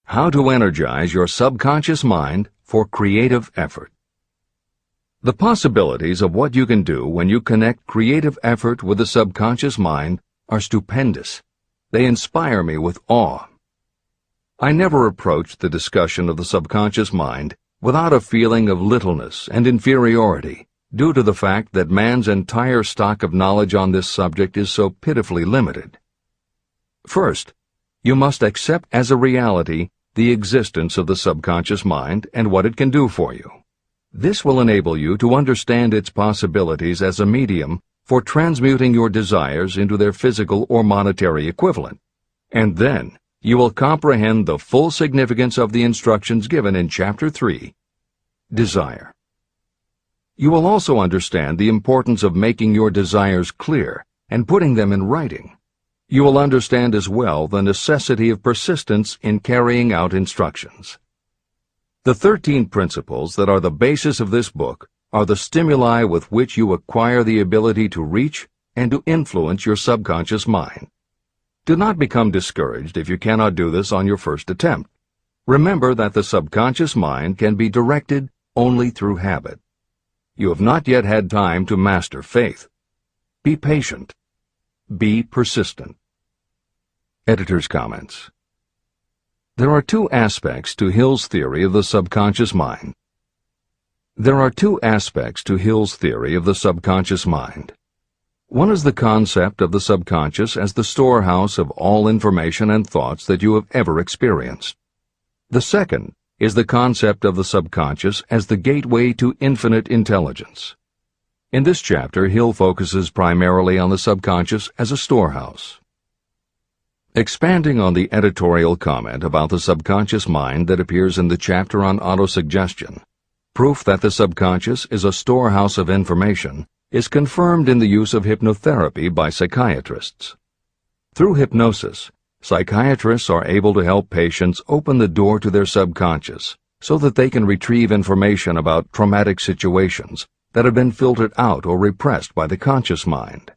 How to energize your subconscious mind for creative effort. The possibilities of what you can do when you connect creative effort with the subconscious mind are stupendous. They inspire me with awe. I never approached the discussion of the subconscious mind without a feeling of littleness and inferiority, due to the fact that man's entire stock of knowledge on this subject is so pitifully limited. First, you must accept as a reality the existence of the subconscious mind and what it can do for you. This will enable you to understand its possibilities as a medium for transmuting your desires into their physical or monetary equivalent, and then you will comprehend the full significance of the instructions given in Chapter 3, Desire. You will also understand the importance of making your desires clear and putting them in writing. You will understand as well the necessity of persistence in carrying out instructions. The 13 principles that are the basis of this book are the stimuli with which you acquire the ability to reach and to influence your subconscious mind. Do not become discouraged if you cannot do this on your first attempt. Remember that the subconscious mind can be directed only through habit. You have not yet had time to master faith. Be patient. Be persistent. Editor's comments. There are two aspects to Hill's theory of the subconscious mind. There are two aspects to Hill's theory of the subconscious mind. One is the concept of the subconscious as the storehouse of all information and thoughts that you have ever experienced. The second is the concept of the subconscious as the gateway to infinite intelligence. In this chapter, Hill focuses primarily on the subconscious as a storehouse. Expanding on the editorial comment about the subconscious mind that appears in the chapter on autosuggestion, proof that the subconscious is a storehouse of information is confirmed in the use of hypnotherapy by psychiatrists. Through hypnosis, psychiatrists are able to help patients open the door to their subconscious so that they can retrieve information about traumatic situations that have been filtered out or repressed by the conscious mind.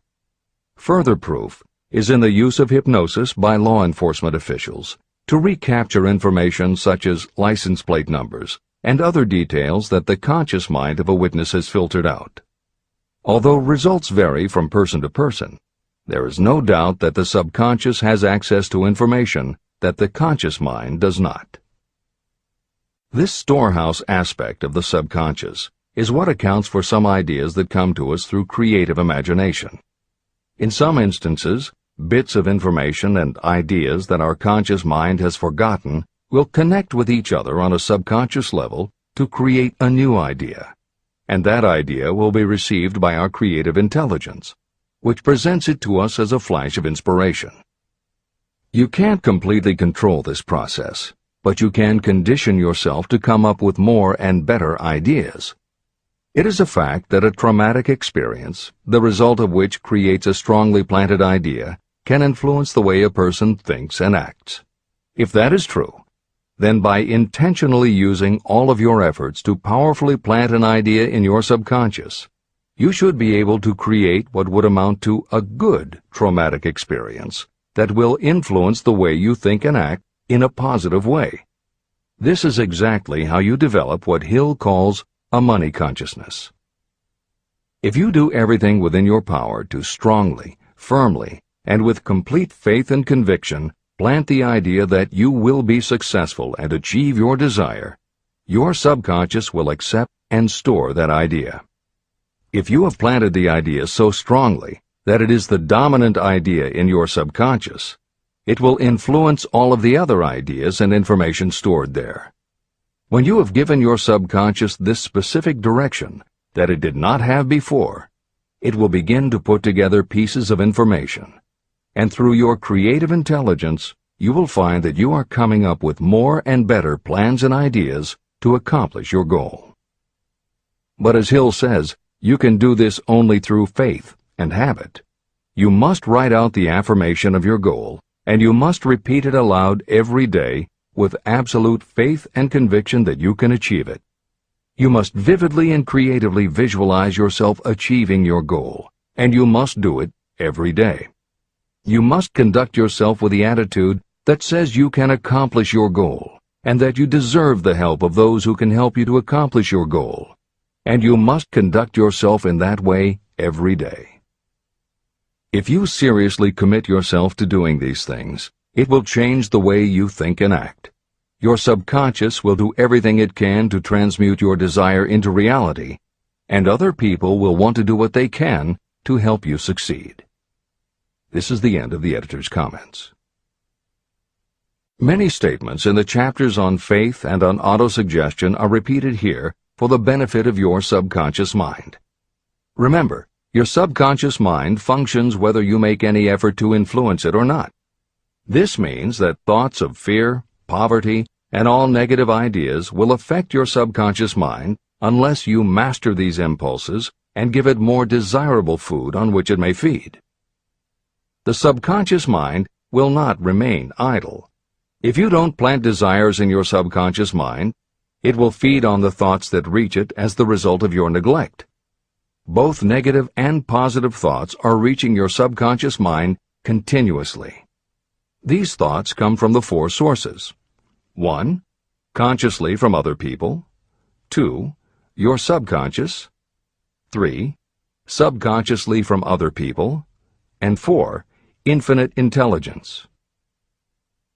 Further proof is in the use of hypnosis by law enforcement officials to recapture information such as license plate numbers and other details that the conscious mind of a witness has filtered out. Although results vary from person to person, there is no doubt that the subconscious has access to information that the conscious mind does not. This storehouse aspect of the subconscious is what accounts for some ideas that come to us through creative imagination. In some instances, bits of information and ideas that our conscious mind has forgotten will connect with each other on a subconscious level to create a new idea, and that idea will be received by our creative intelligence, which presents it to us as a flash of inspiration. You can't completely control this process, but you can condition yourself to come up with more and better ideas. It is a fact that a traumatic experience, the result of which creates a strongly planted idea, can influence the way a person thinks and acts. If that is true, then by intentionally using all of your efforts to powerfully plant an idea in your subconscious, you should be able to create what would amount to a good traumatic experience that will influence the way you think and act in a positive way. This is exactly how you develop what Hill calls a money consciousness. If you do everything within your power to strongly, firmly, and with complete faith and conviction plant the idea that you will be successful and achieve your desire, your subconscious will accept and store that idea. If you have planted the idea so strongly that it is the dominant idea in your subconscious, it will influence all of the other ideas and information stored there. When you have given your subconscious this specific direction that it did not have before, it will begin to put together pieces of information, and through your creative intelligence, you will find that you are coming up with more and better plans and ideas to accomplish your goal. But as Hill says, you can do this only through faith and habit. You must write out the affirmation of your goal, and you must repeat it aloud every day with absolute faith and conviction that you can achieve it. You must vividly and creatively visualize yourself achieving your goal, and you must do it every day. You must conduct yourself with the attitude that says you can accomplish your goal, and that you deserve the help of those who can help you to accomplish your goal. And you must conduct yourself in that way every day. If you seriously commit yourself to doing these things, it will change the way you think and act. Your subconscious will do everything it can to transmute your desire into reality, and other people will want to do what they can to help you succeed. This is the end of the editor's comments. Many statements in the chapters on faith and on autosuggestion are repeated here for the benefit of your subconscious mind. Remember, your subconscious mind functions whether you make any effort to influence it or not. This means that thoughts of fear, poverty, and all negative ideas will affect your subconscious mind unless you master these impulses and give it more desirable food on which it may feed. The subconscious mind will not remain idle. If you don't plant desires in your subconscious mind, it will feed on the thoughts that reach it as the result of your neglect. Both negative and positive thoughts are reaching your subconscious mind continuously. These thoughts come from the four sources. 1. Consciously from other people. 2. Your subconscious. 3. Subconsciously from other people. And 4. Infinite intelligence.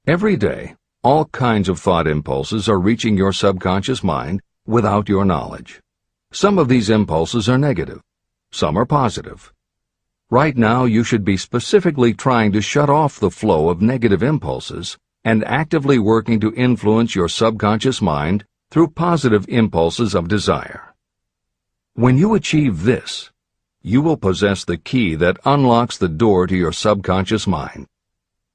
Every day, all kinds of thought impulses are reaching your subconscious mind without your knowledge. Some of these impulses are negative. Some are positive. Right now, you should be specifically trying to shut off the flow of negative impulses and actively working to influence your subconscious mind through positive impulses of desire. When you achieve this, you will possess the key that unlocks the door to your subconscious mind.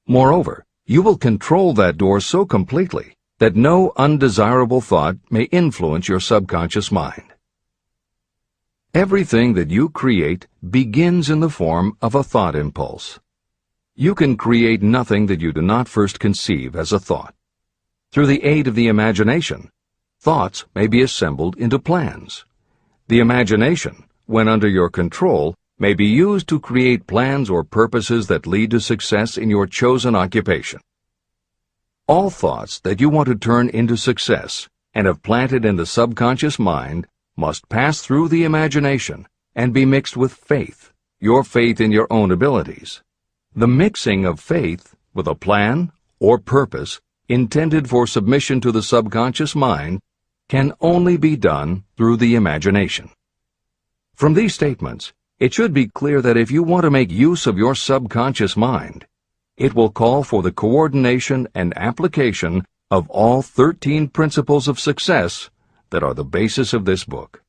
Moreover, you will control that door so completely that no undesirable thought may influence your subconscious mind. Everything that you create begins in the form of a thought impulse. You can create nothing that you do not first conceive as a thought. Through the aid of the imagination, thoughts may be assembled into plans. The imagination, when under your control, may be used to create plans or purposes that lead to success in your chosen occupation. All thoughts that you want to turn into success and have planted in the subconscious mind must pass through the imagination and be mixed with faith, your faith in your own abilities. The mixing of faith with a plan or purpose intended for submission to the subconscious mind can only be done through the imagination. From these statements, it should be clear that if you want to make use of your subconscious mind, it will call for the coordination and application of all 13 principles of success that are the basis of this book.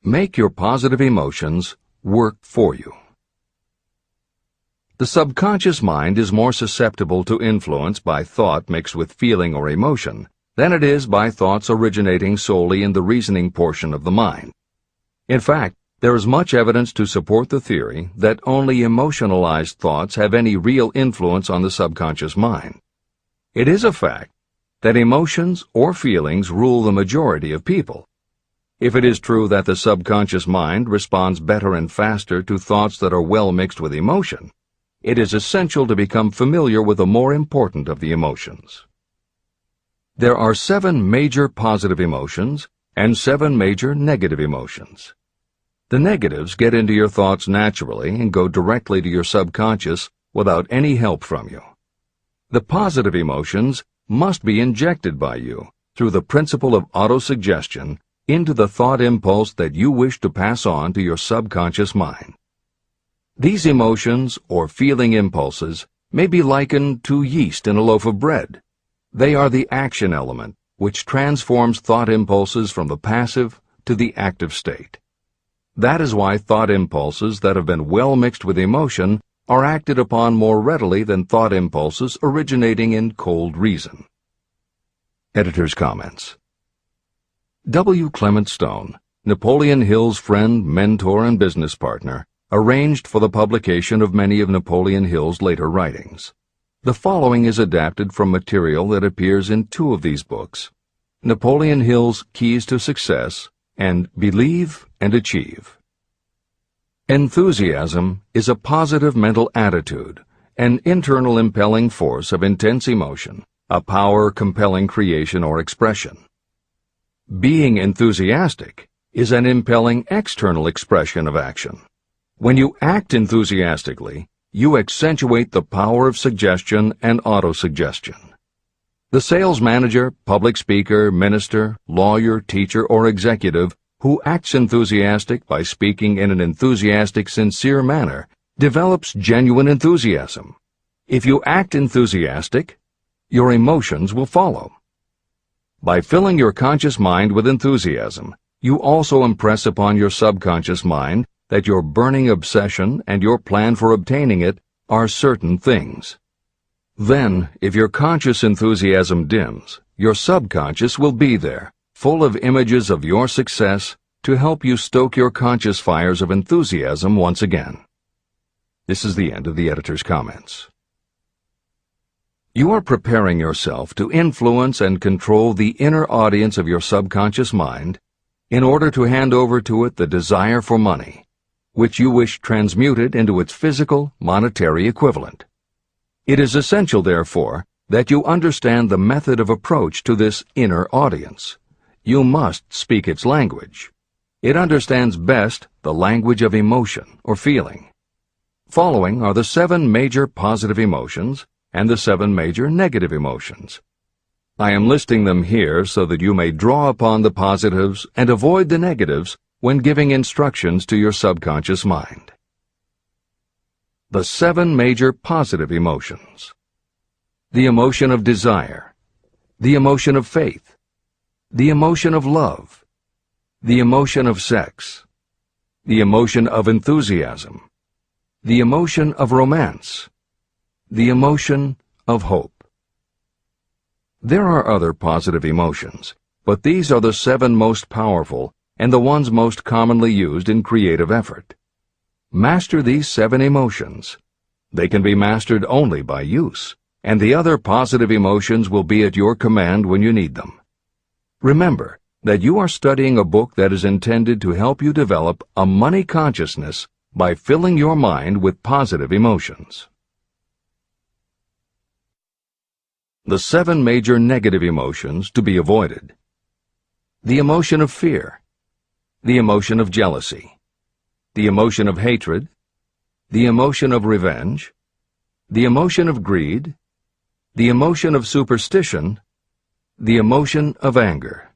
Make your positive emotions work for you. The subconscious mind is more susceptible to influence by thought mixed with feeling or emotion than it is by thoughts originating solely in the reasoning portion of the mind. In fact, there is much evidence to support the theory that only emotionalized thoughts have any real influence on the subconscious mind. It is a fact that emotions or feelings rule the majority of people. If it is true that the subconscious mind responds better and faster to thoughts that are well mixed with emotion, it is essential to become familiar with the more important of the emotions. There are 7 major positive emotions and 7 major negative emotions. The negatives get into your thoughts naturally and go directly to your subconscious without any help from you. The positive emotions must be injected by you through the principle of autosuggestion into the thought impulse that you wish to pass on to your subconscious mind. These emotions or feeling impulses may be likened to yeast in a loaf of bread. They are the action element which transforms thought impulses from the passive to the active state. That is why thought impulses that have been well mixed with emotion are acted upon more readily than thought impulses originating in cold reason. Editor's comments. W. Clement Stone, Napoleon Hill's friend, mentor, and business partner, arranged for the publication of many of Napoleon Hill's later writings. The following is adapted from material that appears in 2 of these books, Napoleon Hill's Keys to Success and Believe and Achieve. Enthusiasm is a positive mental attitude, an internal impelling force of intense emotion, a power compelling creation or expression. Being enthusiastic is an impelling external expression of action. When you act enthusiastically, you accentuate the power of suggestion and autosuggestion. The sales manager, public speaker, minister, lawyer, teacher, or executive who acts enthusiastic by speaking in an enthusiastic, sincere manner develops genuine enthusiasm. If you act enthusiastic, your emotions will follow. By filling your conscious mind with enthusiasm, you also impress upon your subconscious mind that your burning obsession and your plan for obtaining it are certain things. Then, if your conscious enthusiasm dims, your subconscious will be there, full of images of your success to help you stoke your conscious fires of enthusiasm once again. This is the end of the editor's comments. You are preparing yourself to influence and control the inner audience of your subconscious mind in order to hand over to it the desire for money, which you wish transmuted into its physical, monetary equivalent. It is essential, therefore, that you understand the method of approach to this inner audience. You must speak its language. It understands best the language of emotion or feeling. Following are the 7 major positive emotions and the 7 major negative emotions. I am listing them here so that you may draw upon the positives and avoid the negatives when giving instructions to your subconscious mind. The 7 major positive emotions. The emotion of desire, the emotion of faith, the emotion of love, the emotion of sex, the emotion of enthusiasm, the emotion of romance, the emotion of hope. There are other positive emotions, but these are the 7 most powerful and the ones most commonly used in creative effort. Master these 7 emotions. They can be mastered only by use, and the other positive emotions will be at your command when you need them. Remember, that you are studying a book that is intended to help you develop a money consciousness by filling your mind with positive emotions. The 7 major negative emotions to be avoided. The emotion of fear, the emotion of jealousy, the emotion of hatred, the emotion of revenge, the emotion of greed, the emotion of superstition, the emotion of anger.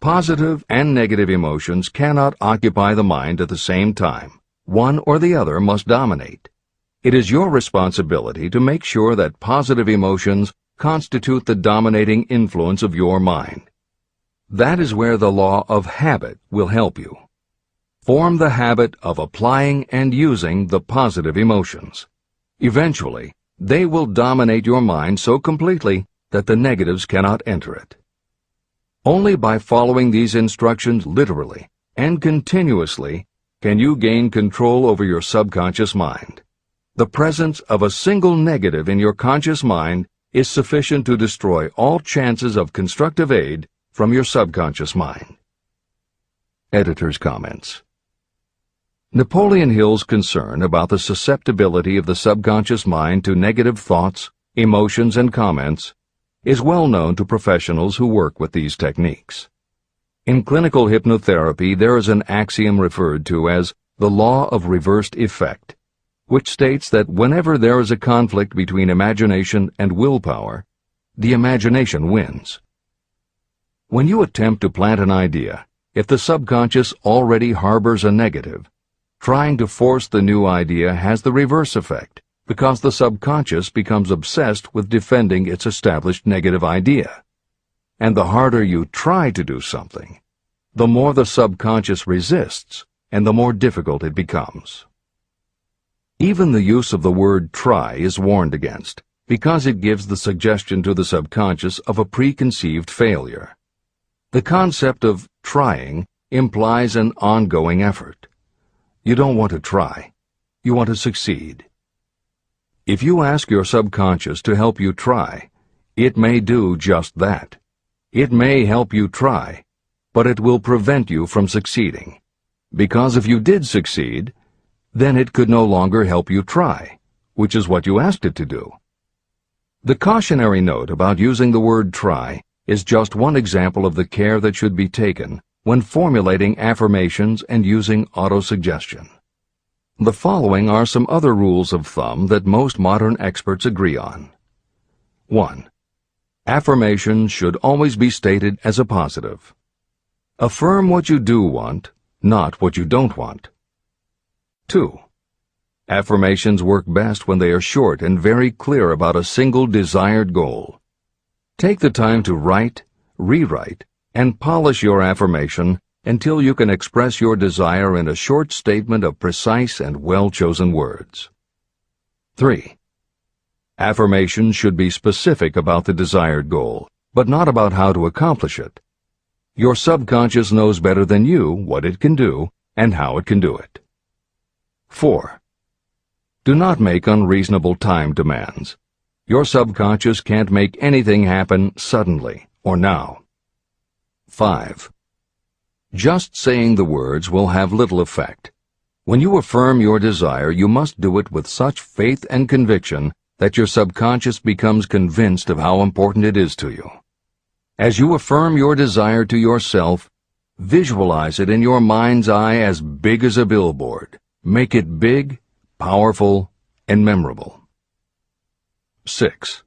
Positive and negative emotions cannot occupy the mind at the same time. One or the other must dominate. It is your responsibility to make sure that positive emotions constitute the dominating influence of your mind. That is where the law of habit will help you. Form the habit of applying and using the positive emotions. Eventually, they will dominate your mind so completely that the negatives cannot enter it. Only by following these instructions literally and continuously can you gain control over your subconscious mind. The presence of a single negative in your conscious mind is sufficient to destroy all chances of constructive aid from your subconscious mind. Editor's comments. Napoleon Hill's concern about the susceptibility of the subconscious mind to negative thoughts, emotions, and comments is well known to professionals who work with these techniques. In clinical hypnotherapy, there is an axiom referred to as the law of reversed effect, which states that whenever there is a conflict between imagination and willpower, the imagination wins. When you attempt to plant an idea, if the subconscious already harbors a negative, trying to force the new idea has the reverse effect, because the subconscious becomes obsessed with defending its established negative idea. And the harder you try to do something, the more the subconscious resists, and the more difficult it becomes. Even the use of the word try is warned against, because it gives the suggestion to the subconscious of a preconceived failure. The concept of trying implies an ongoing effort. You don't want to try. You want to succeed. If you ask your subconscious to help you try, it may do just that. It may help you try, but it will prevent you from succeeding. Because if you did succeed, then it could no longer help you try, which is what you asked it to do. The cautionary note about using the word try is just one example of the care that should be taken when formulating affirmations and using autosuggestion. The following are some other rules of thumb that most modern experts agree on. 1. Affirmations should always be stated as a positive. Affirm what you do want, not what you don't want. 2. Affirmations work best when they are short and very clear about a single desired goal. Take the time to write, rewrite, and polish your affirmation until you can express your desire in a short statement of precise and well-chosen words. 3. Affirmations should be specific about the desired goal, but not about how to accomplish it. Your subconscious knows better than you what it can do and how it can do it. 4. Do not make unreasonable time demands. Your subconscious can't make anything happen suddenly or now. 5. Just saying the words will have little effect. When you affirm your desire, you must do it with such faith and conviction that your subconscious becomes convinced of how important it is to you. As you affirm your desire to yourself, visualize it in your mind's eye as big as a billboard. Make it big, powerful, and memorable. 6.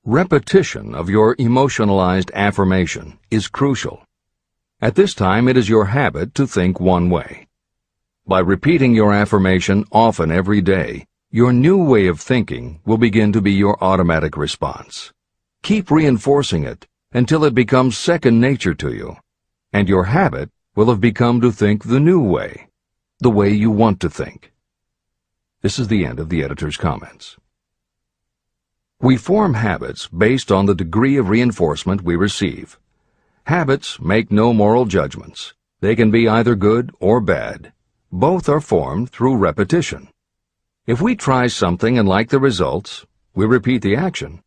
Repetition of your emotionalized affirmation is crucial. At this time, it is your habit to think one way. By repeating your affirmation often every day, your new way of thinking will begin to be your automatic response. Keep reinforcing it until it becomes second nature to you, and your habit will have become to think the new way, the way you want to think. This is the end of the editor's comments. We form habits based on the degree of reinforcement we receive. Habits make no moral judgments. They can be either good or bad. Both are formed through repetition. If we try something and like the results, we repeat the action.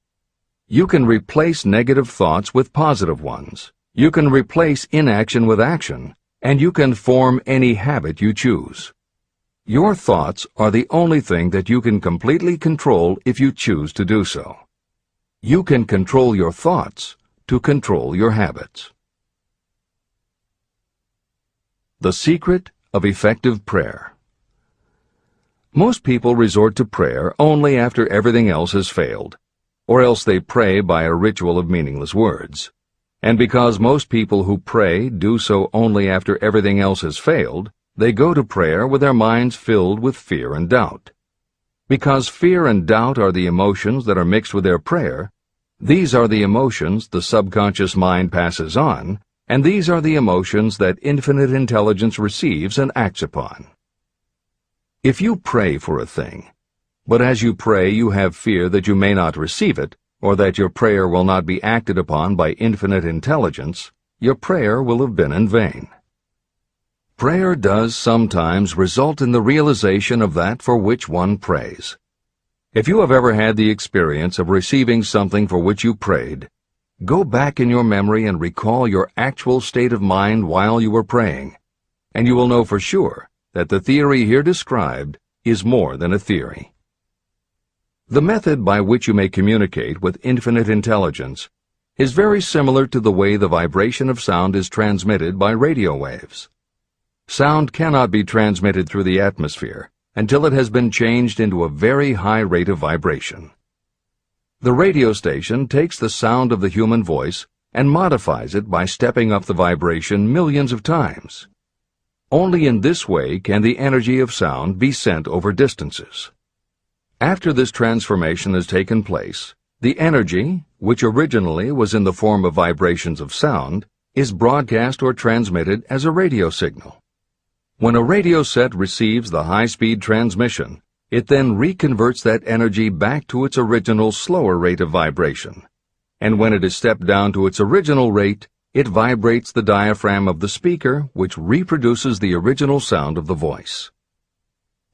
You can replace negative thoughts with positive ones. You can replace inaction with action, and you can form any habit you choose. Your thoughts are the only thing that you can completely control if you choose to do so. You can control your thoughts to control your habits. The secret of effective prayer. Most people resort to prayer only after everything else has failed, or else they pray by a ritual of meaningless words. And because most people who pray do so only after everything else has failed, they go to prayer with their minds filled with fear and doubt. Because fear and doubt are the emotions that are mixed with their prayer, these are the emotions the subconscious mind passes on, and these are the emotions that infinite intelligence receives and acts upon. If you pray for a thing, but as you pray you have fear that you may not receive it, or that your prayer will not be acted upon by infinite intelligence, your prayer will have been in vain. Prayer does sometimes result in the realization of that for which one prays. If you have ever had the experience of receiving something for which you prayed, go back in your memory and recall your actual state of mind while you were praying, and you will know for sure that the theory here described is more than a theory. The method by which you may communicate with infinite intelligence is very similar to the way the vibration of sound is transmitted by radio waves. Sound cannot be transmitted through the atmosphere until it has been changed into a very high rate of vibration. The radio station takes the sound of the human voice and modifies it by stepping up the vibration millions of times. Only in this way can the energy of sound be sent over distances. After this transformation has taken place, the energy, which originally was in the form of vibrations of sound, is broadcast or transmitted as a radio signal. When a radio set receives the high-speed transmission, it then reconverts that energy back to its original slower rate of vibration. And when it is stepped down to its original rate, it vibrates the diaphragm of the speaker, which reproduces the original sound of the voice.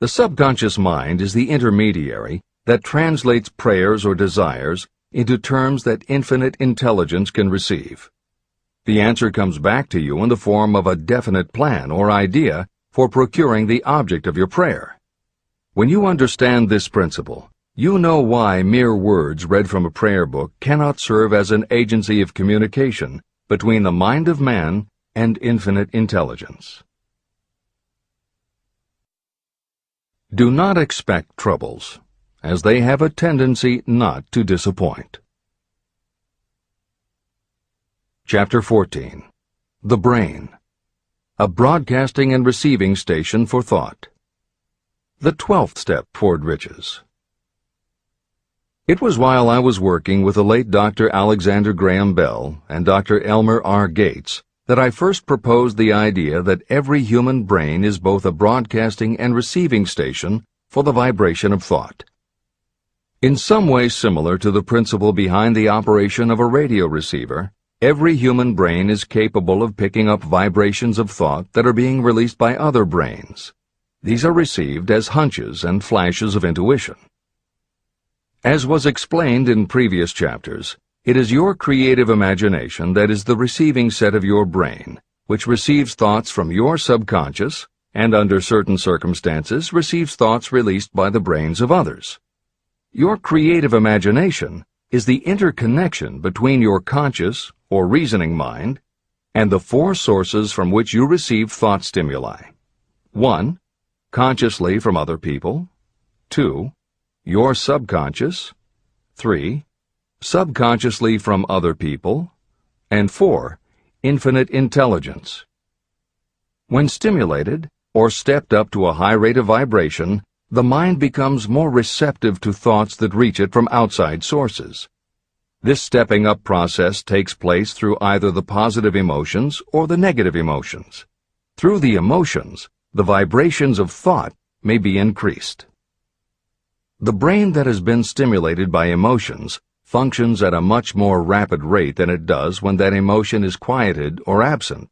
The subconscious mind is the intermediary that translates prayers or desires into terms that infinite intelligence can receive. The answer comes back to you in the form of a definite plan or idea for procuring the object of your prayer. When you understand this principle, you know why mere words read from a prayer book cannot serve as an agency of communication between the mind of man and infinite intelligence. Do not expect troubles, as they have a tendency not to disappoint. Chapter 14. The Brain. A broadcasting and receiving station for thought. The 12th step toward riches. It was while I was working with the late Dr. Alexander Graham Bell and Dr. Elmer R. Gates that I first proposed the idea that every human brain is both a broadcasting and receiving station for the vibration of thought. In some way similar to the principle behind the operation of a radio receiver, every human brain is capable of picking up vibrations of thought that are being released by other brains. These are received as hunches and flashes of intuition. As was explained in previous chapters, it is your creative imagination that is the receiving set of your brain, which receives thoughts from your subconscious and, under certain circumstances, receives thoughts released by the brains of others. Your creative imagination is the interconnection between your conscious or reasoning mind and the four sources from which you receive thought stimuli. 1. Consciously from other people. 2. Your subconscious. 3. Subconsciously from other people. And 4. Infinite intelligence. When stimulated, or stepped up to a high rate of vibration, the mind becomes more receptive to thoughts that reach it from outside sources. This stepping up process takes place through either the positive emotions or the negative emotions. Through the emotions, the vibrations of thought may be increased. The brain that has been stimulated by emotions functions at a much more rapid rate than it does when that emotion is quieted or absent.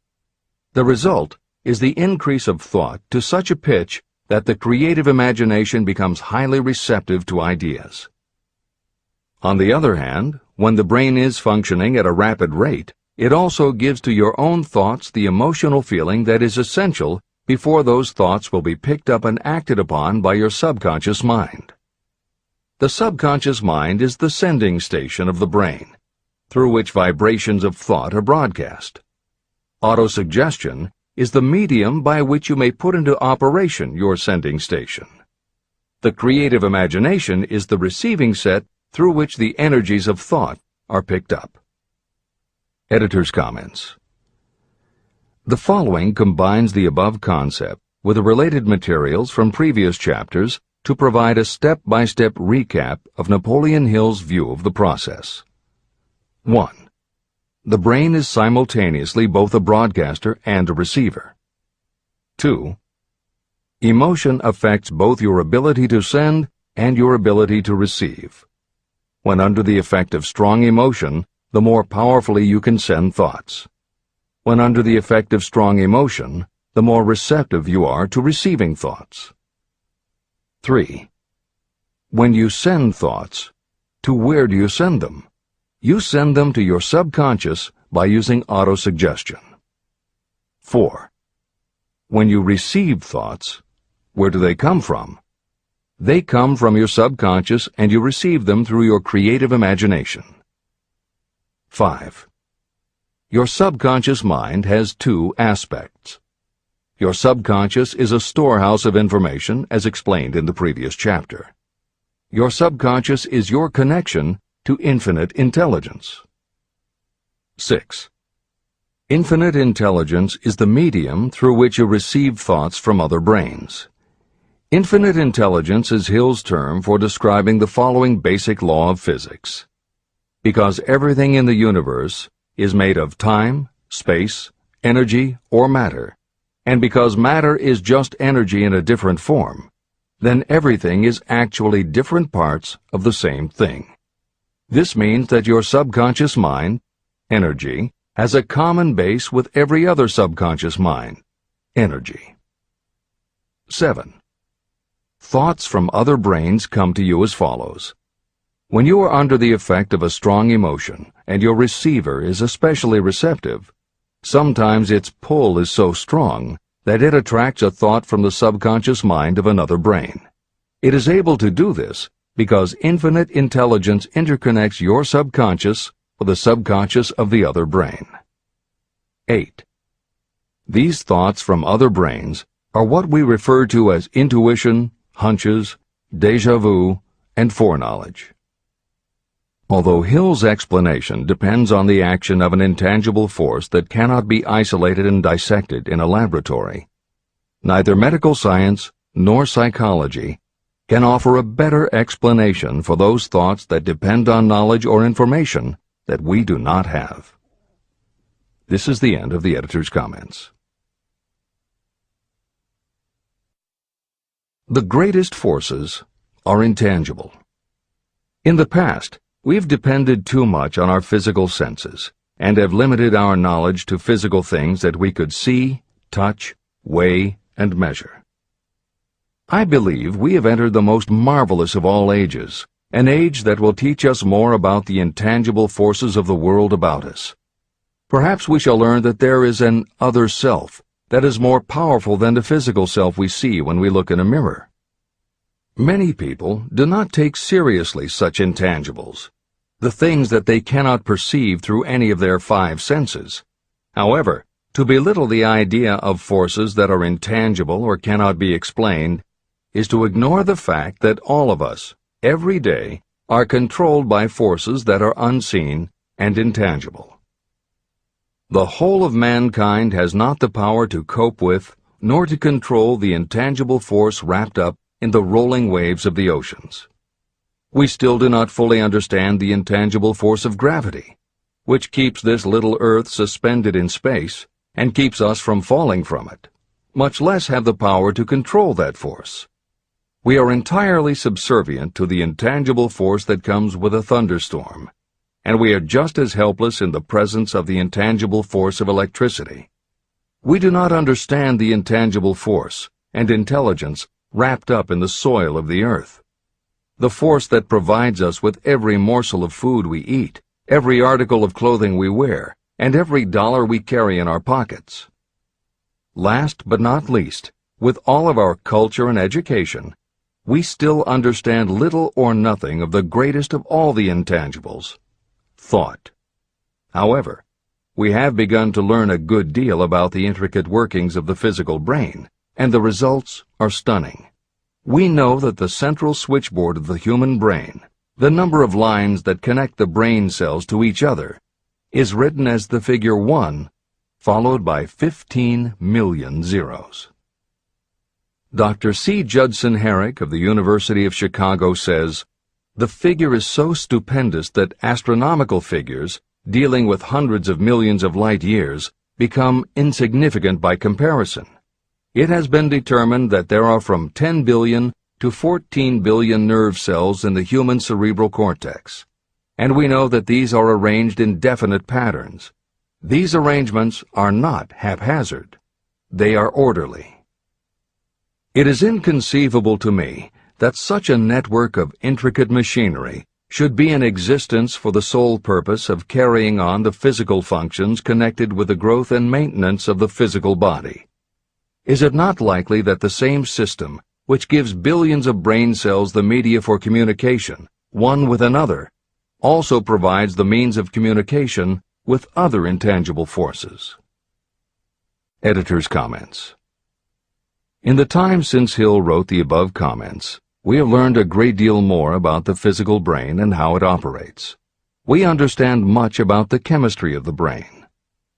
The result is the increase of thought to such a pitch that the creative imagination becomes highly receptive to ideas. On the other hand, when the brain is functioning at a rapid rate, it also gives to your own thoughts the emotional feeling that is essential before those thoughts will be picked up and acted upon by your subconscious mind. The subconscious mind is the sending station of the brain, through which vibrations of thought are broadcast. Autosuggestion is the medium by which you may put into operation your sending station. The creative imagination is the receiving set through which the energies of thought are picked up. Editor's comments. The following combines the above concept with the related materials from previous chapters to provide a step-by-step recap of Napoleon Hill's view of the process. 1. The brain is simultaneously both a broadcaster and a receiver. 2. Emotion affects both your ability to send and your ability to receive. When under the effect of strong emotion, the more powerfully you can send thoughts. When under the effect of strong emotion, the more receptive you are to receiving thoughts. 3. When you send thoughts, to where do you send them? You send them to your subconscious by using autosuggestion. 4. When you receive thoughts, where do they come from? They come from your subconscious and you receive them through your creative imagination. 5. Your subconscious mind has two aspects. Your subconscious is a storehouse of information, as explained in the previous chapter. Your subconscious is your connection to infinite intelligence. 6. Infinite intelligence is the medium through which you receive thoughts from other brains. Infinite intelligence is Hill's term for describing the following basic law of physics. Because everything in the universe is made of time, space, energy, or matter, and because matter is just energy in a different form, then everything is actually different parts of the same thing. This means that your subconscious mind, energy, has a common base with every other subconscious mind, energy. 7. Thoughts from other brains come to you as follows. When you are under the effect of a strong emotion and your receiver is especially receptive, sometimes its pull is so strong that it attracts a thought from the subconscious mind of another brain. It is able to do this because infinite intelligence interconnects your subconscious with the subconscious of the other brain. 8. These thoughts from other brains are what we refer to as intuition, hunches, déjà vu, and foreknowledge. Although Hill's explanation depends on the action of an intangible force that cannot be isolated and dissected in a laboratory, neither medical science nor psychology can offer a better explanation for those thoughts that depend on knowledge or information that we do not have. This is the end of the editor's comments. The greatest forces are intangible. In the past, we've depended too much on our physical senses and have limited our knowledge to physical things that we could see, touch, weigh, and measure. I believe we have entered the most marvelous of all ages, an age that will teach us more about the intangible forces of the world about us. Perhaps we shall learn that there is an other self that is more powerful than the physical self we see when we look in a mirror. Many people do not take seriously such intangibles, the things that they cannot perceive through any of their five senses. However, to belittle the idea of forces that are intangible or cannot be explained is to ignore the fact that all of us, every day, are controlled by forces that are unseen and intangible. The whole of mankind has not the power to cope with nor to control the intangible force wrapped up in the rolling waves of the oceans. We still do not fully understand the intangible force of gravity, which keeps this little Earth suspended in space and keeps us from falling from it, much less have the power to control that force. We are entirely subservient to the intangible force that comes with a thunderstorm, and we are just as helpless in the presence of the intangible force of electricity. We do not understand the intangible force and intelligence wrapped up in the soil of the earth, the force that provides us with every morsel of food we eat, every article of clothing we wear, and every dollar we carry in our pockets. Last but not least, with all of our culture and education, we still understand little or nothing of the greatest of all the intangibles, thought. However, we have begun to learn a good deal about the intricate workings of the physical brain, and the results are stunning. We know that the central switchboard of the human brain, the number of lines that connect the brain cells to each other, is written as the figure 1, followed by 15 million zeros. Dr. C. Judson Herrick of the University of Chicago says, "The figure is so stupendous that astronomical figures, dealing with hundreds of millions of light years, become insignificant by comparison. It has been determined that there are from 10 billion to 14 billion nerve cells in the human cerebral cortex, and we know that these are arranged in definite patterns. These arrangements are not haphazard. They are orderly. It is inconceivable to me that such a network of intricate machinery should be in existence for the sole purpose of carrying on the physical functions connected with the growth and maintenance of the physical body. Is it not likely that the same system, which gives billions of brain cells the media for communication, one with another, also provides the means of communication with other intangible forces?" Editor's comments. In the time since Hill wrote the above comments, we have learned a great deal more about the physical brain and how it operates. We understand much about the chemistry of the brain.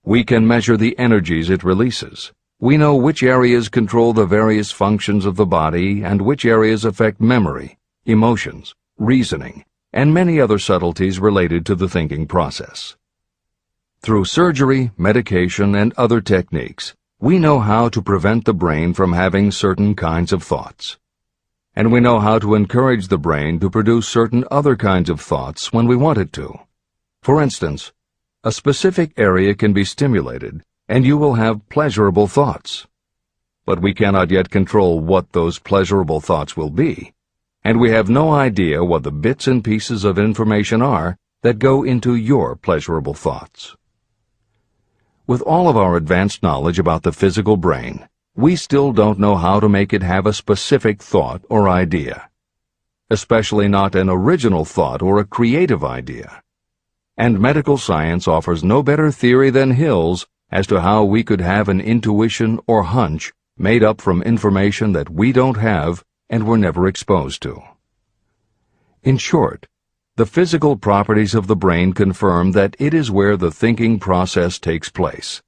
We can measure the energies it releases. We know which areas control the various functions of the body and which areas affect memory, emotions, reasoning, and many other subtleties related to the thinking process. Through surgery, medication, and other techniques, we know how to prevent the brain from having certain kinds of thoughts. And we know how to encourage the brain to produce certain other kinds of thoughts when we want it to. For instance, a specific area can be stimulated, and you will have pleasurable thoughts. But we cannot yet control what those pleasurable thoughts will be, and we have no idea what the bits and pieces of information are that go into your pleasurable thoughts. With all of our advanced knowledge about the physical brain, we still don't know how to make it have a specific thought or idea, especially not an original thought or a creative idea. And medical science offers no better theory than Hill's as to how we could have an intuition or hunch made up from information that we don't have and were never exposed to. In short, the physical properties of the brain confirm that it is where the thinking process takes place.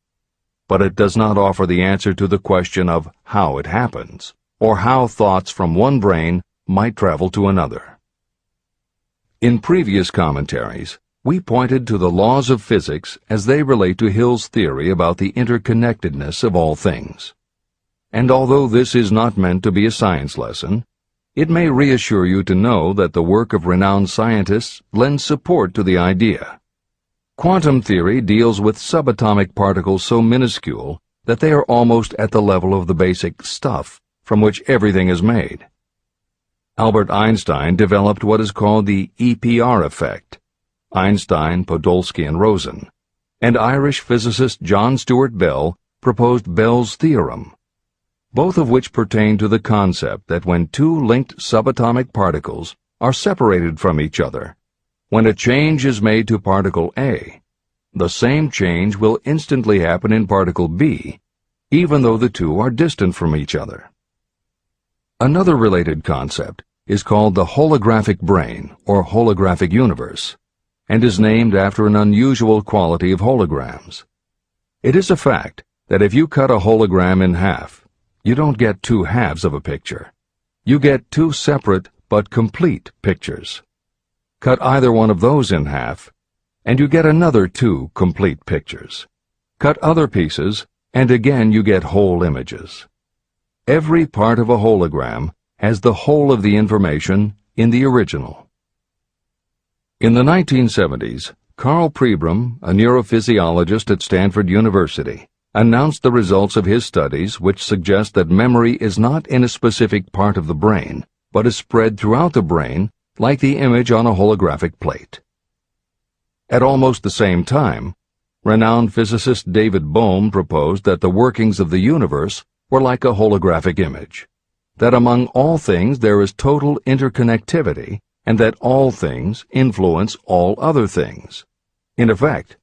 But it does not offer the answer to the question of how it happens, or how thoughts from one brain might travel to another. In previous commentaries, we pointed to the laws of physics as they relate to Hill's theory about the interconnectedness of all things. And although this is not meant to be a science lesson, it may reassure you to know that the work of renowned scientists lends support to the idea. Quantum theory deals with subatomic particles so minuscule that they are almost at the level of the basic stuff from which everything is made. Albert Einstein developed what is called the EPR effect. Einstein, Podolsky, and Rosen, and Irish physicist John Stuart Bell proposed Bell's theorem, both of which pertain to the concept that when two linked subatomic particles are separated from each other, when a change is made to particle A, the same change will instantly happen in particle B, even though the two are distant from each other. Another related concept is called the holographic brain or holographic universe, and is named after an unusual quality of holograms. It is a fact that if you cut a hologram in half, you don't get two halves of a picture. You get two separate but complete pictures. Cut either one of those in half, and you get another two complete pictures. Cut other pieces, and again you get whole images. Every part of a hologram has the whole of the information in the original. In the 1970s, Carl Pribram, a neurophysiologist at Stanford University, announced the results of his studies which suggest that memory is not in a specific part of the brain, but is spread throughout the brain like the image on a holographic plate. At almost the same time, renowned physicist David Bohm proposed that the workings of the universe were like a holographic image, that among all things there is total interconnectivity, and that all things influence all other things. In effect,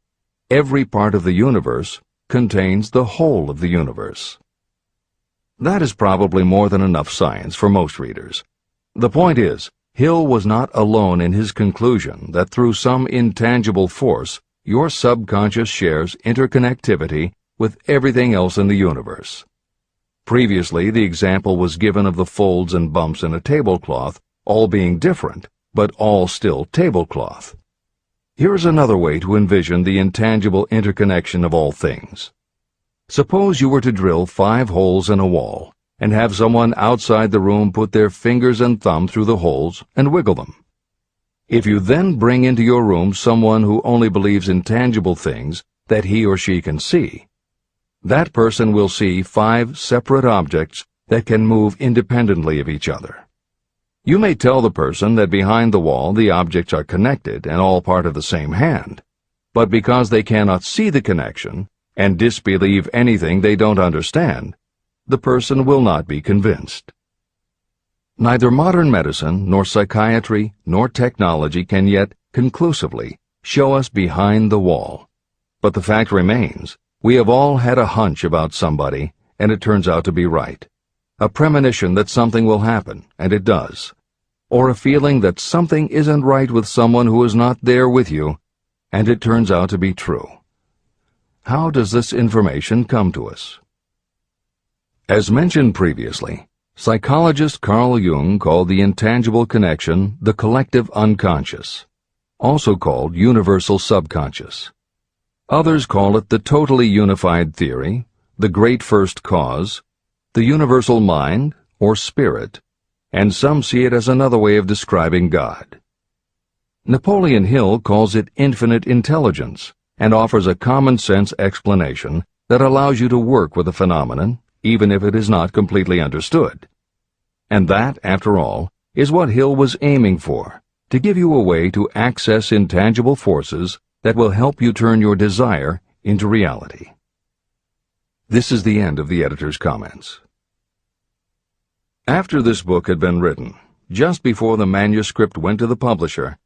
every part of the universe contains the whole of the universe. That is probably more than enough science for most readers. The point is, Hill was not alone in his conclusion that through some intangible force, your subconscious shares interconnectivity with everything else in the universe. Previously, the example was given of the folds and bumps in a tablecloth, all being different, but all still tablecloth. Here's another way to envision the intangible interconnection of all things. Suppose you were to drill 5 holes in a wall, and have someone outside the room put their fingers and thumb through the holes and wiggle them. If you then bring into your room someone who only believes in tangible things that he or she can see, that person will see 5 separate objects that can move independently of each other. You may tell the person that behind the wall the objects are connected and all part of the same hand, but because they cannot see the connection and disbelieve anything they don't understand, the person will not be convinced. Neither modern medicine, nor psychiatry, nor technology can yet conclusively show us behind the wall. But the fact remains, we have all had a hunch about somebody, and it turns out to be right. A premonition that something will happen, and it does. Or a feeling that something isn't right with someone who is not there with you, and it turns out to be true. How does this information come to us? As mentioned previously, psychologist Carl Jung called the intangible connection the collective unconscious, also called universal subconscious. Others call it the totally unified theory, the great first cause, the universal mind, or spirit, and some see it as another way of describing God. Napoleon Hill calls it infinite intelligence and offers a common-sense explanation that allows you to work with a phenomenon, even if it is not completely understood. And that, after all, is what Hill was aiming for, to give you a way to access intangible forces that will help you turn your desire into reality. This is the end of the editor's comments. After this book had been written, just before the manuscript went to the publisher,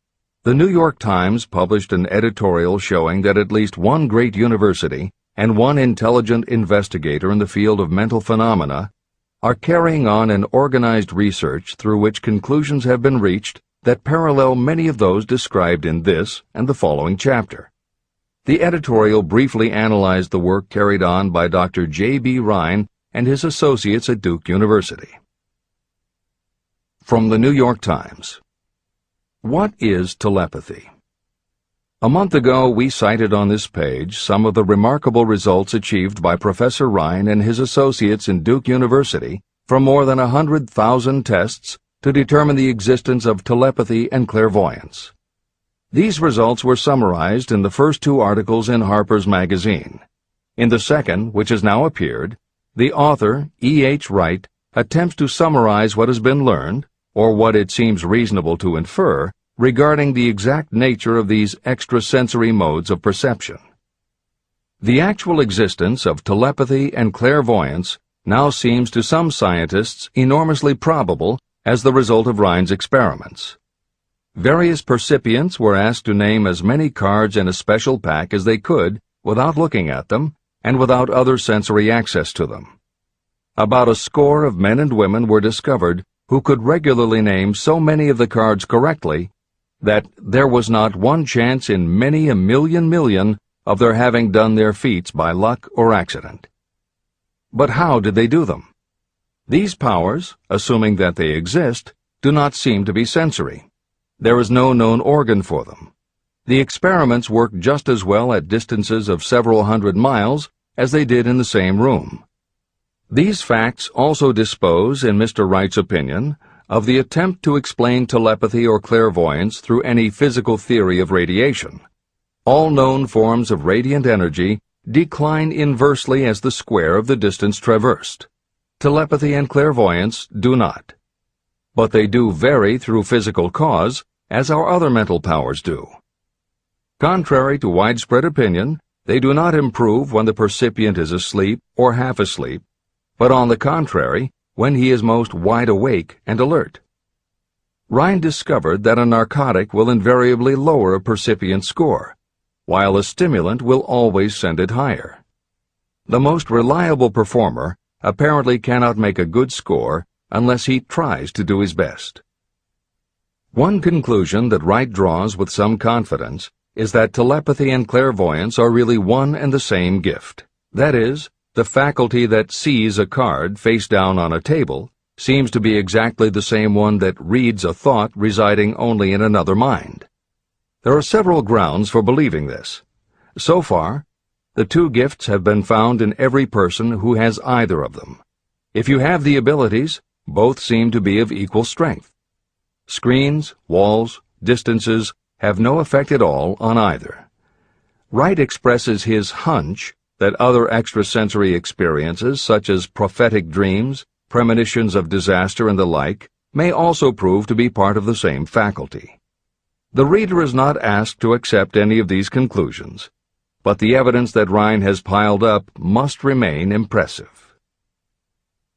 the New York Times published an editorial showing that at least one great university and one intelligent investigator in the field of mental phenomena are carrying on an organized research through which conclusions have been reached that parallel many of those described in this and the following chapter. The editorial briefly analyzed the work carried on by Dr. J.B. Rhine and his associates at Duke University. From the New York Times. What is telepathy? A month ago, we cited on this page some of the remarkable results achieved by Professor Rhine and his associates in Duke University from more than 100,000 tests to determine the existence of telepathy and clairvoyance. These results were summarized in the first 2 articles in Harper's Magazine. In the second, which has now appeared, the author, E.H. Wright, attempts to summarize what has been learned, or what it seems reasonable to infer, regarding the exact nature of these extrasensory modes of perception. The actual existence of telepathy and clairvoyance now seems to some scientists enormously probable as the result of Rhine's experiments. Various percipients were asked to name as many cards in a special pack as they could without looking at them and without other sensory access to them. About a score of men and women were discovered who could regularly name so many of the cards correctly that there was not one chance in many a million of their having done their feats by luck or accident. But how did they do them? These powers, assuming that they exist, do not seem to be sensory. There is no known organ for them. The experiments work just as well at distances of several hundred miles as they did in the same room. These facts also dispose, in Mr. Wright's opinion, of the attempt to explain telepathy or clairvoyance through any physical theory of radiation. All known forms of radiant energy decline inversely as the square of the distance traversed. Telepathy and clairvoyance do not. But they do vary through physical cause, as our other mental powers do. Contrary to widespread opinion, They do not improve when the percipient is asleep or half asleep, but on the contrary, when he is most wide awake and alert. Rhine discovered that a narcotic will invariably lower a percipient score, while a stimulant will always send it higher. The most reliable performer apparently cannot make a good score unless he tries to do his best. One conclusion that Wright draws with some confidence is that telepathy and clairvoyance are really one and the same gift. That is, the faculty that sees a card face down on a table seems to be exactly the same one that reads a thought residing only in another mind. There are several grounds for believing this. So far, the two gifts have been found in every person who has either of them. If you have the abilities, both seem to be of equal strength. Screens, walls, distances have no effect at all on either. Wright expresses his hunch that other extrasensory experiences, such as prophetic dreams, premonitions of disaster, and the like, may also prove to be part of the same faculty. The reader is not asked to accept any of these conclusions, but the evidence that Rhine has piled up must remain impressive.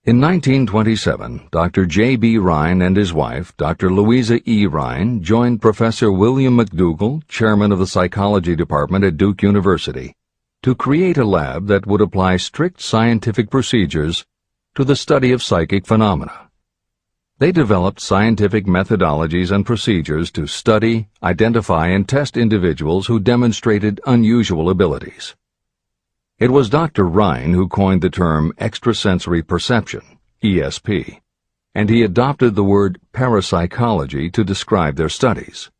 In 1927, Dr. J.B. Rhine and his wife, Dr. Louisa E. Rhine, joined Professor William McDougall, chairman of the psychology department at Duke University, to create a lab that would apply strict scientific procedures to the study of psychic phenomena. They developed scientific methodologies and procedures to study, identify, and test individuals who demonstrated unusual abilities. It was Dr. Rhine who coined the term extrasensory perception, ESP, and he adopted the word parapsychology to describe their studies.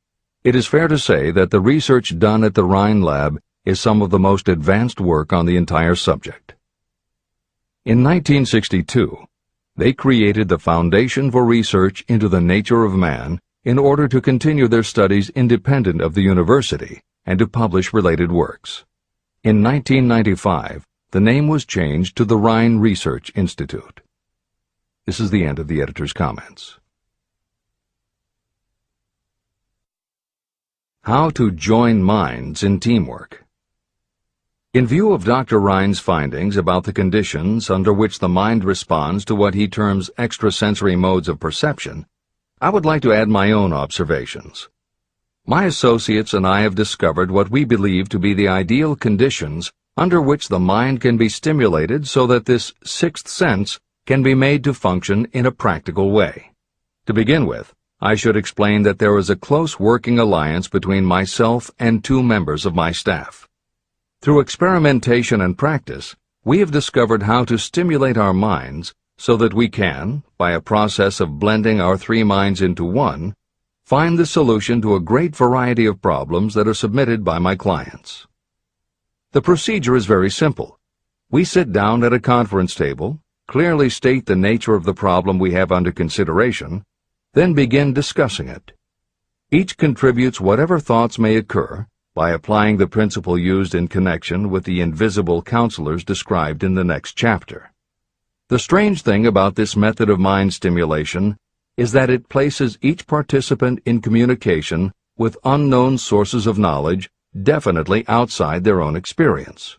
It is fair to say that the research done at the Rhine lab is some of the most advanced work on the entire subject. In 1962, they created the Foundation for Research into the Nature of Man in order to continue their studies independent of the university and to publish related works. In 1995, the name was changed to the Rhine Research Institute. This is the end of the editor's comments. How to join minds in teamwork. In view of Dr. Rhine's findings about the conditions under which the mind responds to what he terms extrasensory modes of perception, I would like to add my own observations. My associates and I have discovered what we believe to be the ideal conditions under which the mind can be stimulated so that this sixth sense can be made to function in a practical way. To begin with, I should explain that there is a close working alliance between myself and two members of my staff. Through experimentation and practice, we have discovered how to stimulate our minds so that we can, by a process of blending our three minds into one, find the solution to a great variety of problems that are submitted by my clients. The procedure is very simple. We sit down at a conference table, clearly state the nature of the problem we have under consideration, then begin discussing it. Each contributes whatever thoughts may occur, by applying the principle used in connection with the invisible counselors described in the next chapter. The strange thing about this method of mind stimulation is that it places each participant in communication with unknown sources of knowledge definitely outside their own experience.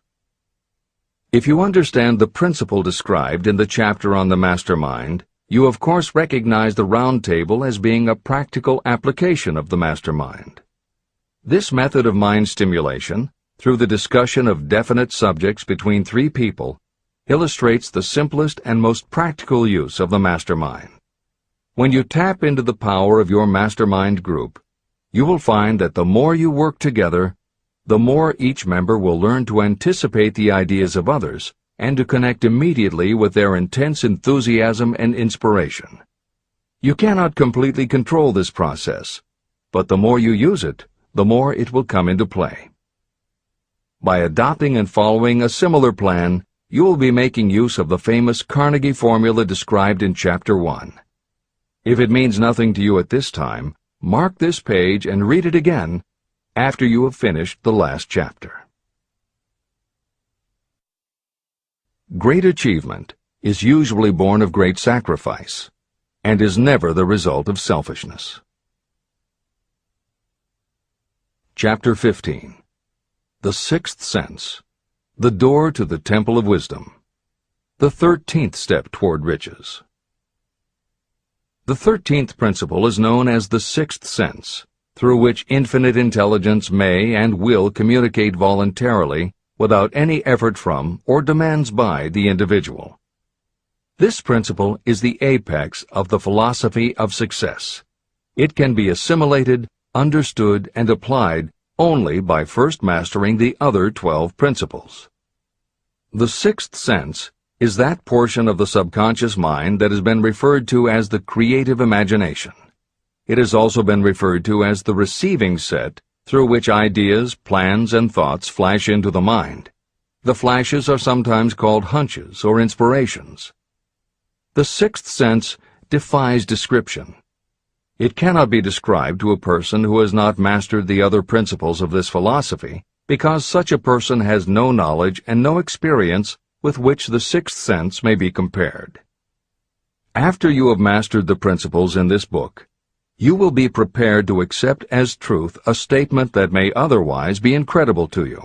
If you understand the principle described in the chapter on the mastermind, you of course recognize the round table as being a practical application of the mastermind. This method of mind stimulation, through the discussion of definite subjects between three people, illustrates the simplest and most practical use of the mastermind. When you tap into the power of your mastermind group, you will find that the more you work together, the more each member will learn to anticipate the ideas of others and to connect immediately with their intense enthusiasm and inspiration. You cannot completely control this process, but the more you use it, the more it will come into play. By adopting and following a similar plan, you will be making use of the famous Carnegie formula described in Chapter 1. If it means nothing to you at this time, mark this page and read it again after you have finished the last chapter. Great achievement is usually born of great sacrifice and is never the result of selfishness. Chapter 15. The Sixth Sense. The door to the Temple of Wisdom. The 13th step toward riches. The 13th principle is known as the sixth sense, through which infinite intelligence may and will communicate voluntarily without any effort from or demands by the individual. This principle is the apex of the philosophy of success. It can be assimilated, understood, and applied only by first mastering the other 12 principles. The sixth sense is that portion of the subconscious mind that has been referred to as the creative imagination. It has also been referred to as the receiving set through which ideas, plans, and thoughts flash into the mind. The flashes are sometimes called hunches or inspirations. The sixth sense defies description. It cannot be described to a person who has not mastered the other principles of this philosophy, because such a person has no knowledge and no experience with which the sixth sense may be compared. After you have mastered the principles in this book, you will be prepared to accept as truth a statement that may otherwise be incredible to you.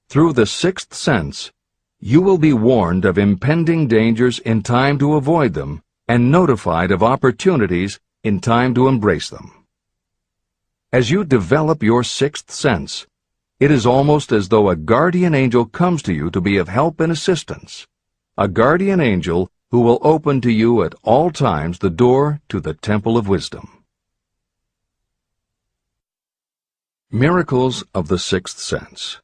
Through the sixth sense, you will be warned of impending dangers in time to avoid them and notified of opportunities in time to embrace them. As you develop your sixth sense, it is almost as though a guardian angel comes to you to be of help and assistance, a guardian angel who will open to you at all times the door to the Temple of Wisdom. Miracles of the Sixth Sense.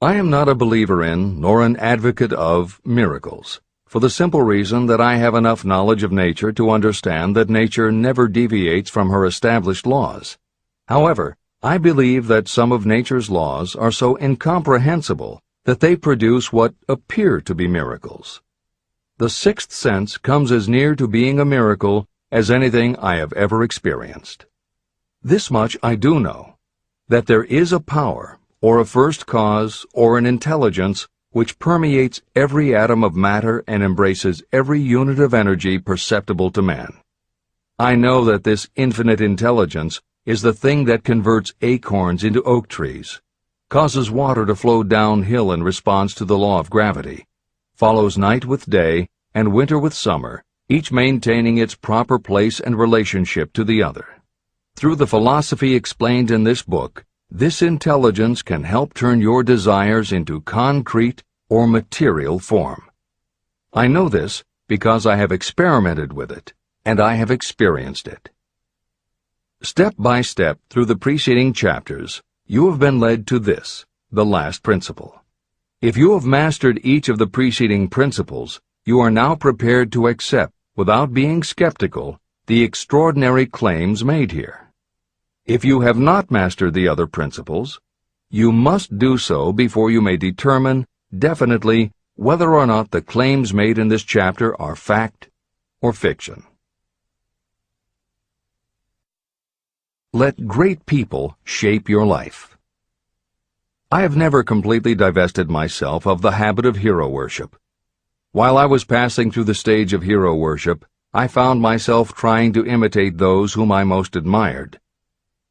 I am not a believer in, nor an advocate of, miracles, for the simple reason that I have enough knowledge of nature to understand that nature never deviates from her established laws. However, I believe that some of nature's laws are so incomprehensible that they produce what appear to be miracles. The sixth sense comes as near to being a miracle as anything I have ever experienced. This much I do know, that there is a power, or a first cause, or an intelligence which permeates every atom of matter and embraces every unit of energy perceptible to man. I know that this infinite intelligence is the thing that converts acorns into oak trees, causes water to flow downhill in response to the law of gravity, follows night with day and winter with summer, each maintaining its proper place and relationship to the other. Through the philosophy explained in this book, this intelligence can help turn your desires into concrete or material form. I know this because I have experimented with it, and I have experienced it. Step by step through the preceding chapters, you have been led to this, the last principle. If you have mastered each of the preceding principles, you are now prepared to accept, without being skeptical, the extraordinary claims made here. If you have not mastered the other principles, you must do so before you may determine definitely whether or not the claims made in this chapter are fact or fiction. Let great people shape your life. I have never completely divested myself of the habit of hero worship. While I was passing through the stage of hero worship, I found myself trying to imitate those whom I most admired.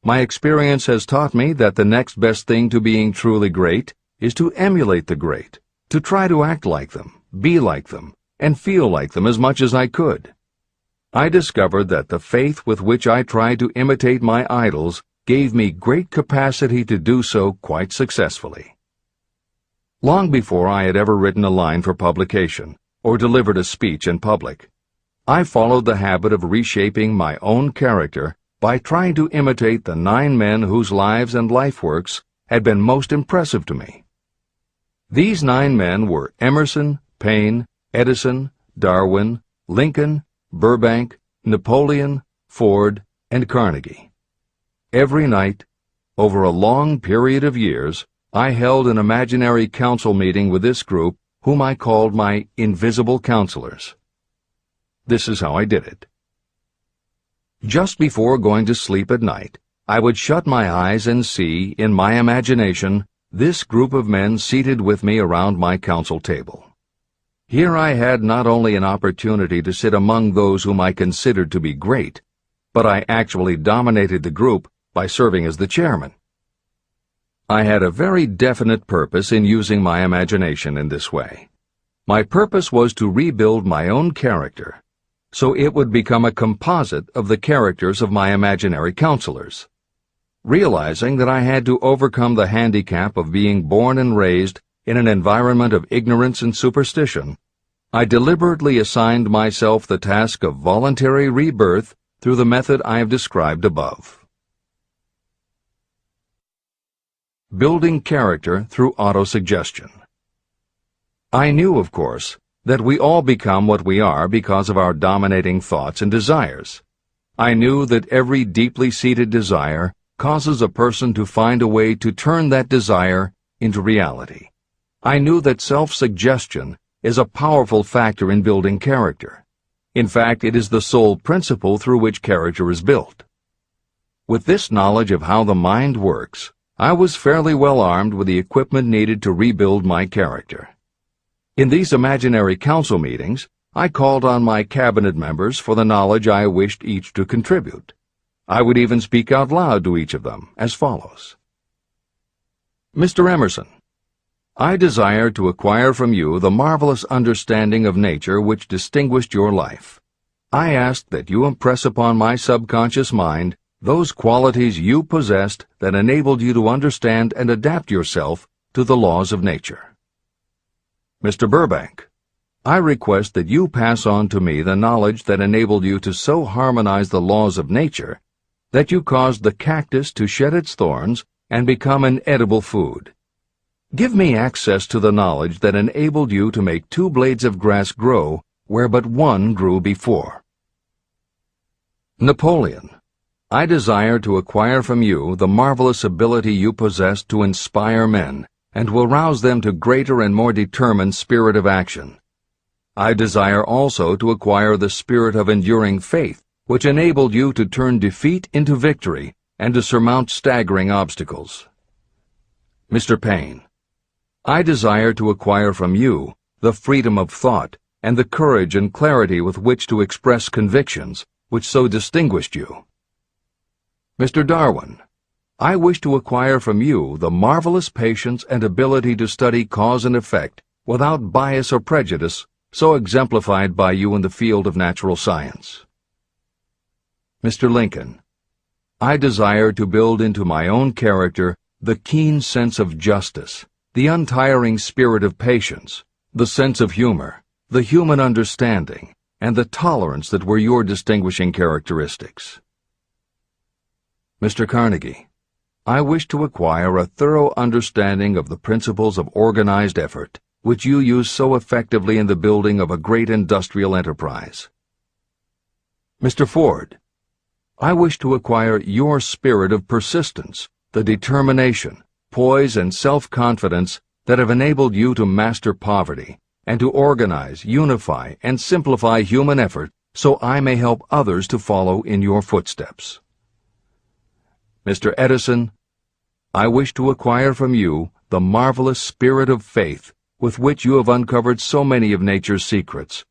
My experience has taught me that the next best thing to being truly great is to emulate the great, to try to act like them, be like them, and feel like them as much as I could. I discovered that the faith with which I tried to imitate my idols gave me great capacity to do so quite successfully. Long before I had ever written a line for publication or delivered a speech in public, I followed the habit of reshaping my own character by trying to imitate the 9 men whose lives and life works had been most impressive to me. These 9 men were Emerson, Paine, Edison, Darwin, Lincoln, Burbank, Napoleon, Ford, and Carnegie. Every night, over a long period of years, I held an imaginary council meeting with this group, whom I called my invisible counselors. This is how I did it. Just before going to sleep at night, I would shut my eyes and see, in my imagination, this group of men seated with me around my council table. Here I had not only an opportunity to sit among those whom I considered to be great, but I actually dominated the group by serving as the chairman. I had a very definite purpose in using my imagination in this way. My purpose was to rebuild my own character, so it would become a composite of the characters of my imaginary counselors. Realizing that I had to overcome the handicap of being born and raised in an environment of ignorance and superstition, I deliberately assigned myself the task of voluntary rebirth through the method I have described above. Building character through autosuggestion. I knew, of course, that we all become what we are because of our dominating thoughts and desires. I knew that every deeply seated desire causes a person to find a way to turn that desire into reality. I knew that self-suggestion is a powerful factor in building character. In fact, it is the sole principle through which character is built. With this knowledge of how the mind works, I was fairly well armed with the equipment needed to rebuild my character. In these imaginary council meetings, I called on my cabinet members for the knowledge I wished each to contribute. I would even speak out loud to each of them as follows. Mr. Emerson, I desire to acquire from you the marvelous understanding of nature which distinguished your life. I ask that you impress upon my subconscious mind those qualities you possessed that enabled you to understand and adapt yourself to the laws of nature. Mr. Burbank, I request that you pass on to me the knowledge that enabled you to so harmonize the laws of nature that you caused the cactus to shed its thorns and become an edible food. Give me access to the knowledge that enabled you to make 2 blades of grass grow where but 1 grew before. Napoleon, I desire to acquire from you the marvelous ability you possess to inspire men and to arouse them to greater and more determined spirit of action. I desire also to acquire the spirit of enduring faith, which enabled you to turn defeat into victory and to surmount staggering obstacles. Mr. Payne, I desire to acquire from you the freedom of thought and the courage and clarity with which to express convictions which so distinguished you. Mr. Darwin, I wish to acquire from you the marvelous patience and ability to study cause and effect without bias or prejudice so exemplified by you in the field of natural science. Mr. Lincoln, I desire to build into my own character the keen sense of justice, the untiring spirit of patience, the sense of humor, the human understanding, and the tolerance that were your distinguishing characteristics. Mr. Carnegie, I wish to acquire a thorough understanding of the principles of organized effort, which you use so effectively in the building of a great industrial enterprise. Mr. Ford, I wish to acquire your spirit of persistence, the determination, poise, and self-confidence that have enabled you to master poverty and to organize, unify, and simplify human effort so I may help others to follow in your footsteps. Mr. Edison, I wish to acquire from you the marvelous spirit of faith with which you have uncovered so many of nature's secrets,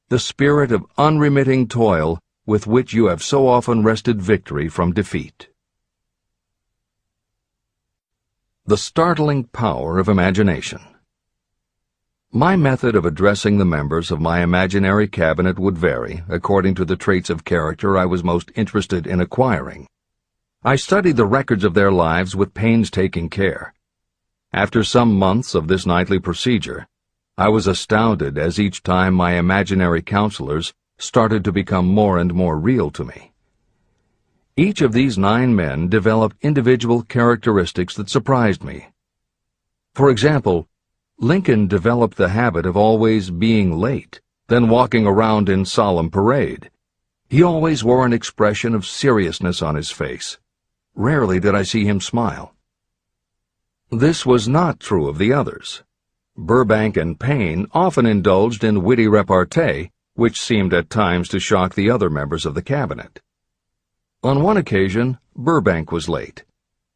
the spirit of unremitting toil with which you have so often wrested victory from defeat. The startling power of imagination. My method of addressing the members of my imaginary cabinet would vary according to the traits of character I was most interested in acquiring. I studied the records of their lives with painstaking care. After some months of this nightly procedure, I was astounded as each time my imaginary counselors started to become more and more real to me. Each of these 9 men developed individual characteristics that surprised me. For example, Lincoln developed the habit of always being late, then walking around in solemn parade. He always wore an expression of seriousness on his face. Rarely did I see him smile. This was not true of the others. Burbank and Payne often indulged in witty repartee, which seemed at times to shock the other members of the cabinet. On one occasion, Burbank was late.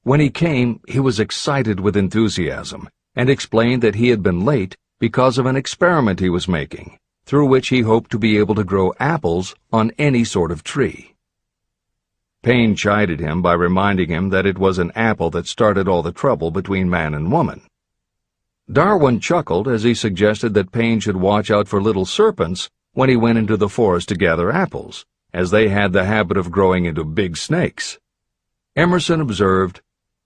When he came, he was excited with enthusiasm and explained that he had been late because of an experiment he was making, through which he hoped to be able to grow apples on any sort of tree. Paine chided him by reminding him that it was an apple that started all the trouble between man and woman. Darwin chuckled as he suggested that Paine should watch out for little serpents when he went into the forest to gather apples, as they had the habit of growing into big snakes. Emerson observed,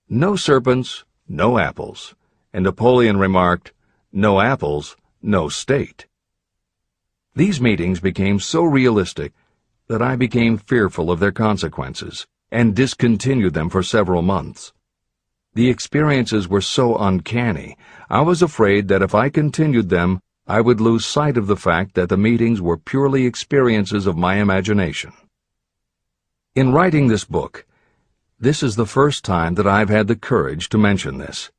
"No serpents, no apples," and Napoleon remarked, "No apples, no state." These meetings became so realistic that I became fearful of their consequences and discontinued them for several months. The experiences were so uncanny, I was afraid that if I continued them, I would lose sight of the fact that the meetings were purely experiences of my imagination. In writing this book, this is the first time that I've had the courage to mention this.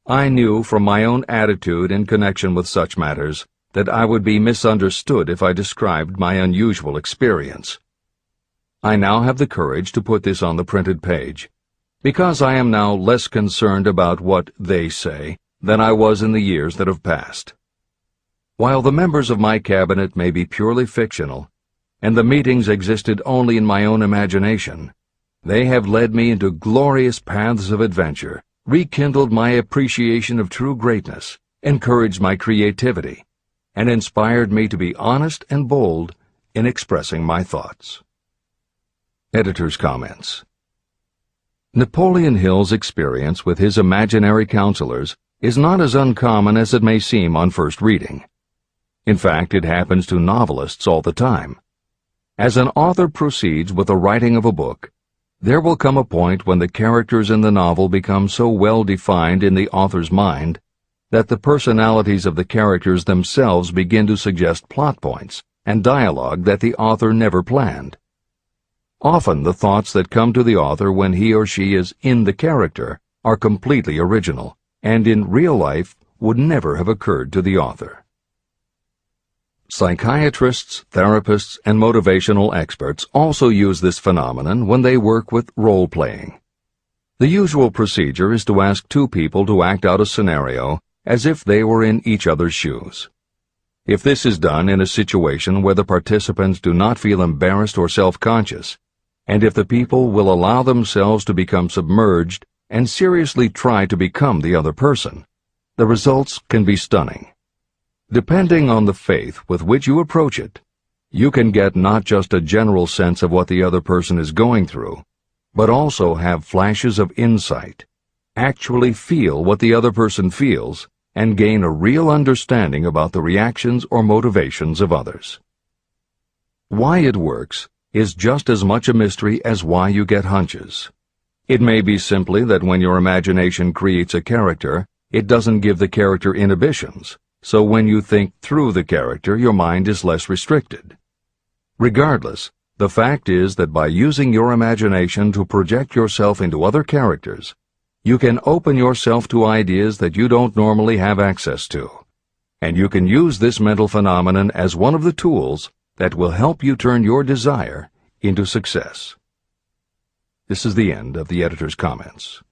I knew from my own attitude in connection with such matters that I would be misunderstood if I described my unusual experience. I now have the courage to put this on the printed page, because I am now less concerned about what they say than I was in the years that have passed. While the members of my cabinet may be purely fictional, and the meetings existed only in my own imagination, they have led me into glorious paths of adventure, rekindled my appreciation of true greatness, encouraged my creativity, and inspired me to be honest and bold in expressing my thoughts. Editor's comments. Napoleon Hill's experience with his imaginary counselors is not as uncommon as it may seem on first reading. In fact, it happens to novelists all the time. As an author proceeds with the writing of a book, there will come a point when the characters in the novel become so well defined in the author's mind that the personalities of the characters themselves begin to suggest plot points and dialogue that the author never planned. Often the thoughts that come to the author when he or she is in the character are completely original, and in real life would never have occurred to the author. Psychiatrists, therapists, and motivational experts also use this phenomenon when they work with role-playing. The usual procedure is to ask two people to act out a scenario as if they were in each other's shoes. If this is done in a situation where the participants do not feel embarrassed or self-conscious, and if the people will allow themselves to become submerged and seriously try to become the other person, the results can be stunning. Depending on the faith with which you approach it, you can get not just a general sense of what the other person is going through, but also have flashes of insight, actually feel what the other person feels, and gain a real understanding about the reactions or motivations of others. Why it works is just as much a mystery as why you get hunches. It may be simply that when your imagination creates a character, it doesn't give the character inhibitions, so when you think through the character, your mind is less restricted. Regardless, the fact is that by using your imagination to project yourself into other characters, you can open yourself to ideas that you don't normally have access to, and you can use this mental phenomenon as one of the tools that will help you turn your desire into success. This is the end of the editor's comments.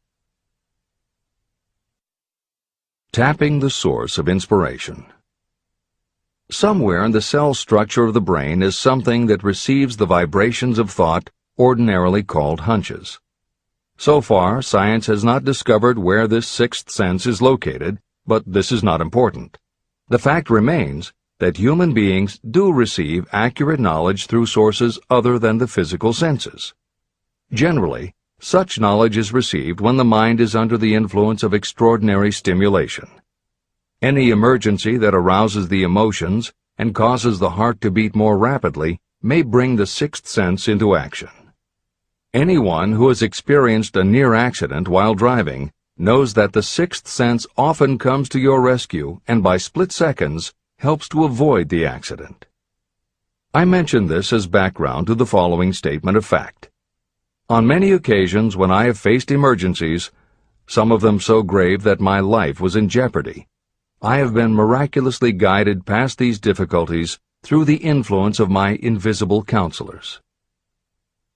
Tapping the source of inspiration. Somewhere in the cell structure of the brain is something that receives the vibrations of thought ordinarily called hunches. So far, science has not discovered where this sixth sense is located, but this is not important. The fact remains that human beings do receive accurate knowledge through sources other than the physical senses. Generally, such knowledge is received when the mind is under the influence of extraordinary stimulation. Any emergency that arouses the emotions and causes the heart to beat more rapidly may bring the sixth sense into action. Anyone who has experienced a near accident while driving knows that the sixth sense often comes to your rescue and by split seconds helps to avoid the accident. I mention this as background to the following statement of fact. On many occasions when I have faced emergencies, some of them so grave that my life was in jeopardy, I have been miraculously guided past these difficulties through the influence of my invisible counselors.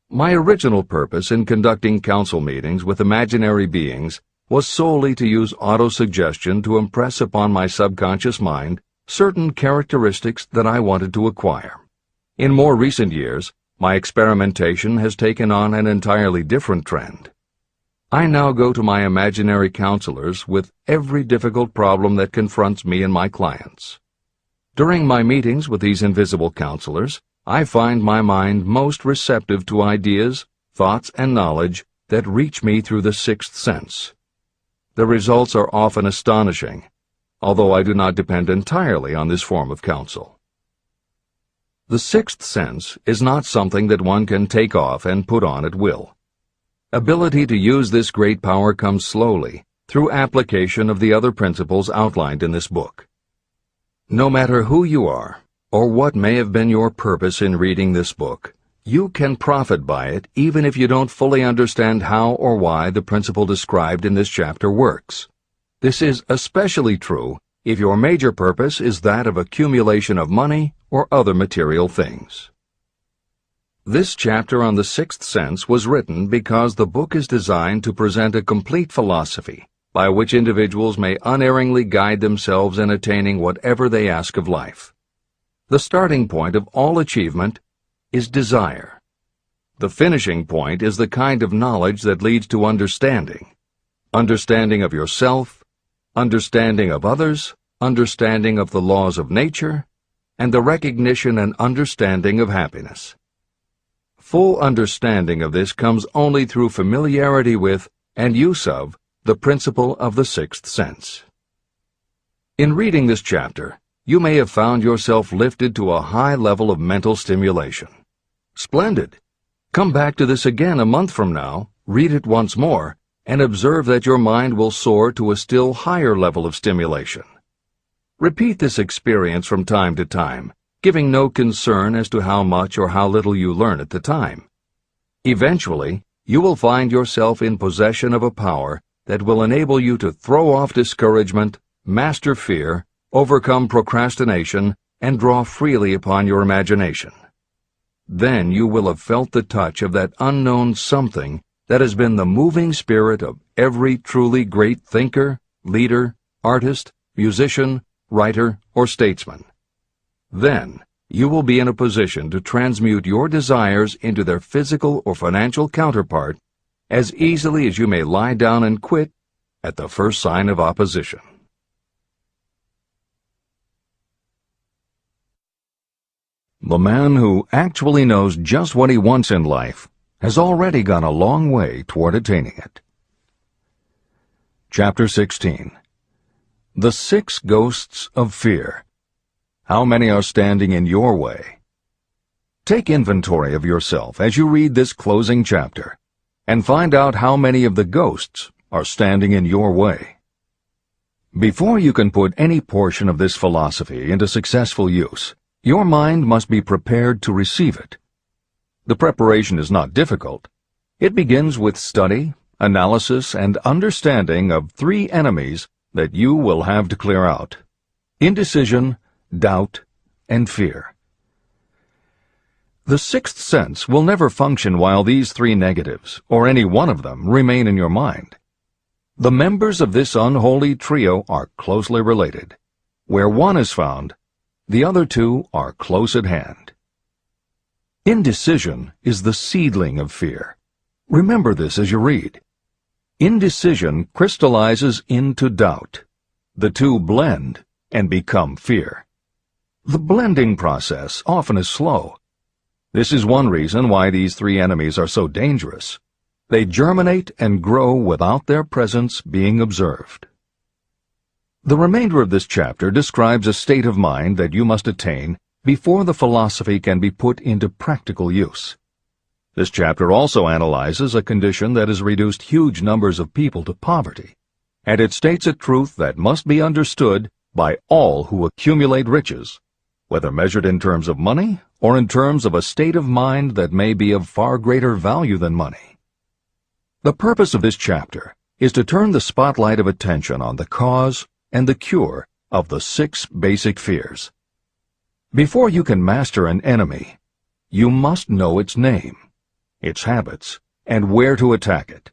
My original purpose in conducting council meetings with imaginary beings was solely to use autosuggestion to impress upon my subconscious mind certain characteristics that I wanted to acquire. In more recent years, my experimentation has taken on an entirely different trend. I now go to my imaginary counselors with every difficult problem that confronts me and my clients. During my meetings with these invisible counselors, I find my mind most receptive to ideas, thoughts, and knowledge that reach me through the sixth sense. The results are often astonishing, although I do not depend entirely on this form of counsel. The sixth sense is not something that one can take off and put on at will. Ability to use this great power comes slowly, through application of the other principles outlined in this book. No matter who you are, or what may have been your purpose in reading this book, you can profit by it even if you don't fully understand how or why the principle described in this chapter works. This is especially true if your major purpose is that of accumulation of money or other material things. This chapter on the sixth sense was written because the book is designed to present a complete philosophy by which individuals may unerringly guide themselves in attaining whatever they ask of life. The starting point of all achievement is desire. The finishing point is the kind of knowledge that leads to understanding. Understanding of yourself, understanding of others, understanding of the laws of nature, and the recognition and understanding of happiness. Full understanding of this comes only through familiarity with and use of the principle of the sixth sense. In reading this chapter, you may have found yourself lifted to a high level of mental stimulation. Splendid! Come back to this again a month from now, read it once more, and observe that your mind will soar to a still higher level of stimulation. Repeat this experience from time to time, giving no concern as to how much or how little you learn at the time. Eventually, you will find yourself in possession of a power that will enable you to throw off discouragement, master fear, overcome procrastination, and draw freely upon your imagination. Then you will have felt the touch of that unknown something that has been the moving spirit of every truly great thinker, leader, artist, musician, writer, or statesman. Then you will be in a position to transmute your desires into their physical or financial counterpart as easily as you may lie down and quit at the first sign of opposition. The man who actually knows just what he wants in life has already gone a long way toward attaining it. Chapter 16. The Six Ghosts of Fear. How many are standing in your way? Take inventory of yourself as you read this closing chapter, and find out how many of the ghosts are standing in your way. Before you can put any portion of this philosophy into successful use, your mind must be prepared to receive it. The preparation is not difficult. It begins with study, analysis, and understanding of three enemies that you will have to clear out: indecision, doubt, and fear. The sixth sense will never function while these three negatives, or any one of them, remain in your mind. The members of this unholy trio are closely related. Where one is found, the other two are close at hand. Indecision is the seedling of fear. Remember this as you read. Indecision crystallizes into doubt. The two blend and become fear. The blending process often is slow. This is one reason why these three enemies are so dangerous. They germinate and grow without their presence being observed. The remainder of this chapter describes a state of mind that you must attain before the philosophy can be put into practical use. This chapter also analyzes a condition that has reduced huge numbers of people to poverty, and it states a truth that must be understood by all who accumulate riches, whether measured in terms of money or in terms of a state of mind that may be of far greater value than money. The purpose of this chapter is to turn the spotlight of attention on the cause and the cure of the six basic fears. Before you can master an enemy, you must know its name, its habits, and where to attack it.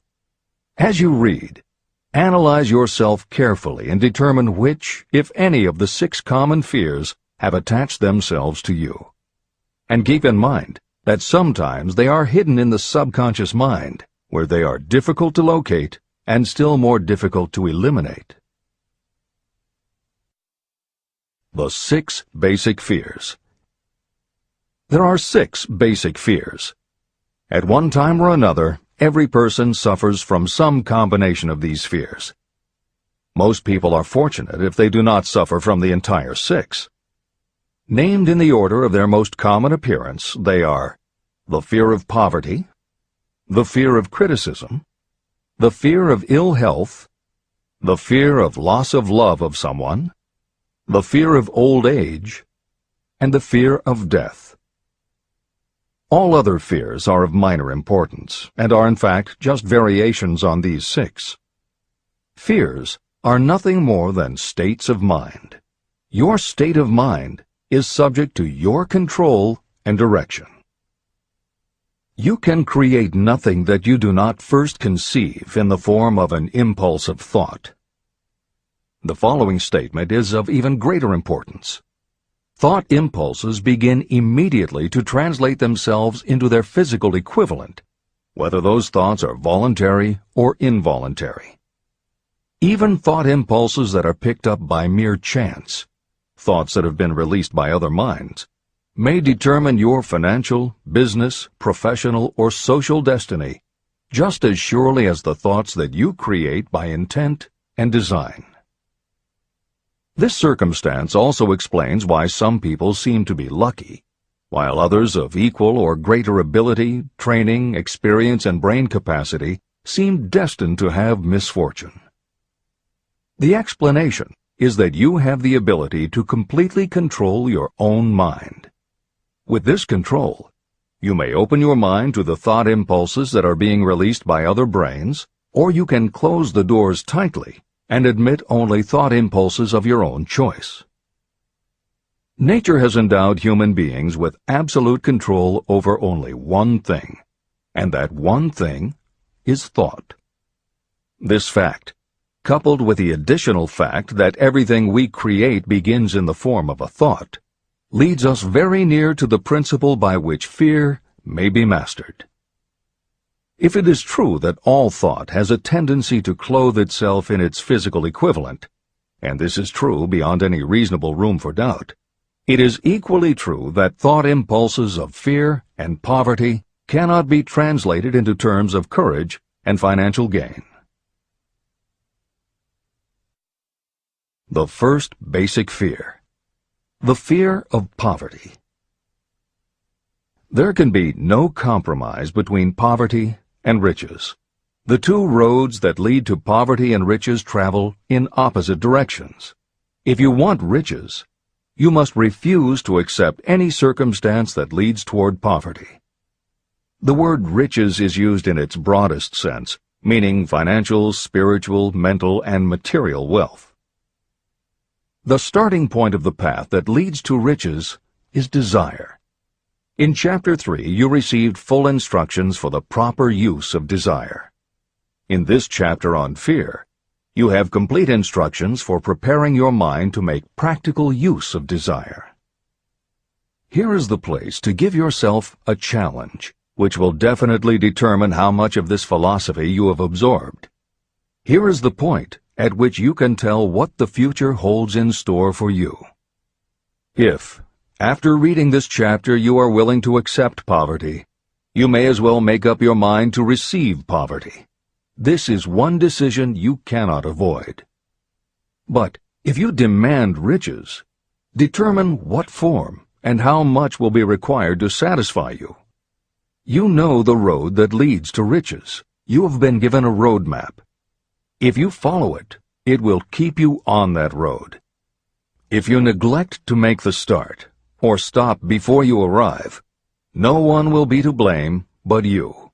As you read, analyze yourself carefully and determine which, if any, of the six common fears have attached themselves to you. And keep in mind that sometimes they are hidden in the subconscious mind, where they are difficult to locate and still more difficult to eliminate. The 6 basic fears. There are 6 basic fears. At one time or another, every person suffers from some combination of these fears. Most people are fortunate if they do not suffer from the entire 6. Named in the order of their most common appearance, they are the fear of poverty, the fear of criticism, the fear of ill health, the fear of loss of love of someone, the fear of old age, and the fear of death. All other fears are of minor importance, and are in fact just variations on these 6. Fears are nothing more than states of mind. Your state of mind is subject to your control and direction. You can create nothing that you do not first conceive in the form of an impulse of thought. The following statement is of even greater importance. Thought impulses begin immediately to translate themselves into their physical equivalent, whether those thoughts are voluntary or involuntary. Even thought impulses that are picked up by mere chance, thoughts that have been released by other minds, may determine your financial, business, professional, or social destiny just as surely as the thoughts that you create by intent and design. This circumstance also explains why some people seem to be lucky, while others of equal or greater ability, training, experience, and brain capacity seem destined to have misfortune. The explanation is that you have the ability to completely control your own mind. With this control, you may open your mind to the thought impulses that are being released by other brains, or you can close the doors tightly and admit only thought impulses of your own choice. Nature has endowed human beings with absolute control over only one thing, and that one thing is thought. This fact, coupled with the additional fact that everything we create begins in the form of a thought, leads us very near to the principle by which fear may be mastered. If it is true that all thought has a tendency to clothe itself in its physical equivalent, and this is true beyond any reasonable room for doubt, it is equally true that thought impulses of fear and poverty cannot be translated into terms of courage and financial gain. The first basic fear. The fear of poverty. There can be no compromise between poverty and riches. The two roads that lead to poverty and riches travel in opposite directions. If you want riches, you must refuse to accept any circumstance that leads toward poverty. The word riches is used in its broadest sense, meaning financial, spiritual, mental, and material wealth. The starting point of the path that leads to riches is desire. In Chapter 3, you received full instructions for the proper use of desire. In this chapter on fear, you have complete instructions for preparing your mind to make practical use of desire. Here is the place to give yourself a challenge, which will definitely determine how much of this philosophy you have absorbed. Here is the point at which you can tell what the future holds in store for you. If, after reading this chapter, you are willing to accept poverty, you may as well make up your mind to receive poverty. This is one decision you cannot avoid. But if you demand riches, determine what form and how much will be required to satisfy you. You know the road that leads to riches. You have been given a roadmap. If you follow it, it will keep you on that road. If you neglect to make the start, or stop before you arrive, no one will be to blame but you.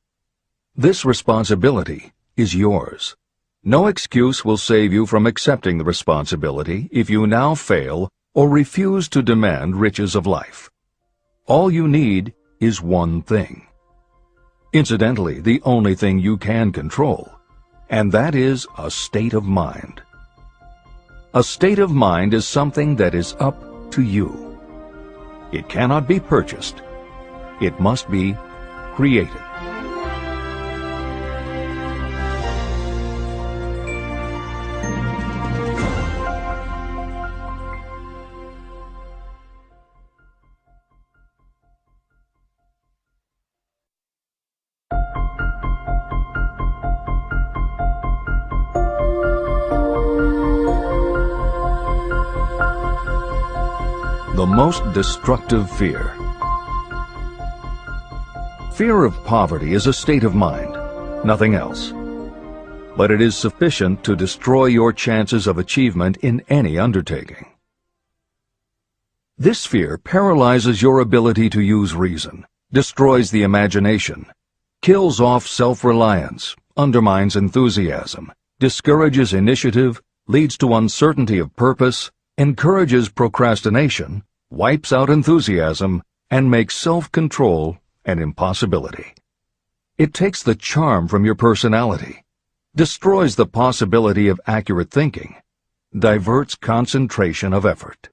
This responsibility is yours. No excuse will save you from accepting the responsibility if you now fail or refuse to demand riches of life. All you need is one thing. Incidentally, the only thing you can control, and that is a state of mind. A state of mind is something that is up to you. It cannot be purchased. It must be created. The most destructive fear. Fear of poverty is a state of mind, nothing else. But it is sufficient to destroy your chances of achievement in any undertaking. This fear paralyzes your ability to use reason, destroys the imagination, kills off self-reliance, undermines enthusiasm, discourages initiative, leads to uncertainty of purpose, encourages procrastination, wipes out enthusiasm, and makes self-control an impossibility. It takes the charm from your personality, destroys the possibility of accurate thinking, diverts concentration of effort.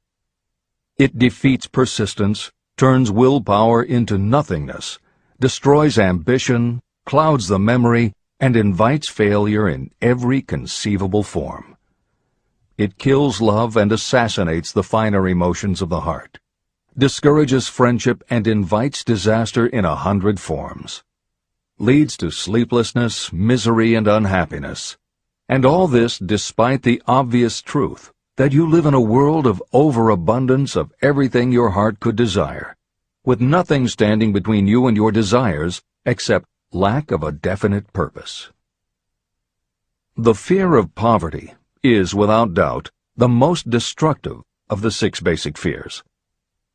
It defeats persistence, turns willpower into nothingness, destroys ambition, clouds the memory, and invites failure in every conceivable form. It kills love and assassinates the finer emotions of the heart, discourages friendship and invites disaster in 100 forms, leads to sleeplessness, misery, and unhappiness. And all this despite the obvious truth that you live in a world of overabundance of everything your heart could desire, with nothing standing between you and your desires except lack of a definite purpose. The fear of poverty is, without doubt, the most destructive of the 6 basic fears.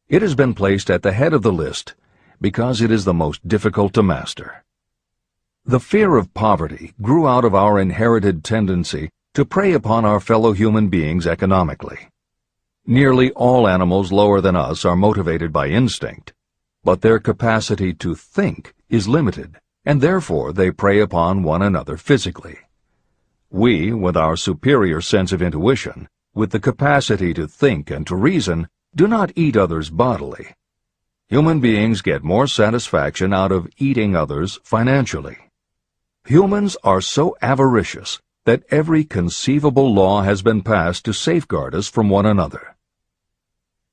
It has been placed at the head of the list because it is the most difficult to master. The fear of poverty grew out of our inherited tendency to prey upon our fellow human beings economically. Nearly all animals lower than us are motivated by instinct, but their capacity to think is limited, and therefore they prey upon one another physically. We, with our superior sense of intuition, with the capacity to think and to reason, do not eat others bodily. Human beings get more satisfaction out of eating others financially. Humans are so avaricious that every conceivable law has been passed to safeguard us from one another.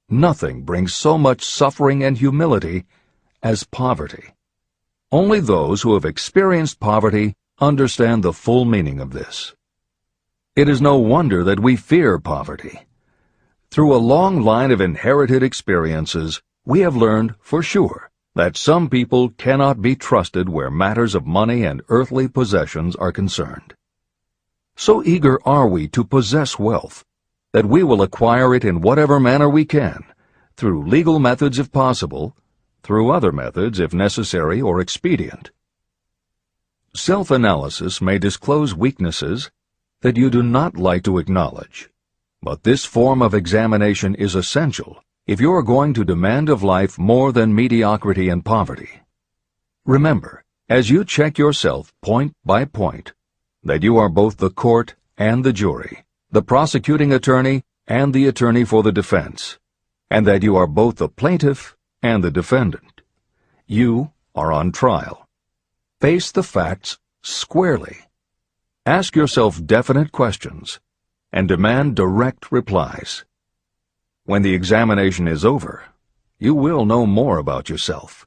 Nothing brings so much suffering and humility as poverty. Only those who have experienced poverty understand the full meaning of this. It is no wonder that we fear poverty. Through a long line of inherited experiences, we have learned for sure that some people cannot be trusted where matters of money and earthly possessions are concerned. So eager are we to possess wealth that we will acquire it in whatever manner we can, through legal methods if possible, through other methods if necessary or expedient. Self-analysis may disclose weaknesses that you do not like to acknowledge, but this form of examination is essential if you are going to demand of life more than mediocrity and poverty. Remember, as you check yourself point by point, that you are both the court and the jury, the prosecuting attorney and the attorney for the defense, and that you are both the plaintiff and the defendant. You are on trial. Face the facts squarely. Ask yourself definite questions and demand direct replies. When the examination is over, you will know more about yourself.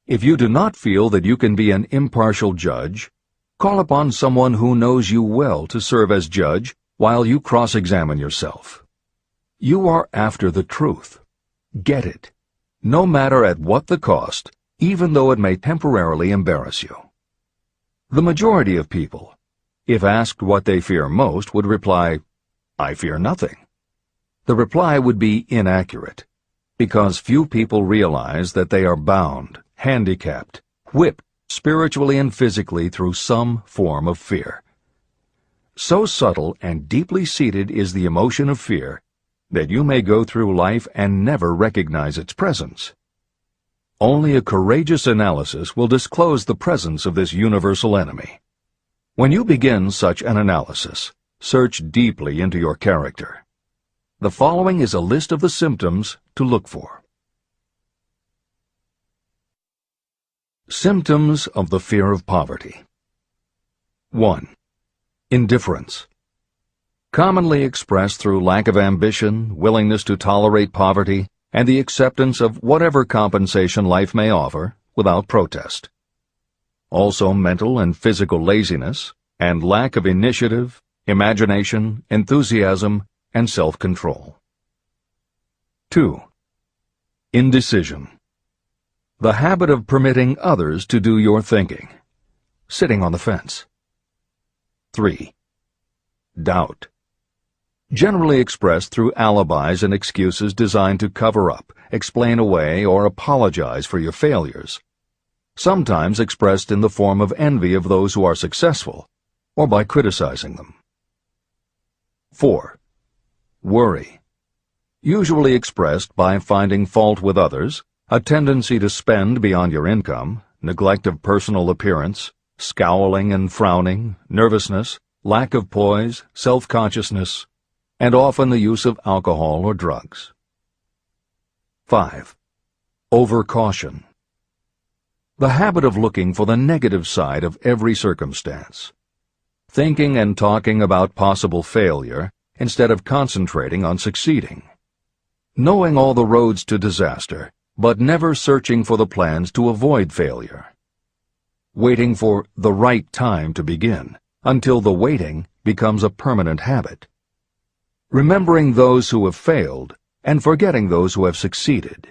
If you do not feel that you can be an impartial judge, call upon someone who knows you well to serve as judge while you cross-examine yourself. You are after the truth. Get it, no matter at what the cost, even though it may temporarily embarrass you. The majority of people, if asked what they fear most, would reply, "I fear nothing." The reply would be inaccurate, because few people realize that they are bound, handicapped, whipped spiritually and physically through some form of fear. So subtle and deeply seated is the emotion of fear that you may go through life and never recognize its presence. Only a courageous analysis will disclose the presence of this universal enemy. When you begin such an analysis, search deeply into your character. The following is a list of the symptoms to look for. Symptoms of the fear of poverty. 1. Indifference. Commonly expressed through lack of ambition, willingness to tolerate poverty, and the acceptance of whatever compensation life may offer without protest. Also mental and physical laziness, and lack of initiative, imagination, enthusiasm, and self-control. 2. Indecision. The habit of permitting others to do your thinking. Sitting on the fence. 3. Doubt. Generally expressed through alibis and excuses designed to cover up, explain away, or apologize for your failures. Sometimes expressed in the form of envy of those who are successful, or by criticizing them. 4. Worry. Usually expressed by finding fault with others, a tendency to spend beyond your income, neglect of personal appearance, scowling and frowning, nervousness, lack of poise, self-consciousness, and often the use of alcohol or drugs. 5. Overcaution. The habit of looking for the negative side of every circumstance. Thinking and talking about possible failure instead of concentrating on succeeding. Knowing all the roads to disaster, but never searching for the plans to avoid failure. Waiting for the right time to begin, until the waiting becomes a permanent habit. Remembering those who have failed and forgetting those who have succeeded.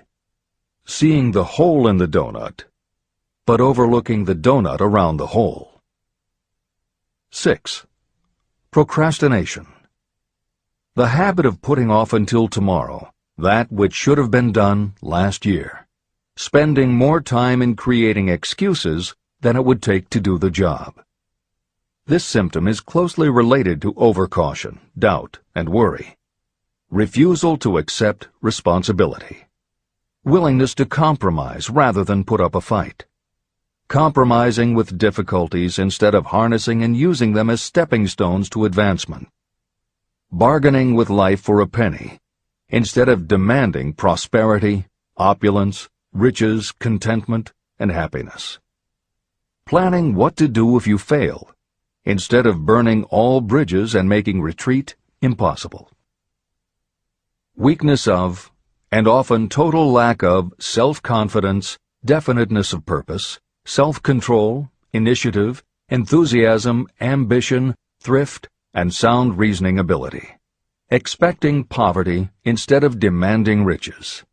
Seeing the hole in the donut, but overlooking the donut around the hole. 6. Procrastination. The habit of putting off until tomorrow that which should have been done last year, spending more time in creating excuses than it would take to do the job. This symptom is closely related to overcaution, doubt, and worry. Refusal to accept responsibility. Willingness to compromise rather than put up a fight. Compromising with difficulties instead of harnessing and using them as stepping stones to advancement. Bargaining with life for a penny instead of demanding prosperity, opulence, riches, contentment, and happiness. Planning what to do if you fail instead of burning all bridges and making retreat impossible. Weakness of, and often total lack of, self-confidence, definiteness of purpose, self-control, initiative, enthusiasm, ambition, thrift, and sound reasoning ability. Expecting poverty instead of demanding riches.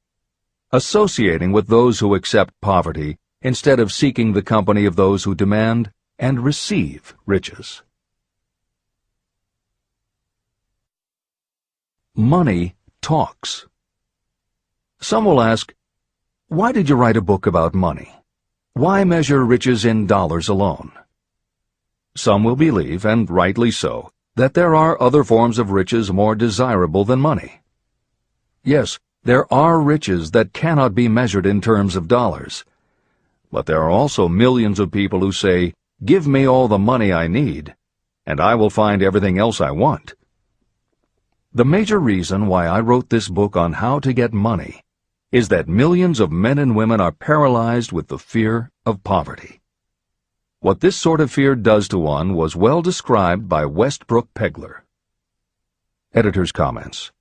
Associating with those who accept poverty instead of seeking the company of those who demand and receive riches. Money talks. Some will ask, why did you write a book about money? Why measure riches in dollars alone? Some will believe, and rightly so, that there are other forms of riches more desirable than money. Yes, there are riches that cannot be measured in terms of dollars. But there are also millions of people who say, "Give me all the money I need, and I will find everything else I want." The major reason why I wrote this book on how to get money is that millions of men and women are paralyzed with the fear of poverty. What this sort of fear does to one was well described by Westbrook Pegler. Editor's comments.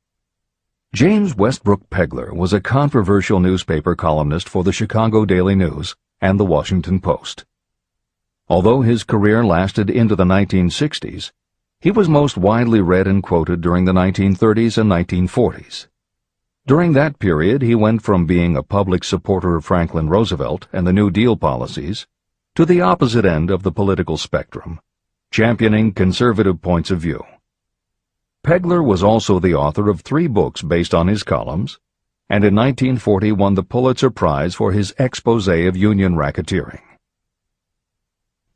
James Westbrook Pegler was a controversial newspaper columnist for the Chicago Daily News and the Washington Post. Although his career lasted into the 1960s, he was most widely read and quoted during the 1930s and 1940s. During that period, he went from being a public supporter of Franklin Roosevelt and the New Deal policies to the opposite end of the political spectrum, championing conservative points of view. Pegler was also the author of 3 books based on his columns, and in 1940 won the Pulitzer Prize for his expose of union racketeering.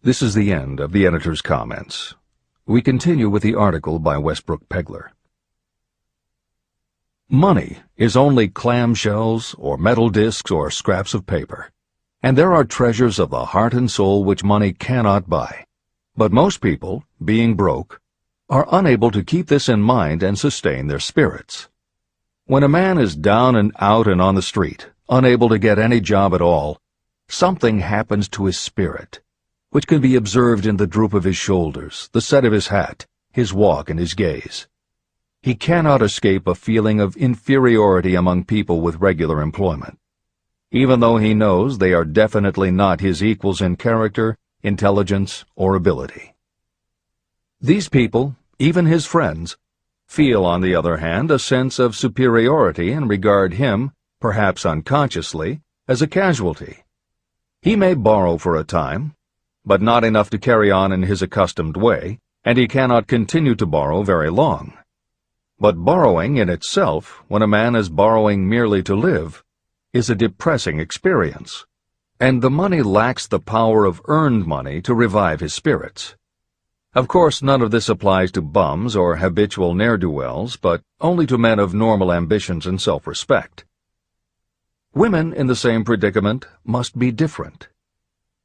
This is the end of the editor's comments. We continue with the article by Westbrook Pegler. Money is only clamshells or metal discs or scraps of paper, and there are treasures of the heart and soul which money cannot buy. But most people, being broke, are unable to keep this in mind and sustain their spirits. When a man is down and out and on the street, unable to get any job at all, something happens to his spirit, which can be observed in the droop of his shoulders, the set of his hat, his walk, and his gaze. He cannot escape a feeling of inferiority among people with regular employment, even though he knows they are definitely not his equals in character, intelligence, or ability. These people, even his friends, feel, on the other hand, a sense of superiority and regard him, perhaps unconsciously, as a casualty. He may borrow for a time, but not enough to carry on in his accustomed way, and he cannot continue to borrow very long. But borrowing in itself, when a man is borrowing merely to live, is a depressing experience, and the money lacks the power of earned money to revive his spirits. Of course, none of this applies to bums or habitual ne'er-do-wells, but only to men of normal ambitions and self-respect. Women in the same predicament must be different.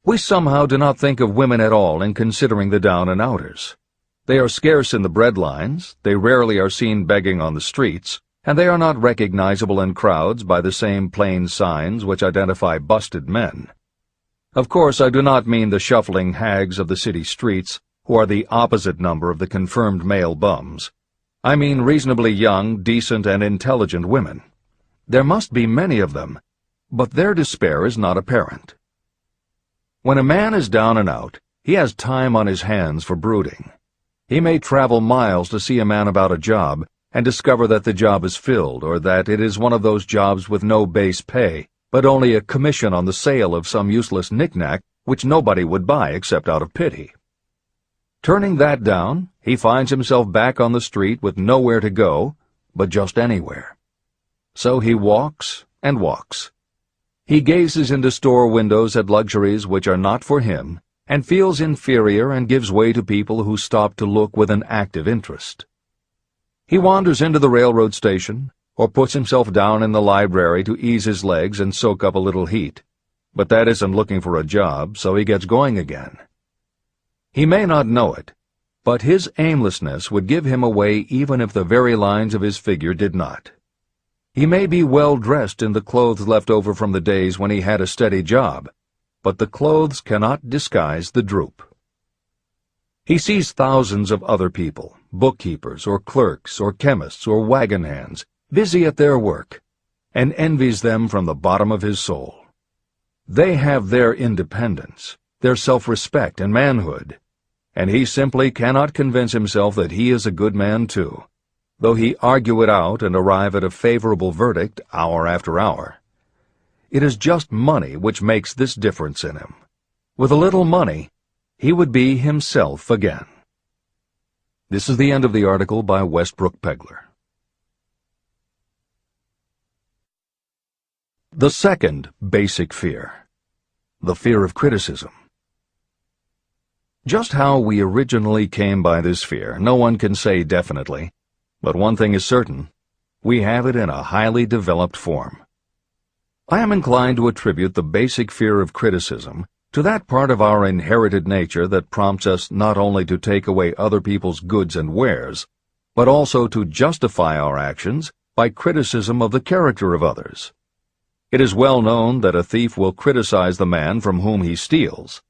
We somehow do not think of women at all in considering the down-and-outers. They are scarce in the bread lines, they rarely are seen begging on the streets, and they are not recognizable in crowds by the same plain signs which identify busted men. Of course, I do not mean the shuffling hags of the city streets, who are the opposite number of the confirmed male bums. I mean reasonably young, decent, and intelligent women. There must be many of them, but their despair is not apparent. When a man is down and out, he has time on his hands for brooding. He may travel miles to see a man about a job and discover that the job is filled, or that it is one of those jobs with no base pay, but only a commission on the sale of some useless knick-knack which nobody would buy except out of pity. Turning that down, he finds himself back on the street with nowhere to go, but just anywhere. So he walks and walks. He gazes into store windows at luxuries which are not for him, and feels inferior and gives way to people who stop to look with an active interest. He wanders into the railroad station, or puts himself down in the library to ease his legs and soak up a little heat, but that isn't looking for a job, so he gets going again. He may not know it, but his aimlessness would give him away even if the very lines of his figure did not. He may be well dressed in the clothes left over from the days when he had a steady job, but the clothes cannot disguise the droop. He sees thousands of other people, bookkeepers or clerks or chemists or wagon hands, busy at their work, and envies them from the bottom of his soul. They have their independence, their self-respect and manhood, and he simply cannot convince himself that he is a good man too, though he argue it out and arrive at a favorable verdict hour after hour. It is just money which makes this difference in him. With a little money, he would be himself again. This is the end of the article by Westbrook Pegler. The second basic fear, the fear of criticism. Just how we originally came by this fear, no one can say definitely, but one thing is certain, we have it in a highly developed form. I am inclined to attribute the basic fear of criticism to that part of our inherited nature that prompts us not only to take away other people's goods and wares, but also to justify our actions by criticism of the character of others. It is well known that a thief will criticize the man from whom he steals,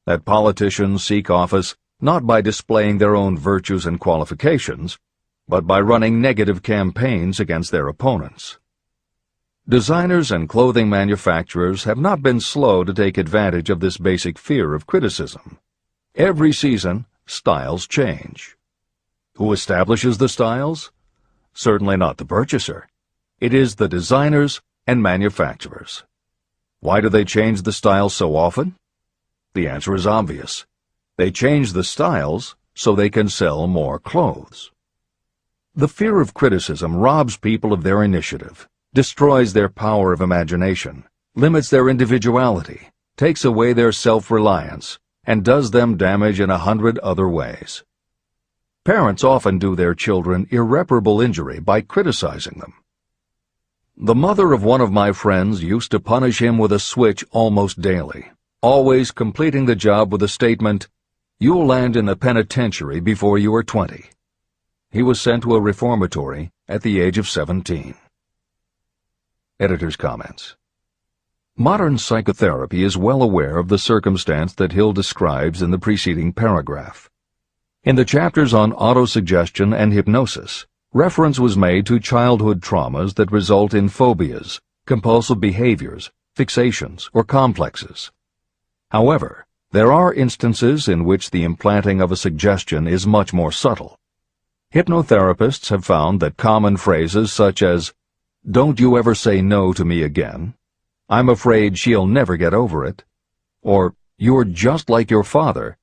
that politicians seek office not by displaying their own virtues and qualifications, but by running negative campaigns against their opponents. Designers and clothing manufacturers have not been slow to take advantage of this basic fear of criticism. Every season, styles change. Who establishes the styles? Certainly not the purchaser. It is the designers and manufacturers. Why do they change the styles so often? The answer is obvious. They change the styles so they can sell more clothes. The fear of criticism robs people of their initiative, destroys their power of imagination, limits their individuality, takes away their self-reliance, and does them damage in 100 other ways. Parents often do their children irreparable injury by criticizing them. The mother of one of my friends used to punish him with a switch almost daily, always completing the job with a statement, "You'll land in the penitentiary before you are 20. He was sent to a reformatory at the age of 17. Editor's comments. Modern psychotherapy is well aware of the circumstance that Hill describes in the preceding paragraph. In the chapters on autosuggestion and hypnosis, reference was made to childhood traumas that result in phobias, compulsive behaviors, fixations, or complexes. However, there are instances in which the implanting of a suggestion is much more subtle. Hypnotherapists have found that common phrases such as, "Don't you ever say no to me again," "I'm afraid she'll never get over it," or "You're just like your father,"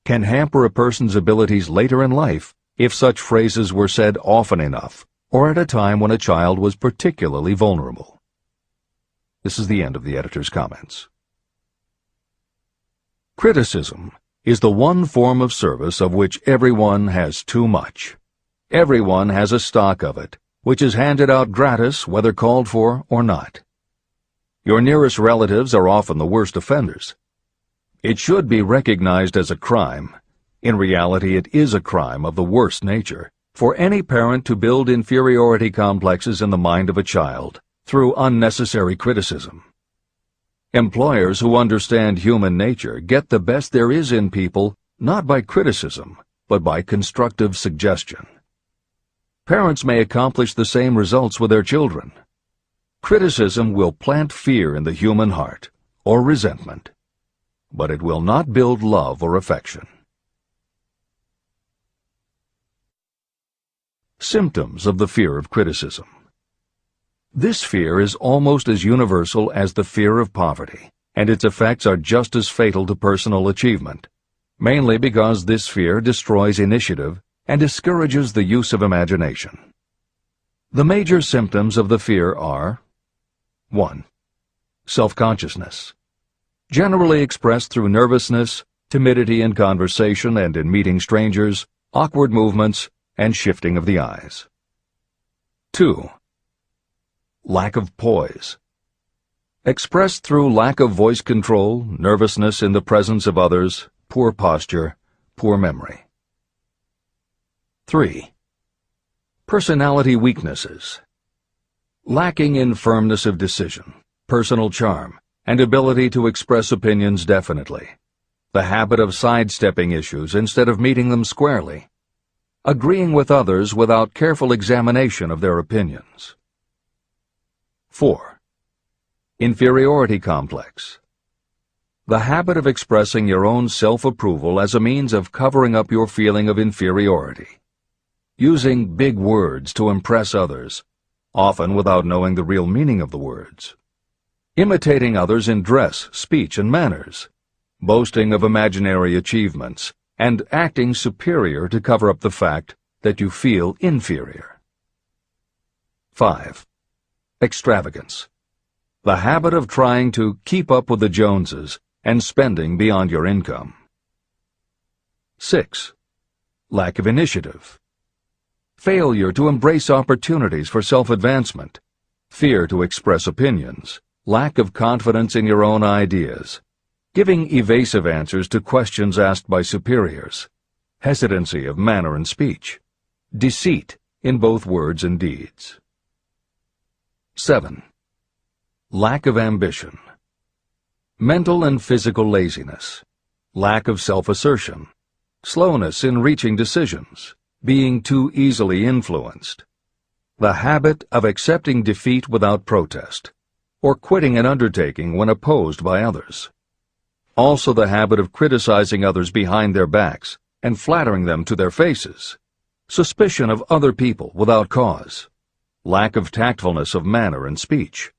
can hamper a person's abilities later in life if such phrases were said often enough, or at a time when a child was particularly vulnerable. This is the end of the editor's comments. Criticism is the one form of service of which everyone has too much. Everyone has a stock of it, which is handed out gratis whether called for or not. Your nearest relatives are often the worst offenders. It should be recognized as a crime. In reality, it is a crime of the worst nature for any parent to build inferiority complexes in the mind of a child through unnecessary criticism. Employers who understand human nature get the best there is in people not by criticism, but by constructive suggestion. Parents may accomplish the same results with their children. Criticism will plant fear in the human heart, or resentment, but it will not build love or affection. Symptoms of the fear of criticism. This fear is almost as universal as the fear of poverty, and its effects are just as fatal to personal achievement, mainly because this fear destroys initiative and discourages the use of imagination. The major symptoms of the fear are: 1. Self-consciousness, generally expressed through nervousness, timidity in conversation and in meeting strangers, awkward movements, and shifting of the eyes. 2. Lack of poise, expressed through lack of voice control, nervousness in the presence of others, poor posture, poor memory. 3. Personality weaknesses, lacking in firmness of decision, personal charm, and ability to express opinions definitely, the habit of sidestepping issues instead of meeting them squarely, agreeing with others without careful examination of their opinions. 4. Inferiority complex, the habit of expressing your own self-approval as a means of covering up your feeling of inferiority, using big words to impress others, often without knowing the real meaning of the words, imitating others in dress, speech, and manners, boasting of imaginary achievements, and acting superior to cover up the fact that you feel inferior. 5. Extravagance, the habit of trying to keep up with the Joneses and spending beyond your income. 6. Lack of initiative, failure to embrace opportunities for self-advancement, fear to express opinions, lack of confidence in your own ideas, giving evasive answers to questions asked by superiors, hesitancy of manner and speech, deceit in both words and deeds. 7. Lack of ambition, mental and physical laziness, lack of self-assertion, slowness in reaching decisions, being too easily influenced, the habit of accepting defeat without protest, or quitting an undertaking when opposed by others. Also the habit of criticizing others behind their backs and flattering them to their faces, suspicion of other people without cause, lack of tactfulness of manner and speech,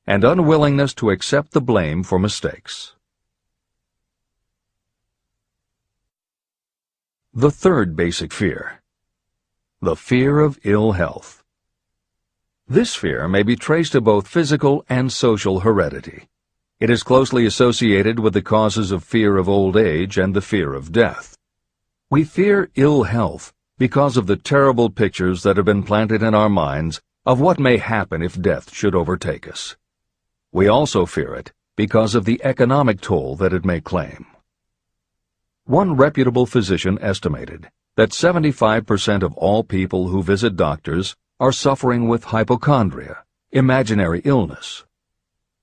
and unwillingness to accept the blame for mistakes. The third basic fear, the fear of ill health. This fear may be traced to both physical and social heredity. It is closely associated with the causes of fear of old age and the fear of death. We fear ill health because of the terrible pictures that have been planted in our minds of what may happen if death should overtake us. We also fear it because of the economic toll that it may claim. One reputable physician estimated that 75% of all people who visit doctors are suffering with hypochondria, imaginary illness.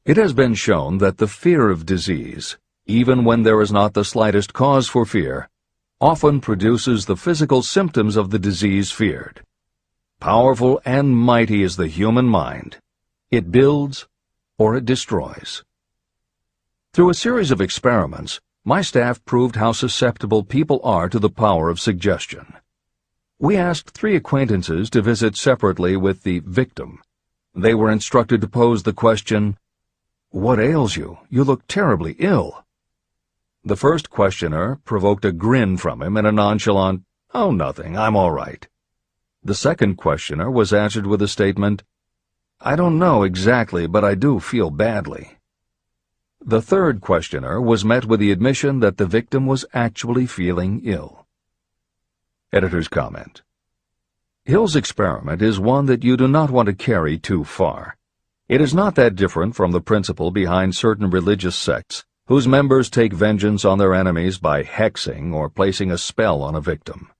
It has been shown that the fear of disease, even when there is not the slightest cause for fear, often produces the physical symptoms of the disease feared. Powerful and mighty is the human mind. It builds or it destroys. Through a series of experiments, my staff proved how susceptible people are to the power of suggestion. We asked 3 acquaintances to visit separately with the victim. They were instructed to pose the question, "What ails you? You look terribly ill." The first questioner provoked a grin from him and a nonchalant, "Oh, nothing, I'm all right." The second questioner was answered with a statement, "I don't know exactly, but I do feel badly." The third questioner was met with the admission that the victim was actually feeling ill. Editor's comment. Hill's experiment is one that you do not want to carry too far. It is not that different from the principle behind certain religious sects whose members take vengeance on their enemies by hexing or placing a spell on a victim.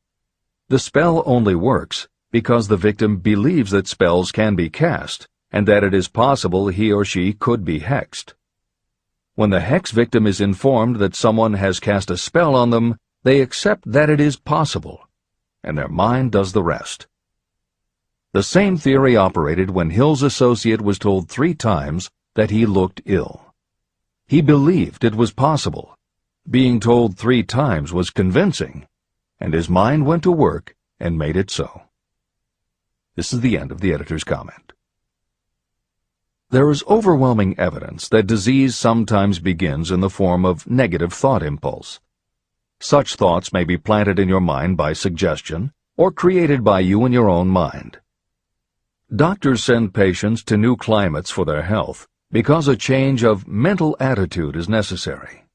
The spell only works because the victim believes that spells can be cast and that it is possible he or she could be hexed. When the hex victim is informed that someone has cast a spell on them, they accept that it is possible, and their mind does the rest. The same theory operated when Hill's associate was told 3 times that he looked ill. He believed it was possible. Being told 3 times was convincing, and his mind went to work and made it so. This is the end of the editor's comment. There is overwhelming evidence that disease sometimes begins in the form of negative thought impulse. Such thoughts may be planted in your mind by suggestion or created by you in your own mind. Doctors send patients to new climates for their health because a change of mental attitude is necessary.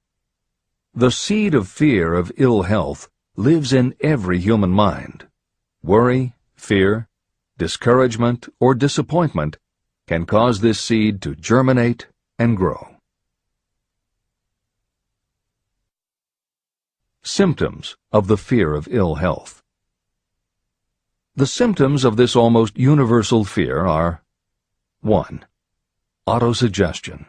The seed of fear of ill health lives in every human mind. Worry, fear, discouragement, or disappointment can cause this seed to germinate and grow. Symptoms of the fear of ill health. The symptoms of this almost universal fear are 1. Autosuggestion.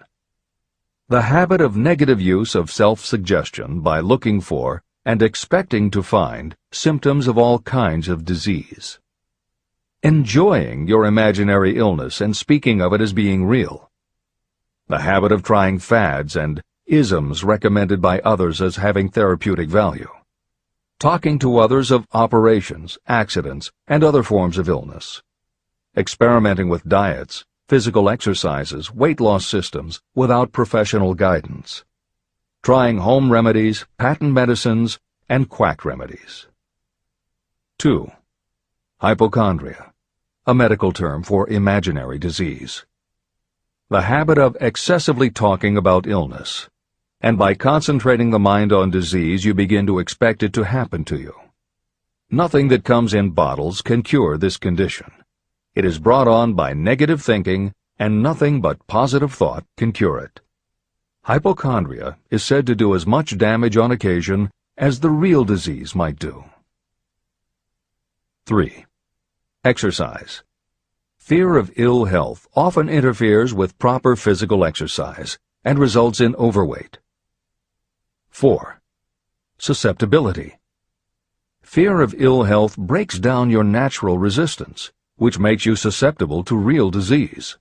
The habit of negative use of self-suggestion by looking for and expecting to find symptoms of all kinds of disease. Enjoying your imaginary illness and speaking of it as being real. The habit of trying fads and isms recommended by others as having therapeutic value. Talking to others of operations, accidents, and other forms of illness. Experimenting with diets, physical exercises, weight loss systems without professional guidance. Trying home remedies, patent medicines, and quack remedies. 2. Hypochondria, a medical term for imaginary disease. The habit of excessively talking about illness, and by concentrating the mind on disease you begin to expect it to happen to you. Nothing that comes in bottles can cure this condition. It is brought on by negative thinking, and nothing but positive thought can cure it. Hypochondria is said to do as much damage on occasion as the real disease might do. 3. Exercise. Fear of ill health often interferes with proper physical exercise and results in overweight. 4. Susceptibility. Fear of ill health breaks down your natural resistance, which makes you susceptible to real disease.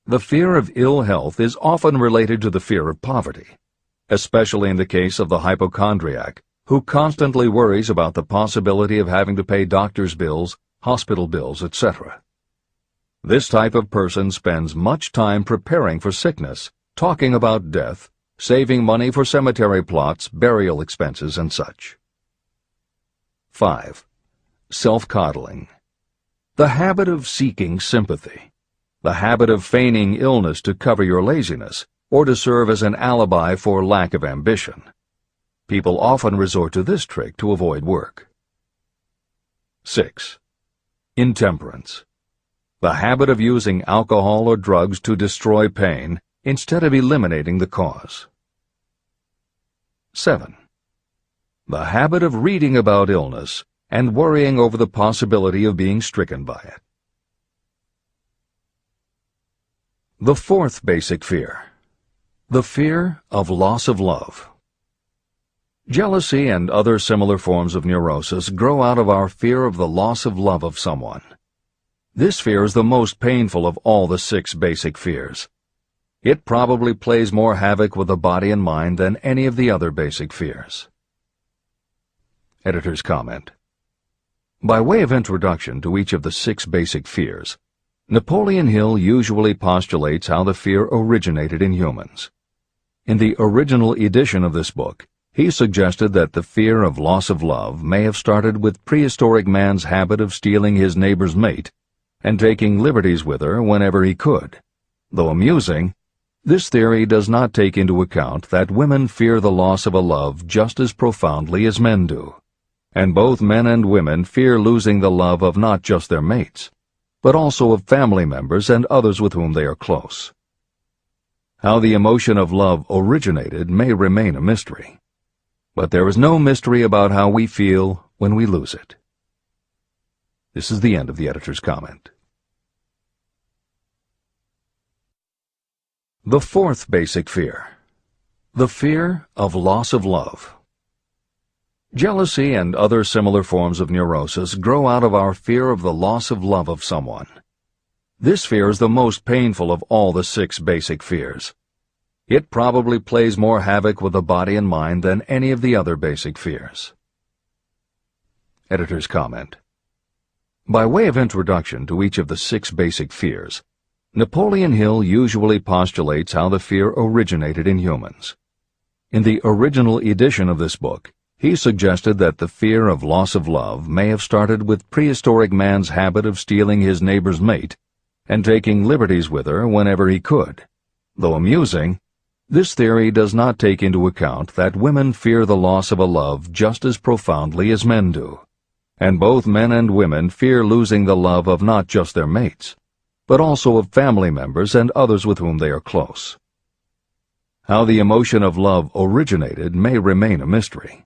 The fear of ill health is often related to the fear of poverty, especially in the case of the hypochondriac, who constantly worries about the possibility of having to pay doctor's bills, hospital bills, etc. This type of person spends much time preparing for sickness, talking about death, saving money for cemetery plots, burial expenses, and such. 5. Self-coddling. The habit of seeking sympathy. The habit of feigning illness to cover your laziness, or to serve as an alibi for lack of ambition. People often resort to this trick to avoid work. 6. Intemperance. The habit of using alcohol or drugs to destroy pain instead of eliminating the cause. 7. The habit of reading about illness and worrying over the possibility of being stricken by it. The fourth basic fear. The fear of loss of love. Jealousy and other similar forms of neurosis grow out of our fear of the loss of love of someone. This fear is the most painful of all the 6 basic fears. It probably plays more havoc with the body and mind than any of the other basic fears. Editor's comment. By way of introduction to each of the 6 basic fears, Napoleon Hill usually postulates how the fear originated in humans. In the original edition of this book, he suggested that the fear of loss of love may have started with prehistoric man's habit of stealing his neighbor's mate and taking liberties with her whenever he could. Though amusing, this theory does not take into account that women fear the loss of a love just as profoundly as men do, and both men and women fear losing the love of not just their mates, but also of family members and others with whom they are close. How the emotion of love originated may remain a mystery, but there is no mystery about how we feel when we lose it. This is the end of the editor's comment. The fourth basic fear. The fear of loss of love. Jealousy and other similar forms of neurosis grow out of our fear of the loss of love of someone. This fear is the most painful of all the 6 basic fears. It probably plays more havoc with the body and mind than any of the other basic fears. Editor's comment. By way of introduction to each of the 6 basic fears, Napoleon Hill usually postulates how the fear originated in humans. In the original edition of this book, he suggested that the fear of loss of love may have started with prehistoric man's habit of stealing his neighbor's mate and taking liberties with her whenever he could. Though amusing, this theory does not take into account that women fear the loss of a love just as profoundly as men do, and both men and women fear losing the love of not just their mates, but also of family members and others with whom they are close. How the emotion of love originated may remain a mystery,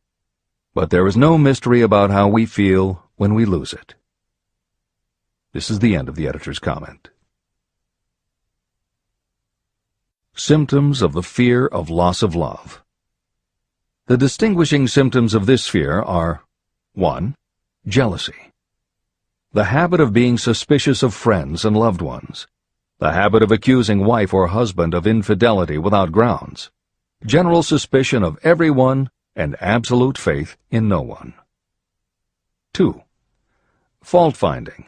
but there is no mystery about how we feel when we lose it. This is the end of the editor's comment. Symptoms of the fear of loss of love. The distinguishing symptoms of this fear are 1. Jealousy. The habit of being suspicious of friends and loved ones. The habit of accusing wife or husband of infidelity without grounds. General suspicion of everyone and absolute faith in no one. 2. Fault-finding.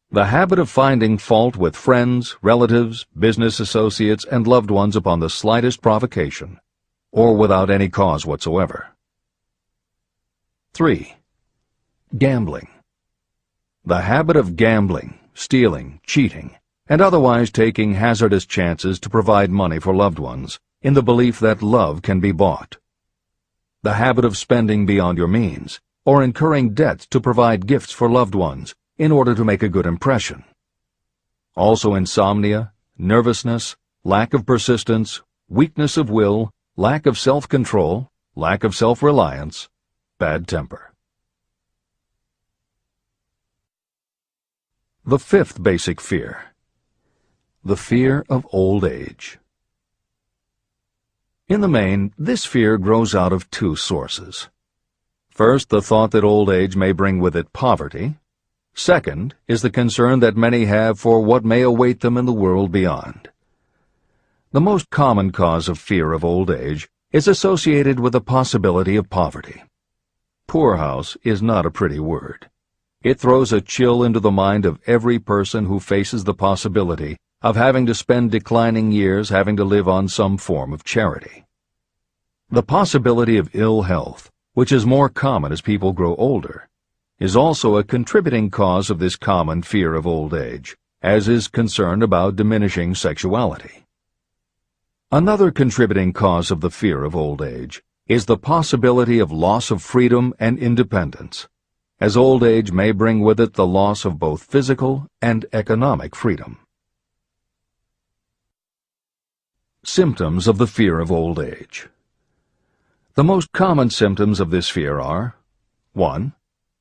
The habit of finding fault with friends, relatives, business associates, and loved ones upon the slightest provocation, or without any cause whatsoever. 3. Gambling. The habit of gambling, stealing, cheating, and otherwise taking hazardous chances to provide money for loved ones, in the belief that love can be bought. The habit of spending beyond your means, or incurring debts to provide gifts for loved ones, in order to make a good impression. Also insomnia, nervousness, lack of persistence, weakness of will, lack of self-control, lack of self-reliance, bad temper. The fifth basic fear. The fear of old age. In the main, this fear grows out of 2 sources. First, the thought that old age may bring with it poverty. Second is the concern that many have for what may await them in the world beyond. The most common cause of fear of old age is associated with the possibility of poverty. Poorhouse is not a pretty word. It throws a chill into the mind of every person who faces the possibility of having to spend declining years having to live on some form of charity. The possibility of ill health, which is more common as people grow older, is also a contributing cause of this common fear of old age, as is concern about diminishing sexuality. Another contributing cause of the fear of old age is the possibility of loss of freedom and independence, as old age may bring with it the loss of both physical and economic freedom. Symptoms of the fear of old age. The most common symptoms of this fear are 1.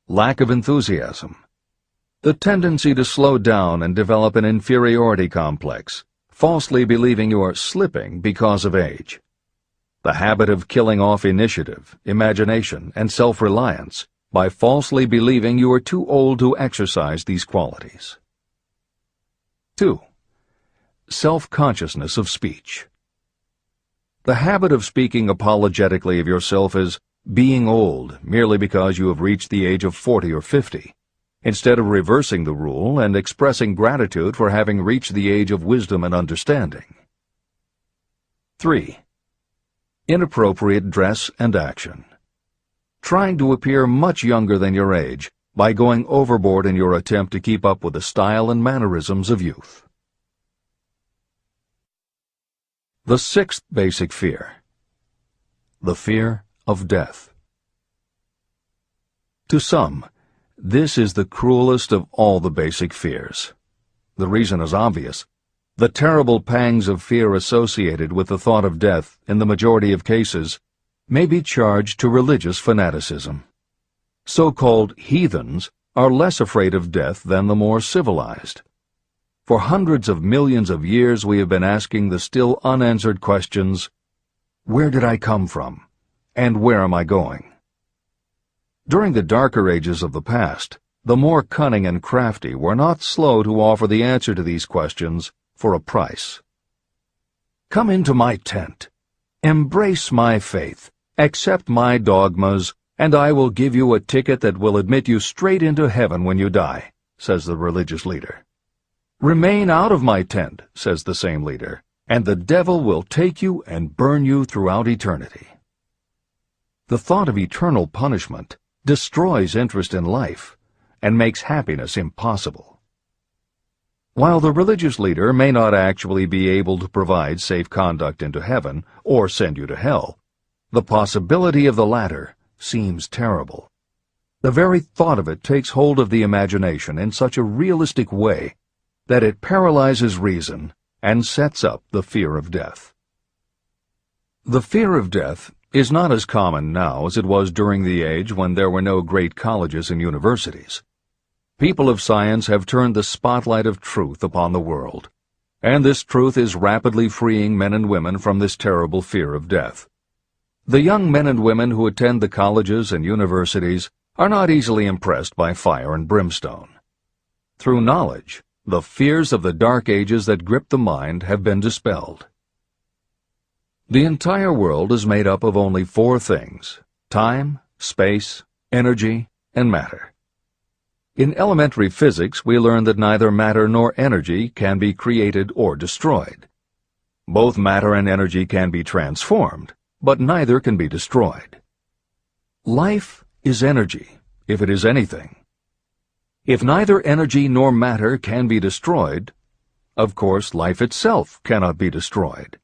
Lack of enthusiasm. The tendency to slow down and develop an inferiority complex, falsely believing you are slipping because of age. The habit of killing off initiative, imagination, and self-reliance by falsely believing you are too old to exercise these qualities. 2. Self-consciousness of speech. The habit of speaking apologetically of yourself as being old merely because you have reached the age of 40 or 50, instead of reversing the rule and expressing gratitude for having reached the age of wisdom and understanding. 3. Inappropriate dress and action. Trying to appear much younger than your age by going overboard in your attempt to keep up with the style and mannerisms of youth. The sixth basic fear. The fear of death. To some, this is the cruelest of all the basic fears. The reason is obvious. The terrible pangs of fear associated with the thought of death, in the majority of cases, may be charged to religious fanaticism. So-called heathens are less afraid of death than the more civilized. For hundreds of millions of years we have been asking the still unanswered questions, where did I come from, and where am I going? During the darker ages of the past, the more cunning and crafty were not slow to offer the answer to these questions for a price. Come into my tent, embrace my faith, accept my dogmas, and I will give you a ticket that will admit you straight into heaven when you die, says the religious leader. Remain out of my tent, says the same leader, and the devil will take you and burn you throughout eternity. The thought of eternal punishment destroys interest in life and makes happiness impossible. While the religious leader may not actually be able to provide safe conduct into heaven or send you to hell, the possibility of the latter seems terrible. The very thought of it takes hold of the imagination in such a realistic way that it paralyzes reason and sets up the fear of death. The fear of death is not as common now as it was during the age when there were no great colleges and universities. People of science have turned the spotlight of truth upon the world, and this truth is rapidly freeing men and women from this terrible fear of death. The young men and women who attend the colleges and universities are not easily impressed by fire and brimstone. Through knowledge, the fears of the dark ages that grip the mind have been dispelled. The entire world is made up of only four things: time, space, energy, and matter. In elementary physics, we learn that neither matter nor energy can be created or destroyed. Both matter and energy can be transformed, but neither can be destroyed. Life is energy, if it is anything. If neither energy nor matter can be destroyed, of course life itself cannot be destroyed.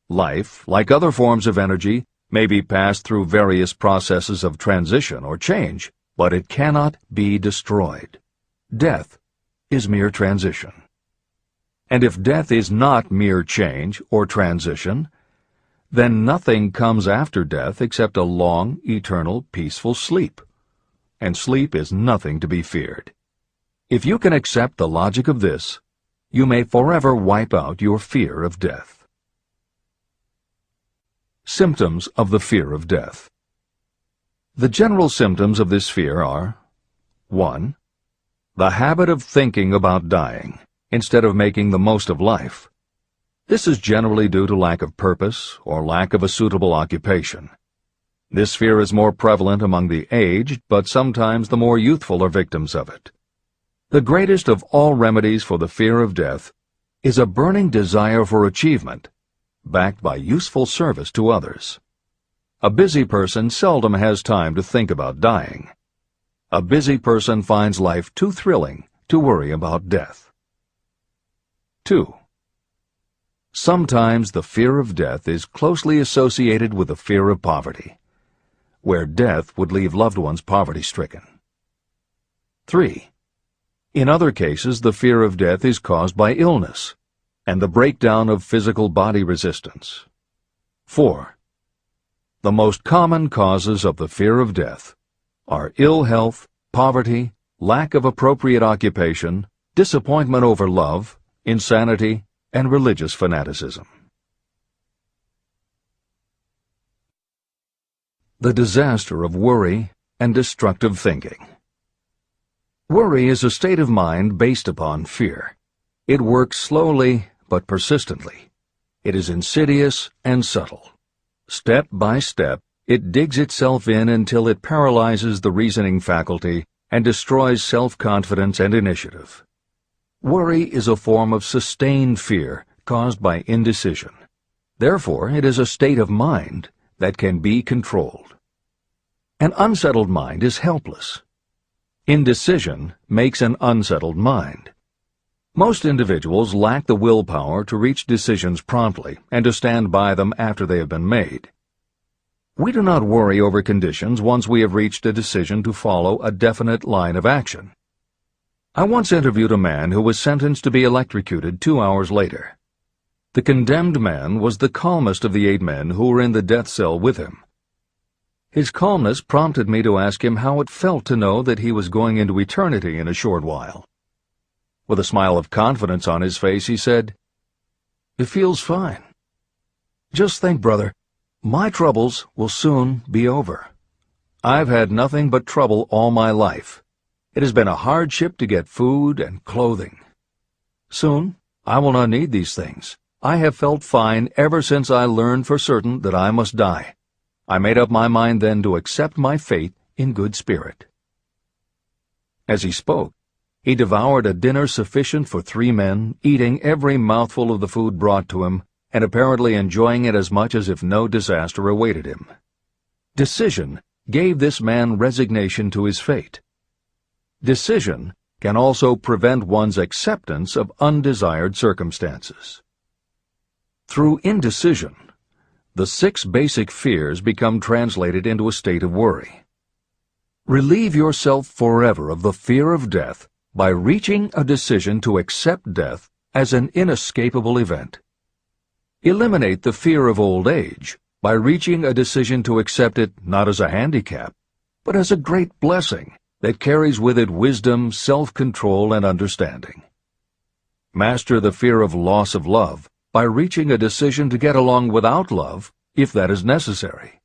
Life, like other forms of energy, may be passed through various processes of transition or change, but it cannot be destroyed. Death is mere transition. And if death is not mere change or transition, then nothing comes after death except a long, eternal, peaceful sleep. And sleep is nothing to be feared. If you can accept the logic of this, you may forever wipe out your fear of death. Symptoms of the fear of death. The general symptoms of this fear are: 1. The habit of thinking about dying, instead of making the most of life. This is generally due to lack of purpose or lack of a suitable occupation. This fear is more prevalent among the aged, but sometimes the more youthful are victims of it. The greatest of all remedies for the fear of death is a burning desire for achievement, backed by useful service to others. A busy person seldom has time to think about dying. A busy person finds life too thrilling to worry about death. 2. Sometimes the fear of death is closely associated with the fear of poverty, where death would leave loved ones poverty-stricken. 3. In other cases, the fear of death is caused by illness and the breakdown of physical body resistance. 4. The most common causes of the fear of death are ill health, poverty, lack of appropriate occupation, disappointment over love, insanity, and religious fanaticism. The disaster of worry and destructive thinking. Worry is a state of mind based upon fear. It works slowly but persistently. It is insidious and subtle. Step by step, it digs itself in until it paralyzes the reasoning faculty and destroys self-confidence and initiative. Worry is a form of sustained fear caused by indecision. Therefore, it is a state of mind that can be controlled. An unsettled mind is helpless. Indecision makes an unsettled mind. Most individuals lack the willpower to reach decisions promptly and to stand by them after they have been made. We do not worry over conditions once we have reached a decision to follow a definite line of action. I once interviewed a man who was sentenced to be electrocuted 2 hours later. The condemned man was the calmest of the 8 men who were in the death cell with him. His calmness prompted me to ask him how it felt to know that he was going into eternity in a short while. With a smile of confidence on his face, he said, "It feels fine. Just think, brother, my troubles will soon be over. I've had nothing but trouble all my life. It has been a hardship to get food and clothing. Soon, I will not need these things. I have felt fine ever since I learned for certain that I must die. I made up my mind then to accept my fate in good spirit." As he spoke, he devoured a dinner sufficient for 3 men, eating every mouthful of the food brought to him, and apparently enjoying it as much as if no disaster awaited him. Decision gave this man resignation to his fate. Decision can also prevent one's acceptance of undesired circumstances. Through indecision, the 6 basic fears become translated into a state of worry. Relieve yourself forever of the fear of death by reaching a decision to accept death as an inescapable event. Eliminate the fear of old age by reaching a decision to accept it not as a handicap, but as a great blessing that carries with it wisdom, self-control, and understanding. Master the fear of loss of love by reaching a decision to get along without love, if that is necessary.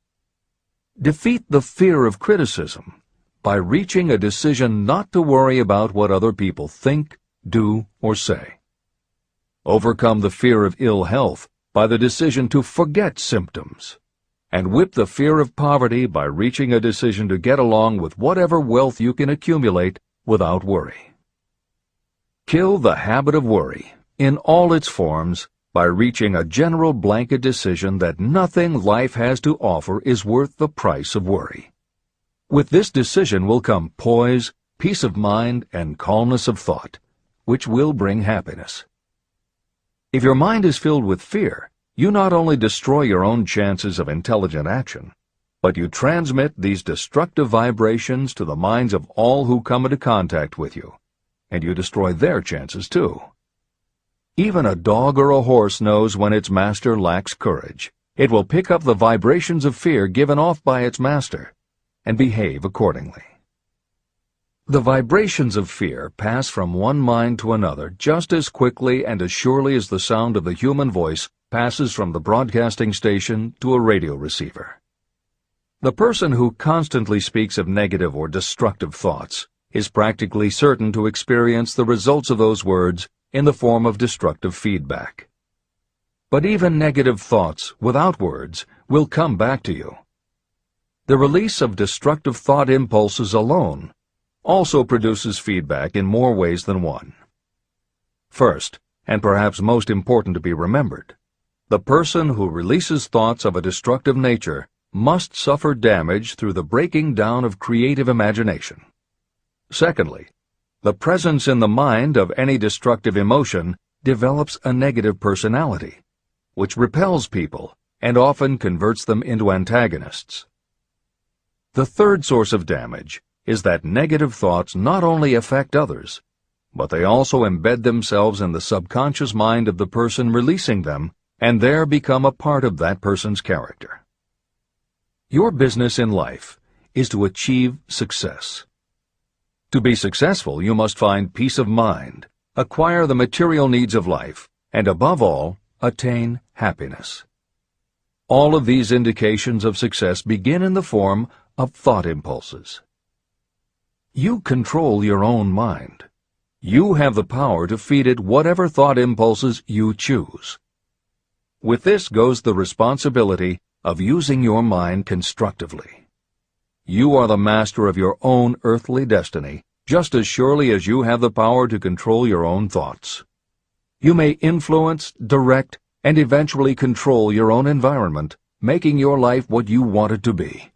Defeat the fear of criticism by reaching a decision not to worry about what other people think, do, or say. Overcome the fear of ill health by the decision to forget symptoms. And whip the fear of poverty by reaching a decision to get along with whatever wealth you can accumulate without worry. Kill the habit of worry in all its forms by reaching a general blanket decision that nothing life has to offer is worth the price of worry. With this decision will come poise, peace of mind, and calmness of thought, which will bring happiness. If your mind is filled with fear, you not only destroy your own chances of intelligent action, but you transmit these destructive vibrations to the minds of all who come into contact with you, and you destroy their chances too. Even a dog or a horse knows when its master lacks courage. It will pick up the vibrations of fear given off by its master and behave accordingly. The vibrations of fear pass from one mind to another just as quickly and as surely as the sound of the human voice passes from the broadcasting station to a radio receiver. The person who constantly speaks of negative or destructive thoughts is practically certain to experience the results of those words in the form of destructive feedback. But even negative thoughts without words will come back to you. The release of destructive thought impulses alone also produces feedback in more ways than one. First, and perhaps most important to be remembered, the person who releases thoughts of a destructive nature must suffer damage through the breaking down of creative imagination. Secondly, the presence in the mind of any destructive emotion develops a negative personality, which repels people and often converts them into antagonists. The third source of damage is that negative thoughts not only affect others, but they also embed themselves in the subconscious mind of the person releasing them and there become a part of that person's character. Your business in life is to achieve success. To be successful, you must find peace of mind, acquire the material needs of life, and above all, attain happiness. All of these indications of success begin in the form of thought impulses. You control your own mind. You have the power to feed it whatever thought impulses you choose. With this goes the responsibility of using your mind constructively. You are the master of your own earthly destiny, just as surely as you have the power to control your own thoughts. You may influence, direct, and eventually control your own environment, making your life what you want it to be.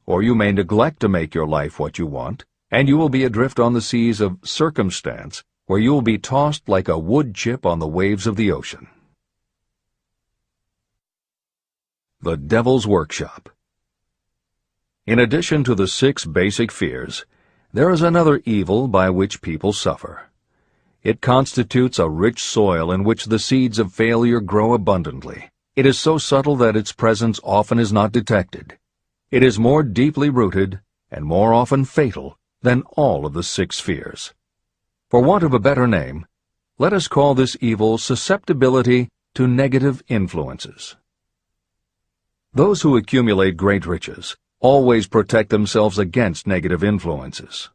Or you may neglect to make your life what you want, and you will be adrift on the seas of circumstance, where you will be tossed like a wood chip on the waves of the ocean. The Devil's Workshop. In addition to the 6 basic fears, there is another evil by which people suffer. It constitutes a rich soil in which the seeds of failure grow abundantly. It is so subtle that its presence often is not detected. It is more deeply rooted and more often fatal than all of the 6 fears. For want of a better name, let us call this evil susceptibility to negative influences. Those who accumulate great riches always protect themselves against negative influences.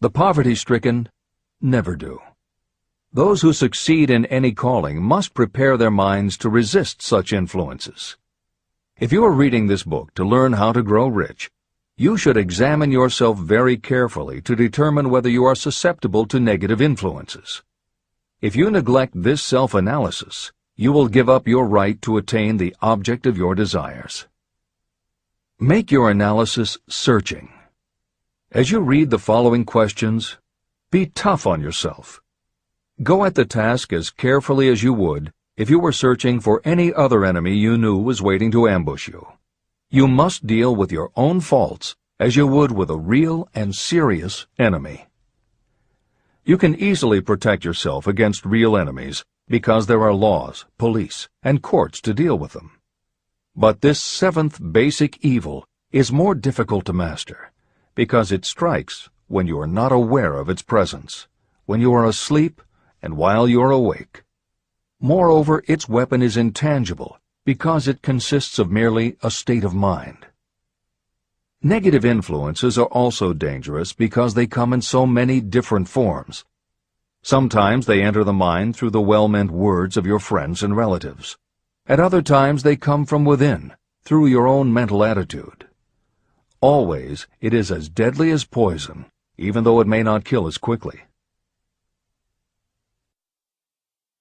The poverty-stricken never do. Those who succeed in any calling must prepare their minds to resist such influences. If you are reading this book to learn how to grow rich, you should examine yourself very carefully to determine whether you are susceptible to negative influences. If you neglect this self-analysis, you will give up your right to attain the object of your desires. Make your analysis searching. As you read the following questions, be tough on yourself. Go at the task as carefully as you would if you were searching for any other enemy you knew was waiting to ambush you. You must deal with your own faults as you would with a real and serious enemy. You can easily protect yourself against real enemies because there are laws, police, and courts to deal with them. But this 7th basic evil is more difficult to master because it strikes when you are not aware of its presence, when you are asleep and while you are awake. Moreover, its weapon is intangible because it consists of merely a state of mind. Negative influences are also dangerous because they come in so many different forms. Sometimes they enter the mind through the well-meant words of your friends and relatives. At other times they come from within, through your own mental attitude. Always it is as deadly as poison, even though it may not kill as quickly.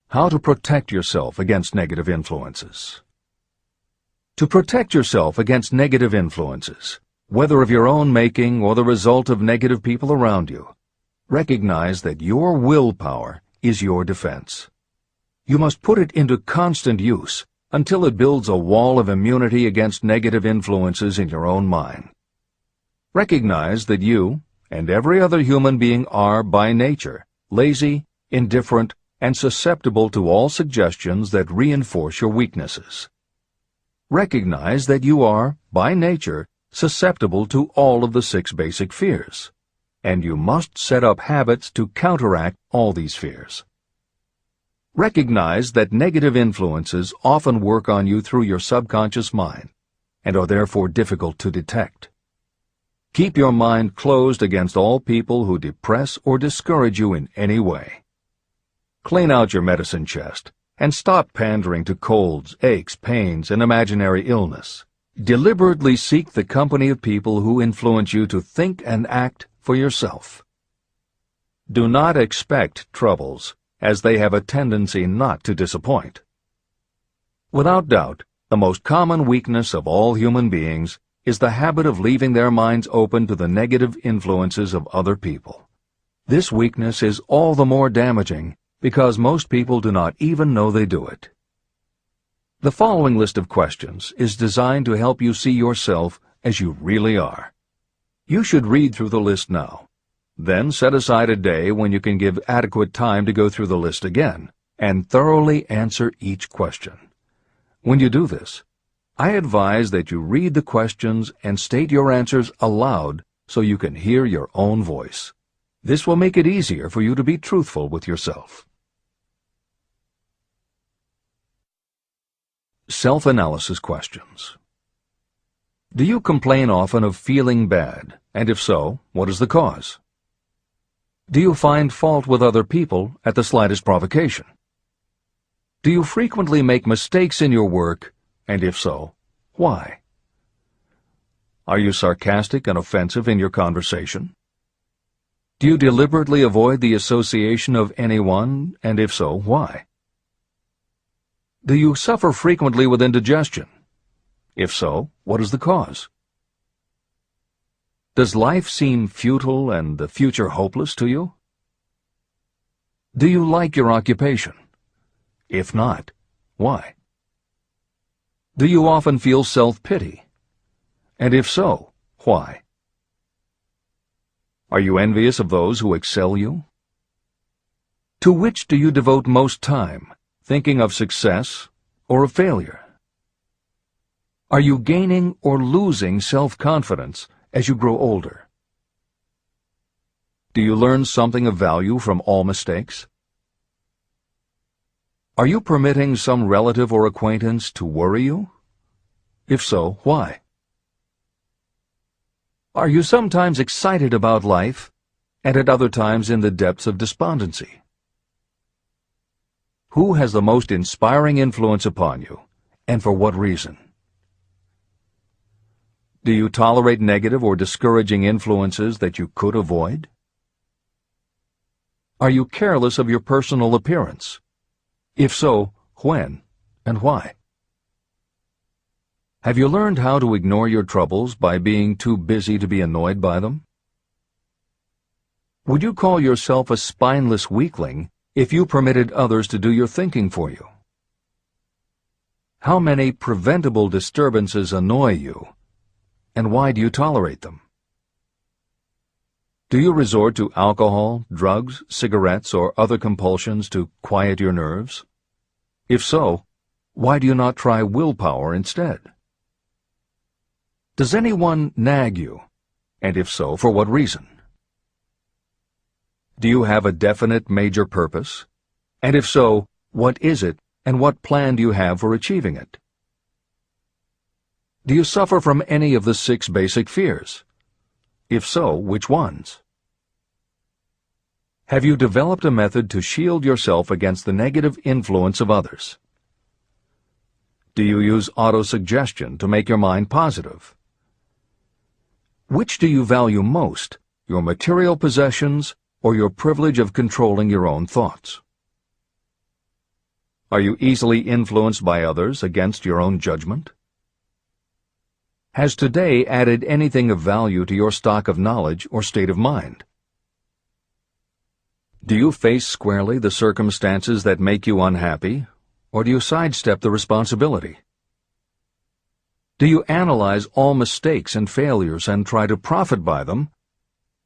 How to protect yourself against negative influences. To protect yourself against negative influences, whether of your own making or the result of negative people around you, recognize that your willpower is your defense. You must put it into constant use until it builds a wall of immunity against negative influences in your own mind. Recognize that you and every other human being are, by nature, lazy, indifferent, and susceptible to all suggestions that reinforce your weaknesses. Recognize that you are, by nature, susceptible to all of the 6 basic fears, and you must set up habits to counteract all these fears. Recognize that negative influences often work on you through your subconscious mind, and are therefore difficult to detect. Keep your mind closed against all people who depress or discourage you in any way. Clean out your medicine chest, and stop pandering to colds, aches, pains, and imaginary illness. Deliberately seek the company of people who influence you to think and act for yourself. Do not expect troubles, as they have a tendency not to disappoint. Without doubt, the most common weakness of all human beings is the habit of leaving their minds open to the negative influences of other people. This weakness is all the more damaging because most people do not even know they do it. The following list of questions is designed to help you see yourself as you really are. You should read through the list now. Then set aside a day when you can give adequate time to go through the list again and thoroughly answer each question. When you do this, I advise that you read the questions and state your answers aloud so you can hear your own voice. This will make it easier for you to be truthful with yourself. Self-analysis questions. Do you complain often of feeling bad, and if so, what is the cause? Do you find fault with other people at the slightest provocation? Do you frequently make mistakes in your work, and if so, why? Are you sarcastic and offensive in your conversation? Do you deliberately avoid the association of anyone, and if so, why? Do you suffer frequently with indigestion? If so, what is the cause? Does life seem futile and the future hopeless to you? Do you like your occupation? If not, why? Do you often feel self-pity? And if so, why? Are you envious of those who excel you? To which do you devote most time, thinking of success or of failure? Are you gaining or losing self-confidence as you grow older? Do you learn something of value from all mistakes? Are you permitting some relative or acquaintance to worry you? If so, why? Are you sometimes excited about life, and at other times in the depths of despondency? Who has the most inspiring influence upon you, and for what reason? Do you tolerate negative or discouraging influences that you could avoid? Are you careless of your personal appearance? If so, when and why? Have you learned how to ignore your troubles by being too busy to be annoyed by them? Would you call yourself a spineless weakling if you permitted others to do your thinking for you? How many preventable disturbances annoy you, and why do you tolerate them? Do you resort to alcohol, drugs, cigarettes, or other compulsions to quiet your nerves? If so, why do you not try willpower instead? Does anyone nag you, and if so, for what reason? Do you have a definite major purpose? And if so, what is it, and what plan do you have for achieving it? Do you suffer from any of the 6 basic fears? If so, which ones? Have you developed a method to shield yourself against the negative influence of others? Do you use autosuggestion to make your mind positive? Which do you value most, your material possessions or your privilege of controlling your own thoughts? Are you easily influenced by others against your own judgment? Has today added anything of value to your stock of knowledge or state of mind? Do you face squarely the circumstances that make you unhappy, or do you sidestep the responsibility? Do you analyze all mistakes and failures and try to profit by them,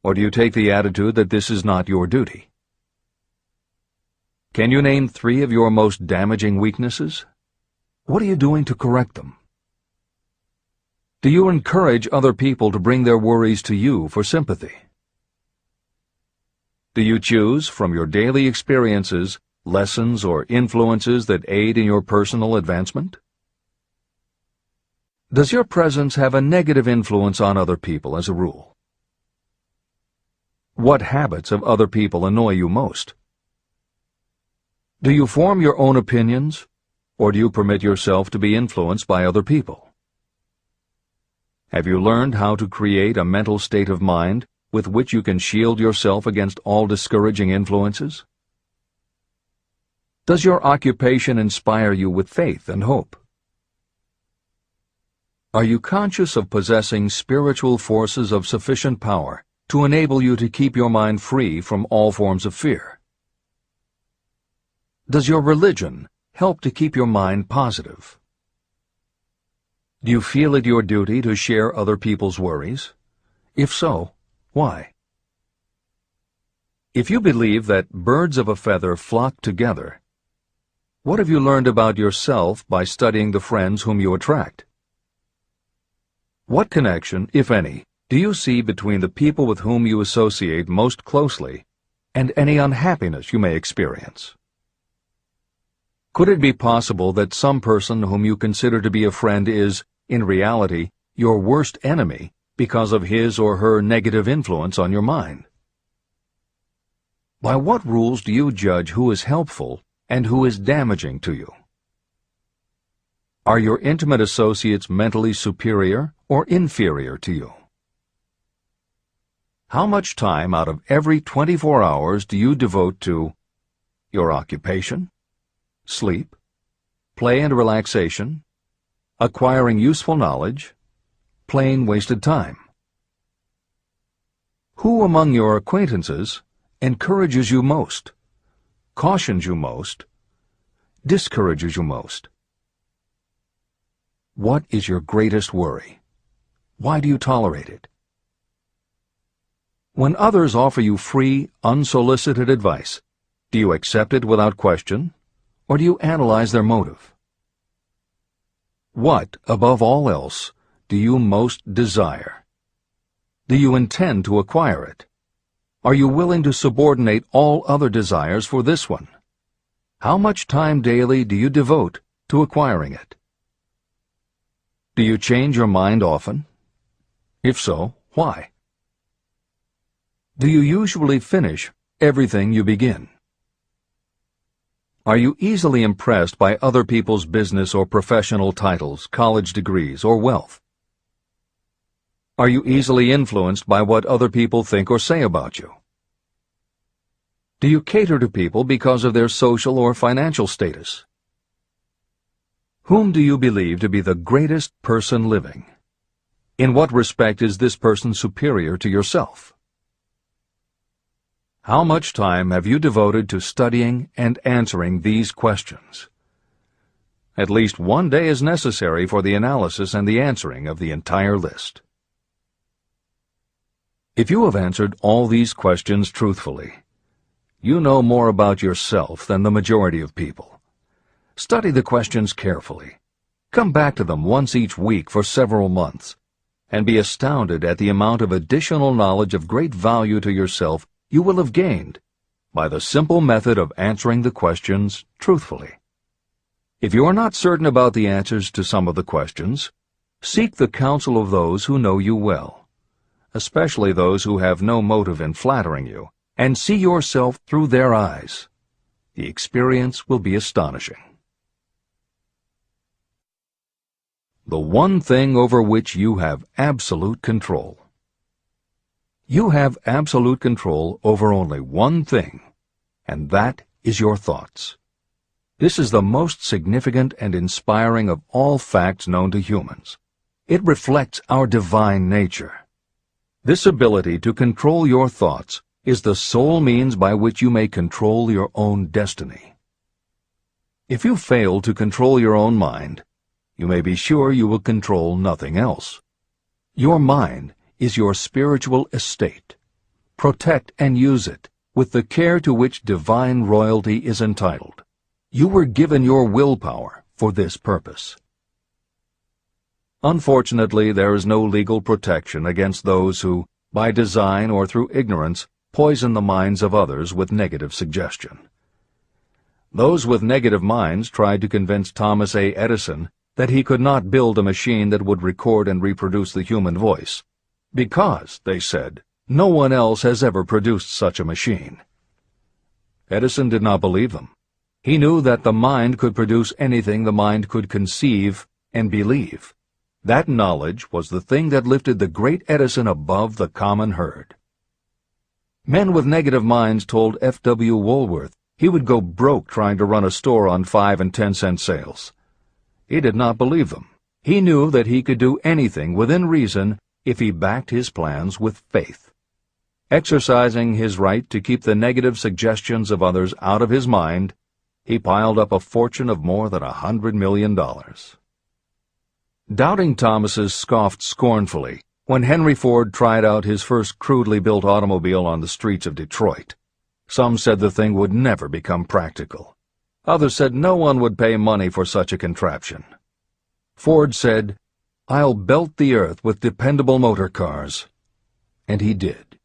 or do you take the attitude that this is not your duty? Can you name 3 of your most damaging weaknesses? What are you doing to correct them? Do you encourage other people to bring their worries to you for sympathy? Do you choose from your daily experiences lessons or influences that aid in your personal advancement? Does your presence have a negative influence on other people as a rule? What habits of other people annoy you most? Do you form your own opinions, or do you permit yourself to be influenced by other people? Have you learned how to create a mental state of mind with which you can shield yourself against all discouraging influences? Does your occupation inspire you with faith and hope? Are you conscious of possessing spiritual forces of sufficient power to enable you to keep your mind free from all forms of fear? Does your religion help to keep your mind positive? Do you feel it your duty to share other people's worries? If so, why? If you believe that birds of a feather flock together, what have you learned about yourself by studying the friends whom you attract? What connection, if any, do you see between the people with whom you associate most closely and any unhappiness you may experience? Could it be possible that some person whom you consider to be a friend is, in reality, your worst enemy because of his or her negative influence on your mind? By what rules do you judge who is helpful and who is damaging to you? Are your intimate associates mentally superior or inferior to you? How much time out of every 24 hours do you devote to your occupation, sleep, play and relaxation, acquiring useful knowledge, plain wasted time? Who among your acquaintances encourages you most, cautions you most, discourages you most? What is your greatest worry? Why do you tolerate it? When others offer you free, unsolicited advice, do you accept it without question, or do you analyze their motive? What, above all else, do you most desire? Do you intend to acquire it? Are you willing to subordinate all other desires for this one? How much time daily do you devote to acquiring it? Do you change your mind often? If so, why? Do you usually finish everything you begin? Are you easily impressed by other people's business or professional titles, college degrees, or wealth? Are you easily influenced by what other people think or say about you? Do you cater to people because of their social or financial status? Whom do you believe to be the greatest person living? In what respect is this person superior to yourself? How much time have you devoted to studying and answering these questions? At least one day is necessary for the analysis and the answering of the entire list. If you have answered all these questions truthfully, you know more about yourself than the majority of people. Study the questions carefully. Come back to them once each week for several months, and be astounded at the amount of additional knowledge of great value to yourself you will have gained by the simple method of answering the questions truthfully. If you are not certain about the answers to some of the questions, seek the counsel of those who know you well, especially those who have no motive in flattering you, and see yourself through their eyes. The experience will be astonishing. The one thing over which you have absolute control. You have absolute control over only one thing, and that is your thoughts. This is the most significant and inspiring of all facts known to humans. It reflects our divine nature. This ability to control your thoughts is the sole means by which you may control your own destiny. If you fail to control your own mind, you may be sure you will control nothing else. Your mind is your spiritual estate. Protect and use it with the care to which divine royalty is entitled. You were given your willpower for this purpose. Unfortunately, there is no legal protection against those who, by design or through ignorance, poison the minds of others with negative suggestion. Those with negative minds tried to convince Thomas A. Edison that he could not build a machine that would record and reproduce the human voice, because, they said, no one else has ever produced such a machine. Edison did not believe them. He knew that the mind could produce anything the mind could conceive and believe. That knowledge was the thing that lifted the great Edison above the common herd. Men with negative minds told F.W. Woolworth he would go broke trying to run a store on 5 and 10 cent sales. He did not believe them. He knew that he could do anything within reason if he backed his plans with faith. Exercising his right to keep the negative suggestions of others out of his mind, he piled up a fortune of more than $100 million. Doubting Thomases scoffed scornfully when Henry Ford tried out his first crudely built automobile on the streets of Detroit. Some said the thing would never become practical. Others said no one would pay money for such a contraption. Ford said, "I'll belt the earth with dependable motor cars." And he did.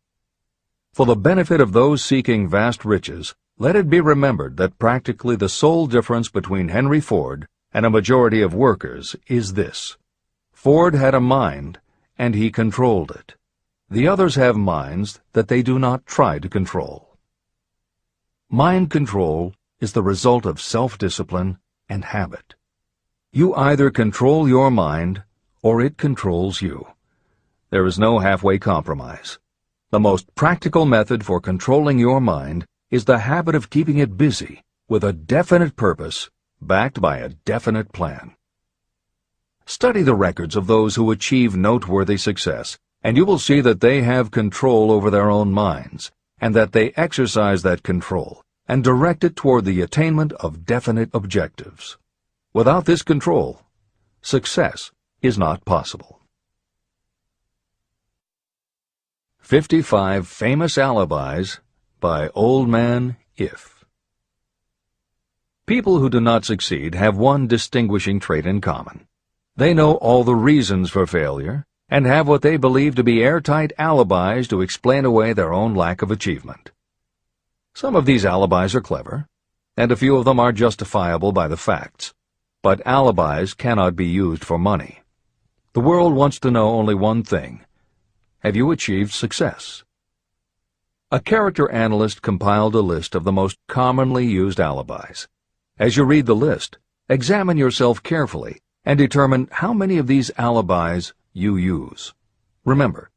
For the benefit of those seeking vast riches, Let it be remembered that practically the sole difference between Henry Ford and a majority of workers is this. Ford had a mind, and he controlled it. The others have minds that they do not try to control. Mind control is the result of self-discipline and habit. You either control your mind, or it controls you. There is no halfway compromise. The most practical method for controlling your mind is the habit of keeping it busy with a definite purpose, backed by a definite plan. Study the records of those who achieve noteworthy success, and you will see that they have control over their own minds, and that they exercise that control and direct it toward the attainment of definite objectives. Without this control, success is not possible. 55 Famous Alibis by Old Man If. People who do not succeed have one distinguishing trait in common. They know all the reasons for failure and have what they believe to be airtight alibis to explain away their own lack of achievement. Some of these alibis are clever, and a few of them are justifiable by the facts, but alibis cannot be used for money. The world wants to know only one thing. Have you achieved success? A character analyst compiled a list of the most commonly used alibis. As you read the list, examine yourself carefully and determine how many of these alibis you use. Remember,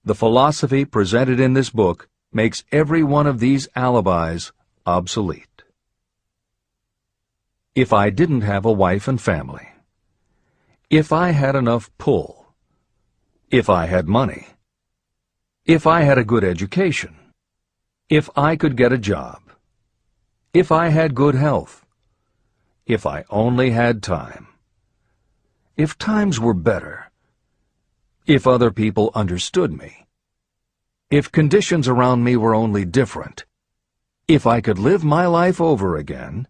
the philosophy presented in this book makes every one of these alibis obsolete. If I didn't have a wife and family. If I had enough pull. If I had money. If I had a good education. If I could get a job. If I had good health. If I only had time. If times were better. If other people understood me. If conditions around me were only different. If I could live my life over again.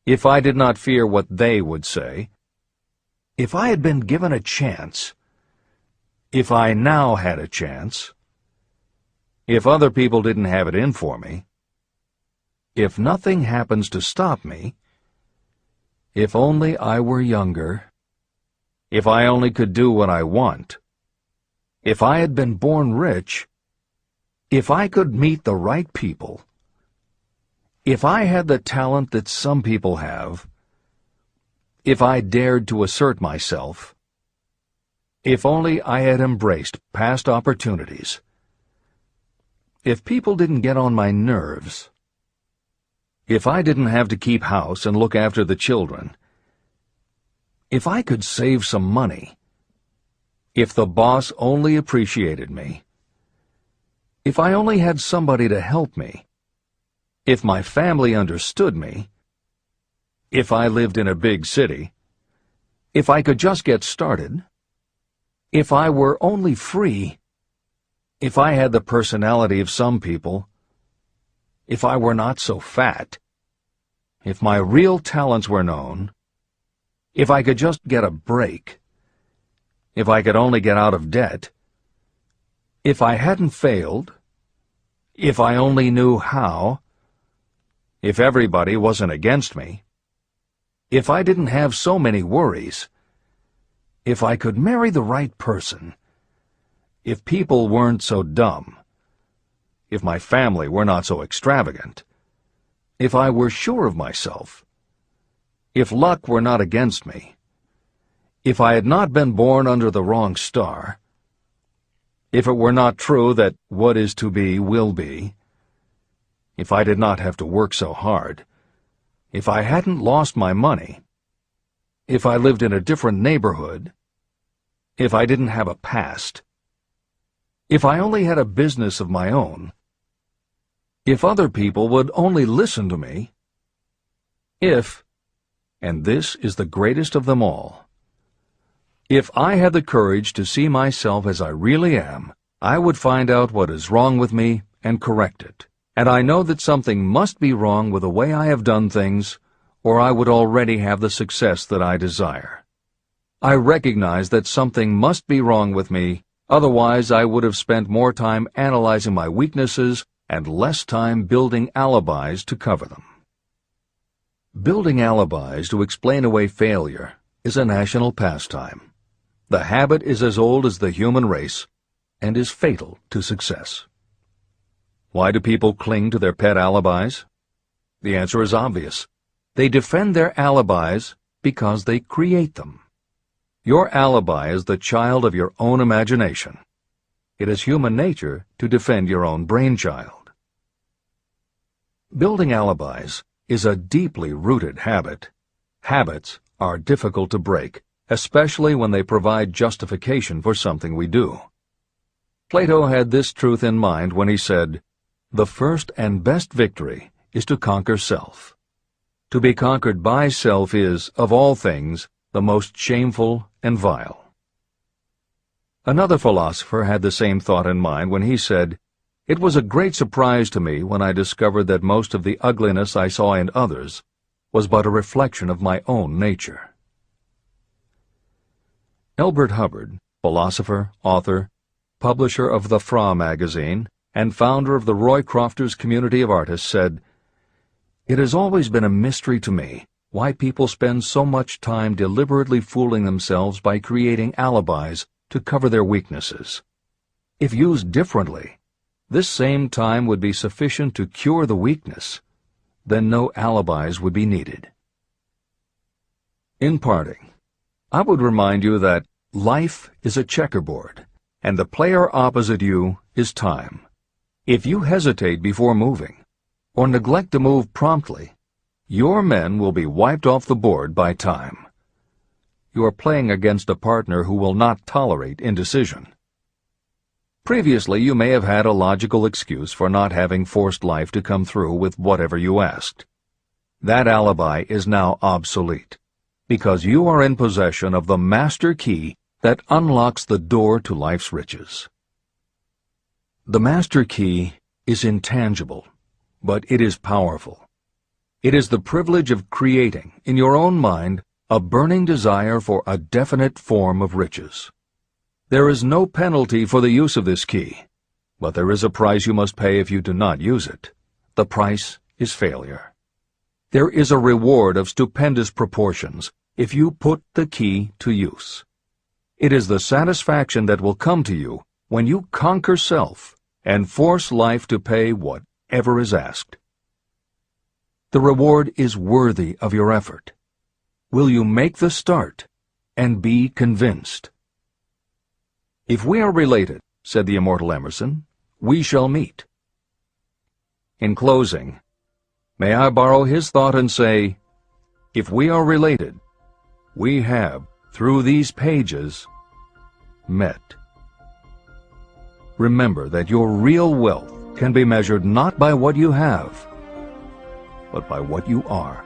If I did not fear what they would say. If I had been given a chance. If I now had a chance. If other people didn't have it in for me. If nothing happens to stop me. If only I were younger. If I only could do what I want. If I had been born rich. If I could meet the right people. If I had the talent that some people have. If I dared to assert myself. If only I had embraced past opportunities. If people didn't get on my nerves. If I didn't have to keep house and look after the children. If I could save some money. If the boss only appreciated me. If I only had somebody to help me. If my family understood me. If I lived in a big city. If I could just get started. If I were only free. If I had the personality of some people. If I were not so fat. If my real talents were known. If I could just get a break. If I could only get out of debt. If I hadn't failed. If I only knew how. If everybody wasn't against me. If I didn't have so many worries. If I could marry the right person. If people weren't so dumb. If my family were not so extravagant. If I were sure of myself. If luck were not against me. If I had not been born under the wrong star. If it were not true that what is to be will be. If I did not have to work so hard. If I hadn't lost my money. If I lived in a different neighborhood. If I didn't have a past. If I only had a business of my own. If other people would only listen to me. If, and this is the greatest of them all, if I had the courage to see myself as I really am, I would find out what is wrong with me and correct it. And I know that something must be wrong with the way I have done things, or I would already have the success that I desire. I recognize that something must be wrong with me, otherwise I would have spent more time analyzing my weaknesses and less time building alibis to cover them. Building alibis to explain away failure is a national pastime. The habit is as old as the human race and is fatal to success. Why do people cling to their pet alibis? The answer is obvious. They defend their alibis because they create them. Your alibi is the child of your own imagination. It is human nature to defend your own brainchild. Building alibis is a deeply rooted habit. Habits are difficult to break, especially when they provide justification for something we do. Plato had this truth in mind when he said, "The first and best victory is to conquer self. To be conquered by self is, of all things, the most shameful and vile." Another philosopher had the same thought in mind when he said, "It was a great surprise to me when I discovered that most of the ugliness I saw in others was but a reflection of my own nature." Elbert Hubbard, philosopher, author, publisher of the Fra magazine, and founder of the Roy Crofters Community of Artists, said, "It has always been a mystery to me why people spend so much time deliberately fooling themselves by creating alibis to cover their weaknesses. If used differently, this same time would be sufficient to cure the weakness. Then no alibis would be needed." In parting, I would remind you that life is a checkerboard, and the player opposite you is time. If you hesitate before moving, or neglect to move promptly, your men will be wiped off the board by time. You are playing against a partner who will not tolerate indecision. Previously, you may have had a logical excuse for not having forced life to come through with whatever you asked. That alibi is now obsolete, because you are in possession of the master key that unlocks the door to life's riches. The master key is intangible, but it is powerful. It is the privilege of creating, in your own mind, a burning desire for a definite form of riches. There is no penalty for the use of this key, but there is a price you must pay if you do not use it. The price is failure. There is a reward of stupendous proportions if you put the key to use. It is the satisfaction that will come to you when you conquer self and force life to pay whatever is asked. The reward is worthy of your effort. Will you make the start and be convinced? "If we are related," said the immortal Emerson, "we shall meet." In closing, may I borrow his thought and say, if we are related, we have, through these pages, met. Remember that your real wealth can be measured not by what you have, but by what you are.